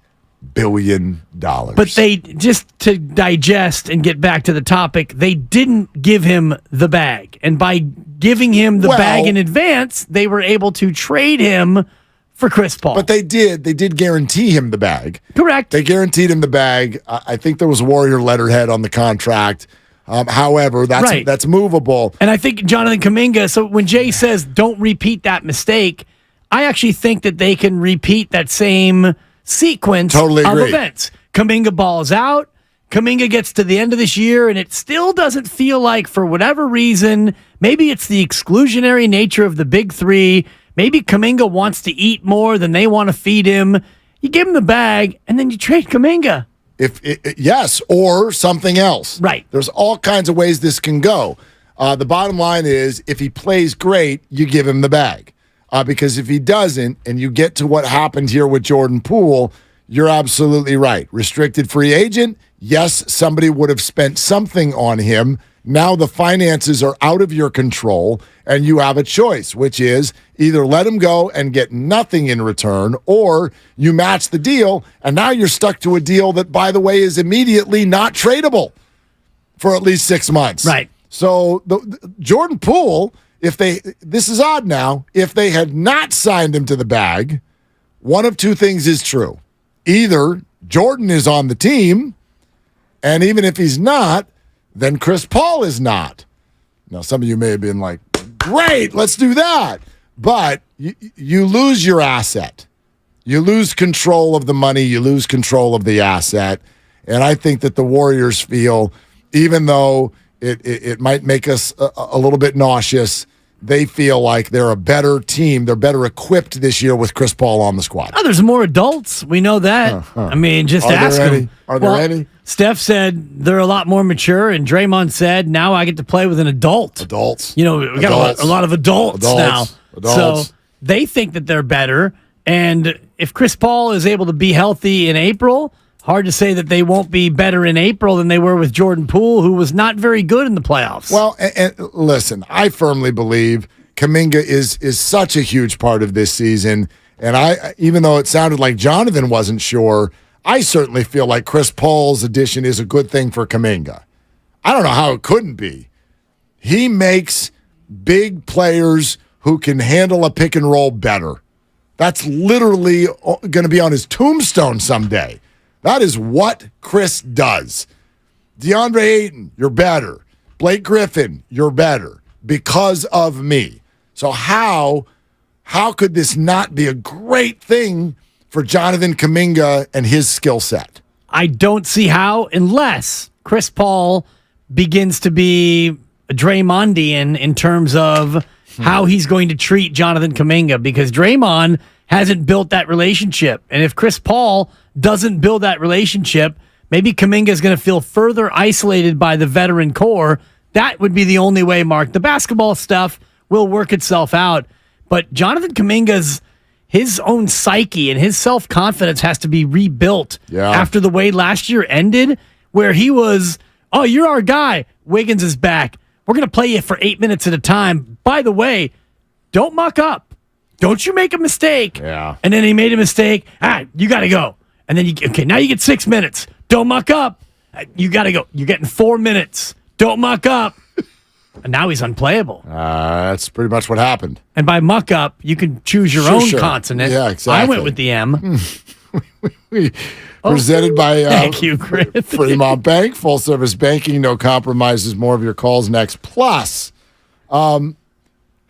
billion. But they, just to digest and get back to the topic, they didn't give him the bag. And by giving him the bag in advance, they were able to trade him for Chris Paul. But they did guarantee him the bag. Correct. They guaranteed him the bag. I think there was Warrior letterhead on the contract. However, that's movable. And I think Jonathan Kuminga, so when Jay says don't repeat that mistake, I actually think that they can repeat that same sequence of events. Kuminga balls out. Kuminga gets to the end of this year, and it still doesn't feel like, for whatever reason, maybe it's the exclusionary nature of the big three. Maybe Kuminga wants to eat more than they want to feed him. You give him the bag, and then you trade Kuminga. Yes, or something else. Right. There's all kinds of ways this can go. The bottom line is, if he plays great, you give him the bag. Because if he doesn't, and you get to what happened here with Jordan Poole, you're absolutely right. Restricted free agent, yes, somebody would have spent something on him. Now the finances are out of your control, and you have a choice, which is either let him go and get nothing in return, or you match the deal, and now you're stuck to a deal that, by the way, is immediately not tradable for at least 6 months. Right. So Jordan Poole, this is odd now, if they had not signed him to the bag, one of two things is true. Either Jordan is on the team, and even if he's not, then Chris Paul is not. Now, some of you may have been like, great, let's do that. But you lose your asset. You lose control of the money. You lose control of the asset. And I think that the Warriors feel, even though it might make us a little bit nauseous, they feel like they're a better team. They're better equipped this year with Chris Paul on the squad. Oh, there's more adults. We know that. I mean, just ask them. Are there any? Steph said they're a lot more mature, and Draymond said, now I get to play with an adult. Adults. You know, we got a lot of adults now. So they think that they're better. And if Chris Paul is able to be healthy in April, hard to say that they won't be better in April than they were with Jordan Poole, who was not very good in the playoffs. Well, and listen, I firmly believe Kuminga is such a huge part of this season. And even though it sounded like Jonathan wasn't sure, I certainly feel like Chris Paul's addition is a good thing for Kuminga. I don't know how it couldn't be. He makes big players who can handle a pick and roll better. That's literally going to be on his tombstone someday. That is what Chris does. DeAndre Ayton, you're better. Blake Griffin, you're better because of me. So how could this not be a great thing for Jonathan Kuminga and his skill set? I don't see how, unless Chris Paul begins to be Draymondian in terms of how he's going to treat Jonathan Kuminga, because Draymond hasn't built that relationship. And if Chris Paul doesn't build that relationship, maybe Kuminga is going to feel further isolated by the veteran core. That would be the only way, Mark. The basketball stuff will work itself out. But Jonathan Kuminga's his own psyche and his self-confidence has to be rebuilt after the way last year ended, where he was, oh, you're our guy. Wiggins is back. We're going to play you for 8 minutes at a time. By the way, don't muck up. Don't you make a mistake. Yeah. And then he made a mistake. All right, you got to go. And then, now you get 6 minutes. Don't muck up. You got to go. You're getting 4 minutes. Don't muck up. And now he's unplayable. That's pretty much what happened. And by muck up, you can choose your own consonant. Yeah, exactly. I went with the M. Presented by thank you, Chris. Fremont Bank, full service banking, no compromises. More of your calls next. Plus, how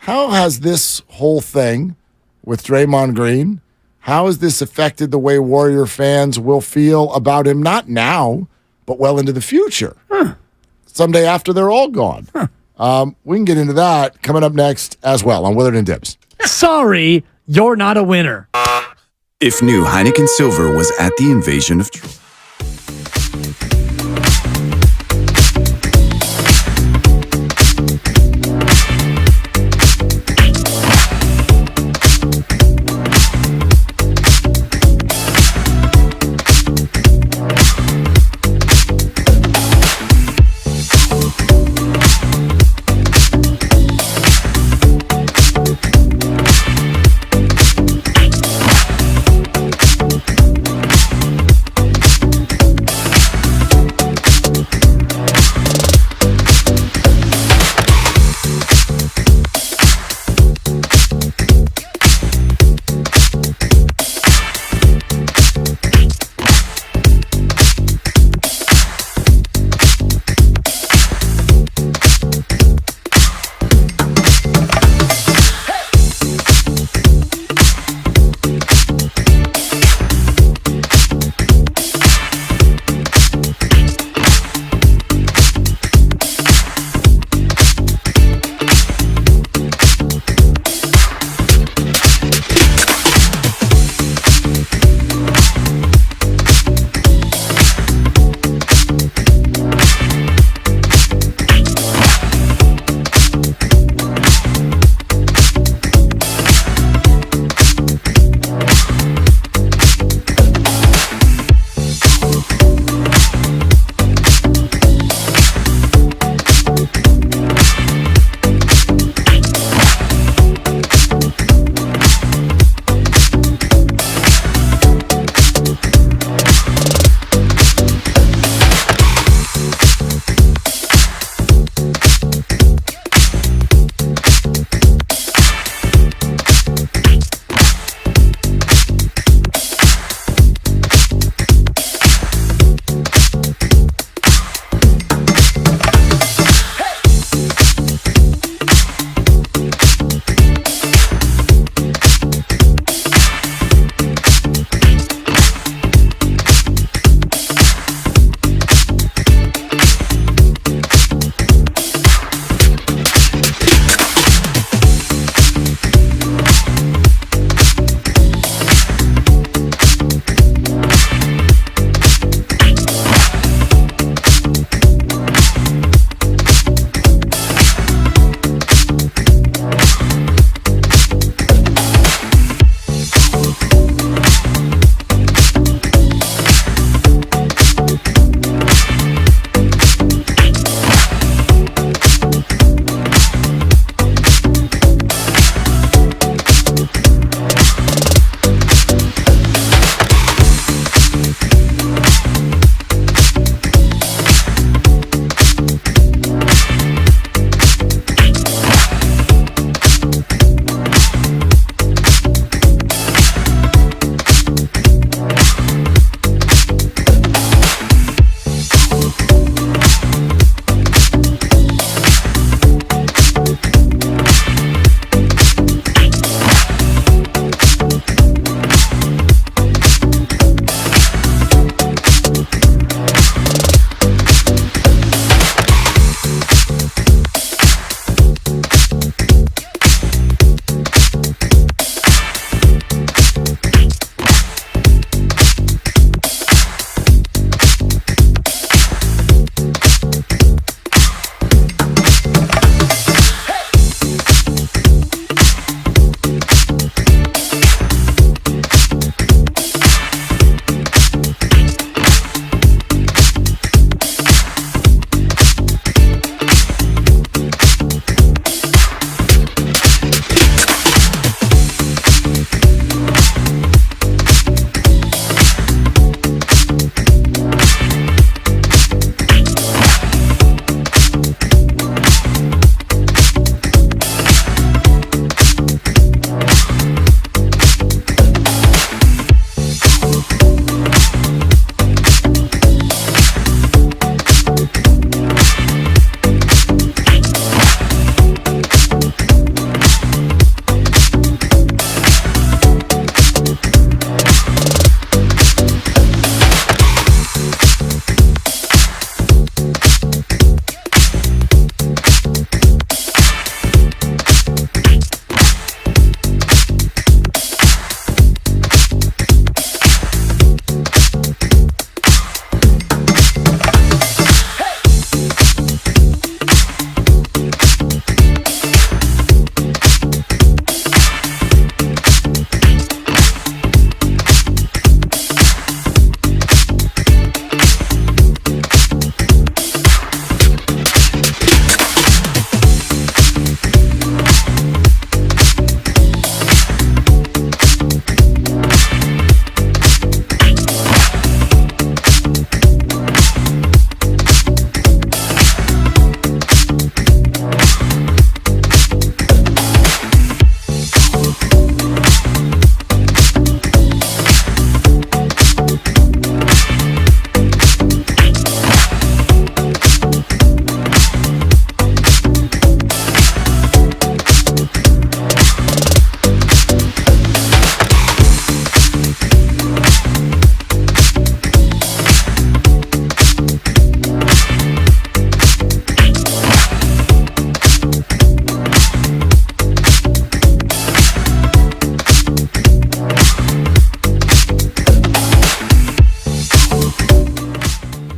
has this whole thing with Draymond Green, how has this affected the way Warrior fans will feel about him, not now, but well into the future? Someday after they're all gone. We can get into that coming up next as well on Willard and Dibs. Sorry, you're not a winner. If new Heineken Silver was at the invasion of Troy.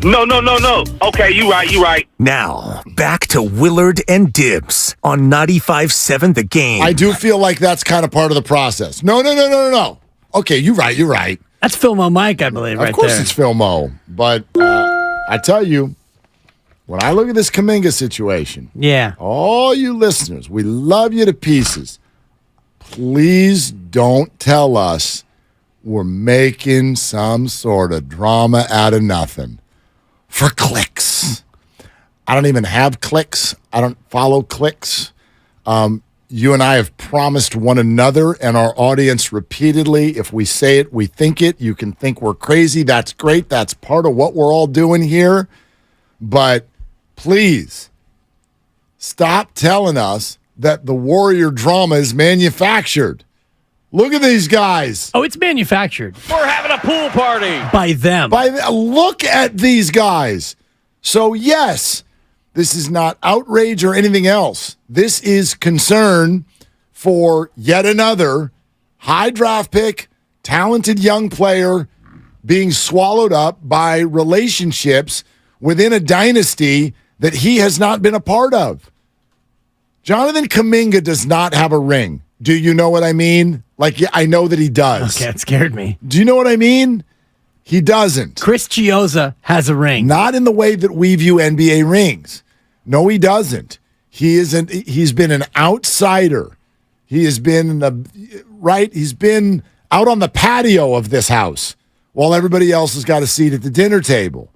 No. Okay, you right. Now, back to Willard and Dibs on 95.7 The Game. I do feel like that's kind of part of the process. No. Okay, you're right. That's Phil Mo Mike, I believe, right there. Of course it's Phil Mo. But I tell you, when I look at this Kuminga situation, all you listeners, we love you to pieces. Please don't tell us we're making some sort of drama out of nothing for clicks. I don't even have clicks. I don't follow clicks. You and I have promised one another and our audience repeatedly, if we say it, we think it. You can think we're crazy. That's great. That's part of what we're all doing here. But please stop telling us that the Warrior drama is manufactured. Look at these guys. Oh, it's manufactured. We're having a pool party. By them. Look at these guys. So, yes, this is not outrage or anything else. This is concern for yet another high draft pick, talented young player being swallowed up by relationships within a dynasty that he has not been a part of. Jonathan Kuminga does not have a ring. Do you know what I mean? Like, yeah, I know that he does. Okay, it scared me. Do you know what I mean? He doesn't. Chris Chiozza has a ring. Not in the way that we view NBA rings. No, he doesn't. He's been an outsider. He has been he's been out on the patio of this house while everybody else has got a seat at the dinner table.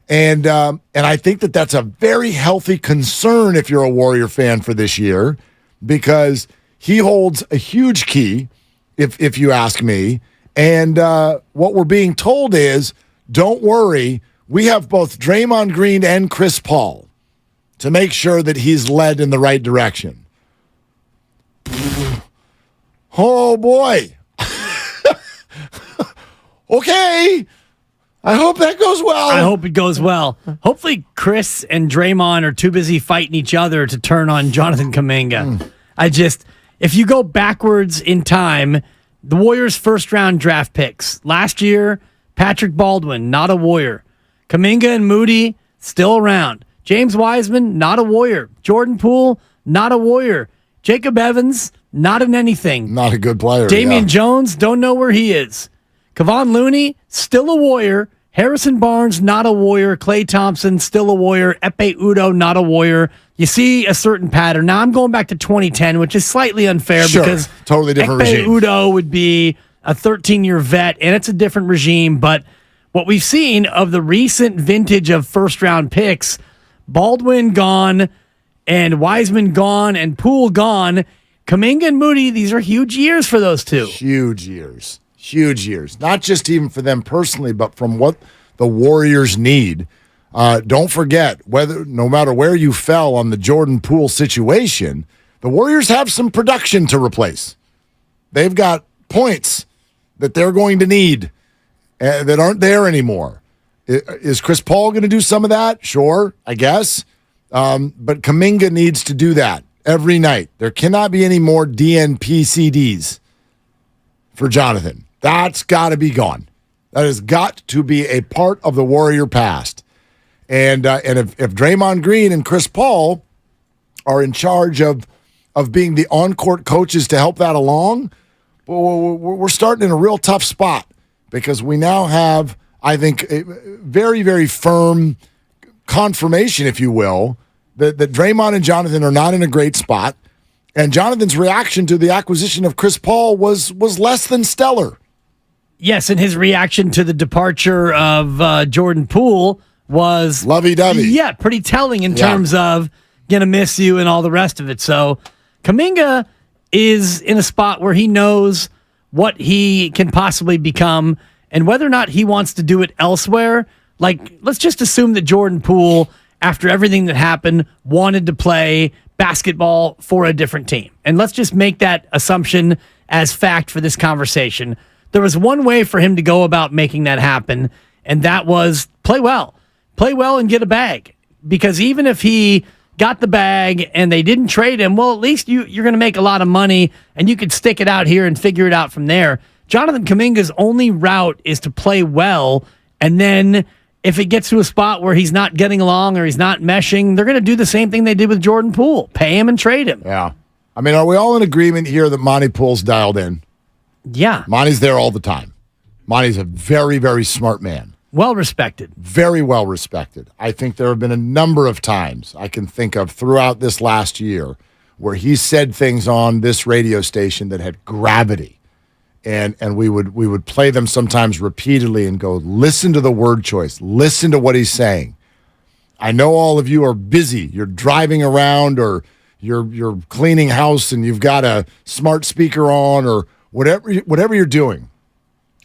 And I think that that's a very healthy concern if you're a Warrior fan for this year, because he holds a huge key, if you ask me. And what we're being told is, don't worry, we have both Draymond Green and Chris Paul to make sure that he's led in the right direction. Oh, boy. Okay. I hope that goes well. I hope it goes well. Hopefully Chris and Draymond are too busy fighting each other to turn on Jonathan Kuminga. If you go backwards in time, the Warriors' first-round draft picks. Last year, Patrick Baldwin, not a Warrior. Kuminga and Moody, still around. James Wiseman, not a Warrior. Jordan Poole, not a Warrior. Jacob Evans, not in anything. Not a good player. Damian Jones, don't know where he is. Kevon Looney, still a Warrior. Harrison Barnes, not a Warrior. Klay Thompson, still a Warrior. Ekpe Udoh, not a Warrior. You see a certain pattern. Now, I'm going back to 2010, which is slightly unfair because totally different Ekpe regime. Udoh would be a 13-year vet, and it's a different regime. But what we've seen of the recent vintage of first-round picks, Baldwin gone, and Wiseman gone, and Poole gone. Kuminga and Moody, these are huge years for those two. Huge years. Not just even for them personally, but from what the Warriors need. Don't forget, no matter where you fell on the Jordan Poole situation, the Warriors have some production to replace. They've got points that they're going to need that aren't there anymore. Is Chris Paul going to do some of that? Sure, I guess. But Kuminga needs to do that every night. There cannot be any more DNP CDs for Jonathan. That's got to be gone. That has got to be a part of the Warrior past. And if Draymond Green and Chris Paul are in charge of being the on-court coaches to help that along, we're starting in a real tough spot, because we now have, I think, a very, very firm confirmation, if you will, that Draymond and Jonathan are not in a great spot. And Jonathan's reaction to the acquisition of Chris Paul was less than stellar. Yes, and his reaction to the departure of Jordan Poole was lovey-dovey. Yeah, pretty telling in terms of gonna miss you and all the rest of it. So Kuminga is in a spot where he knows what he can possibly become, and whether or not he wants to do it elsewhere. Like, let's just assume that Jordan Poole, after everything that happened, wanted to play basketball for a different team. And let's just make that assumption as fact for this conversation. There was one way for him to go about making that happen, and that was play well. Play well and get a bag. Because even if he got the bag and they didn't trade him, well, at least you're going to make a lot of money, and you could stick it out here and figure it out from there. Jonathan Kuminga's only route is to play well, and then if it gets to a spot where he's not getting along or he's not meshing, they're going to do the same thing they did with Jordan Poole. Pay him and trade him. Yeah. I mean, are we all in agreement here that Monty Poole's dialed in? Yeah. Monty's there all the time. Monty's a very, very smart man. Well respected. Very well respected. I think there have been a number of times I can think of throughout this last year where he said things on this radio station that had gravity. And we would play them sometimes repeatedly and go, listen to the word choice. Listen to what he's saying. I know all of you are busy. You're driving around or you're cleaning house and you've got a smart speaker on or whatever you're doing.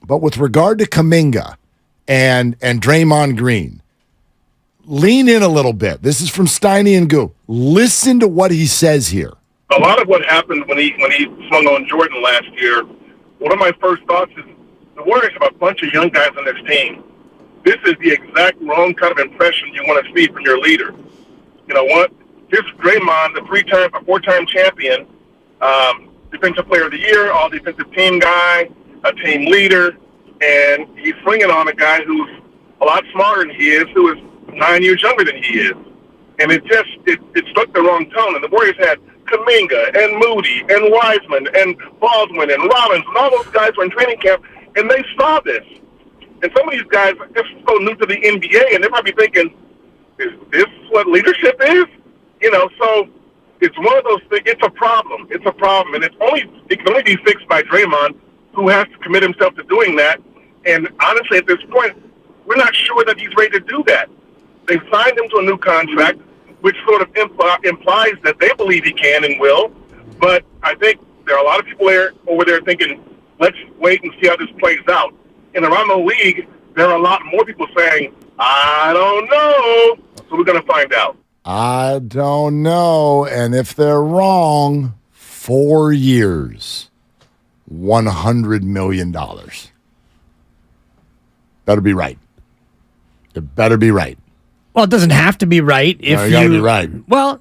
But with regard to Kuminga and Draymond Green, lean in a little bit. This is from Steiny and Goo. Listen to what he says here. A lot of what happened when he swung on Jordan last year, one of my first thoughts is the Warriors have a bunch of young guys on this team. This is the exact wrong kind of impression you want to see from your leader. You know what? Here's Draymond, a four-time champion, defensive player of the year, all defensive team guy, a team leader, and he's swinging on a guy who's a lot smarter than he is, who is 9 years younger than he is. And it struck the wrong tone. And the Warriors had Kuminga and Moody and Wiseman and Baldwin and Rollins and all those guys were in training camp, and they saw this. And some of these guys are just so new to the NBA, and they might be thinking, is this what leadership is? You know, so it's one of those things. It's a problem. It's a problem. And it can only be fixed by Draymond, who has to commit himself to doing that. And honestly, at this point, we're not sure that he's ready to do that. They signed him to a new contract, which sort of implies that they believe he can and will. But I think there are a lot of people over there thinking, let's wait and see how this plays out. And around the league, there are a lot more people saying, I don't know. So we're going to find out. I don't know. And if they're wrong, 4 years, $100 million. Better be right. It better be right. Well, it doesn't have to be right. If you got to be right. Well,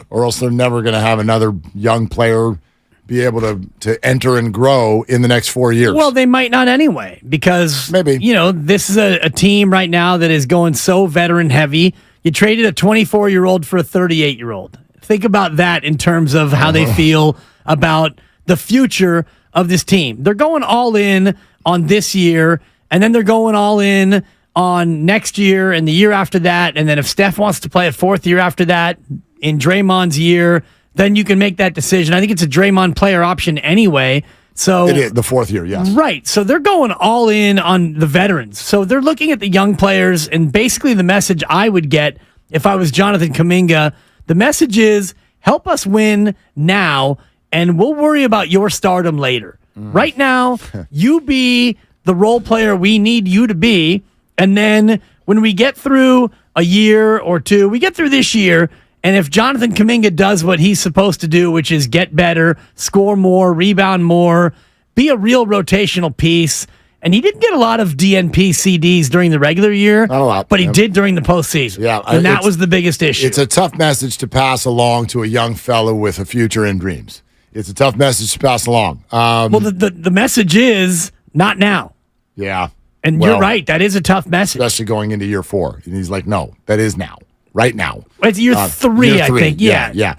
or else they're never going to have another young player be able to enter and grow in the next 4 years. Well, they might not anyway, because maybe this is a team right now that is going so veteran heavy. You traded a 24-year-old for a 38-year-old. Think about that in terms of how they feel about the future of this team. They're going all in on this year, and then they're going all in on next year and the year after that. And then if Steph wants to play a fourth year after that in Draymond's year, then you can make that decision. I think it's a Draymond player option anyway. So it is the fourth year, yes. Right. So they're going all in on the veterans. So they're looking at the young players, and basically the message I would get if I was Jonathan Kuminga, the message is help us win now, and we'll worry about your stardom later. Right now, you be the role player we need you to be, and then when we get through a year or two, we get through this year, and if Jonathan Kuminga does what he's supposed to do, which is get better, score more, rebound more, be a real rotational piece, and he didn't get a lot of DNP CDs during the regular year, not a lot, but he did during the postseason. Yeah, and that was the biggest issue. It's a tough message to pass along to a young fellow with a future and dreams. It's a tough message to pass along. Well, the message is not now. Yeah. And you're right. That is a tough message. Especially going into year 4. And he's like, no, that is now. Right now. It's year 3, I think. Yeah.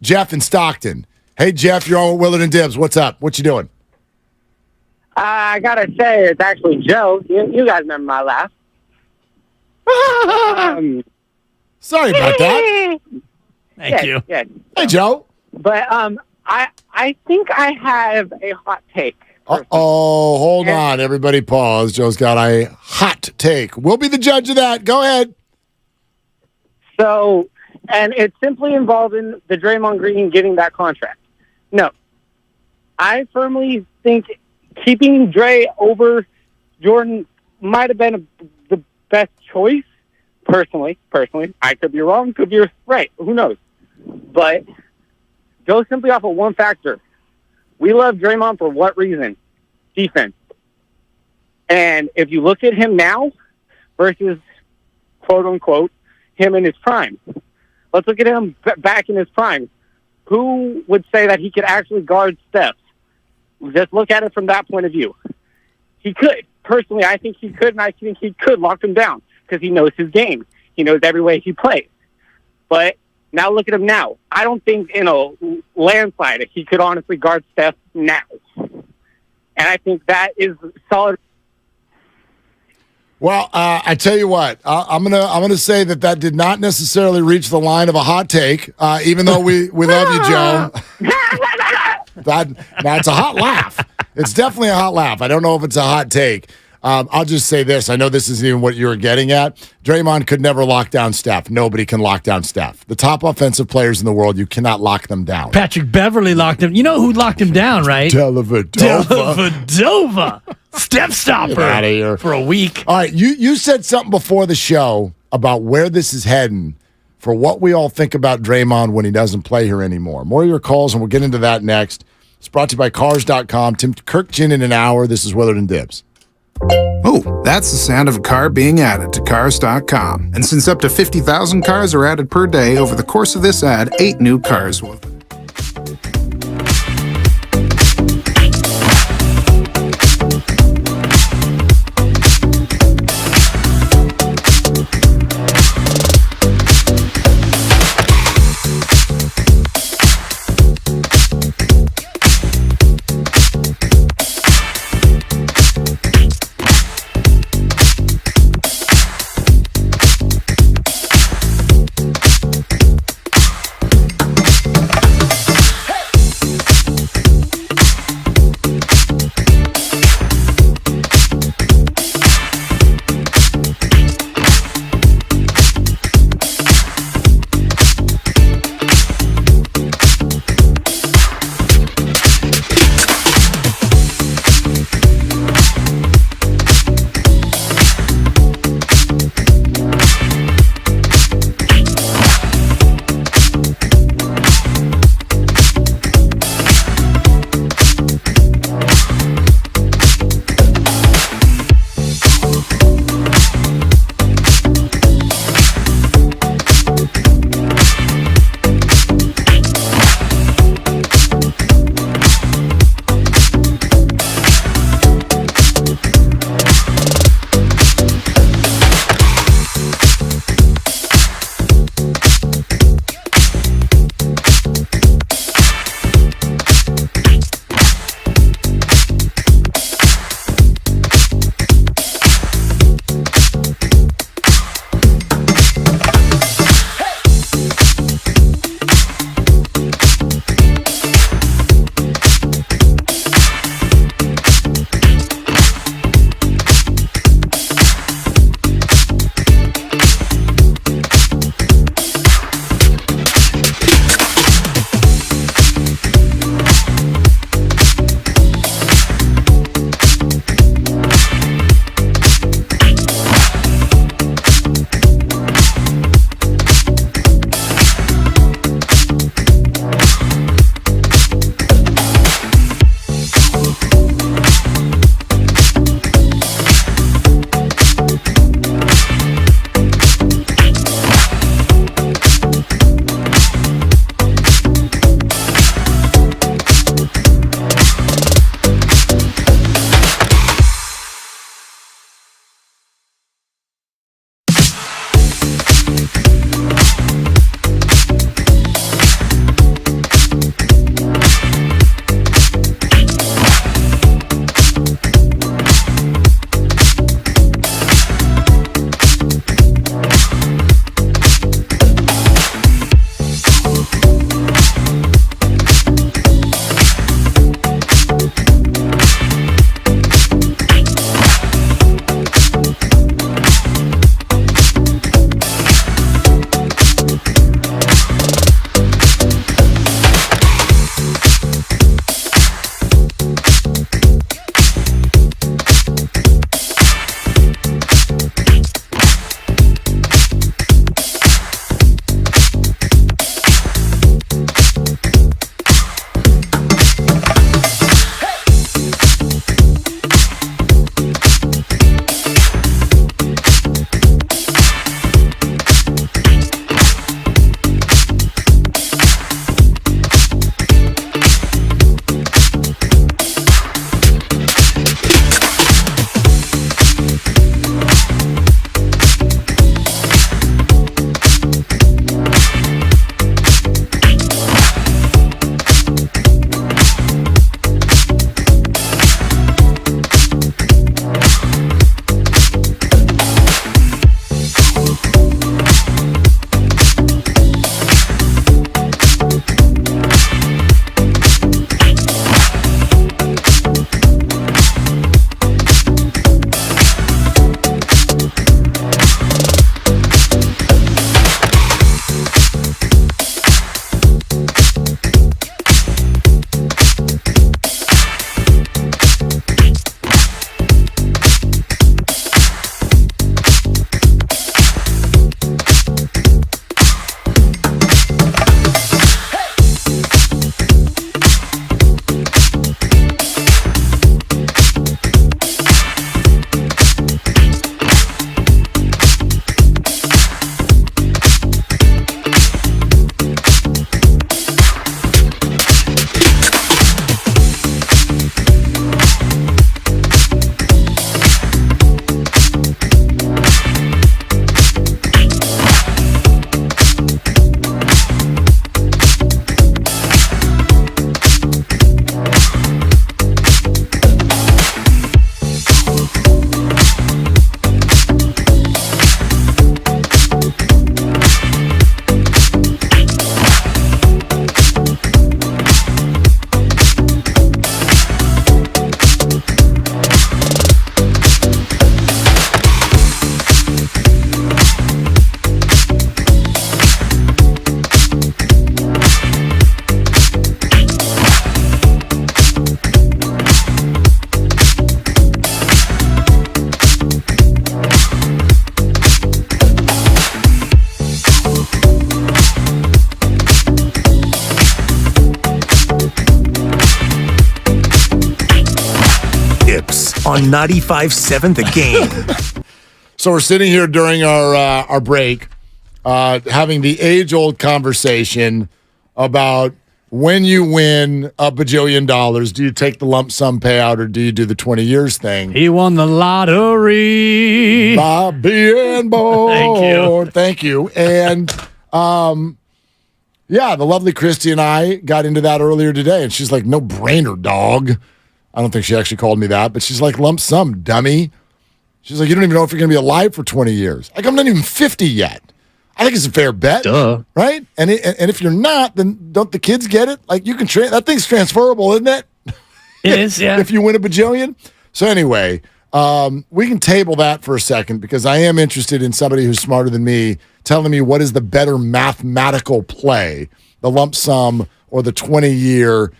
Jeff in Stockton. Hey, Jeff, you're on with Willard and Dibbs. What's up? What you doing? I got to say, it's actually Joe. You guys remember my laugh. Sorry about that. Thank you. Yeah. Hey, Joe. But I think I have a hot take. Hold on. Everybody pause. Joe's got a hot take. We'll be the judge of that. Go ahead. So, and it's simply involving the Draymond Green getting that contract. No. I firmly think keeping Dre over Jordan might have been the best choice, personally. I could be wrong, could be right. Who knows? But go simply off of one factor. We love Draymond for what reason? Defense. And if you look at him now versus, quote-unquote, him in his prime, let's look at him back in his prime. Who would say that he could actually guard Steph? Just look at it from that point of view. He could. personally, I think he could, and I think he could lock him down because he knows his game. He knows every way he plays. But now look at him now. I don't think in a landslide he could honestly guard Steph now. And I think that is solid. Well, I tell you what, I'm gonna say that did not necessarily reach the line of a hot take, even though we love you, Joe. That's a hot laugh. It's definitely a hot laugh. I don't know if it's a hot take. I'll just say this. I know this isn't even what you were getting at. Draymond could never lock down Steph. Nobody can lock down Steph. The top offensive players in the world, you cannot lock them down. Patrick Beverly locked him. You know who locked him down, right? Dellavedova. Step stopper. Get out of here. For a week. All right, you said something before the show about where this is heading for what we all think about Draymond when he doesn't play here anymore. More of your calls, and we'll get into that next. It's brought to you by Cars.com. Tim Kirkchin in an hour. This is Willard and Dibs. Oh, that's the sound of a car being added to Cars.com. And since up to 50,000 cars are added per day, over the course of this ad, 8 new cars will... on 95.7 The Game. So we're sitting here during our break, having the age-old conversation about when you win $1 bajillion, do you take the lump sum payout or do you do the 20 years thing? He won the lottery. Bobby and Bo. Thank you. And yeah, the lovely Christy and I got into that earlier today, and she's like, no brainer, dog. I don't think she actually called me that, but she's like, lump sum, dummy. She's like, you don't even know if you're going to be alive for 20 years. Like, I'm not even 50 yet. I think it's a fair bet. Duh. Right? And if you're not, then don't the kids get it? Like, you can that thing's transferable, isn't it? It is, yeah. If you win $1 bajillion. So anyway, we can table that for a second because I am interested in somebody who's smarter than me telling me what is the better mathematical play, the lump sum or the 20-year,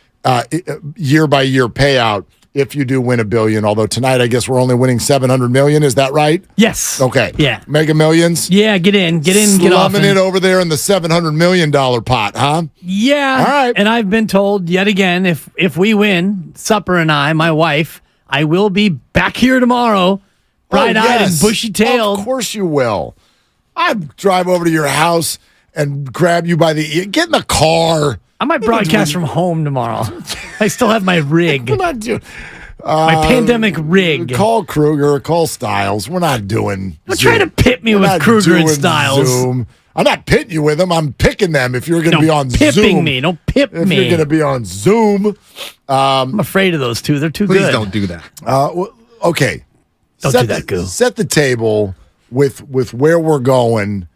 year-by-year payout if you do win $1 billion. Although tonight, I guess we're only winning $700 million. Is that right? Yes. Okay. Yeah. Mega Millions? Yeah, get in, get off. Slumming it over there in the $700 million pot, huh? Yeah. All right. And I've been told yet again, if we win, Supper and I, my wife, I will be back here tomorrow, bright-eyed and bushy-tailed. Of course you will. I'd drive over to your house and grab you by the ear. Get in the car. I might broadcast from home tomorrow. I still have my rig. We're not doing my pandemic rig. Call Kruger, call Styles. We're not doing Don't try to pit me with Kruger and Styles. Zoom. I'm not pitting you with them. I'm picking them if you're going to be on Zoom. Pipping me. Don't pip me. If you're going to be on Zoom. I'm afraid of those two. They're too good. Please don't do that. Okay. Don't do that, Goo. Set the table with where we're going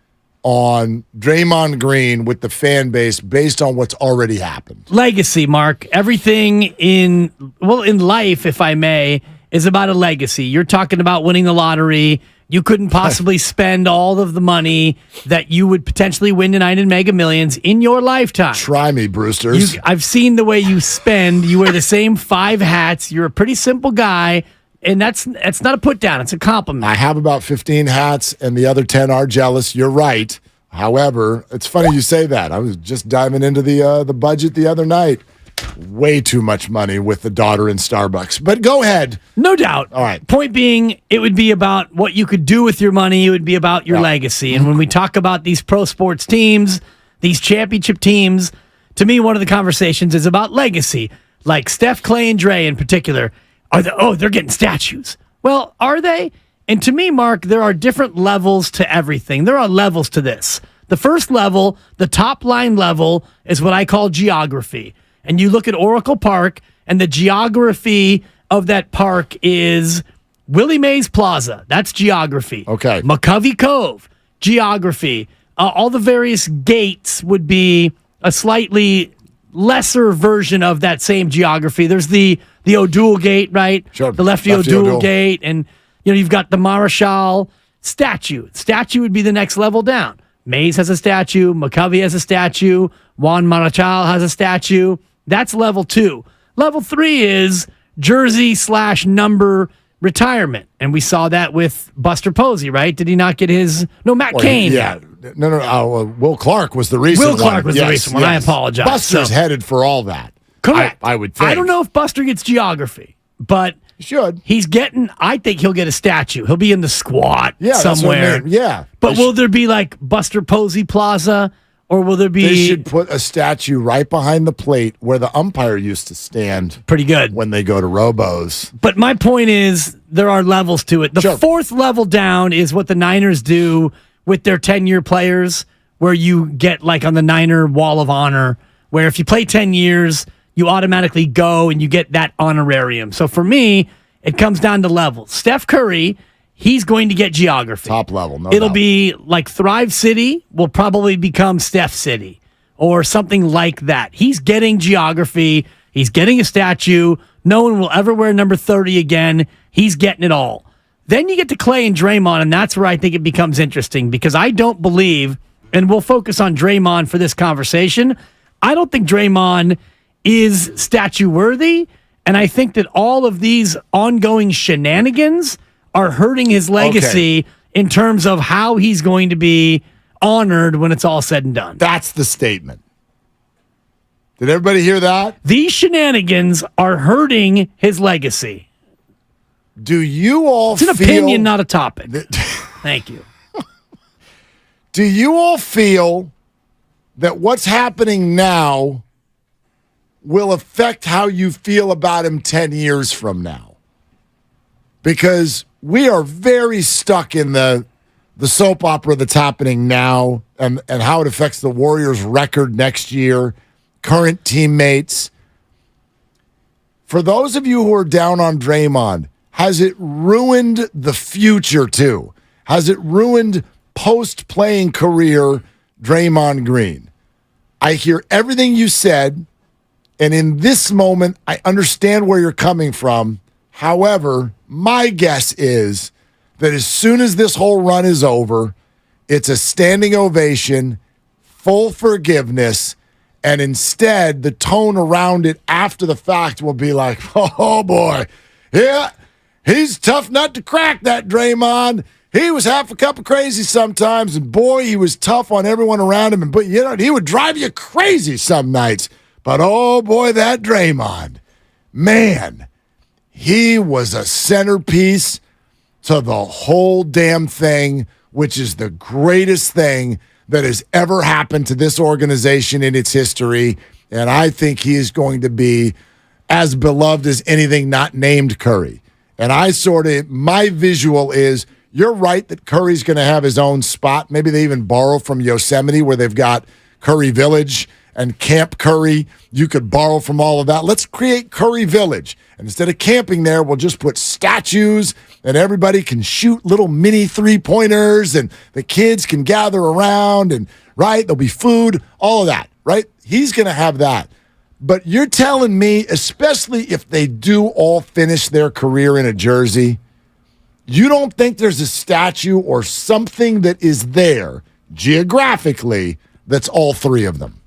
on Draymond Green with the fan base based on what's already happened. Legacy, Mark. Everything in life, if I may, is about a legacy. You're talking about winning the lottery. You couldn't possibly spend all of the money that you would potentially win tonight in Mega Millions in your lifetime. Try me, Brewsters. I've seen the way you spend. You wear the same 5 hats. You're a pretty simple guy. And that's not a put down. It's a compliment. I have about 15 hats, and the other 10 are jealous. You're right. However, it's funny you say that. I was just diving into the budget the other night. Way too much money with the daughter in Starbucks. But go ahead. No doubt. All right. Point being, it would be about what you could do with your money. It would be about your legacy. And when we talk about these pro sports teams, these championship teams, to me, one of the conversations is about legacy. Like Steph, Clay, and Dre in particular. They're getting statues. Well, are they? And to me, Mark, there are different levels to everything. There are levels to this. The first level, the top line level, is what I call geography. And you look at Oracle Park, and the geography of that park is Willie Mays Plaza. That's geography. Okay. McCovey Cove, geography. All the various gates would be a slightly lesser version of that same geography. There's the O'Doul Gate, right? Sure. The Lefty O'Doul Gate, and you've got the Marshall statue. Statue would be the next level down. Mays has a statue. McCovey has a statue. Juan Marachal has a statue. That's level 2. Level 3 is jersey/number retirement, and we saw that with Buster Posey, right? Did he not get his? No, Matt Cain. Yeah. No. Will Clark was the recent one. Will Clark was the recent one. I apologize. Buster's headed for all that. Correct. I would think. I don't know if Buster gets geography, but he should. I think he'll get a statue. He'll be in the squat somewhere. That's what I mean. Yeah. But will there be like Buster Posey Plaza, or will there be? They should put a statue right behind the plate where the umpire used to stand. Pretty good. When they go to Robos. But my point is, there are levels to it. The fourth level down is what the Niners do with their 10-year players, where you get like on the Niner Wall of Honor, where if you play 10 years, you automatically go and you get that honorarium. So for me, it comes down to levels. Steph Curry, he's going to get geography. Top level, no It'll doubt. be like Thrive City will probably become Steph City or something like that. He's getting geography. He's getting a statue. No one will ever wear number 30 again. He's getting it all. Then you get to Clay and Draymond, and that's where I think it becomes interesting because I don't believe, and we'll focus on Draymond for this conversation, I don't think Draymond is statue worthy, and I think that all of these ongoing shenanigans are hurting his legacy in terms of how he's going to be honored when it's all said and done. That's the statement. Did everybody hear that? These shenanigans are hurting his legacy. Do you all feel... It's an opinion, not a topic. Thank you. Do you all feel that what's happening now will affect how you feel about him 10 years from now? Because we are very stuck in the soap opera that's happening now and how it affects the Warriors' record next year, current teammates. For those of you who are down on Draymond, has it ruined the future too? Has it ruined post-playing career Draymond Green? I hear everything you said, and in this moment, I understand where you're coming from. However, my guess is that as soon as this whole run is over, it's a standing ovation, full forgiveness, and instead the tone around it after the fact will be like, oh boy, yeah, he's tough nut to crack, that Draymond. He was half a cup of crazy sometimes, and boy, he was tough on everyone around him. But you know, he would drive you crazy some nights. But oh boy, that Draymond, man, he was a centerpiece to the whole damn thing, which is the greatest thing that has ever happened to this organization in its history. And I think he is going to be as beloved as anything not named Curry. And my visual is, you're right that Curry's going to have his own spot. Maybe they even borrow from Yosemite where they've got Curry Village and Camp Curry. You could borrow from all of that. Let's create Curry Village. And instead of camping there, we'll just put statues and everybody can shoot little mini three-pointers and the kids can gather around and, right, there'll be food, all of that, right? He's going to have that. But you're telling me, especially if they do all finish their career in a jersey, you don't think there's a statue or something that is there geographically that's all three of them?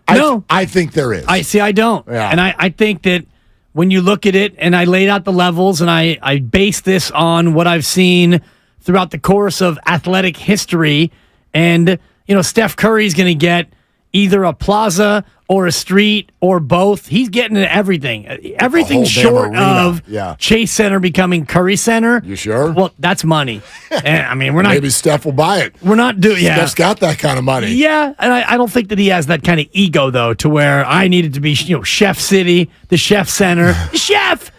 No. I think there is. I don't. Yeah. And I think that when you look at it, and I laid out the levels, and I base this on what I've seen throughout the course of athletic history, and, you know, Steph Curry's going to get either a plaza or a street or both. He's getting everything. Everything short of Chase Center becoming Curry Center. You sure? Well, that's money. And, I mean, we're not. Maybe Steph will buy it. We're not doing. Yeah, Steph's got that kind of money. Yeah, and I don't think that he has that kind of ego though, to where I need it to be, you know, Chef City, the Chef Center, the Chef.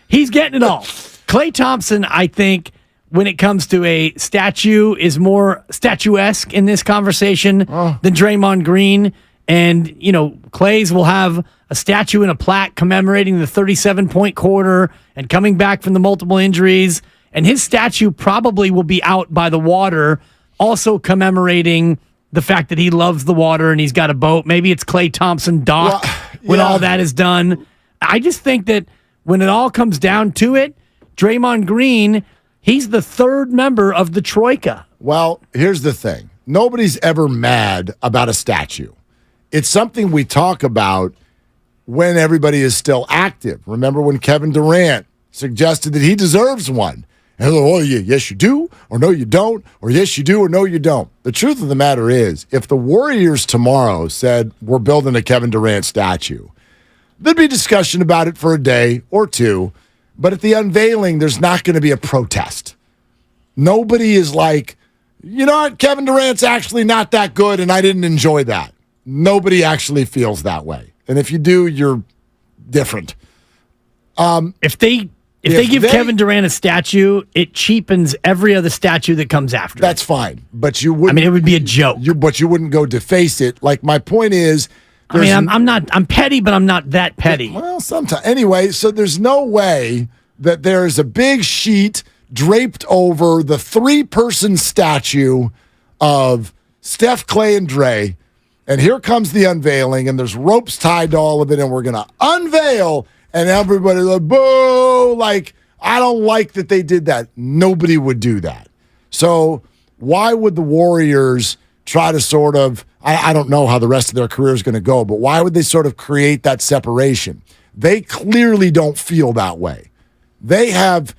He's getting it all. Klay Thompson, I think, when it comes to a statue, is more statuesque in this conversation than Draymond Green. And, you know, Klay's will have a statue and a plaque commemorating the 37-point quarter and coming back from the multiple injuries. And his statue probably will be out by the water, also commemorating the fact that he loves the water and he's got a boat. Maybe it's Klay Thompson dock when all that is done. I just think that when it all comes down to it, Draymond Green, he's the third member of the Troika. Well, here's the thing. Nobody's ever mad about a statue. It's something we talk about when everybody is still active. Remember when Kevin Durant suggested that he deserves one? And oh, yes, you do, or no, you don't, or yes, you do, or no, you don't. The truth of the matter is, if the Warriors tomorrow said, we're building a Kevin Durant statue, there'd be discussion about it for a day or two, but at the unveiling, there's not going to be a protest. Nobody is like, you know what, Kevin Durant's actually not that good, and I didn't enjoy that. Nobody actually feels that way. And if you do, you're different. If they give Kevin Durant a statue, it cheapens every other statue that comes after. That's fine. But you wouldn't. I mean, it would be a joke. But you wouldn't go deface it. Like, my point is, I mean, I'm petty, but I'm not that petty. Well, sometimes. Anyway, so there's no way that there's a big sheet draped over the 3-person statue of Steph, Klay, and Dre. And here comes the unveiling, and there's ropes tied to all of it, and we're going to unveil, and everybody's like, boo! Like, I don't like that they did that. Nobody would do that. So why would the Warriors try to sort of, I don't know how the rest of their career is going to go, but why would they sort of create that separation? They clearly don't feel that way. They have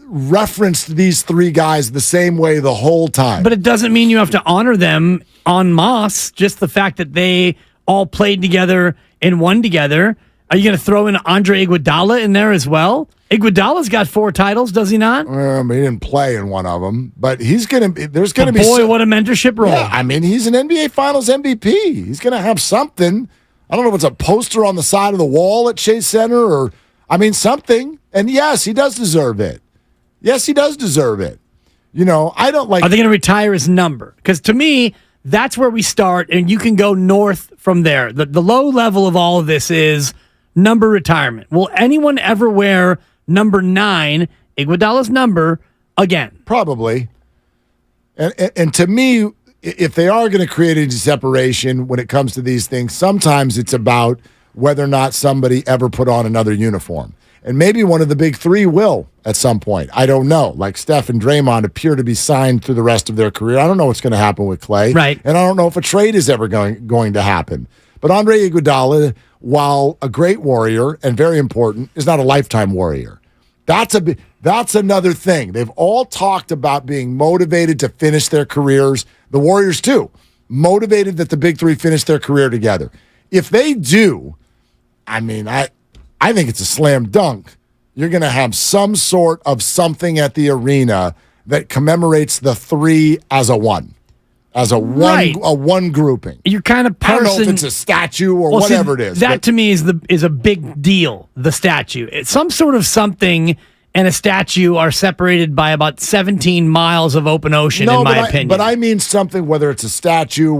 referenced these 3 guys the same way the whole time. But it doesn't mean you have to honor them en masse. Just the fact that they all played together and won together. Are you going to throw in Andre Iguodala in there as well? Iguodala's got 4 titles, does he not? He didn't play in one of them, but there's going to be. Boy, what a mentorship role! Yeah, I mean, he's an NBA Finals MVP. He's going to have something. I don't know if it's a poster on the side of the wall at Chase Center or, something. And yes, he does deserve it. Yes, he does deserve it. I don't like. Are they going to retire his number? Because to me, that's where we start, and you can go north from there. The low level of all of this is number retirement. Will anyone ever wear number 9, Iguodala's number, again? Probably. And to me, if they are going to create a separation when it comes to these things, sometimes it's about whether or not somebody ever put on another uniform. And maybe one of the big 3 will at some point. I don't know. Like Steph and Draymond appear to be signed through the rest of their career. I don't know what's going to happen with Clay. Right. And I don't know if a trade is ever going to happen. But Andre Iguodala, while a great warrior and very important, is not a lifetime warrior. That's another thing. They've all talked about being motivated to finish their careers. The Warriors, too, motivated that the big 3 finish their career together. If they do, I think it's a slam dunk. You're going to have some sort of something at the arena that commemorates the 3 as a one. As a one grouping. You're kind of person. I don't know if it's a statue or whatever it is. That to me is a big deal, the statue. It's some sort of something, and a statue are separated by about 17 miles of open ocean, in my opinion. But I mean something, whether it's a statue,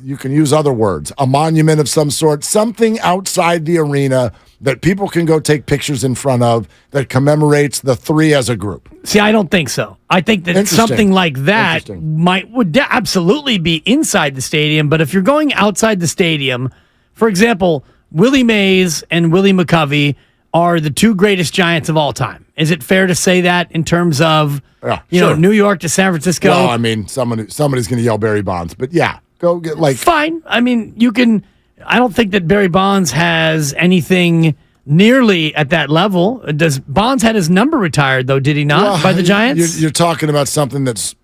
you can use other words, a monument of some sort, something outside the arena that people can go take pictures in front of that commemorates the 3 as a group. See, I don't think so. I think that something like that would absolutely be inside the stadium, but if you're going outside the stadium, for example, Willie Mays and Willie McCovey are the 2 greatest Giants of all time. Is it fair to say that in terms of New York to San Francisco? Well, somebody's going to yell Barry Bonds, but yeah, go get fine. You can. I don't think that Barry Bonds has anything nearly at that level. Does Bonds had his number retired though? Did he not by the Giants? You're talking about something that's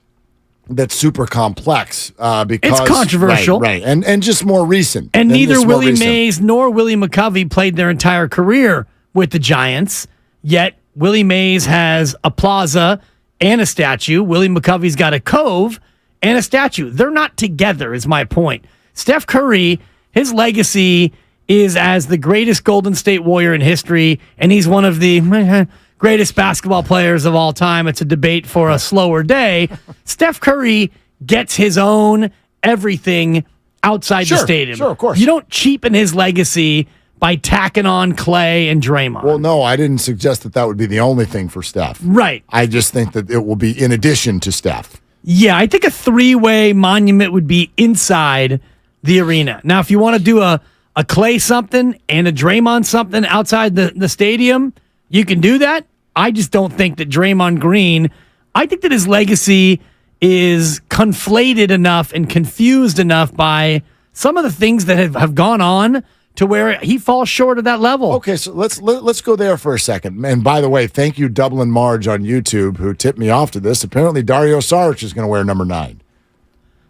super complex because it's controversial, right? And just more recent. And neither Willie Mays nor Willie McCovey played their entire career with the Giants. Yet Willie Mays has a plaza and a statue. Willie McCovey's got a cove and a statue. They're not together, is my point. Steph Curry. His legacy is as the greatest Golden State Warrior in history, and he's one of the greatest basketball players of all time. It's a debate for a slower day. Steph Curry gets his own everything outside the stadium. Sure, of course. You don't cheapen his legacy by tacking on Clay and Draymond. Well, no, I didn't suggest that would be the only thing for Steph. Right. I just think that it will be in addition to Steph. Yeah, I think a 3-way monument would be inside the arena. Now, if you want to do a Clay something and a Draymond something outside the stadium, you can do that. I just don't think that Draymond Green, I think that his legacy is conflated enough and confused enough by some of the things that have gone on to where he falls short of that level. Okay, so let's go there for a second. And by the way, thank you, Dublin Marge on YouTube, who tipped me off to this. Apparently, Dario Saric is going to wear number 9.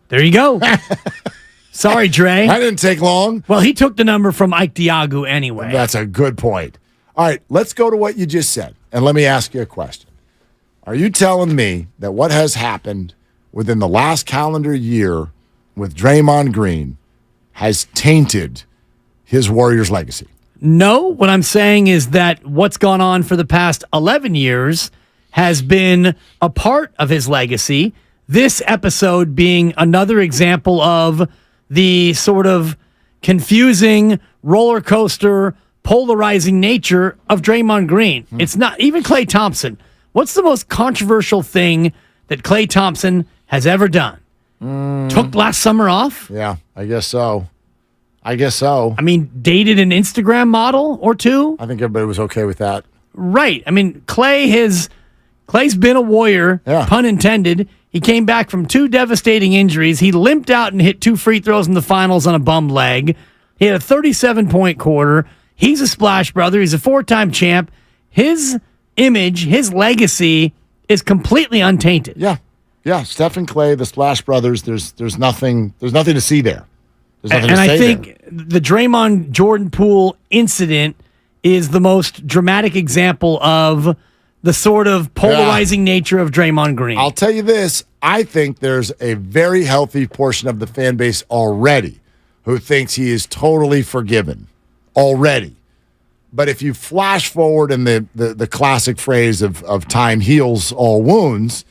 There you go. Sorry, Dre. That didn't take long. Well, he took the number from Ike Diagu anyway. That's a good point. All right, let's go to what you just said. And let me ask you a question. Are you telling me that what has happened within the last calendar year with Draymond Green has tainted his Warriors legacy? No. What I'm saying is that what's gone on for the past 11 years has been a part of his legacy. This episode being another example of the sort of confusing roller coaster, polarizing nature of Draymond Green. It's not even Klay Thompson. What's the most controversial thing that Klay Thompson has ever done? Took last summer off? Yeah, I guess so. Dated an Instagram model or 2? I think everybody was okay with that. Right. Clay's been a Warrior, pun intended. He came back from 2 devastating injuries. He limped out and hit 2 free throws in the finals on a bum leg. He had a 37-point quarter. He's a splash brother. He's a 4-time champ. His image, his legacy is completely untainted. Yeah. Steph and Clay, the Splash Brothers. There's nothing to see there. There's nothing and to say I think there. the Draymond Jordan Poole incident is the most dramatic example of the sort of polarizing nature of Draymond Green. I'll tell you this. I think there's a very healthy portion of the fan base already who thinks he is totally forgiven already. But if you flash forward in the classic phrase of time heals all wounds,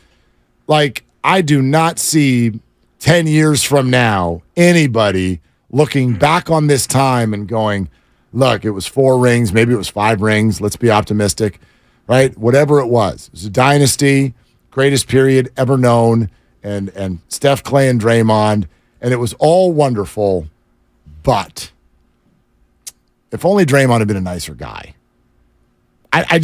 like I do not see 10 years from now anybody looking back on this time and going, look, it was 4 rings, maybe it was 5 rings, let's be optimistic, right? Whatever it was a dynasty, greatest period ever known, and Steph, Clay, and Draymond, and it was all wonderful, but if only Draymond had been a nicer guy. I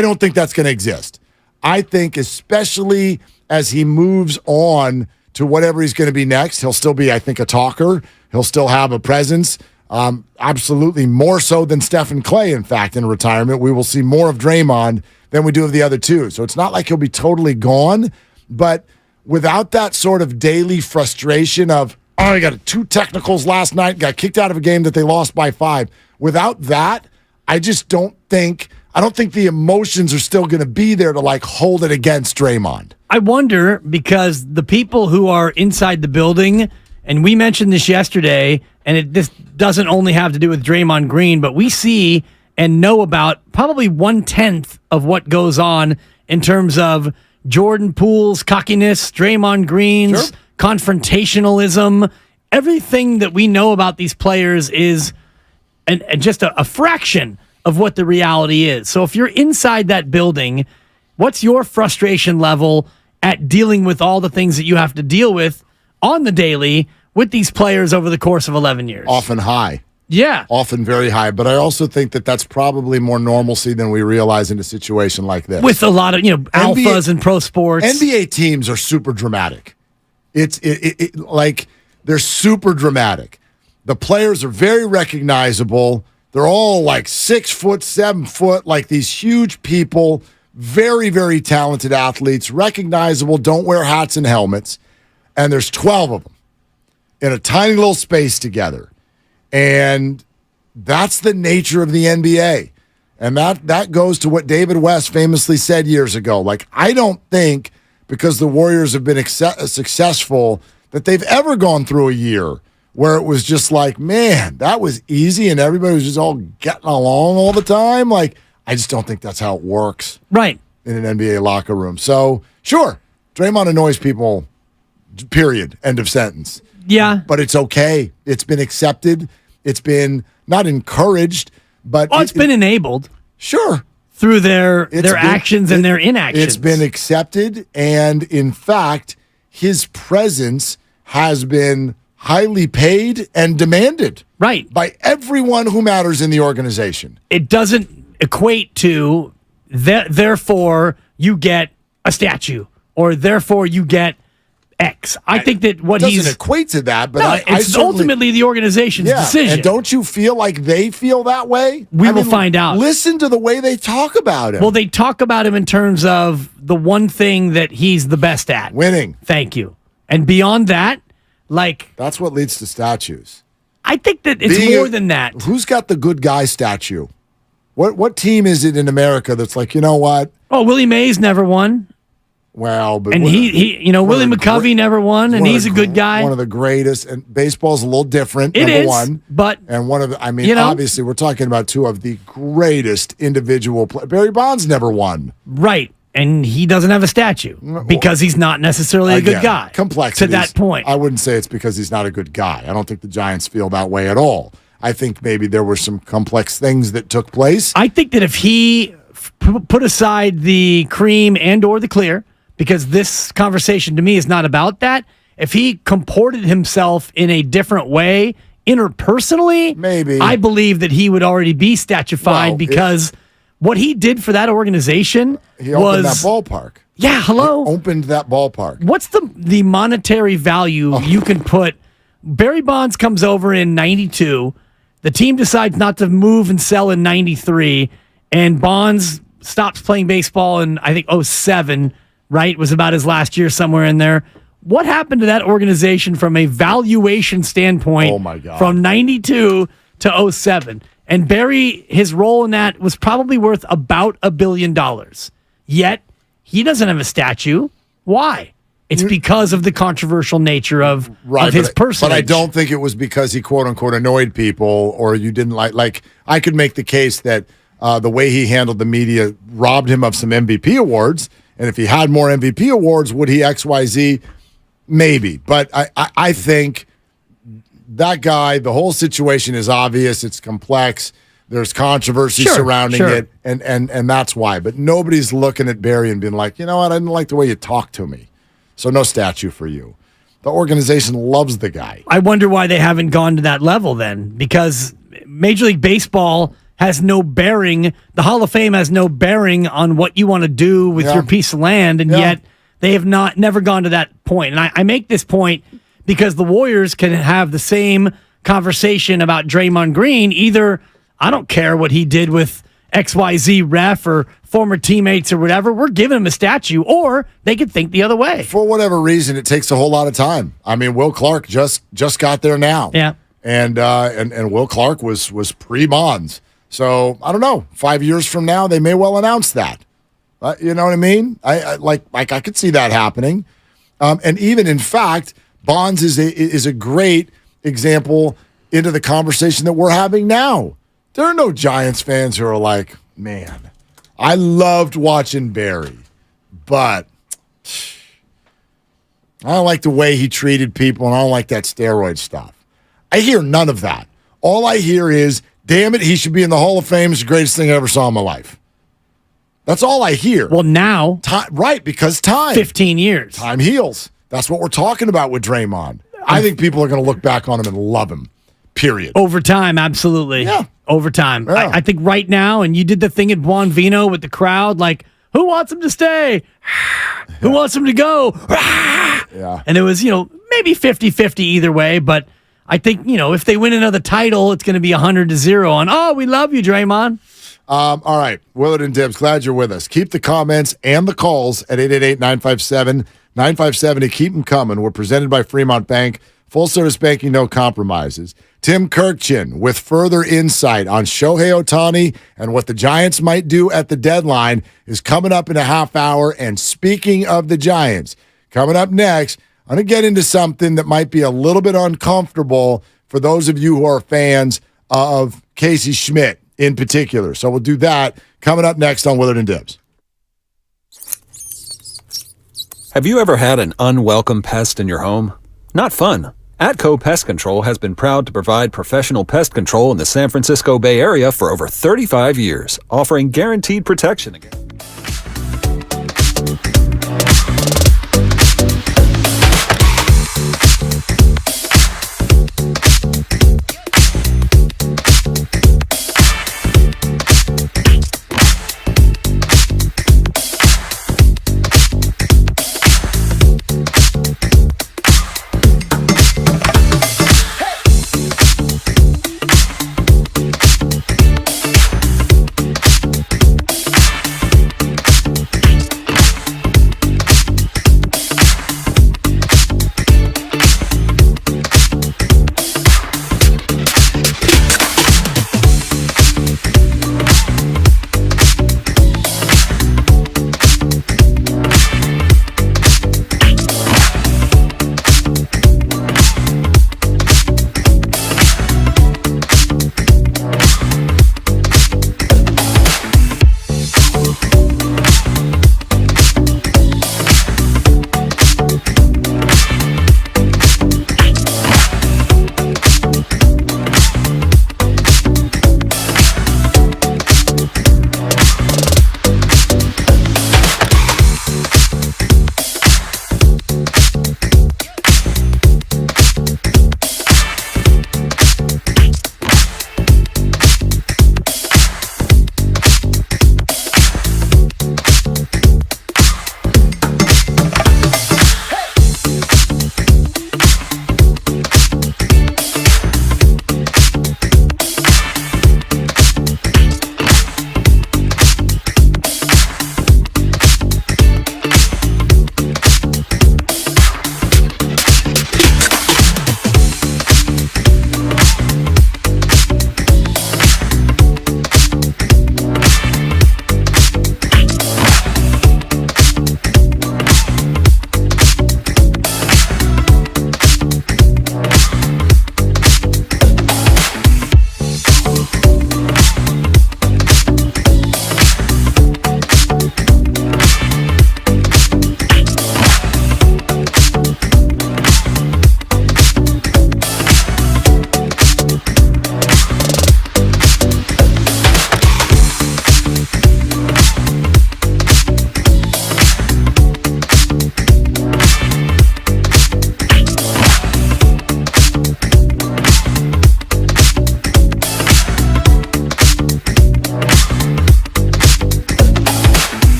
don't think that's going to exist. I think especially as he moves on to whatever he's going to be next, he'll still be, I think, a talker. He'll still have a presence. Absolutely more so than Steph and Clay, in fact, in retirement. We will see more of Draymond than we do of the other two. So it's not like he'll be totally gone, but without that sort of daily frustration of, oh, I got 2 technicals last night, got kicked out of a game that they lost by 5. Without that, I don't think the emotions are still going to be there to like hold it against Draymond. I wonder because the people who are inside the building, and we mentioned this yesterday, and this doesn't only have to do with Draymond Green, but we see and know about probably 1/10 of what goes on in terms of Jordan Poole's cockiness, Draymond Green's confrontationalism. Everything that we know about these players is and just a fraction of what the reality is. So if you're inside that building, what's your frustration level at dealing with all the things that you have to deal with on the daily with these players over the course of 11 years? Often high. Yeah. Often very high. But I also think that that's probably more normalcy than we realize in a situation like this. With a lot of, alphas in pro sports. NBA teams are super dramatic. It's like they're super dramatic. The players are very recognizable. They're all like 6 foot, 7 foot, like these huge people, very, very talented athletes, recognizable, don't wear hats and helmets. And there's 12 of them in a tiny little space together. And that's the nature of the NBA. And that goes to what David West famously said years ago. Like, I don't think because the Warriors have been successful that they've ever gone through a year where it was just like, man, that was easy and everybody was just all getting along all the time. Like, I just don't think that's how it works. Right. In an NBA locker room. So, sure, Draymond annoys people, period, end of sentence. Yeah. But it's okay. It's been accepted. It's been not encouraged, but... it's been enabled. Sure. Through their actions and their inactions. It's been accepted, and in fact, his presence has been highly paid and demanded. Right. By everyone who matters in the organization. It doesn't equate to, therefore, you get a statue, or therefore you get X. I think that what it doesn't equate to that, but it's ultimately the organization's decision. And don't you feel like they feel that way? We will find out. Listen to the way they talk about him. Well, they talk about him in terms of the one thing that he's the best at. Winning. Thank you. And beyond that, like... That's what leads to statues. I think that it's more than that. Who's got the good guy statue? What team is it in America that's like, you know what? Oh, Willie Mays never won. Well, but and Willie McCovey never won, and he's a good guy. One of the greatest, and baseball's a little different. It is, one, but and one of the, obviously, we're talking about 2 of the greatest individual players. Barry Bonds never won, right? And he doesn't have a statue because he's not necessarily a good guy. Complexity to that point. I wouldn't say it's because he's not a good guy. I don't think the Giants feel that way at all. I think maybe there were some complex things that took place. I think that if he put aside the cream and or the clear, because this conversation to me is not about that, if he comported himself in a different way interpersonally, maybe I believe that he would already be statuified because what he did for that organization he opened that ballpark. Yeah, hello. He opened that ballpark. What's the monetary value you can put? Barry Bonds comes over in 92. The team decides not to move and sell in 93, and Bonds stops playing baseball in, I think, 07, right? Was about his last year somewhere in there. What happened to that organization from a valuation standpoint oh my God. from 92 to 07? And Barry, his role in that was probably worth about $1 billion. Yet, he doesn't have a statue. Why? It's because of the controversial nature of his personage. But I don't think it was because he quote-unquote annoyed people or you didn't like I could make the case that the way he handled the media robbed him of some MVP awards. And if he had more MVP awards, would he XYZ? Maybe. But I think that guy, the whole situation is obvious. It's complex. There's controversy surrounding it. And that's why. But nobody's looking at Barry and being like, you know what? I didn't like the way you talked to me. So no statue for you. The organization loves the guy. I wonder why they haven't gone to that level then. Because Major League Baseball has no bearing. The Hall of Fame has no bearing on what you want to do with your piece of land. And yet they have never gone to that point. And I make this point because the Warriors can have the same conversation about Draymond Green. Either I don't care what he did with XYZ ref or former teammates or whatever, we're giving him a statue, or they could think the other way. For whatever reason, it takes a whole lot of time. I mean, Will Clark just got there now. Yeah. And Will Clark was pre-Bonds. So, I don't know. 5 years from now, they may well announce that. You know what I mean? I could see that happening. And even, in fact, Bonds is a great example into the conversation that we're having now. There are no Giants fans who are like, man, I loved watching Barry, but I don't like the way he treated people, and I don't like that steroid stuff. I hear none of that. All I hear is, damn it, he should be in the Hall of Fame. It's the greatest thing I ever saw in my life. That's all I hear. Well, now. Right, because time. 15 years. Time heals. That's what we're talking about with Draymond. I think people are going to look back on him and love him, period. Over time, absolutely. Yeah. Over time. Yeah. I think right now, and you did the thing at Buon Vino with the crowd, like, who wants him to stay? Who wants him to go? Yeah. And it was, maybe 50-50 either way, but I think, if they win another title, it's going to be 100-0 on, oh, we love you, Draymond. All right, Willard and Dibbs, glad you're with us. Keep the comments and the calls at 888-957-957 to keep them coming. We're presented by Fremont Bank. Full service banking, no compromises. Tim Kirkchin with further insight on Shohei Otani and what the Giants might do at the deadline is coming up in a half hour. And speaking of the Giants, coming up next, I'm going to get into something that might be a little bit uncomfortable for those of you who are fans of Casey Schmidt in particular. So we'll do that coming up next on Willard and Dibbs. Have you ever had an unwelcome pest in your home? Not fun. Atco Pest Control has been proud to provide professional pest control in the San Francisco Bay Area for over 35 years, offering guaranteed protection against.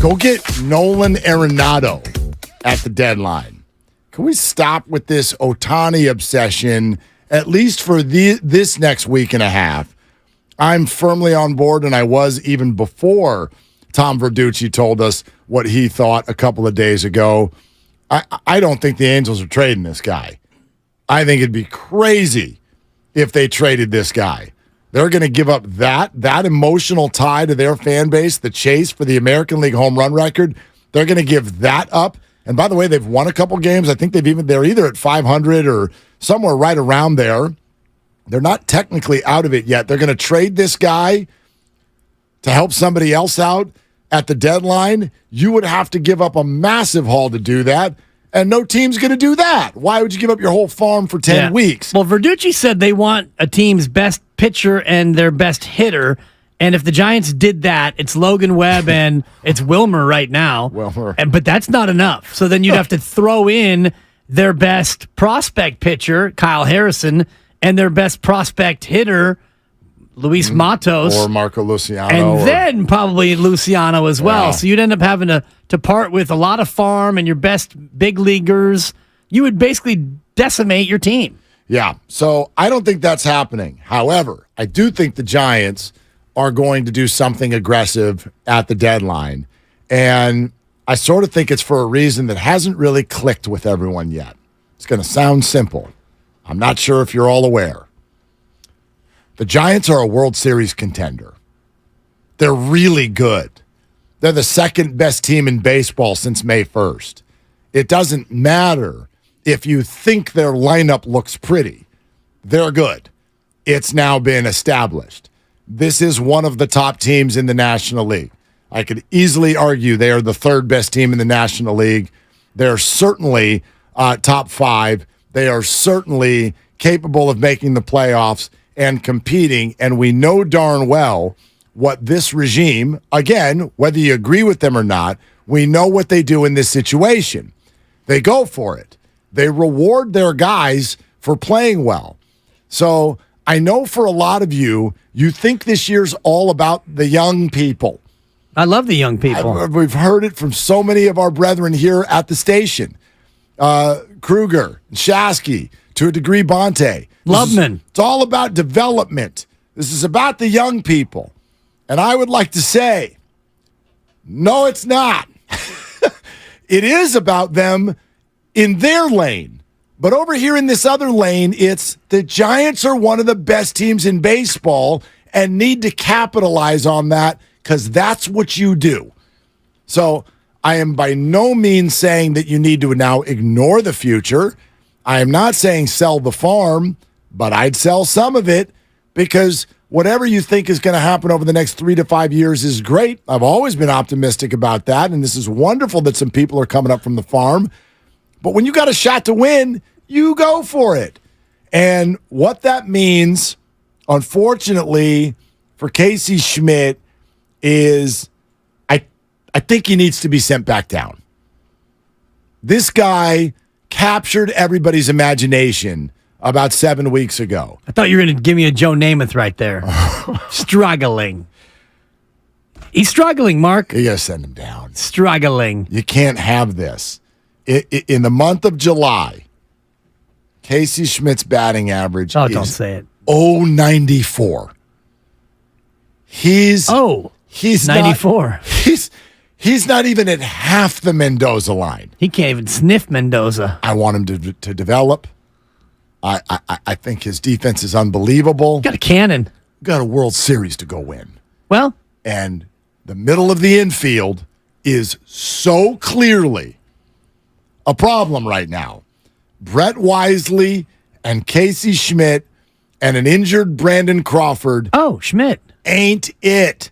Go get Nolan Arenado at the deadline. Can we stop with this Otani obsession, at least for this next week and a half? I'm firmly on board, and I was even before Tom Verducci told us what he thought a couple of days ago. I don't think the Angels are trading this guy. I think it'd be crazy if they traded this guy. They're going to give up that emotional tie to their fan base, the chase for the American League home run record. They're going to give that up. And by the way, they've won a couple games. I think they're either at 500 or somewhere right around there. They're not technically out of it yet. They're going to trade this guy to help somebody else out at the deadline. You would have to give up a massive haul to do that. And no team's going to do that. Why would you give up your whole farm for 10 weeks? Well, Verducci said they want a team's best pitcher and their best hitter. And if the Giants did that, it's Logan Webb and it's Wilmer right now. But that's not enough. So then you'd have to throw in their best prospect pitcher, Kyle Harrison, and their best prospect hitter, Luis Matos. Or Marco Luciano. And then probably Luciano as well. Yeah. So you'd end up having to part with a lot of farm and your best big leaguers. You would basically decimate your team. Yeah, so I don't think that's happening. However, I do think the Giants are going to do something aggressive at the deadline. And I sort of think it's for a reason that hasn't really clicked with everyone yet. It's going to sound simple. I'm not sure if you're all aware. The Giants are a World Series contender. They're really good. They're the second best team in baseball since May 1st. It doesn't matter if you think their lineup looks pretty. They're good. It's now been established. This is one of the top teams in the National League. I could easily argue they are the third best team in the National League. They're certainly top 5. They are certainly capable of making the playoffs and competing, and we know darn well what this regime, again, whether you agree with them or not, we know what they do in this situation. They go for it. They reward their guys for playing well. So I know for a lot of you, you think this year's all about the young people. I love the young people. We've heard it from so many of our brethren here at the station. Kruger, Shasky, to a degree, Bonte. Loveman. It's all about development. This is about the young people. And I would like to say, no, it's not. It is about them in their lane. But over here in this other lane, it's the Giants are one of the best teams in baseball and need to capitalize on that because that's what you do. So I am by no means saying that you need to now ignore the future. I am not saying sell the farm, but I'd sell some of it because whatever you think is going to happen over the next 3 to 5 years is great. I've always been optimistic about that, and this is wonderful that some people are coming up from the farm. But when you got a shot to win, you go for it. And what that means, unfortunately, for Casey Schmidt is I think he needs to be sent back down. This guy captured everybody's imagination about 7 weeks ago. I thought you were going to give me a Joe Namath right there. Struggling. He's struggling, Mark. You got to send him down. Struggling. You can't have this. In the month of July, Casey Schmidt's batting average is don't say it. 0.94. He's 94. He's not even at half the Mendoza line. He can't even sniff Mendoza. I want him to develop. I think his defense is unbelievable. Got a cannon. Got a World Series to go win. Well, and the middle of the infield is so clearly a problem right now. Brett Wisely and Casey Schmidt and an injured Brandon Crawford. Oh, Schmidt. Ain't it.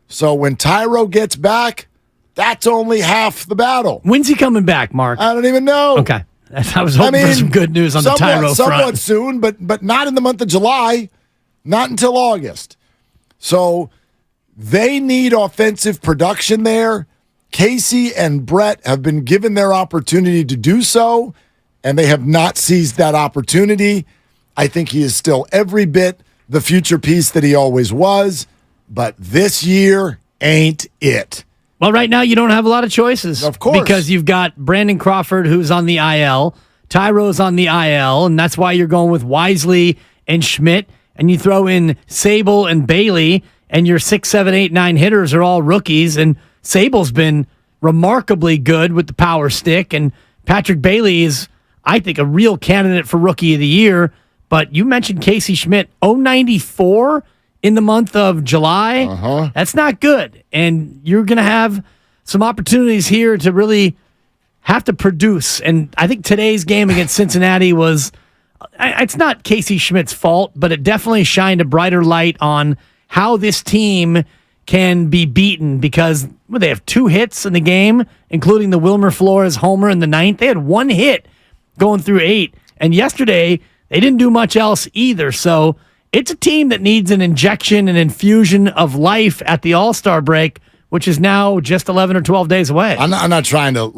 So when Tyro gets back, that's only half the battle. When's he coming back, Mark? I don't even know. Okay. I was hoping for some good news on the Tyro front. Somewhat soon, but not in the month of July. Not until August. So they need offensive production there. Casey and Brett have been given their opportunity to do so, and they have not seized that opportunity. I think he is still every bit the future piece that he always was, but this year ain't it. Well, right now you don't have a lot of choices. Of course. Because you've got Brandon Crawford, who's on the IL, Tyro's on the IL, and that's why you're going with Wisely and Schmidt, and you throw in Sable and Bailey, and your 6, 7, 8, 9 hitters are all rookies, and Sable's been remarkably good with the power stick, and Patrick Bailey is, I think, a real candidate for Rookie of the Year. But you mentioned Casey Schmidt, 094 in the month of July. That's not good. And you're going to have some opportunities here to really have to produce. And I think today's game against Cincinnati was, it's not Casey Schmidt's fault, but it definitely shined a brighter light on how this team can be beaten because they have 2 hits in the game, including the Wilmer Flores homer in the 9th. They had 1 hit going through 8. And yesterday, they didn't do much else either. So it's a team that needs an injection, an infusion of life at the All-Star break, which is now just 11 or 12 days away. I'm not trying to,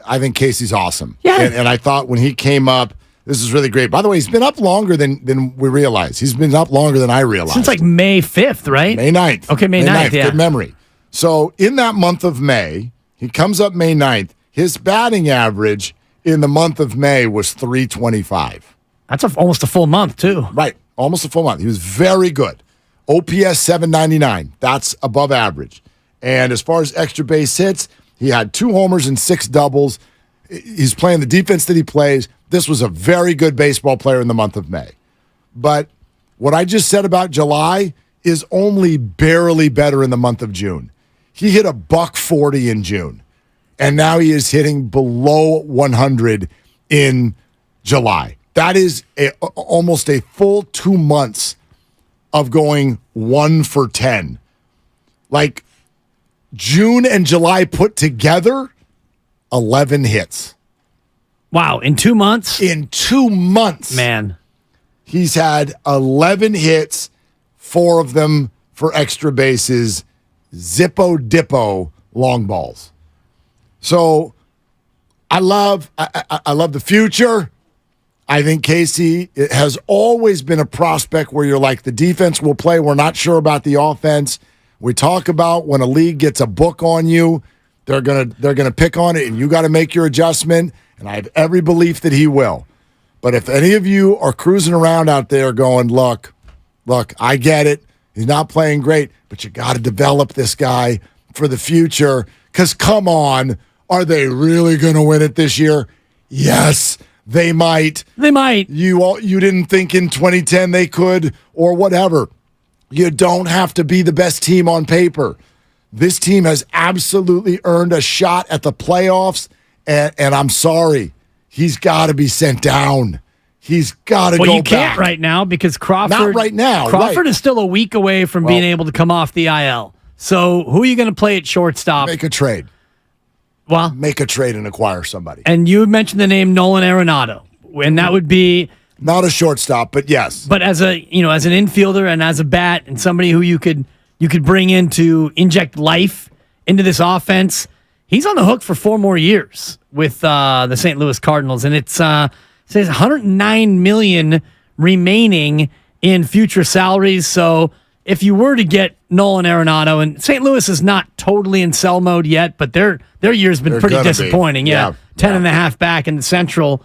I think Casey's awesome. Yeah. And I thought when he came up, this is really great. By the way, he's been up longer than we realize. He's been up longer than I realized. Since May 5th, right? May 9th. Okay, May 9th, yeah. Good memory. So in that month of May, he comes up May 9th. His batting average in the month of May was .325. That's almost a full month, too. Right, almost a full month. He was very good. OPS 799. That's above average. And as far as extra base hits, he had 2 homers and 6 doubles. He's playing the defense that he plays. This was a very good baseball player in the month of May. But what I just said about July is only barely better in the month of June. He hit a $140 in June, and now he is hitting below 100 in July. That is almost a full 2 months of going 1 for 10. Like June and July put together, 11 hits. Wow, in 2 months? In 2 months. Man. He's had 11 hits, 4 of them for extra bases, zippo-dippo long balls. So I love the future. I think Casey has always been a prospect where you're like, the defense will play. We're not sure about the offense. We talk about when a league gets a book on you, they're gonna pick on it, and you got to make your adjustment. And I have every belief that he will. But if any of you are cruising around out there going, look, I get it. He's not playing great, but you got to develop this guy for the future. Because come on, are they really going to win it this year? Yes. They might. They might. You didn't think in 2010 they could or whatever. You don't have to be the best team on paper. This team has absolutely earned a shot at the playoffs, and I'm sorry. He's got to be sent down. He's got to go back. Well, you can't right now because Crawford... Not right now. Crawford is still a week away from being able to come off the IL. So who are you going to play at shortstop? Make a trade. Well, make a trade and acquire somebody. And you mentioned the name Nolan Arenado, and that would be not a shortstop, but yes. But as an infielder and as a bat and somebody who you could bring in to inject life into this offense, he's on the hook for 4 more years with the St. Louis Cardinals, and it says $109 million remaining in future salaries. So if you were to get Nolan Arenado, and St. Louis is not totally in sell mode yet, but their year's been pretty disappointing. Yeah. 10.5 back in the Central.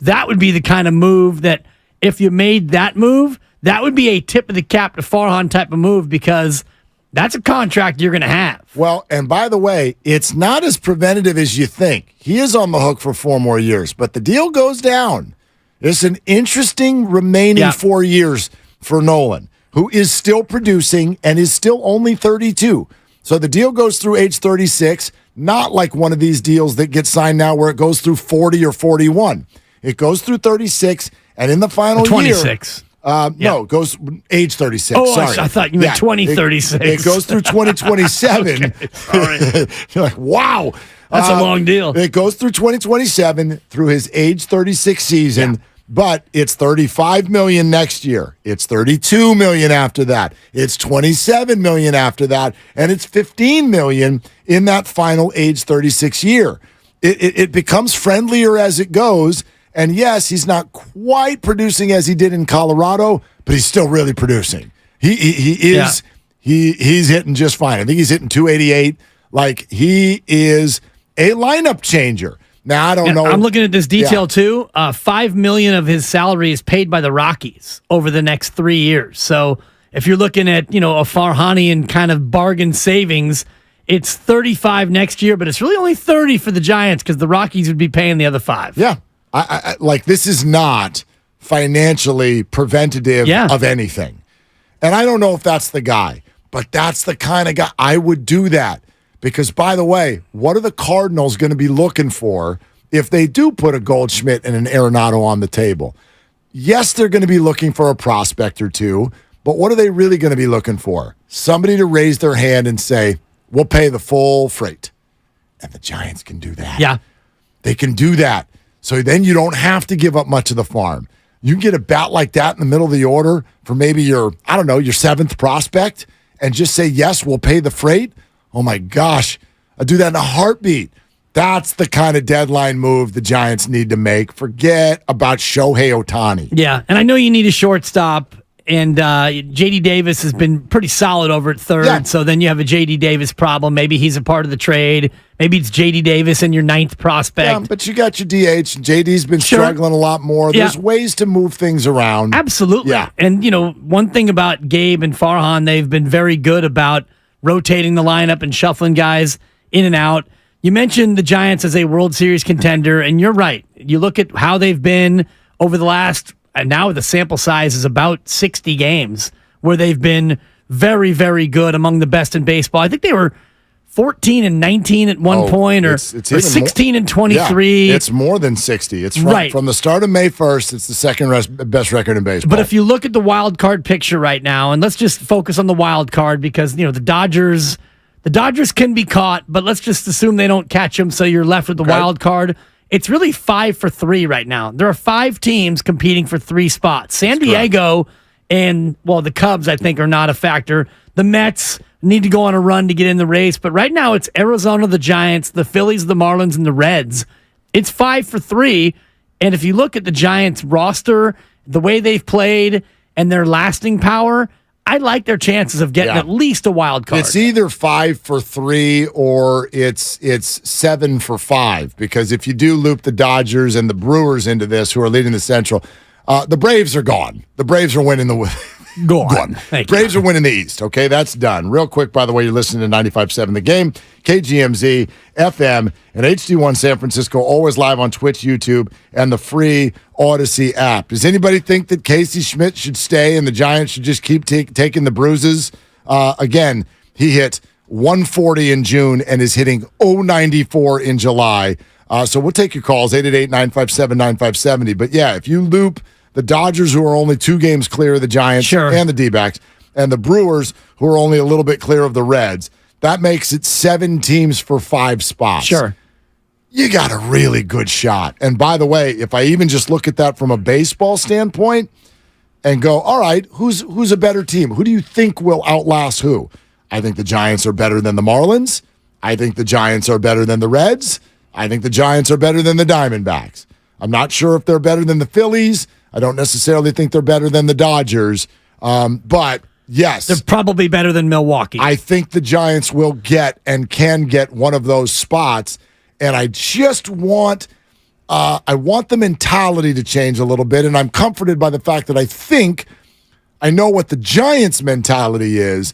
That would be the kind of move that if you made that move, that would be a tip of the cap to Farhan type of move because that's a contract you're going to have. Well, and by the way, it's not as preventative as you think. He is on the hook for 4 more years, but the deal goes down. It's an interesting remaining 4 years for Nolan, who is still producing and is still only 32. So the deal goes through age 36, not like one of these deals that get signed now where it goes through 40 or 41. It goes through 36, and in the final 26. No, it goes age 36. Oh, sorry. I thought you meant 2036. It goes through 2027. Okay, sorry. You're like, wow. That's a long deal. It goes through 2027 through his age 36 season, but it's $35 million next year. It's $32 million after that. It's $27 million after that, and it's $15 million in that final age 36 year. It becomes friendlier as it goes. And yes, he's not quite producing as he did in Colorado, but he's still really producing. He is he's hitting just fine. I think he's hitting 288 Like, he is a lineup changer. Now, I don't know. I'm looking at this detail, too. $5 million of his salary is paid by the Rockies over the next 3 years. So if you're looking at, a Farhanian kind of bargain savings, it's 35 next year, but it's really only 30 for the Giants because the Rockies would be paying the other 5. Yeah. I like, this is not financially preventative of anything. And I don't know if that's the guy, but that's the kind of guy I would do that. Because, by the way, what are the Cardinals going to be looking for if they do put a Goldschmidt and an Arenado on the table? Yes, they're going to be looking for a prospect or two, but what are they really going to be looking for? Somebody to raise their hand and say, we'll pay the full freight. And the Giants can do that. Yeah. They can do that. So then you don't have to give up much of the farm. You can get a bat like that in the middle of the order for maybe your 7th prospect and just say, yes, we'll pay the freight. Oh, my gosh. I'll do that in a heartbeat. That's the kind of deadline move the Giants need to make. Forget about Shohei Otani. Yeah, and I know you need a shortstop, and J.D. Davis has been pretty solid over at third, so then you have a J.D. Davis problem. Maybe he's a part of the trade. Maybe it's J.D. Davis and your 9th prospect. Yeah, but you got your DH, and J.D.'s been struggling a lot more. Yeah. There's ways to move things around. Absolutely. Yeah. And, one thing about Gabe and Farhan, they've been very good about rotating the lineup and shuffling guys in and out. You mentioned the Giants as a World Series contender, and you're right. You look at how they've been over the last, and now the sample size is about 60 games, where they've been very, very good, among the best in baseball. I think they were 14-19 at one point, or 16-23. Yeah, it's more than 60. It's from the start of May 1st, it's the second best record in baseball. But if you look at the wild card picture right now, and let's just focus on the wild card because, the Dodgers can be caught, but let's just assume they don't catch them, so you're left with the wild card. It's really 5 for 3 right now. There are 5 teams competing for 3 spots. San Diego and, the Cubs, I think, are not a factor. The Mets need to go on a run to get in the race, but right now it's Arizona, the Giants, the Phillies, the Marlins, and the Reds. It's 5 for 3, and if you look at the Giants roster, the way they've played, and their lasting power, I like their chances of getting at least a wild card. It's either 5 for 3 or it's 7 for 5, because if you do loop the Dodgers and the Brewers into this, who are leading the Central, the Braves are gone. The Braves are winning the Gone. Braves are winning the East. Okay, that's done. Real quick, by the way, you're listening to 95.7 The Game, KGMZ, FM, and HD1 San Francisco, always live on Twitch, YouTube, and the free Odyssey app. Does anybody think that Casey Schmidt should stay and the Giants should just keep taking the bruises? Again, he hit 140 in June and is hitting 094 in July. So we'll take your calls, 888-957-9570. But yeah, if you loop the Dodgers, who are only 2 games clear of the Giants and the D-backs, and the Brewers, who are only a little bit clear of the Reds, that makes it 7 teams for 5 spots. Sure. You got a really good shot. And by the way, if I even just look at that from a baseball standpoint and go, all right, who's a better team? Who do you think will outlast who? I think the Giants are better than the Marlins. I think the Giants are better than the Reds. I think the Giants are better than the Diamondbacks. I'm not sure if they're better than the Phillies. I don't necessarily think they're better than the Dodgers, but yes. They're probably better than Milwaukee. I think the Giants will get and can get one of those spots, and I just want the mentality to change a little bit, and I'm comforted by the fact that I know what the Giants' mentality is,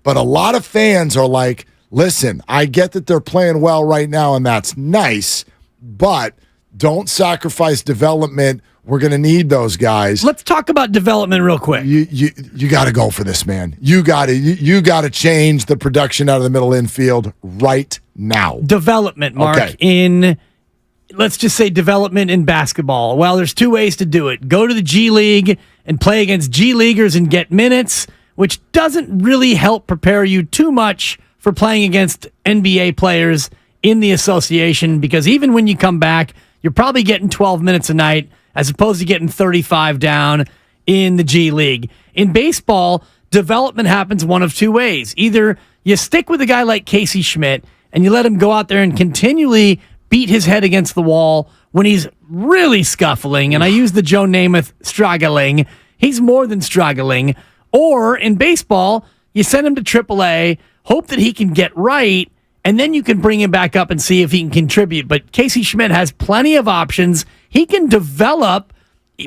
but a lot of fans are like, listen, I get that they're playing well right now, and that's nice, but don't sacrifice development. We're going to need those guys. Let's talk about development real quick. You got to go for this, man. You got to change the production out of the middle infield right now. Development, Mark, in, let's just say development in basketball. Well, there's 2 ways to do it. Go to the G League and play against G Leaguers and get minutes, which doesn't really help prepare you too much for playing against NBA players in the association, because even when you come back, you're probably getting 12 minutes a night as opposed to getting 35 down in the G League. In baseball, development happens one of 2 ways. Either you stick with a guy like Casey Schmidt and you let him go out there and continually beat his head against the wall when he's really scuffling, and I use the Joe Namath struggling. He's more than struggling. Or in baseball, you send him to AAA, hope that he can get right, and then you can bring him back up and see if he can contribute. But Casey Schmidt has plenty of options. He can develop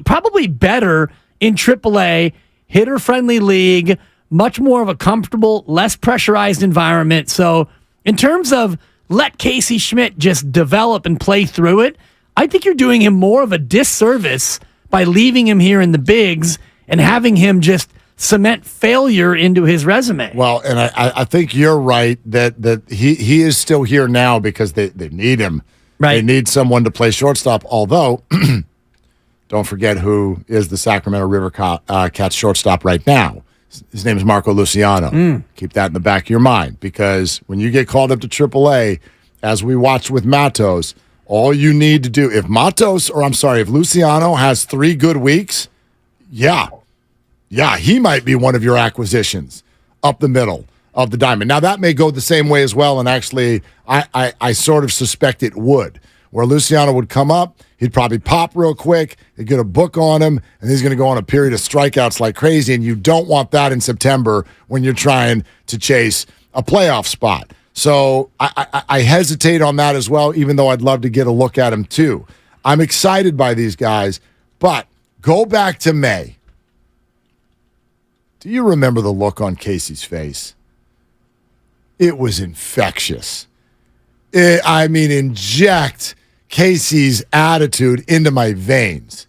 probably better in AAA, hitter-friendly league, much more of a comfortable, less pressurized environment. So in terms of let Casey Schmidt just develop and play through it, I think you're doing him more of a disservice by leaving him here in the bigs and having him just cement failure into his resume. Well, and I think you're right that he is still here now because they need him. Right. They need someone to play shortstop, although don't forget who is the Sacramento River Cats shortstop right now. His name is Marco Luciano. Keep that in the back of your mind, because when you get called up to AAA, as we watched with Matos, all you need to do, if Luciano has 3 good weeks, yeah, he might be one of your acquisitions up the middle of the diamond. Now, that may go the same way as well, and actually, I sort of suspect it would, where Luciano would come up, he'd probably pop real quick, they'd get a book on him, and he's going to go on a period of strikeouts like crazy, and you don't want that in September when you're trying to chase a playoff spot. So I hesitate on that as well, even though I'd love to get a look at him too. I'm excited by these guys, but go back to May. Do you remember the look on Casey's face? It was infectious. Inject Casey's attitude into my veins.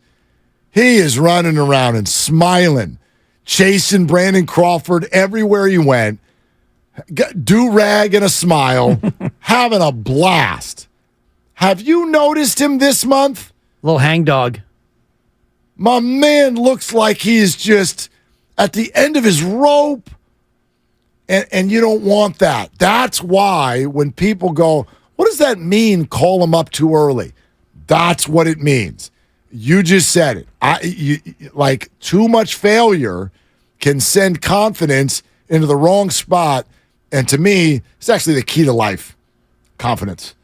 He is running around and smiling, chasing Brandon Crawford everywhere he went, do-rag and a smile, having a blast. Have you noticed him this month? Little hangdog. My man looks like he's just at the end of his rope, and you don't want that. That's why when people go, what does that mean, call him up too early? That's what it means. You just said it. Too much failure can send confidence into the wrong spot, and to me, it's actually the key to life, confidence.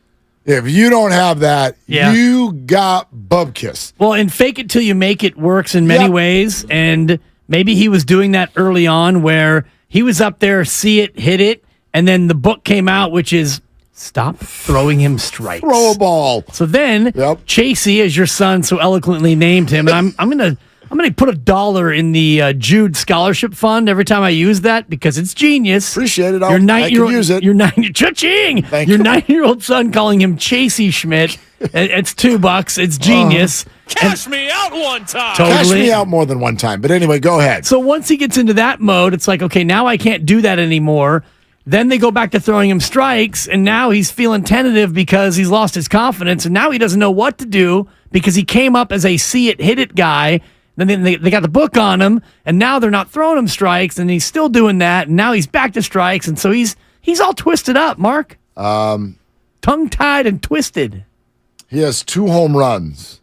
If you don't have that, you got bubkiss. Well, and fake it till you make it works in many ways, and maybe he was doing that early on where he was up there, see it, hit it, and then the book came out, which is stop throwing him strikes. Throw a ball. So then, Chasey, as your son so eloquently named him, and I'm gonna put $1 in the Jude Scholarship Fund every time I use that because it's genius. Appreciate it. I can use it. Cha-ching! Your 9-year-old son calling him Chasey Schmidt. It's $2. It's genius. Cash me out one time. Totally. Cash me out more than one time. But anyway, go ahead. So once he gets into that mode, it's like, okay, now I can't do that anymore. Then they go back to throwing him strikes, and now he's feeling tentative because he's lost his confidence, and now he doesn't know what to do because he came up as a see it, hit it guy. Then they got the book on him, and now they're not throwing him strikes, and he's still doing that, and now he's back to strikes, and so he's all twisted up, Mark. Tongue-tied and twisted. He has 2 home runs.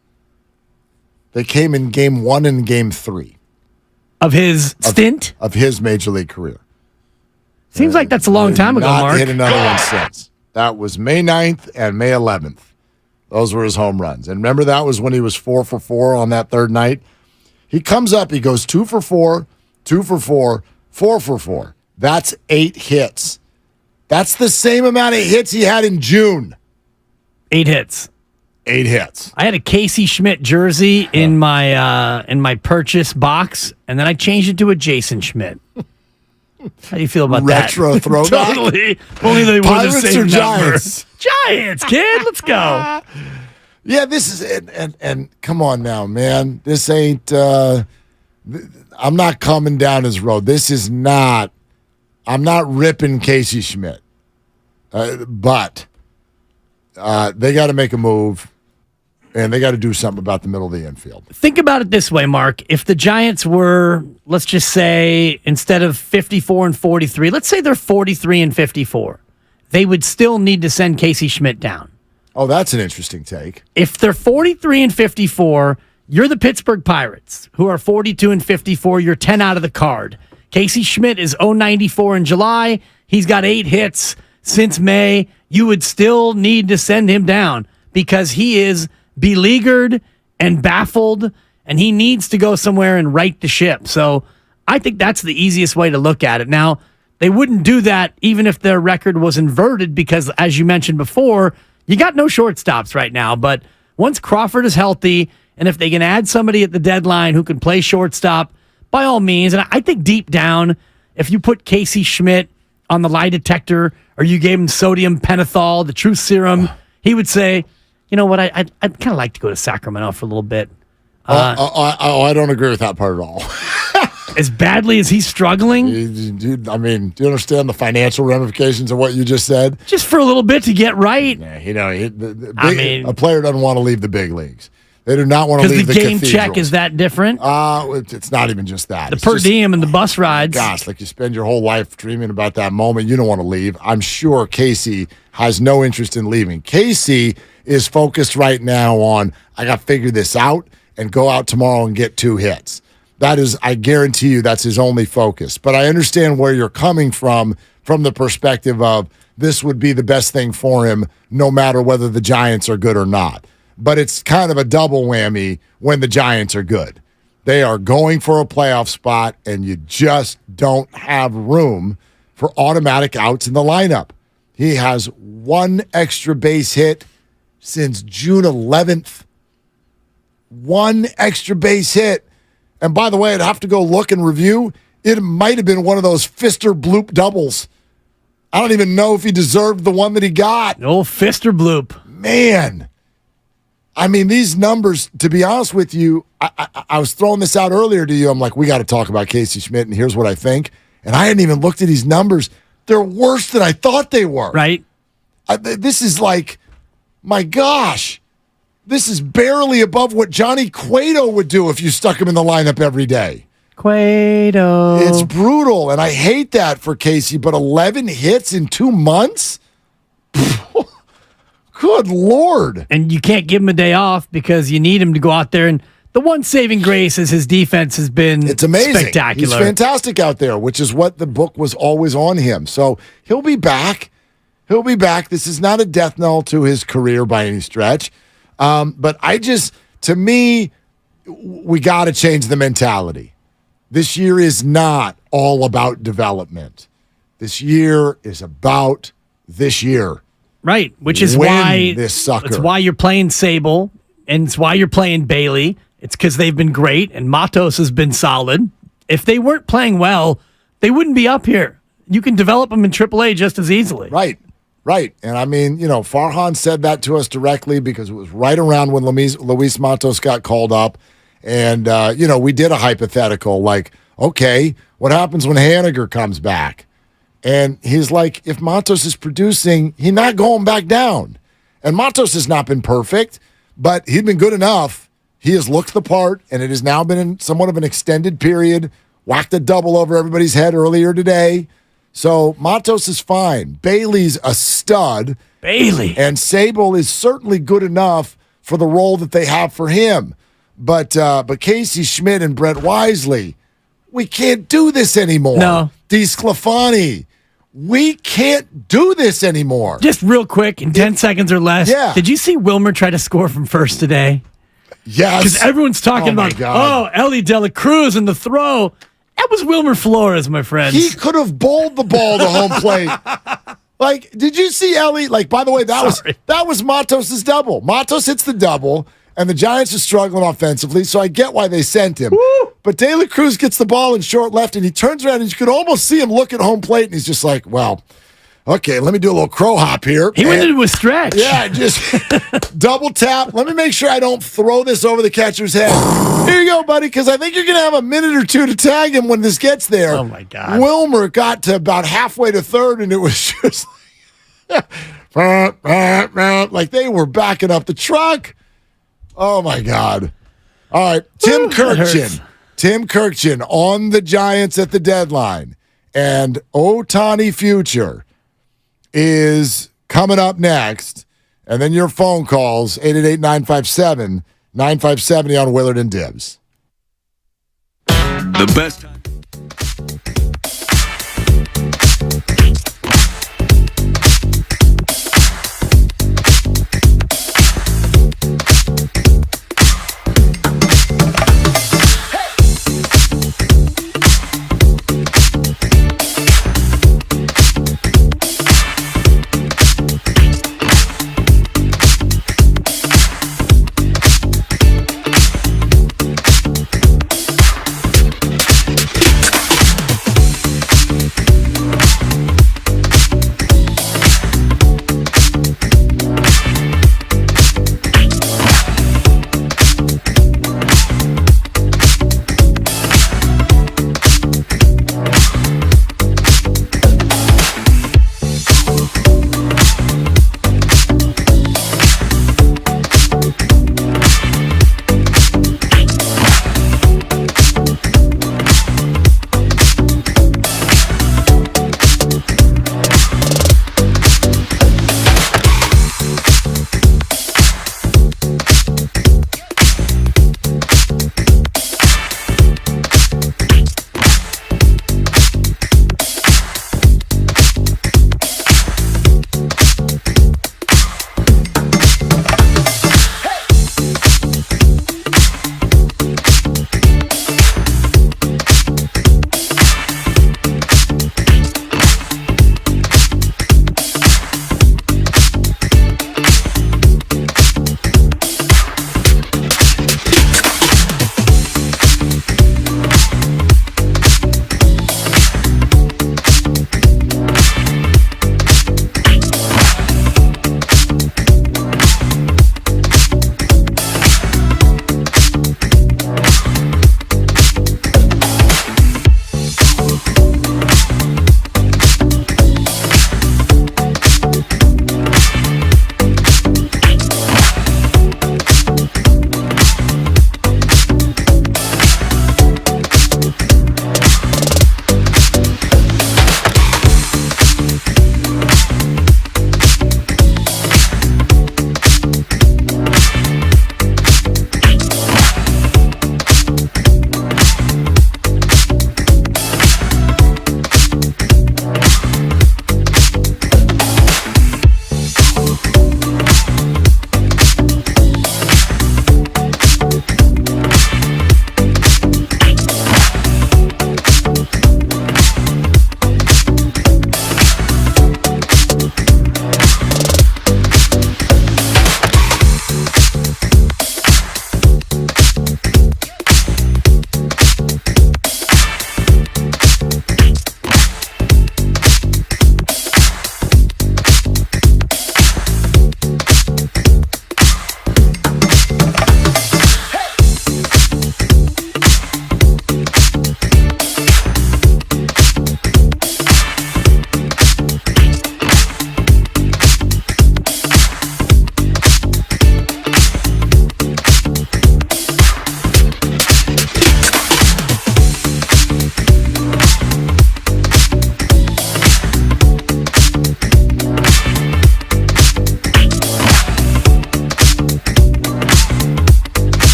They came in Game 1 and Game 3. Of his stint? Of his Major League career. Seems like that's a long time ago, Mark. Not hit another one since. That was May 9th and May 11th. Those were his home runs. And remember, that was when he was 4 for 4 on that third night? He comes up, he goes 2 for 4, 2 for 4, 4 for 4. That's 8 hits. That's the same amount of hits he had in June. 8 hits. 8 hits. I had a Casey Schmidt jersey in my purchase box, and then I changed it to a Jason Schmidt. How do you feel about Retro that? throwback? Totally. Only they were the Pirates same or number. Giants? Giants, kid. Let's go. Yeah, this is it. And come on now, man. This ain't I'm not coming down his road. This is not I'm not ripping Casey Schmidt. But they got to make a move. And they got to do something about the middle of the infield. Think about it this way, Mark. If the Giants were, let's just say, instead of 54 and 43, let's say they're 43 and 54, they would still need to send Casey Schmidt down. Oh, that's an interesting take. If they're 43 and 54, you're the Pittsburgh Pirates, who are 42 and 54. You're 10 out of the card. Casey Schmidt is 094 in July. He's got 8 hits since May. You would still need to send him down because he is beleaguered and baffled, and he needs to go somewhere and right the ship. So I think that's the easiest way to look at it. Now, They wouldn't do that even if their record was inverted because, as you mentioned before, you got no shortstops right now. But once Crawford is healthy, and if they can add somebody at the deadline who can play shortstop, by all means. And I think deep down, if you put Casey Schmidt on the lie detector or you gave him sodium pentothal, the truth serum, he would say, you know what, I'd kind of like to go to Sacramento for a little bit. I don't agree with that part at all. As badly as he's struggling? Dude, I mean, do you understand the financial ramifications of what you just said? Just for a little bit to get right. Yeah, a player doesn't want to leave the big leagues. They do not want to leave the game check is that different? It's not even just that. The per diem and the bus rides. Gosh, like you spend your whole life dreaming about that moment. You don't want to leave. I'm sure Casey has no interest in leaving. Casey is focused right now on, I got to figure this out and go out tomorrow and get 2 hits. That is, I guarantee you, that's his only focus. But I understand where you're coming from the perspective of this would be the best thing for him no matter whether the Giants are good or not. But it's kind of a double whammy when the Giants are good. They are going for a playoff spot, and you just don't have room for automatic outs in the lineup. He has 1 extra base hit since June 11th. 1 extra base hit. And by the way, I'd have to go look and review. It might have been one of those Fister bloop doubles. I don't even know if he deserved the one that he got. Old Fister bloop. Man. I mean, these numbers, to be honest with you, I was throwing this out earlier to you. I'm like, we got to talk about Casey Schmidt, and here's what I think. And I hadn't even looked at these numbers. They're worse than I thought they were. Right. This is like, my gosh. This is barely above what Johnny Cueto would do if you stuck him in the lineup every day. Cueto. It's brutal, and I hate that for Casey, but 11 hits in 2 months? Good Lord. And you can't give him a day off because you need him to go out there. And the one saving grace is his defense has been it's amazing. Spectacular. He's fantastic out there, which is what the book was always on him. So he'll be back. He'll be back. This is not a death knell to his career by any stretch. But to me, we got to change the mentality. This year is not all about development. This year is about this year. Right, which is this sucker. It's why you're playing Sable, and it's why you're playing Bailey. It's because they've been great, and Matos has been solid. If they weren't playing well, they wouldn't be up here. You can develop them in AAA just as easily. Right. And I mean, Farhan said that to us directly because it was right around when Luis Matos got called up. And, we did a hypothetical like, okay, what happens when Haniger comes back? And he's like, if Matos is producing, he's not going back down. And Matos has not been perfect, but he's been good enough. He has looked the part, and it has now been in somewhat of an extended period. Whacked a double over everybody's head earlier today. So Matos is fine. Bailey's a stud. Bailey. And Sable is certainly good enough for the role that they have for him. But Casey Schmidt and Brett Wisely, we can't do this anymore. No. DeSclafani, we can't do this anymore. Just real quick, in 10 seconds or less. Yeah. Did you see Wilmer try to score from first today? Yes. Because everyone's talking about, Ellie De La Cruz and the throw. That was Wilmer Flores, my friends. He could have bowled the ball to home plate. Like, did you see Ellie? Like, by the way, that was Matos' double. Matos hits the double, and the Giants are struggling offensively, so I get why they sent him. Woo! But De La Cruz gets the ball in short left, and he turns around, and you could almost see him look at home plate, and he's just like, well, okay, let me do a little crow hop here. He went into a stretch. Yeah, just double tap. Let me make sure I don't throw this over the catcher's head. Here you go, buddy, because I think you're going to have a minute or two to tag him when this gets there. Oh, my God. Wilmer got to about halfway to third, and it was just like they were backing up the truck. Oh, my God. All right, Tim Kirkchin on the Giants at the deadline. And Otani future is coming up next. And then your phone calls, 888-957-9570 on Willard and Dibs. The best.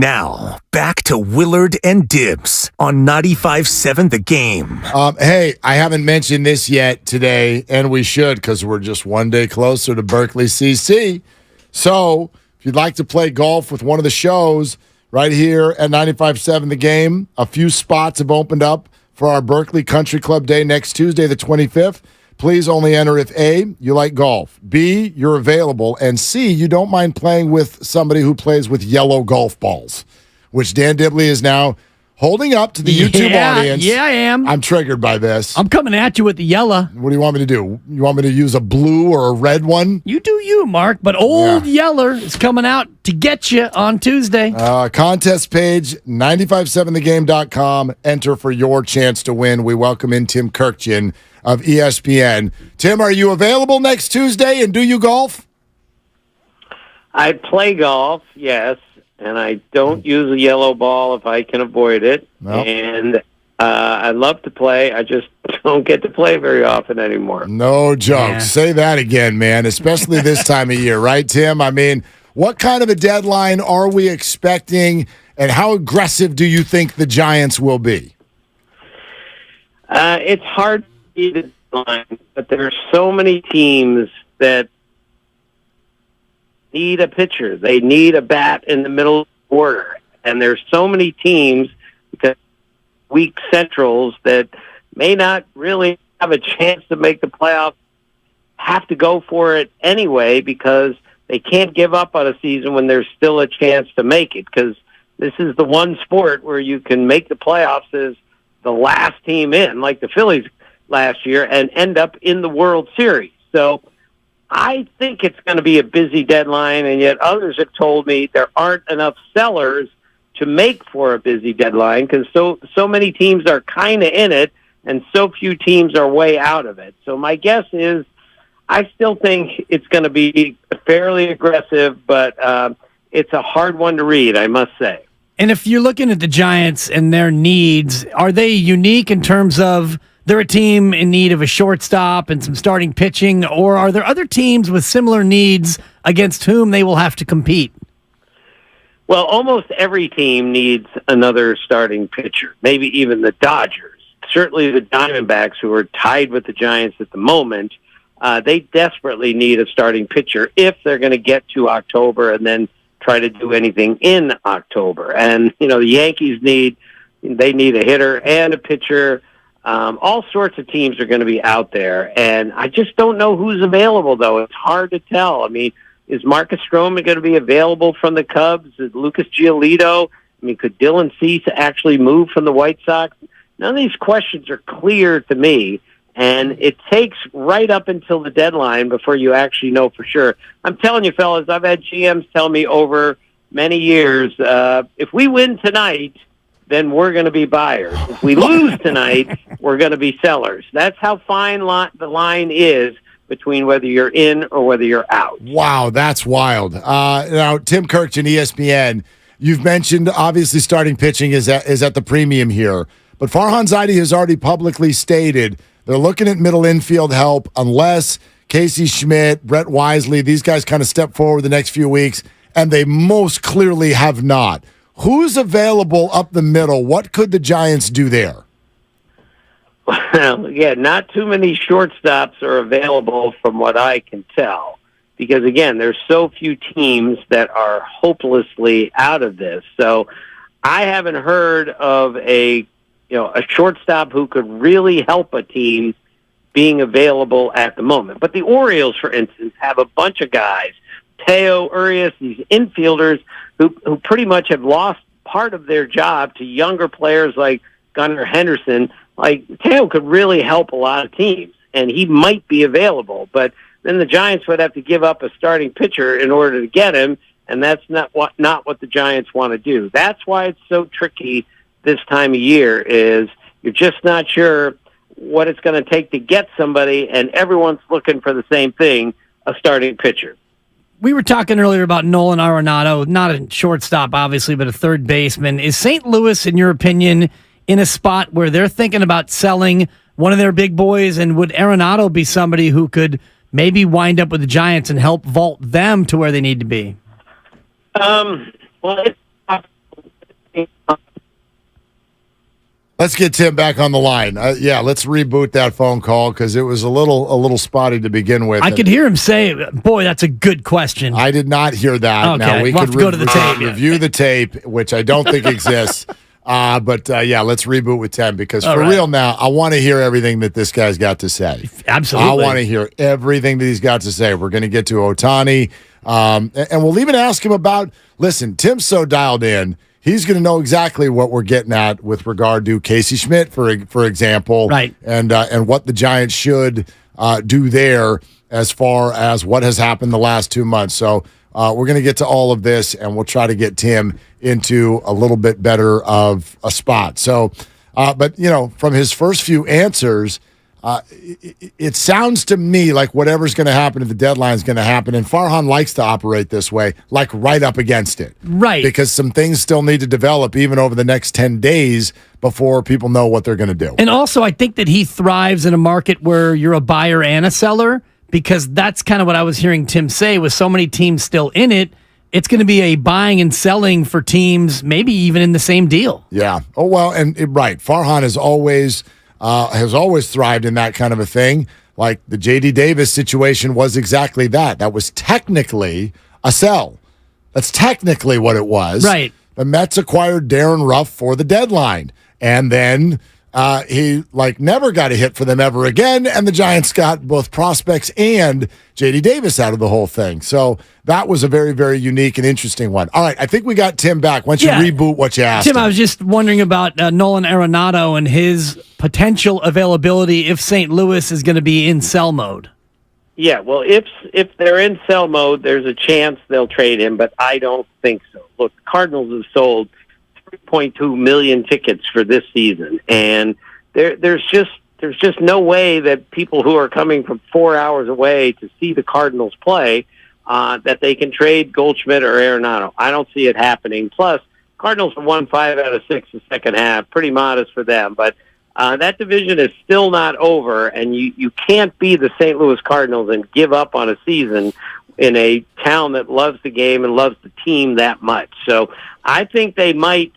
Now, back to Willard and Dibs on 95.7 The Game. Hey, I haven't mentioned this yet today, and we should because we're just one day closer to Berkeley CC. So if you'd like to play golf with one of the shows right here at 95.7 The Game, a few spots have opened up for our Berkeley Country Club Day next Tuesday, the 25th. Please only enter if A, you like golf, B, you're available, and C, you don't mind playing with somebody who plays with yellow golf balls, which Dan Dibley is now holding up to the YouTube audience. Yeah, I am. I'm triggered by this. I'm coming at you with the yellow. What do you want me to do? You want me to use a blue or a red one? You do you, Mark, but Old Yeller is coming out to get you on Tuesday. Contest page, 957thegame.com. Enter for your chance to win. We welcome in Tim Kirkjian of ESPN. Tim, are you available next Tuesday, and do you golf? I play golf, yes, and I don't use a yellow ball if I can avoid it. Nope. And I love to play. I just don't get to play very often anymore. No jokes. Say that again, man, especially this time of year, right, Tim? I mean, what kind of a deadline are we expecting, and how aggressive do you think the Giants will be? It's hard to see the deadline, but there are so many teams that need a pitcher. They need a bat in the middle of the order. And there's so many teams, because weak centrals, that may not really have a chance to make the playoffs, have to go for it anyway because they can't give up on a season when there's still a chance to make it, because this is the one sport where you can make the playoffs as the last team in, like the Phillies last year, and end up in the World Series. So I think it's going to be a busy deadline, and yet others have told me there aren't enough sellers to make for a busy deadline because so many teams are kind of in it, and so few teams are way out of it. So my guess is I still think it's going to be fairly aggressive, but it's a hard one to read, I must say. And if you're looking at the Giants and their needs, are they unique in terms of they're a team in need of a shortstop and some starting pitching, or are there other teams with similar needs against whom they will have to compete? Well, almost every team needs another starting pitcher, maybe even the Dodgers. Certainly the Diamondbacks, who are tied with the Giants at the moment, they desperately need a starting pitcher if they're going to get to October and then try to do anything in October. And, you know, the Yankees need a hitter and a pitcher. All sorts of teams are going to be out there. And I just don't know who's available, though. It's hard to tell. I mean, is Marcus Stroman going to be available from the Cubs? Is Lucas Giolito? I mean, could Dylan Cease actually move from the White Sox? None of these questions are clear to me. And it takes right up until the deadline before you actually know for sure. I'm telling you, fellas, I've had GMs tell me over many years, if we win tonight, then we're going to be buyers. If we lose tonight, we're going to be sellers. That's how fine the line is between whether you're in or whether you're out. Wow, that's wild. Now, Tim Kirkjian, ESPN, you've mentioned obviously starting pitching is at the premium here, but Farhan Zaidi has already publicly stated they're looking at middle infield help unless Casey Schmidt, Brett Wisely, these guys kind of step forward the next few weeks, and they most clearly have not. Who's available up the middle? What could the Giants do there? Well, yeah, not too many shortstops are available from what I can tell. Because, again, there's so few teams that are hopelessly out of this. So I haven't heard of a shortstop who could really help a team being available at the moment. But the Orioles, for instance, have a bunch of guys, Teo, Urias, these infielders who pretty much have lost part of their job to younger players like Gunnar Henderson. Like, Teo could really help a lot of teams, and he might be available. But then the Giants would have to give up a starting pitcher in order to get him, and that's not what the Giants want to do. That's why it's so tricky this time of year, is you're just not sure what it's going to take to get somebody, and everyone's looking for the same thing, a starting pitcher. We were talking earlier about Nolan Arenado, not a shortstop, obviously, but a third baseman. Is St. Louis, in your opinion, in a spot where they're thinking about selling one of their big boys, and would Arenado be somebody who could maybe wind up with the Giants and help vault them to where they need to be? Well, it's possible Let's get Tim back on the line. Let's reboot that phone call because it was a little spotty to begin with. I could hear him say, "Boy, that's a good question." I did not hear that. Okay, now we we'll could have to go to the tape. review the tape, which I don't think exists. But let's reboot with Tim because All for right. real now, I want to hear everything that this guy's got to say. Absolutely. I want to hear everything that he's got to say. We're going to get to Otani, and we'll even ask him about. Listen, Tim's so dialed in. He's going to know exactly what we're getting at with regard to Casey Schmidt, for example, right? And what the Giants should do there as far as what has happened the last 2 months. So we're going to get to all of this, and we'll try to get Tim into a little bit better of a spot. So, but from his first few answers, it sounds to me like whatever's going to happen at the deadline is going to happen. And Farhan likes to operate this way, like right up against it. Right. Because some things still need to develop even over the next 10 days before people know what they're going to do. And also, I think that he thrives in a market where you're a buyer and a seller, because that's kind of what I was hearing Tim say. With so many teams still in it, it's going to be a buying and selling for teams, maybe even in the same deal. Yeah. Oh, well, right. Farhan has always thrived in that kind of a thing. Like the J.D. Davis situation was exactly that. That was technically a sell. That's technically what it was. Right. The Mets acquired Darren Ruff for the deadline. And then he never got a hit for them ever again. And the Giants got both prospects and J.D. Davis out of the whole thing. So that was a very, very unique and interesting one. All right, I think we got Tim back. Why don't you reboot what you asked Tim, him? I was just wondering about Nolan Arenado and his potential availability if St. Louis is going to be in sell mode. Yeah, well, if they're in sell mode, there's a chance they'll trade him, but I don't think so. Look, Cardinals have sold 3.2 million tickets for this season, and there's just no way that people who are coming from 4 hours away to see the Cardinals play that they can trade Goldschmidt or Arenado. I don't see it happening. Plus, Cardinals have won 5 out of 6 the second half. Pretty modest for them, but that division is still not over, and you can't be the St. Louis Cardinals and give up on a season in a town that loves the game and loves the team that much. So I think they might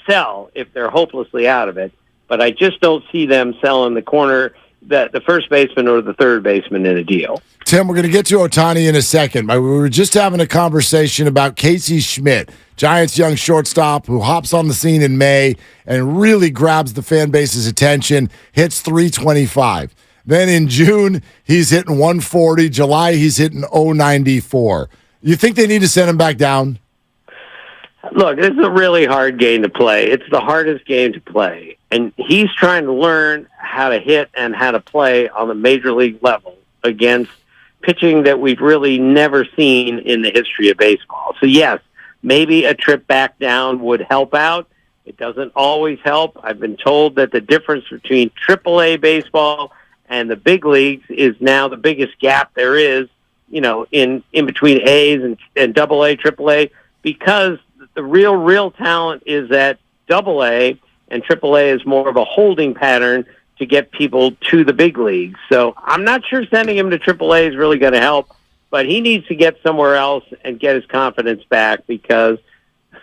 sell if they're hopelessly out of it, but I just don't see them selling the first baseman or the third baseman in a deal. Tim, we're going to get to Otani in a second. We were just having a conversation about Casey Schmidt, Giants' young shortstop who hops on the scene in May and really grabs the fan base's attention, hits .325. Then in June, he's hitting 140. July, he's hitting .094. You think they need to send him back down? Look, this is a really hard game to play. It's the hardest game to play. And he's trying to learn how to hit and how to play on the major league level against pitching that we've really never seen in the history of baseball. So, yes, maybe a trip back down would help out. It doesn't always help. I've been told that the difference between AAA baseball and the big leagues is now the biggest gap there is, in between A's and AA, AAA, because the real talent is at AA, and AAA is more of a holding pattern to get people to the big leagues. So I'm not sure sending him to AAA is really going to help, but he needs to get somewhere else and get his confidence back, because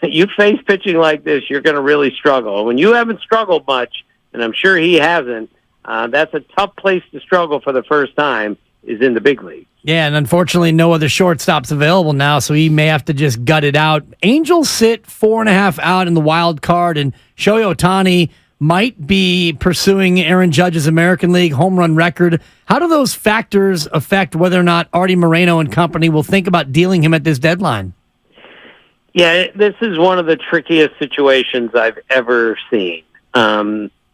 you face pitching like this, you're going to really struggle. When you haven't struggled much, and I'm sure he hasn't, that's a tough place to struggle for the first time, is in the big league. Yeah, and unfortunately, no other shortstops available now, so he may have to just gut it out. Angels sit 4.5 out in the wild card, and Shohei Otani might be pursuing Aaron Judge's American League home run record. How do those factors affect whether or not Artie Moreno and company will think about dealing him at this deadline? Yeah, this is one of the trickiest situations I've ever seen.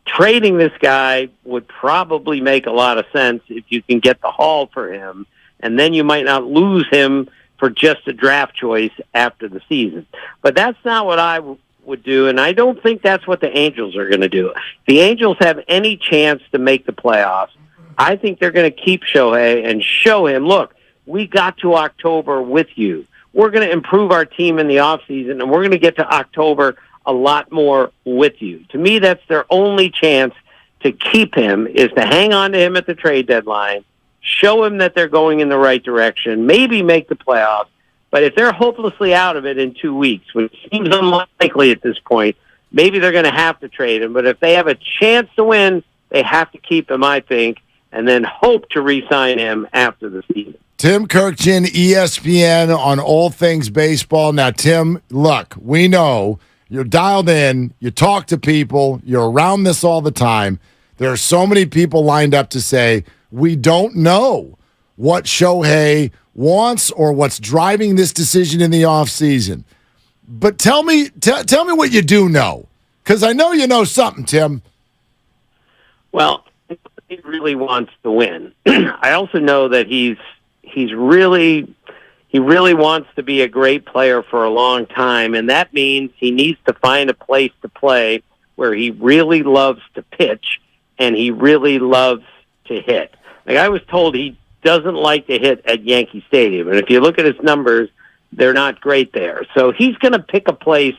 Trading this guy would probably make a lot of sense if you can get the haul for him, and then you might not lose him for just a draft choice after the season. But that's not what I would do, and I don't think that's what the Angels are going to do. If the Angels have any chance to make the playoffs, I think they're going to keep Shohei and show him, look, we got to October with you. We're going to improve our team in the offseason, and we're going to get to October a lot more with you. To me, that's their only chance to keep him, is to hang on to him at the trade deadline, show him that they're going in the right direction, maybe make the playoffs, But if they're hopelessly out of it in 2 weeks, which seems unlikely at this point, maybe they're going to have to trade him. But if they have a chance to win, they have to keep him, I think, and then hope to re-sign him after the season. Tim Kirkchin, ESPN on all things baseball. Now, Tim, look, we know you're dialed in, you talk to people, you're around this all the time. There are so many people lined up to say, we don't know what Shohei wants or what's driving this decision in the offseason. But tell me what you do know, because I know you know something, Tim. Well, he really wants to win. I also know that he really wants to be a great player for a long time, and that means he needs to find a place to play where he really loves to pitch and he really loves to hit. Like I was told, he doesn't like to hit at Yankee Stadium, and if you look at his numbers, they're not great there. So he's going to pick a place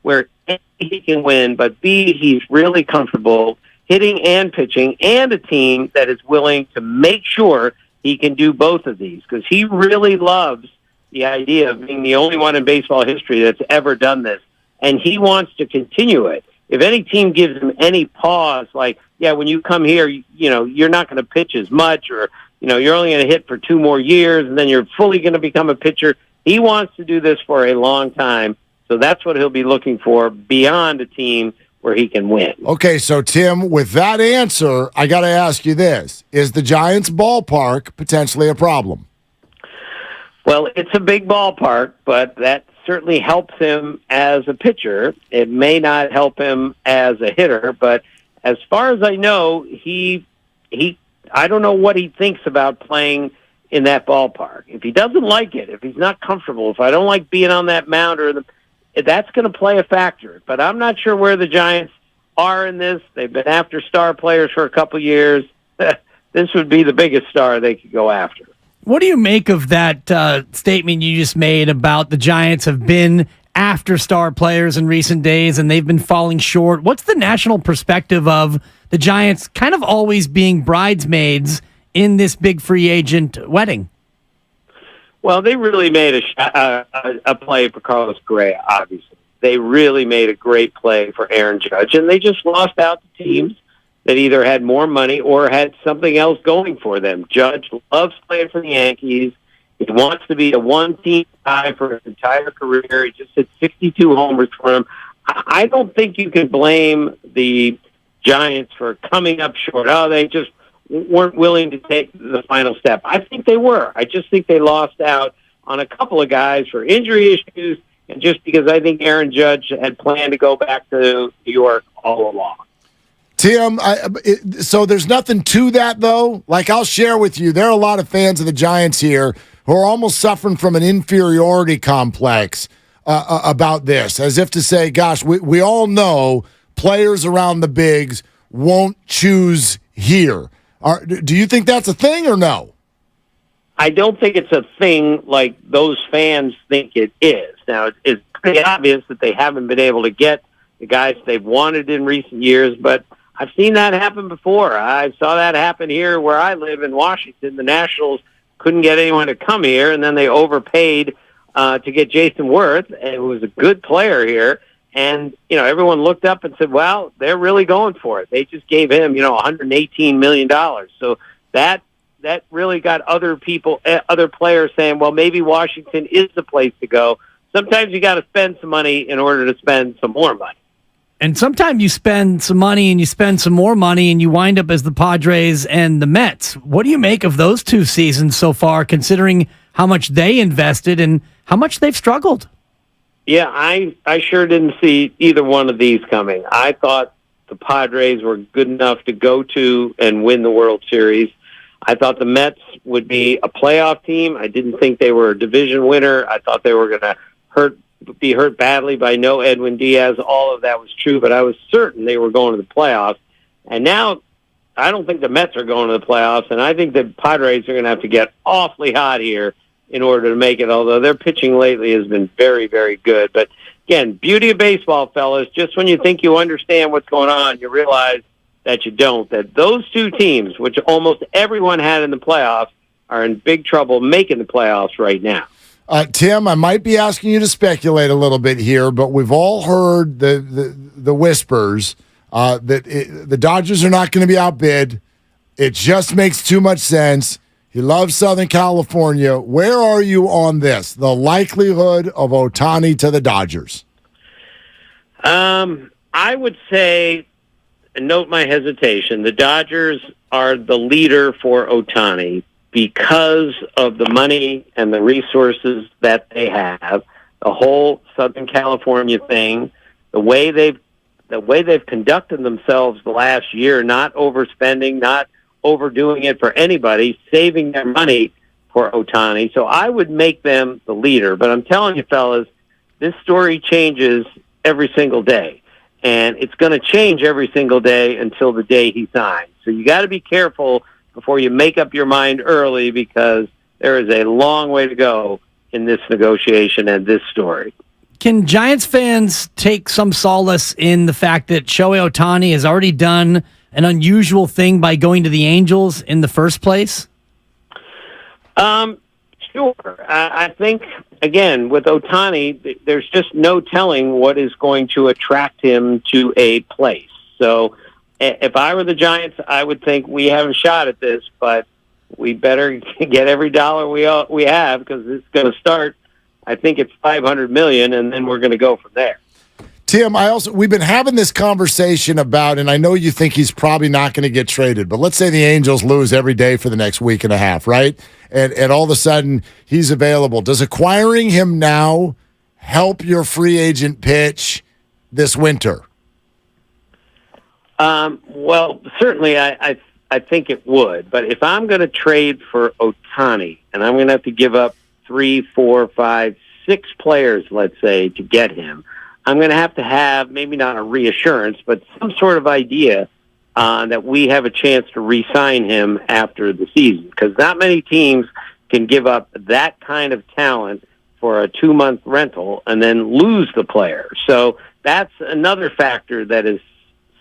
where A, he can win, but B, he's really comfortable hitting and pitching, and a team that is willing to make sure he can do both of these, because he really loves the idea of being the only one in baseball history that's ever done this, and he wants to continue it. If any team gives him any pause, like, yeah, when you come here, you're not going to pitch as much, or, you're only going to hit for 2 more years, and then you're fully going to become a pitcher. He wants to do this for a long time, so that's what he'll be looking for beyond a team where he can win. Okay, so Tim, with that answer, I got to ask you this. Is the Giants ballpark potentially a problem? Well, it's a big ballpark, but that certainly helps him as a pitcher. It may not help him as a hitter, but as far as I know, I don't know what he thinks about playing in that ballpark. If he doesn't like it, if he's not comfortable, if I don't like being on that mound, that's going to play a factor. But I'm not sure where the Giants are in this. They've been after star players for a couple years. This would be the biggest star they could go after. What do you make of that statement you just made about the Giants have been after star players in recent days and they've been falling short? What's the national perspective of the Giants kind of always being bridesmaids in this big free agent wedding? Well, they really made a play for Carlos Correa, obviously. They really made a great play for Aaron Judge, and they just lost out to teams that either had more money or had something else going for them. Judge loves playing for the Yankees. He wants to be a one-team guy for his entire career. He just hit 62 homers for them. I don't think you can blame the Giants for coming up short. Oh, they just weren't willing to take the final step. I think they were. I just think they lost out on a couple of guys for injury issues, and just because I think Aaron Judge had planned to go back to New York all along. Tim, so there's nothing to that, though? Like, I'll share with you, there are a lot of fans of the Giants here who are almost suffering from an inferiority complex about this, as if to say, gosh, we all know players around the bigs won't choose here. Do you think that's a thing or no? I don't think it's a thing like those fans think it is. Now, it's pretty obvious that they haven't been able to get the guys they've wanted in recent years, but I've seen that happen before. I saw that happen here where I live in Washington. The Nationals couldn't get anyone to come here, and then they overpaid to get Jason Worth, and who was a good player here. And, everyone looked up and said, well, they're really going for it. They just gave him, $118 million. So that really got other players saying, well, maybe Washington is the place to go. Sometimes you got to spend some money in order to spend some more money. And sometimes you spend some money and you spend some more money and you wind up as the Padres and the Mets. What do you make of those 2 seasons so far, considering how much they invested and how much they've struggled? Yeah, I sure didn't see either one of these coming. I thought the Padres were good enough to go to and win the World Series. I thought the Mets would be a playoff team. I didn't think they were a division winner. I thought they were going to be hurt badly by no Edwin Diaz. All of that was true, but I was certain they were going to the playoffs. And now I don't think the Mets are going to the playoffs, and I think the Padres are going to have to get awfully hot here in order to make it, although their pitching lately has been very, very good. But, again, beauty of baseball, fellas, just when you think you understand what's going on, you realize that you don't, that those 2 teams, which almost everyone had in the playoffs, are in big trouble making the playoffs right now. Tim, I might be asking you to speculate a little bit here, but we've all heard the whispers that the Dodgers are not going to be outbid. It just makes too much sense. He loves Southern California. Where are you on this? The likelihood of Otani to the Dodgers? I would say, note my hesitation, the Dodgers are the leader for Otani because of the money and the resources that they have, the whole Southern California thing, the way they've conducted themselves the last year, not overspending, not overdoing it for anybody, saving their money for Otani. So I would make them the leader. But I'm telling you, fellas, this story changes every single day. And it's going to change every single day until the day he signs. So you got to be careful before you make up your mind early, because there is a long way to go in this negotiation and this story. Can Giants fans take some solace in the fact that Shohei Otani has already done an unusual thing by going to the Angels in the first place? Sure. I think, again, with Otani, there's just no telling what is going to attract him to a place. So if I were the Giants, I would think we have a shot at this, but we better get every dollar we have, because it's going to start, I think it's $500 million, and then we're going to go from there. Tim, we've been having this conversation about, and I know you think he's probably not going to get traded, but let's say the Angels lose every day for the next week and a half, right? And all of a sudden he's available. Does acquiring him now help your free agent pitch this winter? Well, certainly I think it would. But if I'm going to trade for Otani, and I'm going to have to give up 3, 4, 5, 6 players, let's say, to get him, I'm going to have maybe not a reassurance, but some sort of idea that we have a chance to re-sign him after the season, because not many teams can give up that kind of talent for a 2-month rental and then lose the player. So that's another factor that is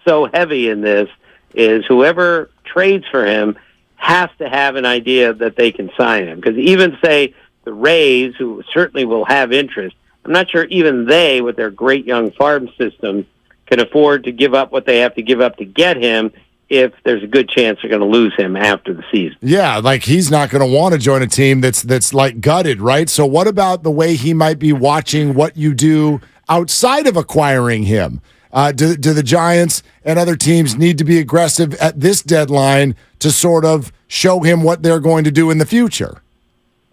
so heavy in this, is whoever trades for him has to have an idea that they can sign him. Because even, say, the Rays, who certainly will have interest, I'm not sure even they, with their great young farm system, can afford to give up what they have to give up to get him if there's a good chance they're going to lose him after the season. Yeah, like he's not going to want to join a team that's like gutted, right? So what about the way he might be watching what you do outside of acquiring him? Do the Giants and other teams need to be aggressive at this deadline to sort of show him what they're going to do in the future?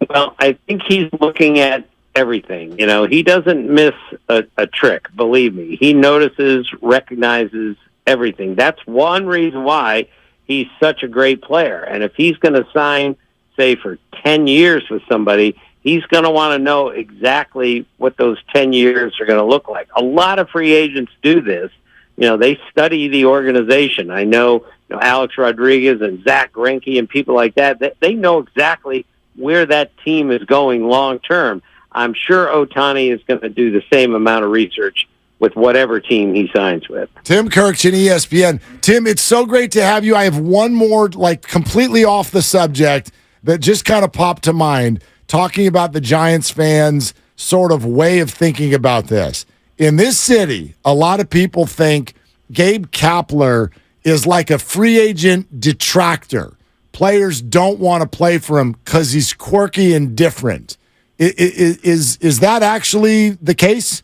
Well, I think he's looking at everything. You know, he doesn't miss a trick, believe me. He notices, recognizes everything. That's one reason why he's such a great player. And if he's going to sign, say, for 10 years with somebody, he's going to want to know exactly what those 10 years are going to look like. A lot of free agents do this. You know, they study the organization. I know, Alex Rodriguez and Zach Greinke and people like that, they know exactly where that team is going long term. I'm sure Otani is going to do the same amount of research with whatever team he signs with. Tim Kirkchin, ESPN. Tim, it's so great to have you. I have one more, completely off the subject that just kind of popped to mind, talking about the Giants fans' sort of way of thinking about this. In this city, a lot of people think Gabe Kapler is like a free agent detractor. Players don't want to play for him because he's quirky and different. Is that actually the case?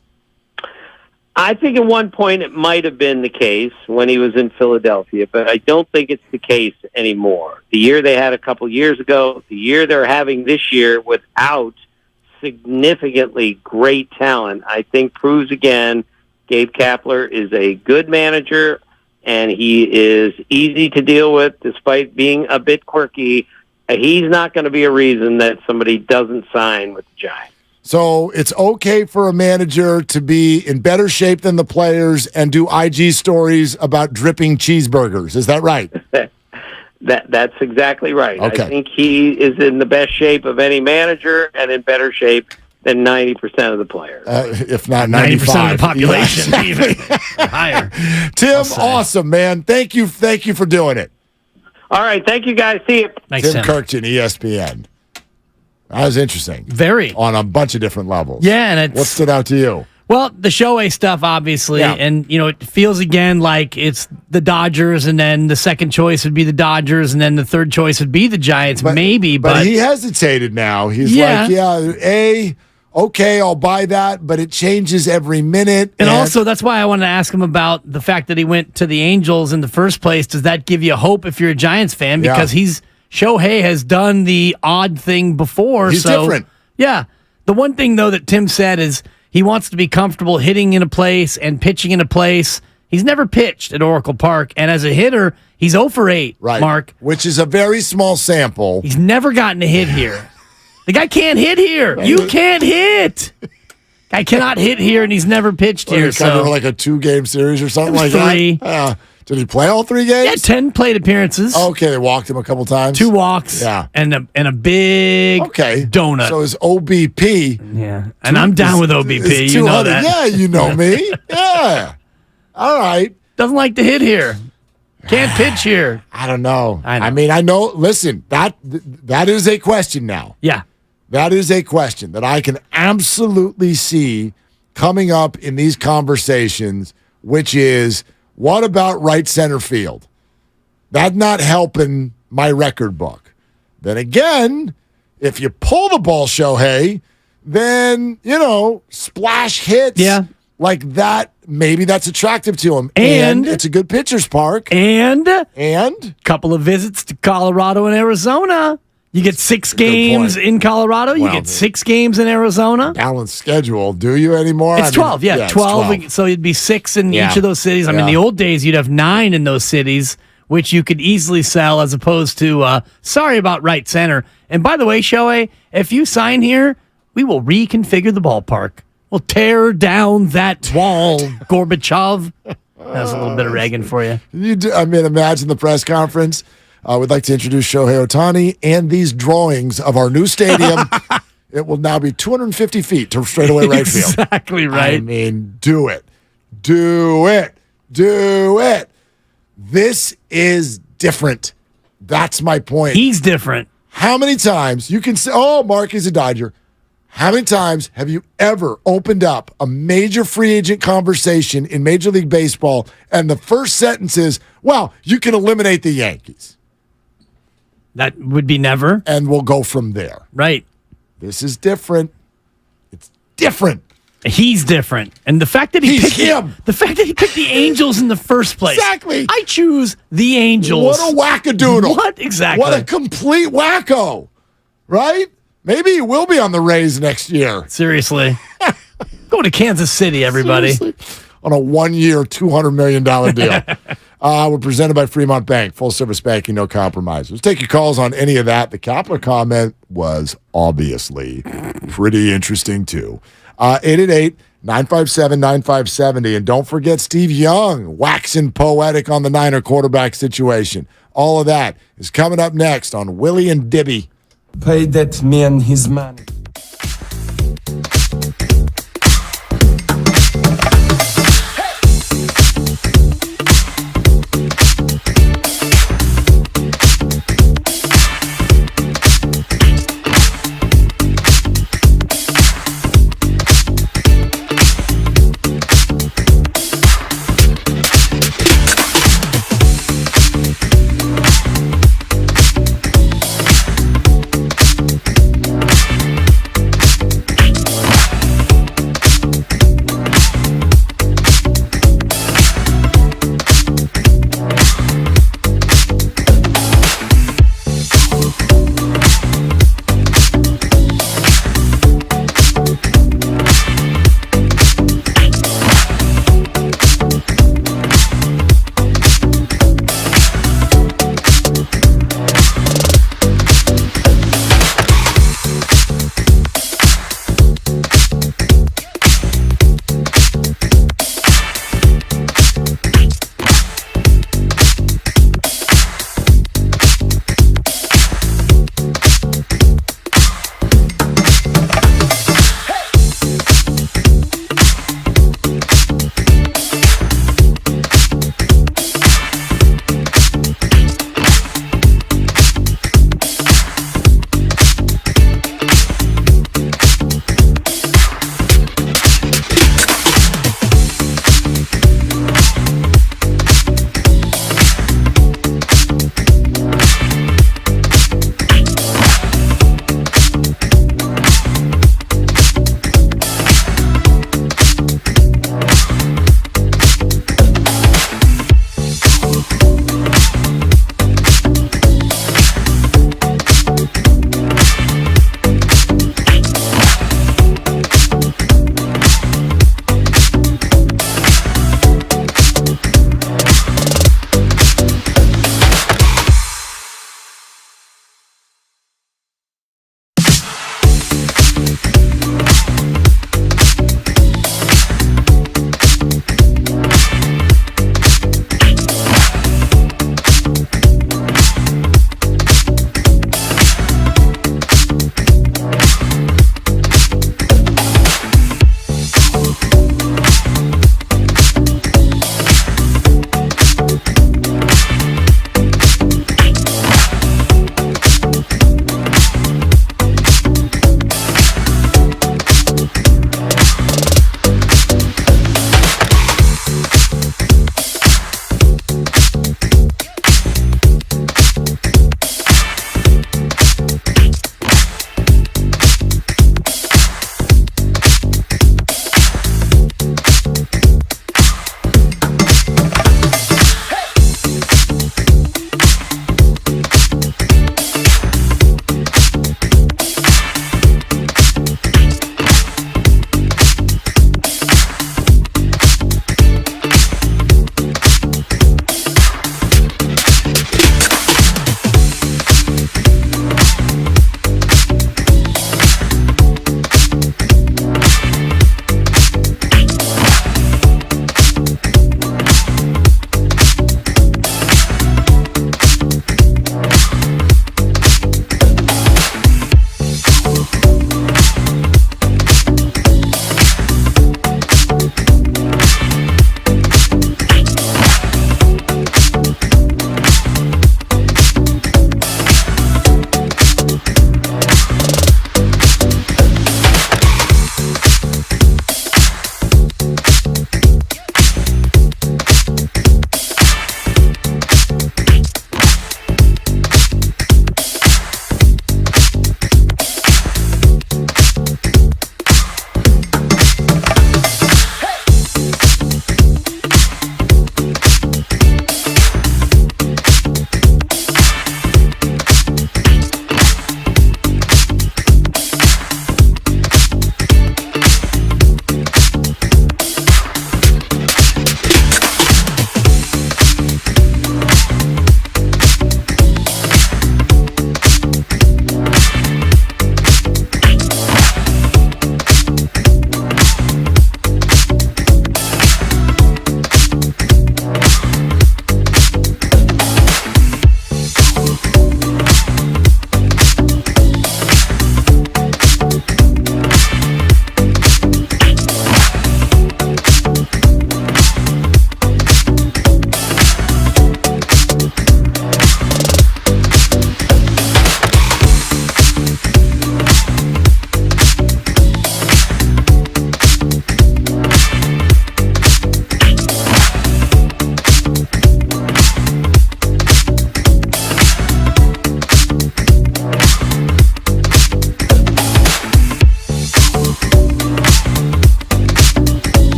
I think at one point it might have been the case when he was in Philadelphia, but I don't think it's the case anymore. The year they had a couple years ago, the year they're having this year without significantly great talent, I think proves again Gabe Kapler is a good manager, and he is easy to deal with despite being a bit quirky. He's not going to be a reason that somebody doesn't sign with the Giants. So it's okay for a manager to be in better shape than the players and do IG stories about dripping cheeseburgers. Is that right? That's exactly right. Okay. I think he is in the best shape of any manager and in better shape than 90% of the players. If not 95. 90% of the population, yes. Even higher. Tim, awesome, man. Thank you for doing it. All right. Thank you, guys. See you. Thanks, Tim Kirkchin, ESPN. That was interesting. Very. On a bunch of different levels. Yeah, and what stood out to you? Well, the Shohei stuff, obviously, and it feels again like it's the Dodgers, and then the second choice would be the Dodgers, and then the third choice would be the Giants, but he hesitated now. He's okay, I'll buy that, but it changes every minute. And also, that's why I wanted to ask him about the fact that he went to the Angels in the first place. Does that give you hope if you're a Giants fan? Because Shohei has done the odd thing before. He's different. Yeah. The one thing, though, that Tim said is he wants to be comfortable hitting in a place and pitching in a place. He's never pitched at Oracle Park, and as a hitter, he's 0 for 8, right, Mark. Which is a very small sample. He's never gotten a hit here. The guy can't hit here. You can't hit. Guy cannot hit here, and he's never pitched here. Kind of like a 2-game series or something like 3. that? Did he play all 3 games? Yeah, 10 plate appearances. Okay, they walked him a couple times. 2 walks. Yeah. And a big donut. So his OBP. Yeah. And I'm down with OBP. You know that. Yeah, you know me. Yeah. All right. Doesn't like to hit here. Can't pitch here. I don't know. I mean, I know. Listen, that is a question now. Yeah. That is a question that I can absolutely see coming up in these conversations, which is, what about right center field? That's not helping my record book. Then again, if you pull the ball, Shohei, then, splash hits like that, maybe that's attractive to him. And it's a good pitcher's park. And couple of visits to Colorado and Arizona. You get 6 games in Colorado. You get 6 games in Arizona. Balanced schedule. Do you anymore? It's 12. 12. So you'd be 6 in each of those cities. I mean, the old days, you'd have 9 in those cities, which you could easily sell as opposed to, sorry about right center. And by the way, Shohei, if you sign here, we will reconfigure the ballpark. We'll tear down that wall, Gorbachev. That's a little bit of Reagan for you. Imagine the press conference. We'd like to introduce Shohei Otani and these drawings of our new stadium. It will now be 250 feet to straightaway right field. Exactly right. I mean, do it. Do it. Do it. This is different. That's my point. He's different. How many times you can say, Mark is a Dodger. How many times have you ever opened up a major free agent conversation in Major League Baseball and the first sentence is, well, you can eliminate the Yankees? That would be never. And we'll go from there. Right. This is different. It's different. He's different. And the fact that he picked the Angels in the first place. Exactly. I choose the Angels. What a wackadoodle. What exactly? What a complete wacko. Right? Maybe he will be on the Rays next year. Seriously. Go to Kansas City, everybody. Seriously. On a 1-year, $200 million deal. We're presented by Fremont Bank. Full service banking, no compromise. Let's take your calls on any of that. The Kapler comment was obviously pretty interesting, too. 888-957-9570. And don't forget Steve Young, waxing poetic on the Niner quarterback situation. All of that is coming up next on Willie and Dibby. Pay that man his money.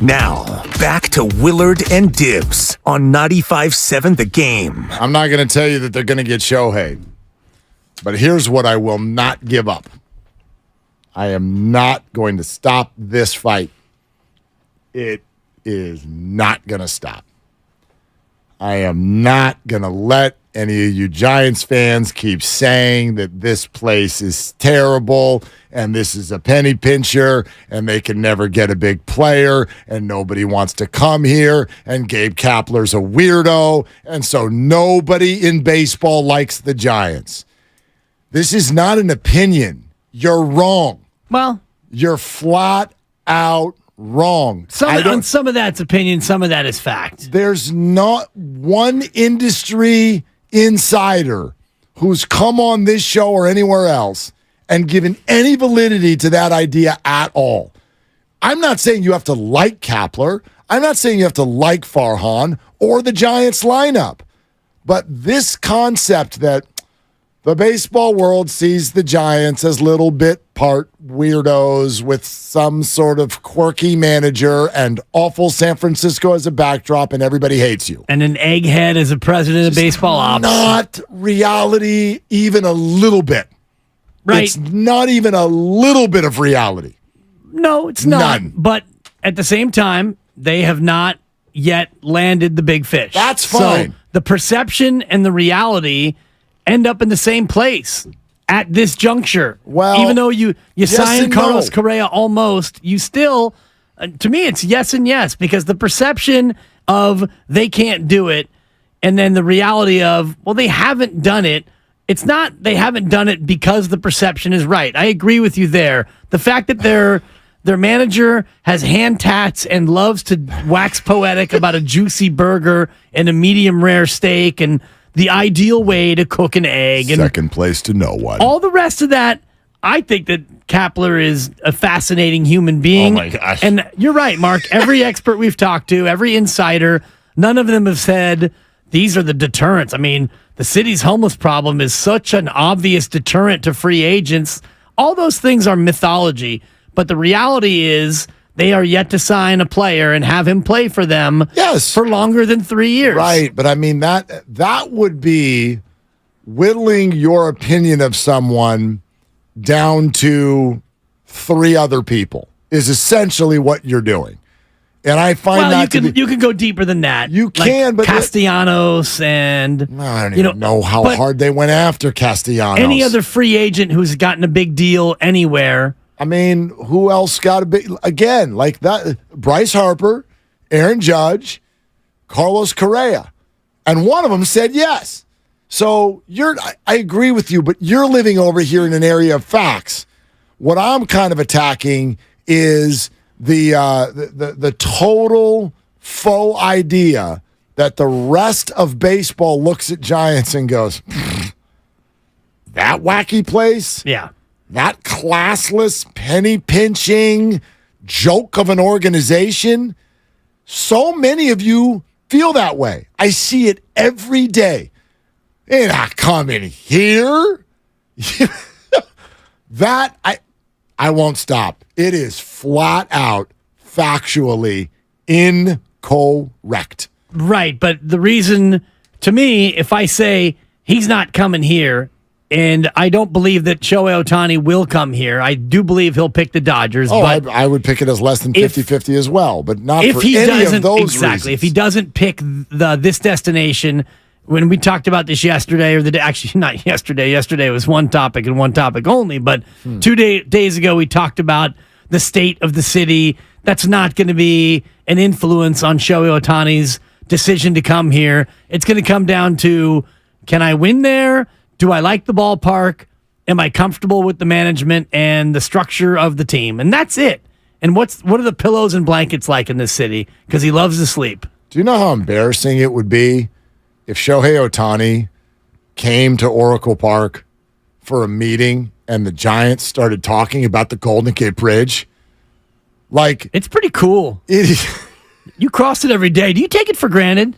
Now, back to Willard and Dibs on 95.7 The Game. I'm not going to tell you that they're going to get Shohei, but here's what I will not give up. I am not going to stop this fight. It is not going to stop. I am not going to let any of you Giants fans keep saying that this place is terrible and this is a penny pincher and they can never get a big player and nobody wants to come here and Gabe Kapler's a weirdo and so nobody in baseball likes the Giants. This is not an opinion. You're wrong. Well, you're flat out wrong. Some of that's opinion, some of that is fact. There's not one industry insider who's come on this show or anywhere else and given any validity to that idea at all. I'm not saying you have to like Kapler. I'm not saying you have to like Farhan or the Giants lineup. But this concept that the baseball world sees the Giants as little bit part weirdos with some sort of quirky manager and awful San Francisco as a backdrop and everybody hates you. And an egghead as a president of baseball ops. Not reality even a little bit. Right. It's not even a little bit of reality. No, it's not. None. But at the same time, they have not yet landed the big fish. That's fine. So the perception and the reality end up in the same place at this juncture. Well, even though you yes signed Carlos no. Correa almost, you still, to me, it's yes and yes, because the perception of they can't do it and then the reality of, well, they haven't done it. It's not they haven't done it because the perception is right. I agree with you there. The fact that their manager has hand tats and loves to wax poetic about a juicy burger and a medium rare steak and the ideal way to cook an egg. And second place to no one. all the rest of that, I think that Kapler is a fascinating human being. Oh, my gosh. And you're right, Mark. Every expert we've talked to, every insider, none of them have said these are the deterrents. I mean, the city's homeless problem is such an obvious deterrent to free agents. All those things are mythology. But the reality is they are yet to sign a player and have him play for them for longer than 3 years. Right, but I mean that would be whittling your opinion of someone down to 3 other people is essentially what you're doing. And I find you can go deeper than that. You can, but Castellanos and I don't even know how hard they went after Castellanos. Any other free agent who's gotten a big deal anywhere. I mean, who else got a big again like that? Bryce Harper, Aaron Judge, Carlos Correa, and one of them said yes. So I agree with you, but you're living over here in an area of facts. What I'm kind of attacking is the total faux idea that the rest of baseball looks at Giants and goes, that wacky place? Yeah. That classless, penny-pinching joke of an organization? So many of you feel that way. I see it every day. They're not coming here. That, I won't stop. It is flat out, factually incorrect. Right, but the reason, to me, if I say he's not coming here, and I don't believe that Shohei Otani will come here. I do believe he'll pick the Dodgers. Oh, but I would pick it as less than 50-50 as well, but not if for he any doesn't, of those exactly. reasons. If he doesn't pick this destination, when we talked about this yesterday, or actually not yesterday. Yesterday was one topic and one topic only, but 2 days ago we talked about the state of the city. That's not going to be an influence on Shohei Otani's decision to come here. It's going to come down to, can I win there? Do I like the ballpark? Am I comfortable with the management and the structure of the team? And that's it. And what are the pillows and blankets like in this city? Because he loves to sleep. Do you know how embarrassing it would be if Shohei Otani came to Oracle Park for a meeting and the Giants started talking about the Golden Gate Bridge? Like, it's pretty cool. It is. You cross it every day. Do you take it for granted?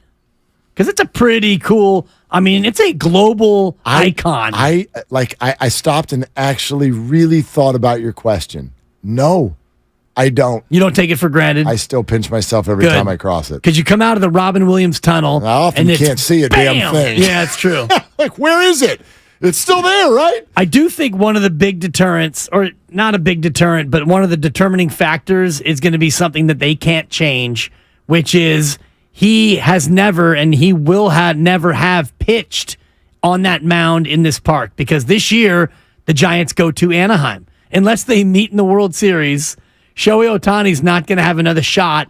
Because it's a pretty cool, I mean, it's a global icon. I stopped and actually really thought about your question. No, I don't. You don't take it for granted? I still pinch myself every time I cross it. Because you come out of the Robin Williams tunnel. I often can't see a damn thing. Yeah, it's true. Like, where is it? It's still there, right? I do think one of the big deterrents, or not a big deterrent, but one of the determining factors is going to be something that they can't change, which is he has never and he will never have pitched on that mound in this park, because this year the Giants go to Anaheim. Unless they meet in the World Series, Shohei Otani's not going to have another shot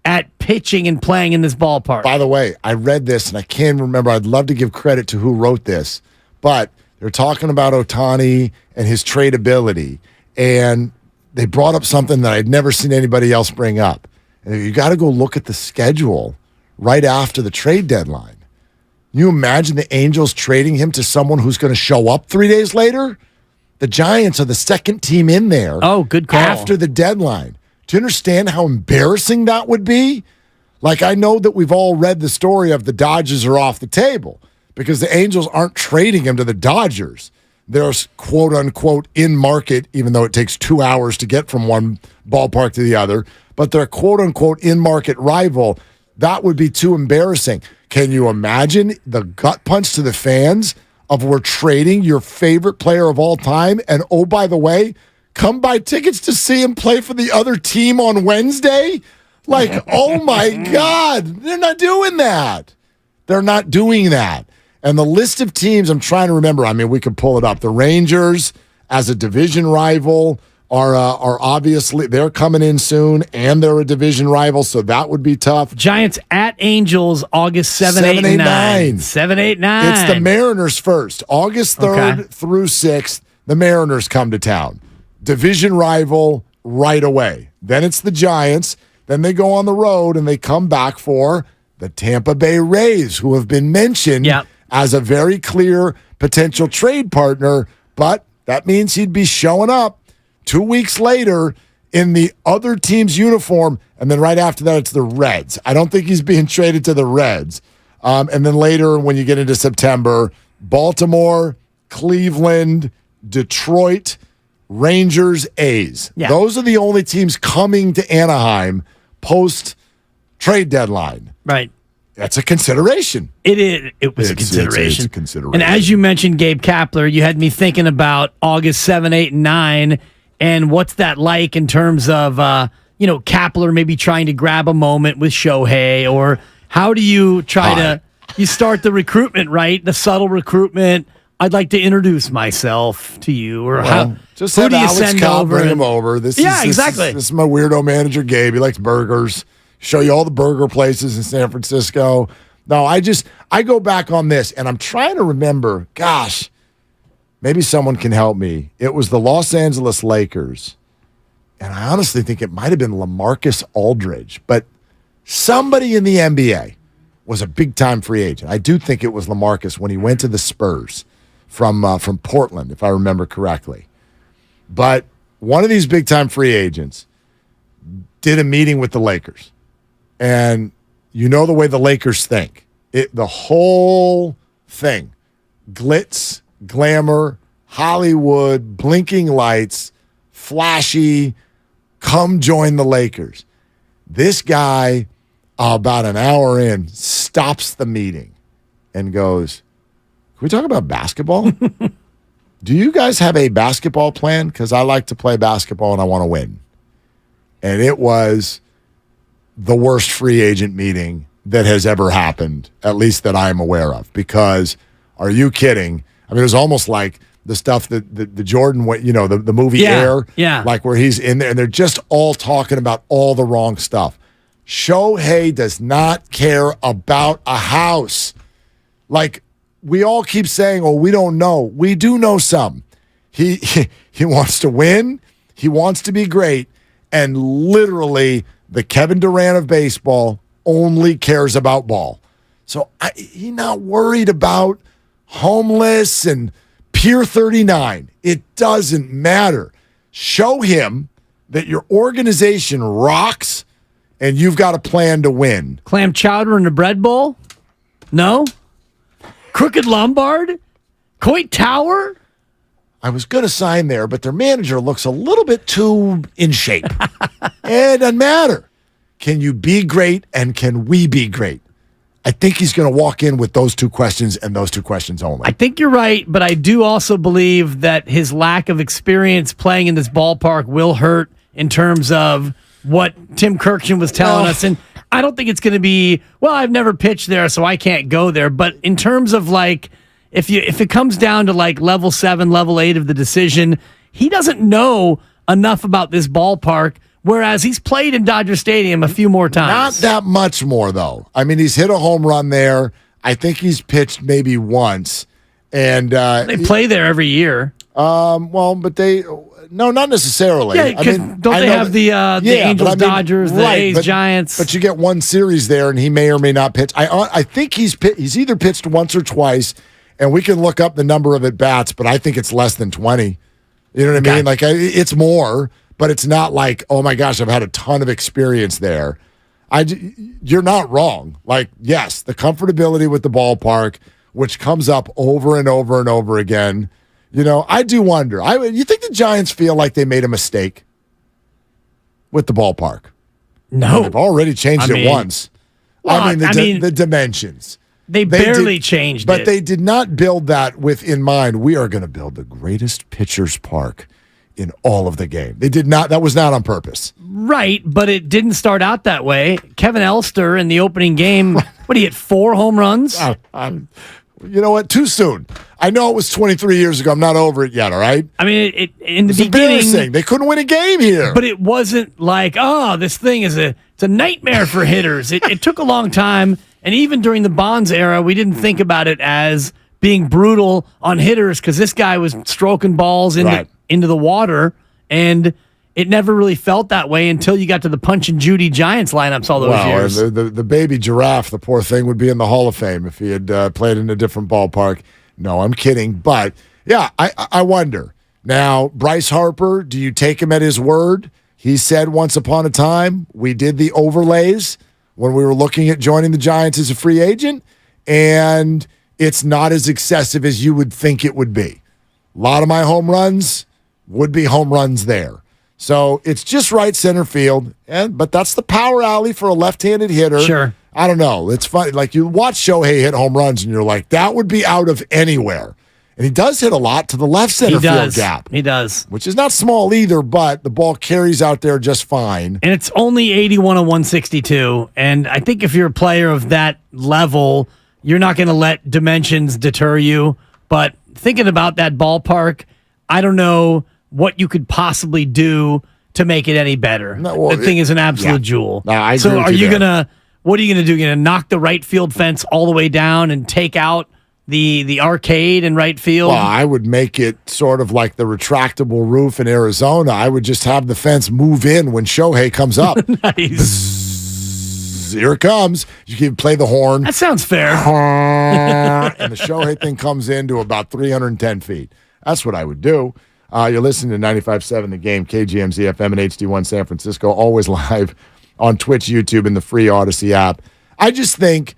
at pitching and playing in this ballpark. By the way, I read this and I can't remember. I'd love to give credit to who wrote this, but they're talking about Otani and his tradability, and they brought up something that I'd never seen anybody else bring up. And you got to go look at the schedule right after the trade deadline. Can you imagine the Angels trading him to someone who's going to show up 3 days later? The Giants are the second team in there. Oh, good call. After the deadline. Do you understand how embarrassing that would be? Like, I know that we've all read the story of the Dodgers are off the table because the Angels aren't trading him to the Dodgers. They're quote unquote in market, even though it takes 2 hours to get from one ballpark to the other, but they're quote unquote in market rival. That would be too embarrassing. Can you imagine the gut punch to the fans of we're trading your favorite player of all time? And oh, by the way, come buy tickets to see him play for the other team on Wednesday? Like, oh my God, they're not doing that. They're not doing that. And the list of teams, I'm trying to remember. I mean, we could pull it up. The Rangers, as a division rival, are obviously, they're coming in soon, and they're a division rival, so that would be tough. Giants at Angels, August 7, 8, 9. 7, 8, 9. It's the Mariners first. August 3rd through 6th, the Mariners come to town. Division rival right away. Then it's the Giants. Then they go on the road, and they come back for the Tampa Bay Rays, who have been mentioned as a very clear potential trade partner, but that means he'd be showing up 2 weeks later in the other team's uniform, and then right after that, it's the Reds. I don't think he's being traded to the Reds. And then later, when you get into September, Baltimore, Cleveland, Detroit, Rangers, A's. Yeah. Those are the only teams coming to Anaheim post-trade deadline. Right. That's a consideration. It is. It was a consideration. It's a consideration. And as you mentioned, Gabe Kapler, you had me thinking about August 7, 8, and 9, and what's that like in terms of, Kapler maybe trying to grab a moment with Shohei, or how do you you start the recruitment, right? The subtle recruitment. I'd like to introduce myself to you, or who do you Alex send Cobb over? Bring him over. Exactly. This is my weirdo manager, Gabe. He likes burgers. Show you all the burger places in San Francisco. No, I go back on this, and I'm trying to remember, gosh, maybe someone can help me. It was the Los Angeles Lakers, and I honestly think it might have been LaMarcus Aldridge, but somebody in the NBA was a big-time free agent. I do think it was LaMarcus when he went to the Spurs from Portland, if I remember correctly. But one of these big-time free agents did a meeting with the Lakers. And you know the way the Lakers think. The whole thing, glitz, glamour, Hollywood, blinking lights, flashy, come join the Lakers. This guy, about an hour in, stops the meeting and goes, can we talk about basketball? Do you guys have a basketball plan? Because I like to play basketball and I want to win. And it was the worst free agent meeting that has ever happened, at least that I am aware of. Because, are you kidding? I mean, it was almost like the stuff that the Jordan, the movie Air, like where he's in there, and they're just all talking about all the wrong stuff. Shohei does not care about a house. Like, we all keep saying, oh, we don't know. We do know some. He wants to win. He wants to be great. And literally, the Kevin Durant of baseball only cares about ball. So he's not worried about homeless and Pier 39. It doesn't matter. Show him that your organization rocks and you've got a plan to win. Clam chowder in the bread bowl? No? Crooked Lombard? Coit Tower? I was going to sign there, but their manager looks a little bit too in shape. It doesn't matter. Can you be great and can we be great? I think he's going to walk in with those two questions and those two questions only. I think you're right, but I do also believe that his lack of experience playing in this ballpark will hurt in terms of what Tim Kirkjian was telling us. And I don't think it's going to be, well, I've never pitched there, so I can't go there. But in terms of like, if it comes down to like level 7, level 8 of the decision, he doesn't know enough about this ballpark. Whereas he's played in Dodger Stadium a few more times. Not that much more, though. I mean, he's hit a home run there. I think he's pitched maybe once. And they play there every year. Well, but no, not necessarily. Yeah, because don't they have the Angels, Dodgers, the A's, Giants? But you get one series there, and he may or may not pitch. I think he's either pitched once or twice, and we can look up the number of at-bats, but I think it's less than 20. You know what I mean? Like, it's more. But it's not like, oh my gosh, I've had a ton of experience there. You're not wrong. Like, yes, the comfortability with the ballpark, which comes up over and over and over again. You know, I do wonder. You think the Giants feel like they made a mistake with the ballpark? No. They've already changed it once. Well, the dimensions. They barely changed but it. But they did not build that with in mind. We are going to build the greatest pitcher's park in all of the game. They did not. That was not on purpose. Right, but it didn't start out that way. Kevin Elster in the opening game, what, he hit 4 home runs? You know what? Too soon. I know it was 23 years ago. I'm not over it yet, all right? I mean, in the beginning, embarrassing. They couldn't win a game here. But it wasn't like, oh, this thing is it's a nightmare for hitters. It took a long time, and even during the Bonds era, we didn't think about it as being brutal on hitters because this guy was stroking balls into the water, and it never really felt that way until you got to the Punch and Judy Giants lineups all those years. The baby giraffe, the poor thing, would be in the Hall of Fame if he had played in a different ballpark. No, I'm kidding. But, yeah, I wonder. Now, Bryce Harper, do you take him at his word? He said once upon a time, we did the overlays when we were looking at joining the Giants as a free agent, and it's not as excessive as you would think it would be. A lot of my home runs would be home runs there. So it's just right center field, but that's the power alley for a left-handed hitter. Sure. I don't know. It's funny. Like, you watch Shohei hit home runs, and you're like, that would be out of anywhere. And he does hit a lot to the left center field gap. He does. Which is not small either, but the ball carries out there just fine. And it's only 81 of 162. And I think if you're a player of that level, you're not going to let dimensions deter you. But thinking about that ballpark, I don't know what you could possibly do to make it any better. The thing is an absolute jewel. No, I agree so with are you you there. gonna? What are you gonna do? You're gonna knock the right field fence all the way down and take out the arcade in right field? Well, I would make it sort of like the retractable roof in Arizona. I would just have the fence move in when Shohei comes up. Nice. Here it comes. You can play the horn. That sounds fair. And the Shohei thing comes in to about 310 feet. That's what I would do. You're listening to 95.7 The Game, KGMZ FM and HD1 San Francisco, always live on Twitch, YouTube, and the free Odyssey app. I just think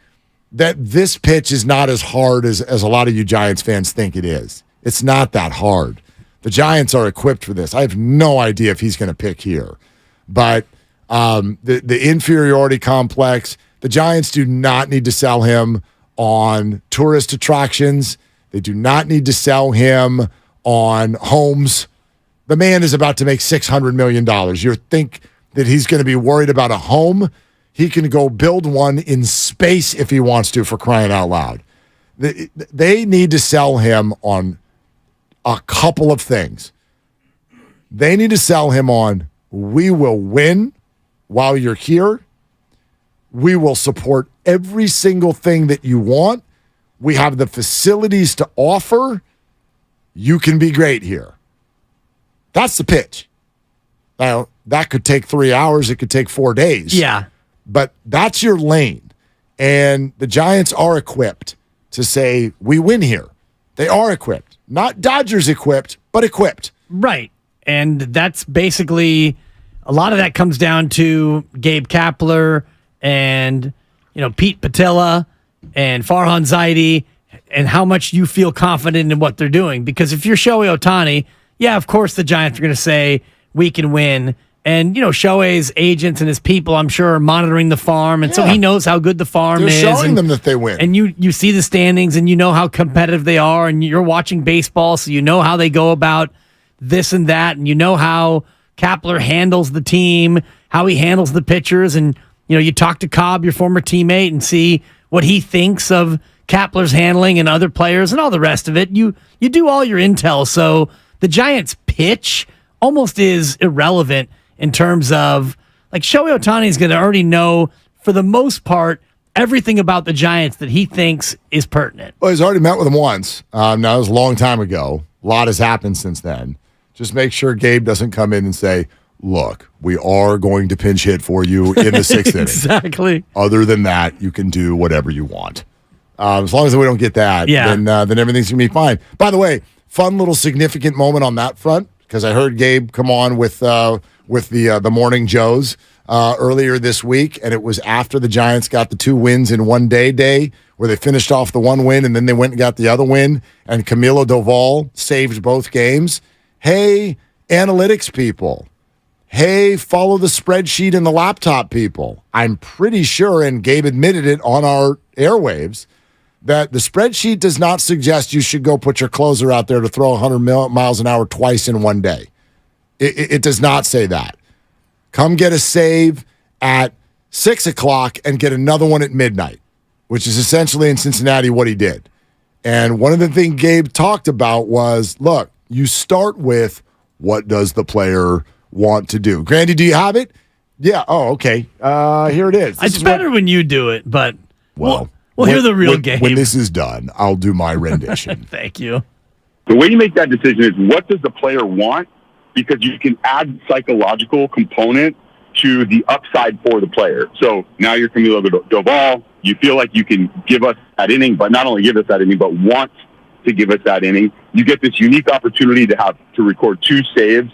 that this pitch is not as hard as a lot of you Giants fans think it is. It's not that hard. The Giants are equipped for this. I have no idea if he's going to pick here. But the inferiority complex, the Giants do not need to sell him on tourist attractions. They do not need to sell him on homes. The man is about to make $600 million. You think that he's going to be worried about a home? He can go build one in space if he wants to, for crying out loud. They need to sell him on a couple of things. They need to sell him on, we will win while you're here. We will support every single thing that you want. We have the facilities to offer. You can be great here. That's the pitch. Now, that could take 3 hours. It could take 4 days. Yeah. But that's your lane. And the Giants are equipped to say, we win here. They are equipped. Not Dodgers equipped, but equipped. Right. And that's basically, a lot of that comes down to Gabe Kapler and, Pete Patilla and Farhan Zaidi, and how much you feel confident in what they're doing. Because if you're Shohei Otani, yeah, of course the Giants are going to say, we can win. And, Shohei's agents and his people, I'm sure, are monitoring the farm. And so he knows how good the farm is. They're showing them that they win. And you see the standings and you know how competitive they are. And you're watching baseball, so you know how they go about this and that. And you know how Kapler handles the team, how he handles the pitchers. And, you talk to Cobb, your former teammate, and see what he thinks of Kapler's handling and other players and all the rest of it. You do all your intel. So the Giants' pitch almost is irrelevant in terms of, Shohei Otani is going to already know, for the most part, everything about the Giants that he thinks is pertinent. Well, he's already met with them once. Now, that was a long time ago. A lot has happened since then. Just make sure Gabe doesn't come in and say, look, we are going to pinch hit for you in the sixth inning. Exactly. Other than that, you can do whatever you want. As long as we don't get that, then everything's going to be fine. By the way, fun little significant moment on that front, because I heard Gabe come on with the Morning Joes earlier this week, and it was after the Giants got the 2 wins in one day where they finished off the 1 win, and then they went and got the other win, and Camilo Doval saved both games. Hey, analytics people. Hey, follow the spreadsheet and the laptop people. I'm pretty sure, and Gabe admitted it on our airwaves, that the spreadsheet does not suggest you should go put your closer out there to throw 100 miles an hour twice in one day. It does not say that. Come get a save at 6 o'clock and get another one at midnight, which is essentially in Cincinnati what he did. And one of the things Gabe talked about was, look, you start with what does the player want to do. Grandy, do you have it? Yeah. Oh, okay. Here it is. It's better when you do it, but we'll hear the real game. When this is done, I'll do my rendition. Thank you. The way you make that decision is what does the player want? Because you can add psychological component to the upside for the player. So now you're Camilo Doval. You feel like you can give us that inning, but not only give us that inning, but want to give us that inning. You get this unique opportunity to record 2 saves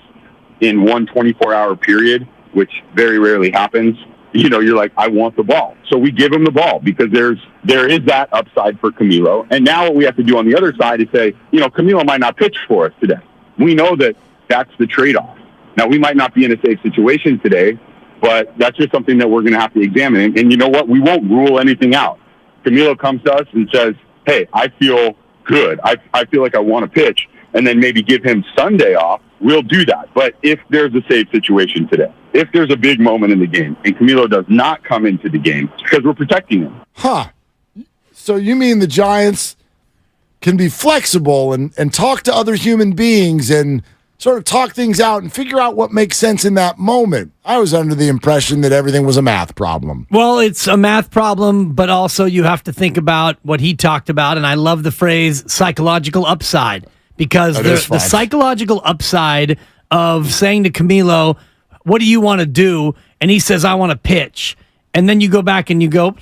in one 24-hour period, which very rarely happens. You're like, I want the ball. So we give him the ball because there is that upside for Camilo. And now what we have to do on the other side is say, Camilo might not pitch for us today. We know that that's the trade-off. Now, we might not be in a safe situation today, but that's just something that we're going to have to examine. And you know what? We won't rule anything out. Camilo comes to us and says, hey, I feel good. I feel like I want to pitch, and then maybe give him Sunday off. We'll do that. But if there's a safe situation today, if there's a big moment in the game, and Camilo does not come into the game, it's because we're protecting him. So you mean the Giants can be flexible and talk to other human beings and sort of talk things out and figure out what makes sense in that moment? I was under the impression that everything was a math problem. Well, it's a math problem, but also you have to think about what he talked about, and I love the phrase psychological upside, because the psychological upside of saying to Camilo, what do you want to do? And he says, I want to pitch. And then you go back and you go,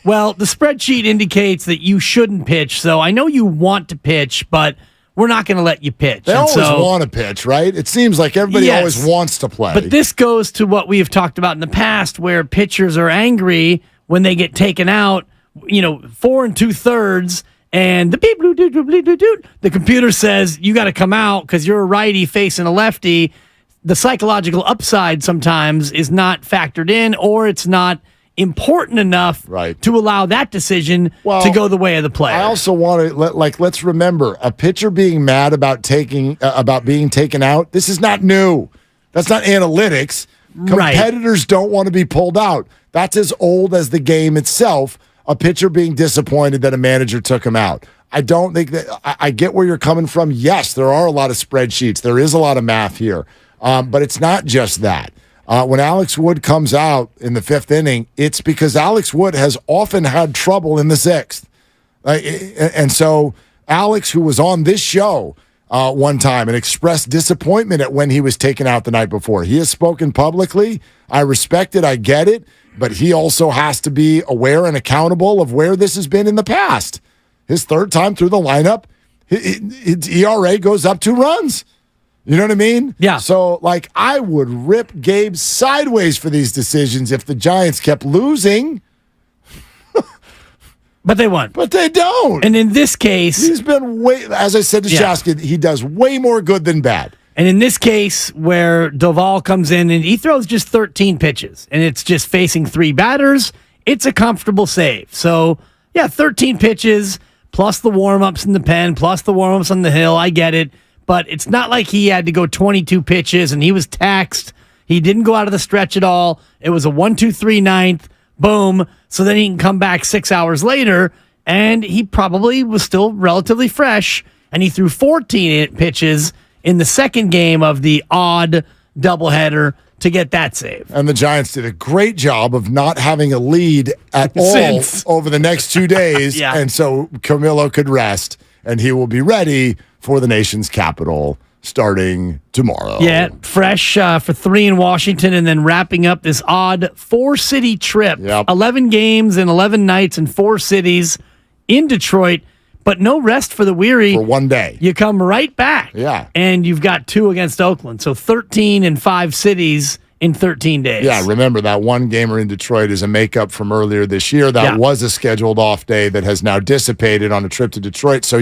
well, the spreadsheet indicates that you shouldn't pitch, so I know you want to pitch, but we're not going to let you pitch. They always want to pitch, right? It seems like everybody always wants to play. But this goes to what we have talked about in the past, where pitchers are angry when they get taken out, 4 2/3, and the computer says you got to come out because you're a righty facing a lefty. The psychological upside sometimes is not factored in, or it's not important enough to allow that decision to go the way of the player. I also want to let's remember, a pitcher being mad about being taken out. This is not new. That's not analytics. Competitors don't want to be pulled out. That's as old as the game itself. A pitcher being disappointed that a manager took him out. I don't think that I get where you're coming from. Yes, there are a lot of spreadsheets. There is a lot of math here, but it's not just that. When Alex Wood comes out in the 5th inning, it's because Alex Wood has often had trouble in the 6th. And so Alex, who was on this show one time and expressed disappointment at when he was taken out the night before, he has spoken publicly. I respect it. I get it. But he also has to be aware and accountable of where this has been in the past. His 3rd time through the lineup, his ERA goes up 2 runs. You know what I mean? Yeah. So, I would rip Gabe sideways for these decisions if the Giants kept losing. But they won. But they don't. And in this case, he's been as I said to Shaskin, he does way more good than bad. And in this case, where Doval comes in and he throws just 13 pitches, and it's just facing 3 batters, it's a comfortable save. So, 13 pitches, plus the warm-ups in the pen, plus the warm-ups on the hill. I get it. But it's not like he had to go 22 pitches and he was taxed. He didn't go out of the stretch at all. It was a 1-2-3 ninth, boom. So then he can come back 6 hours later, and he probably was still relatively fresh, and he threw 14 pitches in the second game of the odd doubleheader to get that save. And the Giants did a great job of not having a lead at all over the next 2 days, and so Camilo could rest, and he will be ready for the nation's capital starting tomorrow. Yeah, fresh for 3 in Washington and then wrapping up this odd 4-city trip. 11 games and 11 nights in 4 cities in Detroit, but no rest for the weary. For 1 day. You come right back. Yeah. And you've got 2 against Oakland. So 13 in 5 cities in 13 days. Yeah, remember that one gamer in Detroit is a makeup from earlier this year. That was a scheduled off day that has now dissipated on a trip to Detroit. So,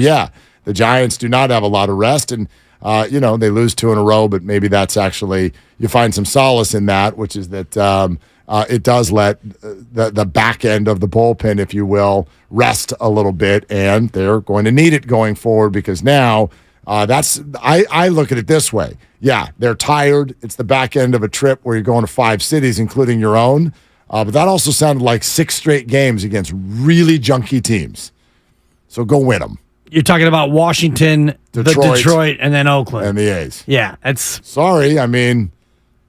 the Giants do not have a lot of rest, and they lose 2 in a row, but maybe that's actually, you find some solace in that, which is that it does let the back end of the bullpen, if you will, rest a little bit, and they're going to need it going forward because now I look at it this way. Yeah, they're tired. It's the back end of a trip where you're going to 5 cities, including your own, but that also sounded like 6 straight games against really junky teams. So go win them. You're talking about Washington, Detroit, and then Oakland. And the A's. Yeah, that's... Sorry, I mean...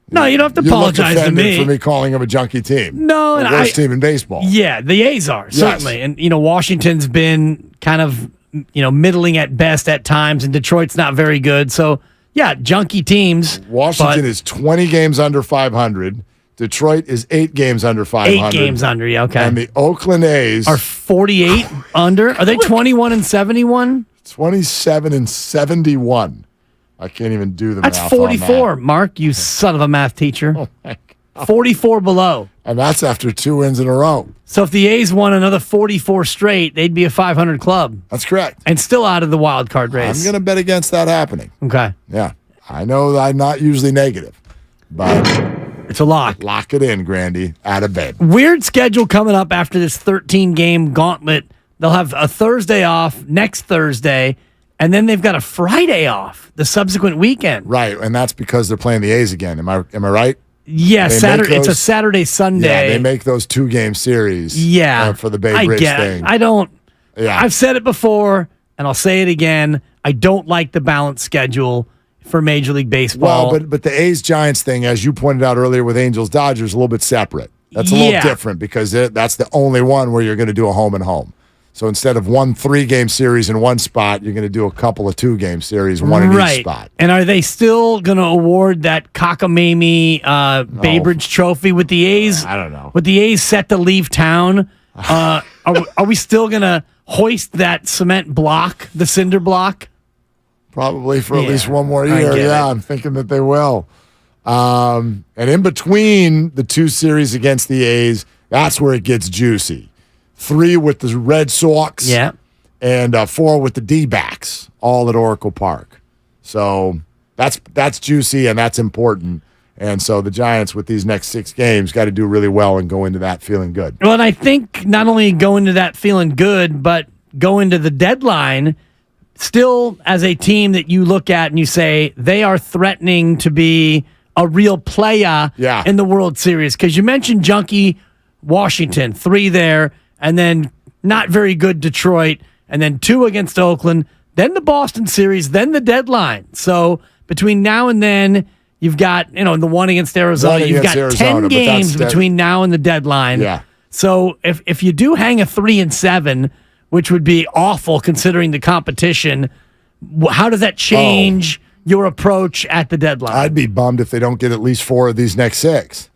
No, you don't have to apologize to me. For me calling them a junky team. No, the worst team in baseball. Yeah, the A's are, certainly. Yes. And, Washington's been kind of, middling at best at times, and Detroit's not very good. So, junky teams. Washington is 20 games under 500. Detroit is 8 games under 500. 8 games under, okay. And the Oakland A's are 48 under. Are they 21 and 71? 27 and 71. I can't even do the math. That's 44, Mark, you son of a math teacher. Oh my God. 44 below. And that's after 2 wins in a row. So if the A's won another 44 straight, they'd be a 500 club. That's correct. And still out of the wild card race. I'm going to bet against that happening. Okay. Yeah. I know I'm not usually negative, but... It's a lock. Lock it in, Grandy. Out of bed. Weird schedule coming up after this 13-game gauntlet. They'll have a Thursday off next Thursday, and then they've got a Friday off the subsequent weekend. Right, and that's because they're playing the A's again. Am I right? Yeah, Saturday. It's a Saturday, Sunday. Yeah, they make those 2-game series. For the Bay Bridge thing. I don't. Yeah. I've said it before, and I'll say it again. I don't like the balanced schedule for Major League Baseball. Well, but the A's-Giants thing, as you pointed out earlier with Angels-Dodgers, is a little bit separate. That's a little different because that's the only one where you're going to do a home and home. So instead of 1 3-game series in one spot, you're going to do a couple of 2-game series, one in each spot. And are they still going to award that cockamamie Bay Bridge trophy with the A's? I don't know. With the A's set to leave town, are we still going to hoist that cement block, the cinder block? Probably for at least one more year. Yeah, I'm thinking that they will. And in between the 2 series against the A's, that's where it gets juicy. 3 with the Red Sox. Yeah. And 4 with the D-backs, all at Oracle Park. So that's juicy and that's important. And so the Giants, with these next 6 games, got to do really well and go into that feeling good. Well, and I think not only go into that feeling good, but go into the deadline still as a team that you look at and you say they are threatening to be a real player in the World Series. Because you mentioned junky Washington, 3 there, and then not very good Detroit, and then 2 against Oakland, then the Boston series, then the deadline. So between now and then, you've got, the 1 against Arizona. You've got Arizona, 10 games between now and the deadline. Yeah. So if you do hang a 3-7, which would be awful considering the competition, how does that change your approach at the deadline? I'd be bummed if they don't get at least 4 of these next 6.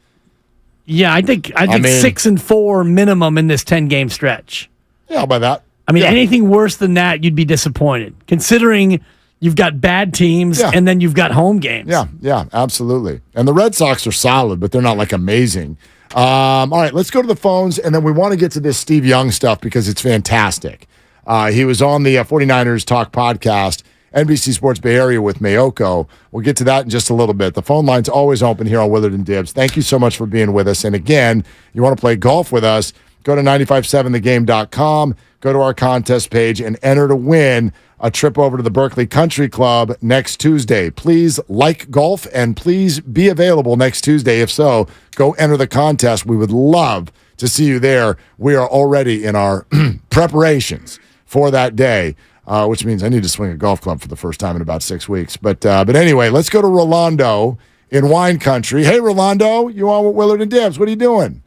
Yeah, I think 6 and 4 minimum in this 10-game stretch. Yeah, by that. I mean, anything worse than that, you'd be disappointed, considering you've got bad teams and then you've got home games. Yeah, absolutely. And the Red Sox are solid, but they're not like amazing. All right, let's go to the phones, and then we want to get to this Steve Young stuff because it's fantastic. He was on the 49ers Talk podcast, NBC Sports Bay Area with Mayoko. We'll get to that in just a little bit. The phone line's always open here on Willard and Dibs. Thank you so much for being with us. And again, you want to play golf with us, go to 957thegame.com, go to our contest page, and enter to win a trip over to the Berkeley Country Club next Tuesday. Please like golf and please be available next Tuesday. If so, go enter the contest. We would love to see you there. We are already in our preparations for that day. Which means I need to swing a golf club for the first time in about 6 weeks. But anyway, let's go to Rolando in wine country. Hey, Rolando, you on with Willard and Dibs. What are you doing?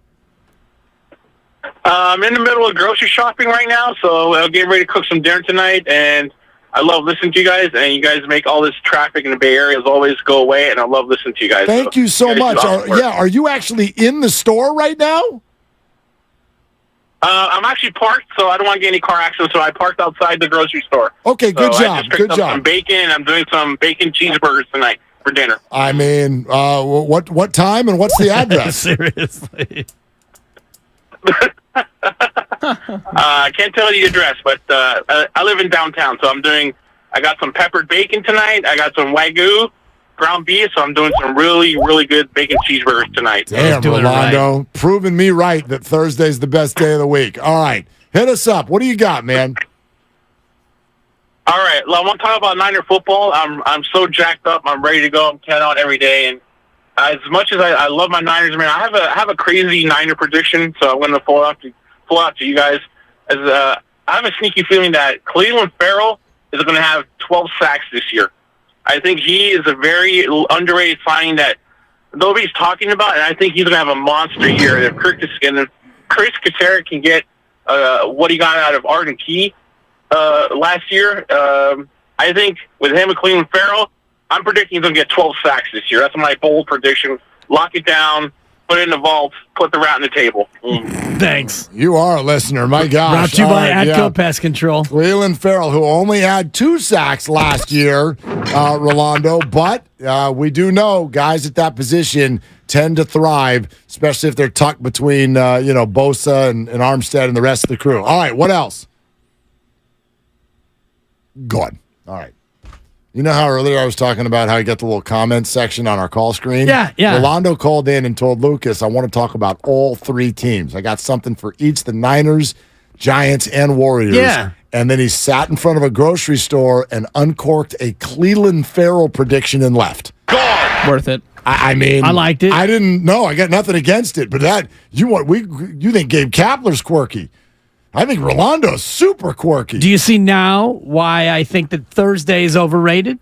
I'm in the middle of grocery shopping right now, so I'm getting ready to cook some dinner tonight. And I love listening to you guys, and you guys make all this traffic in the Bay Area always go away, and I love listening to you guys. Thank you so much. Are you actually in the store right now? I'm actually parked, so I don't want to get any car accidents, so I parked outside the grocery store. Okay, good job. I just picked up some bacon, and I'm doing some bacon cheeseburgers tonight for dinner. I mean, what time and what's the address? Seriously. I can't tell you the address, but I live in downtown, so I got some peppered bacon tonight. I got some Wagyu ground beef, so I'm doing some really, really good bacon cheeseburgers tonight. Damn, Rolando, proving me right that Thursday's the best day of the week. All right, hit us up. What do you got, man? All right, well, I want to talk about Niner football. I'm so jacked up. I'm ready to go. I'm counting out every day, and as much as I love my Niners, man, I have a crazy Niner prediction, so I'm going to pull out to you guys. I have a sneaky feeling that Cleveland Farrell is going to have 12 sacks this year. I think he is a very underrated signing that nobody's talking about, and I think he's going to have a monster year. If Chris Katera can get what he got out of Arden Key last year, I think with him and Cleveland Farrell, I'm predicting he's going to get 12 sacks this year. That's my bold prediction. Lock it down, put it in the vault, put the rat on the table. Thanks. You are a listener, my gosh. Brought to you by Atco Pest Control. Cleveland Farrell, who only had 2 sacks last year, Rolando, but we do know guys at that position tend to thrive, especially if they're tucked between Bosa and Armstead and the rest of the crew. All right, what else? Go on. All right. You know how earlier I was talking about how you got the little comments section on our call screen? Yeah. Rolando called in and told Lucas, I want to talk about all 3 teams. I got something for each, the Niners, Giants, and Warriors. Yeah. And then he sat in front of a grocery store and uncorked a Cleveland Farrell prediction and left. Worth it. I mean, I liked it. I didn't know. I got nothing against it. But you think Gabe Kapler's quirky. I think Rolando's super quirky. Do you see now why I think that Thursday is overrated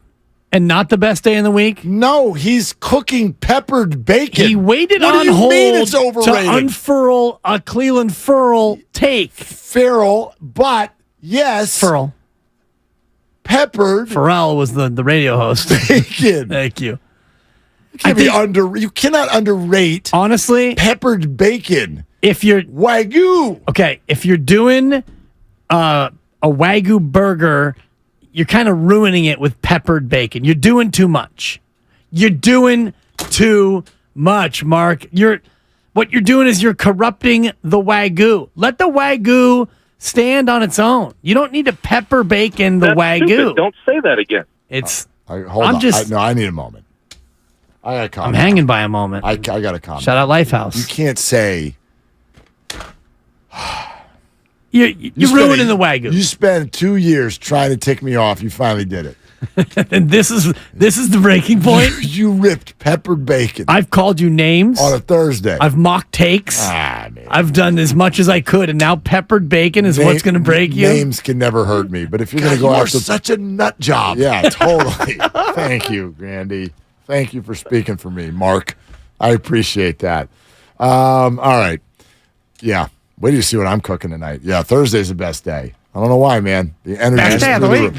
and not the best day in the week? No, he's cooking peppered bacon. He waited what on do you hold mean it's overrated? to unfurl a Cleveland Farrell take. Farrell, but yes. Farrell. Peppered. Farrell was the radio host. Bacon. Thank you. You cannot underrate, honestly, peppered bacon. If you're Wagyu. Okay, if you're doing a Wagyu burger, you're kind of ruining it with peppered bacon. You're doing too much. You're doing too much, Mark. What you're doing is you're corrupting the Wagyu. Let the Wagyu stand on its own. You don't need to pepper bacon the Wagyu. Stupid. Don't say that again. It's. Hold on. I need a moment. I got a comment. I'm hanging by a moment. I got a comment. Shout out Lifehouse. You can't say. You're ruining the Wagyu. You spent 2 years trying to tick me off. You finally did it. And this is the breaking point. You ripped peppered bacon. I've called you names on a Thursday. I've mocked takes. Man. I've done as much as I could, and now peppered bacon is what's going to break you. Names can never hurt me, but if you're going to go after such a nut job, yeah, totally. Thank you, Grandy. Thank you for speaking for me, Mark. I appreciate that. All right, yeah. Wait till you see what I'm cooking tonight. Yeah, Thursday's the best day. I don't know why, man. The energy. Best day of the week.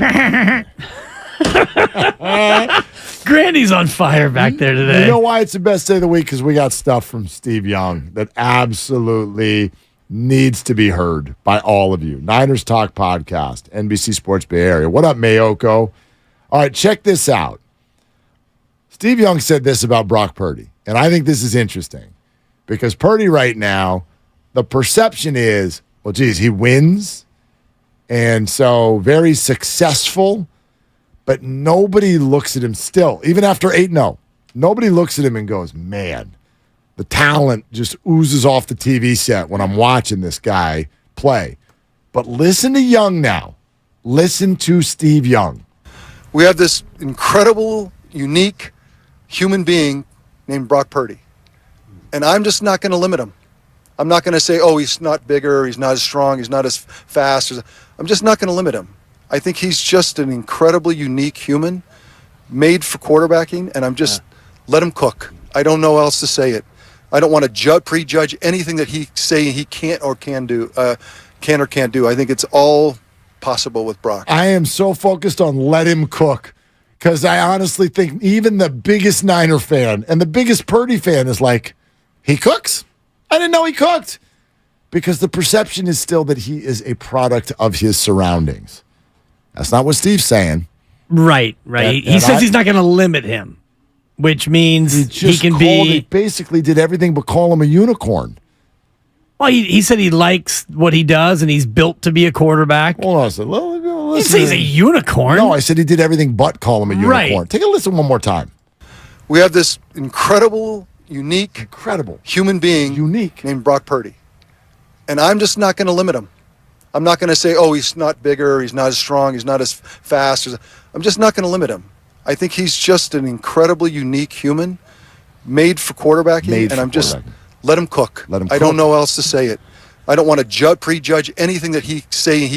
Grandy's on fire back there today. You know why it's the best day of the week? Because we got stuff from Steve Young that absolutely needs to be heard by all of you. Niners Talk Podcast, NBC Sports Bay Area. What up, Mayoko? All right, check this out. Steve Young said this about Brock Purdy, and I think this is interesting because Purdy right now, the perception is, well, geez, he wins, and so very successful. But nobody looks at him still, even after 8-0. Nobody looks at him and goes, man, the talent just oozes off the TV set when I'm watching this guy play. But listen to Young now. Listen to Steve Young. We have this incredible, unique human being named Brock Purdy. And I'm just not going to limit him. I'm not going to say, oh, he's not bigger, he's not as strong, he's not as fast. I'm just not going to limit him. I think he's just an incredibly unique human made for quarterbacking, and I'm just let him cook. I don't know how else to say it. I don't want to prejudge anything that he can't or can't do. I think it's all possible with Brock. I am so focused on let him cook because I honestly think even the biggest Niner fan and the biggest Purdy fan is like, he cooks? I didn't know he cooked. Because the perception is still that he is a product of his surroundings. That's not what Steve's saying. Right. He says he's not going to limit him, which means he basically did everything but call him a unicorn. Well, he said he likes what he does and he's built to be a quarterback. Hold on a second. He said he's a unicorn. No, I said he did everything but call him a unicorn. Right. Take a listen one more time. We have this incredible, unique human being named Brock Purdy. And I'm just not going to limit him. I'm not going to say, oh, he's not bigger, he's not as strong, he's not as fast. I'm just not going to limit him. I think he's just an incredibly unique human made for quarterbacking, and I'm just let him cook. I don't know how else to say it. I don't want to prejudge anything that he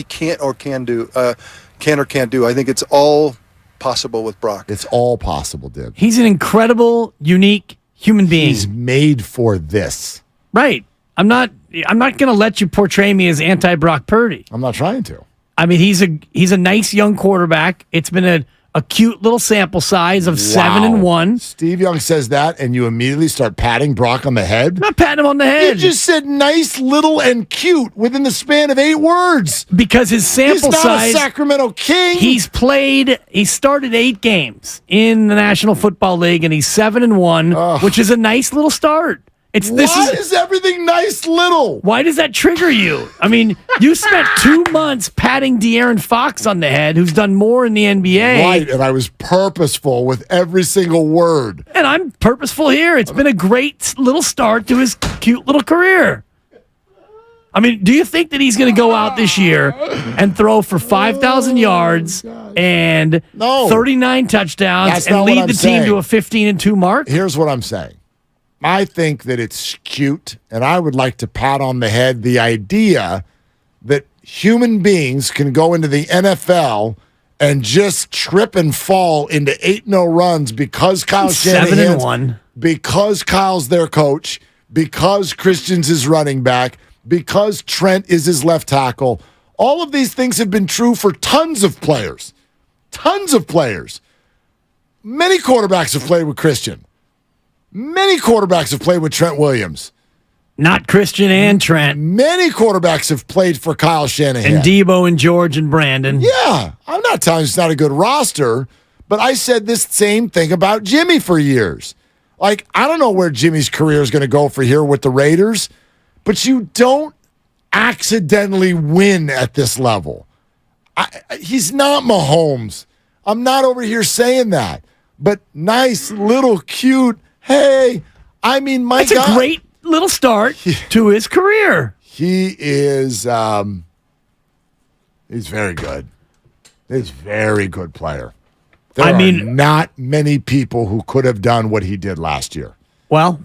can't or can't do. I think it's all possible with Brock. It's all possible, Dib. He's an incredible, unique human being. He's made for this. Right. I'm not going to let you portray me as anti-Brock Purdy. I'm not trying to. I mean, he's a nice young quarterback. It's been a cute little sample size of 7-1. Steve Young says that, and you immediately start patting Brock on the head? I'm not patting him on the head. You just said nice, little, and cute within the span of 8 words. Because his sample size... He's not a size, Sacramento King. He started 8 games in the National Football League, and he's 7-1, which is a nice little start. Why is everything nice little? Why does that trigger you? I mean, you spent 2 months patting De'Aaron Fox on the head, who's done more in the NBA. Right, and I was purposeful with every single word. And I'm purposeful here. It's been a great little start to his cute little career. I mean, do you think that he's going to go out this year and throw for 5,000 yards and 39 touchdowns and lead the team to a 15-2 mark? Here's what I'm saying. I think that it's cute, and I would like to pat on the head the idea that human beings can go into the NFL and just trip and fall into 8-0 runs because Kyle Shanahan, because Kyle's their coach, because Christian's his running back, because Trent is his left tackle. All of these things have been true for tons of players. Tons of players. Many quarterbacks have played with Christian. Many quarterbacks have played with Trent Williams. Not Christian and Trent. Many quarterbacks have played for Kyle Shanahan. And Debo and George and Brandon. Yeah. I'm not telling you it's not a good roster, but I said this same thing about Jimmy for years. Like, I don't know where Jimmy's career is going to go for here with the Raiders, but you don't accidentally win at this level. He's not Mahomes. I'm not over here saying that. But nice, little, cute, hey, I mean, my God. That's a great little start to his career. He is, he's very good. He's a very good player. There are not many people who could have done what he did last year. Well,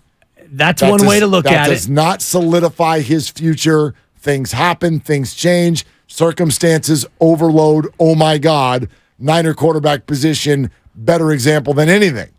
that's one way to look at it. That does not solidify his future. Things happen, things change, circumstances overload. Oh, my God. Niner quarterback position, better example than anything.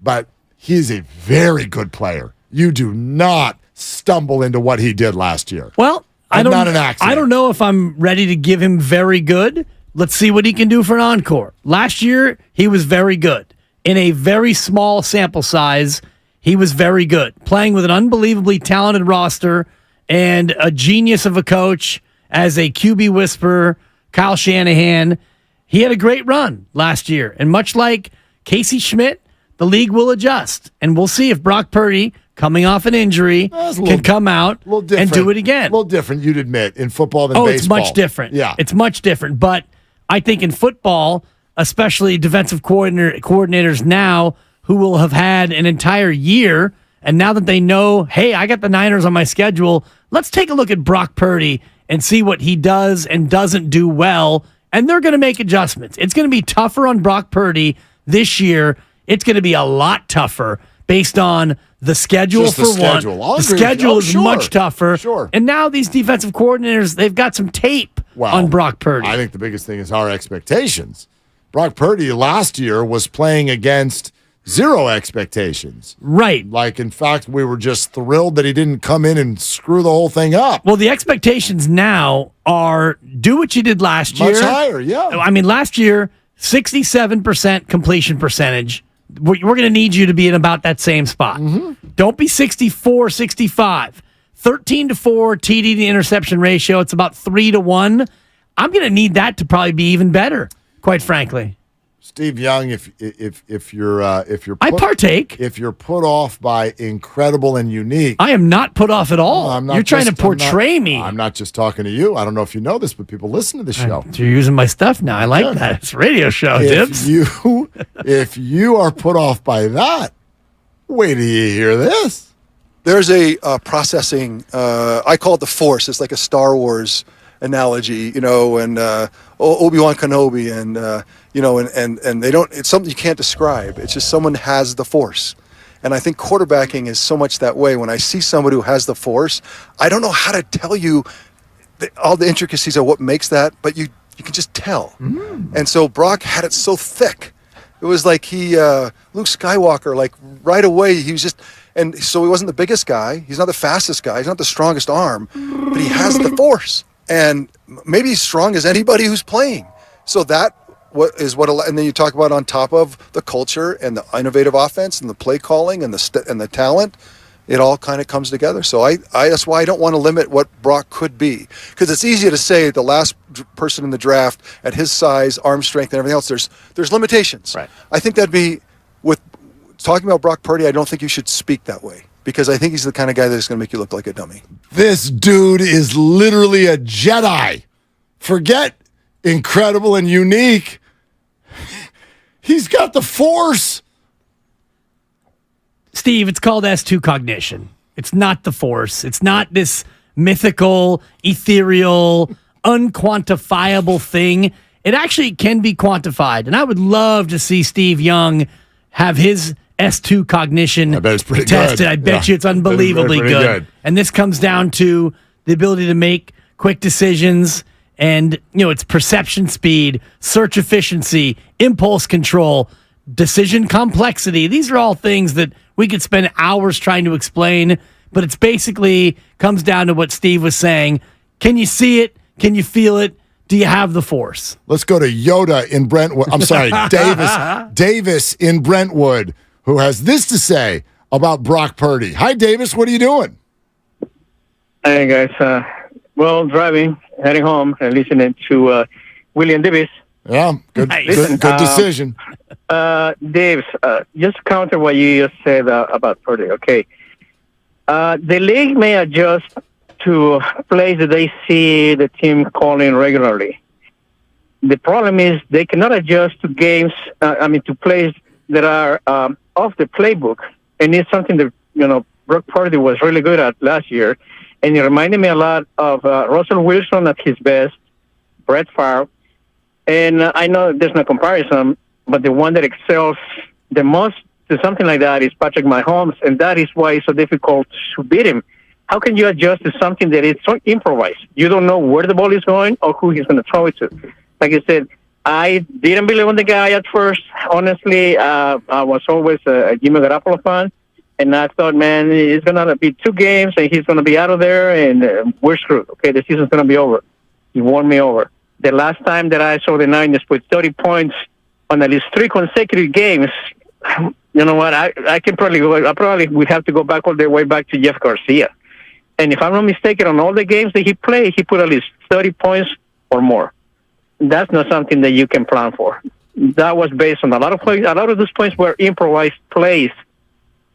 But he is a very good player. You do not stumble into what he did last year. Well, not an accident. I don't know if I'm ready to give him very good. Let's see what he can do for an encore. Last year, he was very good. In a very small sample size, he was very good. Playing with an unbelievably talented roster and a genius of a coach as a QB whisperer, Kyle Shanahan. He had a great run last year. And much like Casey Schmidt, the league will adjust. And we'll see if Brock Purdy, coming off an injury, can come out and do it again. A little different, you'd admit, in football than baseball. Oh, it's much different. Yeah. It's much different. But I think in football, especially defensive coordinators now who will have had an entire year. And now that they know, hey, I got the Niners on my schedule, let's take a look at Brock Purdy and see what he does and doesn't do well. And they're going to make adjustments. It's going to be tougher on Brock Purdy this year. It's going to be a lot tougher based on the schedule Just the for schedule. one. I'll The agree. schedule Oh, is sure. much tougher. Sure. And now these defensive coordinators, they've got some tape on Brock Purdy. I think the biggest thing is our expectations. Brock Purdy last year was playing against zero expectations. Right. Like, in fact, we were just thrilled that he didn't come in and screw the whole thing up. Well, the expectations now are do what you did last year. Much higher, yeah. I mean, last year, 67% completion percentage. We're going to need you to be in about that same spot. Mm-hmm. Don't be 64, 65. 13-4 TD to interception ratio. It's about 3-1. I'm going to need that to probably be even better, quite frankly. Steve Young, if you're I partake. If you're put off by incredible and unique, I am not put off at all. I'm not You're trying to portray I'm not, me. I'm not just talking to you. I don't know if you know this, but people listen to the show. You're using my stuff now. I like Yeah. that. It's a radio show, If Dibs. if you are put off by that, wait till you hear this. There's a processing, I call it the Force. It's like a Star Wars analogy, and Obi-Wan Kenobi, and and they don't. It's something you can't describe. It's just someone has the Force, and I think quarterbacking is so much that way. When I see somebody who has the Force, I don't know how to tell you all the intricacies of what makes that, but you can just tell. And so Brock had it so thick. It was like Luke Skywalker, like right away, he was just, and so he wasn't the biggest guy. He's not the fastest guy. He's not the strongest arm, but he has the Force. And maybe he's strong as anybody who's playing. So and then you talk about on top of the culture and the innovative offense and the play calling and the talent, it all kind of comes together. So that's why I don't want to limit what Brock could be, because it's easy to say the last person in the draft at his size, arm strength, and everything else. There's limitations. Right. I think that'd be with talking about Brock Purdy. I don't think you should speak that way, because I think he's the kind of guy that's going to make you look like a dummy. This dude is literally a Jedi. Forget incredible and unique. He's got the Force. Steve, it's called S2 cognition. It's not the Force. It's not this mythical, ethereal, unquantifiable thing. It actually can be quantified. And I would love to see Steve Young have his S2 cognition tested. good. I bet you it's unbelievably pretty good. And this comes down to the ability to make quick decisions and, it's perception speed, search efficiency, impulse control, decision complexity. These are all things that we could spend hours trying to explain, but it's basically comes down to what Steve was saying. Can you see it? Can you feel it? Do you have the Force? Let's go to Yoda in Brentwood. I'm sorry, Davis in Brentwood, who has this to say about Brock Purdy. Hi, Davis. What are you doing? Hey, guys. Driving, heading home, and listening to William Davis. Yeah, good, Listen, good decision. Davis, just counter what you just said about Purdy. Okay. The league may adjust to plays that they see the team calling regularly. The problem is they cannot adjust to games, to plays that are off the playbook. And it's something that, Brock Purdy was really good at last year. And it reminded me a lot of Russell Wilson at his best, Brett Favre. And I know there's no comparison, but the one that excels the most to something like that is Patrick Mahomes, and that is why it's so difficult to beat him. How can you adjust to something that is so improvised? You don't know where the ball is going or who he's going to throw it to. Like I said, I didn't believe in the guy at first. Honestly, I was always a Jimmy Garoppolo fan, and I thought, man, it's going to be 2 games, and he's going to be out of there, and we're screwed. Okay, the season's going to be over. He won me over. The last time that I saw the Niners put 30 points on at least 3 consecutive games, you know what? I can probably go. I probably would have to go back all the way back to Jeff Garcia. And if I'm not mistaken, on all the games that he played, he put at least 30 points or more. That's not something that you can plan for. That was based on a lot of plays. A lot of those points were improvised plays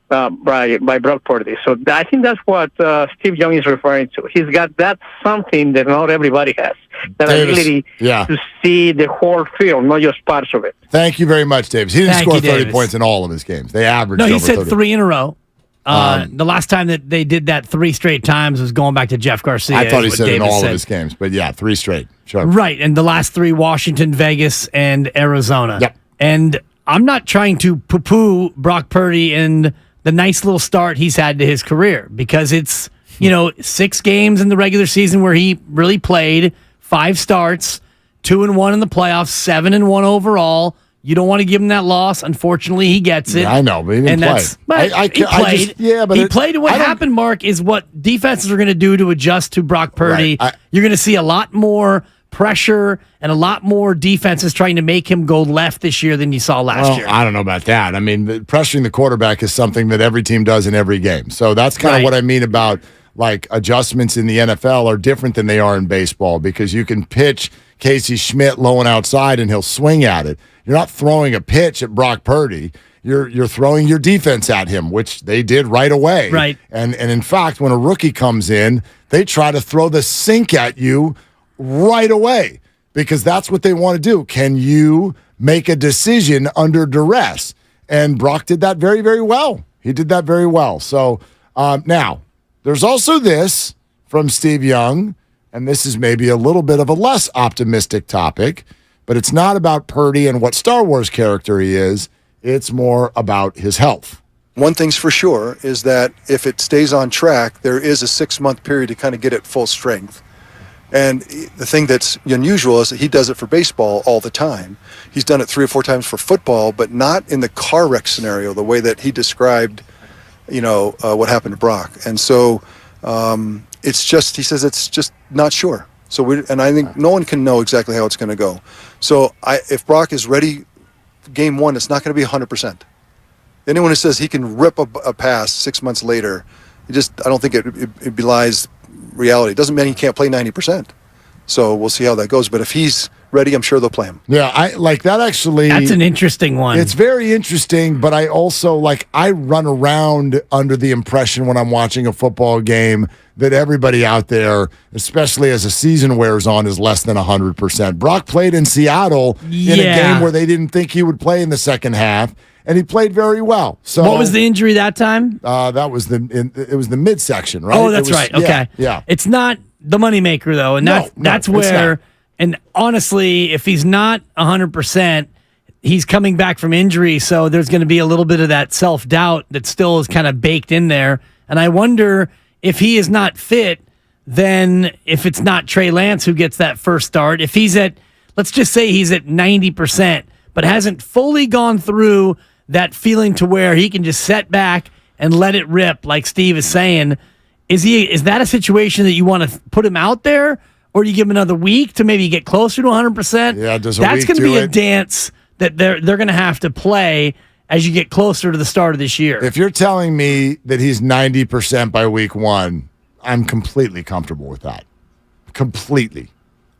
by Brock Purdy. So I think that's what Steve Young is referring to. He's got that something that not everybody has, that ability to see the whole field, not just parts of it. Thank you very much, Davis. He didn't score 30 points in all of his games. They averaged No, he over said 30. 3 in a row. The last time that they did that 3 straight times was going back to Jeff Garcia. I thought he said in all of his games, but 3 straight. Sure. Right, and the last 3, Washington, Vegas, and Arizona. Yep. And I'm not trying to poo-poo Brock Purdy and the nice little start he's had to his career, because it's, 6 games in the regular season where he really played, 5 starts, 2-1 in the playoffs, 7-1 overall. You don't want to give him that loss. Unfortunately, he gets it. Yeah, I know, but he didn't play. He played. He played. What happened, Mark, is what defenses are going to do to adjust to Brock Purdy. Right. You're going to see a lot more pressure and a lot more defenses trying to make him go left this year than you saw last year. I don't know about that. I mean, pressuring the quarterback is something that every team does in every game. So that's kind of what I mean about, like, adjustments in the NFL are different than they are in baseball, because you can pitch Casey Schmidt low and outside and he'll swing at it. You're not throwing a pitch at Brock Purdy. You're throwing your defense at him, which they did right away. Right. And in fact, when a rookie comes in, they try to throw the sink at you right away, because that's what they want to do. Can you make a decision under duress? And Brock did that very, very well. He did that very well. So now, there's also this from Steve Young, and this is maybe a little bit of a less optimistic topic, but it's not about Purdy and what Star Wars character he is. It's more about his health. One thing's for sure is that if it stays on track, there is a 6-month period to kind of get it full strength. And the thing that's unusual is that he does it for baseball all the time. He's done it 3 or 4 times for football, but not in the car wreck scenario, the way that he described, what happened to Brock. And so it's just, he says it's just not sure. So I think no one can know exactly how it's going to go. So if Brock is ready, game 1, it's not going to be 100%. Anyone who says he can rip a pass 6 months later, I don't think it belies reality. It doesn't mean he can't play 90%. So we'll see how that goes. But if he's ready, I'm sure they'll play him. Yeah, I like that actually. That's an interesting one. It's very interesting, but I also I run around under the impression when I'm watching a football game that everybody out there, especially as the season wears on, is less than 100%. Brock played in Seattle in a game where they didn't think he would play in the second half, and he played very well. So what was the injury that time? That was it was the midsection, right? Oh, that's right. Okay. Yeah. It's not the moneymaker, though, and that's where. And honestly, if he's not 100%, he's coming back from injury, so there's going to be a little bit of that self-doubt that still is kind of baked in there. And I wonder if he is not fit, then if it's not Trey Lance who gets that first start, if he's let's just say he's at 90%, but hasn't fully gone through that feeling to where he can just set back and let it rip, like Steve is saying, is that a situation that you want to put him out there? Or do you give him another week to maybe get closer to 100%? Yeah, that's going to be a dance that they're going to have to play as you get closer to the start of this year. If you're telling me that he's 90% by week 1, I'm completely comfortable with that. Completely.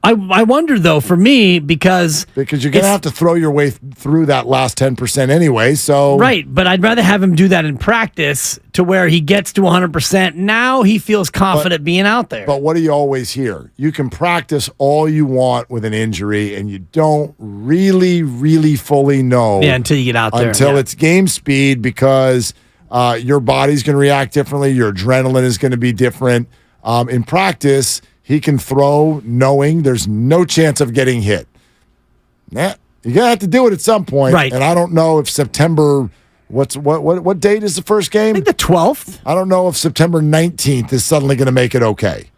I wonder, though, for me, because you're going to have to throw your way through that last 10% anyway. So right, but I'd rather have him do that in practice to where he gets to 100%. Now he feels confident being out there. But what do you always hear? You can practice all you want with an injury, and you don't really, really fully know. Yeah, until you get out there. Until it's game speed, because your body's going to react differently. Your adrenaline is going to be different. In practice, he can throw knowing there's no chance of getting hit. You're going to have to do it at some point. Right. And I don't know if September, what date is the first game? I think the 12th. I don't know if September 19th is suddenly going to make it okay.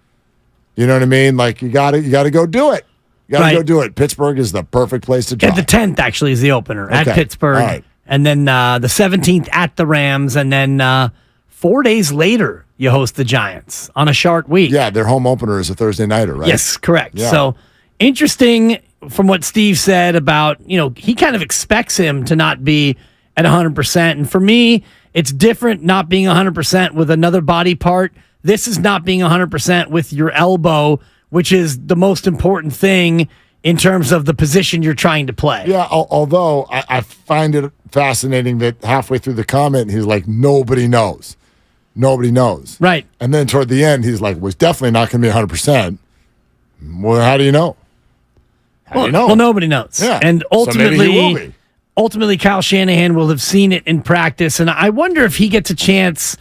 You know what I mean? Like, you got to go do it. You got to go do it. Pittsburgh is the perfect place to try. The 10th actually is the opener at Pittsburgh. All right. And then the 17th at the Rams. And then 4 days later, you host the Giants on a short week. Yeah, their home opener is a Thursday nighter, right? Yes, correct. Yeah. So interesting from what Steve said about, he kind of expects him to not be at 100%. And for me, it's different not being 100% with another body part. This is not being 100% with your elbow, which is the most important thing in terms of the position you're trying to play. Yeah, although I find it fascinating that halfway through the comment, he's like, nobody knows. Nobody knows. Right. And then toward the end, he's like, well, it's definitely not going to be 100%. Well, how do you know? How do you know? Well, nobody knows. Yeah. And So maybe he will be. ultimately, Kyle Shanahan will have seen it in practice. And I wonder if he gets a chance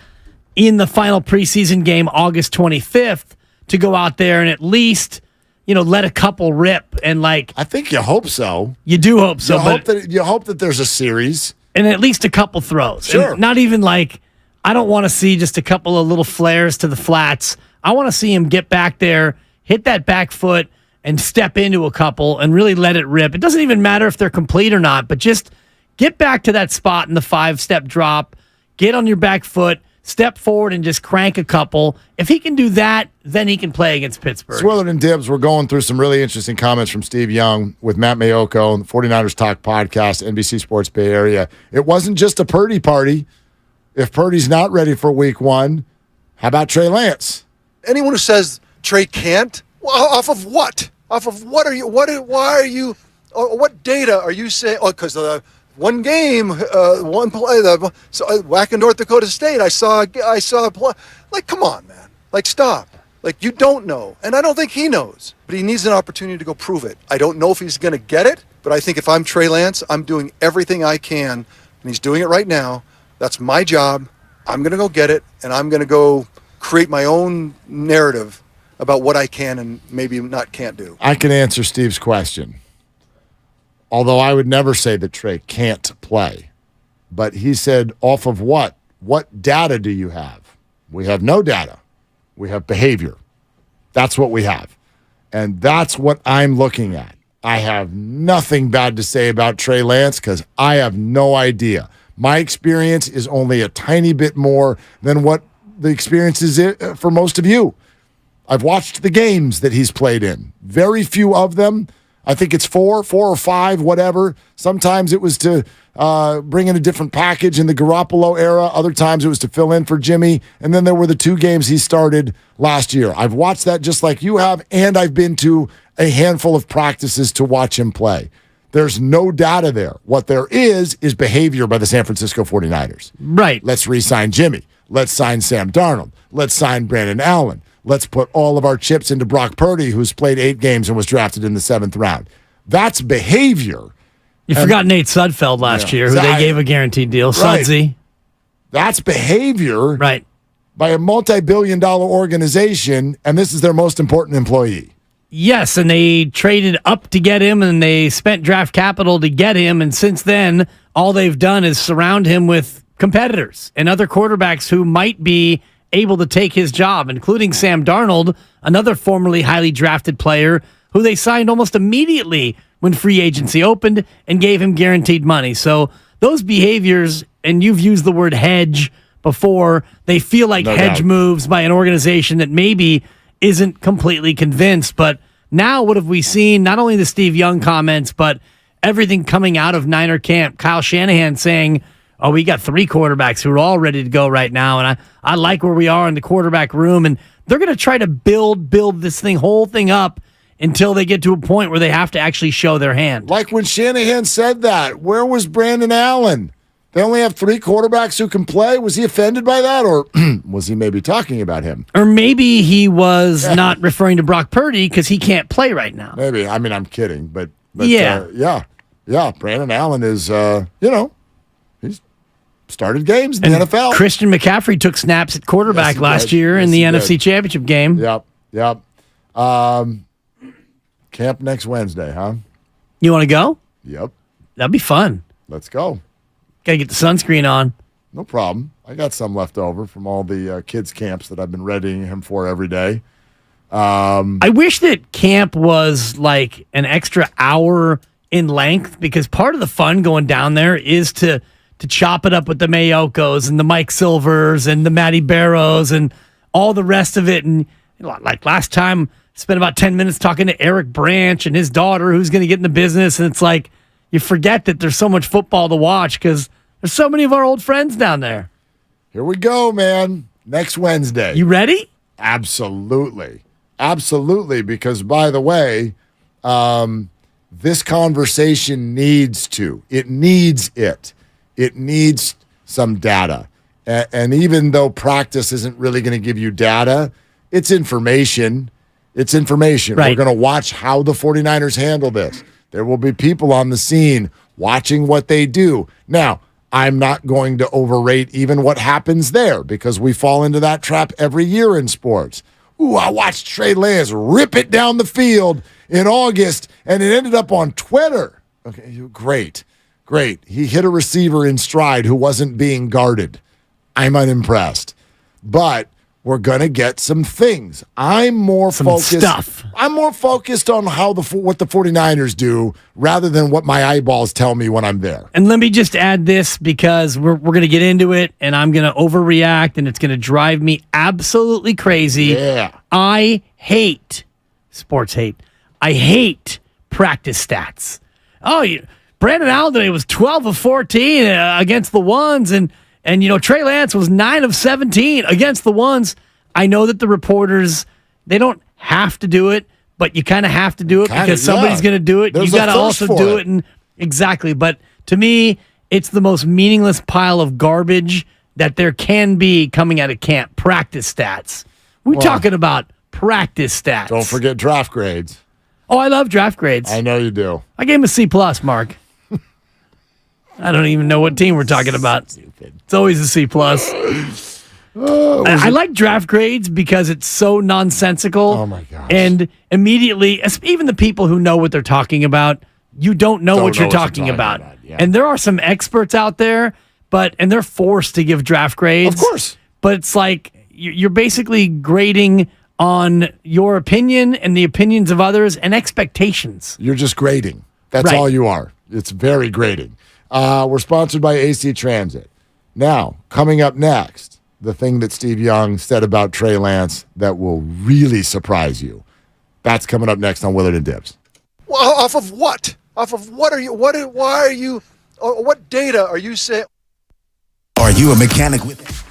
in the final preseason game, August 25th, to go out there and at least, let a couple rip. And I think you hope so. You do hope so. You hope that there's a series. And at least a couple throws. Sure. And not even I don't want to see just a couple of little flares to the flats. I want to see him get back there, hit that back foot, and step into a couple and really let it rip. It doesn't even matter if they're complete or not, but just get back to that spot in the 5-step drop, get on your back foot, step forward, and just crank a couple. If he can do that, then he can play against Pittsburgh. Swillard and Dibs, we're going through some really interesting comments from Steve Young with Matt Mayoko on the 49ers Talk podcast, NBC Sports Bay Area. It wasn't just a Purdy party. If Purdy's not ready for week 1, how about Trey Lance? Anyone who says Trey can't, off of what? Off of what are you? Why are you? What data are you saying? Oh, because one game, one play. Back in North Dakota State, I saw a play. Come on, man. Stop. You don't know, and I don't think he knows. But he needs an opportunity to go prove it. I don't know if he's going to get it, but I think if I'm Trey Lance, I'm doing everything I can, and he's doing it right now. That's my job. I'm going to go get it, and I'm going to go create my own narrative about what I can and maybe can't do. I can answer Steve's question. Although I would never say that Trey can't play. But he said, off of what? What data do you have? We have no data. We have behavior. That's what we have. And that's what I'm looking at. I have nothing bad to say about Trey Lance because I have no idea. My experience is only a tiny bit more than what the experience is for most of you. I've watched the games that he's played in. Very few of them. I think it's 4 or 5, whatever. Sometimes it was to bring in a different package in the Garoppolo era. Other times it was to fill in for Jimmy. And then there were the 2 games he started last year. I've watched that just like you have, and I've been to a handful of practices to watch him play. There's no data there. What there is behavior by the San Francisco 49ers. Right. Let's re-sign Jimmy. Let's sign Sam Darnold. Let's sign Brandon Allen. Let's put all of our chips into Brock Purdy, who's played 8 games and was drafted in the 7th round. That's behavior. You forgot Nate Sudfeld last year, who they gave a guaranteed deal. Right. Sudsy. That's behavior right, by a multi-billion-dollar organization, and this is their most important employee. Yes, and they traded up to get him, and they spent draft capital to get him, and since then, all they've done is surround him with competitors and other quarterbacks who might be able to take his job, including Sam Darnold, another formerly highly drafted player who they signed almost immediately when free agency opened and gave him guaranteed money. So those behaviors, and you've used the word hedge before, they feel like hedge moves by an organization that maybe isn't completely convinced. But now what have we seen? Not only the Steve Young comments, but everything coming out of Niner camp. Kyle Shanahan saying, oh, we got 3 quarterbacks who are all ready to go right now, and I like where we are in the quarterback room, and they're going to try to build this whole thing up until they get to a point where they have to actually show their hand. Like when Shanahan said that, where was Brandon Allen? They only have 3 quarterbacks who can play. Was he offended by that, or was he maybe talking about him? Or maybe he was not referring to Brock Purdy because he can't play right now. Maybe. I mean, I'm kidding, but yeah. Brandon Allen is, he's started games in the NFL. Christian McCaffrey took snaps at quarterback last year in the NFC Championship game. Yep. Camp next Wednesday, huh? You want to go? Yep. That'd be fun. Let's go. Got to get the sunscreen on. No problem. I got some left over from all the kids' camps that I've been readying him for every day. I wish that camp was like an extra hour in length, because part of the fun going down there is to chop it up with the Mayokos and the Mike Silvers and the Matty Barrows and all the rest of it. And like last time, spent about 10 minutes talking to Eric Branch and his daughter who's going to get in the business. And it's like, you forget that there's so much football to watch because there's so many of our old friends down there. Here we go, man. Next Wednesday. You ready? Absolutely. Absolutely. Because, by the way, this conversation needs it. It needs some data. And even though practice isn't really going to give you data, it's information. It's information. Right. We're going to watch how the 49ers handle this. There will be people on the scene watching what they do. Now, I'm not going to overrate even what happens there because we fall into that trap every year in sports. Ooh, I watched Trey Lance rip it down the field in August, and it ended up on Twitter. Okay, great. He hit a receiver in stride who wasn't being guarded. I'm unimpressed. But we're going to get some things. I'm more focused on what the 49ers do rather than what my eyeballs tell me when I'm there. And let me just add this because we're going to get into it and I'm going to overreact and it's going to drive me absolutely crazy. Yeah. I hate sports hate. I hate practice stats. Brandon Allen today was 12 of 14 against the ones and Trey Lance was 9 of 17 against the ones. I know that the reporters, they don't have to do it, but you kind of have to do it because somebody's going to do it. You got to also do it. Exactly. But to me, it's the most meaningless pile of garbage that there can be coming out of camp. Practice stats. We're talking about practice stats. Don't forget draft grades. Oh, I love draft grades. I know you do. I gave him a C+, Mark. I don't even know what team we're talking about. It's always a C+. I like draft grades because it's so nonsensical. Oh, my gosh. And immediately, even the people who know what they're talking about, you don't know what you're talking about. Yeah. And there are some experts out there, and they're forced to give draft grades. Of course. But it's like you're basically grading on your opinion and the opinions of others and expectations. You're just grading. That's all you are. It's very grading. We're sponsored by AC Transit. Now, coming up next, the thing that Steve Young said about Trey Lance that will really surprise you. That's coming up next on Willard and Dibs. Well, off of what? Off of what are you? Why are you? Or what data are you saying? Are you a mechanic with?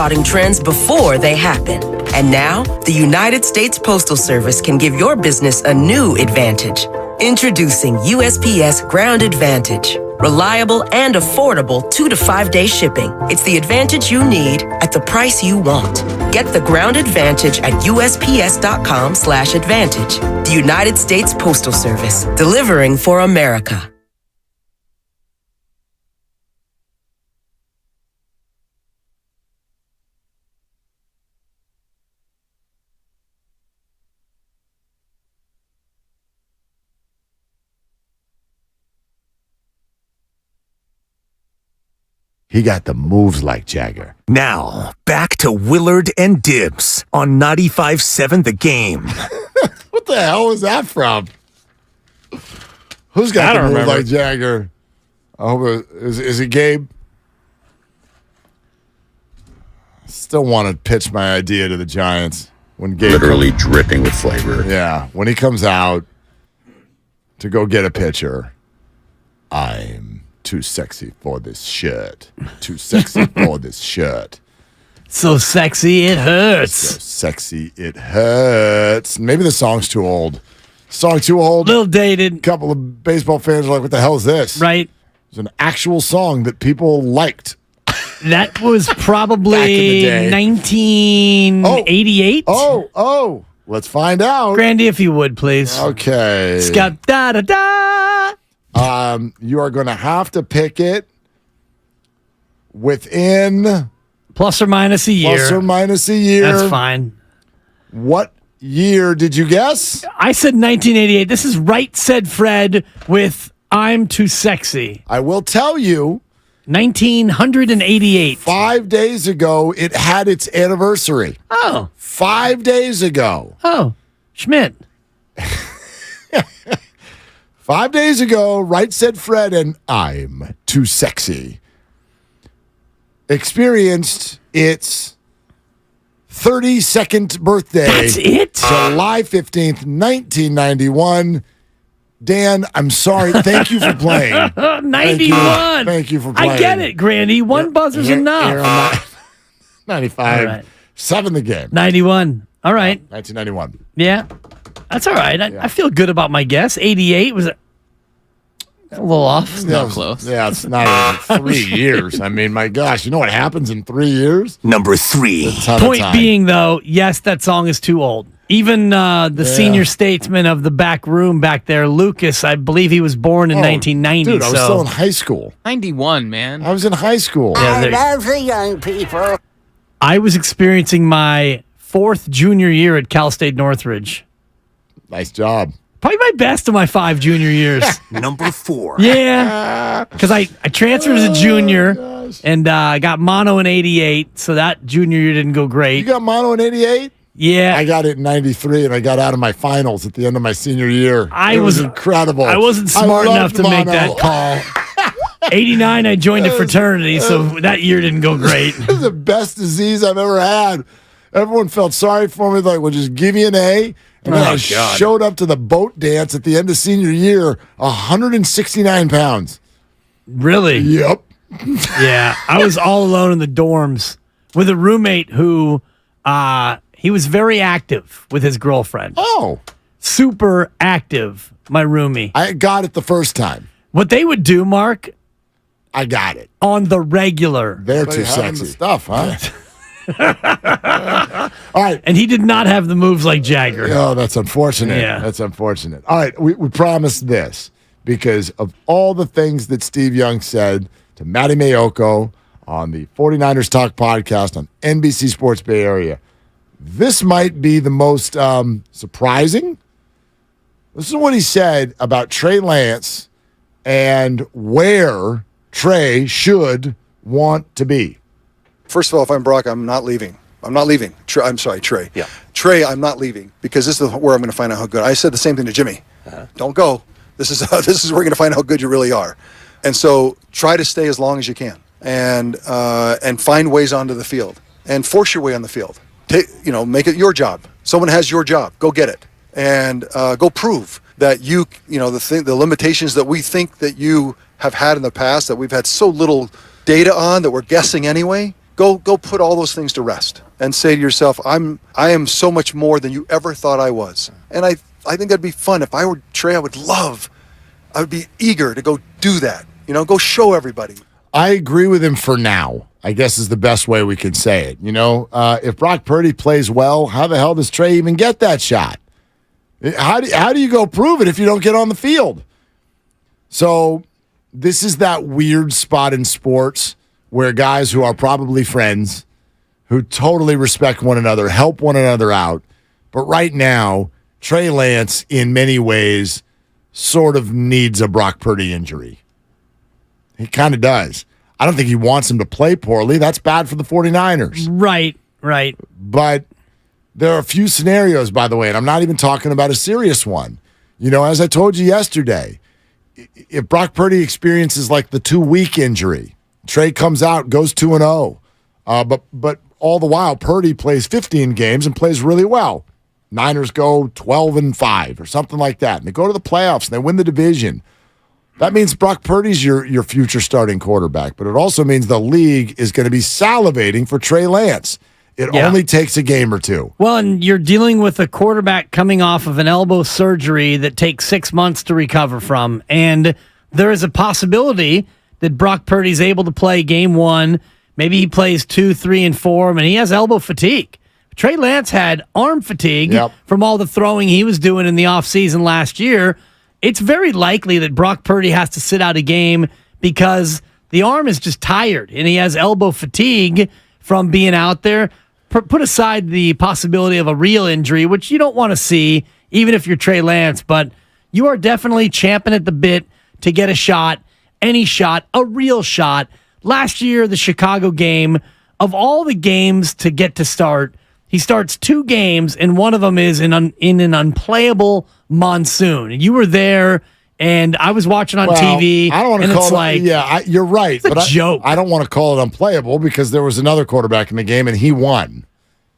spotting trends before they happen. And now, the United States Postal Service can give your business a new advantage. Introducing USPS Ground Advantage. Reliable and affordable 2 to 5 day shipping. It's the advantage you need at the price you want. Get the Ground Advantage at USPS.com/advantage. The United States Postal Service, delivering for America. He got the moves like Jagger. Now, back to Willard and Dibs on 95.7 The Game. What the hell was that from? Who's got the move like Jagger? I hope is it Gabe? Still want to pitch my idea to the Giants when Gabe literally dripping with flavor. Yeah, when he comes out to go get a pitcher, I'm too sexy for this shirt. Too sexy for this shirt. So sexy it hurts. So sexy it hurts. Maybe the song's too old. Song too old. Little dated. A couple of baseball fans are like, what the hell is this? Right. It's an actual song that people liked. That was probably 1988. Oh. Let's find out. Grandy, if you would, please. Okay. Scott, da-da-da. You are going to have to pick it within plus or minus a year. Plus or minus a year. That's fine. What year did you guess? I said 1988. This is Right Said Fred with I'm Too Sexy. I will tell you. 1988. 5 days ago, it had its anniversary. Oh. 5 days ago. Oh. Schmidt. 5 days ago, Right Said Fred and I'm Too Sexy experienced its 32nd birthday. That's it? July 15th, 1991. Dan, I'm sorry. Thank you for playing. 91. Thank you for playing. I get it, Grandy. One buzzer's enough. 95. All right. 7 the game. 91. All right. 1991. Yeah. That's all right. I feel good about my guess. 88 was a little off. It's not close. Yeah, it's not even 3 years. I mean, my gosh, you know what happens in 3 years? Number 3. Point being, though, yes, that song is too old. Even the senior statesman of the back room back there, Lucas, I believe he was born in 1990. Dude, I was still in high school. 91, man. I was in high school. I love the young people. I was experiencing my 4th junior year at Cal State Northridge. Nice job. Probably my best of my 5 junior years. Number 4. Yeah. Because I transferred as a junior and I got mono in 88, so that junior year didn't go great. You got mono in 88? Yeah. I got it in 93, and I got out of my finals at the end of my senior year. It was incredible. I wasn't smart enough to make that call. 89, I joined a fraternity, so that year didn't go great. It was the best disease I've ever had. Everyone felt sorry for me, like, we'll just give you an A. And then I showed up to the boat dance at the end of senior year, 169 pounds. Really? Yep. Yeah. I was all alone in the dorms with a roommate who he was very active with his girlfriend. Oh. Super active, my roomie. I got it the first time. What they would do, Mark. I got it. On the regular. They're too sexy. The stuff, huh? All right. And he did not have the moves like Jagger. Oh, that's unfortunate. Yeah. That's unfortunate. All right. We promised this because of all the things that Steve Young said to Matty Mayoko on the 49ers Talk podcast on NBC Sports Bay Area. This might be the most surprising. This is what he said about Trey Lance and where Trey should want to be. First of all, if I'm Brock, I'm not leaving. I'm not leaving. I'm sorry, Trey. Yeah. Trey, I'm not leaving because this is where I'm going to find out how good. I said the same thing to Jimmy. Don't go. This is where you're going to find out how good you really are. And so try to stay as long as you can and find ways onto the field and force your way on the field. Make it your job. Someone has your job. Go get it and go prove that the limitations that we think that you have had in the past that we've had so little data on that we're guessing anyway. Go put all those things to rest and say to yourself, I am so much more than you ever thought I was. And I think that'd be fun. If I were Trey, I would be eager to go do that. Go show everybody. I agree with him for now, I guess is the best way we can say it. If Brock Purdy plays well, how the hell does Trey even get that shot? How do you go prove it if you don't get on the field? So this is that weird spot in sports where guys who are probably friends, who totally respect one another, help one another out. But right now, Trey Lance, in many ways, sort of needs a Brock Purdy injury. He kind of does. I don't think he wants him to play poorly. That's bad for the 49ers. Right. But there are a few scenarios, by the way, and I'm not even talking about a serious one. As I told you yesterday, if Brock Purdy experiences like the 2-week injury, Trey comes out, goes 2-0, but all the while Purdy plays 15 games and plays really well. Niners go 12-5 or something like that, and they go to the playoffs and they win the division. That means Brock Purdy's your future starting quarterback, but it also means the league is going to be salivating for Trey Lance. It only takes a game or two. Well, and you're dealing with a quarterback coming off of an elbow surgery that takes 6 months to recover from, and there is a possibility that Brock Purdy's able to play game 1. Maybe he plays 2, 3, and 4, and he has elbow fatigue. Trey Lance had arm fatigue from all the throwing he was doing in the offseason last year. It's very likely that Brock Purdy has to sit out a game because the arm is just tired and he has elbow fatigue from being out there. Put aside the possibility of a real injury, which you don't want to see, even if you're Trey Lance, but you are definitely champing at the bit to get a shot, any shot, a real shot. Last year, the Chicago game, of all the games to get to start, he starts 2 games, and one of them is in an unplayable monsoon. And you were there, and I was watching on TV. I don't want to call it. You're right. It's a joke. I don't want to call it unplayable because there was another quarterback in the game, and he won.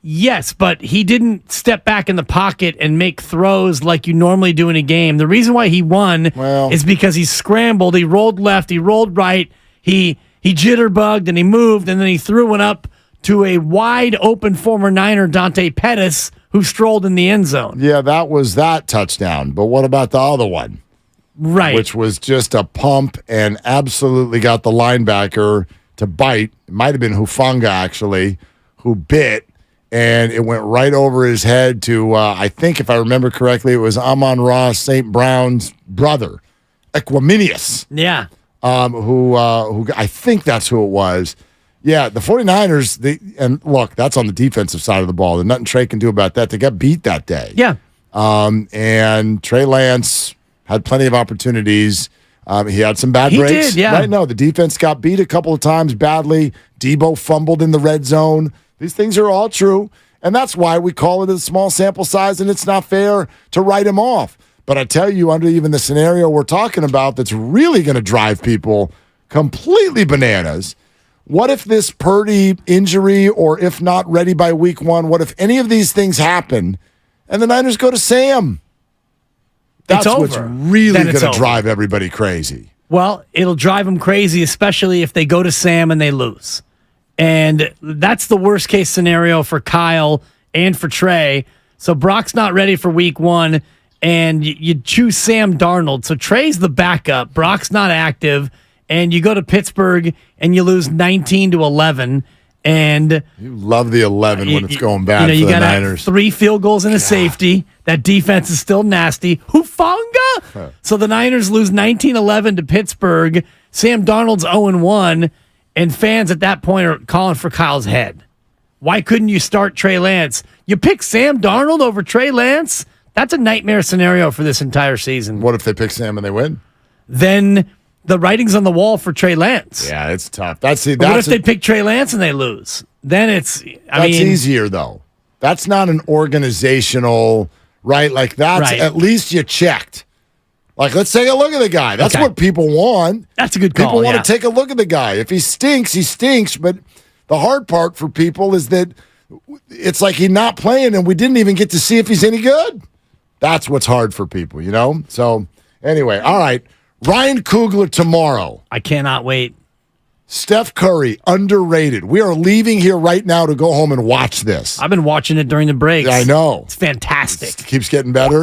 Yes, but he didn't step back in the pocket and make throws like you normally do in a game. The reason why he won is because he scrambled. He rolled left. He rolled right. He jitterbugged, and he moved, and then he threw one up to a wide open former Niner, Dante Pettis, who strolled in the end zone. Yeah, that was that touchdown. But what about the other one? Right. Which was just a pump and absolutely got the linebacker to bite. It might have been Hufanga, actually, who bit, and it went right over his head to, I think, if I remember correctly, it was Amon-Ra St. Brown's brother, Equiminius. Yeah. Who I think that's who it was. Yeah, the 49ers, and look, that's on the defensive side of the ball. There's nothing Trey can do about that. They got beat that day. Yeah. And Trey Lance had plenty of opportunities. He had some bad breaks. He did, yeah. Right? No, the defense got beat a couple of times badly. Debo fumbled in the red zone. These things are all true. And that's why we call it a small sample size, and it's not fair to write him off. But I tell you, under even the scenario we're talking about that's really going to drive people completely bananas, what if this Purdy injury, or if not ready by week 1, what if any of these things happen and the Niners go to Sam? That's what's really going to drive everybody crazy. Well, it'll drive them crazy, especially if they go to Sam and they lose. And that's the worst case scenario for Kyle and for Trey. So Brock's not ready for week 1, and you choose Sam Darnold. So Trey's the backup. Brock's not active. And you go to Pittsburgh and you lose 19-11, and you love the 11 when it's going bad for the Niners. 3 field goals and a safety. That defense is still nasty. Hufanga. So the Niners lose 19-11 to Pittsburgh. Sam Darnold's 0-1, and fans at that point are calling for Kyle's head. Why couldn't you start Trey Lance? You pick Sam Darnold over Trey Lance? That's a nightmare scenario for this entire season. What if they pick Sam and they win? Then the writing's on the wall for Trey Lance. Yeah, it's tough. What if they pick Trey Lance and they lose? Then that's easier, though. That's not an organizational, right? Like, that's at least you checked. Like, let's take a look at the guy. That's what people want. That's a good call. People want to take a look at the guy. If he stinks, he stinks. But the hard part for people is that it's like he's not playing and we didn't even get to see if he's any good. That's what's hard for people, you know? So, anyway, all right. Ryan Coogler tomorrow. I cannot wait. Steph Curry, underrated. We are leaving here right now to go home and watch this. I've been watching it during the breaks. I know. It's fantastic. It keeps getting better.